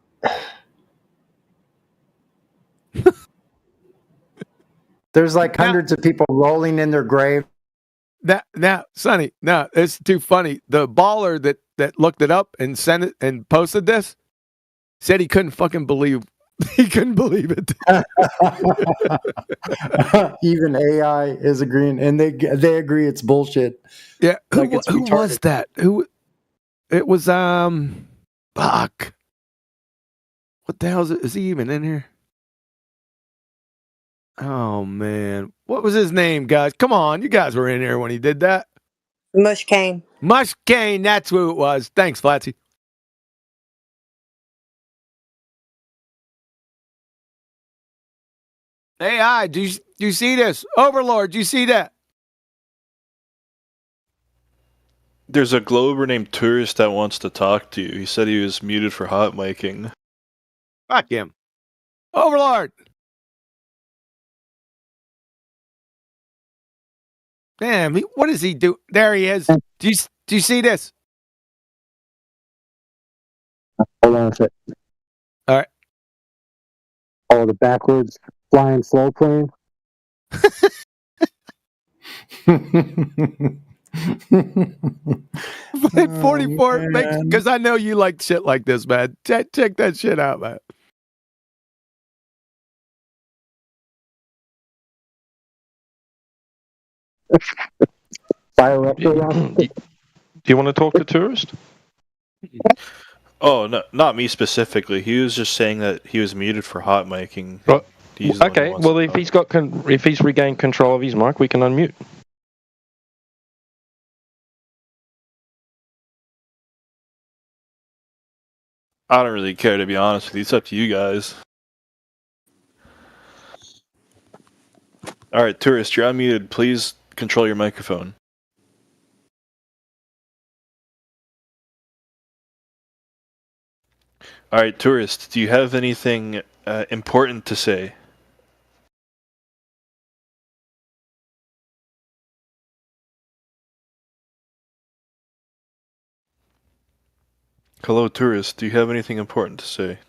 there's hundreds of people rolling in their grave. Now, Sonny, it's too funny. The baller that looked it up and sent it and posted this said he couldn't fucking believe. He couldn't believe it. Even AI is agreeing, and they agree it's bullshit. Yeah, who was that? It was fuck. What the hell is he even in here? Oh man, what was his name, guys? Come on, you guys were in here when he did that. Mushkane. Mushkane, that's who it was. Thanks, Flatsy. AI, do you see this? Overlord, do you see that? There's a Glober named Tourist that wants to talk to you. He said he was muted for hot miking. Fuck him. Overlord! Damn, what does he do? There he is. Do you see this? Hold on a sec. All right. Oh, the backwards flying slow plane. 44, because I know you like shit like this, man. Check that shit out, man. Do you want to talk to Tourist? Oh, no, not me specifically. He was just saying that he was muted for hot miking. Right. Okay. Well, if he's regained control of his mic, we can unmute. I don't really care, to be honest with you. It's up to you guys. All right, tourist, you're unmuted. Please control your microphone. All right, tourist, do you have anything important to say? Hello, tourist, do you have anything important to say?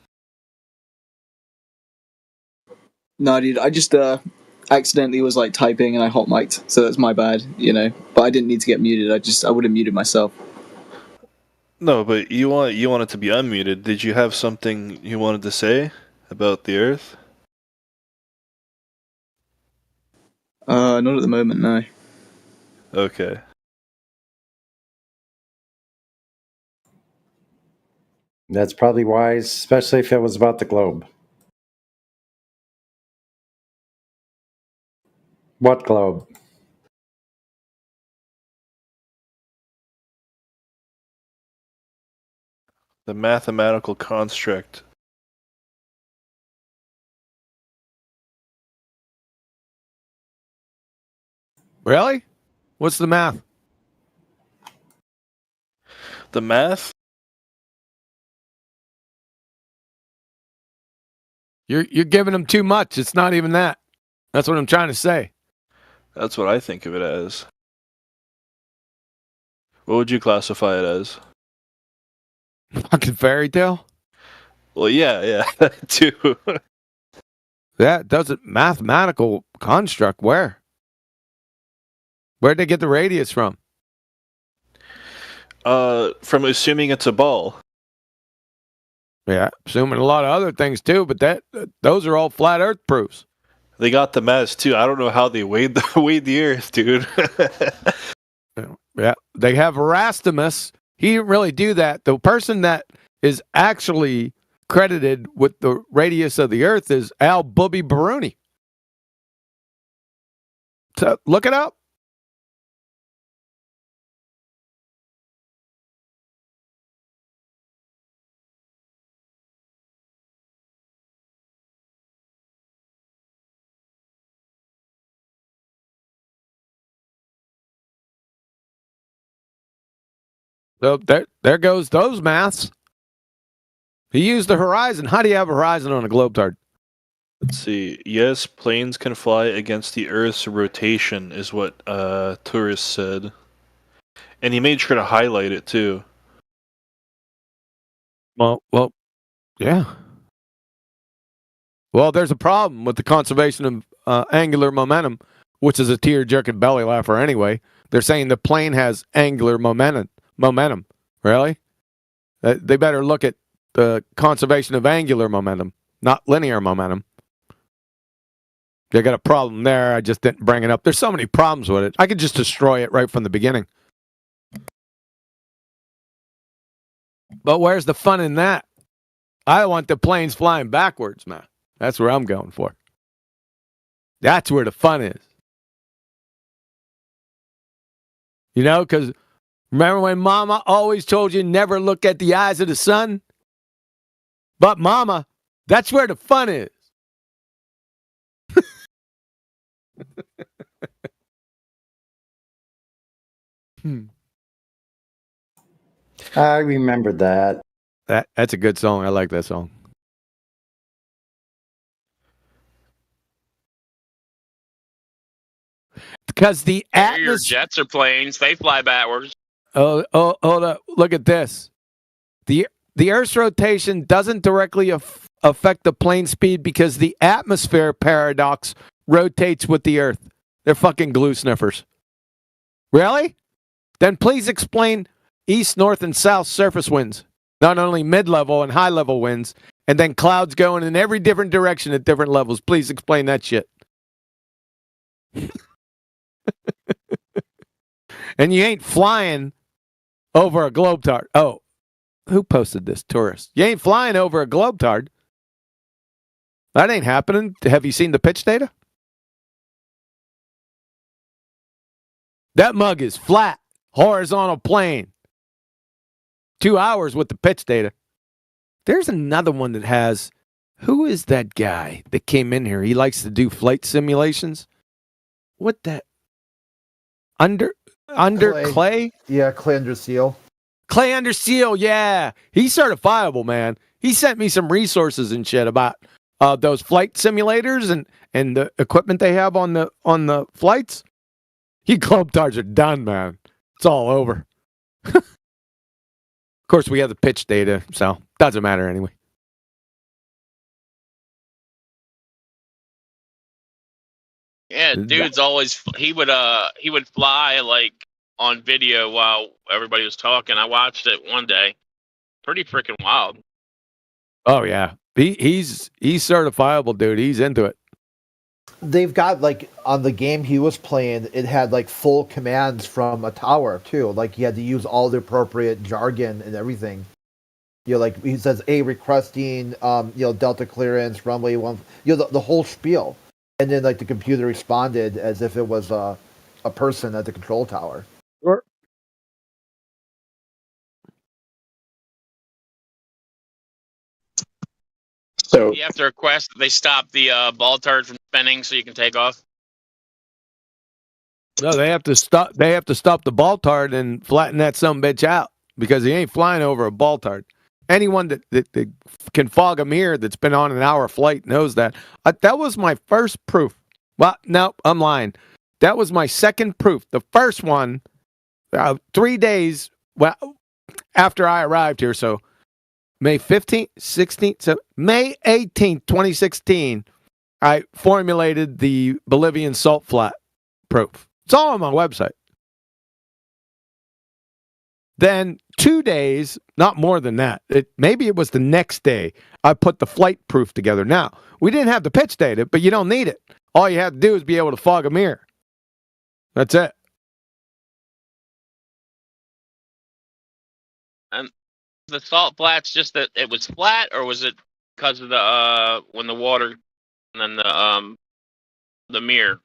No, dude, I just accidentally was like typing and I hot mic'd, so that's my bad, you know. But I didn't need to get muted. I would have muted myself. No, but you wanted to be unmuted. Did you have something you wanted to say about the Earth? Not at the moment, no. Okay. That's probably wise, especially if it was about the globe. What globe? The mathematical construct. Really? What's the math? The math? You're giving them too much. It's not even that. That's what I'm trying to say. That's what I think of it as. What would you classify it as? Fucking fairy tale? Well, yeah, too. That doesn't mathematical construct. Where? Where'd they get the radius from? From assuming it's a ball. Yeah, assuming a lot of other things too, but those are all flat Earth proofs. They got the mass too. I don't know how they weighed the Earth, dude. Yeah, they have Erasmus. He didn't really do that. The person that is actually credited with the radius of the Earth is Al Bubby Baruni. So look it up. So there goes those maths. He used the horizon. How do you have a horizon on a globetard? Let's see. Yes, planes can fly against the Earth's rotation, is what tourists said. And he made sure to highlight it too. Well, yeah. Well, there's a problem with the conservation of angular momentum, which is a tear-jerking belly laugher anyway. They're saying the plane has angular momentum. Really? They better look at the conservation of angular momentum, not linear momentum. They got a problem there. I just didn't bring it up. There's so many problems with it. I could just destroy it right from the beginning. But where's the fun in that? I want the planes flying backwards, man. That's where I'm going for. That's where the fun is. You know, because remember when Mama always told you never look at the eyes of the sun? But Mama, that's where the fun is. I remember that. That's a good song. I like that song. Because the Your atmosphere. jets are planes. They fly backwards. Oh, hold up. Look at this. The Earth's rotation doesn't directly affect the plane speed because the atmosphere paradox rotates with the Earth. They're fucking glue sniffers. Really? Then please explain east, north, and south surface winds. Not only mid-level and high-level winds, and then clouds going in every different direction at different levels. Please explain that shit. And you ain't flying over a globetard. Oh, who posted this? Tourist. You ain't flying over a globetard. That ain't happening. Have you seen the pitch data? That mug is flat, horizontal plane. 2 hours with the pitch data. There's another one that has. Who is that guy that came in here? He likes to do flight simulations. What that? Under Clay? Yeah, Clay under seal. Clay under seal, yeah. He's certifiable, man. He sent me some resources and shit about those flight simulators and the equipment they have on the flights. You globetards are done, man. It's all over. Of course, we have the pitch data, so doesn't matter anyway. Yeah, dude's always he would fly like on video while everybody was talking. I watched it one day. Pretty freaking wild. Oh yeah, he's certifiable, dude. He's into it. They've got like on the game he was playing, it had like full commands from a tower too. Like he had to use all the appropriate jargon and everything. You know, like he says, requesting, Delta clearance, runway 1, the whole spiel. And then like the computer responded as if it was a person at the control tower. Sure. So you have to request that they stop the ball turd from spinning so you can take off. No, they have to stop. They have to stop the ball tard and flatten that sumbitch out because he ain't flying over a ball tard. Anyone that can fog a mirror that's been on an hour flight knows that. That was my first proof. Well, no, I'm lying. That was my second proof. The first one, 3 days after I arrived here. So May 15th, 16th, so May 18th, 2016, I formulated the Bolivian salt flat proof. It's all on my website. Then 2 days, not more than that, maybe it was the next day, I put the flight proof together. Now, we didn't have the pitch data, but you don't need it. All you have to do is be able to fog a mirror. That's it. And the salt flats, just that it was flat, or was it because of the when the water and then the mirror?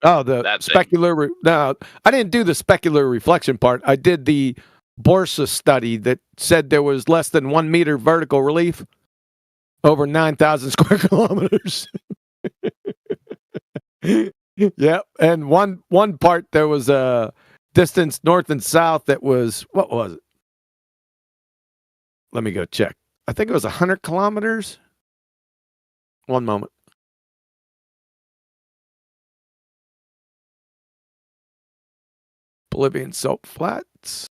Oh, the specular. No, I didn't do the specular reflection part. I did the Borsa study that said there was less than 1 meter vertical relief over 9,000 square kilometers. Yep, and one part there was a distance north and south that was, what was it? Let me go check. I think it was 100 kilometers. One moment. Bolivian salt flats.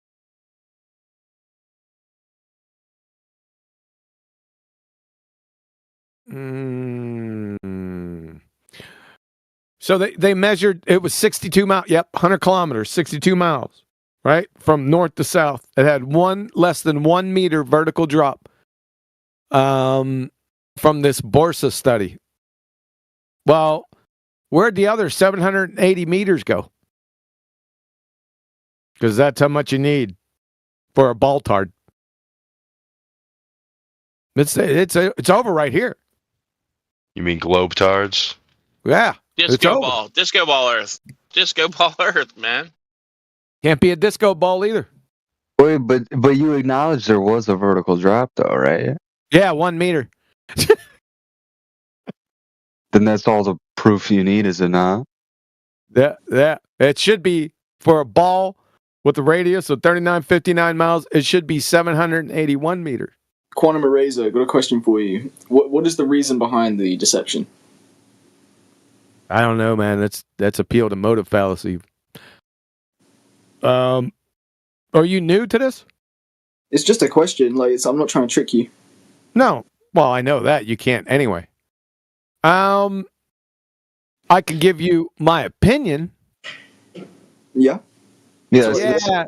So they measured, it was 62 miles. Yep, 100 kilometers, 62 miles, right? From north to south. It had less than 1 meter vertical drop from this Borsa study. Well, where'd the other 780 meters go? Because that's how much you need for a ball tard. It's over right here. You mean globe tards? Yeah. Disco ball Earth, man. Can't be a disco ball either. Wait, but you acknowledge there was a vertical drop, though, right? Yeah, 1 meter. Then that's all the proof you need, is it not? Yeah. It should be for a ball with a radius of 3959 miles. It should be 781 meters. Quantum Eraser, got a question for you. What is the reason behind the deception? I don't know, man. That's appeal to motive fallacy. Are you new to this? It's just a question. I'm not trying to trick you. No. Well, I know that you can't anyway. I can give you my opinion. Yeah. Yeah.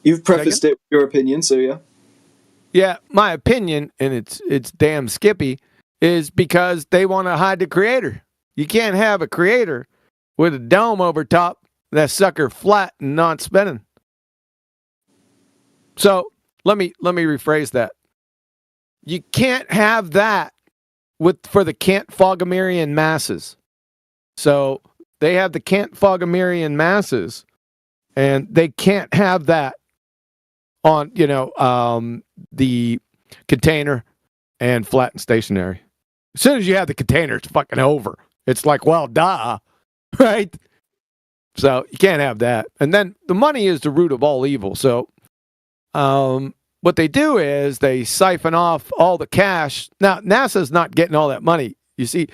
You've prefaced it with your opinion, so yeah. Yeah, my opinion, and it's damn skippy, is because they want to hide the creator. You can't have a creator with a dome over top, that sucker flat and not spinning. So let me rephrase that. You can't have that for the Kant-Fogomerian masses. So they have the Kant-Fogomerian masses, and they can't have that on the container and flat and stationary. As soon as you have the container, it's fucking over. It's like, well, duh, right? So you can't have that. And then the money is the root of all evil. So what they do is they siphon off all the cash. Now, NASA's not getting all that money. You see,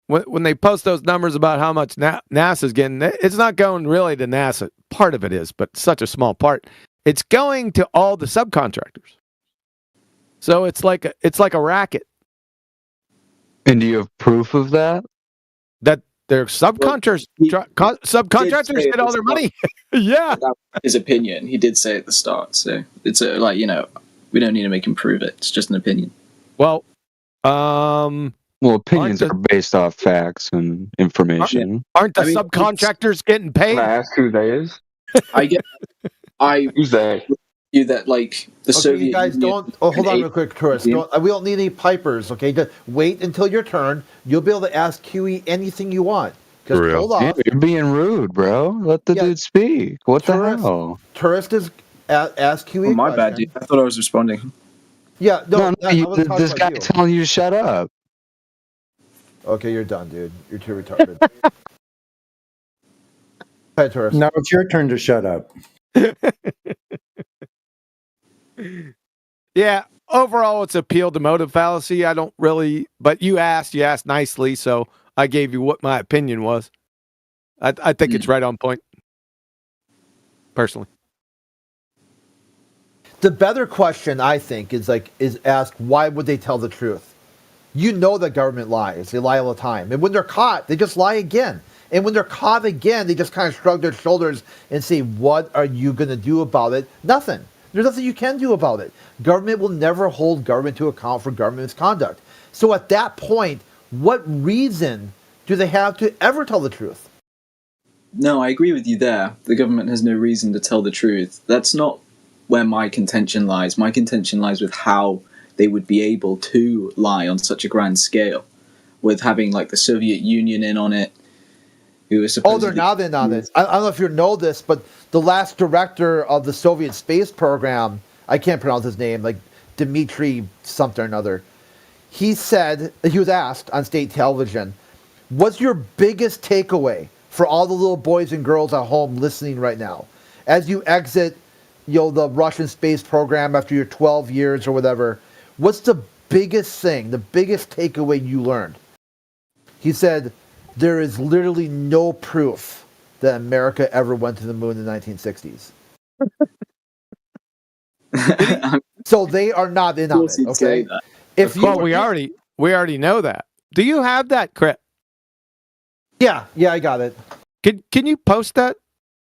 when they post those numbers about how much NASA's getting, it's not going really to NASA. Part of it is, but such a small part. It's going to all the subcontractors. So it's like a racket. And do you have proof of that? That their subcontractors get all their money. Yeah. That was his opinion. He did say at the start. So it's we don't need to make him prove it. It's just an opinion. Well, opinions are based off facts and information. Aren't the subcontractors getting paid? Can I ask who they is? Who's they? You that like the Soviet you guys Union don't. Oh, hold on, real quick, tourist. We don't need any pipers. Okay, just wait until your turn. You'll be able to ask QE anything you want. Just hold off. Yeah, you're being rude, bro. Let the dude speak. What the hell? Tourist is ask QE. Oh, my bad, dude. I thought I was responding. Yeah, no. This guy telling you to shut up. Okay, you're done, dude. You're too retarded. Hi, tourist. Now it's your turn to shut up. Yeah, overall, it's appeal to motive fallacy. I don't really, but you asked nicely, so I gave you what my opinion was. I think it's right on point, personally. The better question, I think, is ask why would they tell the truth? You know that government lies. They lie all the time. And when they're caught, they just lie again. And when they're caught again, they just kind of shrug their shoulders and say, what are you going to do about it? Nothing. There's nothing you can do about it. Government will never hold government to account for government misconduct. So at that point, what reason do they have to ever tell the truth? No, I agree with you there. The government has no reason to tell the truth. That's not where my contention lies. My contention lies with how they would be able to lie on such a grand scale, with having like the Soviet Union in on it. They're not in on it. I don't know if you know this, but the last director of the Soviet space program, I can't pronounce his name, like Dmitry something or another, he said, he was asked on state television, what's your biggest takeaway for all the little boys and girls at home listening right now? As you exit the Russian space program after your 12 years or whatever, what's the biggest thing, the biggest takeaway you learned? He said, there is literally no proof that America ever went to the moon in the 1960s. So they are not in on it, okay? We already know that. Do you have that, Crit? Yeah, I got it. Can you post that?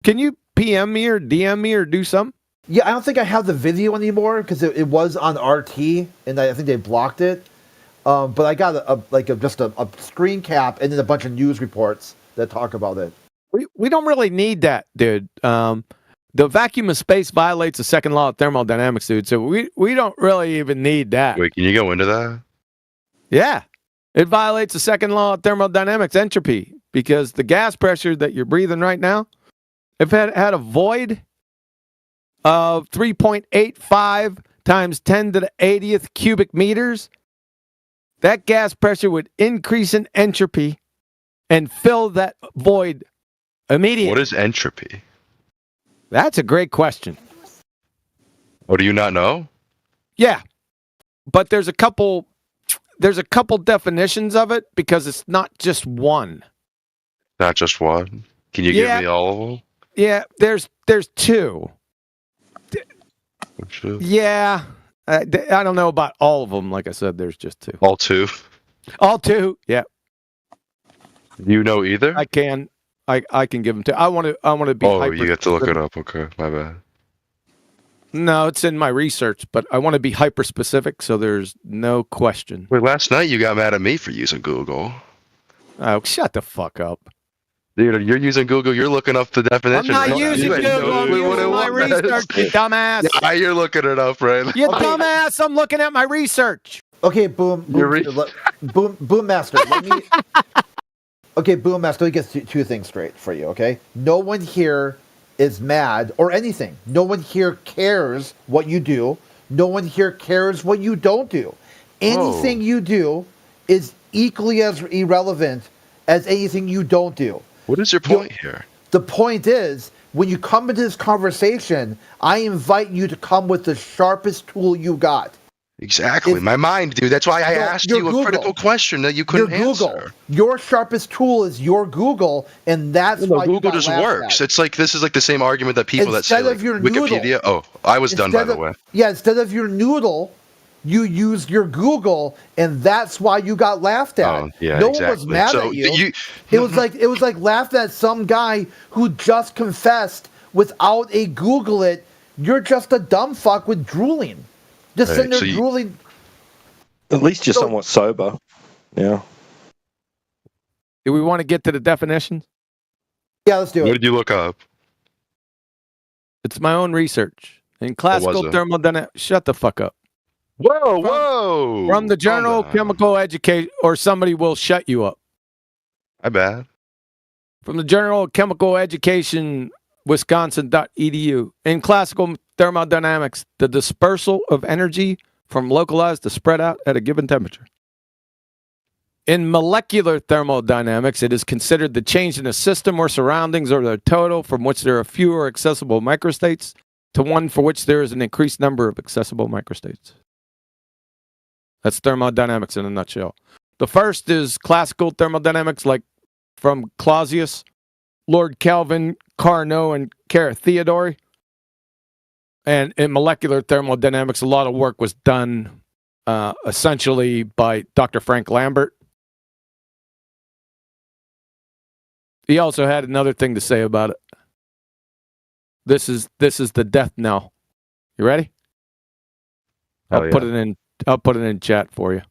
Can you PM me or DM me or do something? Yeah, I don't think I have the video anymore because it was on RT and I think they blocked it. But I got just a screen cap and then a bunch of news reports that talk about it. We don't really need that, dude. The vacuum of space violates the second law of thermodynamics, dude. So we don't really even need that. Wait, can you go into that? Yeah. It violates the second law of thermodynamics, entropy, because the gas pressure that you're breathing right now, if it had a void of 3.85 times 10 to the 80th cubic meters, that gas pressure would increase in entropy and fill that void immediately. What is entropy? That's a great question. Oh, do you not know? Yeah. But there's a couple definitions of it because it's not just one. Not just one. Can you give me all of them? Yeah, there's two. Yeah. I don't know about all of them. Like I said, there's just two. All two? All two, yeah. You know either? I can give them to. I want to be. Oh, you get to look it up. Okay, my bad. No, it's in my research, but I want to be hyper specific, so there's no question. Wait, last night you got mad at me for using Google. Oh, shut the fuck up. Dude, you're using Google. You're looking up the definition. I'm not using Google. I'm using my research, you dumbass. Yeah, you're looking it up, right? You dumbass. I'm looking at my research. Okay, Boom Master. Okay, Boom Master. Let me get two things straight for you, okay? No one here is mad or anything. No one here cares what you do. No one here cares what you don't do. anything you do is equally as irrelevant as anything you don't do. What is your point here? The point is, when you come into this conversation, I invite you to come with the sharpest tool you got. Exactly. My mind, dude. That's why I asked you a critical question that you couldn't answer. Your sharpest tool is your Google, and that's why Google you got just laughed works. at. It's like this is like the same argument that people that say like, Wikipedia. Oh, I was done by the way. Yeah, instead of your noodle, you used your Google, and that's why you got laughed at. Oh, yeah, no exactly. one was mad So at you. It was like laughing at some guy who just confessed without a Google it. You're just a dumb fuck with drooling. Just sitting there drooling. At least you're somewhat sober. Yeah. Do we want to get to the definitions? Yeah, let's do it. What did you look up? It's my own research. In classical thermodynamics. Shut the fuck up. Whoa. From the Journal of Chemical Education, or somebody will shut you up. I bet. From the Journal of Chemical Education, Wisconsin.edu. In classical thermodynamics, the dispersal of energy from localized to spread out at a given temperature. In molecular thermodynamics, it is considered the change in a system or surroundings or their total from which there are fewer accessible microstates to one for which there is an increased number of accessible microstates. That's thermodynamics in a nutshell. The first is classical thermodynamics, like from Clausius, Lord Kelvin, Carnot, and Carathéodory. And in molecular thermodynamics, a lot of work was done essentially by Dr. Frank Lambert. He also had another thing to say about it. This is the death knell. You ready? I'll put it in chat for you.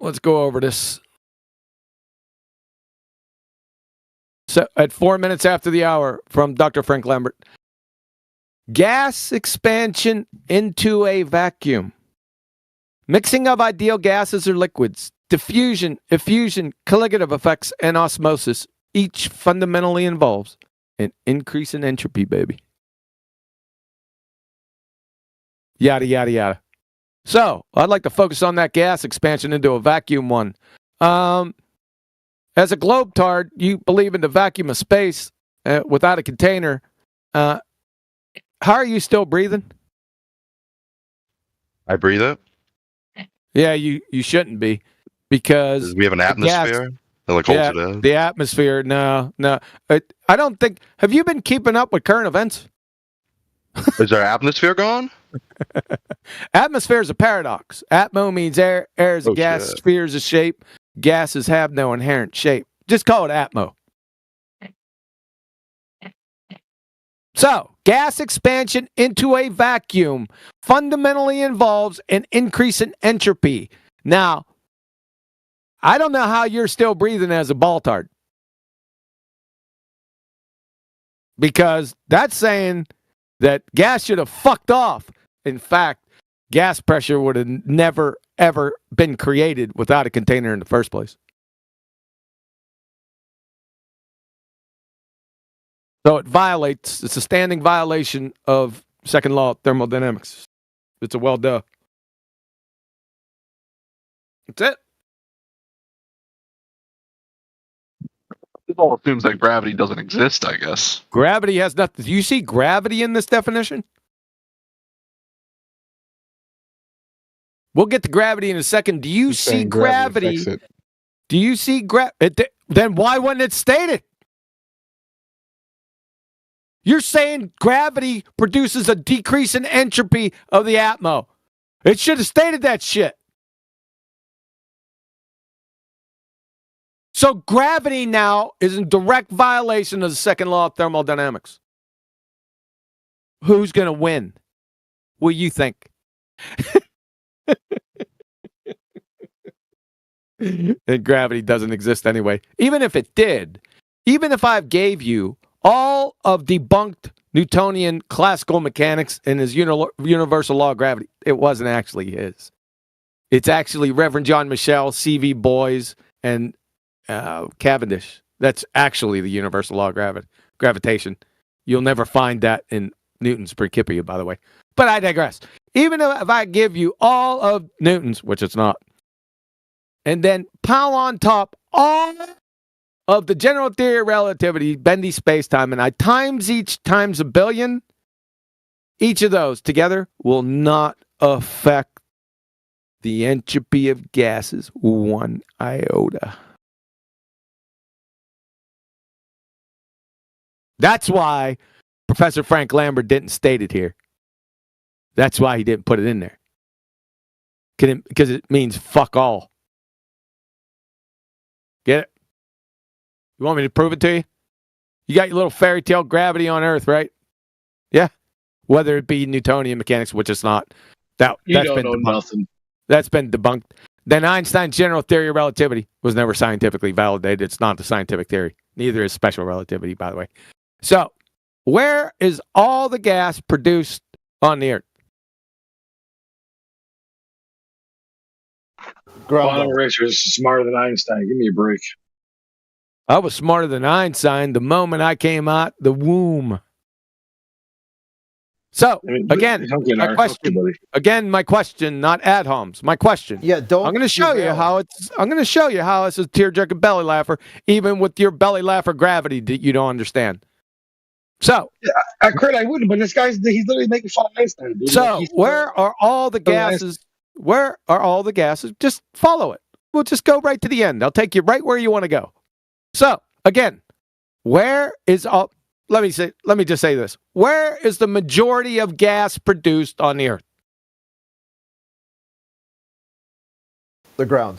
Let's go over this. So at 4 minutes after the hour from Dr. Frank Lambert. Gas expansion into a vacuum. Mixing of ideal gases or liquids. Diffusion, effusion, colligative effects, and osmosis. Each fundamentally involves an increase in entropy, baby. Yada, yada, yada. So, I'd like to focus on that gas expansion into a vacuum one. As a globetard, you believe in the vacuum of space without a container. How are you still breathing? I breathe it. Yeah, you shouldn't be, because we have an atmosphere that like holds it in. The atmosphere, no. I don't think. Have you been keeping up with current events? Is our atmosphere gone? Atmosphere is a paradox. Atmo means air. Air is a gas. Shit. Sphere is a shape. Gases have no inherent shape. Just call it atmo. So, gas expansion into a vacuum fundamentally involves an increase in entropy. Now, I don't know how you're still breathing as a baltard, because that's saying that gas should have fucked off. In fact, gas pressure would have never, ever been created without a container in the first place. So it's a standing violation of second law of thermodynamics. It's a well done. That's it. This all assumes that gravity doesn't exist, I guess. Gravity has nothing. Do you see gravity in this definition? We'll get to gravity in a second. Do you see gravity? Do you see gravity? Then why wasn't it stated? You're saying gravity produces a decrease in entropy of the atmo. It should have stated that shit. So gravity now is in direct violation of the second law of thermodynamics. Who's going to win? What do you think? And gravity doesn't exist anyway. Even if it did, even if I gave you all of debunked Newtonian classical mechanics and his universal law of gravity, it wasn't actually his. It's actually Reverend John Michel, C.V. Boyes, and Cavendish. That's actually the universal law of gravitation. You'll never find that in Newton's Principia, by the way. But I digress. even if I give you all of Newton's, which it's not, and then pile on top all of the general theory of relativity, bendy space-time, and I times each times a billion, each of those together will not affect the entropy of gases one iota. That's why Professor Frank Lambert didn't state it here. That's why he didn't put it in there. Because it means fuck all. Get it? You want me to prove it to you? You got your little fairy tale gravity on Earth, right? Yeah. Whether it be Newtonian mechanics, which it's not. That's been debunked. Nothing. That's been debunked. Then Einstein's general theory of relativity was never scientifically validated. It's not the scientific theory. Neither is special relativity, by the way. So, where is all the gas produced on the Earth? Quantum eraser is smarter than Einstein. Give me a break. I was smarter than Einstein the moment I came out the womb. So, again, my question. Again, my question, not ad homs. My question. Yeah, don't. I'm going to show you how it's. I'm going to show you how it's a tearjerker belly laugher, even with your belly laugher gravity that you don't understand. So, yeah, I wouldn't, but this guy's he's literally making fun of Einstein. Dude. So, where are all the gases? Where are all the gases? Just follow it. We'll just go right to the end. I'll take you right where you want to go. So, again, where is all? Let me just say this. Where is the majority of gas produced on the Earth? The ground.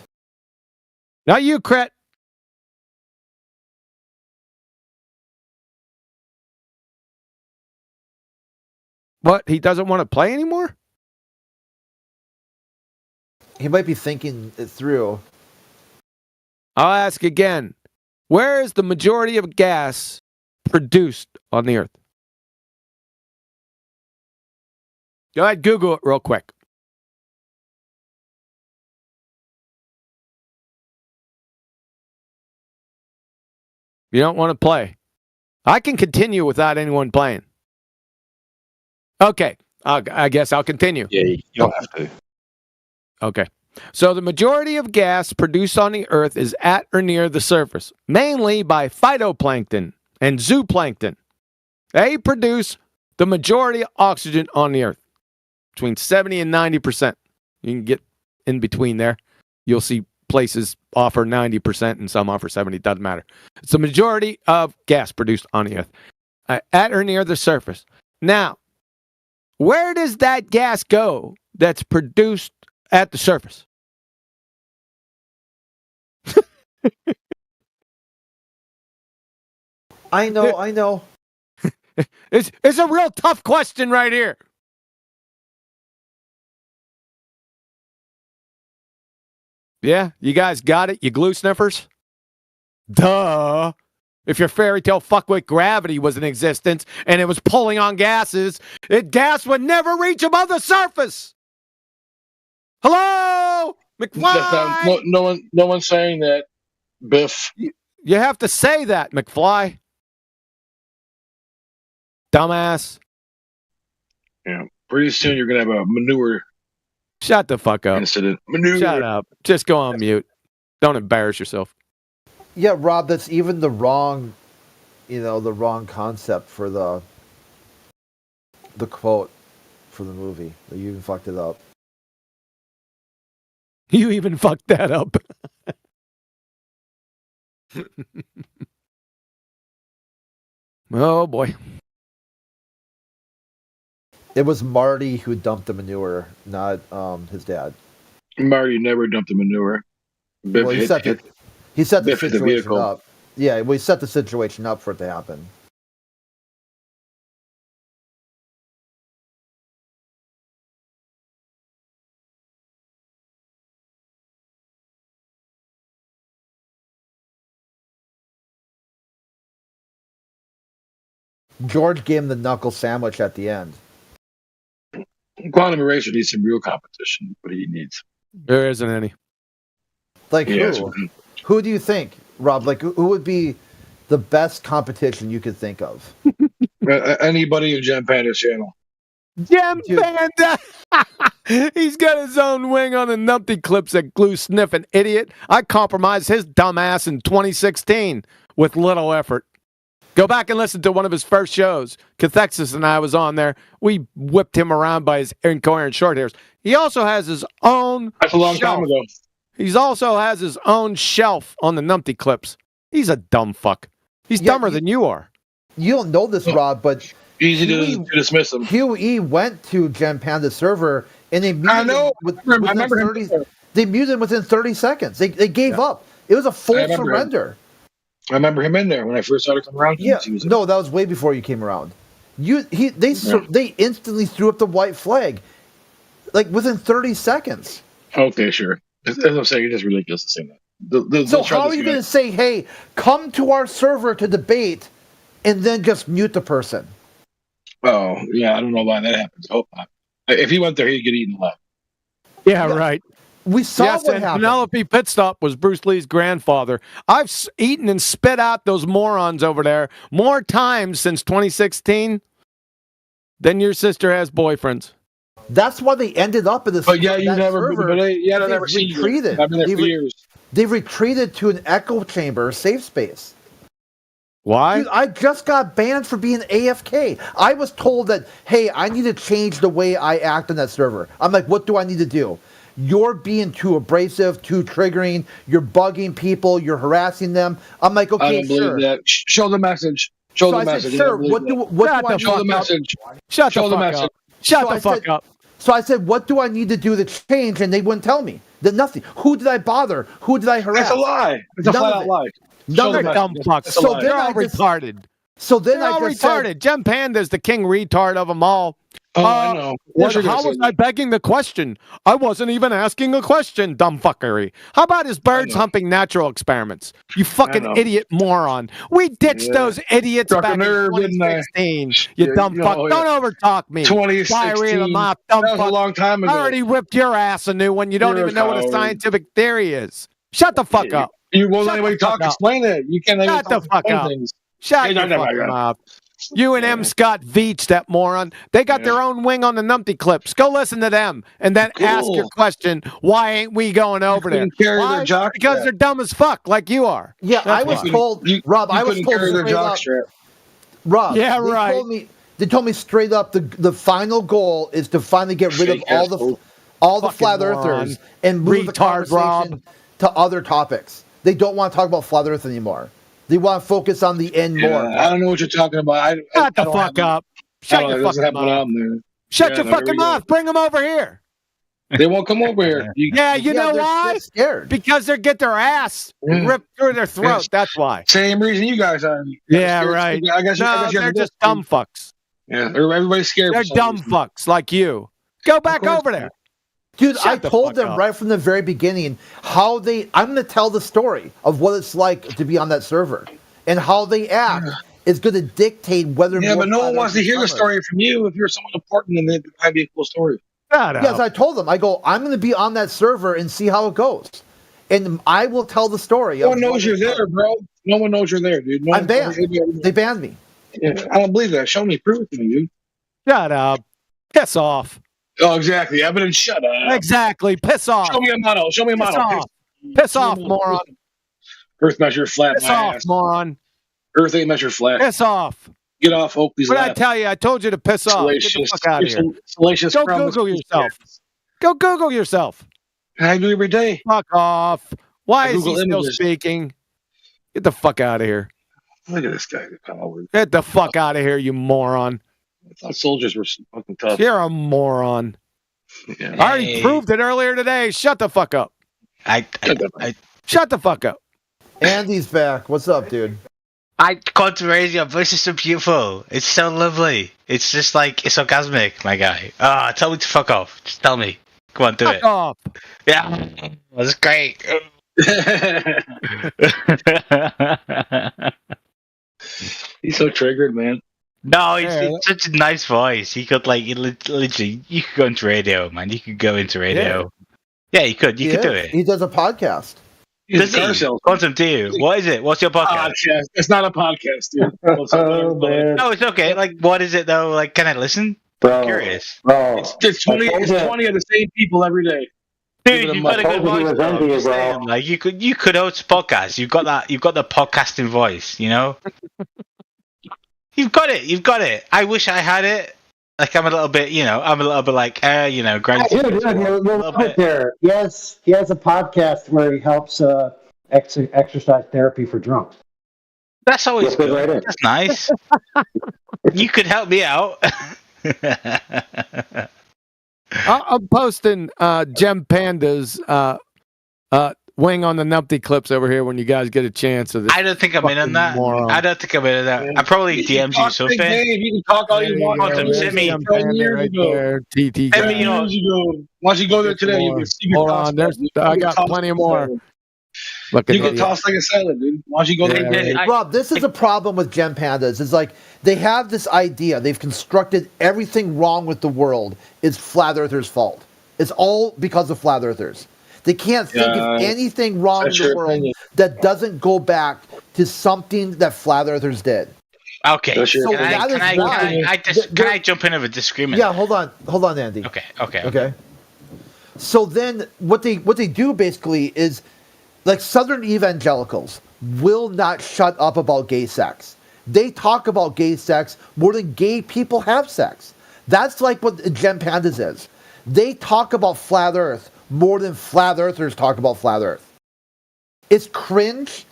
Not you, Cret. What? He doesn't want to play anymore? He might be thinking it through. I'll ask again. Where is the majority of gas produced on the Earth? Go ahead, Google it real quick. You don't want to play. I can continue without anyone playing. Okay, I guess I'll continue. Yeah, you don't have to. Okay. So the majority of gas produced on the Earth is at or near the surface, mainly by phytoplankton and zooplankton. They produce the majority of oxygen on the Earth, between 70 and 90%. You can get in between there. You'll see places offer 90% and some offer 70. Doesn't matter. It's the majority of gas produced on the Earth, at or near the surface. Now, where does that gas go that's produced at the surface? I know. It's a real tough question right here. Yeah, you guys got it, you glue sniffers? Duh. If your fairy tale fuckwit gravity was in existence and it was pulling on gases, gas would never reach above the surface. Hello? McFly? No one's saying that, Biff. You have to say that, McFly. Dumbass. Yeah. Pretty soon you're going to have a manure. Shut the fuck up. Incident. Manure. Shut up. Just go on mute. Don't embarrass yourself. Yeah, Rob, that's even the wrong concept for the quote for the movie. You even fucked it up. You even fucked that up. Oh, boy. It was Marty who dumped the manure, not his dad. Marty never dumped the manure. Biff well, he set the situation up. Yeah, we set the situation up for it to happen. George gave him the knuckle sandwich at the end. Quantum Eraser needs some real competition, but he needs. There isn't any. Like who? Who do you think, Rob? Like who would be the best competition you could think of? Anybody in Jam Panda's channel. Gem Panda! He's got his own wing on the numpty clips that glue sniffing idiot. I compromised his dumb ass in 2016 with little effort. Go back and listen to one of his first shows. Cathexis and I was on there. We whipped him around by his incoherent short hairs. He also has his own That's a long shelf. time ago. He also has his own shelf on the numpty clips. He's a dumb fuck. He's dumber than you are. You don't know this, Rob, but easy to dismiss him. QE went to Gem Panda's server and they muted I know. him I remember him 30. They muted him within 30 seconds. They gave up. It was a full surrender. I remember him in there when I first started coming around. Yeah, no, that was way before you came around. They instantly threw up the white flag, like within 30 seconds. Okay, sure. As I'm saying, you're just ridiculous to say that. So how are you going to say, "Hey, come to our server to debate," and then just mute the person? Oh, yeah, I don't know why that happens. I hope not. If he went there, he'd get eaten alive. Yeah, right. We saw yes, what and happened. Penelope Pitstop was Bruce Lee's grandfather. I've eaten and spit out those morons over there more times since 2016 than your sister has boyfriends. That's why they ended up in this. But yeah, you never. Server. But I never seen you. I've been there for years. They retreated to an echo chamber, safe space. Why? Dude, I just got banned for being AFK. I was told that, hey, I need to change the way I act on that server. I'm like, what do I need to do? You're being too abrasive, too triggering. You're bugging people. You're harassing them. I'm like, okay, I don't believe that. Show the message. Show the message. Said, sure. What do I show the message? Shut show the fuck up. Shut the fuck up. So I said, what do I need to do to change? And they wouldn't tell me. Nothing. Who did I bother? Who did I harass? That's a lie. It's a flat out lie. None of dumb fucks. So then they're all retarded. So then they're all retarded. Gem Panda's the king retard of them all. Oh, I know. How was I begging the question? I wasn't even asking a question, dumb fuckery. How about his birds humping natural experiments? You fucking idiot moron. We ditched those idiots back in 2016. You dumb fuck. Don't overtalk me. 2016. Dumb that was a long time ago. I already whipped your ass a new one. You don't even know what a scientific theory is. Shut the fuck up. You won't let anybody talk. Explain it. You can't let Shut the fuck up. Things. Shut the fuck up. You and M. Scott Veach, that moron. They got their own wing on the numpty clips. Go listen to them and then ask your question, why ain't we going over there? Why? Because they're dumb as fuck, like you are. Yeah, I was told, Rob, I was told straight up. Rob, yeah, right. They told me straight up the final goal is to finally get rid of all the flat earthers and move the conversation to other topics. They don't want to talk about flat earth anymore. They want to focus on the end more. I don't know what you're talking about. Shut the fuck up. Shut your fucking mouth. Shut your fucking mouth. Bring them over here. They won't come over here. You know why? Scared. Because they get their ass ripped through their throat. That's why. Same reason you guys are. Yeah, right. I guess they're just dumb fucks. Yeah, everybody's scared. They're dumb fucks like you. Go back over there. Dude, I told them right from the very beginning I'm going to tell the story of what it's like to be on that server. And how they act is going to dictate whether... Yeah, but no one wants to hear the story from you. If you're someone important, then it might be a cool story. Yes, I told them. I go, I'm going to be on that server and see how it goes. And I will tell the story. No one knows you're there, bro. No one knows you're there, dude. I'm banned. They banned me. Yeah, I don't believe that. Show me. Prove it to me, dude. Shut up. Piss off. Oh, exactly. Evidence, shut up. Exactly. Piss off. Show me a model. Show me a model. Piss off, moron. Earth measure flat. Piss off, moron. Earth ain't measure flat. Piss off. Get off Oakley's What lap. I tell you? I told you to piss off. Get the fuck out of here. Salacious Go Google yourself. Go Google yourself. I do every day. Fuck off. Why is he Google still images. speaking? Get the fuck out of here. Look at this guy. Get the fuck out of here, you moron. I thought soldiers were fucking tough. You're a moron. Yeah. I already proved it earlier today. Shut the fuck up. Shut the fuck up. Andy's back. What's up, dude? Quantum Radio, voice is so beautiful. It's so lovely. It's just like, it's orgasmic, my guy. Tell me to fuck off. Just tell me. Come on, do fuck it. off. Yeah, that's great. He's so triggered, man. No, it's such a nice voice. He could literally, you could go into radio, man. You could go into radio. Yeah, you could. You could do it. He does a podcast. Does he? Quantum, do you? What is it? What's your podcast? It's not a podcast, dude. No, it's okay. Like, what is it though? Like, can I listen? Bro, Curious. Bro, It's 20 of the same people every day. Dude, you've got a good voice, though. I'm just saying, like you could host podcasts. You've got the podcasting voice, you know. You've got it. I wish I had it. Like I'm a little bit like, Grant. Dude, you'll love it there. Yes, he has a podcast where he helps exercise therapy for drunks. That's always You'll fit good. right in. That's nice. You could help me out. I'm posting Gem Panda's wing on the numpty clips over here when you guys get a chance. Of this I don't think I'm in on that. moron. I don't think I'm in on that. I probably DM'd you something. You can talk all you want. Quantum, send me. Gem Panda right there. TT. Send me, years ago. Once you go there today, you can see Hold on, I got plenty more. Look, you get tossed like a salad, dude. Once you go there, Rob, this is a problem with Gem Pandas. It's like they have this idea. They've constructed everything wrong with the world is flat earthers' fault. It's all because of flat earthers. They can't think of anything wrong in the world that doesn't go back to something that flat earthers did. Okay. So Can I jump in with a disagreement? Yeah, hold on, Andy. Okay. So then what they do basically is, like, Southern evangelicals will not shut up about gay sex. They talk about gay sex more than gay people have sex. That's like what Gem Pandas is. They talk about flat earth more than flat earthers talk about flat earth. It's cringe.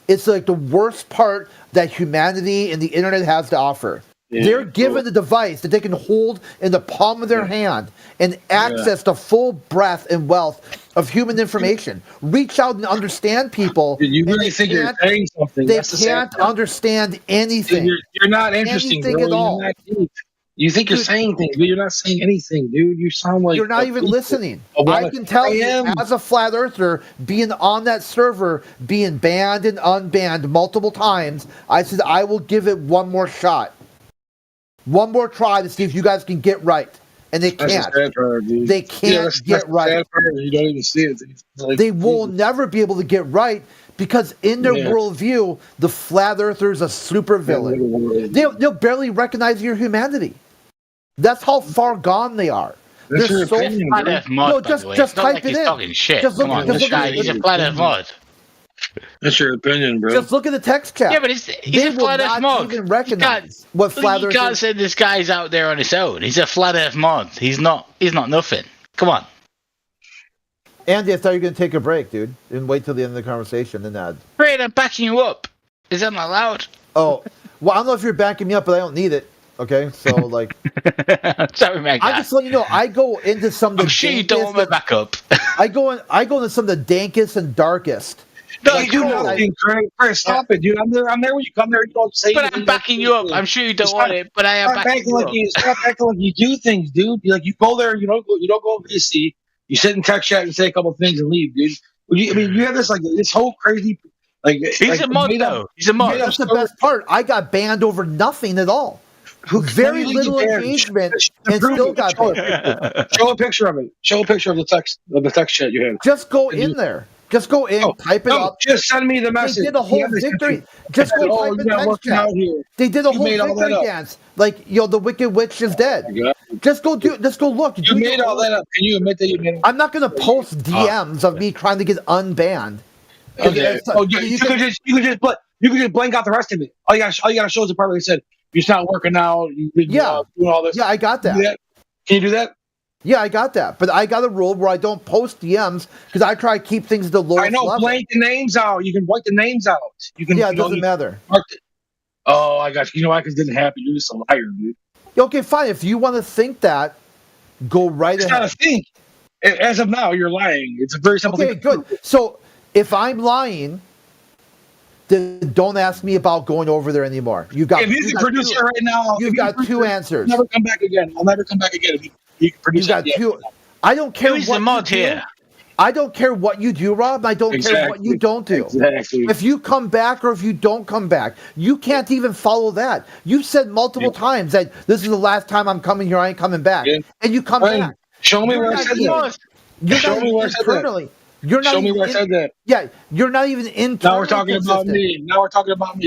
It's like the worst part that humanity and the internet has to offer. Yeah, they're given a device that they can hold in the palm of their hand and access the full breadth and wealth of human information. Reach out and understand people. You really think you're saying something? They can't understand anything. You're not interesting, anything bro. at all. You're not deep. You think you're saying things, but you're not saying anything, dude. You sound like you're not even listening. I can tell you, as a flat earther, being on that server, being banned and unbanned multiple times, I said I will give it one more shot. One more try to see if you guys can get right. And they can't. That's the sad part, dude. They can't get right. The sad part. You don't even see it. Like, they will never be able to get right because in their worldview, the flat earther's a super villain. They'll barely recognize your humanity. That's how far gone they are. They're so flat Earth mod, just type it in. Talking shit. Just look, Come on, this guy, he's a flat Earth mod. That's your opinion, bro. Just look at the text chat. Yeah, but he's a flat Earth mod. Even recognize what flat Earth is. You can't say this guy's out there on his own. He's a flat Earth mod. He's not nothing. Come on. Andy, I thought you were going to take a break, dude, and wait till the end of the conversation and add. Great, I'm backing you up. Is that not allowed? Oh, well, I don't know if you're backing me up, but I don't need it. Okay, so like, sorry, man. I just let you know. I go into some of the. I'm sure you don't want my backup. I go into some of the dankest and darkest. No, you do nothing, Chris. Stop it, dude. I'm there when you come there. You don't say. But I'm backing you up. I'm sure you don't want it, but I am backing you up. Stop acting like you do things, dude. Like you go there, you don't go VC. You sit in text chat and say a couple things and leave, dude. You have this whole crazy. Like he's a mod though. He's a mod. That's the best part. I got banned over nothing at all. Very little engagement and still got banned. Show a picture of it. Show a picture of the text chat you had. Just go in there. Just go in, type it up. Just send me the message. They did a whole victory. Just go type in text chat. They did a whole victory dance. Like, the Wicked Witch is dead. Just go look. You made all that up. Can you admit that you made it? I'm not going to post DMs of me trying to get unbanned. Okay. You could just blank out the rest of it. All you gotta show is the part where they said it's not working out. You've been doing all this. Yeah, I got that. Can you do that? Yeah, I got that. But I got a rule where I don't post DMs because I try to keep things at the lowest level. I know, blank the names out. You can blank the names out. You can. Yeah, it doesn't matter. Oh, I got you. You know why? Because it didn't happen. You're just a liar, dude. Okay, fine. If you want to think that, go right ahead. It's not a think. As of now, you're lying. It's a very simple thing. Okay, good. So if I'm lying, then don't ask me about going over there anymore. If he's a producer right now, you've got two answers. I'll never come back again. If you can produce. You got two. I don't care what you do. I don't care what you do, Rob. I don't care what you don't do. Exactly. If you come back or if you don't come back, you can't even follow that. You've said multiple times that this is the last time I'm coming here. I ain't coming back, and you come back. Show me where I said that. Show me where I said that. Show me where I said that. Yeah, you're not even in. Now we're talking about me.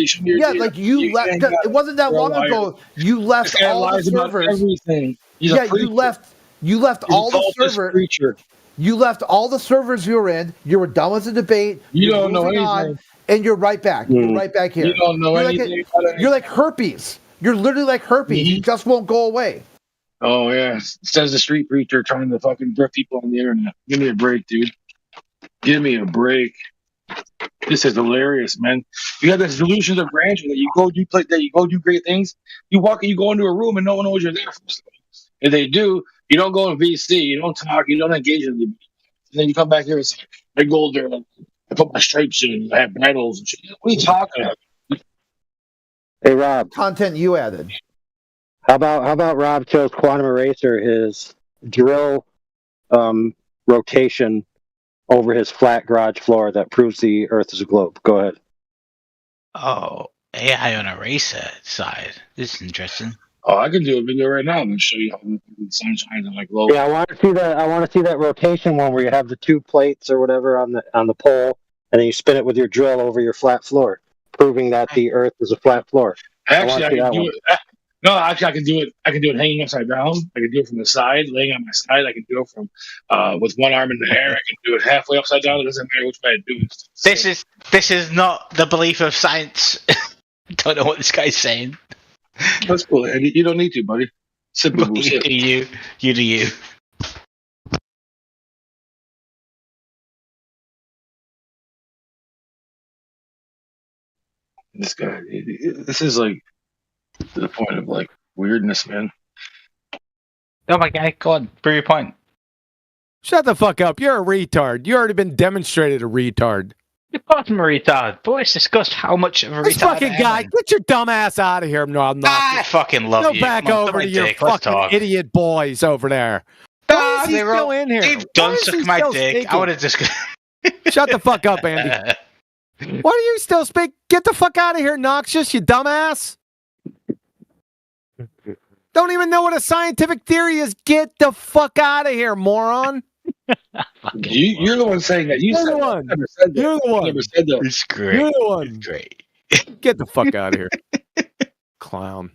Show me like you left. It wasn't that long ago. You left all the servers. Everything. He's a preacher. You left He's all the servers. You left all the servers you were in. You were done with the debate. You You're don't know moving anything. on, and you're right back. You're right back here. You don't know anything about anything. You're like herpes. You're literally like herpes. It just won't go away. Oh yeah, says the street preacher trying to fucking brick people on the internet. Give me a break, dude. Give me a break. This is hilarious, man. You have this delusions of grandeur that you go do great things. You go into a room and no one knows you're there. If they do, you don't go in VC. You don't talk. You don't engage with them. And then you come back here and say, "I go there. I put my stripes in. I have medals and shit." What are you talking about? Hey Rob, content you added. How about Rob shows Quantum Eraser his drill rotation over his flat garage floor that proves the Earth is a globe? Go ahead. Oh, AI on eraser side. This is interesting. Oh, I can do a video right now and show you how the sun shines on my globe. Yeah, I want to see that. I want to see that rotation one where you have the two plates or whatever on the pole, and then you spin it with your drill over your flat floor, proving that the Earth is a flat floor. Actually, I can do it. No, actually, I can do it. I can do it hanging upside down. I can do it from the side, laying on my side. I can do it from with one arm in the air. I can do it halfway upside down. It doesn't matter which way I do it. This is not the belief of science. Don't know what this guy's saying. That's cool, Andy. You don't need to, buddy. Simple bullshit. You do you. This guy. This is like to the point of like weirdness, man. Oh my god, go on, prove your point. Shut the fuck up. You're a retard. You already been demonstrated a retard. Of course I'm a retard. But let's discuss how much of a This retard fucking I am. guy, get your dumb ass out of here. No, I'm not. I fucking love Go you. back Come on, over to suck my your dick. Let's fucking talk. idiot boys over there. Why is he still in here? Why Don't is suck he my still dick. speaking? I would have just. Shut the fuck up, Andy. Why do you still speak? Get the fuck out of here, Noxious, you dumbass. Don't even know what a scientific theory is. Get the fuck out of here, moron. You're the one saying that. You're the one. Never said that. You're the one. Never said that. It's great. You're the one. It's great. Get the fuck out of here, clown.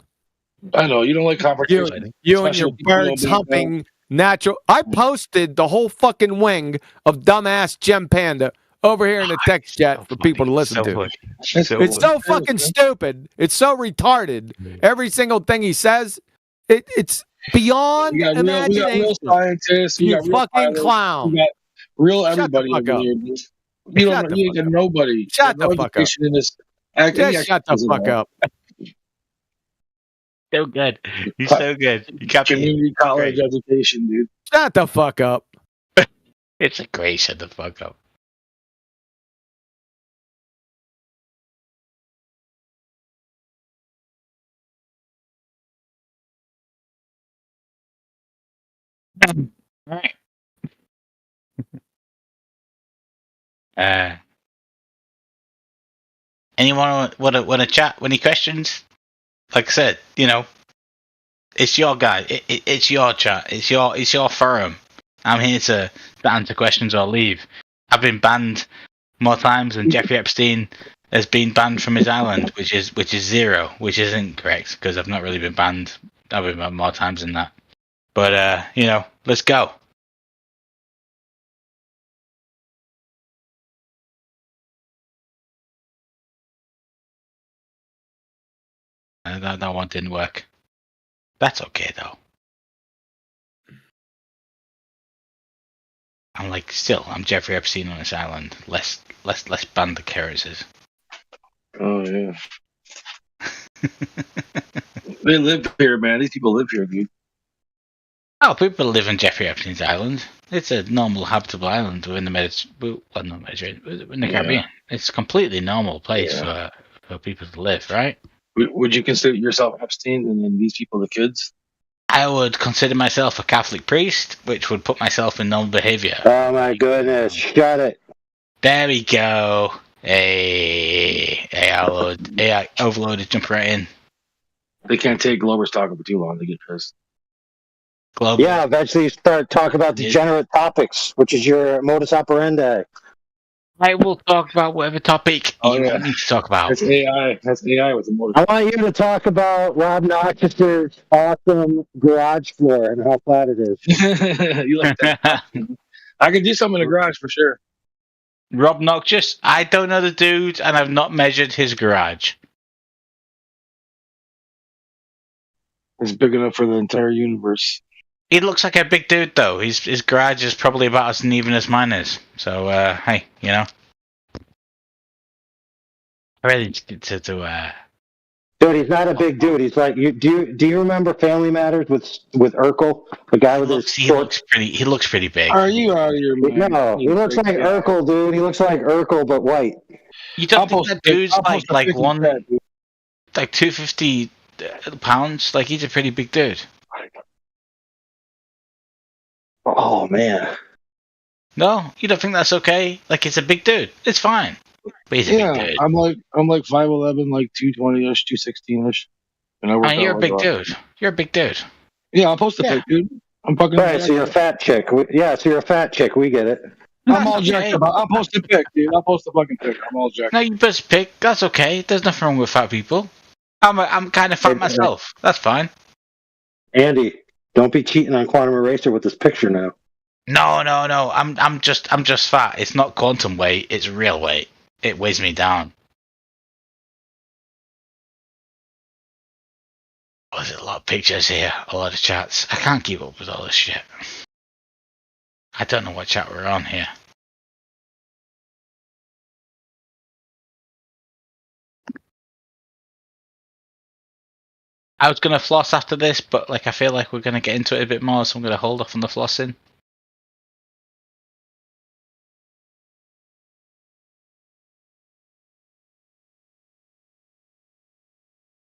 I know you don't like competition. You and your birds humping natural. I posted the whole fucking wing of dumbass Gem Panda over here in the text chat for people to listen to. It's so fucking stupid. It's so retarded. Every single thing he says, it's beyond imagination. We got real scientists. We You got real fucking pilots, clown. We got real Shut the everybody fuck over up. here. You ain't got nobody. Shut the fuck up. In this Just shut the fuck up. So good. He's so good. You got community college education, dude. Shut the fuck up. It's a great shut the fuck up. Alright. Anyone want to chat? Any questions? Like I said, it's your guy. It's your chat. It's your forum. I'm here to answer questions or leave. I've been banned more times than Jeffrey Epstein has been banned from his island, which is 0, which isn't correct because I've not really been banned. I've been banned more times than that. But let's go. That one didn't work. That's okay though. I'm Jeffrey Epstein on this island. Let's ban the carrots. Oh yeah. They live here, man. These people live here, dude. Oh, people live on Jeffrey Epstein's island. It's a normal habitable island within the Mediterranean, in the Caribbean. It's a completely normal place for people to live, right? Would you consider yourself Epstein and then these people the kids? I would consider myself a Catholic priest, which would put myself in normal behavior. Oh my goodness! Shut it. There we go. Hey, AI overloaded, jump right in. They can't take Glober's talking for too long. They get pissed. Glober. Yeah, eventually you start talking about degenerate topics, which is your modus operandi. I will talk about whatever topic you want me to talk about. That's AI. That's AI with the motor. I want you to talk about Rob Noxus's awesome garage floor and how flat it is. You like that? I could do something in the garage for sure. Rob Noxious, I don't know the dude, and I've not measured his garage. It's big enough for the entire universe. He looks like a big dude, though. His garage is probably about as uneven as mine is. So, hey, you know. I really to Dude, he's not a big dude. He's like you. Do you remember Family Matters with Urkel, the guy with his short? He looks pretty big. Are you out of your mind? No, he looks like Urkel, dude. He looks like Urkel, but white. You don't think that dude's like 250 pounds? Like, he's a pretty big dude. Oh man. No, you don't think that's okay? Like, it's a big dude. It's fine. But he's a big dude. I'm like 5'11", like 220-ish, 216-ish. And you're a big dude. You're a big dude. Yeah, I'll post a pic, dude. I'm fucking. Right, so you're a fat chick. Yeah, so you're a fat chick. We get it. I'm all jacked up. I'll post a pic, dude. I'll post a fucking pic. I'm all jacked. No, you post a pic. That's okay. There's nothing wrong with fat people. I'm kind of fat myself. That's fine. Andy, don't be cheating on Quantum Eraser with this picture now. No. I'm just fat. It's not quantum weight. It's real weight. It weighs me down. Oh, there's a lot of pictures here. A lot of chats. I can't keep up with all this shit. I don't know what chat we're on here. I was going to floss after this, but like I feel like we're going to get into it a bit more, so I'm going to hold off on the flossing.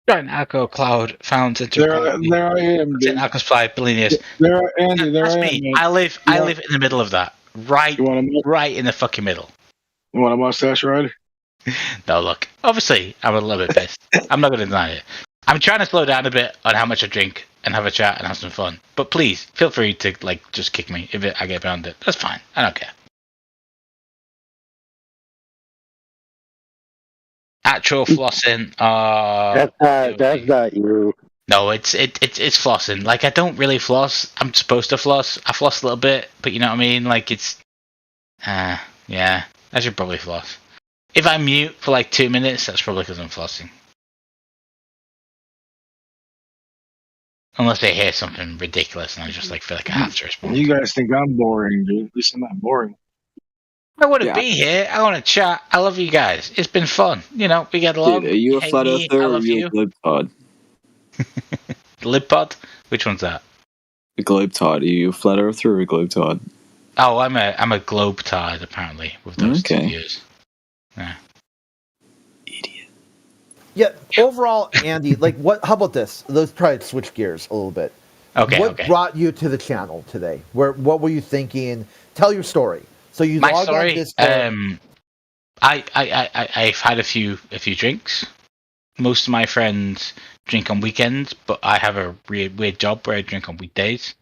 Giant Alco Cloud found There I am, dude. Alco Supply, billion years. Andy, That's I am, me. man. I live in the middle of that. Right in the fucking middle. You want a mustache ride? No, look. Obviously, I'm a little bit pissed. I'm not going to deny it. I'm trying to slow down a bit on how much I drink and have a chat and have some fun. But please, feel free to just kick me if I get beyond it. That's fine. I don't care. Actual flossing. That's not you. No, it's flossing. Like, I don't really floss. I'm supposed to floss. I floss a little bit, but you know what I mean. Like, it's yeah. I should probably floss. If I mute for like 2 minutes, that's probably because I'm flossing. Unless I hear something ridiculous and I just feel like I have to respond. You guys think I'm boring, dude. At least I'm not boring. I want to be here. I want to chat. I love you guys. It's been fun. You know, we get along. Dude, are you a flat earther or are you a globetard? Libpod? Which one's that? A globetard. Are you a flat earther or a globetard? Oh, I'm a globetard apparently with those two views. Yeah. Yeah, overall, Andy, how about this? Let's try to switch gears a little bit. Okay. What brought you to the channel today? What were you thinking? Tell your story. So you My logged story. on this. I've had a few drinks. Most of my friends drink on weekends, but I have a weird job where I drink on weekdays.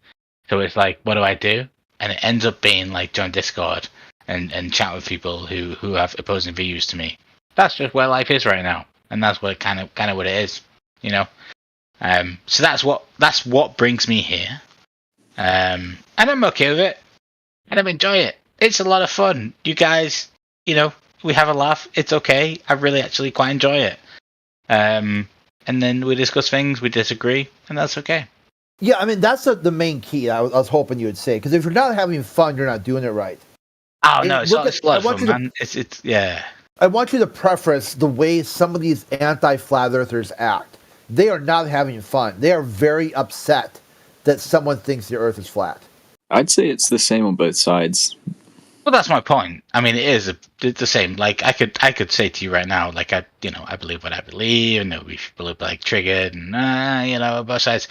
So it's like, what do I do? And it ends up being like join Discord and chat with people who have opposing views to me. That's just where life is right now, and that's what kind of what it is, you know. So that's what brings me here, and I'm okay with it, and I enjoy it. It's a lot of fun. You guys, you know, we have a laugh. It's okay. I really actually quite enjoy it. And then we discuss things, we disagree, and that's okay. Yeah, I mean, that's the main key I was hoping you would say, because if you're not having fun, you're not doing it right. Oh, no, it's a lot of fun, man. It's yeah. I want you to preface the way some of these anti-flat earthers act. They are not having fun. They are very upset that someone thinks the earth is flat. I'd say it's the same on both sides. Well, that's my point. I mean, it's the same. Like, I could say to you right now, like, I believe what I believe, and we believe triggered, and both sides.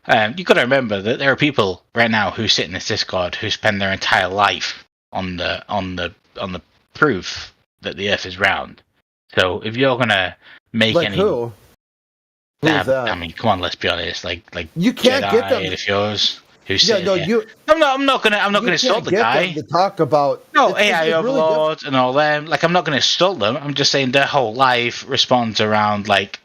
You got to remember that there are people right now who sit in this Discord who spend their entire life on the proof that the Earth is round. So if you're gonna make any, who is that? I mean, come on, let's be honest. Like you can't Jedi, get them. If yours. who's sitting here. I'm not gonna insult the guy. Them to talk about AI overlords and all them. Like, I'm not gonna insult them. I'm just saying their whole life responds around like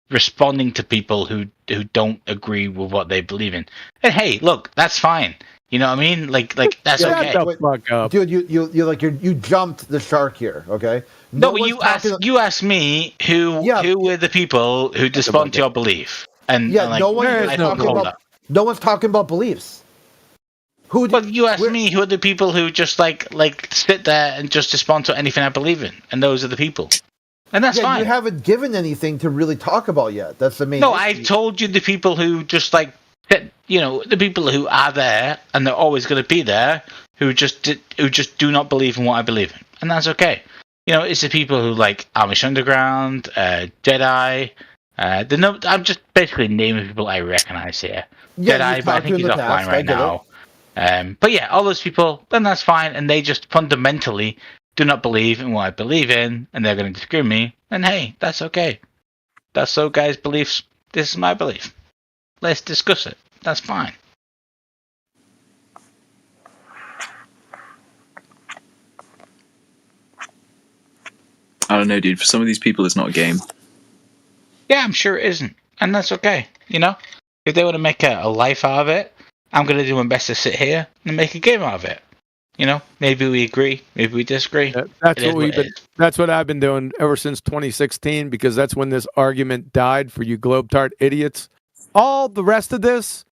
responding to people who don't agree with what they believe in. And hey, look, that's fine. You know what I mean? Like that's okay. Shut the fuck up. Dude, you jumped the shark here, okay? No, but you asked me who were the people who respond to your belief. And no one's talking about beliefs. But you asked me who are the people who just like sit there and just respond to anything I believe in, and those are the people. And that's fine. You haven't given anything to really talk about yet. That's the main No, issue. I've told you the people who just the people who are there and they're always going to be there, who just do not believe in what I believe in, and that's okay. It's the people who like Amish Underground, Jedi. I'm just basically naming people I recognize here. Jedi, but I think he's offline right now. But yeah, all those people, then that's fine, and they just fundamentally do not believe in what I believe in, and they're going to disagree with me, and hey, that's okay. That's so guys' beliefs. This is my belief. Let's discuss it. That's fine. I don't know, dude. For some of these people, it's not a game. Yeah, I'm sure it isn't, and that's okay. If they want to make a life out of it, I'm going to do my best to sit here and make a game out of it. Maybe we agree, maybe we disagree. That's what I've been doing ever since 2016, because that's when this argument died for you globetard idiots. All the rest of this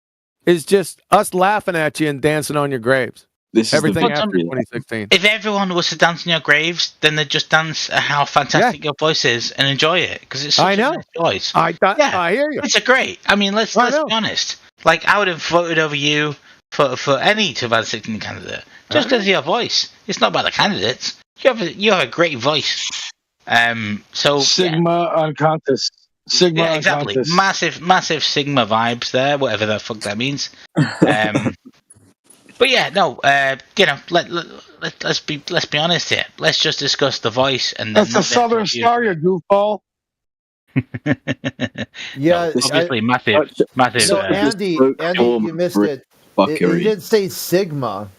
is just us laughing at you and dancing on your graves. Everything after 2016. If everyone was to dance on your graves, then they'd just dance at how fantastic your voice is and enjoy it, because it's such a nice voice. I hear you. It's great. I mean, let's be honest. Like, I would have voted over you for any 2016 candidate, just because of your voice. It's not about the candidates. You have a great voice. Sigma unconscious. Sigma exactly. unconscious. Massive Sigma vibes there, whatever the fuck that means. But yeah, no. Let's be honest here. Let's just discuss the voice and that's the Southern Star, you goofball. Yeah, obviously massive. So Andy, you missed it. He didn't say Sigma.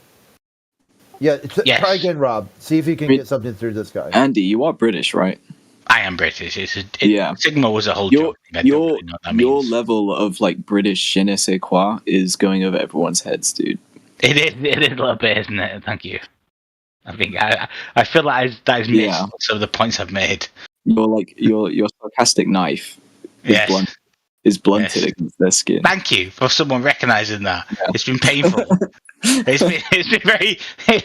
Yeah, try again, Rob. See if you can get something through this guy. Andy, you are British, right? I am British. Sigma was a whole joke. Your level of like British je ne sais quoi is going over everyone's heads, dude. It is a little bit, isn't it? Thank you. I think I feel like that is missed some of the points I've made. Your sarcastic knife is blunted against their skin. Thank you for someone recognizing that. Yeah. It's been painful. It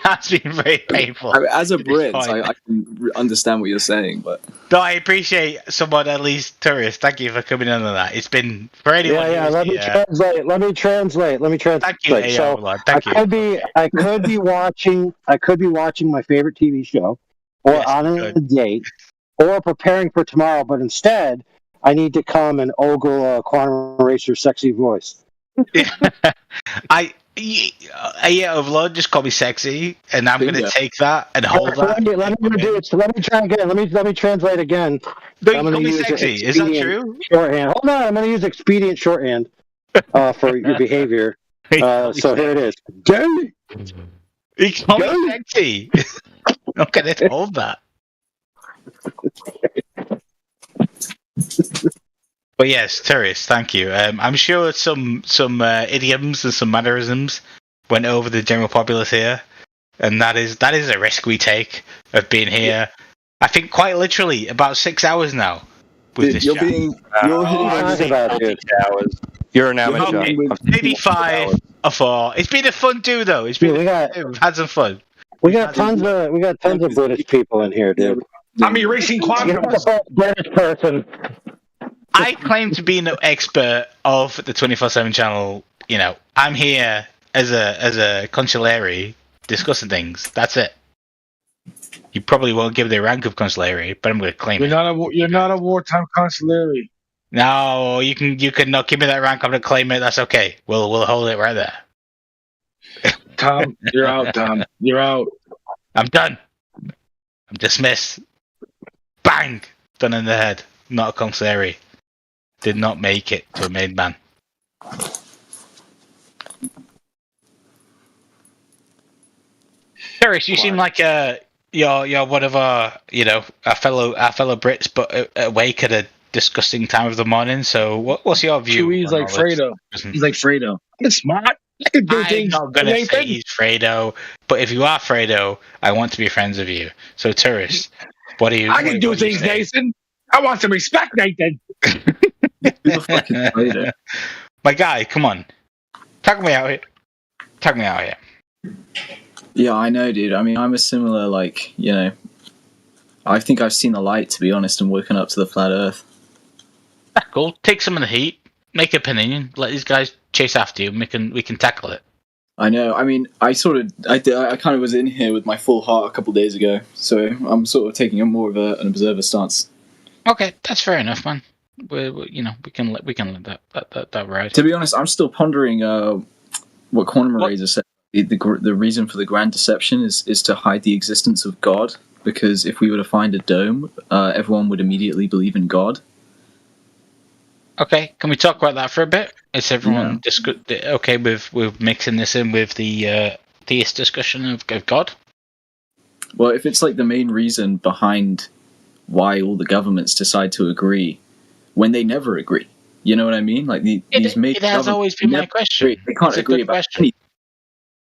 has been very painful. I mean, as a Brit, I can understand what you're saying, but no, I appreciate someone, at least tourist. Thank you for coming in on that. It's been for anyone. Let me translate. Thank you. So I could be watching my favorite TV show, or on a date, or preparing for tomorrow. But instead, I need to come and ogle Quantum Eraser's sexy voice. Overlord, just call me sexy, and I'm going to take that and hold that. Let me try again. Let me translate again. No, you call me sexy. Is that true? Shorthand. Hold on. I'm going to use expedient shorthand for your behavior. So here it is. You call me sexy. I'm going to hold that. But yes, tourist, thank you. I'm sure some idioms and some mannerisms went over the general populace here, and that is a risk we take of being here. I think quite literally about 6 hours now. With this you're hitting hours. You're an amateur. Okay, maybe 5 or 4. It's been a fun do though. We've had some fun. We got tons of British people in here, dude. I'm erasing quantum. British person. I claim to be an expert of the 24/7 channel. I'm here as a consulary discussing things. That's it. You probably won't give the rank of consulary, but I'm going to claim You're not a wartime consulary. No, you can not give me that rank. I'm going to claim it. That's okay. We'll hold it right there. Tom, you're out. Tom, you're out. I'm done. I'm dismissed. Bang! Done in the head. Not a consulary. Did not make it to a made man. Paris, you seem like you're one of our our fellow Brits, but awake at a disgusting time of the morning. So what's your view? Chewie's like Fredo. He's like Fredo. It's smart. I can do I'm things. not gonna say Nathan. he's Fredo, but if you are Fredo, I want to be friends with you. So tourist, what do you? I can do what do you things, say? Nathan. I want some respect, Nathan. Who the fuck is Fredo? My guy, come on, tag me out here. Tag me out here. Yeah, I know, dude. I mean, I'm a similar, I think I've seen the light, to be honest, and woken up to the flat Earth. Cool. Take some of the heat. Make an opinion. Let these guys chase after you. And we can tackle it. I know. I mean, I kind of was in here with my full heart a couple of days ago, so I'm sort of taking a more of an observer stance. Okay, that's fair enough, man. We can let that ride. To be honest, I'm still pondering what quantum erasers said. The reason for the grand deception is to hide the existence of God, because if we were to find a dome, everyone would immediately believe in God. Okay, can we talk about that for a bit? Is everyone okay with mixing this in with the theist discussion of God? Well, if it's like the main reason behind why all the governments decide to agree when they never agree, you know what I mean? Like it has always been my question. They can't agree about anything.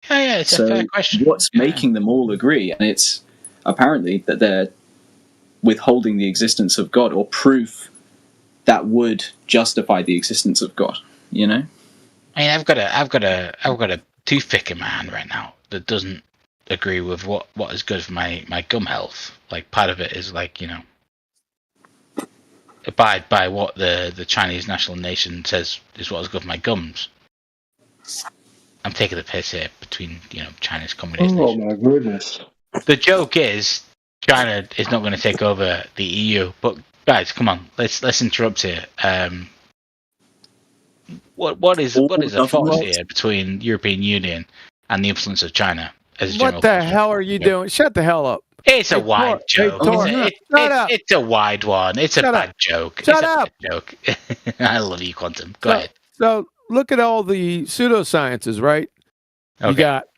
Yeah, it's a fair question. What's making them all agree? And it's apparently that they're withholding the existence of God or proof that would justify the existence of God. You know? I mean, I've got a toothpick in my hand right now that doesn't agree with what is good for my gum health. Like part of it is like abide by what the Chinese national nation says is what is good for my gums. I'm taking the piss here between China's communist nation. my goodness. The joke is China is not going to take over the EU, but guys, come on, let's interrupt here. What is a force here between European Union and the influence of China as a general? What the hell are you doing? Shut the hell up. It's a wide joke. Shut up. It's a wide one. It's a bad joke. Shut it's a up. bad joke. I love you, Quantum. Go ahead. So look at all the pseudosciences, right? Okay. You got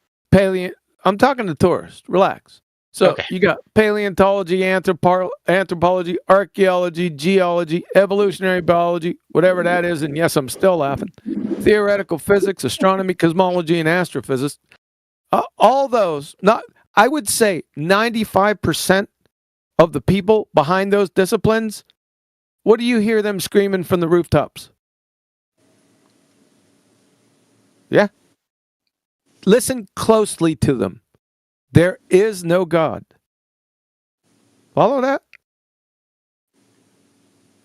I'm talking to tourists. Relax. So you got paleontology, anthropology, archaeology, geology, evolutionary biology, whatever that is, and yes, I'm still laughing. Theoretical physics, astronomy, cosmology, and astrophysics. All those, I would say 95% of the people behind those disciplines, what do you hear them screaming from the rooftops? Yeah. Listen closely to them. There is no God. Follow that?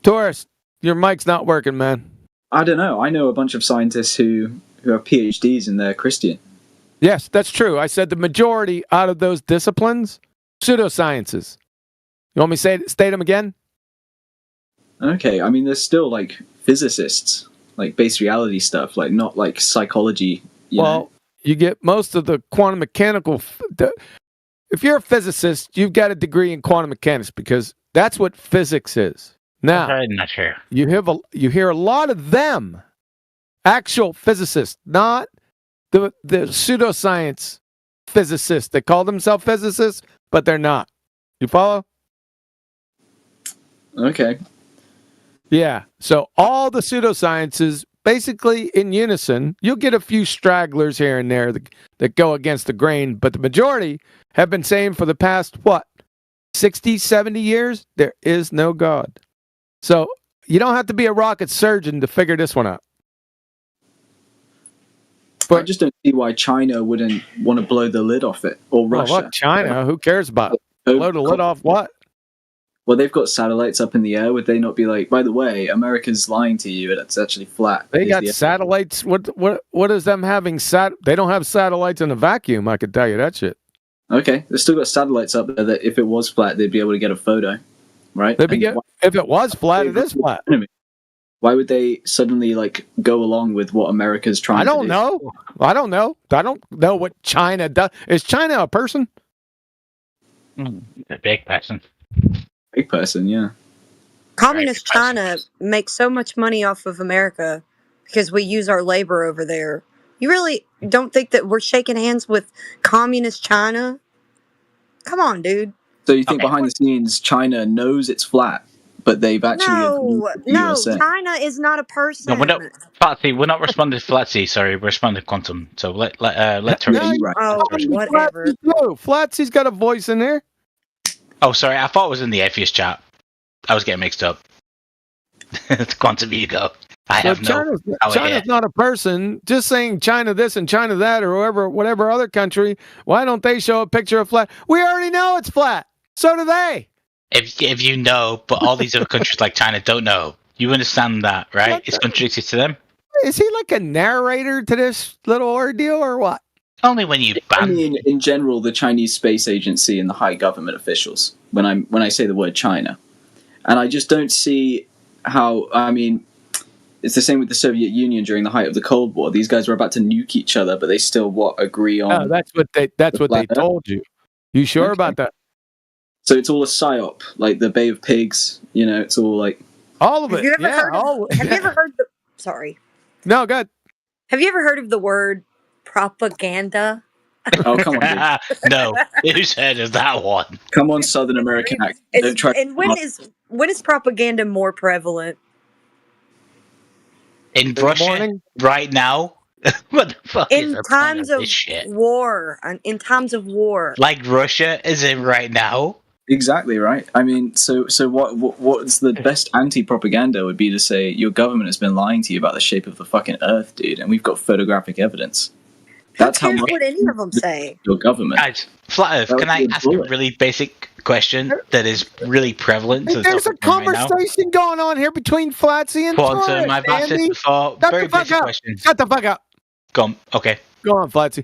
Taurus, your mic's not working, man. I don't know. I know a bunch of scientists who have PhDs and they're Christian. Yes, that's true. I said the majority out of those disciplines, pseudosciences. You want me to state them again? Okay, I mean, there's still like physicists, like base reality stuff, like not like psychology. You get most of the quantum mechanical. If you're a physicist, you've got a degree in quantum mechanics because that's what physics is. Now, I'm not sure. You hear a lot of them, actual physicists, not the pseudoscience physicists. They call themselves physicists, but they're not. You follow? Okay. Yeah. So all the pseudosciences, basically in unison, you'll get a few stragglers here and there that go against the grain, but the majority have been saying for the past, 60, 70 years, there is no God. So you don't have to be a rocket surgeon to figure this one out. But I just don't see why China wouldn't want to blow the lid off it, or Russia. Well, China? Who cares about it? Blow the lid off what? Well, they've got satellites up in the air. Would they not be like, by the way, America's lying to you, it's actually flat? They got satellites. What is them having They don't have satellites in a vacuum, I could tell you that shit. Okay, they've still got satellites up there that if it was flat, they'd be able to get a photo, right? If it was flat, it is flat. Why would they suddenly go along with what America's trying to do? I don't know. I don't know what China does. Is China a person? A big person. Big person, yeah. Communist China makes so much money off of America because we use our labor over there. You really don't think that we're shaking hands with Communist China? Come on, dude. So you think behind the scenes, China knows it's flat, but they've actually agreed No, with the no. USA. China is not a No, we're not. person. Flatsy, we're not responding to Flatsy. Sorry, we're responding to Quantum. So let Terry. Yeah, you're right. Oh, whatever. Flatsy's got a voice in there. Oh, sorry. I thought it was in the atheist chat. I was getting mixed up. It's Quantum Ego. I So have no power China's here. not a person. Just saying China this and China that or whatever other country. Why don't they show a picture of flat? We already know it's flat. So do they. If you know, but all these other countries like China don't know. You understand that, right? It's contradictory to them. Is he like a narrator to this little ordeal or what? Only when you ban. I mean, in general, the Chinese Space Agency and the high government officials. When I say the word China, and I just don't see how. I mean, it's the same with the Soviet Union during the height of the Cold War. These guys were about to nuke each other, but they still agree on. No, that's what they told you. You sure about that? So it's all a psyop, like the Bay of Pigs. You know, it's all like all of Have it. you ever heard of, Have you ever heard the? Sorry. No, good. Have you ever heard of the word propaganda? Oh, come on, dude. No, who said is that one? Come on, Southern American accent. Don't try. And when is propaganda more prevalent? In Russia right now? What the fuck is In the point times of of this shit? war. In times of war. Like Russia is in right now? Exactly right. I mean, so what's the best anti-propaganda would be to say your government has been lying to you about the shape of the fucking Earth, dude, and we've got photographic evidence. That's Who how cares much what any of them say? your government. Guys, Flat Earth, can I ask a really basic question that is really prevalent to the There's a topic right now? conversation going on here between Flatsy and Quantum, Torres, I've asked this Andy. before. Shut Very the fuck basic up. question. Shut the fuck up. Go on. Okay. Go on, Flatsy.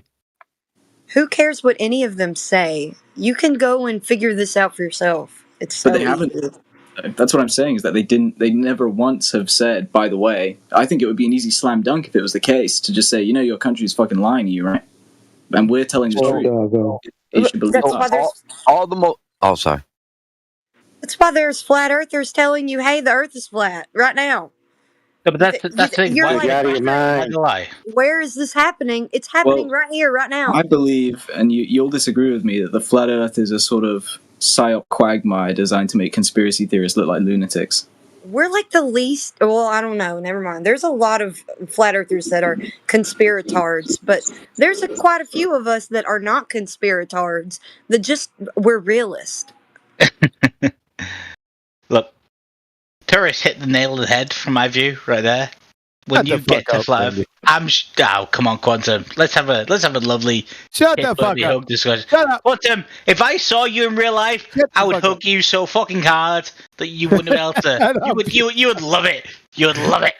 Who cares what any of them say? You can go and figure this out for yourself. It's so But they haven't. easy. That's what I'm saying is that they never once have said, by the way, I think it would be an easy slam dunk if it was the case to just say, your country's fucking lying to you, right? And we're telling the truth. You should believe That's us. why there's all the Oh, sorry. That's why there's flat earthers telling you, "Hey, the Earth is flat" right now. No, but that's the thing. You're Why like, out of your mind? where is this happening? It's happening Well, right here, right now. I believe, and you'll disagree with me, that the flat Earth is a sort of psyop quagmire designed to make conspiracy theorists look like lunatics. We're like the least. Well, I don't know. Never mind. There's a lot of flat earthers that are conspiratards, but there's quite a few of us that are not conspiratards. We're realists. Look, tourists hit the nail on the head from my view right there. When you get to Flat Earth, oh, come on, Quantum. Let's have a lovely hug discussion. Quantum, if I saw you in real life, I would hug you so fucking hard that you wouldn't be able to. You would love it. You would love it.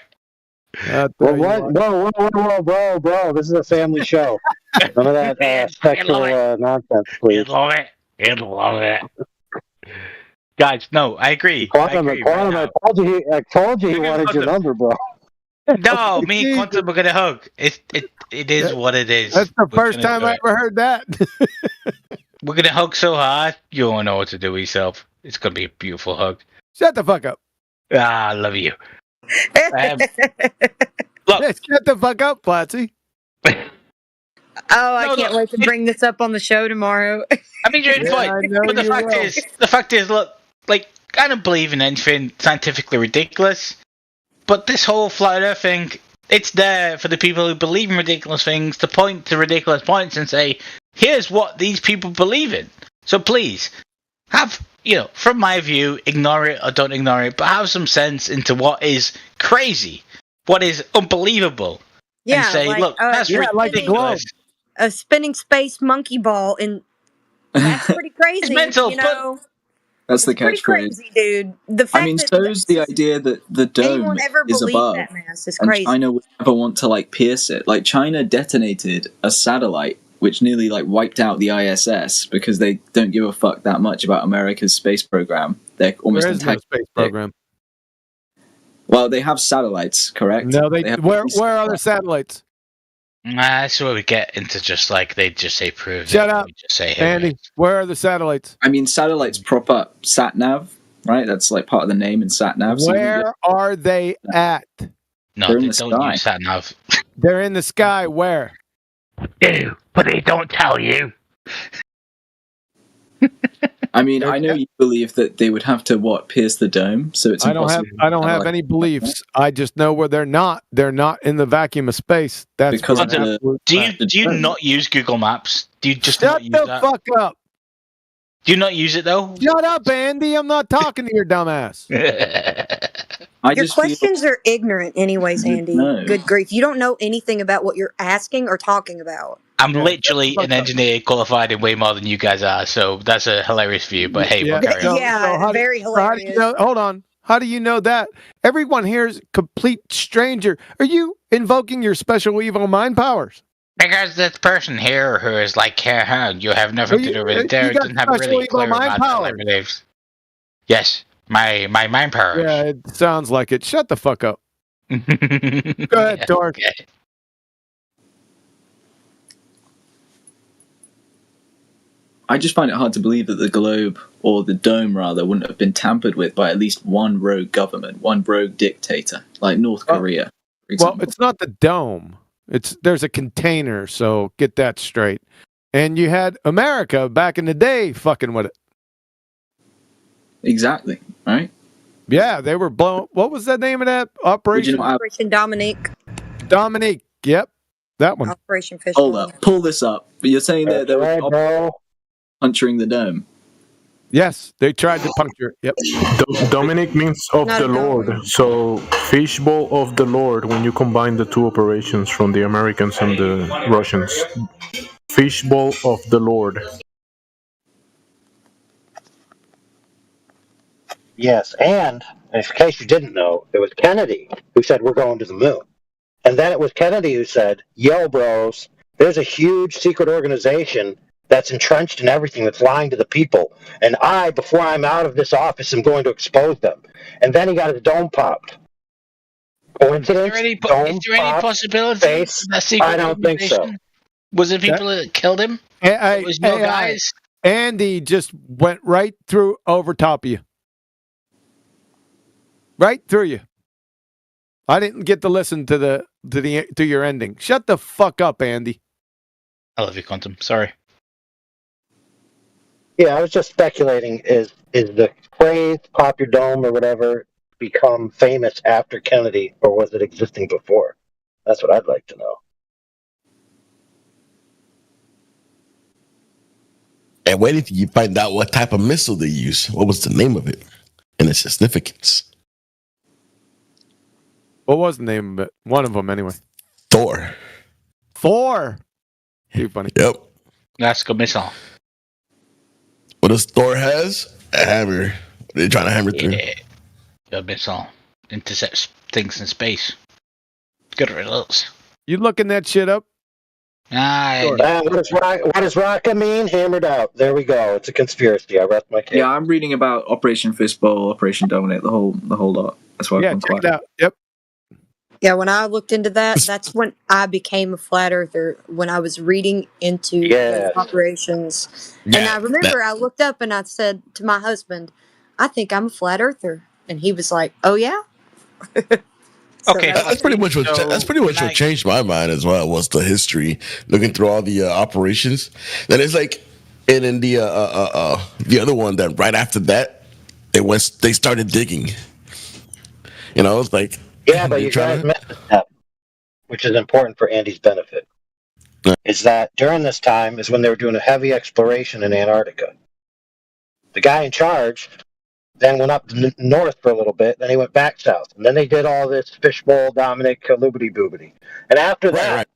Well, what? Bro, this is a family show. None of that sexual nonsense, please. You'd love it. You'd love it. Guys, no, I agree. Quantum, I told you he wanted your number, bro. No, me and Quantum are gonna hug. It is what it is. That's the first time I ever heard that. We're gonna hug so hard, you won't know what to do with yourself. It's gonna be a beautiful hug. Shut the fuck up. I love you. Look, shut the fuck up, Flatsy. Oh, I can't wait to bring this up on the show tomorrow. I mean, you're in point. But the fact is, look, like, I don't believe in anything scientifically ridiculous. But this whole flat Earth thing, it's there for the people who believe in ridiculous things to point to ridiculous points and say, here's what these people believe in. So please, have, from my view, ignore it or don't ignore it, but have some sense into what is crazy, what is unbelievable. Yeah, and say, look, that's ridiculous. A spinning space monkey ball, and that's pretty crazy. It's mental, That's the pretty catchphrase. crazy, dude. The fact so's the idea that the dome anyone ever is believed above, that mass is and crazy. China would never want to pierce it. Like China detonated a satellite which nearly wiped out the ISS because they don't give a fuck that much about America's space program. They're almost there is no space program. Well, they have satellites, correct? No, where are the satellites? That's where we get into they just say prove. Shut up, just say, hey, Andy. Where are the satellites? I mean, satellites prop up sat-nav, right? That's part of the name in sat-nav. Where are they at? No, they're in they the don't sky. use sat-nav. They're in the sky. Where? But they don't tell you. I mean, I know you believe that they would have to pierce the dome, so it's impossible. I don't have any beliefs. I just know where they're not. They're not in the vacuum of space. That's because do you not use Google Maps? Do you just Shut not use the that? fuck up? Do you not use it though? Shut up, Andy. I'm not talking to your dumbass. Your questions are ignorant, anyways, Andy. No. Good grief. You don't know anything about what you're asking or talking about. I'm literally an engineer qualified in way more than you guys are, so that's a hilarious view. But hey, we'll carry on. Very hilarious. Hold on. How do you know that? Everyone here is a complete stranger. Are you invoking your special evil mind powers? Because this person here who is like, you have nothing to do with it, You got doesn't have special really evil clear mind about their powers. life beliefs. Yes, my mind powers. Yeah, it sounds like it. Shut the fuck up. Go ahead, Tork. Okay. I just find it hard to believe that the globe, or the dome rather, wouldn't have been tampered with by at least one rogue government, one rogue dictator, like North Korea, for example. Well, it's not the dome. There's a container, so get that straight. And you had America back in the day fucking with it. Exactly, right? Yeah, they were blowing. What was the name of that operation? Operation Dominique. Dominique. Yep, that one. Operation Fishbowl. Hold up, pull this up. You're saying that they were puncturing the dome? Yes, they tried to puncture it. Yep. Dominic means of the Lord. So, fishbowl of the Lord when you combine the two operations from the Americans and the Russians. Fishbowl of the Lord. Yes, and in case you didn't know, it was Kennedy who said we're going to the moon. And then it was Kennedy who said, yo, bros, there's a huge secret organization that's entrenched in everything, that's lying to the people. And I, before I'm out of this office, am going to expose them. And then he got his dome popped. Coincidence? Is there any possibility face? that secret I don't think so. organization? Was it people that killed him? It was no guys. Andy just went right through over top of you. Right through you. I didn't get to listen to your ending. Shut the fuck up, Andy. I love you, Quantum. Sorry. Yeah, I was just speculating, is the phrase pop your dome or whatever become famous after Kennedy, or was it existing before? That's what I'd like to know. And where did you find out what type of missile they use? What was the name of it and its significance? What was the name of it? One of them, anyway. Thor. Thor. Too funny. Yep. That's a good missile. What does Thor has? A hammer. They're trying to hammer through. Good missile. Intercepts things in space. Good results. You looking that shit up? What does Rocka mean? Hammered out. There we go. It's a conspiracy. I rest my case. Yeah, I'm reading about Operation Fistball, Operation Dominate, the whole lot. That's why I'm check it out. Yep. Yeah, when I looked into that, that's when I became a flat earther, when I was reading into those operations. And I remember I looked up and I said to my husband, I think I'm a flat earther. And he was like, oh, yeah? Okay, that's pretty much what changed my mind as well. Was the history, looking through all the operations. Then it's like, and in the other one, that right after that, they started digging. You know, it's like, yeah, but you guys missed a step, which is important for Andy's benefit. Is that during this time is when they were doing a heavy exploration in Antarctica. The guy in charge then went up north for a little bit, then he went back south. And then they did all this fishbowl, Dominic, loobity boobity. And after that,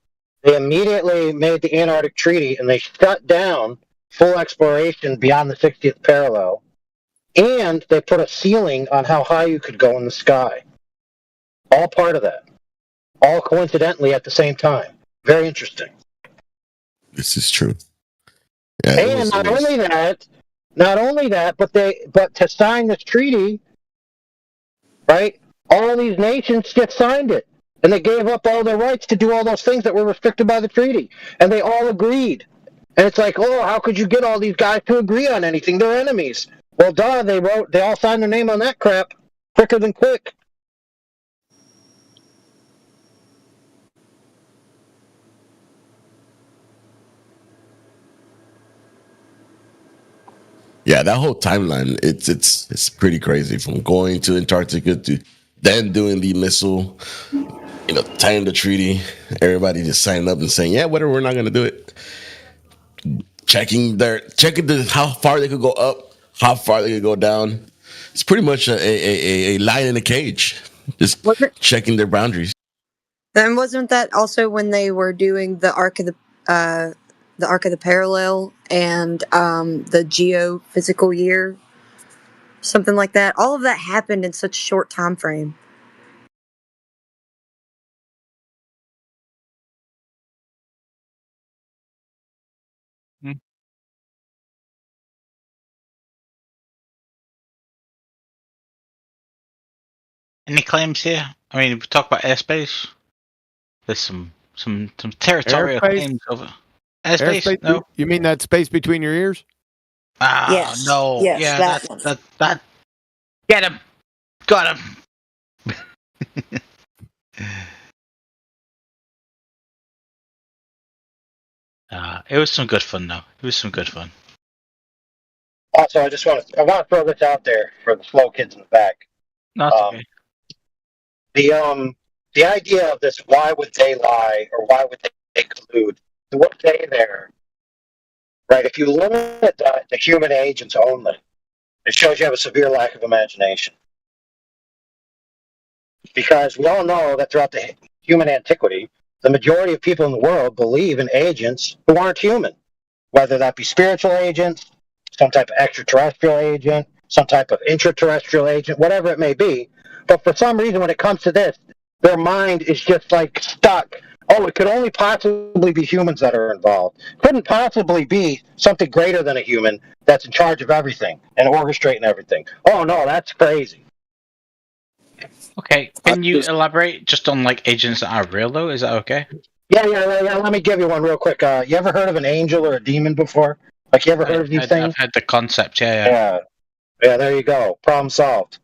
they immediately made the Antarctic Treaty and they shut down full exploration beyond the 60th parallel. And they put a ceiling on how high you could go in the sky. All part of that. All coincidentally at the same time. Very interesting. This is true. Yeah, and not only that, but to sign this treaty, right? All these nations just signed it, and they gave up all their rights to do all those things that were restricted by the treaty, and they all agreed. And it's like, oh, how could you get all these guys to agree on anything? They're enemies. Well, duh, they all signed their name on that crap quicker than quick. Yeah, that whole timeline, it's pretty crazy. From going to Antarctica to then doing the missile, tying the treaty, everybody just signing up and saying, yeah, whatever, we're not going to do it. Checking how far they could go up, how far they could go down. It's pretty much a lion in a cage, just checking their boundaries. And wasn't that also when they were doing the Arc of the Parallel and the geophysical year, something like that? All of that happened in such a short time frame. Any claims here? I mean, we talk about airspace. There's some territorial Airspace? claims over airspace. No, You mean that space between your ears? Yes. no, Yes, yeah, that one. that. Get him, got him. It was some good fun, though. It was some good fun. Also, I want to throw this out there for the slow kids in the back. No, it's okay. The idea of this, why would they lie or why would they collude? What say there, right? If you limit that to human agents only, it shows you have a severe lack of imagination. Because we all know that throughout the human antiquity, the majority of people in the world believe in agents who aren't human, whether that be spiritual agents, some type of extraterrestrial agent, some type of intraterrestrial agent, whatever it may be. But for some reason, when it comes to this, their mind is just like stuck. Oh, it could only possibly be humans that are involved. Couldn't possibly be something greater than a human that's in charge of everything and orchestrating everything. Oh, no, that's crazy. Okay, can you elaborate just on like agents that are real though? Is that okay? Yeah. Let me give you one real quick. You ever heard of an angel or a demon before? Like, you ever heard of these things? I've heard the concept. Yeah. Yeah. There you go. Problem solved.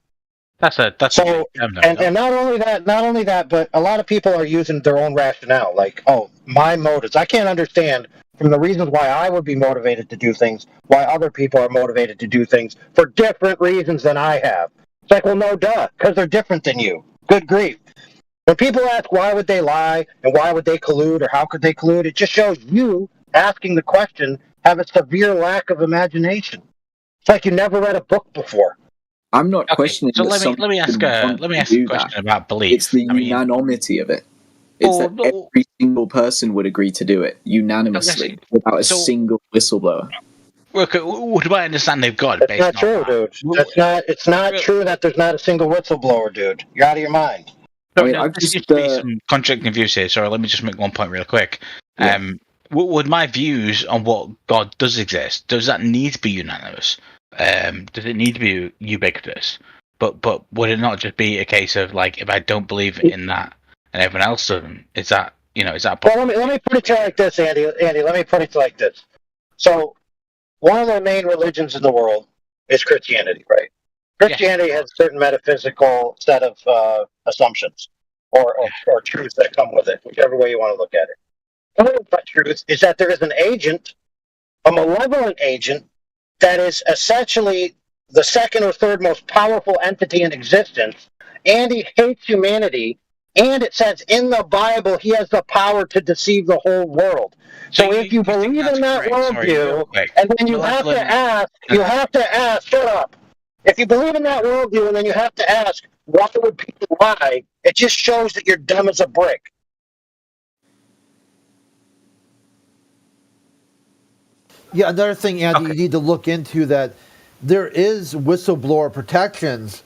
That's a so. And not only that, but a lot of people are using their own rationale. Like, oh, my motives. I can't understand from the reasons why I would be motivated to do things, why other people are motivated to do things for different reasons than I have. It's like, well, no, duh, because they're different than you. Good grief. When people ask why would they lie and why would they collude or how could they collude, it just shows you asking the question have a severe lack of imagination. It's like you never read a book before. I'm not questioning. So let me ask a question about belief. It's the unanimity of it. It's that every single person would agree to do it unanimously without a single whistleblower. Would I understand they've got? It's not true, dude. It's not true that there's not a single whistleblower, dude. You're out of your mind. There used to be some contradicting views here. Sorry, let me just make one point real quick. Yeah. Would my views on what God does exist, does that need to be unanimous? Does it need to be ubiquitous? But would it not just be a case of like if I don't believe in that and everyone else doesn't? Is that Well, let me put it to you like this, Andy. Let me put it to you like this. So, one of the main religions in the world is Christianity, right? Christianity has a certain metaphysical set of assumptions or truths that come with it, whichever way you want to look at it. One of the truths is that there is an agent, a malevolent agent, that is essentially the second or third most powerful entity in existence, and he hates humanity, and it says in the Bible he has the power to deceive the whole world. So if you believe in that worldview, and then you have to ask, shut up. If you believe in that worldview, and then you have to ask, why would people lie? It just shows that you're dumb as a brick. Yeah, another thing, Andy, you need to look into that there is whistleblower protections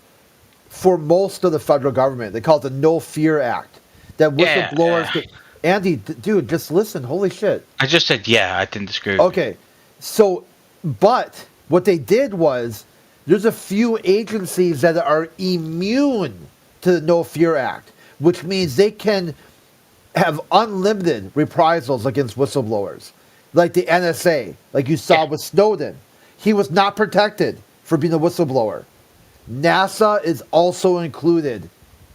for most of the federal government. They call it the No Fear Act. That whistleblowers... Andy, dude, just listen. Holy shit. I just said, I didn't disagree. Okay. So, but what they did was there's a few agencies that are immune to the No Fear Act, which means they can have unlimited reprisals against whistleblowers. Like the NSA, like you saw with Snowden. He was not protected for being a whistleblower. NASA is also included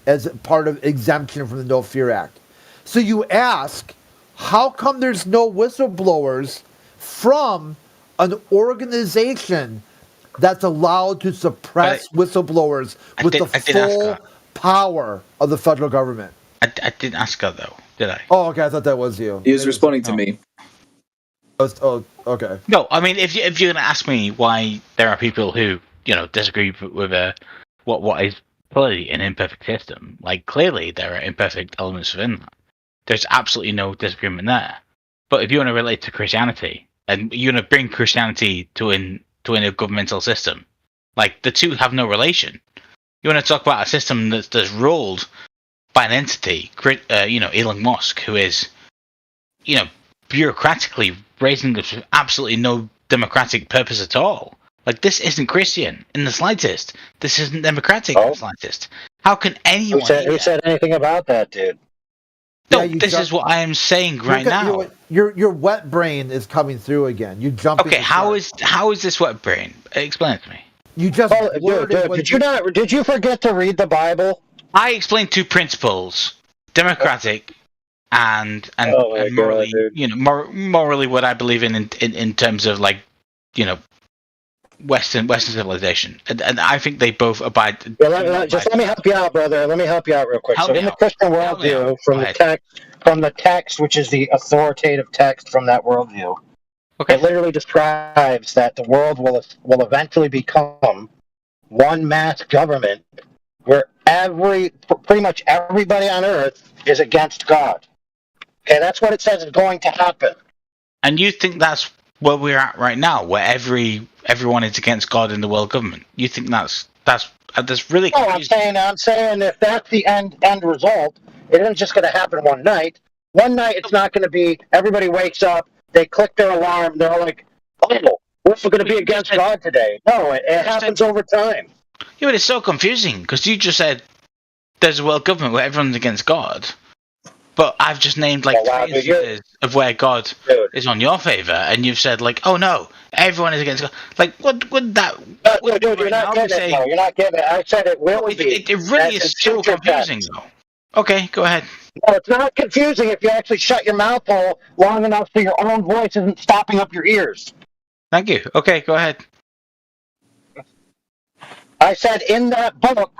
as part of exemption from the No Fear Act. So you ask, how come there's no whistleblowers from an organization that's allowed to suppress whistleblowers with the full power of the federal government. I didn't ask her though, did I? Oh, okay. I thought that was you. He was responding to me. Oh, okay. No, I mean, if you're going to ask me why there are people who disagree with what is clearly an imperfect system, like clearly there are imperfect elements within that. There's absolutely no disagreement there. But if you want to relate to Christianity and you want to bring Christianity to a governmental system, like the two have no relation. You want to talk about a system that's ruled by an entity, Elon Musk, who is, bureaucratically raising this with absolutely no democratic purpose at all. Like, this isn't Christian in the slightest. This isn't democratic in the slightest. How can anyone Who said anything about that, dude? No, this is what I am saying right now. Your wet brain is coming through again. You jump. Okay, how is this wet brain? Explain it to me. You just dude, did you forget to read the Bible? I explained two principles: democratic and morally, morally what I believe in terms of Western civilization, and I think they both abide. Yeah, let me help you out, brother. Let me help you out real quick. So in the Christian worldview, from the text, which is the authoritative text from that worldview, it literally describes that the world will eventually become one mass government where pretty much everybody on earth is against God. Okay, that's what it says is going to happen. And you think that's where we're at right now, where everyone is against God in the world government? You think that's really confusing? No, I'm saying if that's the end result, it isn't just going to happen one night. One night, it's not going to be everybody wakes up, they click their alarm, they're like, "Oh, we're going to be against God today." No, it happens over time. Yeah, but it's so confusing because you just said there's a world government where everyone's against God. But I've just named three instances of where God is on your favor, and you've said oh no, everyone is against God. Like, what would that? Dude, you're not getting it. You're not getting it. I said it will be. It really is so confusing, though. Okay, go ahead. No, it's not confusing if you actually shut your mouth hole long enough so your own voice isn't stopping up your ears. Thank you. Okay, go ahead. I said in that book,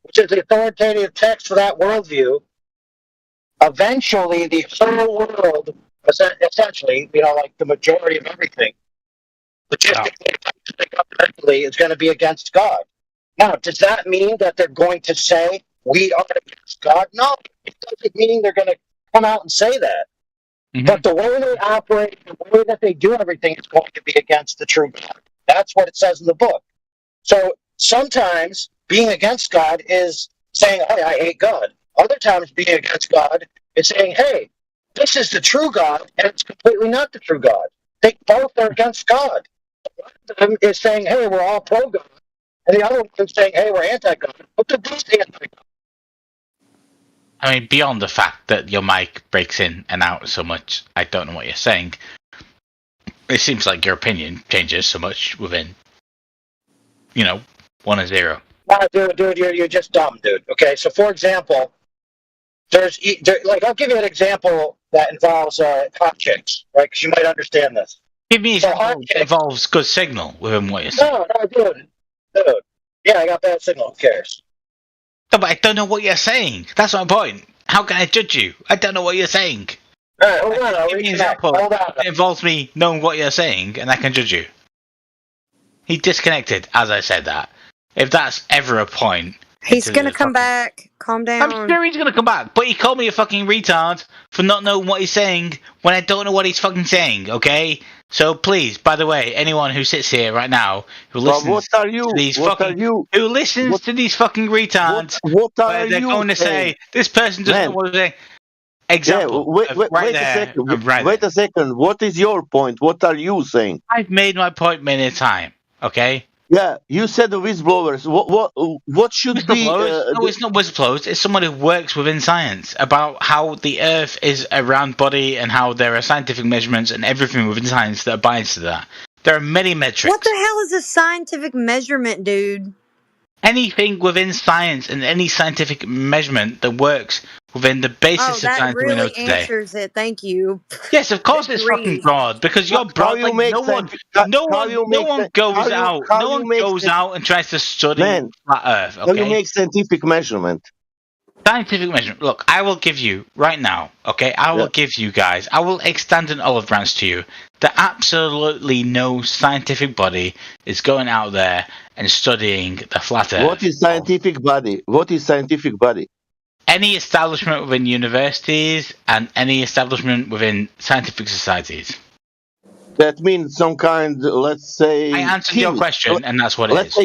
which is the authoritative text for that worldview, eventually the whole world, essentially, like the majority of everything, logistically, is going to be against God. Now, does that mean that they're going to say we are against God? No, it doesn't mean they're going to come out and say that. Mm-hmm. But the way they operate, the way that they do everything is going to be against the true God. That's what it says in the book. So sometimes being against God is saying, "Hey, I hate God." Other times being against God is saying, "Hey, this is the true God," and it's completely not the true God. They both are against God. One of them is saying, "Hey, we're all pro-God," and the other one is saying, "Hey, we're anti-God." But they're both anti-God. I mean, beyond the fact that your mic breaks in and out so much, I don't know what you're saying. It seems like your opinion changes so much within, 1 and 0. Wow, dude, you're just dumb, dude. Okay, so for example, I'll give you an example that involves hot chicks, right? Because you might understand this. Give me an example that involves good signal within what you're saying. No, dude. Yeah, I got bad signal. Who cares? No, but I don't know what you're saying. That's my point. How can I judge you? I don't know what you're saying. All right, hold on. Give me an example that involves me knowing what you're saying, and I can judge you. He disconnected as I said that. If that's ever a point... He's gonna come back. Calm down. I'm sure he's gonna come back, but he called me a fucking retard for not knowing what he's saying when I don't know what he's fucking saying, okay? So please, by the way, anyone who sits here right now who listens to these fucking retards, they're going to say, this person doesn't know what they're saying. Example. Wait a second. What is your point? What are you saying? I've made my point many times, okay? Yeah, you said the whistleblowers. What should be? No, it's not whistleblowers. It's someone who works within science about how the Earth is a round body and how there are scientific measurements and everything within science that abides to that. There are many metrics. What the hell is a scientific measurement, dude? anything within science and any scientific measurement that works within the basis of that science that we know really today. answers it. Thank you. Yes, of course it's fucking Agreed. broad because you're broad. Like no one goes out. No one goes out and tries to study flat Earth. How you Okay. make scientific measurement? Scientific measurement. Look, I will give you right now. Okay, I will give you guys. I will extend an olive branch to you. That absolutely no scientific body is going out there and studying the flat Earth. What is scientific body? What is scientific body? Any establishment within universities and any establishment within scientific societies. That means some kind, let's say. I answered your question, and that's what it is.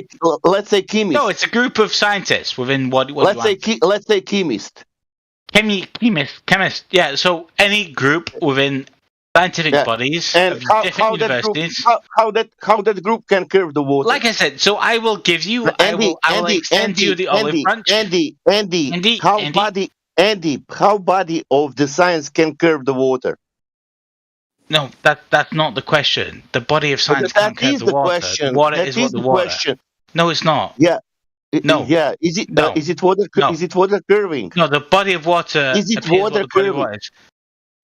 Let's say chemist. No, it's a group of scientists within what let's say chemist. Chemist. Yeah. So any group within scientific bodies and of how different that universities. Group, how that group can curve the water? Like I said, so I will give you. I will extend you the olive branch. Andy, how body of the science can curve the water? No, that's not the question. The body of science can't curve the water. Question. The water that is what the water. Question. No, it's not. Yeah. No. Yeah. Is it? No. Is it water? No. Is it water curving? No, the body of water. Is it water curving? What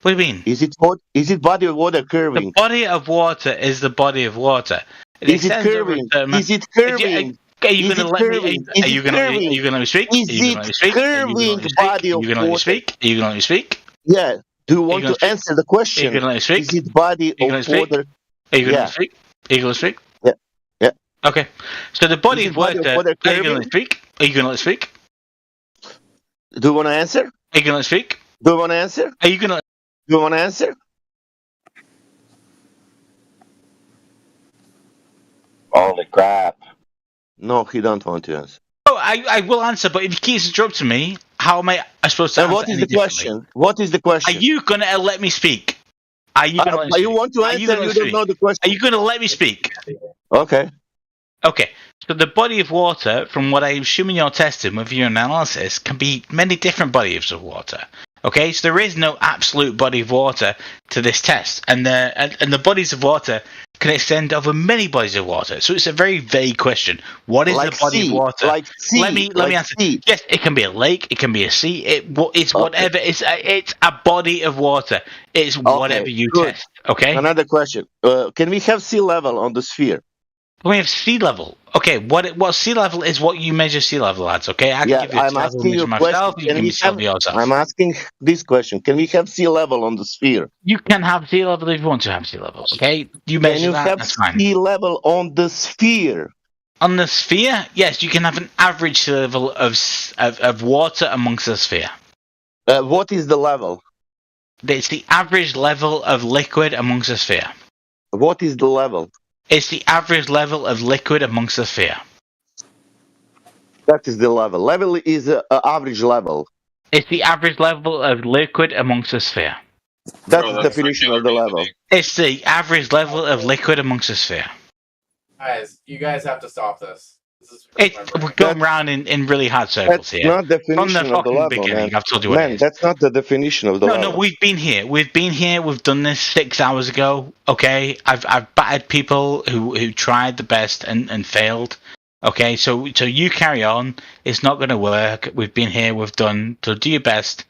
do you mean? Is it body of water curving? The body of water is the body of water. Is it curving? Is it curving? Are you going to let me? Are you going to let me speak? Is it curving body of water? Are you going to let me speak? Are you going to let me speak? Yeah. Do you want to answer the question? Are you going to let me speak? Is it body of water? Are you going to let me speak? Are you going to speak? Yeah. Yeah. Okay. So the body of water. Are you going to let me speak? Are you going to let me speak? Do you want to answer? Are you going to let me speak? Do you want to answer? Are you going to? Do you want to answer? Holy crap. No, he don't want to answer. Oh, I will answer, but if he keeps interrupting me, how am I supposed to answer? And what is the question? What is the question? Are you going to let me speak? Are you going to let me speak? You want to answer, you don't know the question. Are you going to let me speak? Okay. Okay. So the body of water, from what I'm assuming you're testing with your analysis, can be many different bodies of water. Okay, so there is no absolute body of water to this test, and the bodies of water can extend over many bodies of water. So it's a very vague question. What is the body of water? Like sea. Let me answer. Sea. Yes, it can be a lake. It can be a sea. It's whatever. It's a body of water. It's whatever you test. Okay. Another question. Can we have sea level on the sphere? We have sea level. Okay, what sea level is what you measure sea level at, okay? I can give you a sea level measure myself, you can measure yourself. I'm asking this question. Can we have sea level on the sphere? You can have sea level if you want to have sea level, okay? You measure that, that's fine. Can you have sea level on the sphere? On the sphere? Yes, you can have an average sea level of water amongst the sphere. What is the level? It's the average level of liquid amongst the sphere. What is the level? It's the average level of liquid amongst the sphere. That is the level. Level is an average level. It's the average level of liquid amongst the sphere. That's the definition of the level. It's the average level of liquid amongst the sphere. Guys, you guys have to stop this. We're going around in really hard circles here. That's not definition From the of the fucking level, beginning, man. I've told you what it is. That's not the definition of the level. No, we've been here. We've done this 6 hours ago. Okay, I've battered people who tried the best and failed. Okay, so you carry on. It's not going to work. We've been here. We've done. So do your best.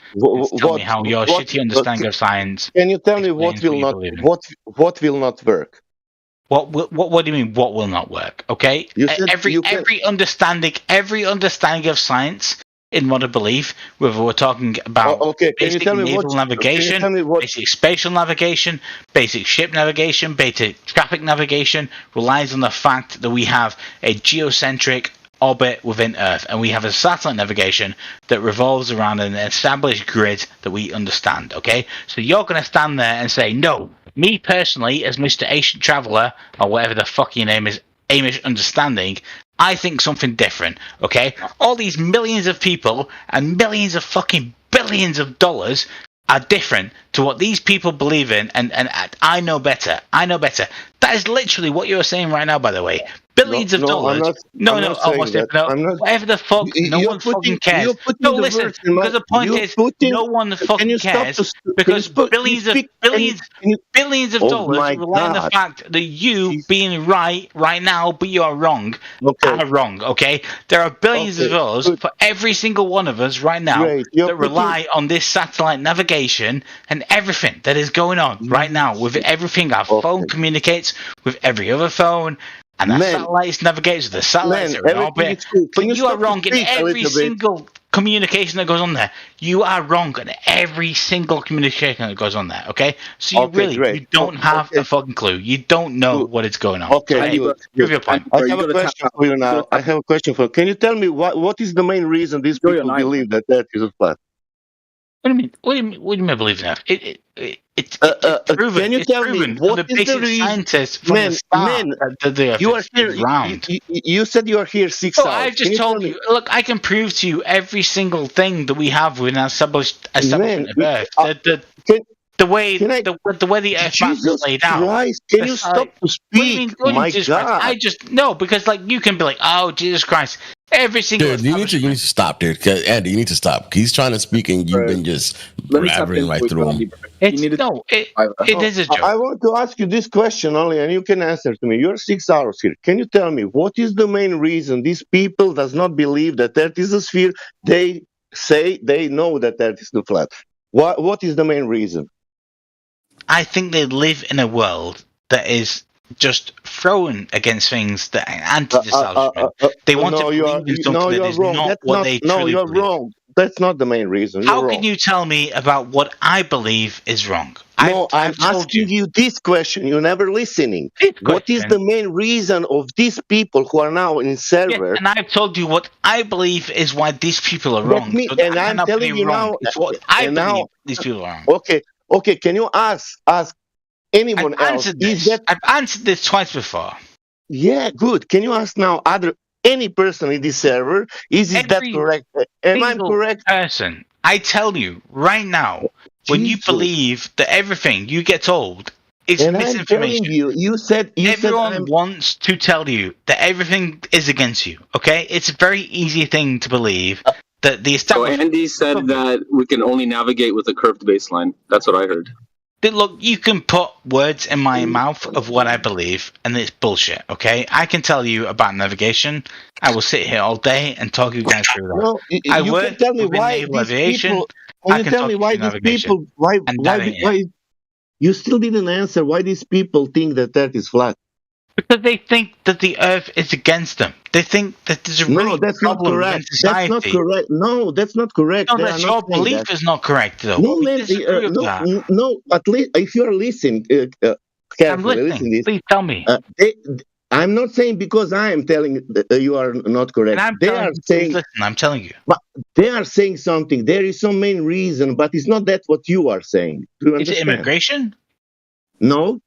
Tell me how your shitty understanding of science. Can you tell me what will not work? What do you mean? What will not work? Okay, every understanding of science in modern belief, whether we're talking about basic naval navigation, basic spatial navigation, basic ship navigation, basic traffic navigation, relies on the fact that we have a geocentric orbit within Earth, and we have a satellite navigation that revolves around an established grid that we understand. Okay, so you're going to stand there and say, no, me personally, as Mr. Ancient Traveller, or whatever the fuck your name is, Amish Understanding, I think something different, okay? All these millions of people and millions of fucking billions of dollars are different to what these people believe in, and I know better. I know better. That is literally what you're saying right now, by the way. No, billions of no, I'm dollars. not. No, I'm no, not almost saying if that. no, I'm not. whatever the fuck, no one fucking cares. You're putting No, the listen, words in my. because the point You're is, putting. no one Can fucking you stop cares to? Can you because billions of speak? billions Can you? billions of Oh dollars my rely on the God. fact that you being right now, but you are wrong. Okay. Are wrong, okay? There are billions of Okay. dollars Good. for every single one of us right now Great. You're that putting. rely on this satellite navigation and everything that is going on right now with everything our phone Okay. communicates with every other phone and our Man, satellites navigates with the satellites man, that are in everything orbit. is cool. Can you You are stop to wrong in speak a every little bit? single communication that goes on there. You are wrong in every single communication that goes on there, okay? So Okay, great. you don't have a Okay, fucking clue. You don't know good. what is going on. So Okay, hey, good, prove good. your point. I bro, have you a gotta tap question out. for you You gotta now. I tap out. have a question for you. Can you tell me what is the main reason these Enjoy your people night, bro. believe that Earth is flat? What do you mean? What do you mean believe that? It's proven. Can you It's tell me proven from what the is the basic reason? scientists from the Man, start man, that the Earth you are is here. round. You said you are here 6 So I've hours. Can just you tell told me, you. Look, I can prove to you every single thing that we have within our man? establishment of Earth. Can The way can I? the way the Earth map is Jesus laid out. Christ! Can The you side. stop to What do you speak? mean? What do you mean, My Jesus Christ? God! I just no because like you can be like, oh Jesus Christ, every single Dude, you need to stop, dude. 'Cause, Andy, you need to stop. He's trying to speak and you've Bro, been just let me tap blabbering in right for you, through him. Andy, bro. You It's need to tap no, out. it No, is a I joke. want to ask you this question only, and you can answer to me. You're 6 hours here. Can you tell me what is the main reason these people does not believe that Earth is a sphere? They say they know that Earth is the flat. What is the main reason? I think they live in a world that is just thrown against things that are anti-establishment. They want to No, believe in something that you're is wrong. not That's what not. they No, truly you're believe. wrong. That's not the main reason. You're How can wrong. you tell me about what I believe is wrong? No, I'm I've told asking you you this question. You're never listening. this What is the question. main reason of these people who are now in Yes, server? and I've told you what I believe is why these people are That wrong. me, So and I'm I'm not telling being you wrong. now, It's what I and believe now, these people are wrong. okay, okay. Can you ask I've anyone else? answered Is this. that I've answered this twice before. yeah? Good. Can you ask now any person in this server? Is that Every correct? Am I single correct? person. I tell you right now, when you Jesus. believe that everything you get told is And I'm telling misinformation, you, you said everyone I'm wants to tell you that everything is against you. Okay, it's a very easy thing to believe that the So establishment. Andy said that we can only navigate with a curved baseline. That's what I heard. Look, you can put words in my mouth of what I believe, and it's bullshit. Okay, I can tell you about navigation. I will sit here all day and talk you guys through that. no. I You can work tell me within why naval these aviation. people. Can I you can tell talk me you why through these navigation, people? Why and why that ain't it. why? You still didn't answer why these people think that Earth is flat. Because they think that the earth is against them. They think that there's a No, really that's not problem within correct. That's not society. correct. No, that's not correct. No, They are that's not your saying that. belief is not correct, though. No, We man. disagree with No, that. no. At least if you are listening I'm carefully, listen listening. this. Please tell me. I'm not saying because I am telling you are not And correct. I'm They telling are you, please saying, listen. I'm telling you. but they are saying something. There is some main reason, but it's not that what you are saying. Do you Is it understand? immigration? No.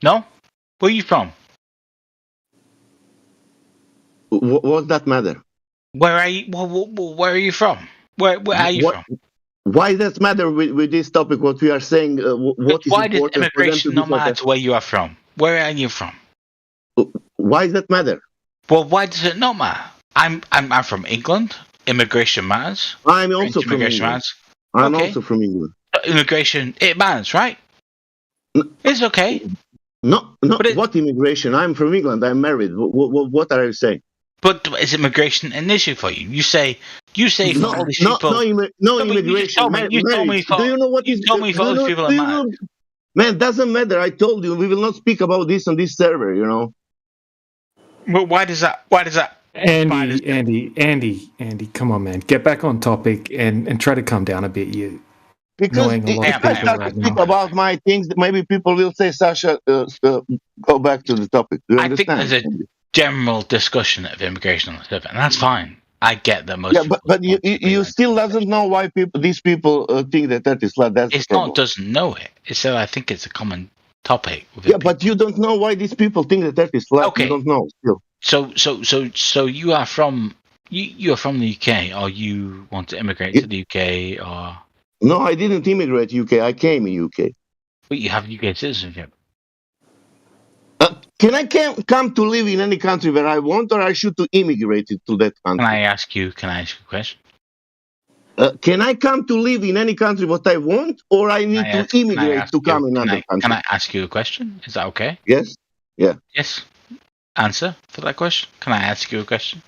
No? Where are you from? What's that matter? Where are you? Where are you from? Where are you What? from? Why does that matter with this topic? What we are saying? What is Why does important for them to immigration be not flat? matter to where you are from? Where are you from? Why does that matter? Well, why does it not matter? I'm from England. Immigration matters. I'm French also from immigration England. matters. I'm Okay. also from England. Immigration, it matters, right? It's okay. No, But what immigration? I'm from England. I'm married. What are you saying? But is immigration an issue for you? You say for all these people. No But you just immigration. told me. You told me Marriage. Do for. you know what You is? told me for all these people Do it you matters. know? Man, doesn't matter. I told you we will not speak about this on this server. You know. Well, why does that? Why does that? Andy, come on, man, get back on topic and try to calm down a bit. You Because annoying a lot if of I people start to right speak now. about my things, maybe people will say, "Sasha, go back to the topic." Do you I think there's understand? a general discussion of immigration on the server, and that's fine. I get that most Yeah, people. but you still doesn't know why these people think that is flat. That's the It's not problem. doesn't know it. It's that I think it's a common topic. Yeah, but you don't know why these people think that is flat. You Okay. don't know still. So you are from you are from the UK, or you want to immigrate to the UK, or No, I didn't immigrate UK. I came in UK. but you have UK citizenship. Can I come to live in any country where I want, or I should to immigrate to that country? Can I ask you a question? Can I come to live in any country what I want, or I need to immigrate to come in another country? Can I ask you a question? Is that okay? Yes. Yeah. Yes. Answer for that question. Can I ask you a question?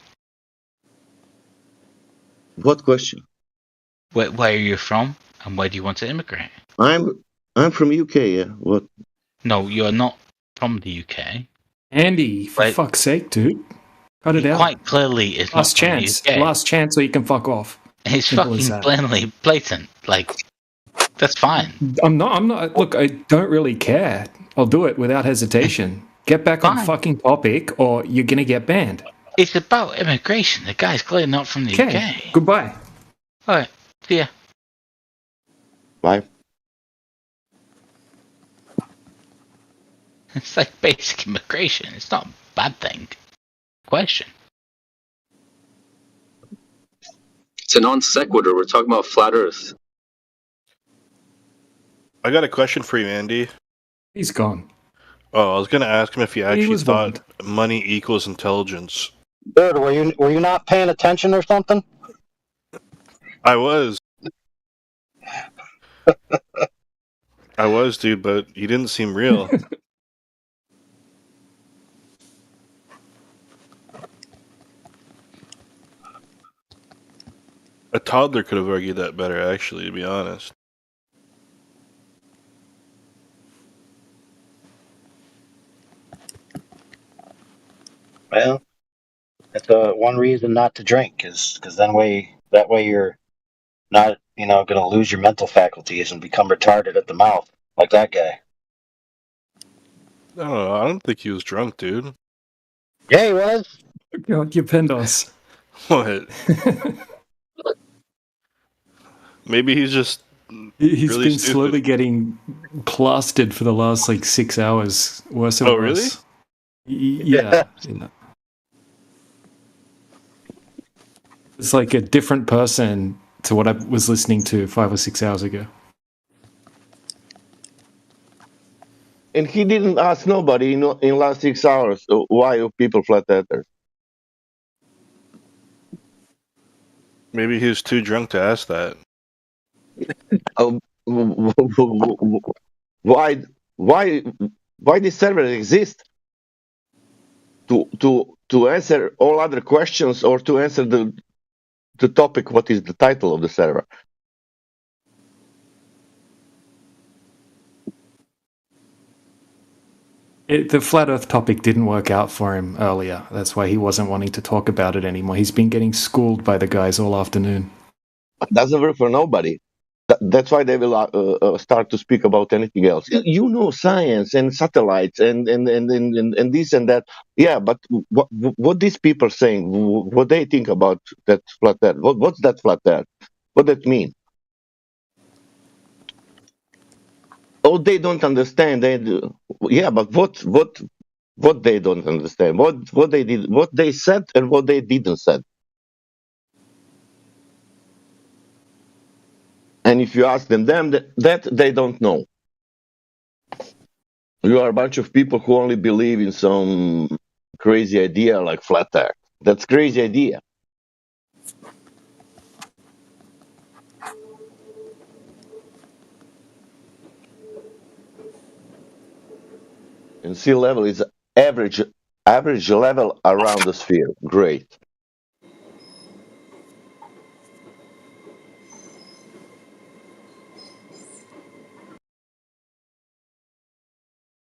What question? Where are you from, and where do you want to immigrate? I'm from UK. Yeah. What? No, you're not from the UK. Andy, for fuck's sake, dude. Cut it out. Quite clearly, it's last not from chance. the UK. Last chance, or you can fuck off. It's Simple as fucking that. plainly blatant. Like, that's fine. I'm not. Look, I don't really care. I'll do it without hesitation. Get back on fucking topic, or you're gonna get banned. It's about immigration. The guy's clearly not from the UK. Goodbye. All right. See ya. Bye. It's like basic immigration. It's not a bad thing. Question. It's a non sequitur. We're talking about flat Earth. I got a question for you, Andy. He's gone. Oh, I was going to ask him if he actually was thought money equals intelligence. Dude, were you not paying attention or something? I was. I was, dude, but he didn't seem real. A toddler could have argued that better, actually, to be honest. Well, that's one reason not to drink, is because that way you're not, going to lose your mental faculties and become retarded at the mouth, like that guy. I don't know. I don't think he was drunk, dude. Yeah, he was. God, you Pendos. What? Maybe he's just. He's really been stupid. slowly getting plastered for the last 6 hours. Worse and Oh, worse. Yeah. It's like a different person to what I was listening to 5 or 6 hours ago. And he didn't ask nobody in last 6 hours why are people flat earthers. Maybe he was too drunk to ask that. Why this server exist? To answer all other questions, or to answer the topic? What is the title of the server? The flat Earth topic didn't work out for him earlier. That's why he wasn't wanting to talk about it anymore. He's been getting schooled by the guys all afternoon. It doesn't work for nobody. That's why they will start to speak about anything else. Science and satellites and this and that. Yeah, but what these people saying? What they think about that flat Earth? What's that flat Earth? What that mean? Oh, they don't understand. Yeah, but what they don't understand? What they did? What they said and what they didn't said? And if you ask them that they don't know. You are a bunch of people who only believe in some crazy idea like flat Earth. That's crazy idea. And sea level is average level around the sphere. Great.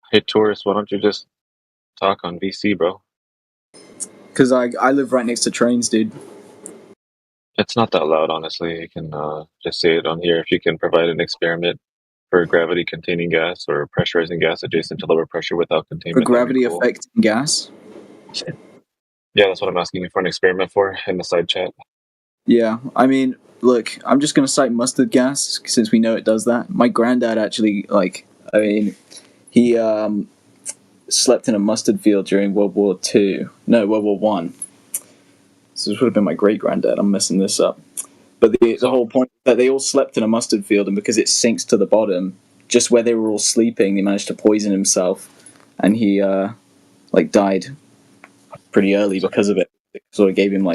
Hey, tourist, why don't you just talk on VC, bro? Because I live right next to trains, dude. It's not that loud, honestly. You can just say it on here. If you can provide an experiment for a gravity-containing gas or pressurizing gas adjacent to lower pressure without For containment, that'd be gravity cool. affecting gas? Yeah, that's what I'm asking you for an experiment for in the side chat. Yeah, I mean, look, I'm just going to cite mustard gas since we know it does that. My granddad actually, he slept in a mustard field during World War One. So this would have been my great granddad. I'm messing this up. But the whole point is that they all slept in a mustard field, and because it sinks to the bottom, just where they were all sleeping, they managed to poison himself, and he died pretty early because of it. It sort of gave him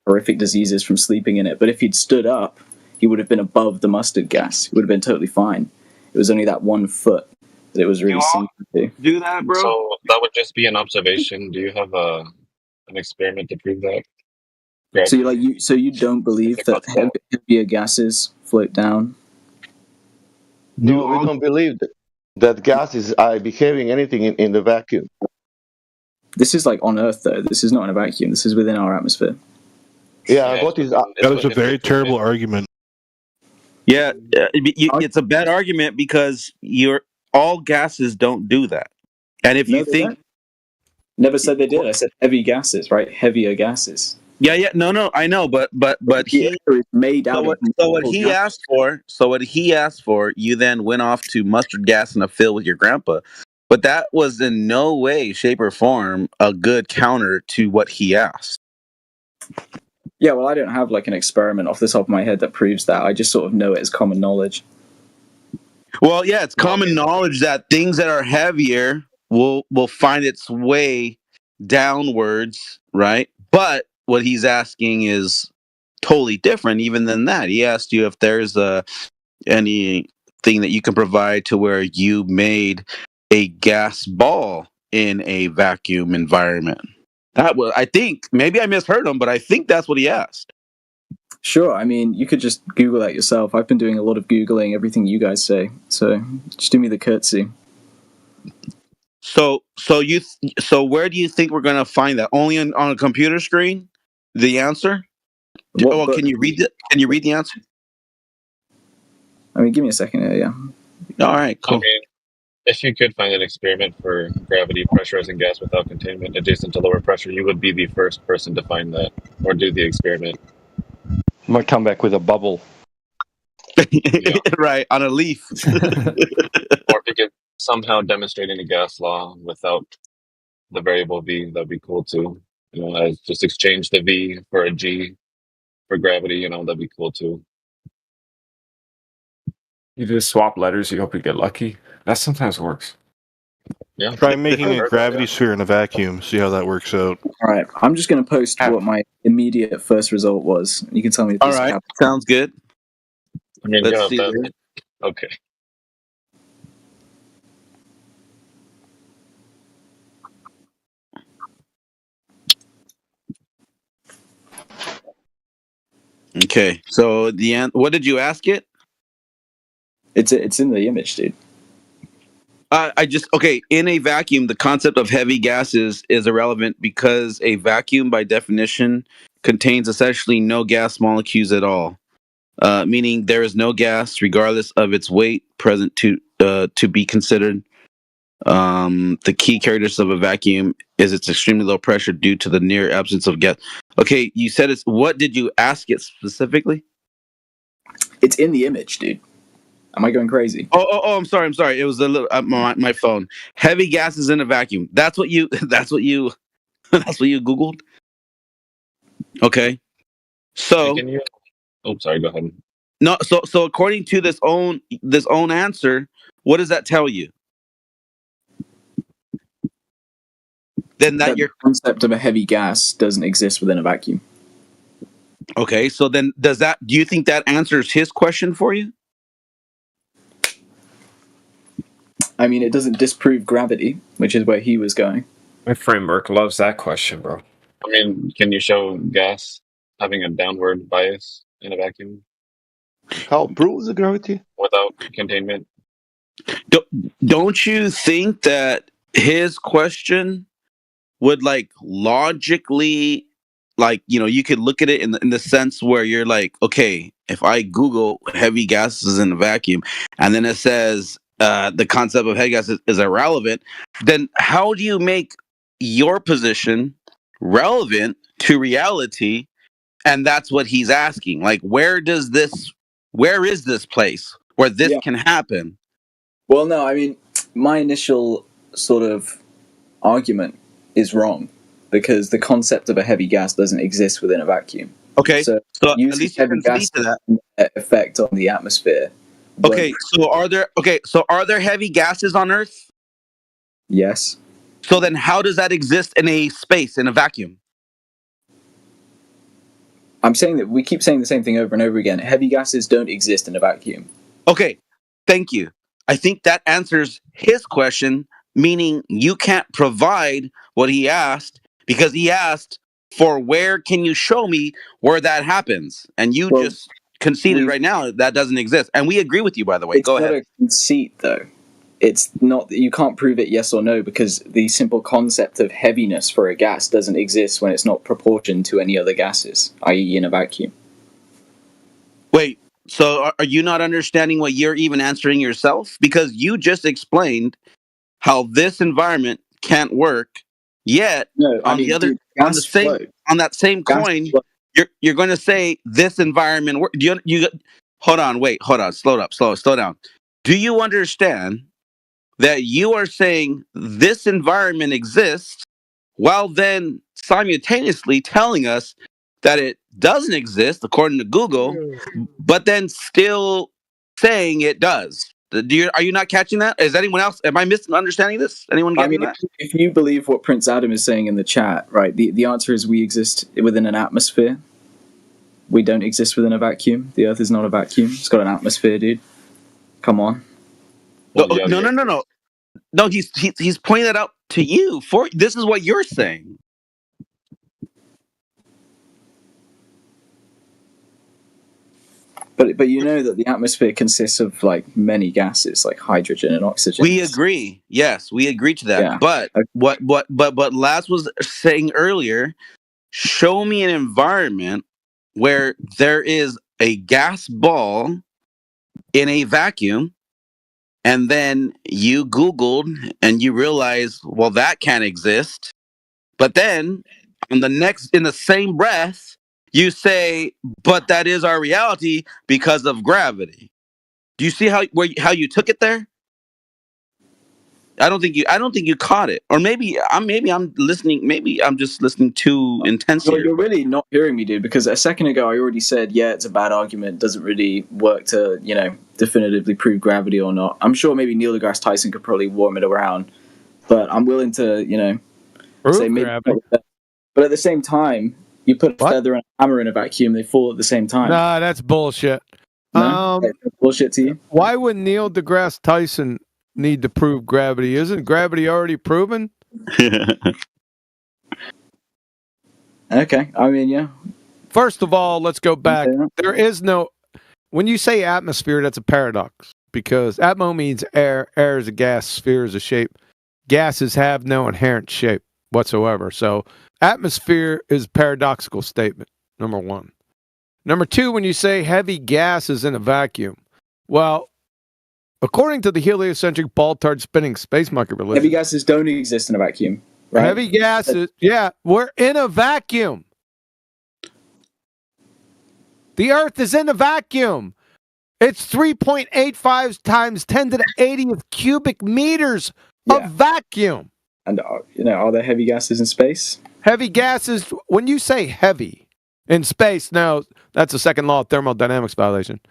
horrific diseases from sleeping in it. But if he'd stood up, he would have been above the mustard gas. He would have been totally fine. It was only that 1 foot that it was really sinking to. Do that, bro? So that would just be an observation. Do you have an experiment to prove that? So you don't believe that heavier gases float down? No, we don't believe that gases are behaving anything in the vacuum. This is on Earth, though. This is not in a vacuum. This is within our atmosphere. Yeah, what is that is a very terrible argument. Yeah, it's a bad argument because all gases don't do that. And if you think, never said they did. I said heavy gases, right? Heavier gases. Yeah, no, I know, but he is made out of. So what he asked for, you then went off to mustard gas in a field with your grandpa. But that was in no way, shape, or form a good counter to what he asked. Yeah, well, I don't have an experiment off the top of my head that proves that. I just sort of know it as common knowledge. Well, yeah, it's common knowledge that things that are heavier will find its way downwards, right? But what he's asking is totally different even than that. He asked you if there's anything that you can provide to where you made a gas ball in a vacuum environment. That was, I think, maybe I misheard him, but I think that's what he asked. Sure, I mean, you could just Google that yourself. I've been doing a lot of Googling everything you guys say, so just do me the courtesy. So where do you think we're gonna find that? Only on a computer screen? The answer? Can you read the answer? I mean, give me a second here. Yeah. All right. Cool. I mean, if you could find an experiment for gravity pressurizing gas without containment adjacent to lower pressure, you would be the first person to find that or do the experiment. Might come back with a bubble. Right, on a leaf. Or if you could somehow demonstrate any gas law without the variable V, that'd be cool too. Just exchange the V for a G for gravity, that'd be cool too. You just swap letters, you hope you get lucky. That sometimes works. Yeah. Try making a gravity sphere in a vacuum, see how that works out. All right, I'm just going to post what my immediate first result was. You can tell me if this happened. Sounds good. I mean, let's see. Okay. Okay, so what did you ask it? It's in the image, dude. In a vacuum, the concept of heavy gases is irrelevant because a vacuum, by definition, contains essentially no gas molecules at all. Meaning there is no gas, regardless of its weight, present to be considered. The key characteristics of a vacuum is its extremely low pressure due to the near absence of gas. Okay, you said it's. What did you ask it specifically? It's in the image, dude. Am I going crazy? Oh! I'm sorry. It was a little my phone. Heavy gases in a vacuum. That's what you. That's what you Googled. Okay. So. Sorry. Go ahead. No. So according to this own answer, what does that tell you? Then that your concept of a heavy gas doesn't exist within a vacuum. Okay. So then, do you think that answers his question for you? I mean, it doesn't disprove gravity, which is where he was going. My framework loves that question, bro. I mean, can you show gas having a downward bias in a vacuum? How proves the gravity? Without containment? Don't you think that his question would logically, you could look at it in the sense where you're like, okay, if I Google heavy gases in a vacuum and then it says the concept of heavy gas is irrelevant, then how do you make your position relevant to reality? And that's what he's asking. Where is this place where this can happen? Well, no, I mean, my initial sort of argument is wrong because the concept of a heavy gas doesn't exist within a vacuum. Okay, so at least you heavy can gas speak to that effect on the atmosphere. Okay, so are there heavy gases on Earth? Yes. So then how does that exist in a space, in a vacuum? I'm saying that we keep saying the same thing over and over again. Heavy gases don't exist in a vacuum. Okay, thank you. I think that answers his question, meaning you can't provide what he asked because he asked for where can you show me where that happens? And you just conceded right now that doesn't exist. And we agree with you, by the way. It's Go not ahead. a conceit, though. It's not. You can't prove it yes or no because the simple concept of heaviness for a gas doesn't exist when it's not proportioned to any other gases, i.e., in a vacuum. Wait, so are you not understanding what you're even answering yourself? Because you just explained how this environment can't work, yet No, I on the mean, other dude, on the gas same flow. on that same Gas coin, flow. you're going to say this environment work. Do you hold on, wait, hold on, slow down. Do you understand that you are saying this environment exists while then simultaneously telling us that it doesn't exist according to Google, but then still saying it does? Are you not catching that? Is anyone else? Am I misunderstanding this? Anyone I getting mean, that? if you believe what Prince Adam is saying in the chat, right? The answer is we exist within an atmosphere. We don't exist within a vacuum. The Earth is not a vacuum. It's got an atmosphere, dude. Come on. No, no. He's pointing that out to you. For this is what you're saying. But you know that the atmosphere consists of like many gases, like hydrogen and oxygen. We agree. Yes, we agree to that. Yeah. But what Laz was saying earlier, show me an environment where there is a gas ball in a vacuum, and then you Googled and you realize, well, that can't exist. But then in the same breath, you say, but that is our reality because of gravity. Do you see how you took it there? I don't think you caught it. Or maybe I'm listening, maybe I'm just listening too intensely. You're really not hearing me, dude, because a second ago I already said, yeah, it's a bad argument, doesn't really work to, definitively prove gravity or not. I'm sure maybe Neil deGrasse Tyson could probably warm it around, but I'm willing to, say maybe gravity. But at the same time, you put a feather and a hammer in a vacuum, they fall at the same time. Nah, that's bullshit. No? That's bullshit to you? Why would Neil deGrasse Tyson need to prove gravity? Isn't gravity already proven? Okay, I mean, yeah. First of all, let's go back. There is no. When you say atmosphere, that's a paradox because atmo means air. Air is a gas. Sphere is a shape. Gases have no inherent shape whatsoever. So, atmosphere is a paradoxical statement. Number one. Number two, when you say heavy gas is in a vacuum, well, according to the heliocentric ball-tard spinning space monkey religion, Heavy gases don't exist in a vacuum, right? Heavy gases, yeah, we're in a vacuum. The Earth is in a vacuum. It's 3.85 times 10 to the 80th cubic meters of vacuum. And, are there heavy gases in space? Heavy gases, when you say heavy in space, now that's a second law of thermodynamics violation.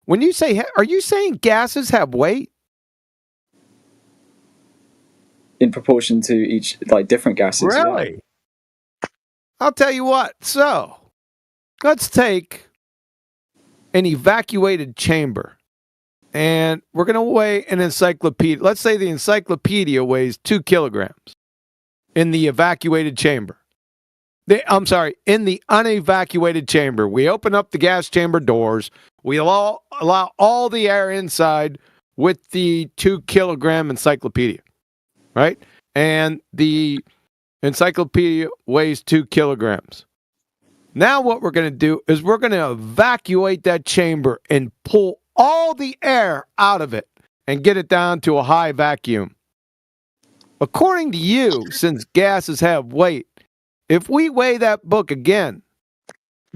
When you say, are you saying gases have weight? In proportion to each, like, different gases. Really? Yeah. I'll tell you what. So, let's take an evacuated chamber. And we're going to weigh an encyclopedia. Let's say the encyclopedia weighs 2 kilograms in the evacuated chamber. In the unevacuated chamber. We open up the gas chamber doors. We allow all the air inside with the 2 kilogram encyclopedia, right? And the encyclopedia weighs 2 kilograms. Now what we're going to do is we're going to evacuate that chamber and pull all the air out of it and get it down to a high vacuum. According to you, since gases have weight, if we weigh that book again,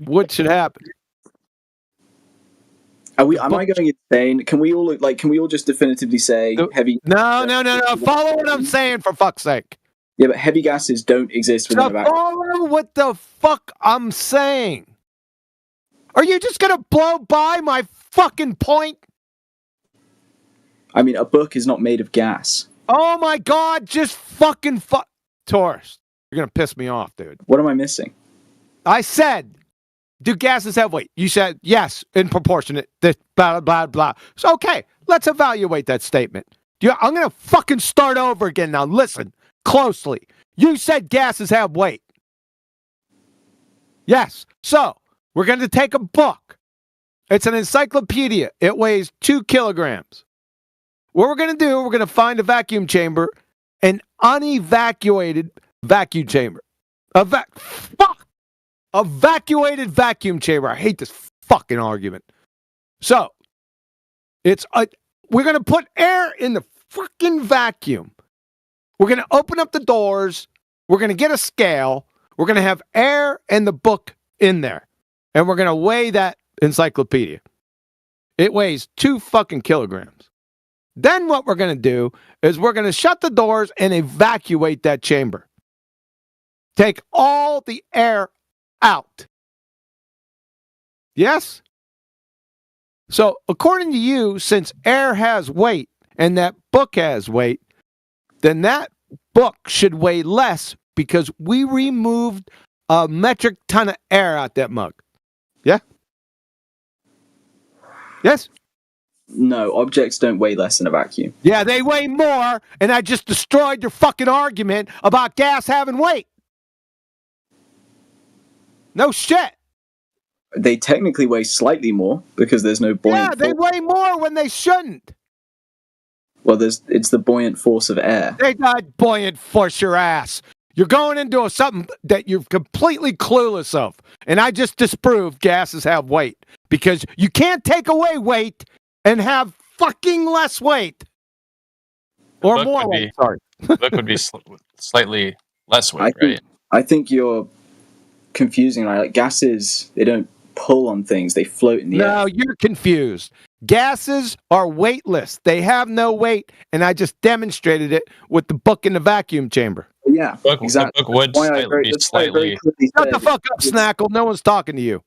what should happen? Am I going insane? Can we all just definitively say heavy? No. Follow what I'm saying, for fuck's sake. Yeah, but heavy gases don't exist within a vacuum. Follow what the fuck I'm saying. Are you just gonna blow by my fucking point? I mean, a book is not made of gas. Oh my God! Just fucking Taurus. You're gonna piss me off, dude. What am I missing? I said, do gases have weight? You said yes, in proportionate. This blah blah blah. So okay, let's evaluate that statement. I'm gonna fucking start over again now. Listen closely. You said gases have weight. Yes. So we're gonna take a book. It's an encyclopedia. It weighs 2 kilograms. What we're going to do, we're going to find a vacuum chamber, an unevacuated vacuum chamber. Evacuated vacuum chamber. I hate this fucking argument. So, we're going to put air in the fucking vacuum. We're going to open up the doors. We're going to get a scale. We're going to have air and the book in there. And we're going to weigh that encyclopedia. It weighs 2 fucking kilograms. Then what we're going to do is we're going to shut the doors and evacuate that chamber. Take all the air out. Yes? So according to you, since air has weight and that book has weight, then that book should weigh less because we removed a metric ton of air out that mug. Yeah? Yes? No, objects don't weigh less in a vacuum. Yeah, they weigh more, and I just destroyed your fucking argument about gas having weight. No shit. They technically weigh slightly more because there's no buoyant force. Yeah, they weigh more when they shouldn't. Well, it's the buoyant force of air. They not buoyant force your ass. You're going into something that you're completely clueless of. And I just disproved gases have weight. Because you can't take away weight and have fucking less weight. Or more weight, sorry. The book would be slightly less weight, right? I think you're confusing, right? Like gases, they don't pull on things, they float in the air. No, you're confused. Gases are weightless. They have no weight, and I just demonstrated it with the book in the vacuum chamber. Yeah, exactly. The book would be slightly... Shut the fuck up, Snackle. No one's talking to you.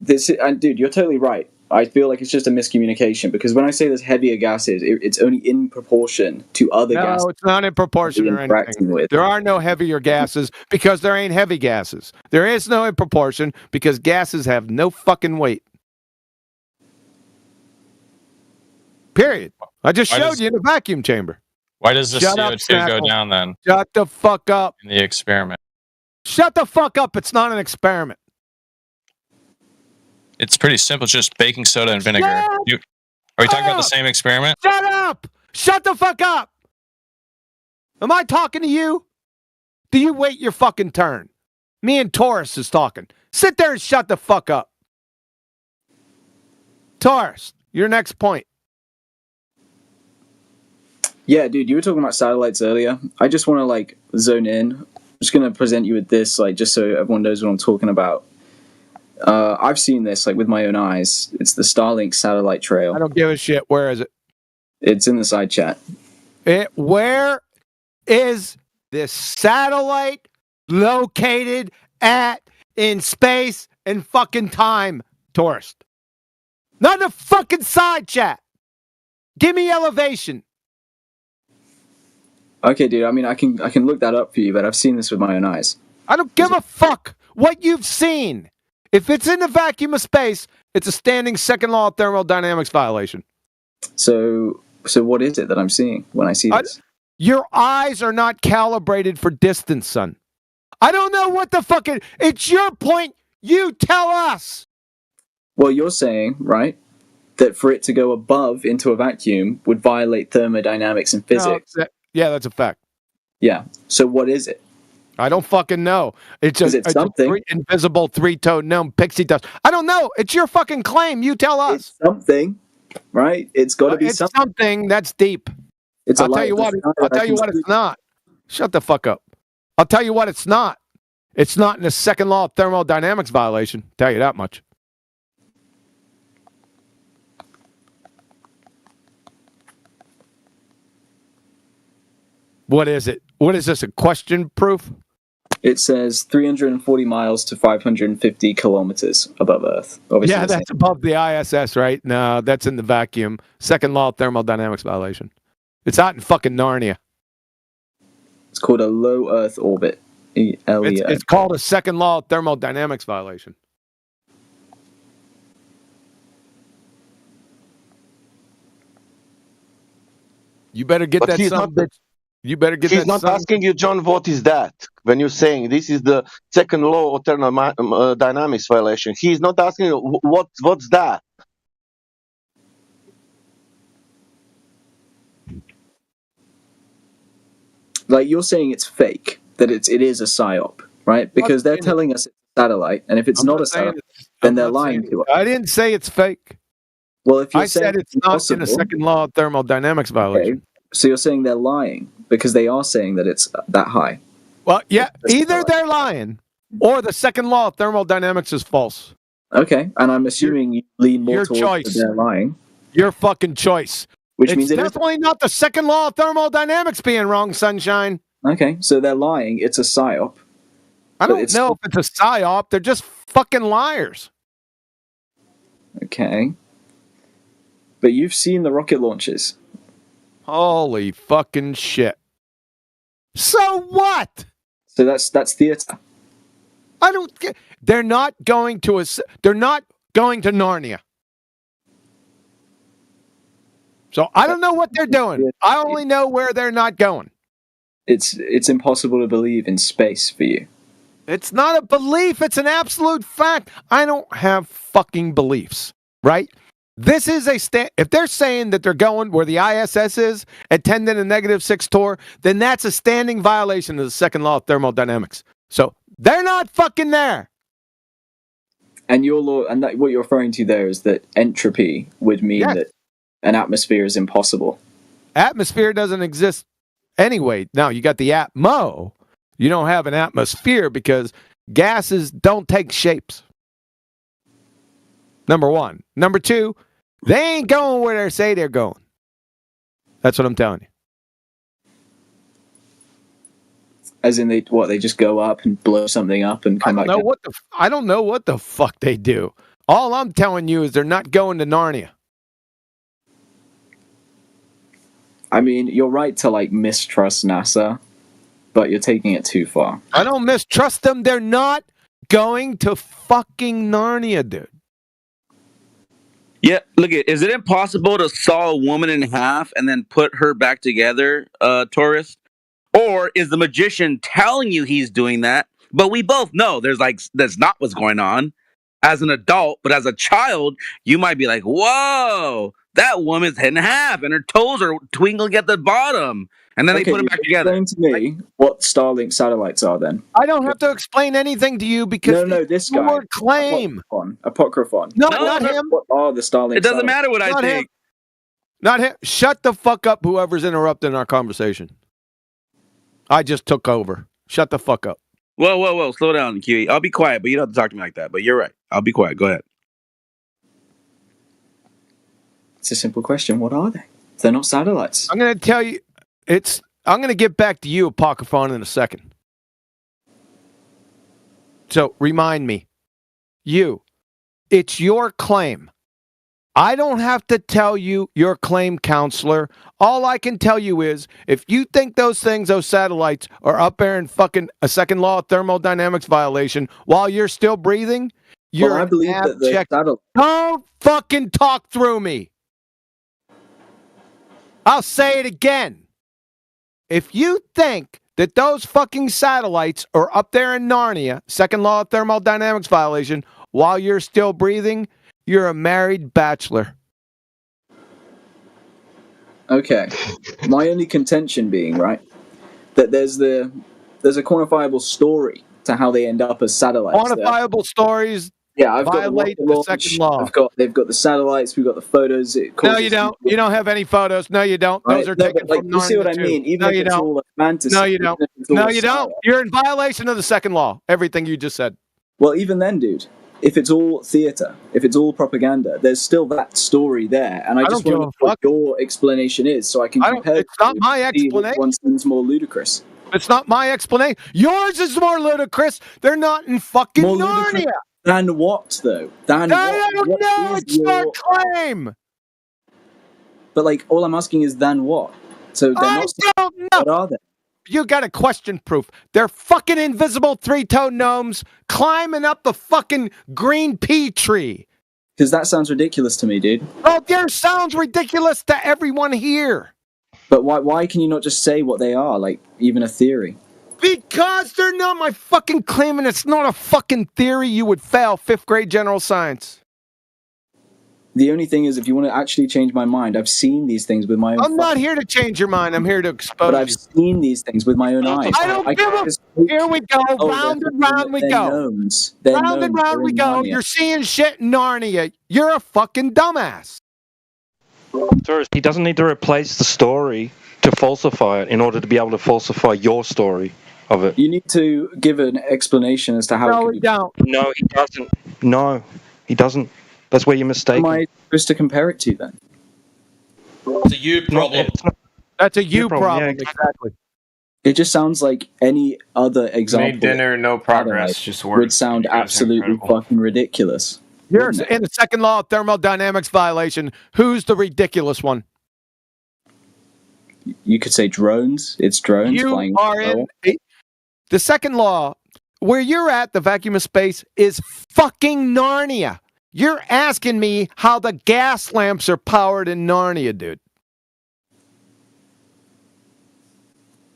Dude, you're totally right. I feel like it's just a miscommunication because when I say there's heavier gases, it's only in proportion to other gases. No, it's not in proportion or anything. There are no heavier gases because there ain't heavy gases. There is no in proportion because gases have no fucking weight. Period. I just showed you in a vacuum chamber. Why does the CO2 go down then? Shut the fuck up. In the experiment. Shut the fuck up. It's not an experiment. It's pretty simple. It's just baking soda and vinegar. Are we talking about the same experiment? Shut up! Shut the fuck up! Am I talking to you? Do you wait your fucking turn? Me and Taurus is talking. Sit there and shut the fuck up. Taurus, your next point. Yeah, dude, you were talking about satellites earlier. I just want to zone in. I'm just going to present you with this just so everyone knows what I'm talking about. I've seen this with my own eyes. It's the Starlink satellite trail. I don't give a shit. Where is it? It's in the side chat. Where is this satellite located at in space and fucking time, tourist? Not in the fucking side chat. Give me elevation. Okay, dude. I mean, I can look that up for you, but I've seen this with my own eyes. I don't give a fuck what you've seen. If it's in the vacuum of space, it's a standing second law of thermodynamics violation. So what is it that I'm seeing when I see this? Your eyes are not calibrated for distance, son. I don't know what the fuck it's your point. You tell us. Well, you're saying, right, that for it to go above into a vacuum would violate thermodynamics and physics. No, yeah, that's a fact. Yeah. So what is it? I don't fucking know. It's something. Invisible three-toed gnome pixie dust. I don't know. It's your fucking claim. You tell us. It's something, right? It's got to be something. Something that's deep. I'll tell you what. I'll tell you what it's not. Shut the fuck up. I'll tell you what it's not. It's not in the second law of thermodynamics violation. Tell you that much. What is it? What is this? A question proof? It says 340 miles to 550 kilometers above Earth. Obviously, yeah, that's above the ISS, right? No, that's in the vacuum. Second law of thermodynamics violation. It's out in fucking Narnia. It's called a low Earth orbit. LEO. It's called a second law of thermodynamics violation. You better get But that. he's not that. You better get He's that. not asking you, John, what is that? When you're saying this is the second law of thermodynamics violation, he's not asking you what's that. Like you're saying, it's fake. That it is a psyop, right? Because they're telling us it's a satellite, and if it's not a satellite, then they're lying to us. I didn't say it's fake. Well, if you're I said it's not in a second law of thermodynamics violation. Okay. So you're saying they're lying because they are saying that it's that high. Well, yeah, either they're lying or the second law of thermodynamics is false. Okay, and I'm assuming you lean more your towards choice. that they're lying. Your fucking choice. Which it's means it definitely not the second law of thermodynamics being wrong, sunshine. Okay, so they're lying. It's a psyop. I don't know if it's a psyop. They're just fucking liars. Okay. But you've seen the rocket launches. Holy fucking shit. So what? So that's theater. I don't get. They're not going to Narnia. So I don't know what they're doing. I only know where they're not going. It's impossible to believe in space for you. It's not a belief, it's an absolute fact. I don't have fucking beliefs, right? This is if they're saying that they're going where the ISS is at 10 to the -6 torr, then that's a standing violation of the second law of thermodynamics. So they're not fucking there. And your law, and what you're referring to there is that entropy would mean that an atmosphere is impossible. Atmosphere doesn't exist anyway. Now you got the atmo. You don't have an atmosphere because gases don't take shapes. Number one. Number two, they ain't going where they say they're going. That's what I'm telling you. As in, they just go up and blow something up and come back down? I don't know what the fuck they do. All I'm telling you is they're not going to Narnia. I mean, you're right to mistrust NASA, but you're taking it too far. I don't mistrust them. They're not going to fucking Narnia, dude. Yeah, look is it impossible to saw a woman in half and then put her back together, Taurus? Or is the magician telling you he's doing that? But we both know that's not what's going on. As an adult, but as a child, you might be like, whoa, that woman's head in half and her toes are twinkling at the bottom. And then they put it back together. Explain to me what Starlink satellites are then. I don't have to explain anything to you because this your guy. claim. Apocryphon. No, not him. What are the Starlink It doesn't satellites? matter what I think. Not him. Shut the fuck up, whoever's interrupting our conversation. I just took over. Shut the fuck up. Whoa. Slow down, Kiwi. I'll be quiet, but you don't have to talk to me like that. But you're right. I'll be quiet. Go ahead. It's a simple question. What are they? They're not satellites. I'm going to tell you. I'm going to get back to you, Apocryphon, in a second. So remind me. It's your claim. I don't have to tell you your claim, counselor. All I can tell you is if you think those satellites are up there in fucking a second law of thermodynamics violation while you're still breathing, you're I believe that the satellite. Don't fucking talk through me. I'll say it again. If you think that those fucking satellites are up there in Narnia, second law of thermodynamics violation, while you're still breathing, you're a married bachelor. Okay. My only contention being, right, that there's a quantifiable story to how they end up as satellites. Quantifiable stories. Yeah, I've violate got the second law. They've got the satellites. We've got the photos. No, you don't. You don't have any photos. No, you don't. Those are taken from Narnia. You see what I mean? Even if it's all a fantasy. No, you don't. No, you don't. You're in violation of the second law. Everything you just said. Well, even then, dude, if it's all theater, if it's all propaganda, there's still that story there, and I just want to know what your explanation is, so I can compare. It's not my explanation. Which one seems more ludicrous? It's not my explanation. Yours is more ludicrous. They're not in fucking Narnia. Than what, though? I don't know. It's your claim. But all I'm asking is, than what? So they're not. I don't know. What are they? You got a question proof. They're fucking invisible three-toed gnomes climbing up the fucking green pea tree. Because that sounds ridiculous to me, dude. Oh, there sounds ridiculous to everyone here. But why can you not just say what they are, like even a theory? Because they're not my fucking claim, and it's not a fucking theory. You would fail 5th grade general science. The only thing is, if you want to actually change my mind, I've seen these things with my own. I'm not here to change your mind. I'm here to expose But I've you. seen these things with my own eyes. I don't give a. Here we go. Round and round we go. Gnomes. They're round and gnomes. round They're we in go. Narnia. You're seeing shit in Narnia. You're a fucking dumbass. Tourist, he doesn't need to replace the story to falsify it in order to be able to falsify your story of it. You need to give an explanation as to how. No, we don't. No, he doesn't. No, he doesn't. That's where you're mistaken. What am I supposed to compare it to then? It's a you problem. That's a you problem. Yeah, exactly. It just sounds like any other example. Made dinner, no progress, just words. Would sound absolutely fucking ridiculous. You're in the second law of thermodynamics violation. Who's the ridiculous one? You could say drones. It's drones You flying. are in the second law. Where you're at, the vacuum of space, is fucking Narnia. You're asking me how the gas lamps are powered in Narnia, dude.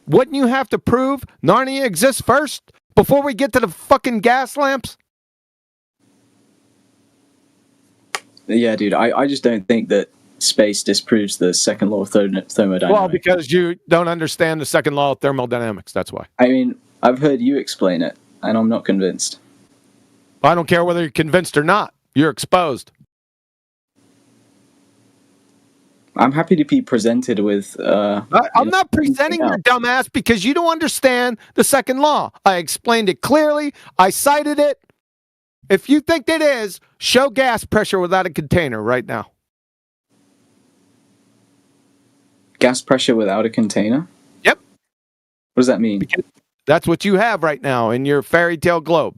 Wouldn't you have to prove Narnia exists first before we get to the fucking gas lamps? Yeah, dude. I just don't think that space disproves the second law of thermodynamics. Well, because you don't understand the second law of thermodynamics. That's why. I mean, I've heard you explain it, and I'm not convinced. I don't care whether you're convinced or not. You're exposed. I'm happy to be presented with. I'm not presenting your dumbass because you don't understand the second law. I explained it clearly. I cited it. If you think it is, show gas pressure without a container right now. Gas pressure without a container? Yep. What does that mean? Because that's what you have right now in your fairy tale globe.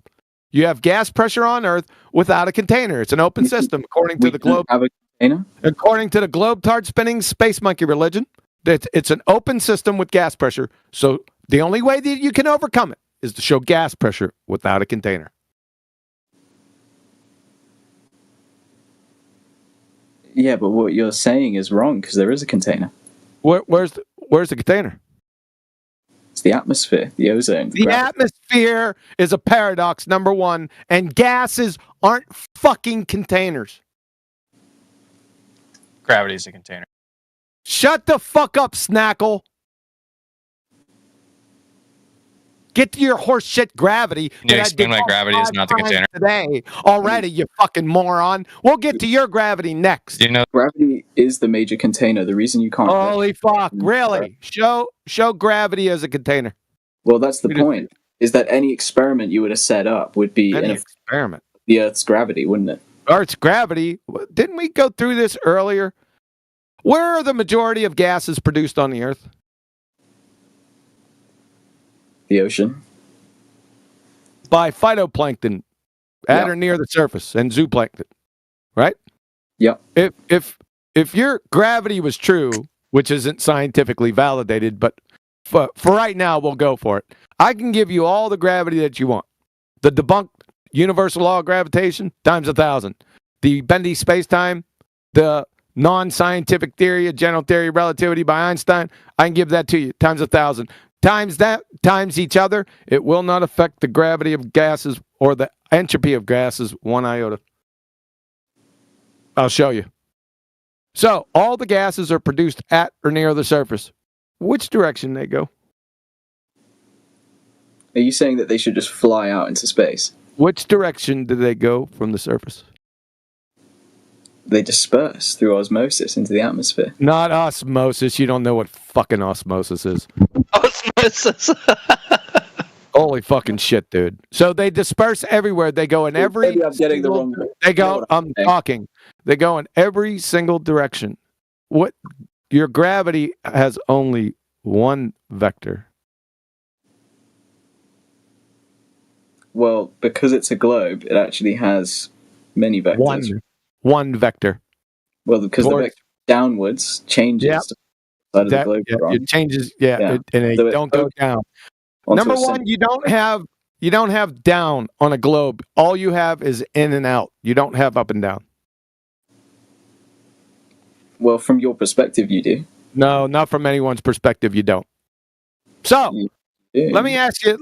You have gas pressure on Earth without a container. It's an open system, according to the globe. Have a container? According to the globe-tard spinning space monkey religion, it's an open system with gas pressure. So the only way that you can overcome it is to show gas pressure without a container. Yeah, but what you're saying is wrong because there is a container. Where's the container? It's the atmosphere, the ozone. The atmosphere is a paradox, number one, and gases aren't fucking containers. Gravity is a container. Shut the fuck up, Snackle. Get to your horseshit gravity. Can you explain why gravity is not the container? Today already, you fucking moron. We'll get to your gravity next. Do you know gravity is the major container? The reason you can't. Holy fuck! Really? Show gravity as a container. Well, that's the point. Is that any experiment you would have set up would be an experiment? The Earth's gravity, wouldn't it? Earth's gravity. Didn't we go through this earlier? Where are the majority of gases produced on the Earth? The ocean. By phytoplankton at or near the surface and zooplankton, right? Yep. If your gravity was true, which isn't scientifically validated, but for right now we'll go for it. I can give you all the gravity that you want. The debunked universal law of gravitation times 1,000. The bendy space-time, the non-scientific theory of general theory of relativity by Einstein, I can give that to you times 1,000. Times that, times each other, it will not affect the gravity of gases or the entropy of gases one iota. I'll show you. So, all the gases are produced at or near the surface. Which direction they go? Are you saying that they should just fly out into space? Which direction do they go from the surface? They disperse through osmosis into the atmosphere. Not osmosis. You don't know what fucking osmosis is. Osmosis. Holy fucking shit, dude. So they disperse everywhere. They go in every. Maybe I'm getting the wrong. They go. I'm talking. They go in every single direction. What? Your gravity has only one vector. Well, because it's a globe, it actually has many vectors. One vector. Well, because the vector downwards changes. Yep. side of the globe. Yeah, wrong. it changes. Yeah, Yeah. and they So it don't go down. onto Number a one, you don't have down on a globe. All you have is in and out. You don't have up and down. Well, from your perspective, you do. No, not from anyone's perspective. You don't. So let me ask you.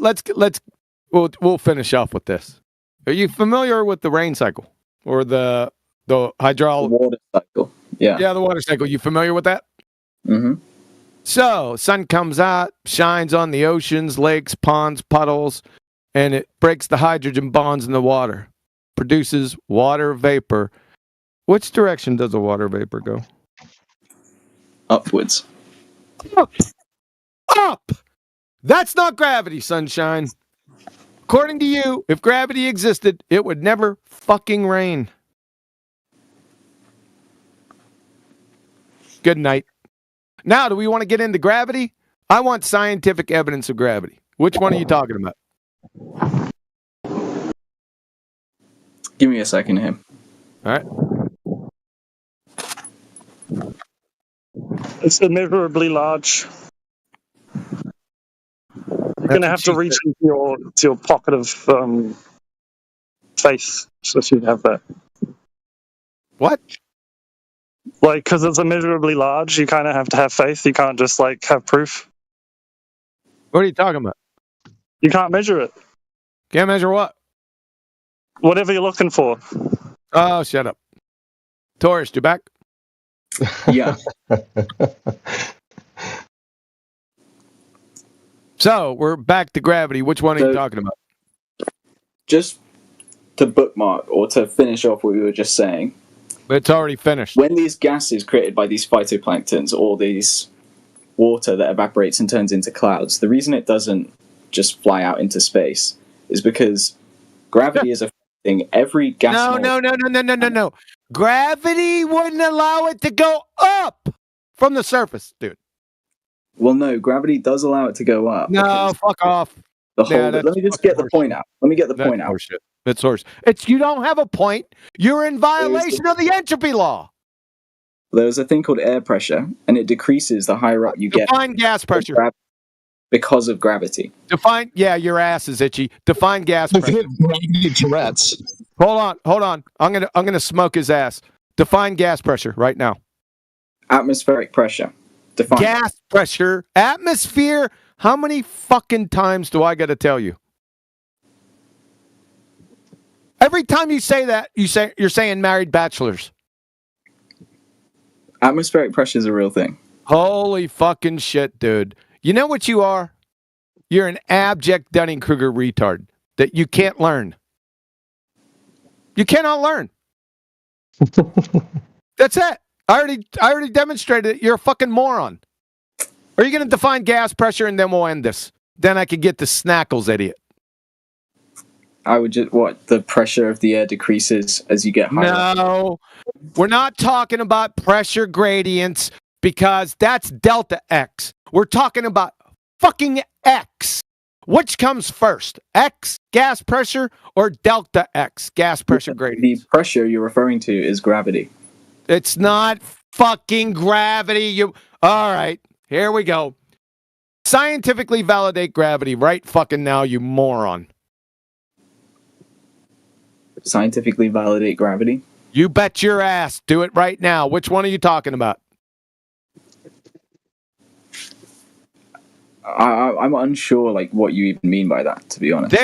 We'll finish off with this. Are you familiar with the rain cycle or the hydraulic water cycle? Yeah. Yeah, the water cycle. You familiar with that? Mm-hmm. So, sun comes out, shines on the oceans, lakes, ponds, puddles, and it breaks the hydrogen bonds in the water, produces water vapor. Which direction does the water vapor go? Upwards. Up! That's not gravity, sunshine. According to you, if gravity existed, it would never fucking rain. Good night. Now, do we want to get into gravity? I want scientific evidence of gravity. Which one are you talking about? Give me a second here. All right. It's immeasurably large. You're going to have to reach into your pocket of faith if you have that. What? Like, because it's immeasurably large, you kind of have to have faith. You can't just, like, have proof. What are you talking about? You can't measure it. Can't measure what? Whatever you're looking for. Oh, shut up. Taurus, you back? Yeah. So, we're back to gravity. Which one are you talking about? Just to bookmark or to finish off what we were just saying. It's already finished. When these gases created by these phytoplanktons or these water that evaporates and turns into clouds, the reason it doesn't just fly out into space is because gravity is affecting every gas No. Gravity wouldn't allow it to go up from the surface, dude. Well, no, gravity does allow it to go up. No, fuck off. Let me just get the point out. Let me get the point out. Horseshit. That's horse. You don't have a point. You're in violation of the entropy law. There's a thing called air pressure, and it decreases the higher up you get. Define gas pressure. Because of gravity. Yeah, your ass is itchy. Define gas pressure. Tourette's. Hold on. I'm gonna smoke his ass. Define gas pressure right now. Atmospheric pressure. Define gas pressure. Atmosphere. How many fucking times do I got to tell you? Every time you say that, you're saying married bachelors. Atmospheric pressure is a real thing. Holy fucking shit, dude. You know what you are? You're an abject Dunning-Kruger retard that you can't learn. You cannot learn. That's it. I already demonstrated it. You're a fucking moron. Are you going to define gas pressure and then we'll end this? Then I could get the snackles, idiot. I would just, the pressure of the air decreases as you get higher. No, we're not talking about pressure gradients because that's delta X. We're talking about fucking X. Which comes first, X, gas pressure, or delta X, gas pressure gradient? The pressure you're referring to is gravity. It's not fucking gravity. All right, here we go. Scientifically validate gravity right fucking now, you moron. Scientifically validate gravity? You bet your ass. Do it right now. Which one are you talking about? I'm unsure, what you even mean by that, to be honest.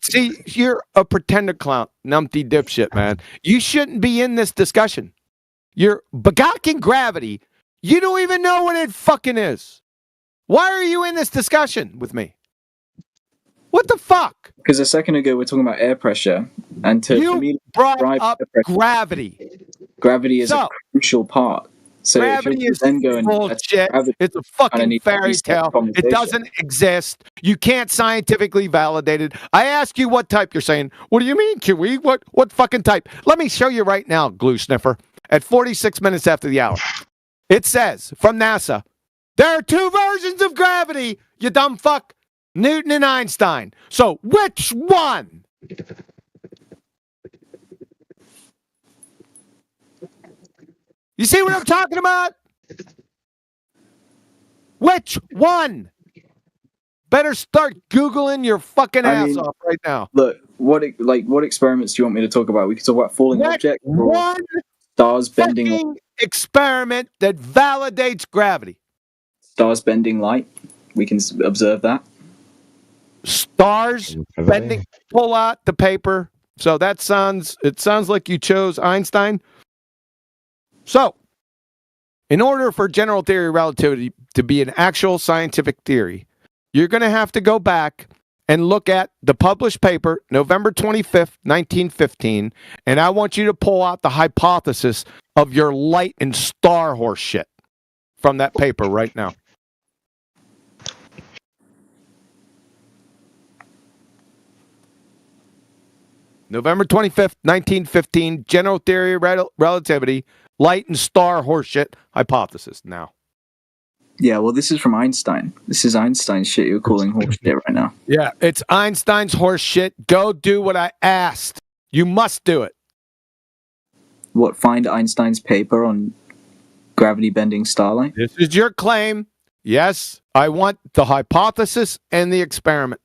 See, you're a pretender clown, numpty dipshit, man. You shouldn't be in this discussion. You're begawking gravity. You don't even know what it fucking is. Why are you in this discussion with me? What the fuck? Because a second ago we're talking about air pressure, and for me, brought up gravity. Gravity is a crucial part. So gravity is bullshit. It's a fucking fairy tale. It doesn't exist. You can't scientifically validate it. I ask you what type. You're saying, what do you mean, Kiwi? What fucking type? Let me show you right now, glue sniffer. At 46 minutes after the hour. It says, from NASA, there are two versions of gravity, you dumb fuck. Newton and Einstein. So which one? You see what I'm talking about? Which one? Better start Googling your fucking ass off right now. Look, what experiments do you want me to talk about? We could talk about falling objects or One stars bending. fucking experiment that validates gravity. Stars bending light. We can observe that. Stars bending. Pull out the paper. So it sounds like you chose Einstein. So, in order for general theory of relativity to be an actual scientific theory, you're going to have to go back and look at the published paper, November 25th, 1915, and I want you to pull out the hypothesis of your light and star horse shit from that paper right now. November 25th, 1915, general theory of relativity, light and star horseshit hypothesis now. Yeah, well, this is from Einstein. This is Einstein shit you're calling horseshit right now. Yeah, it's Einstein's horseshit. Go do what I asked. You must do it. What, find Einstein's paper on gravity bending starlight? This is your claim. Yes, I want the hypothesis and the experiment.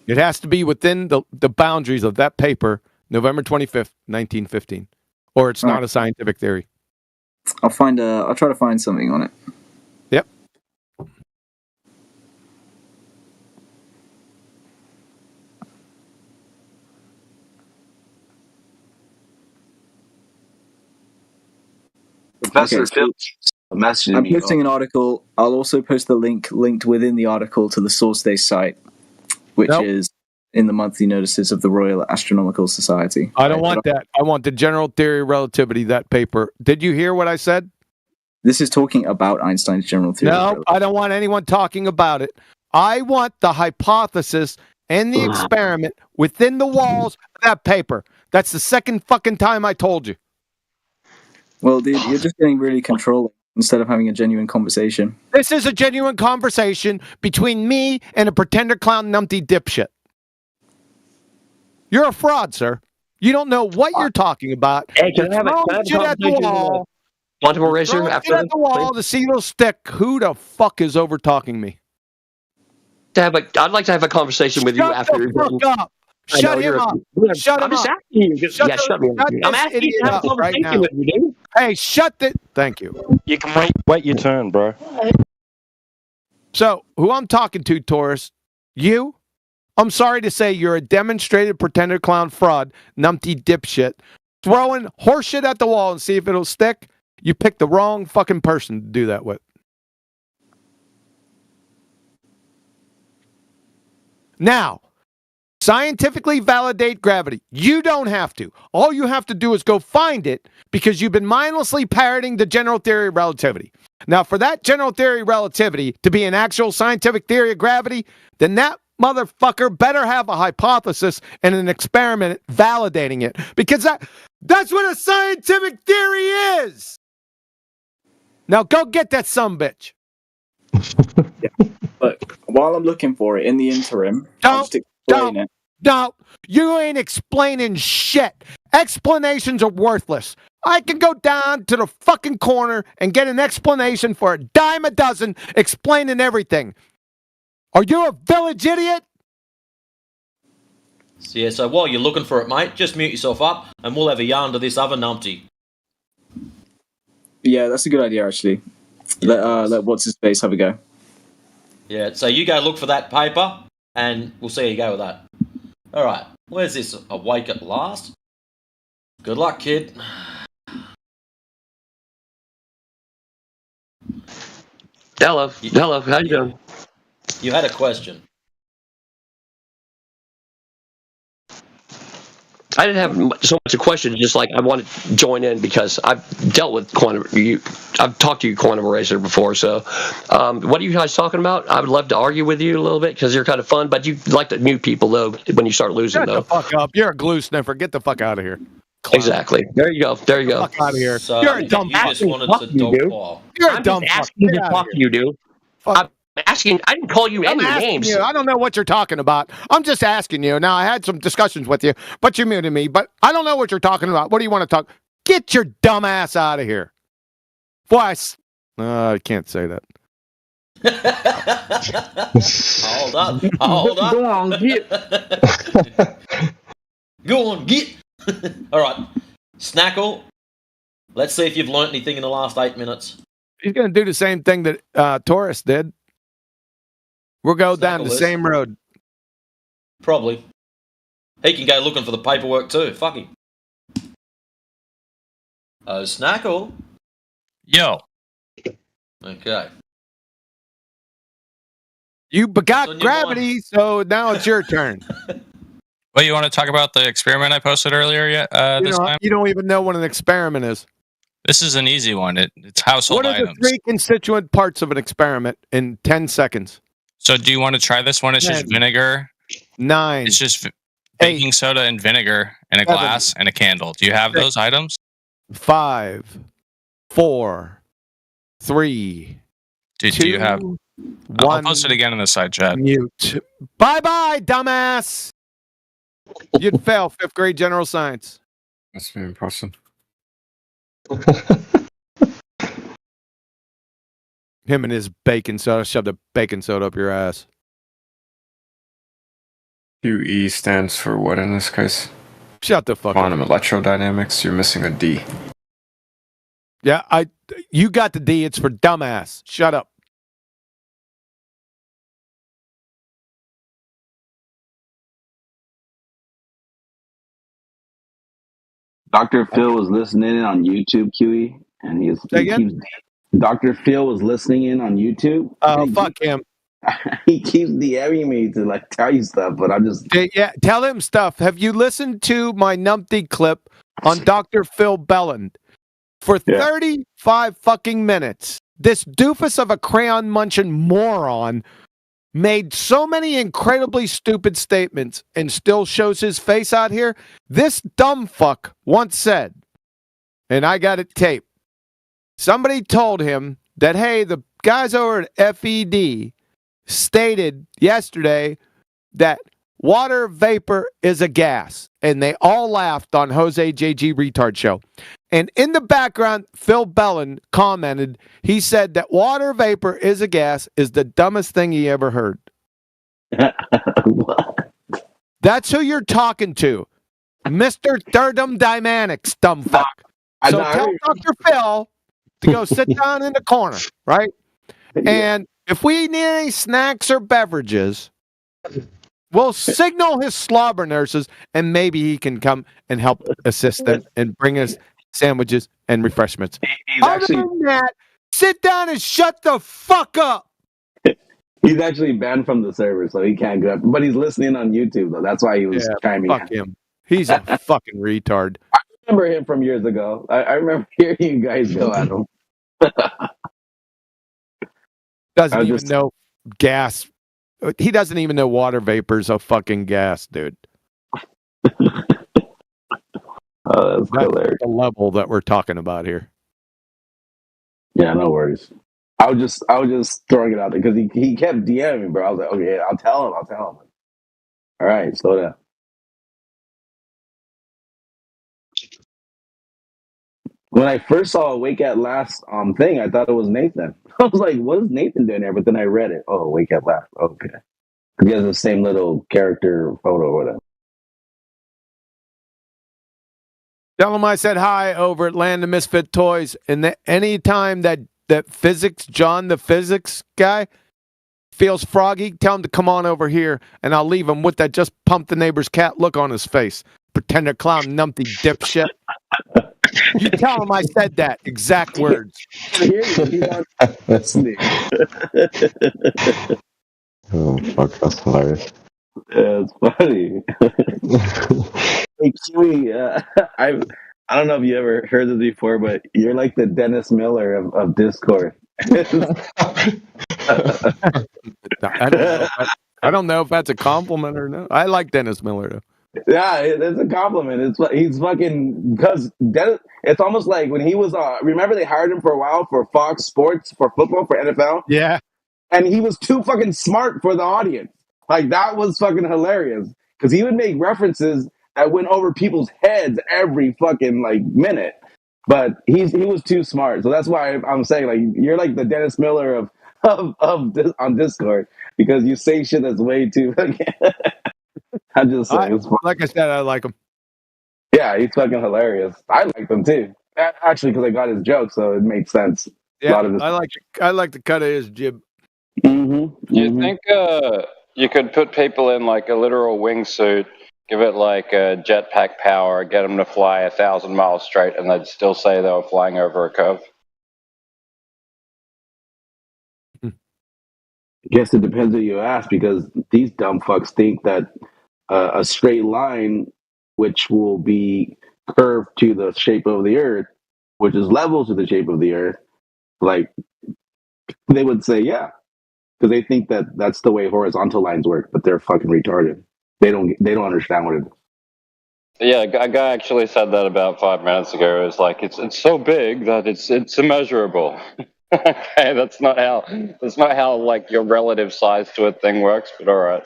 It has to be within the boundaries of that paper, November 25th, 1915. Or it's not a scientific theory. I'll try to find something on it. Yep. Professor Okay, so messaging I'm me. posting an article. I'll also post the link linked within the article to the source day site, which is in the monthly notices of the Royal Astronomical Society. I don't want that. I want the general theory of relativity, that paper. Did you hear what I said? This is talking about Einstein's general theory. No, I don't want anyone talking about it. I want the hypothesis and the experiment within the walls of that paper. That's the second fucking time I told you. Well, dude, you're just getting really controlling instead of having a genuine conversation. This is a genuine conversation between me and a pretender clown numpty dipshit. You're a fraud, sir. You don't know what you're talking about. Hey, can I have a shit at the wall. Quantum eraser Throwing after shit at the wall to see it'll stick. Who the fuck is over talking me? I'd like to have a conversation with you after you're done. Fuck up. Shut him up. Shut him up. Shut me up. I'm asking you to have a conversation with you, dude. Hey, shut the... Thank you. You can wait your turn, bro. So, who I'm talking to, Taurus, you, I'm sorry to say you're a demonstrated pretender clown fraud, numpty dipshit, throwing horseshit at the wall and see if it'll stick. You picked the wrong fucking person to do that with. Now, scientifically validate gravity. You don't have to. All you have to do is go find it because you've been mindlessly parroting the general theory of relativity. Now, for that general theory of relativity to be an actual scientific theory of gravity, then that motherfucker better have a hypothesis and an experiment validating it, because that's what a scientific theory is. Now go get that sumbitch. But while I'm looking for it in the interim, I'll just explain it. No, you ain't explaining shit. Explanations are worthless. I can go down to the fucking corner and get an explanation for a dime a dozen explaining everything. Are you a village idiot? So, yeah, so while you're looking for it, mate, just mute yourself up and we'll have a yarn to this other numpty. Yeah, that's a good idea, actually. Let what's his face have a go. Yeah, so you go look for that paper and we'll see how you go with that. All right, where's this? Awake at last? Good luck, kid. Hello, how you doing? You had a question. I didn't have so much a question, just like I wanted to join in because I've dealt with I've talked to you quantum eraser before. So, what are you guys talking about? I would love to argue with you a little bit because you're kind of fun, but you like to mute people though when you start losing. Shut the fuck up! You're a glue sniffer. Get the fuck out of here. Clown. Exactly. There you go. There you go. Fuck out of here. So You're a dumb. You just wanted to dog. You're a I'm dumb. just asking you to talk to you, dude. I'm asking. I didn't call you any names. You. I don't know what you're talking about. I'm just asking you. Now, I had some discussions with you, but you muted me. But I don't know what you're talking about. What do you want to talk? Get your dumb ass out of here. I can't say that. Hold up. Hold up. Go on, get. Go on, get. All right. Snackle, let's see if you've learnt anything in the last 8 minutes. He's going to do the same thing that Taurus did. We'll go down the Snackle same road. Probably. He can go looking for the paperwork too. Fuck him. Oh, Snackle. Yo. Okay. You begot gravity, so now it's your turn. Well, you want to talk about the experiment I posted earlier yet? This time? You don't even know what an experiment is. This is an easy one. It's household What are items. the 3 constituent parts of an experiment in 10 seconds? So do you want to try this one? It's 10, just vinegar. 9. It's just baking soda and vinegar and a 7, glass and a candle. Do you have 6, those items? 5, 4, 3, Do 2, you have? 1. I'll post it again in the side chat. Mute. Bye-bye, dumbass. You'd fail 5th grade general science. That's very impressive. Him and his baking soda. Shove the baking soda up your ass. QE stands for what in this case? Shut the fuck Quantum up. electrodynamics. You're missing a D. Yeah, you got the D. It's for dumbass. Shut up. Dr. Phil was listening in on YouTube, QE, and he keeps. Dr. Phil was listening in on YouTube. Oh, fuck him. He keeps DMing me to like tell you stuff, but I'm just. Yeah, tell him stuff. Have you listened to my numpty clip on Dr. Phil Belland? For 35 fucking minutes, this doofus of a crayon munching moron made so many incredibly stupid statements and still shows his face out here. This dumb fuck once said, and I got it taped, somebody told him that, hey, the guys over at FED stated yesterday that water vapor is a gas. And they all laughed on Jose JG Retard Show. And in the background, Phil Bellin commented, he said that water vapor is a gas is the dumbest thing he ever heard. That's who you're talking to. Mr. Thermodynamics, dumb fuck. So tell Dr. Phil to go sit down in the corner, right? And if we need any snacks or beverages, we'll signal his slobber nurses, and maybe he can come and help assist them and bring us sandwiches and refreshments. Other than that, sit down and shut the fuck up. He's actually banned from the server, so he can't go up. But he's listening on YouTube, though. That's why he was chiming fuck him. He's a fucking retard. I remember him from years ago. I remember hearing you guys go at him. Doesn't even know gas. He doesn't even know water vapor is a fucking gas, dude. Oh, that's hilarious. The level that we're talking about here. Yeah, no worries. I was just throwing it out there because he kept DMing me, bro. I was like, okay, I'll tell him. All right, slow down. When I first saw Wake at Last thing, I thought it was Nathan. I was like, what is Nathan doing there? But then I read it. Oh, Wake at Last. Okay. He has the same little character photo or whatever. Tell him I said hi over at Land of Misfit Toys. And any time that physics, John, the physics guy, feels froggy, tell him to come on over here, and I'll leave him with that just pump the neighbor's cat look on his face. Pretender clown, numpty dipshit. You tell him I said that. Exact words. Listening. Oh, fuck, that's hilarious. Yeah, it's funny. Hey, Chewy, I don't know if you ever heard this before, but you're like the Dennis Miller of Discord. I don't know if that's a compliment or not. I like Dennis Miller, though. Yeah, it's a compliment. He's fucking because it's almost like when he was remember they hired him for a while for Fox Sports for football for NFL. Yeah, and he was too fucking smart for the audience. Like that was fucking hilarious because he would make references that went over people's heads every fucking like minute. but he was too smart. So that's why I'm saying like you're like the Dennis Miller of on Discord because you say shit that's way too. I'm just saying. It's fun. Like I said, I like him. Yeah, he's fucking hilarious. I like them too. Actually, because I got his joke, so it made sense. Yeah, A lot of his. I like the cut of his jib. Do you think you could put people in like a literal wingsuit, give it like a jetpack power, get them to fly 1,000 miles straight, and they'd still say they were flying over a curve? I guess it depends who you ask because these dumb fucks think that a straight line, which will be curved to the shape of the Earth, which is level to the shape of the Earth, like they would say, yeah, because they think that that's the way horizontal lines work, but they're fucking retarded. They don't understand what it is. Yeah, a guy actually said that about 5 minutes ago. It's like it's so big that it's immeasurable. Okay, that's not how like your relative size to a thing works. But all right.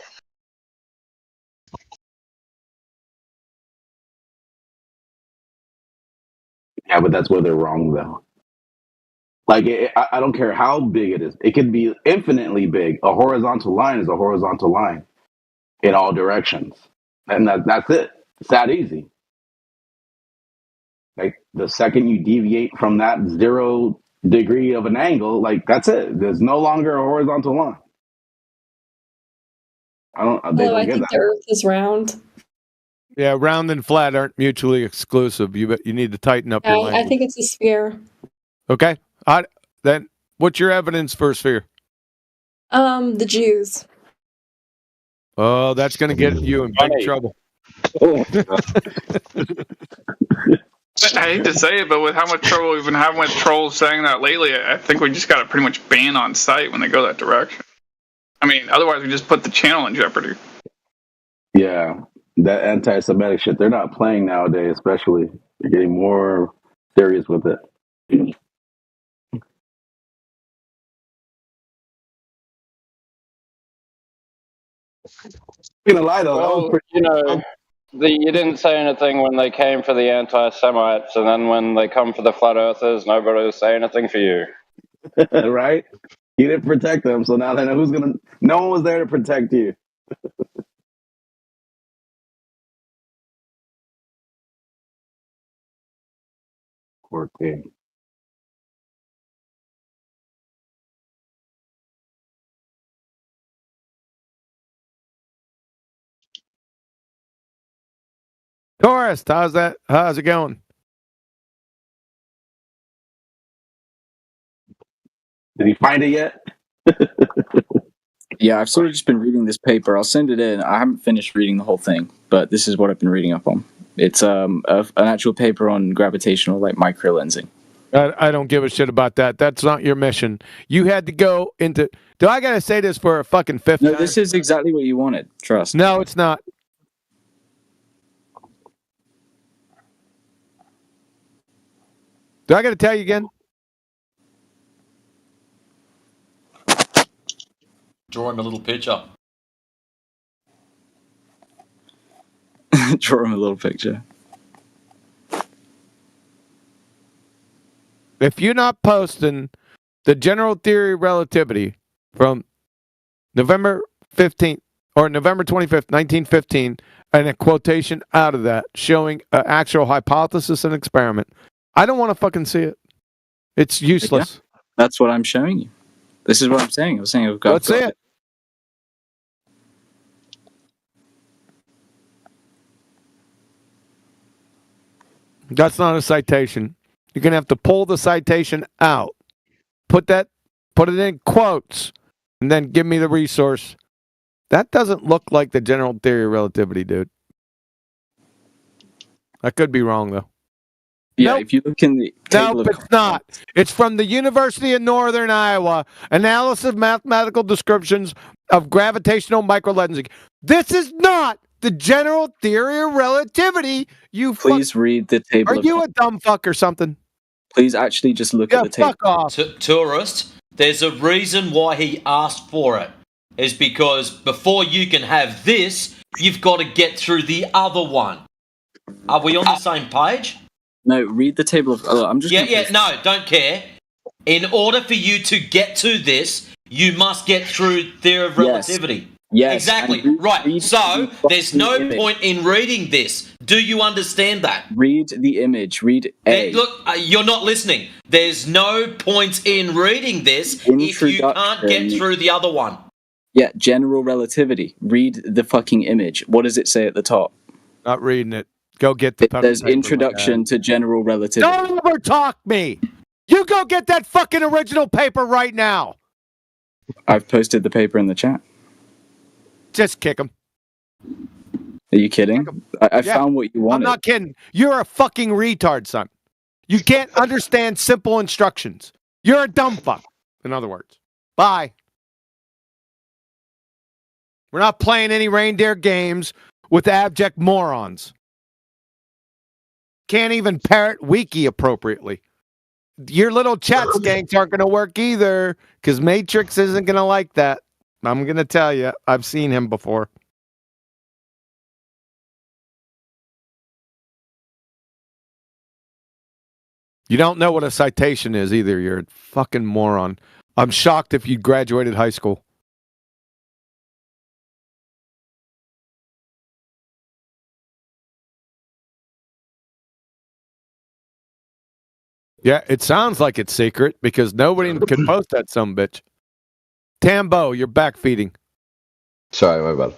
Yeah, but that's where they're wrong though. Like I don't care how big it is. It could be infinitely big. A horizontal line is a horizontal line in all directions, and that's it. It's that easy. Like the second you deviate from that 0 degree of an angle, like that's it. There's no longer a horizontal line. They Although don't I get think the that. Earth is round. Yeah, round and flat aren't mutually exclusive. You need to tighten up your I language. think it's a sphere. Okay. Then what's your evidence for a sphere? The Jews. Oh, that's going to get you in big trouble. I hate to say it, but with how much trouble we've been having with trolls saying that lately, I think we just got to pretty much ban on site when they go that direction. I mean, otherwise we just put the channel in jeopardy. Yeah, that anti-Semitic shit. They're not playing nowadays, especially. They're getting more serious with it. Gonna lie though, Well, you didn't say anything when they came for the anti-Semites, and then when they come for the flat earthers, nobody will say anything for you. Right? You didn't protect them, so now they know who's gonna. No one was there to protect you. Poor thing. Tourist, how's it going? Did he find it yet? Yeah, I've sort of just been reading this paper. I'll send it in. I haven't finished reading the whole thing, but this is what I've been reading up on. It's an actual paper on gravitational like microlensing. I don't give a shit about that. That's not your mission. You had to go into. Do I gotta say this for a fucking fifth time? No, this is exactly what you wanted. Trust. No, it's not. Do I gotta tell you again? Draw him a little picture. Draw him a little picture. If you're not posting the general theory of relativity from November 15th or November 25th, 1915, and a quotation out of that showing an actual hypothesis and experiment, I don't want to fucking see it. It's useless. Yeah, that's what I'm showing you. This is what I'm saying. I'm saying I've got. Let's see it. That's not a citation. You're going to have to pull the citation out. Put it in quotes, and then give me the resource. That doesn't look like the general theory of relativity, dude. I could be wrong, though. Yeah, if you look in the table Nope, it's not. It's from the University of Northern Iowa. Analysis of mathematical descriptions of gravitational microlensing. This is not the general theory of relativity. Please read the table. Are you a dumb fuck or something? Please actually just look at the table. Fuck off. Tourist, there's a reason why he asked for it. Is because before you can have this, you've got to get through the other one. Are we on the same page? No, read the table of. I'm just. No, don't care. In order for you to get to this, you must get through theory of relativity. Yes. Exactly. Right. So there's no point in reading this. Do you understand that? Read the image. Read A. Look, you're not listening. There's no point in reading this if you can't get through the other one. Yeah, general relativity. Read the fucking image. What does it say at the top? Not reading it. Go get the. There's introduction to general relativity. Don't ever talk me. You go get that fucking original paper right now. I've posted the paper in the chat. Just kick him. Are you kidding? I found what you wanted. I'm not kidding. You're a fucking retard, son. You can't understand simple instructions. You're a dumb fuck, in other words. Bye. We're not playing any reindeer games with abject morons. Can't even parrot wiki appropriately. Your little chat skanks aren't going to work either, because Matrix isn't going to like that. I'm going to tell you. I've seen him before. You don't know what a citation is either. You're a fucking moron. I'm shocked if you graduated high school. Yeah, it sounds like it's secret because nobody could post that bitch. Tambo, you're back feeding. Sorry, my bad.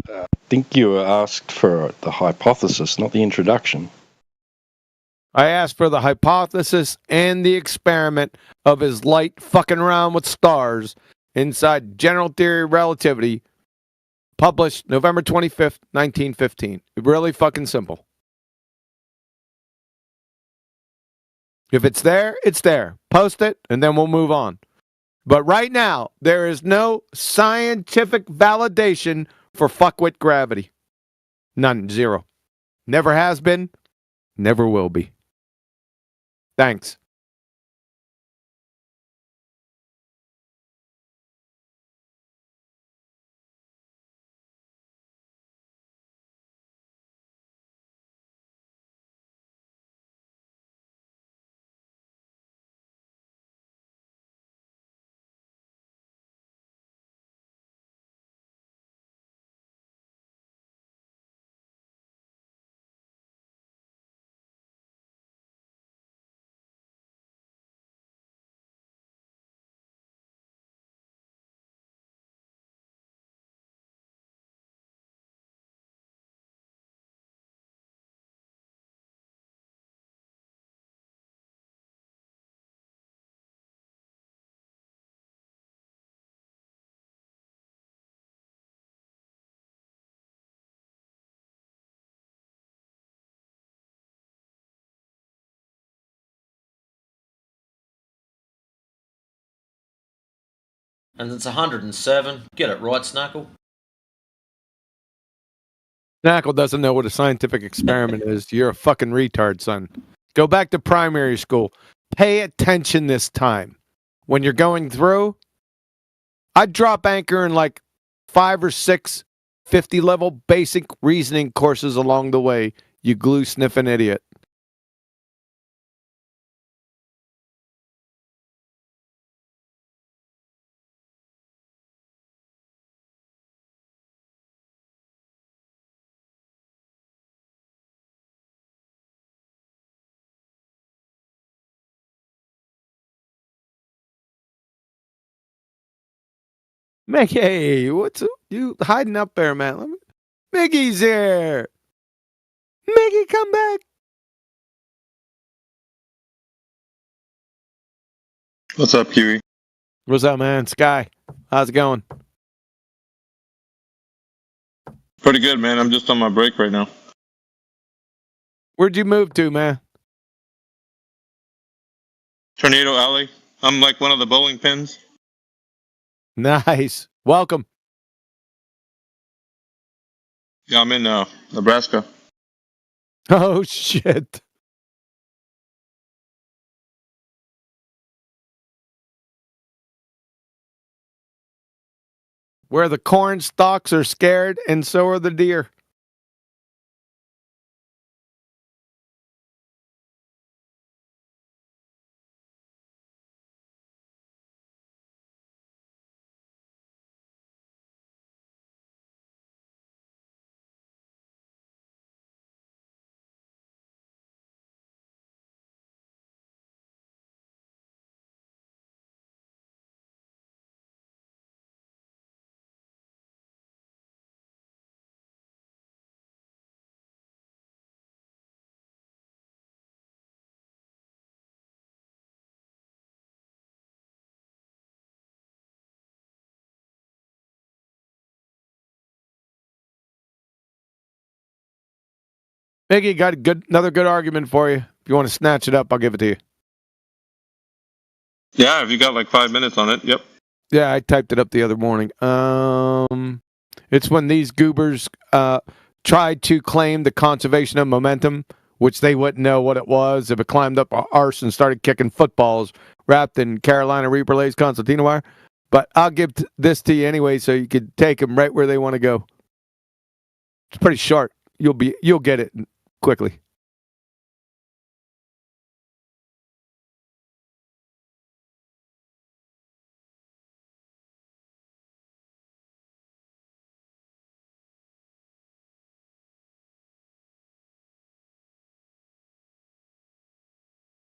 I think you were asked for the hypothesis, not the introduction. I asked for the hypothesis and the experiment of his light fucking around with stars inside General Theory of Relativity, published November 25th, 1915. Really fucking simple. If it's there, it's there. Post it, and then we'll move on. But right now, there is no scientific validation for fuckwit gravity. None. Zero. Never has been. Never will be. Thanks. And it's 107. Get it right, Snuckle. Knackle doesn't know what a scientific experiment is. You're a fucking retard, son. Go back to primary school. Pay attention this time. When you're going through, I'd drop anchor in like 5 or 6 50-level basic reasoning courses along the way, you glue-sniffing idiot. Mickey, what's you hiding up there, man? Mickey's here. Mickey, come back. What's up, Kiwi? What's up, man? Sky, how's it going? Pretty good, man. I'm just on my break right now. Where'd you move to, man? Tornado Alley. I'm like one of the bowling pins. Nice. Welcome. Yeah, I'm in Nebraska. Oh, shit. Where the corn stalks are scared, and so are the deer. Miggy, got another good argument for you. If you want to snatch it up, I'll give it to you. Yeah, if you got like 5 minutes on it, yep. Yeah, I typed it up the other morning. It's when these goobers tried to claim the conservation of momentum, which they wouldn't know what it was if it climbed up a arse and started kicking footballs wrapped in Carolina Reaper lace concertina wire. But I'll give this to you anyway, so you can take them right where they want to go. It's pretty short. You'll get it quickly.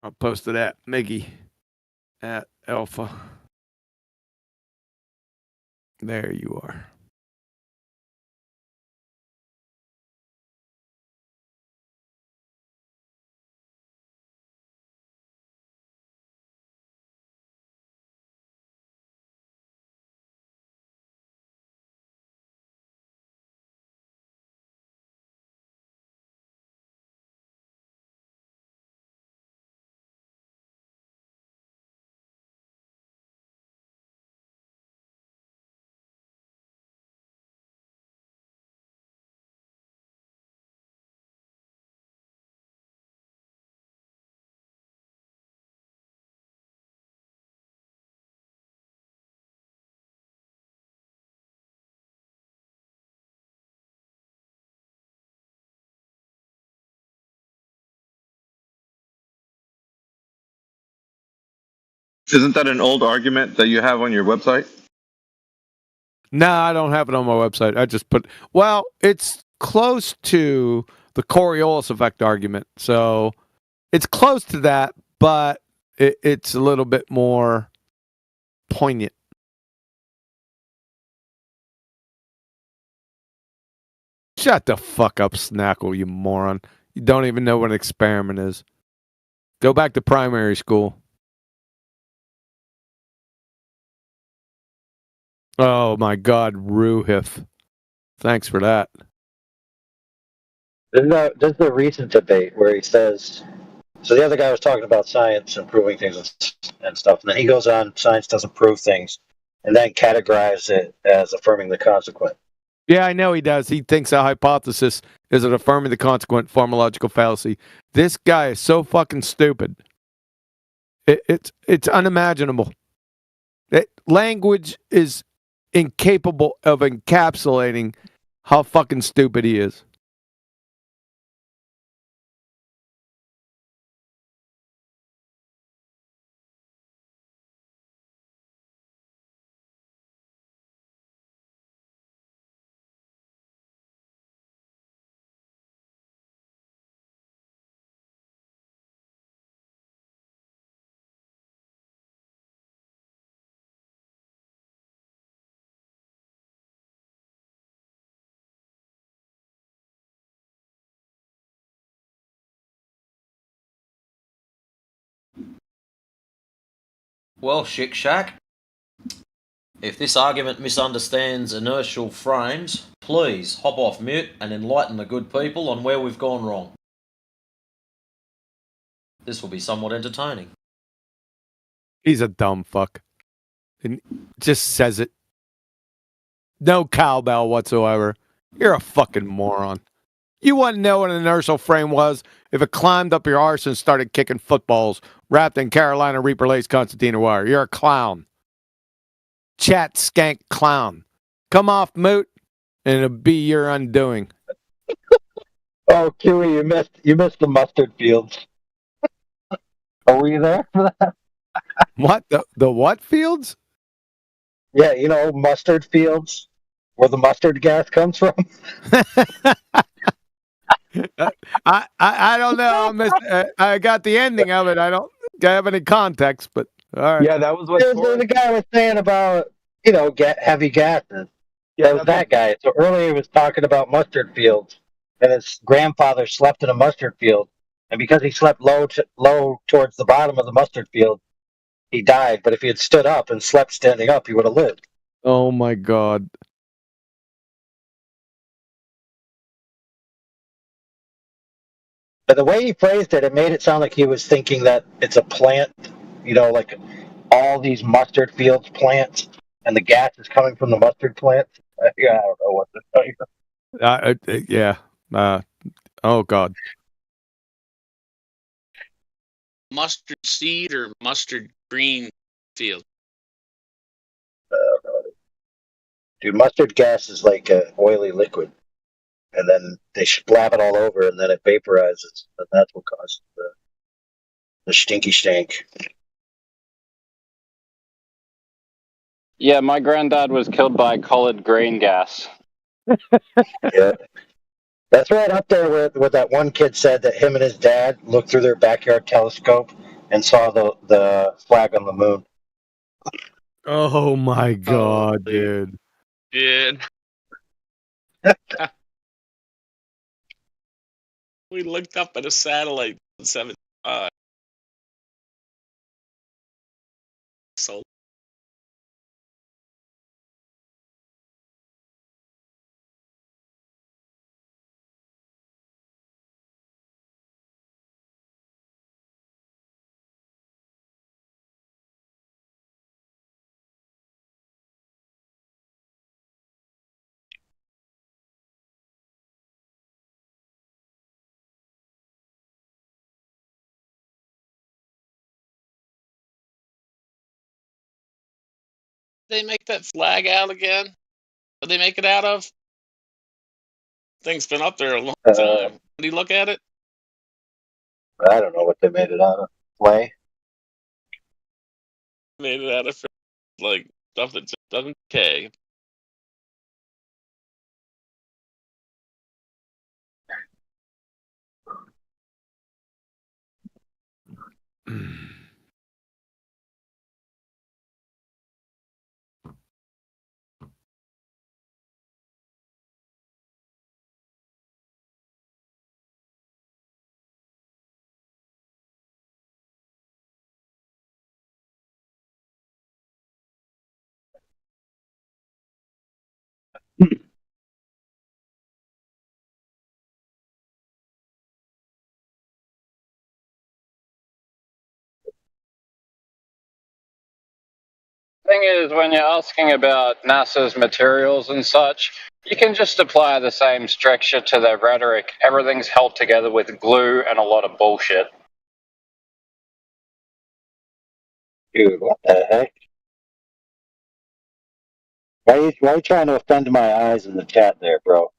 I'll post it at Miggy at Alpha. There you are. Isn't that an old argument that you have on your website? No, I don't have it on my website. I just put, well, it's close to the Coriolis effect argument. So it's close to that, but it's a little bit more poignant. Shut the fuck up, Snackle, you moron. You don't even know what an experiment is. Go back to primary school. Oh my God, Ruhith. Thanks for that. There's the recent debate where he says, so the other guy was talking about science and proving things and stuff, and then he goes on, science doesn't prove things, and then categorizes it as affirming the consequent. Yeah, I know he does. He thinks a hypothesis is an affirming the consequent formological fallacy. This guy is so fucking stupid. It's unimaginable. Language is incapable of encapsulating how fucking stupid he is. Well, Shick Shack, if this argument misunderstands inertial frames, please hop off mute and enlighten the good people on where we've gone wrong. This will be somewhat entertaining. He's a dumb fuck. And just says it. No cowbell whatsoever. You're a fucking moron. You wouldn't know what an inertial frame was if it climbed up your arse and started kicking footballs wrapped in Carolina Reaper lace concertina wire. You're a clown. Chat skank clown. Come off, moot, and it'll be your undoing. Oh, Kiwi, you missed the mustard fields. Oh, were you there for that? What? The what fields? Yeah, you know, mustard fields, where the mustard gas comes from. I don't know. I got the ending of it. I don't have any context, but all right. Yeah, that was what The guy was saying about, you know, heavy gases. Yeah, that was that guy. So earlier he was talking about mustard fields, and his grandfather slept in a mustard field, and because he slept low towards the bottom of the mustard field, he died. But if he had stood up and slept standing up, he would have lived. Oh my God. But the way he phrased it, it made it sound like he was thinking that it's a plant, you know, like all these mustard fields plants, and the gas is coming from the mustard plants. Yeah, I don't know what to tell you. Yeah. Oh God. Mustard seed or mustard green field? Dude, mustard gas is like a oily liquid, and then they splab it all over, and then it vaporizes, and that's what causes the stinky stank. Yeah, my granddad was killed by collard green gas. Yeah. That's right up there where that one kid said that him and his dad looked through their backyard telescope and saw the flag on the moon. Oh my God, dude. Dude. We looked up at a satellite in 75. So they make that flag out again? What they make it out of? Thing's been up there a long time. Did you look at it? I don't know what they made it out of. Clay? Made it out of like stuff that just doesn't decay. Thing is, when you're asking about NASA's materials and such, you can just apply the same structure to their rhetoric. Everything's held together with glue and a lot of bullshit. Dude, what the heck? Why are you trying to offend my eyes in the chat there, bro?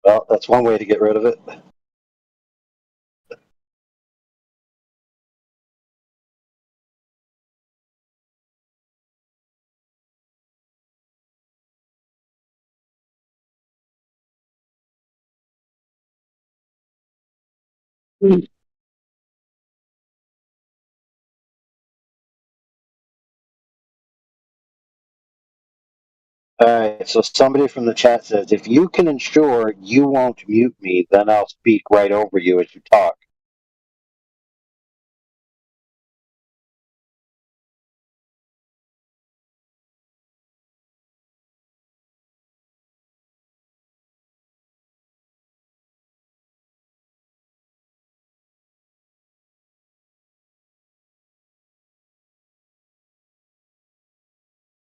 Well, that's one way to get rid of it. All right, so somebody from the chat says, if you can ensure you won't mute me, then I'll speak right over you as you talk.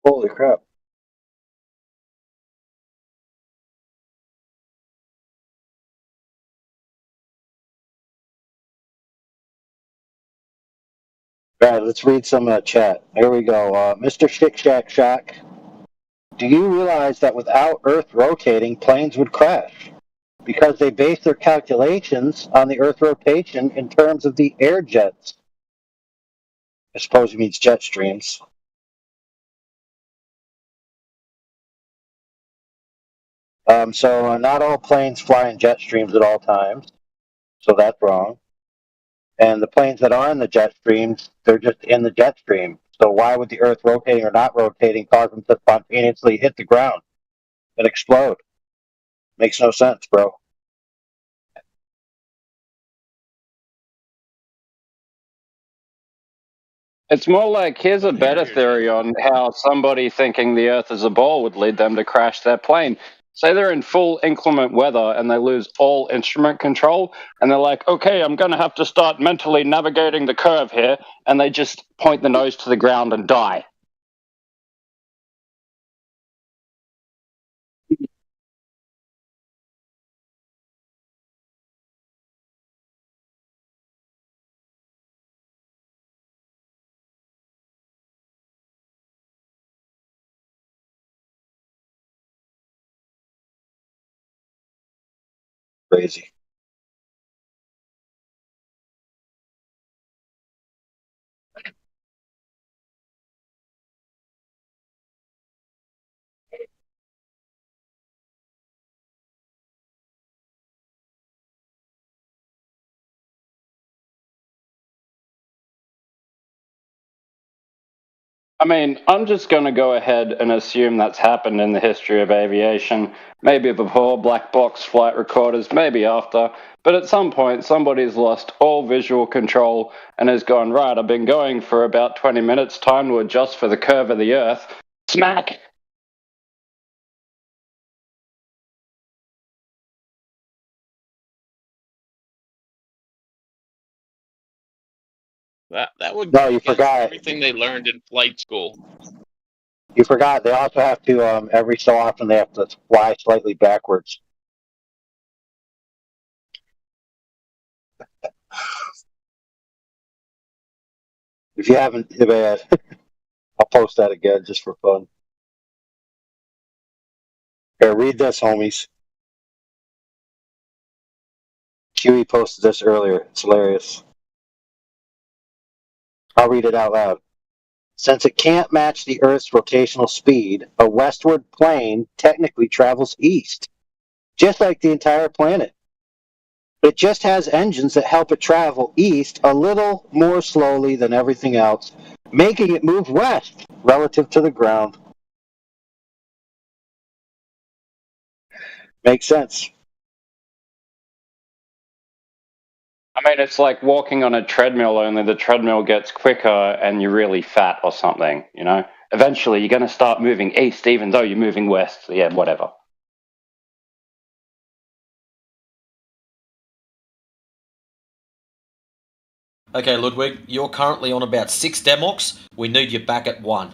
Holy crap. All right, let's read some chat. Here we go. Mr. Shick Shack Shack, do you realize that without Earth rotating, planes would crash? Because they base their calculations on the Earth rotation in terms of the air jets. I suppose he means jet streams. So not all planes fly in jet streams at all times, so that's wrong. And the planes that are in the jet streams, they're just in the jet stream. So why would the Earth rotating or not rotating cause them to spontaneously hit the ground and explode? Makes no sense, bro. It's more like here's a better theory on how somebody thinking the Earth is a ball would lead them to crash their plane. Say they're in full inclement weather and they lose all instrument control, and they're like, okay, I'm going to have to start mentally navigating the curve here, and they just point the nose to the ground and die. Crazy. I mean, I'm just going to go ahead and assume that's happened in the history of aviation. Maybe before black box flight recorders, maybe after. But at some point, somebody's lost all visual control and has gone, right, I've been going for about 20 minutes, time to adjust for the curve of the Earth. Smack! That would No, go you against forgot. everything they learned in flight school. You forgot. They also have to, every so often, they have to fly slightly backwards. If you haven't, I'll post that again just for fun. Here, read this, homies. Chewy posted this earlier. It's hilarious. I'll read it out loud. Since it can't match the Earth's rotational speed, a westward plane technically travels east, just like the entire planet. It just has engines that help it travel east a little more slowly than everything else, making it move west relative to the ground. Makes sense. I mean, it's like walking on a treadmill, only the treadmill gets quicker and you're really fat or something, you know? Eventually, you're going to start moving east even though you're moving west. So yeah, whatever. Okay, Ludwig, you're currently on about 6 democs. We need you back at 1.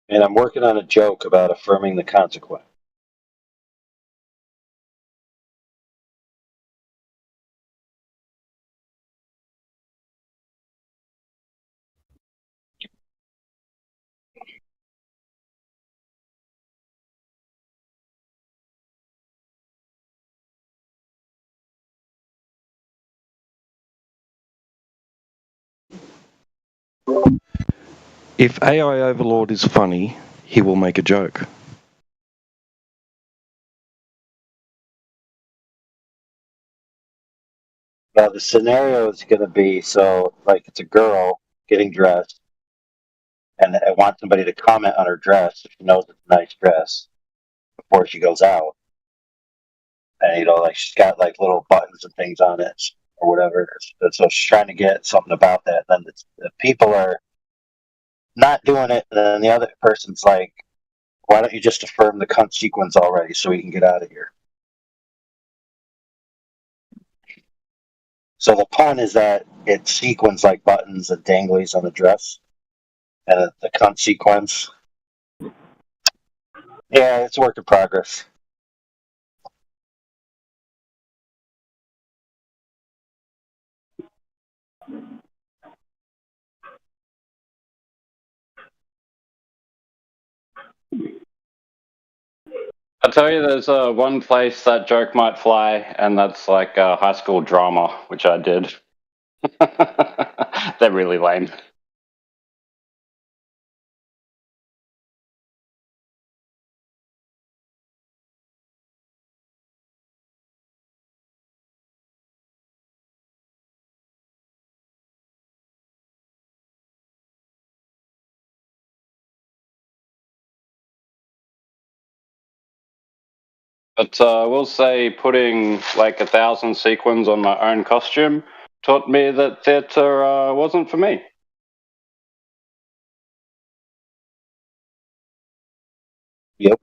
And I'm working on a joke about affirming the consequence. If AI Overlord is funny, he will make a joke. Now the scenario is going to be so like it's a girl getting dressed, and I want somebody to comment on her dress if she knows it's a nice dress before she goes out, and like she's got like little buttons and things on it or whatever. So she's trying to get something about that. And then the people are not doing it, and then the other person's like, "Why don't you just affirm the cunt sequence already so we can get out of here?" So the pun is that it's sequins like buttons and danglies on the dress, and the cunt sequence. Yeah, it's a work in progress. I tell you, there's one place that joke might fly, and that's like high school drama, which I did. They're really lame. But I will say, putting like 1,000 sequins on my own costume taught me that theatre wasn't for me. Yep.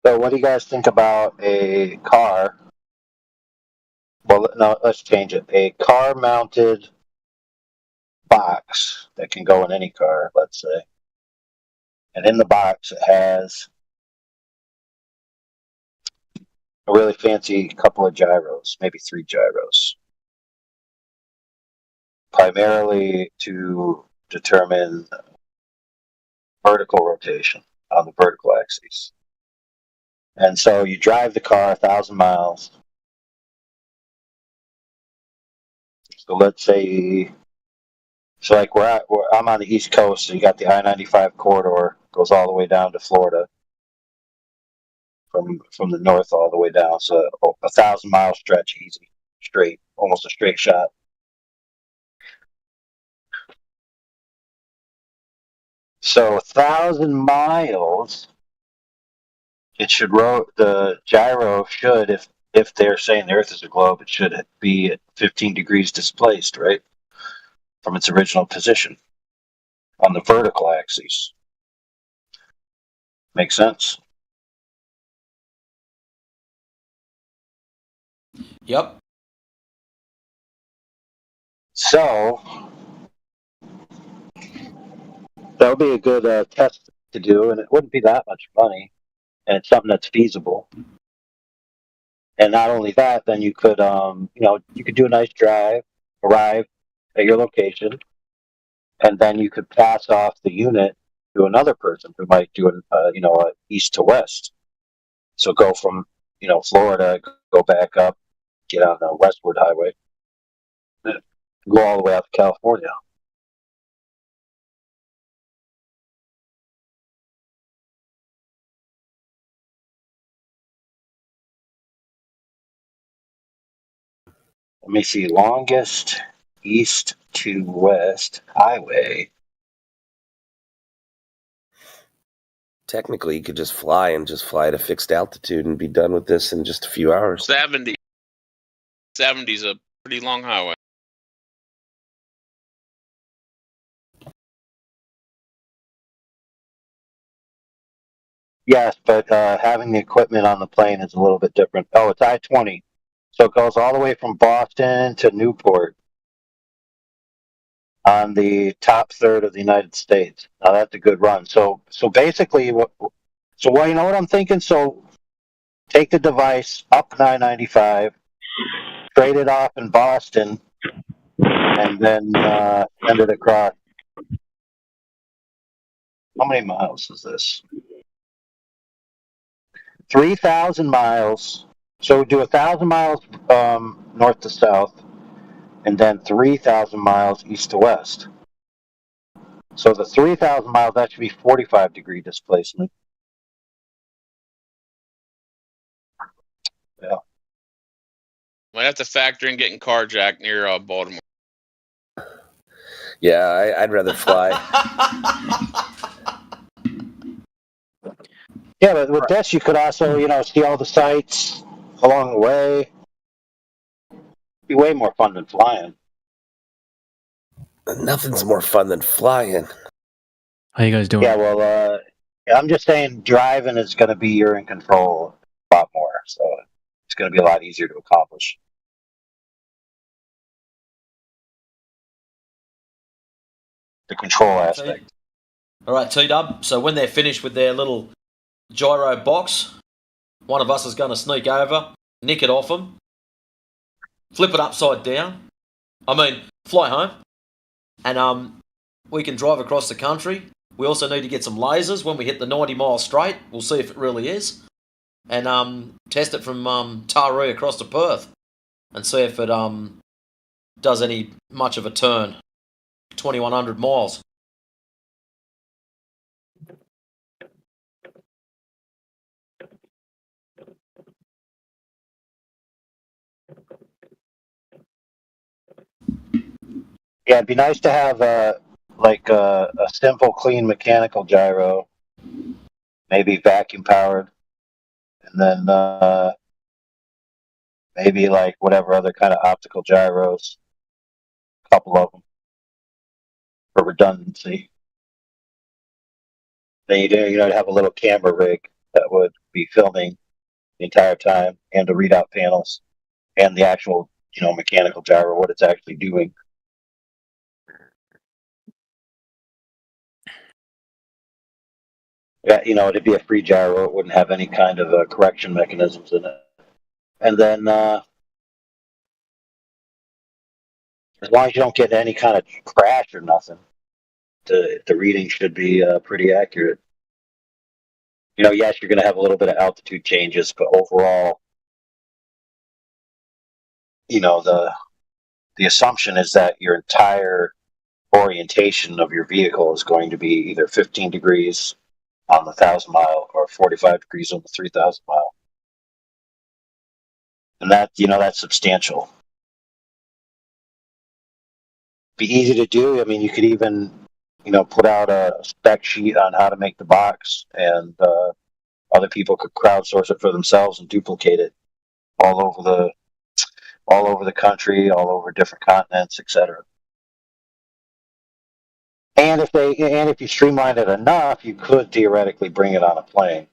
So what do you guys think about a car? Well, no, let's change it. A car-mounted box that can go in any car, let's say. And in the box, it has a really fancy couple of gyros, maybe 3 gyros, primarily to determine vertical rotation on the vertical axis. And so you drive the car 1,000 miles. So let's say, so like I'm on the East Coast, so you got the I-95 corridor, goes all the way down to Florida, from the north all the way down. So 1,000 mile stretch, easy, straight, almost a straight shot. So 1,000 miles, it should the gyro should, if they're saying the Earth is a globe, it should be at 15 degrees displaced, right, from its original position on the vertical axis. Makes sense? Yep. So that would be a good test to do, and it wouldn't be that much money, and it's something that's feasible. And not only that, then you could, you could do a nice drive, arrive at your location, and then you could pass off the unit to another person who might do a east to west. So go from, Florida, go back up, get on the westward highway, go all the way out to California. Let me see. Longest east to west highway. Technically, you could just fly at a fixed altitude and be done with this in just a few hours. 70. 70's a pretty long highway. Yes, but having the equipment on the plane is a little bit different. Oh, it's I-20. So it goes all the way from Boston to Newport on the top third of the United States. Now that's a good run. So basically, you know what I'm thinking? So take the device up 995, trade it off in Boston, and then send it across. How many miles is this? 3,000 miles. So we do 1,000 miles north to south, and then 3,000 miles east to west. So the 3,000 miles, that should be 45-degree displacement. Yeah. Might have to factor in getting carjacked near Baltimore. Yeah, I'd rather fly. Yeah, but with this, you could also, see all the sights along the way. Be way more fun than flying. Nothing's more fun than flying. How you guys doing? Yeah, well, I'm just saying driving is going to be you're in control a lot more, so it's going to be a lot easier to accomplish. The control aspect. All right, T-Dub. So when they're finished with their little gyro box, one of us is going to sneak over, nick it off them, flip it upside down. Fly home, and we can drive across the country. We also need to get some lasers when we hit the 90-mile straight. We'll see if it really is, and test it from Taree across to Perth, and see if it does any much of a turn. 2,100 miles. Yeah, it'd be nice to have a simple, clean mechanical gyro, maybe vacuum powered, and then maybe like whatever other kind of optical gyros, a couple of them for redundancy. Then you have a little camera rig that would be filming the entire time, and the readout panels, and the actual mechanical gyro, what it's actually doing. Yeah, it'd be a free gyro. It wouldn't have any kind of correction mechanisms in it. And then, as long as you don't get any kind of crash or nothing, the reading should be pretty accurate. Yes, you're going to have a little bit of altitude changes, but overall, the assumption is that your entire orientation of your vehicle is going to be either 15 degrees on the 1,000-mile or 45 degrees on the 3,000-mile. And that's substantial. Be easy to do. You could even, put out a spec sheet on how to make the box, and other people could crowdsource it for themselves and duplicate it all over the country, all over different continents, etc. And if you streamline it enough, you could theoretically bring it on a plane.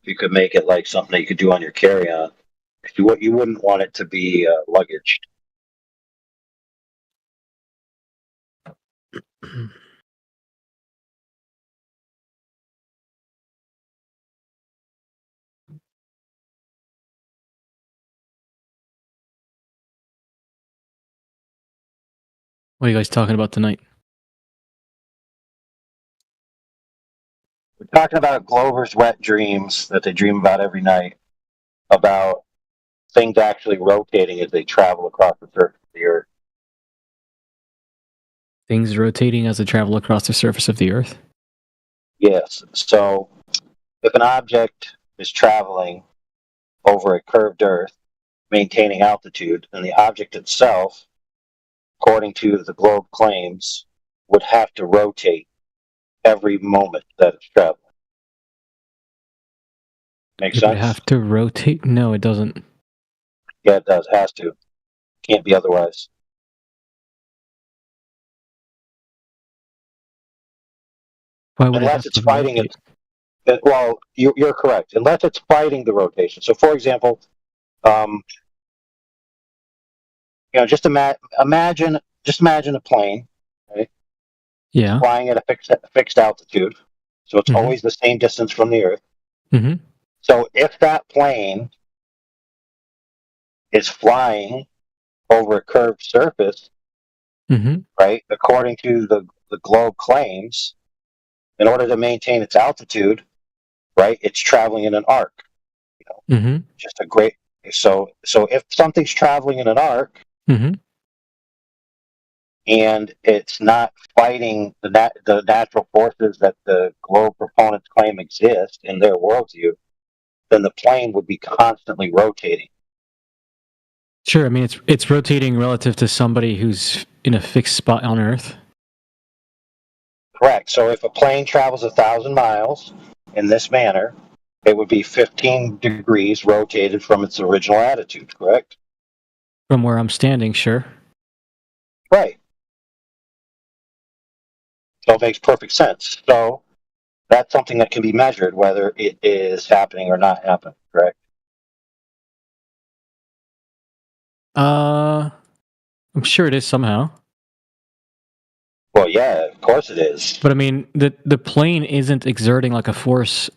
You could make it like something that you could do on your carry-on. You wouldn't want it to be luggage. What are you guys talking about tonight? We're talking about Glover's wet dreams that they dream about every night, about things actually rotating as they travel across the surface of the Earth. Things rotating as they travel across the surface of the Earth? Yes. So if an object is traveling over a curved Earth, maintaining altitude, and the object itself, according to the globe claims, would have to rotate every moment that it's traveling. Make It would sense? have to rotate? No, it doesn't. Yeah, it does. Has to. Can't be otherwise. Why would Unless it it's have to fighting rotate? it. Well, you're correct. Unless it's fighting the rotation. So, for example, just imagine a plane, right? Yeah. Flying at a fixed altitude, so it's Mhm. always the same distance from the Earth. Mm-hmm. So if that plane is flying over a curved surface, Mm-hmm. right, according to the globe claims, in order to maintain its altitude, right, it's traveling in an arc. Mm-hmm. Just a great. So if something's traveling in an arc, Mm-hmm. and it's not fighting the natural forces that the globe proponents claim exist in their worldview, then the plane would be constantly rotating. Sure. I mean, it's rotating relative to somebody who's in a fixed spot on Earth. Correct. So if a plane travels 1,000 miles in this manner, it would be 15 degrees rotated from its original attitude, correct? From where I'm standing, sure. Right. So it makes perfect sense. So that's something that can be measured, whether it is happening or not happening, correct? I'm sure it is somehow. Well, yeah, of course it is. But I mean, the plane isn't exerting like a force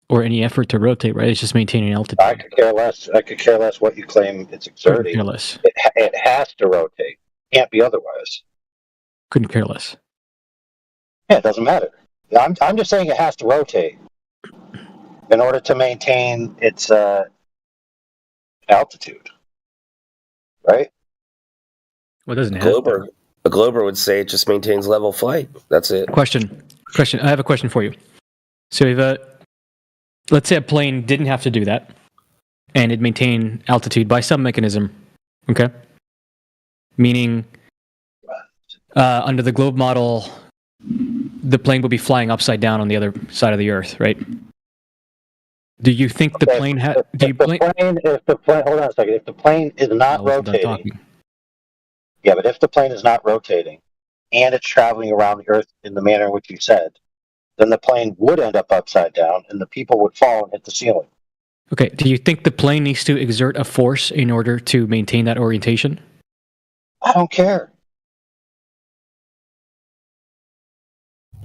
or any effort to rotate, right? It's just maintaining altitude. I could care less. I could care less what you claim it's Couldn't exerting. care less. It has to rotate. Can't be otherwise. Couldn't care less. Yeah, it doesn't matter. I'm just saying it has to rotate in order to maintain its altitude, right? Well, it doesn't A have glober, a glober would say it just maintains level flight. That's it. Question. I have a question for you. So if let's say a plane didn't have to do that, and it maintained altitude by some mechanism, okay? Meaning, under the globe model, the plane would be flying upside down on the other side of the Earth, right? Do you think the plane had? If the plane, hold on a second. If the plane is not rotating, yeah, but if the plane is not rotating and it's traveling around the Earth in the manner in which you said, then the plane would end up upside down, and the people would fall and hit the ceiling. Okay. Do you think the plane needs to exert a force in order to maintain that orientation? I don't care.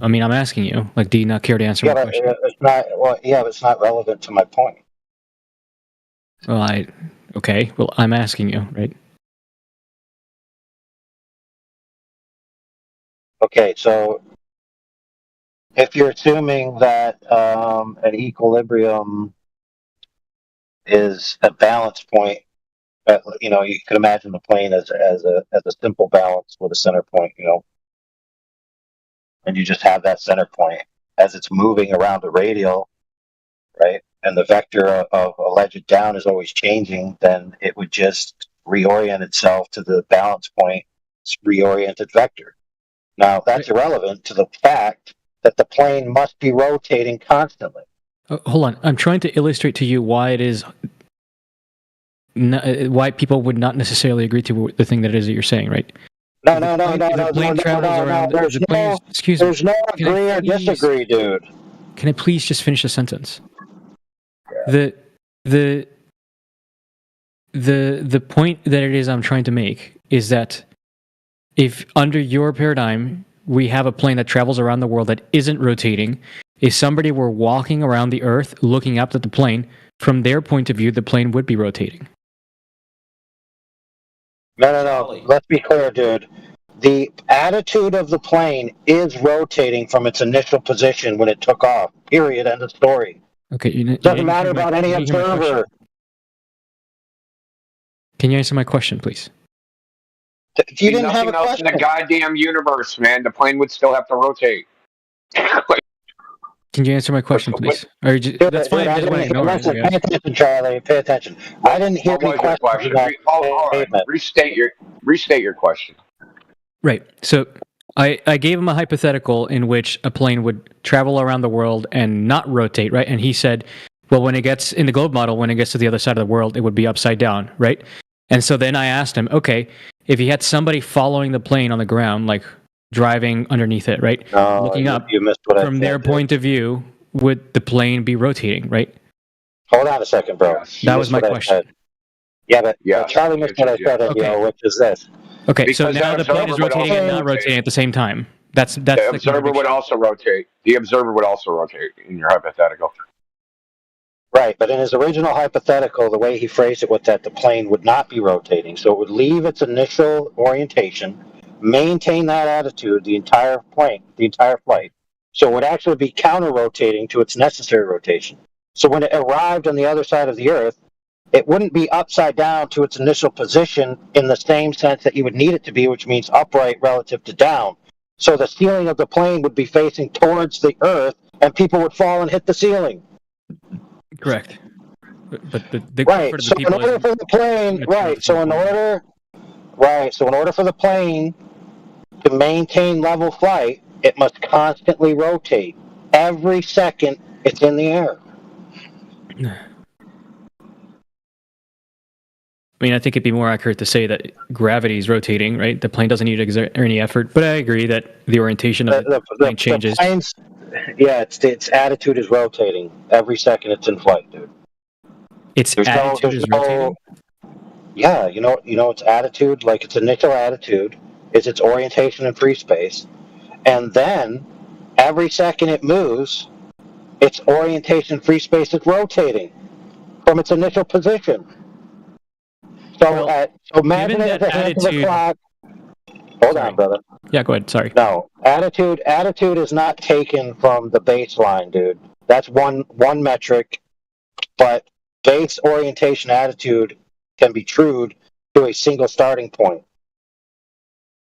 I mean, I'm asking you. Like, do you not care to answer my question? It's not. Well, yeah, but it's not relevant to my point. Well, okay. Well, I'm asking you, right? Okay, so if you're assuming that an equilibrium is a balance point, you can imagine the plane as a simple balance with a center point, and you just have that center point as it's moving around the radial, right? And the vector of alleged down is always changing, then it would just reorient itself to the balance point, reoriented vector. Now, that's irrelevant to the fact that the plane must be rotating constantly. Hold on. I'm trying to illustrate to you why it is. Why people would not necessarily agree to the thing that it is that you're saying, right? No. There's no agree or disagree, dude. Can I please just finish a sentence? The point that it is I'm trying to make is that if under your paradigm we have a plane that travels around the world that isn't rotating, if somebody were walking around the Earth looking up at the plane, from their point of view, the plane would be rotating. No. Let's be clear, dude. The attitude of the plane is rotating from its initial position when it took off. Period. End of story. Okay. Doesn't matter about any observer. Can you answer my question, please? You didn't have a nothing else question. in the goddamn universe, man. The plane would still have to rotate. Can you answer my question, please? Or that's fine if you just want to ignore it. Listen, pay attention, Charlie. Pay attention. I didn't hear What was your question? Hold on. Restate your question. Right. So I gave him a hypothetical in which a plane would travel around the world and not rotate, right? And he said, well, when it gets in the globe model, when it gets to the other side of the world, it would be upside down, right? And so then I asked him, okay, if you had somebody following the plane on the ground, like driving underneath it, right? Looking up, you missed what from their point of view, would the plane be rotating, right? Hold on a second, bro. That was my question. Yeah, but Charlie missed what I said, which is this. Okay, so now the plane is rotating and not rotating at the same time. That's the observer would also rotate. The observer would also rotate in your hypothetical. Right, but in his original hypothetical, the way he phrased it was that the plane would not be rotating, so it would leave its initial orientation, maintain that attitude the entire plane, the entire flight. So it would actually be counter-rotating to its necessary rotation. So when it arrived on the other side of the Earth, it wouldn't be upside down to its initial position in the same sense that you would need it to be, which means upright relative to down. So the ceiling of the plane would be facing towards the Earth, and people would fall and hit the ceiling. Correct. But the right. So in order for the plane, So in order for the plane to maintain level flight, it must constantly rotate. Every second it's in the air. I mean, I think it'd be more accurate to say that gravity is rotating, right? The plane doesn't need to exert any effort, but I agree that the orientation of the plane changes. Its attitude is rotating. Every second it's in flight, dude. Its attitude is rotating? Yeah, you know its attitude, like its initial attitude, is its orientation in free space. And then, every second it moves, its orientation in free space is rotating from its initial position. So, imagine it as a hand of the clock. Hold on, brother. Yeah, go ahead. Sorry. No, attitude is not taken from the baseline, dude. That's one metric, but base orientation attitude can be trued to a single starting point.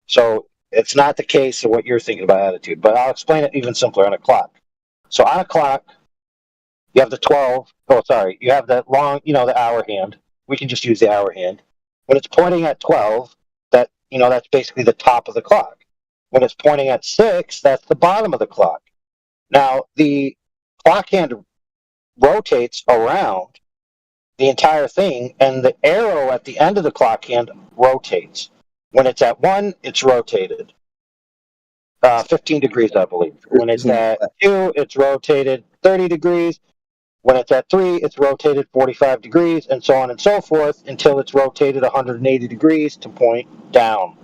So it's not the case of what you're thinking about attitude, but I'll explain it even simpler on a clock. So on a clock, you have the 12. Oh, sorry, you have that long, the hour hand. We can just use the hour hand. When it's pointing at 12, that's basically the top of the clock. When it's pointing at 6, that's the bottom of the clock. Now, the clock hand rotates around the entire thing, and the arrow at the end of the clock hand rotates. When it's at 1, it's rotated 15 degrees, I believe. When it's at 2, it's rotated 30 degrees. When it's at 3, it's rotated 45 degrees, and so on and so forth, until it's rotated 180 degrees to point down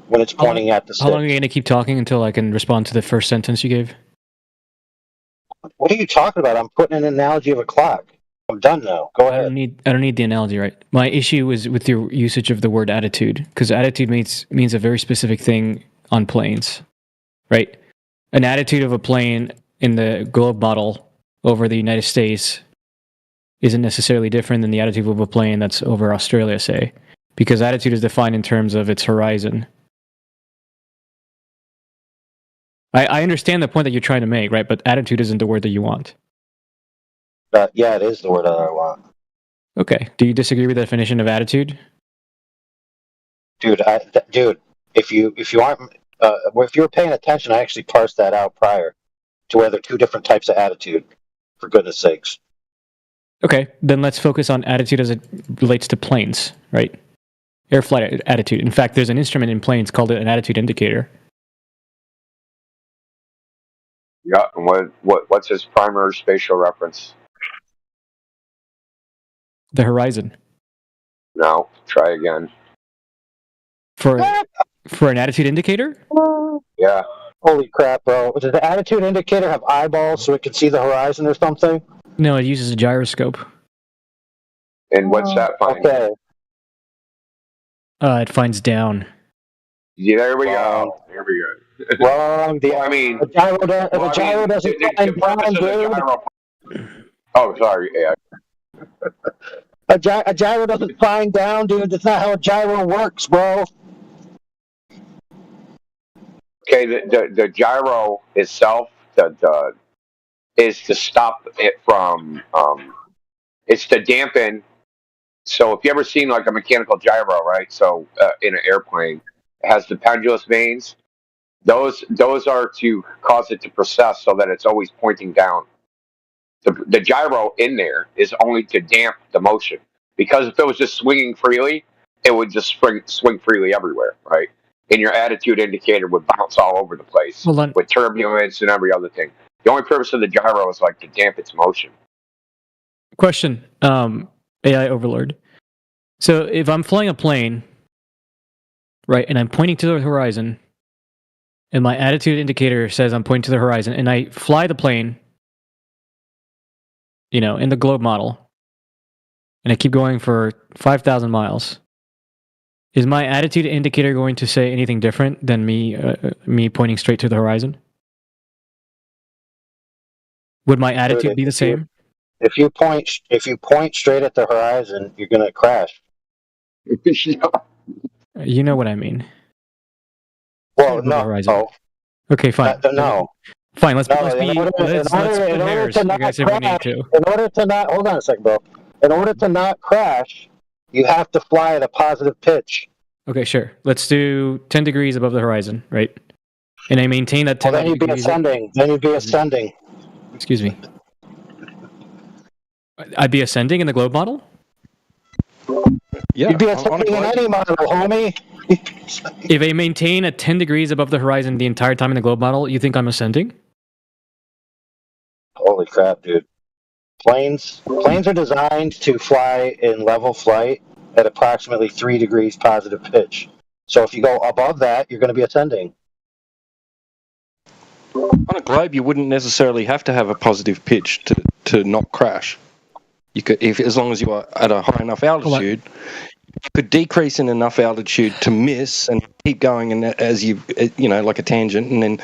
when it's pointing at the stick. How long are you going to keep talking until I can respond to the first sentence you gave? What are you talking about? I'm putting an analogy of a clock. I'm done now. Go ahead. I don't need the analogy, right? My issue is with your usage of the word attitude, because attitude means a very specific thing on planes, right? An attitude of a plane in the globe model over the United States isn't necessarily different than the attitude of a plane that's over Australia, say, because attitude is defined in terms of its horizon. I understand the point that you're trying to make, right? But attitude isn't the word that you want. Yeah, it is the word that I want. Okay. Do you disagree with the definition of attitude? Dude, if you aren't, if you were paying attention, I actually parsed that out prior to where there are two different types of attitude. For goodness sakes. Okay, then let's focus on attitude as it relates to planes, right? Air flight attitude. In fact, there's an instrument in planes called an attitude indicator. Yeah, and what's his primary spatial reference? The horizon. No, try again. For an attitude indicator? Yeah. Holy crap, bro. Does the attitude indicator have eyeballs so it can see the horizon or something? No, it uses a gyroscope. And what's that find? Okay. It finds down. Yeah, there we go. There we go. Wrong. The gyro doesn't find down, dude. Oh, sorry. Yeah. A gyro doesn't find down, dude. That's not how a gyro works, bro. Okay, the gyro itself, the is to stop it from. It's to dampen. So if you ever seen like a mechanical gyro, right? So in an airplane, it has the pendulous vanes. Those are to cause it to precess so that it's always pointing down. The gyro in there is only to damp the motion, because if it was just swinging freely, it would just swing freely everywhere, right? And your attitude indicator would bounce all over the place with turbulence and every other thing. The only purpose of the gyro is like to damp its motion. Question, AI overlord. So if I'm flying a plane, right, and I'm pointing to the horizon, and my attitude indicator says I'm pointing to the horizon, and I fly the plane, in the globe model, and I keep going for 5,000 miles, is my attitude indicator going to say anything different than me pointing straight to the horizon? Would my attitude be the same? If you point straight at the horizon, you're gonna crash. You know what I mean. Well, no. Horizon. Okay, fine. No. Fine. Let's in split hairs. to Like I not said, we need crash, to. in order to not hold on a second, bro. In order to not crash, you have to fly at a positive pitch. Okay, sure. Let's do 10 degrees above the horizon, right? And I maintain that 10 Well, then you'd be ascending. Then you'd be ascending. Excuse me. I'd be ascending in the globe model? Yeah. You'd be ascending in any model, homie. If I maintain at 10 degrees above the horizon the entire time in the globe model, you think I'm ascending? Holy crap, dude. Planes are designed to fly in level flight at approximately 3 degrees positive pitch. So if you go above that, you're going to be ascending. On a globe, you wouldn't necessarily have to have a positive pitch to not crash. You could, as long as you are at a high enough altitude, you could decrease in enough altitude to miss and keep going, and as like a tangent, and then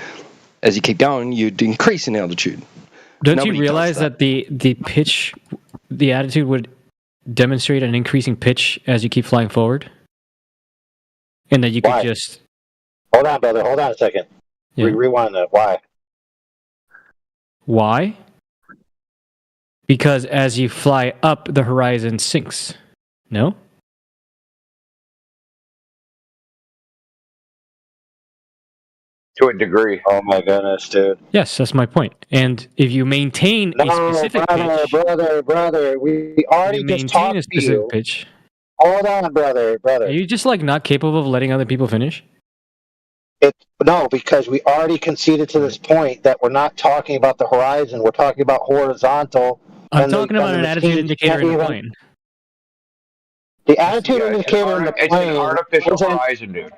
as you keep going, you'd increase in altitude. Don't you realize that the pitch, the attitude would demonstrate an increasing pitch as you keep flying forward? And that you could just... Hold on, brother. Hold on a second. Yeah. Rewind that. Why? Why? Because as you fly up, the horizon sinks. No? To a degree. Oh my goodness, dude. Yes, that's my point. And if you maintain a specific pitch... brother, we already just talked to you. Pitch. Hold on, brother. Are you just not capable of letting other people finish? No, because we already conceded to this point that we're not talking about the horizon. We're talking about horizontal. I'm talking about an attitude indicator in the plane. The attitude indicator in the plane... It's an artificial horizon, dude.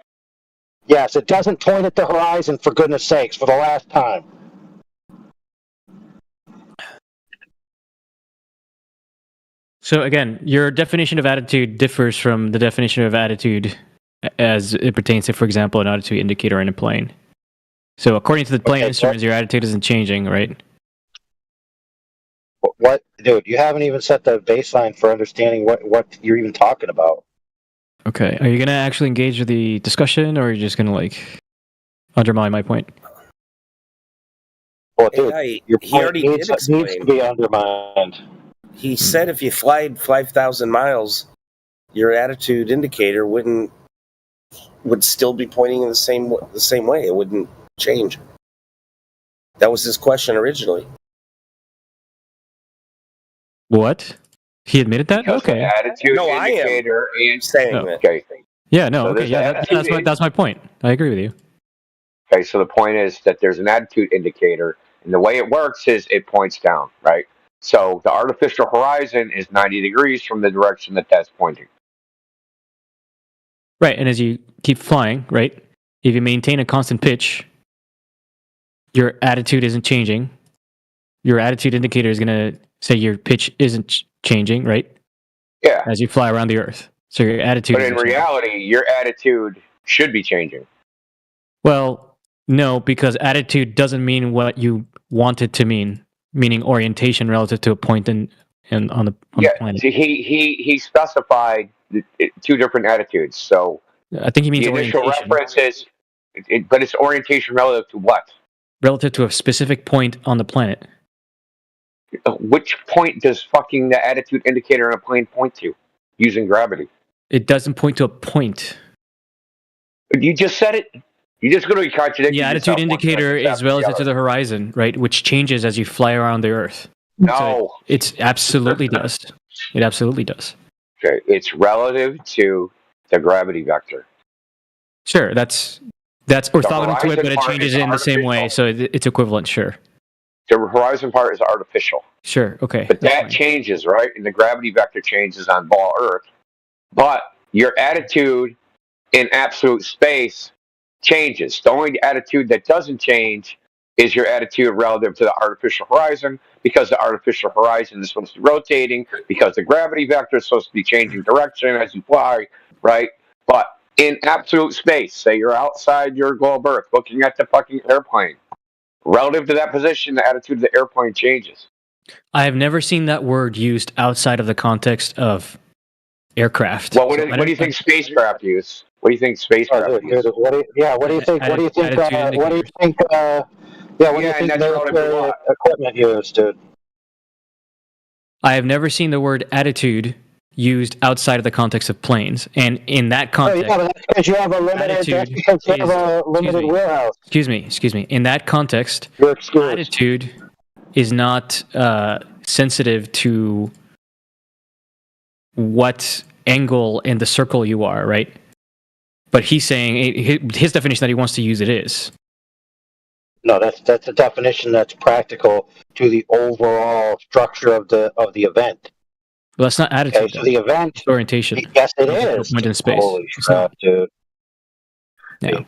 Yes, it doesn't point at the horizon, for goodness sakes, for the last time. So again, your definition of attitude differs from the definition of attitude as it pertains to, for example, an attitude indicator in a plane. So according to the plane instruments, your attitude isn't changing, right? What? Dude, you haven't even set the baseline for understanding what you're even talking about. Okay, are you going to actually engage with the discussion, or are you just going to, undermine my point? Well, dude, your point needs to be undermined. He said if you fly 5,000 miles, your attitude indicator would still be pointing in the same way. It wouldn't change. That was his question originally. What? He admitted that? Because okay. Attitude indicator and saying that. Okay. Yeah, no, okay, yeah, that's my point. I agree with you. Okay, so the point is that there's an attitude indicator, and the way it works is it points down, right? So the artificial horizon is 90 degrees from the direction that's pointing. Right, and as you keep flying, right, if you maintain a constant pitch, your attitude isn't changing. Your attitude indicator is going to say your pitch isn't changing, right? Yeah. As you fly around the Earth. So your attitude But in reality, your attitude should be changing. Well, no, because attitude doesn't mean what you want it to mean, meaning orientation relative to a point on the planet. So he specified two different attitudes. So I think he means the initial orientation. reference is, but it's orientation relative to what? Relative to a specific point on the planet. which point does fucking the attitude indicator on a plane point to using gravity? It doesn't point to a point. You just said it. You just going to be contradicting The attitude indicator is relative to the horizon, right? Which changes as you fly around the Earth. No. So it absolutely does. It absolutely does. Okay, it's relative to the gravity vector. Sure, that's orthogonal to it, but it changes it in the same way, so it's equivalent. Sure. The horizon part is artificial. Sure. Okay. But that changes, right? And the gravity vector changes on ball Earth. But your attitude in absolute space changes. The only attitude that doesn't change is your attitude relative to the artificial horizon, because the artificial horizon is supposed to be rotating, because the gravity vector is supposed to be changing direction as you fly, right? But in absolute space, say you're outside your globe Earth looking at the fucking airplane, relative to that position, the attitude of the airplane changes. I have never seen that word used outside of the context of aircraft. Well, what do you think spacecraft use? What do you think spacecraft use? What do you think? What do you think? What do you think? What do you think military equipment used, dude? I have never seen the word attitude used outside of the context of planes, and in that context, but that's because you have a limited warehouse. Excuse me. In that context, attitude is not sensitive to what angle in the circle you are, right? But he's saying his definition that he wants to use it is. No, that's a definition that's practical to the overall structure of the event. Well, that's not attitude. Okay, so the event, it's orientation. Yes, it is. Point in space. Holy crap, dude. Yeah.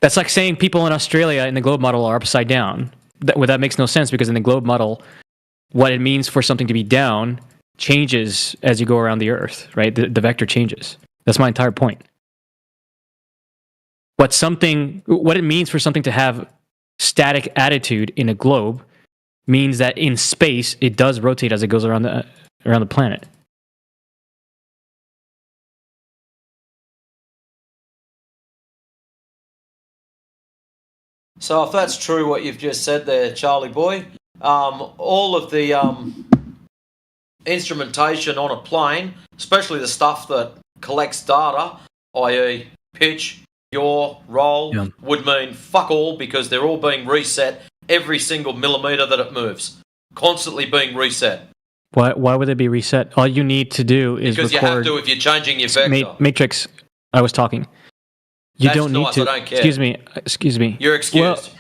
That's like saying people in Australia in the globe model are upside down. That makes no sense, because in the globe model, what it means for something to be down changes as you go around the Earth, right? The vector changes. That's my entire point. What it means for something to have static attitude in a globe means that in space it does rotate as it goes around the planet. So if that's true, what you've just said there, Charlie boy, all of the instrumentation on a plane, especially the stuff that collects data, i.e. pitch, yaw, roll, would mean fuck all, because they're all being reset every single millimeter that it moves. Constantly being reset. Why would it be reset? All you need to do is because record... you have to if you're changing your vector. Matrix, I was talking. You That's don't need nice, to... I don't care. Excuse me. You're excused.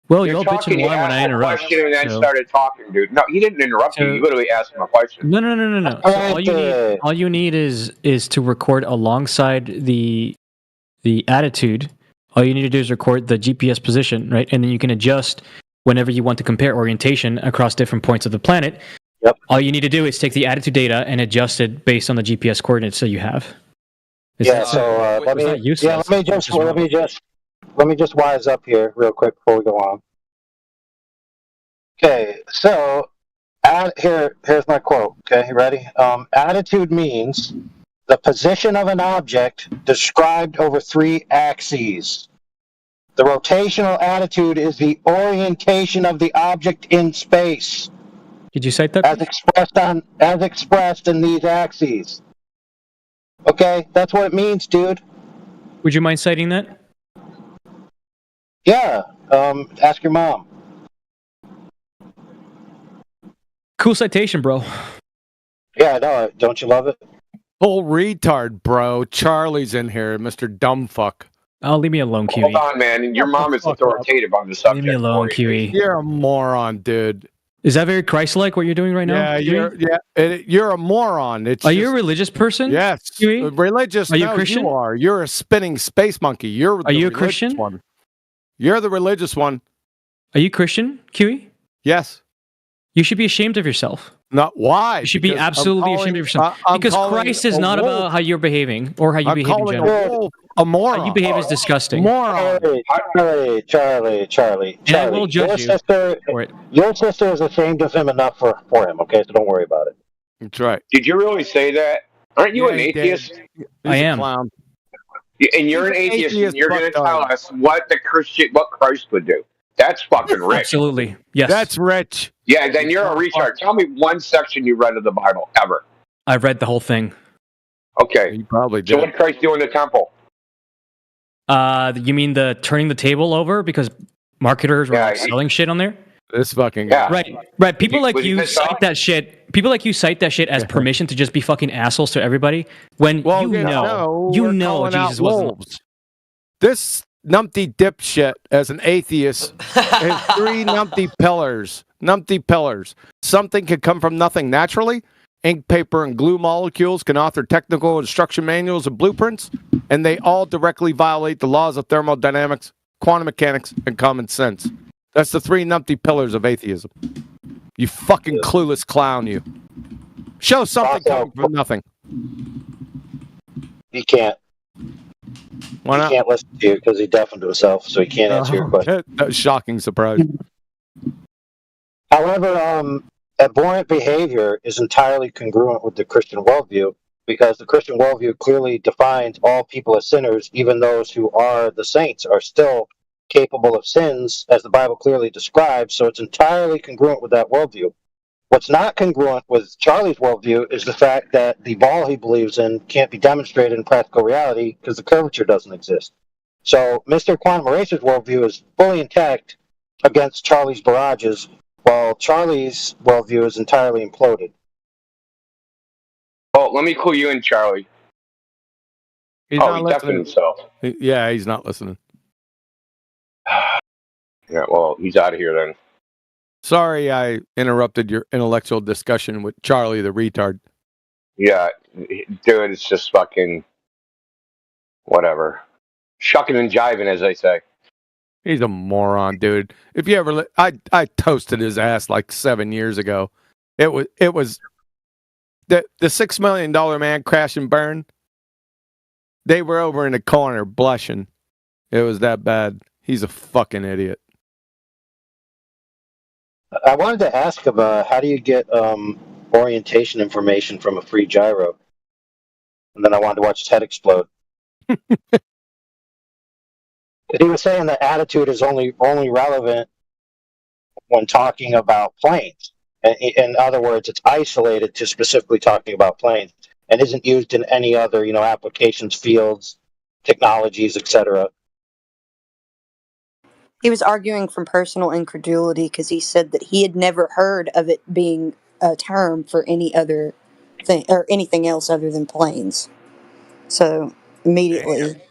Well, you'll bitch and whine when I interrupt. Question and then started talking, dude. No, he didn't interrupt you. You literally asked him a question. No. So all you need is to record alongside the attitude. All you need to do is record the GPS position, right? And then you can adjust whenever you want to compare orientation across different points of the planet. Yep. All you need to do is take the attitude data and adjust it based on the GPS coordinates that you have. Let me just wise up here real quick before we go on. Okay, so here's my quote. Okay, you ready? Attitude means the position of an object described over three axes. The rotational attitude is the orientation of the object in space. Did you cite that? As expressed in these axes. Okay, that's what it means, dude. Would you mind citing that? Yeah. Ask your mom. Cool citation, bro. Yeah, I know. Don't you love it? Full retard, bro. Charlie's in here, Mr. Dumbfuck. Oh, leave me alone, Kiwi. Hold on, man. Your mom is authoritative on the subject. Leave me alone, Kiwi. You're a moron, dude. Is that very Christ-like, what you're doing right now? Yeah, you're a moron. Are you a religious person? Yes. Kiwi? Religious. Are you Christian? You are. You're a spinning space monkey. Are you a Christian? One. You're the religious one. Are you Christian, Kiwi? Yes. You should be ashamed of yourself. Not why? You should be absolutely ashamed of yourself. Because Christ is not about how you're behaving or how you behave in general. A moron. How you behave is disgusting. Moron. Charlie. And I will judge you for it. Your sister is ashamed of him enough for him, okay? So don't worry about it. That's right. Did you really say that? Aren't you an atheist? I am. And you're an atheist, and you're going to tell us what Christ would do. That's fucking rich. Absolutely. Yes. That's rich. Yeah, then you're a retard. Tell me one section you read of the Bible ever. I've read the whole thing. Okay. You probably did. So what did Christ do in the temple? You mean the turning the table over because marketers were like selling shit on there? This fucking guy. Right. People like was he you pissed cite off? that shit. People like you cite that shit as permission to just be fucking assholes to everybody. When you know calling Jesus out wasn't. wolves. This numpty dipshit as an atheist has three numpty pillars. Numpty pillars. Something can come from nothing naturally. Ink, paper, and glue molecules can author technical instruction manuals and blueprints, and they all directly violate the laws of thermodynamics, quantum mechanics, and common sense. That's the three numpty pillars of atheism. You fucking clueless clown, you. Show something coming from nothing. He can't. Why not? He can't listen to you because he deafened himself, so he can't answer your question. That's shocking surprise. However, abhorrent behavior is entirely congruent with the Christian worldview because the Christian worldview clearly defines all people as sinners, even those who are the saints are still capable of sins, as the Bible clearly describes, so it's entirely congruent with that worldview. What's not congruent with Charlie's worldview is the fact that the ball he believes in can't be demonstrated in practical reality because the curvature doesn't exist. So Mr. Quantum Eraser's worldview is fully intact against Charlie's barrages, while Charlie's worldview is entirely imploded. Oh, let me clue you in, Charlie. He's he not deafened listening. himself. Yeah, he's not listening. Yeah, well, he's out of here then. Sorry I interrupted your intellectual discussion with Charlie the retard. Yeah, dude, it's just fucking whatever. Shucking and jiving, as they say. He's a moron, dude. If you ever, I toasted his ass like 7 years ago. It was the $6 million man crash and burn. They were over in the corner blushing. It was that bad. He's a fucking idiot. I wanted to ask him, how do you get orientation information from a free gyro? And then I wanted to watch his head explode. He was saying that attitude is only relevant when talking about planes. In other words, it's isolated to specifically talking about planes and isn't used in any other, applications, fields, technologies, etc. He was arguing from personal incredulity because he said that he had never heard of it being a term for any other thing or anything else other than planes. So immediately,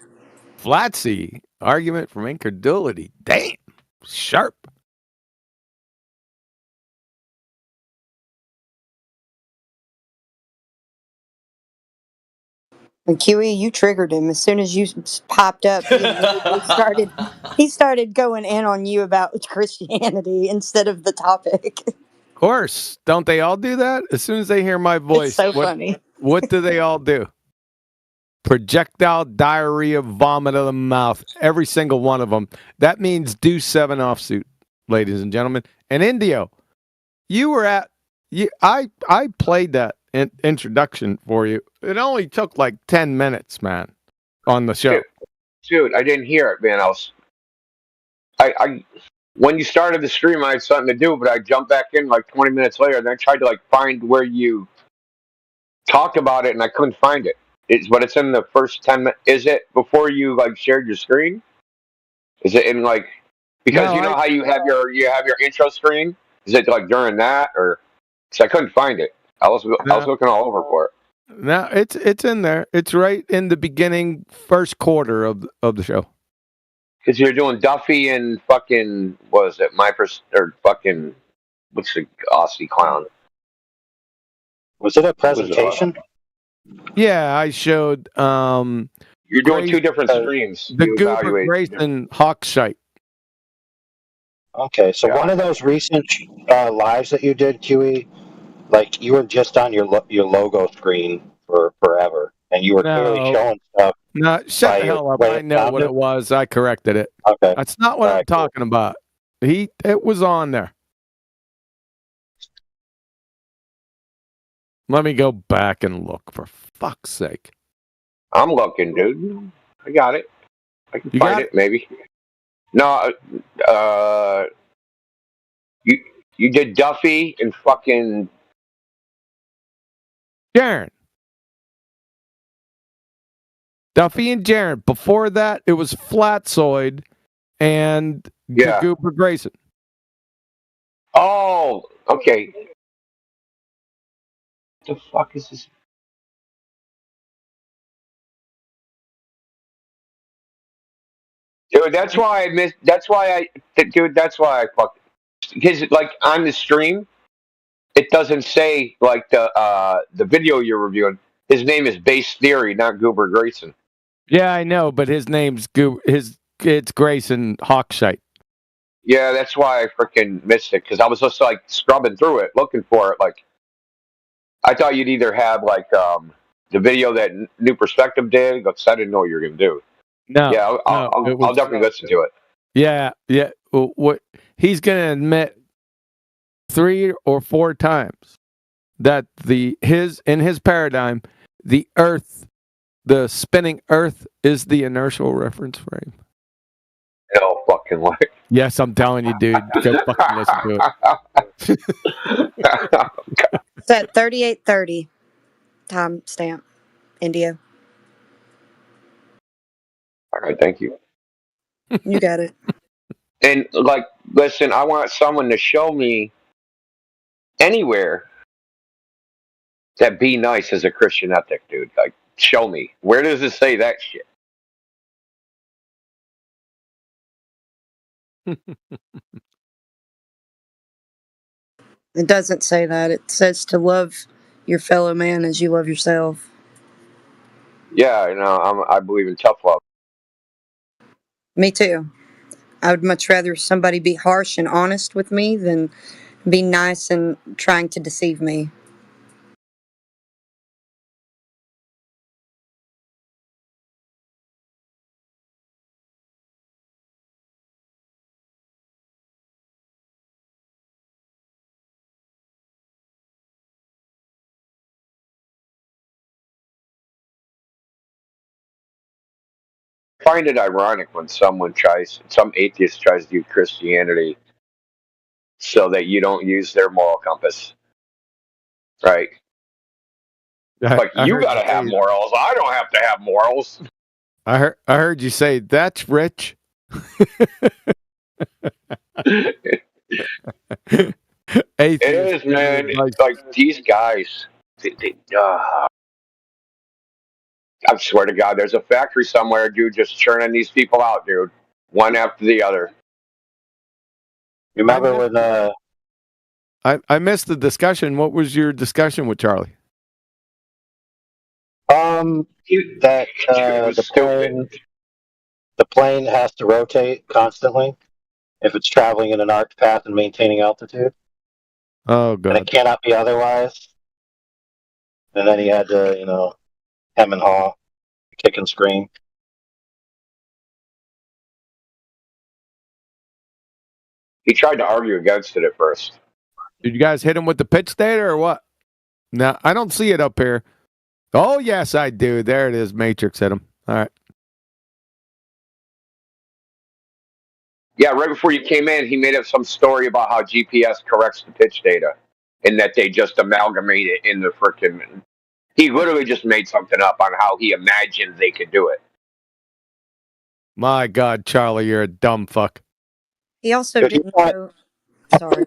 Flatsy argument from incredulity. Damn, sharp. and QE, you triggered him as soon as you popped up. He immediately started. He started going in on you about Christianity instead of the topic. Of course, don't they all do that? As soon as they hear my voice, It's so funny. What do they all do? Projectile diarrhea, vomit of the mouth. Every single one of them. That means do 7 offsuit, ladies and gentlemen. And Indio, you were at. I played that introduction for you. It only took like 10 minutes, man, on the show. Dude, I didn't hear it, man. I when you started the stream, I had something to do, but I jumped back in like 20 minutes later, and I tried to find where you talked about it, and I couldn't find it. But it's in the first 10 minutes. Is it before you shared your screen? Is it in because No, you know how you have your intro screen? Is it during that or? Because I couldn't find it. I was looking all over for it. No, it's in there. It's right in the beginning, first quarter of the show. Because you're doing Duffy and fucking what is it? Or fucking what's the Aussie clown? Was it a presentation? Yeah, I showed. You're doing two different streams. The You Goober evaluate. Grayson Hawkshite. Okay, so one of those recent lives that you did, QE, you were just on your logo screen for forever, and you were clearly showing stuff. No, shut the hell up. I know what it was. I corrected it. Okay. That's not what I'm talking about. It was on there. Let me go back and look, for fuck's sake. I'm looking, dude. I got it. I can find it, maybe. No, you did Duffy and fucking Jaron. Duffy and Jaron. Before that, it was Flatsoid and yeah. Gooper Grayson. Oh, okay. What the fuck is this? Dude, that's why I missed. That's why dude, that's why I fucked. Because like on the stream, it doesn't say like the video you're reviewing. His name is Base Theory, not Goober Grayson. Yeah, I know, but his name's it's Grayson Hawkshite. Yeah, that's why I freaking missed it because I was just like scrubbing through it, looking for it. Like I thought you'd either have like the video that New Perspective did, because I didn't know what you were gonna do. No, Yeah, it was, I'll definitely listen to it. Yeah. What he's gonna admit 3 or 4 times that in his paradigm, the Earth, the spinning Earth, is the inertial reference frame. No fucking way. Yes, I'm telling you, dude. Go fucking listen to it. It's at 38:30 time stamp, India. All right, thank you. You got it. And like, listen, I want someone to show me anywhere that be nice is a Christian ethic, dude. Like, show me. Where does it say that shit? It doesn't say that. It says to love your fellow man as you love yourself. Yeah, you know, I believe in tough love. Me too. I would much rather somebody be harsh and honest with me than be nice and trying to deceive me. I find it ironic when some atheist tries to use Christianity so that you don't use their moral compass, right? Like, I you heard you gotta have say. morals. I don't have to have morals. I heard you say that's rich. It is, man. Like, these guys, I swear to God, there's a factory somewhere, dude, just churning these people out, dude, one after the other. You remember when I missed the discussion. What was your discussion with Charlie? that the plane has to rotate constantly if it's traveling in an arced path and maintaining altitude. Oh And it God. cannot be otherwise. And then he had to, hem and haw, kick and scream. He tried to argue against it at first. Did you guys hit him with the pitch data or what? No, I don't see it up here. Oh yes, I do. There it is. Matrix hit him. All right. Yeah, right before you came in, he made up some story about how GPS corrects the pitch data and that they just amalgamate it in the frickin'. He literally just made something up on how he imagined they could do it. My God, Charlie, you're a dumb fuck. He also didn't know. Sorry.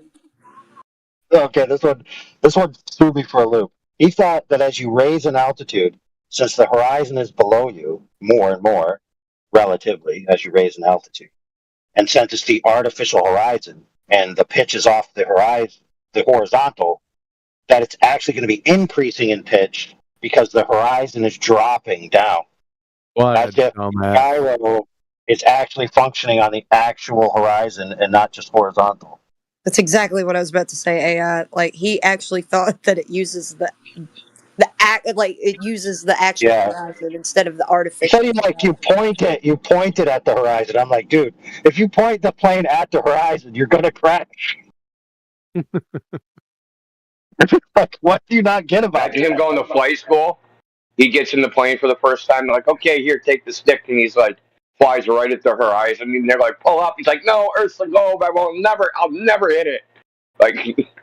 Okay, this one threw me for a loop. He thought that as you raise in altitude, since the horizon is below you more and more, relatively, as you raise in altitude, and since it's the artificial horizon and the pitch is off the horizon, the horizontal, that it's actually going to be increasing in pitch because the horizon is dropping down. As if gyro is actually functioning on the actual horizon and not just horizontal. That's exactly what I was about to say. AI, like he actually thought that it uses the it uses the actual horizon instead of the artificial. So you point it at the horizon. I'm like, dude, if you point the plane at the horizon, you're gonna crash. Like, what do you not get about Imagine him going to flight school. He gets in the plane for the first time. They're like, okay, here, take the stick. And he's like, flies right at the horizon. And they're like, pull up. He's like, no, Earth's the globe. I'll never hit it. Like,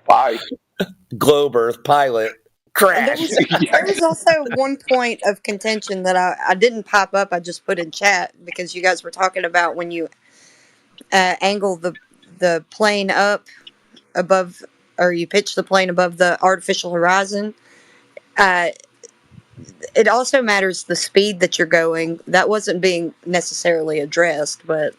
bye. Globe Earth pilot crash. There was also one point of contention that I didn't pop up. I just put in chat because you guys were talking about when you angle the plane up above, or you pitch the plane above the artificial horizon. Uh, it also matters the speed that you're going. That wasn't being necessarily addressed, but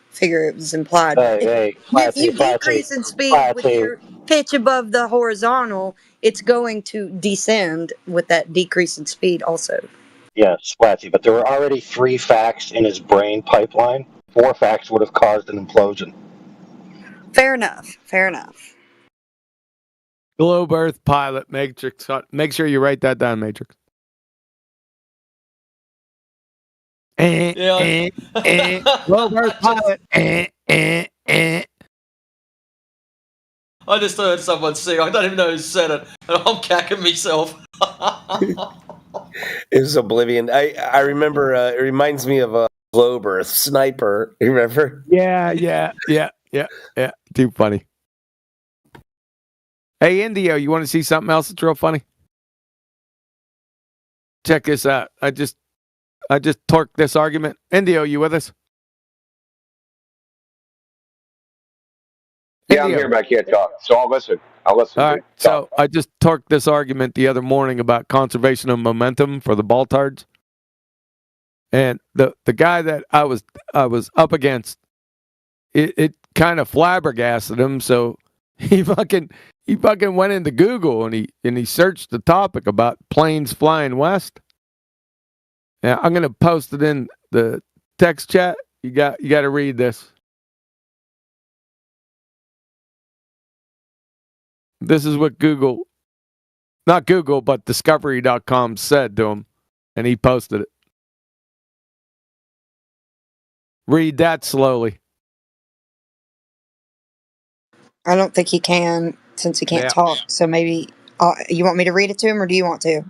figure it was implied. Hey, If you Flatsy, decrease in speed with Flatsy. your pitch above the horizontal, it's going to descend with that decrease in speed also. Yes, Flatsy, but there were already 3 facts in his brain pipeline. 4 facts would have caused an implosion. Fair enough. Fair enough. Globe Earth pilot Matrix. Make sure you write that down, Matrix. Yeah. Globe Earth pilot. I just heard someone sing. I don't even know who said it, and I'm cacking myself. It was Oblivion. I remember. It reminds me of a Globe Earth sniper. You remember? Yeah. Too funny. Hey, Indio, you want to see something else that's real funny? Check this out. I just torqued this argument. Indio, you with us? Yeah, I'm here, but I can't talk. So I'll listen. All right. So I just torqued this argument the other morning about conservation of momentum for the Baltards. And the guy that I was up against, it kind of flabbergasted him. So he fucking went into Google and he searched the topic about planes flying west. Yeah, I'm gonna post it in the text chat. You got to read this. This is what not Google, but Discovery.com said to him, and he posted it. Read that slowly. I don't think he can since he can't talk. So maybe you want me to read it to him, or do you want to?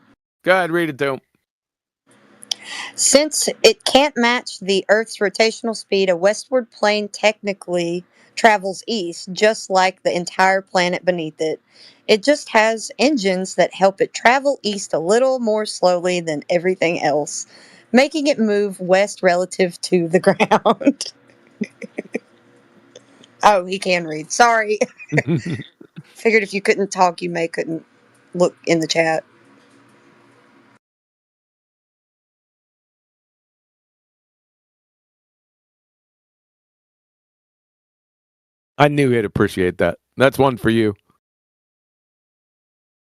Go ahead, read it to him. Since it can't match the Earth's rotational speed, a westward plane technically travels east, just like the entire planet beneath it. It just has engines that help it travel east a little more slowly than everything else, making it move west relative to the ground. Oh, he can read. Sorry. Figured if you couldn't talk, you couldn't look in the chat. I knew he'd appreciate that. That's one for you.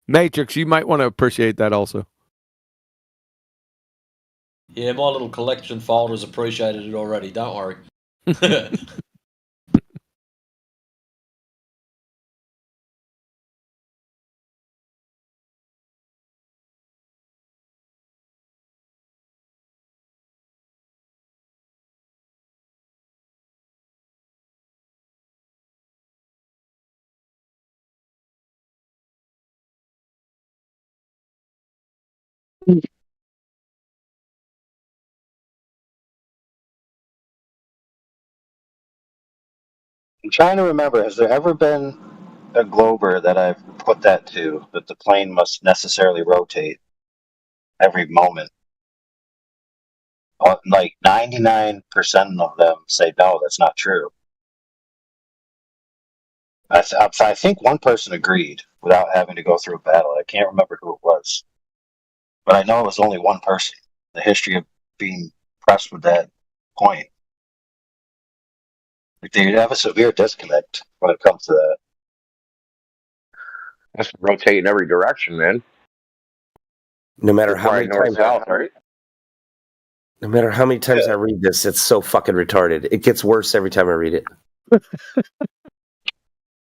Matrix, you might want to appreciate that also. Yeah, my little collection folder's appreciated it already. Don't worry. I'm trying to remember, has there ever been a glober that I've put that to, that the plane must necessarily rotate every moment? Like 99% of them say, no, that's not true. I think one person agreed without having to go through a battle. I can't remember who it was. But I know it was only one person. The history of being pressed with that point. Like they have a severe disconnect when it comes to that. That's rotate in every direction, man. No matter how many north times, south, right? No matter how many times I read this, it's so fucking retarded. It gets worse every time I read it.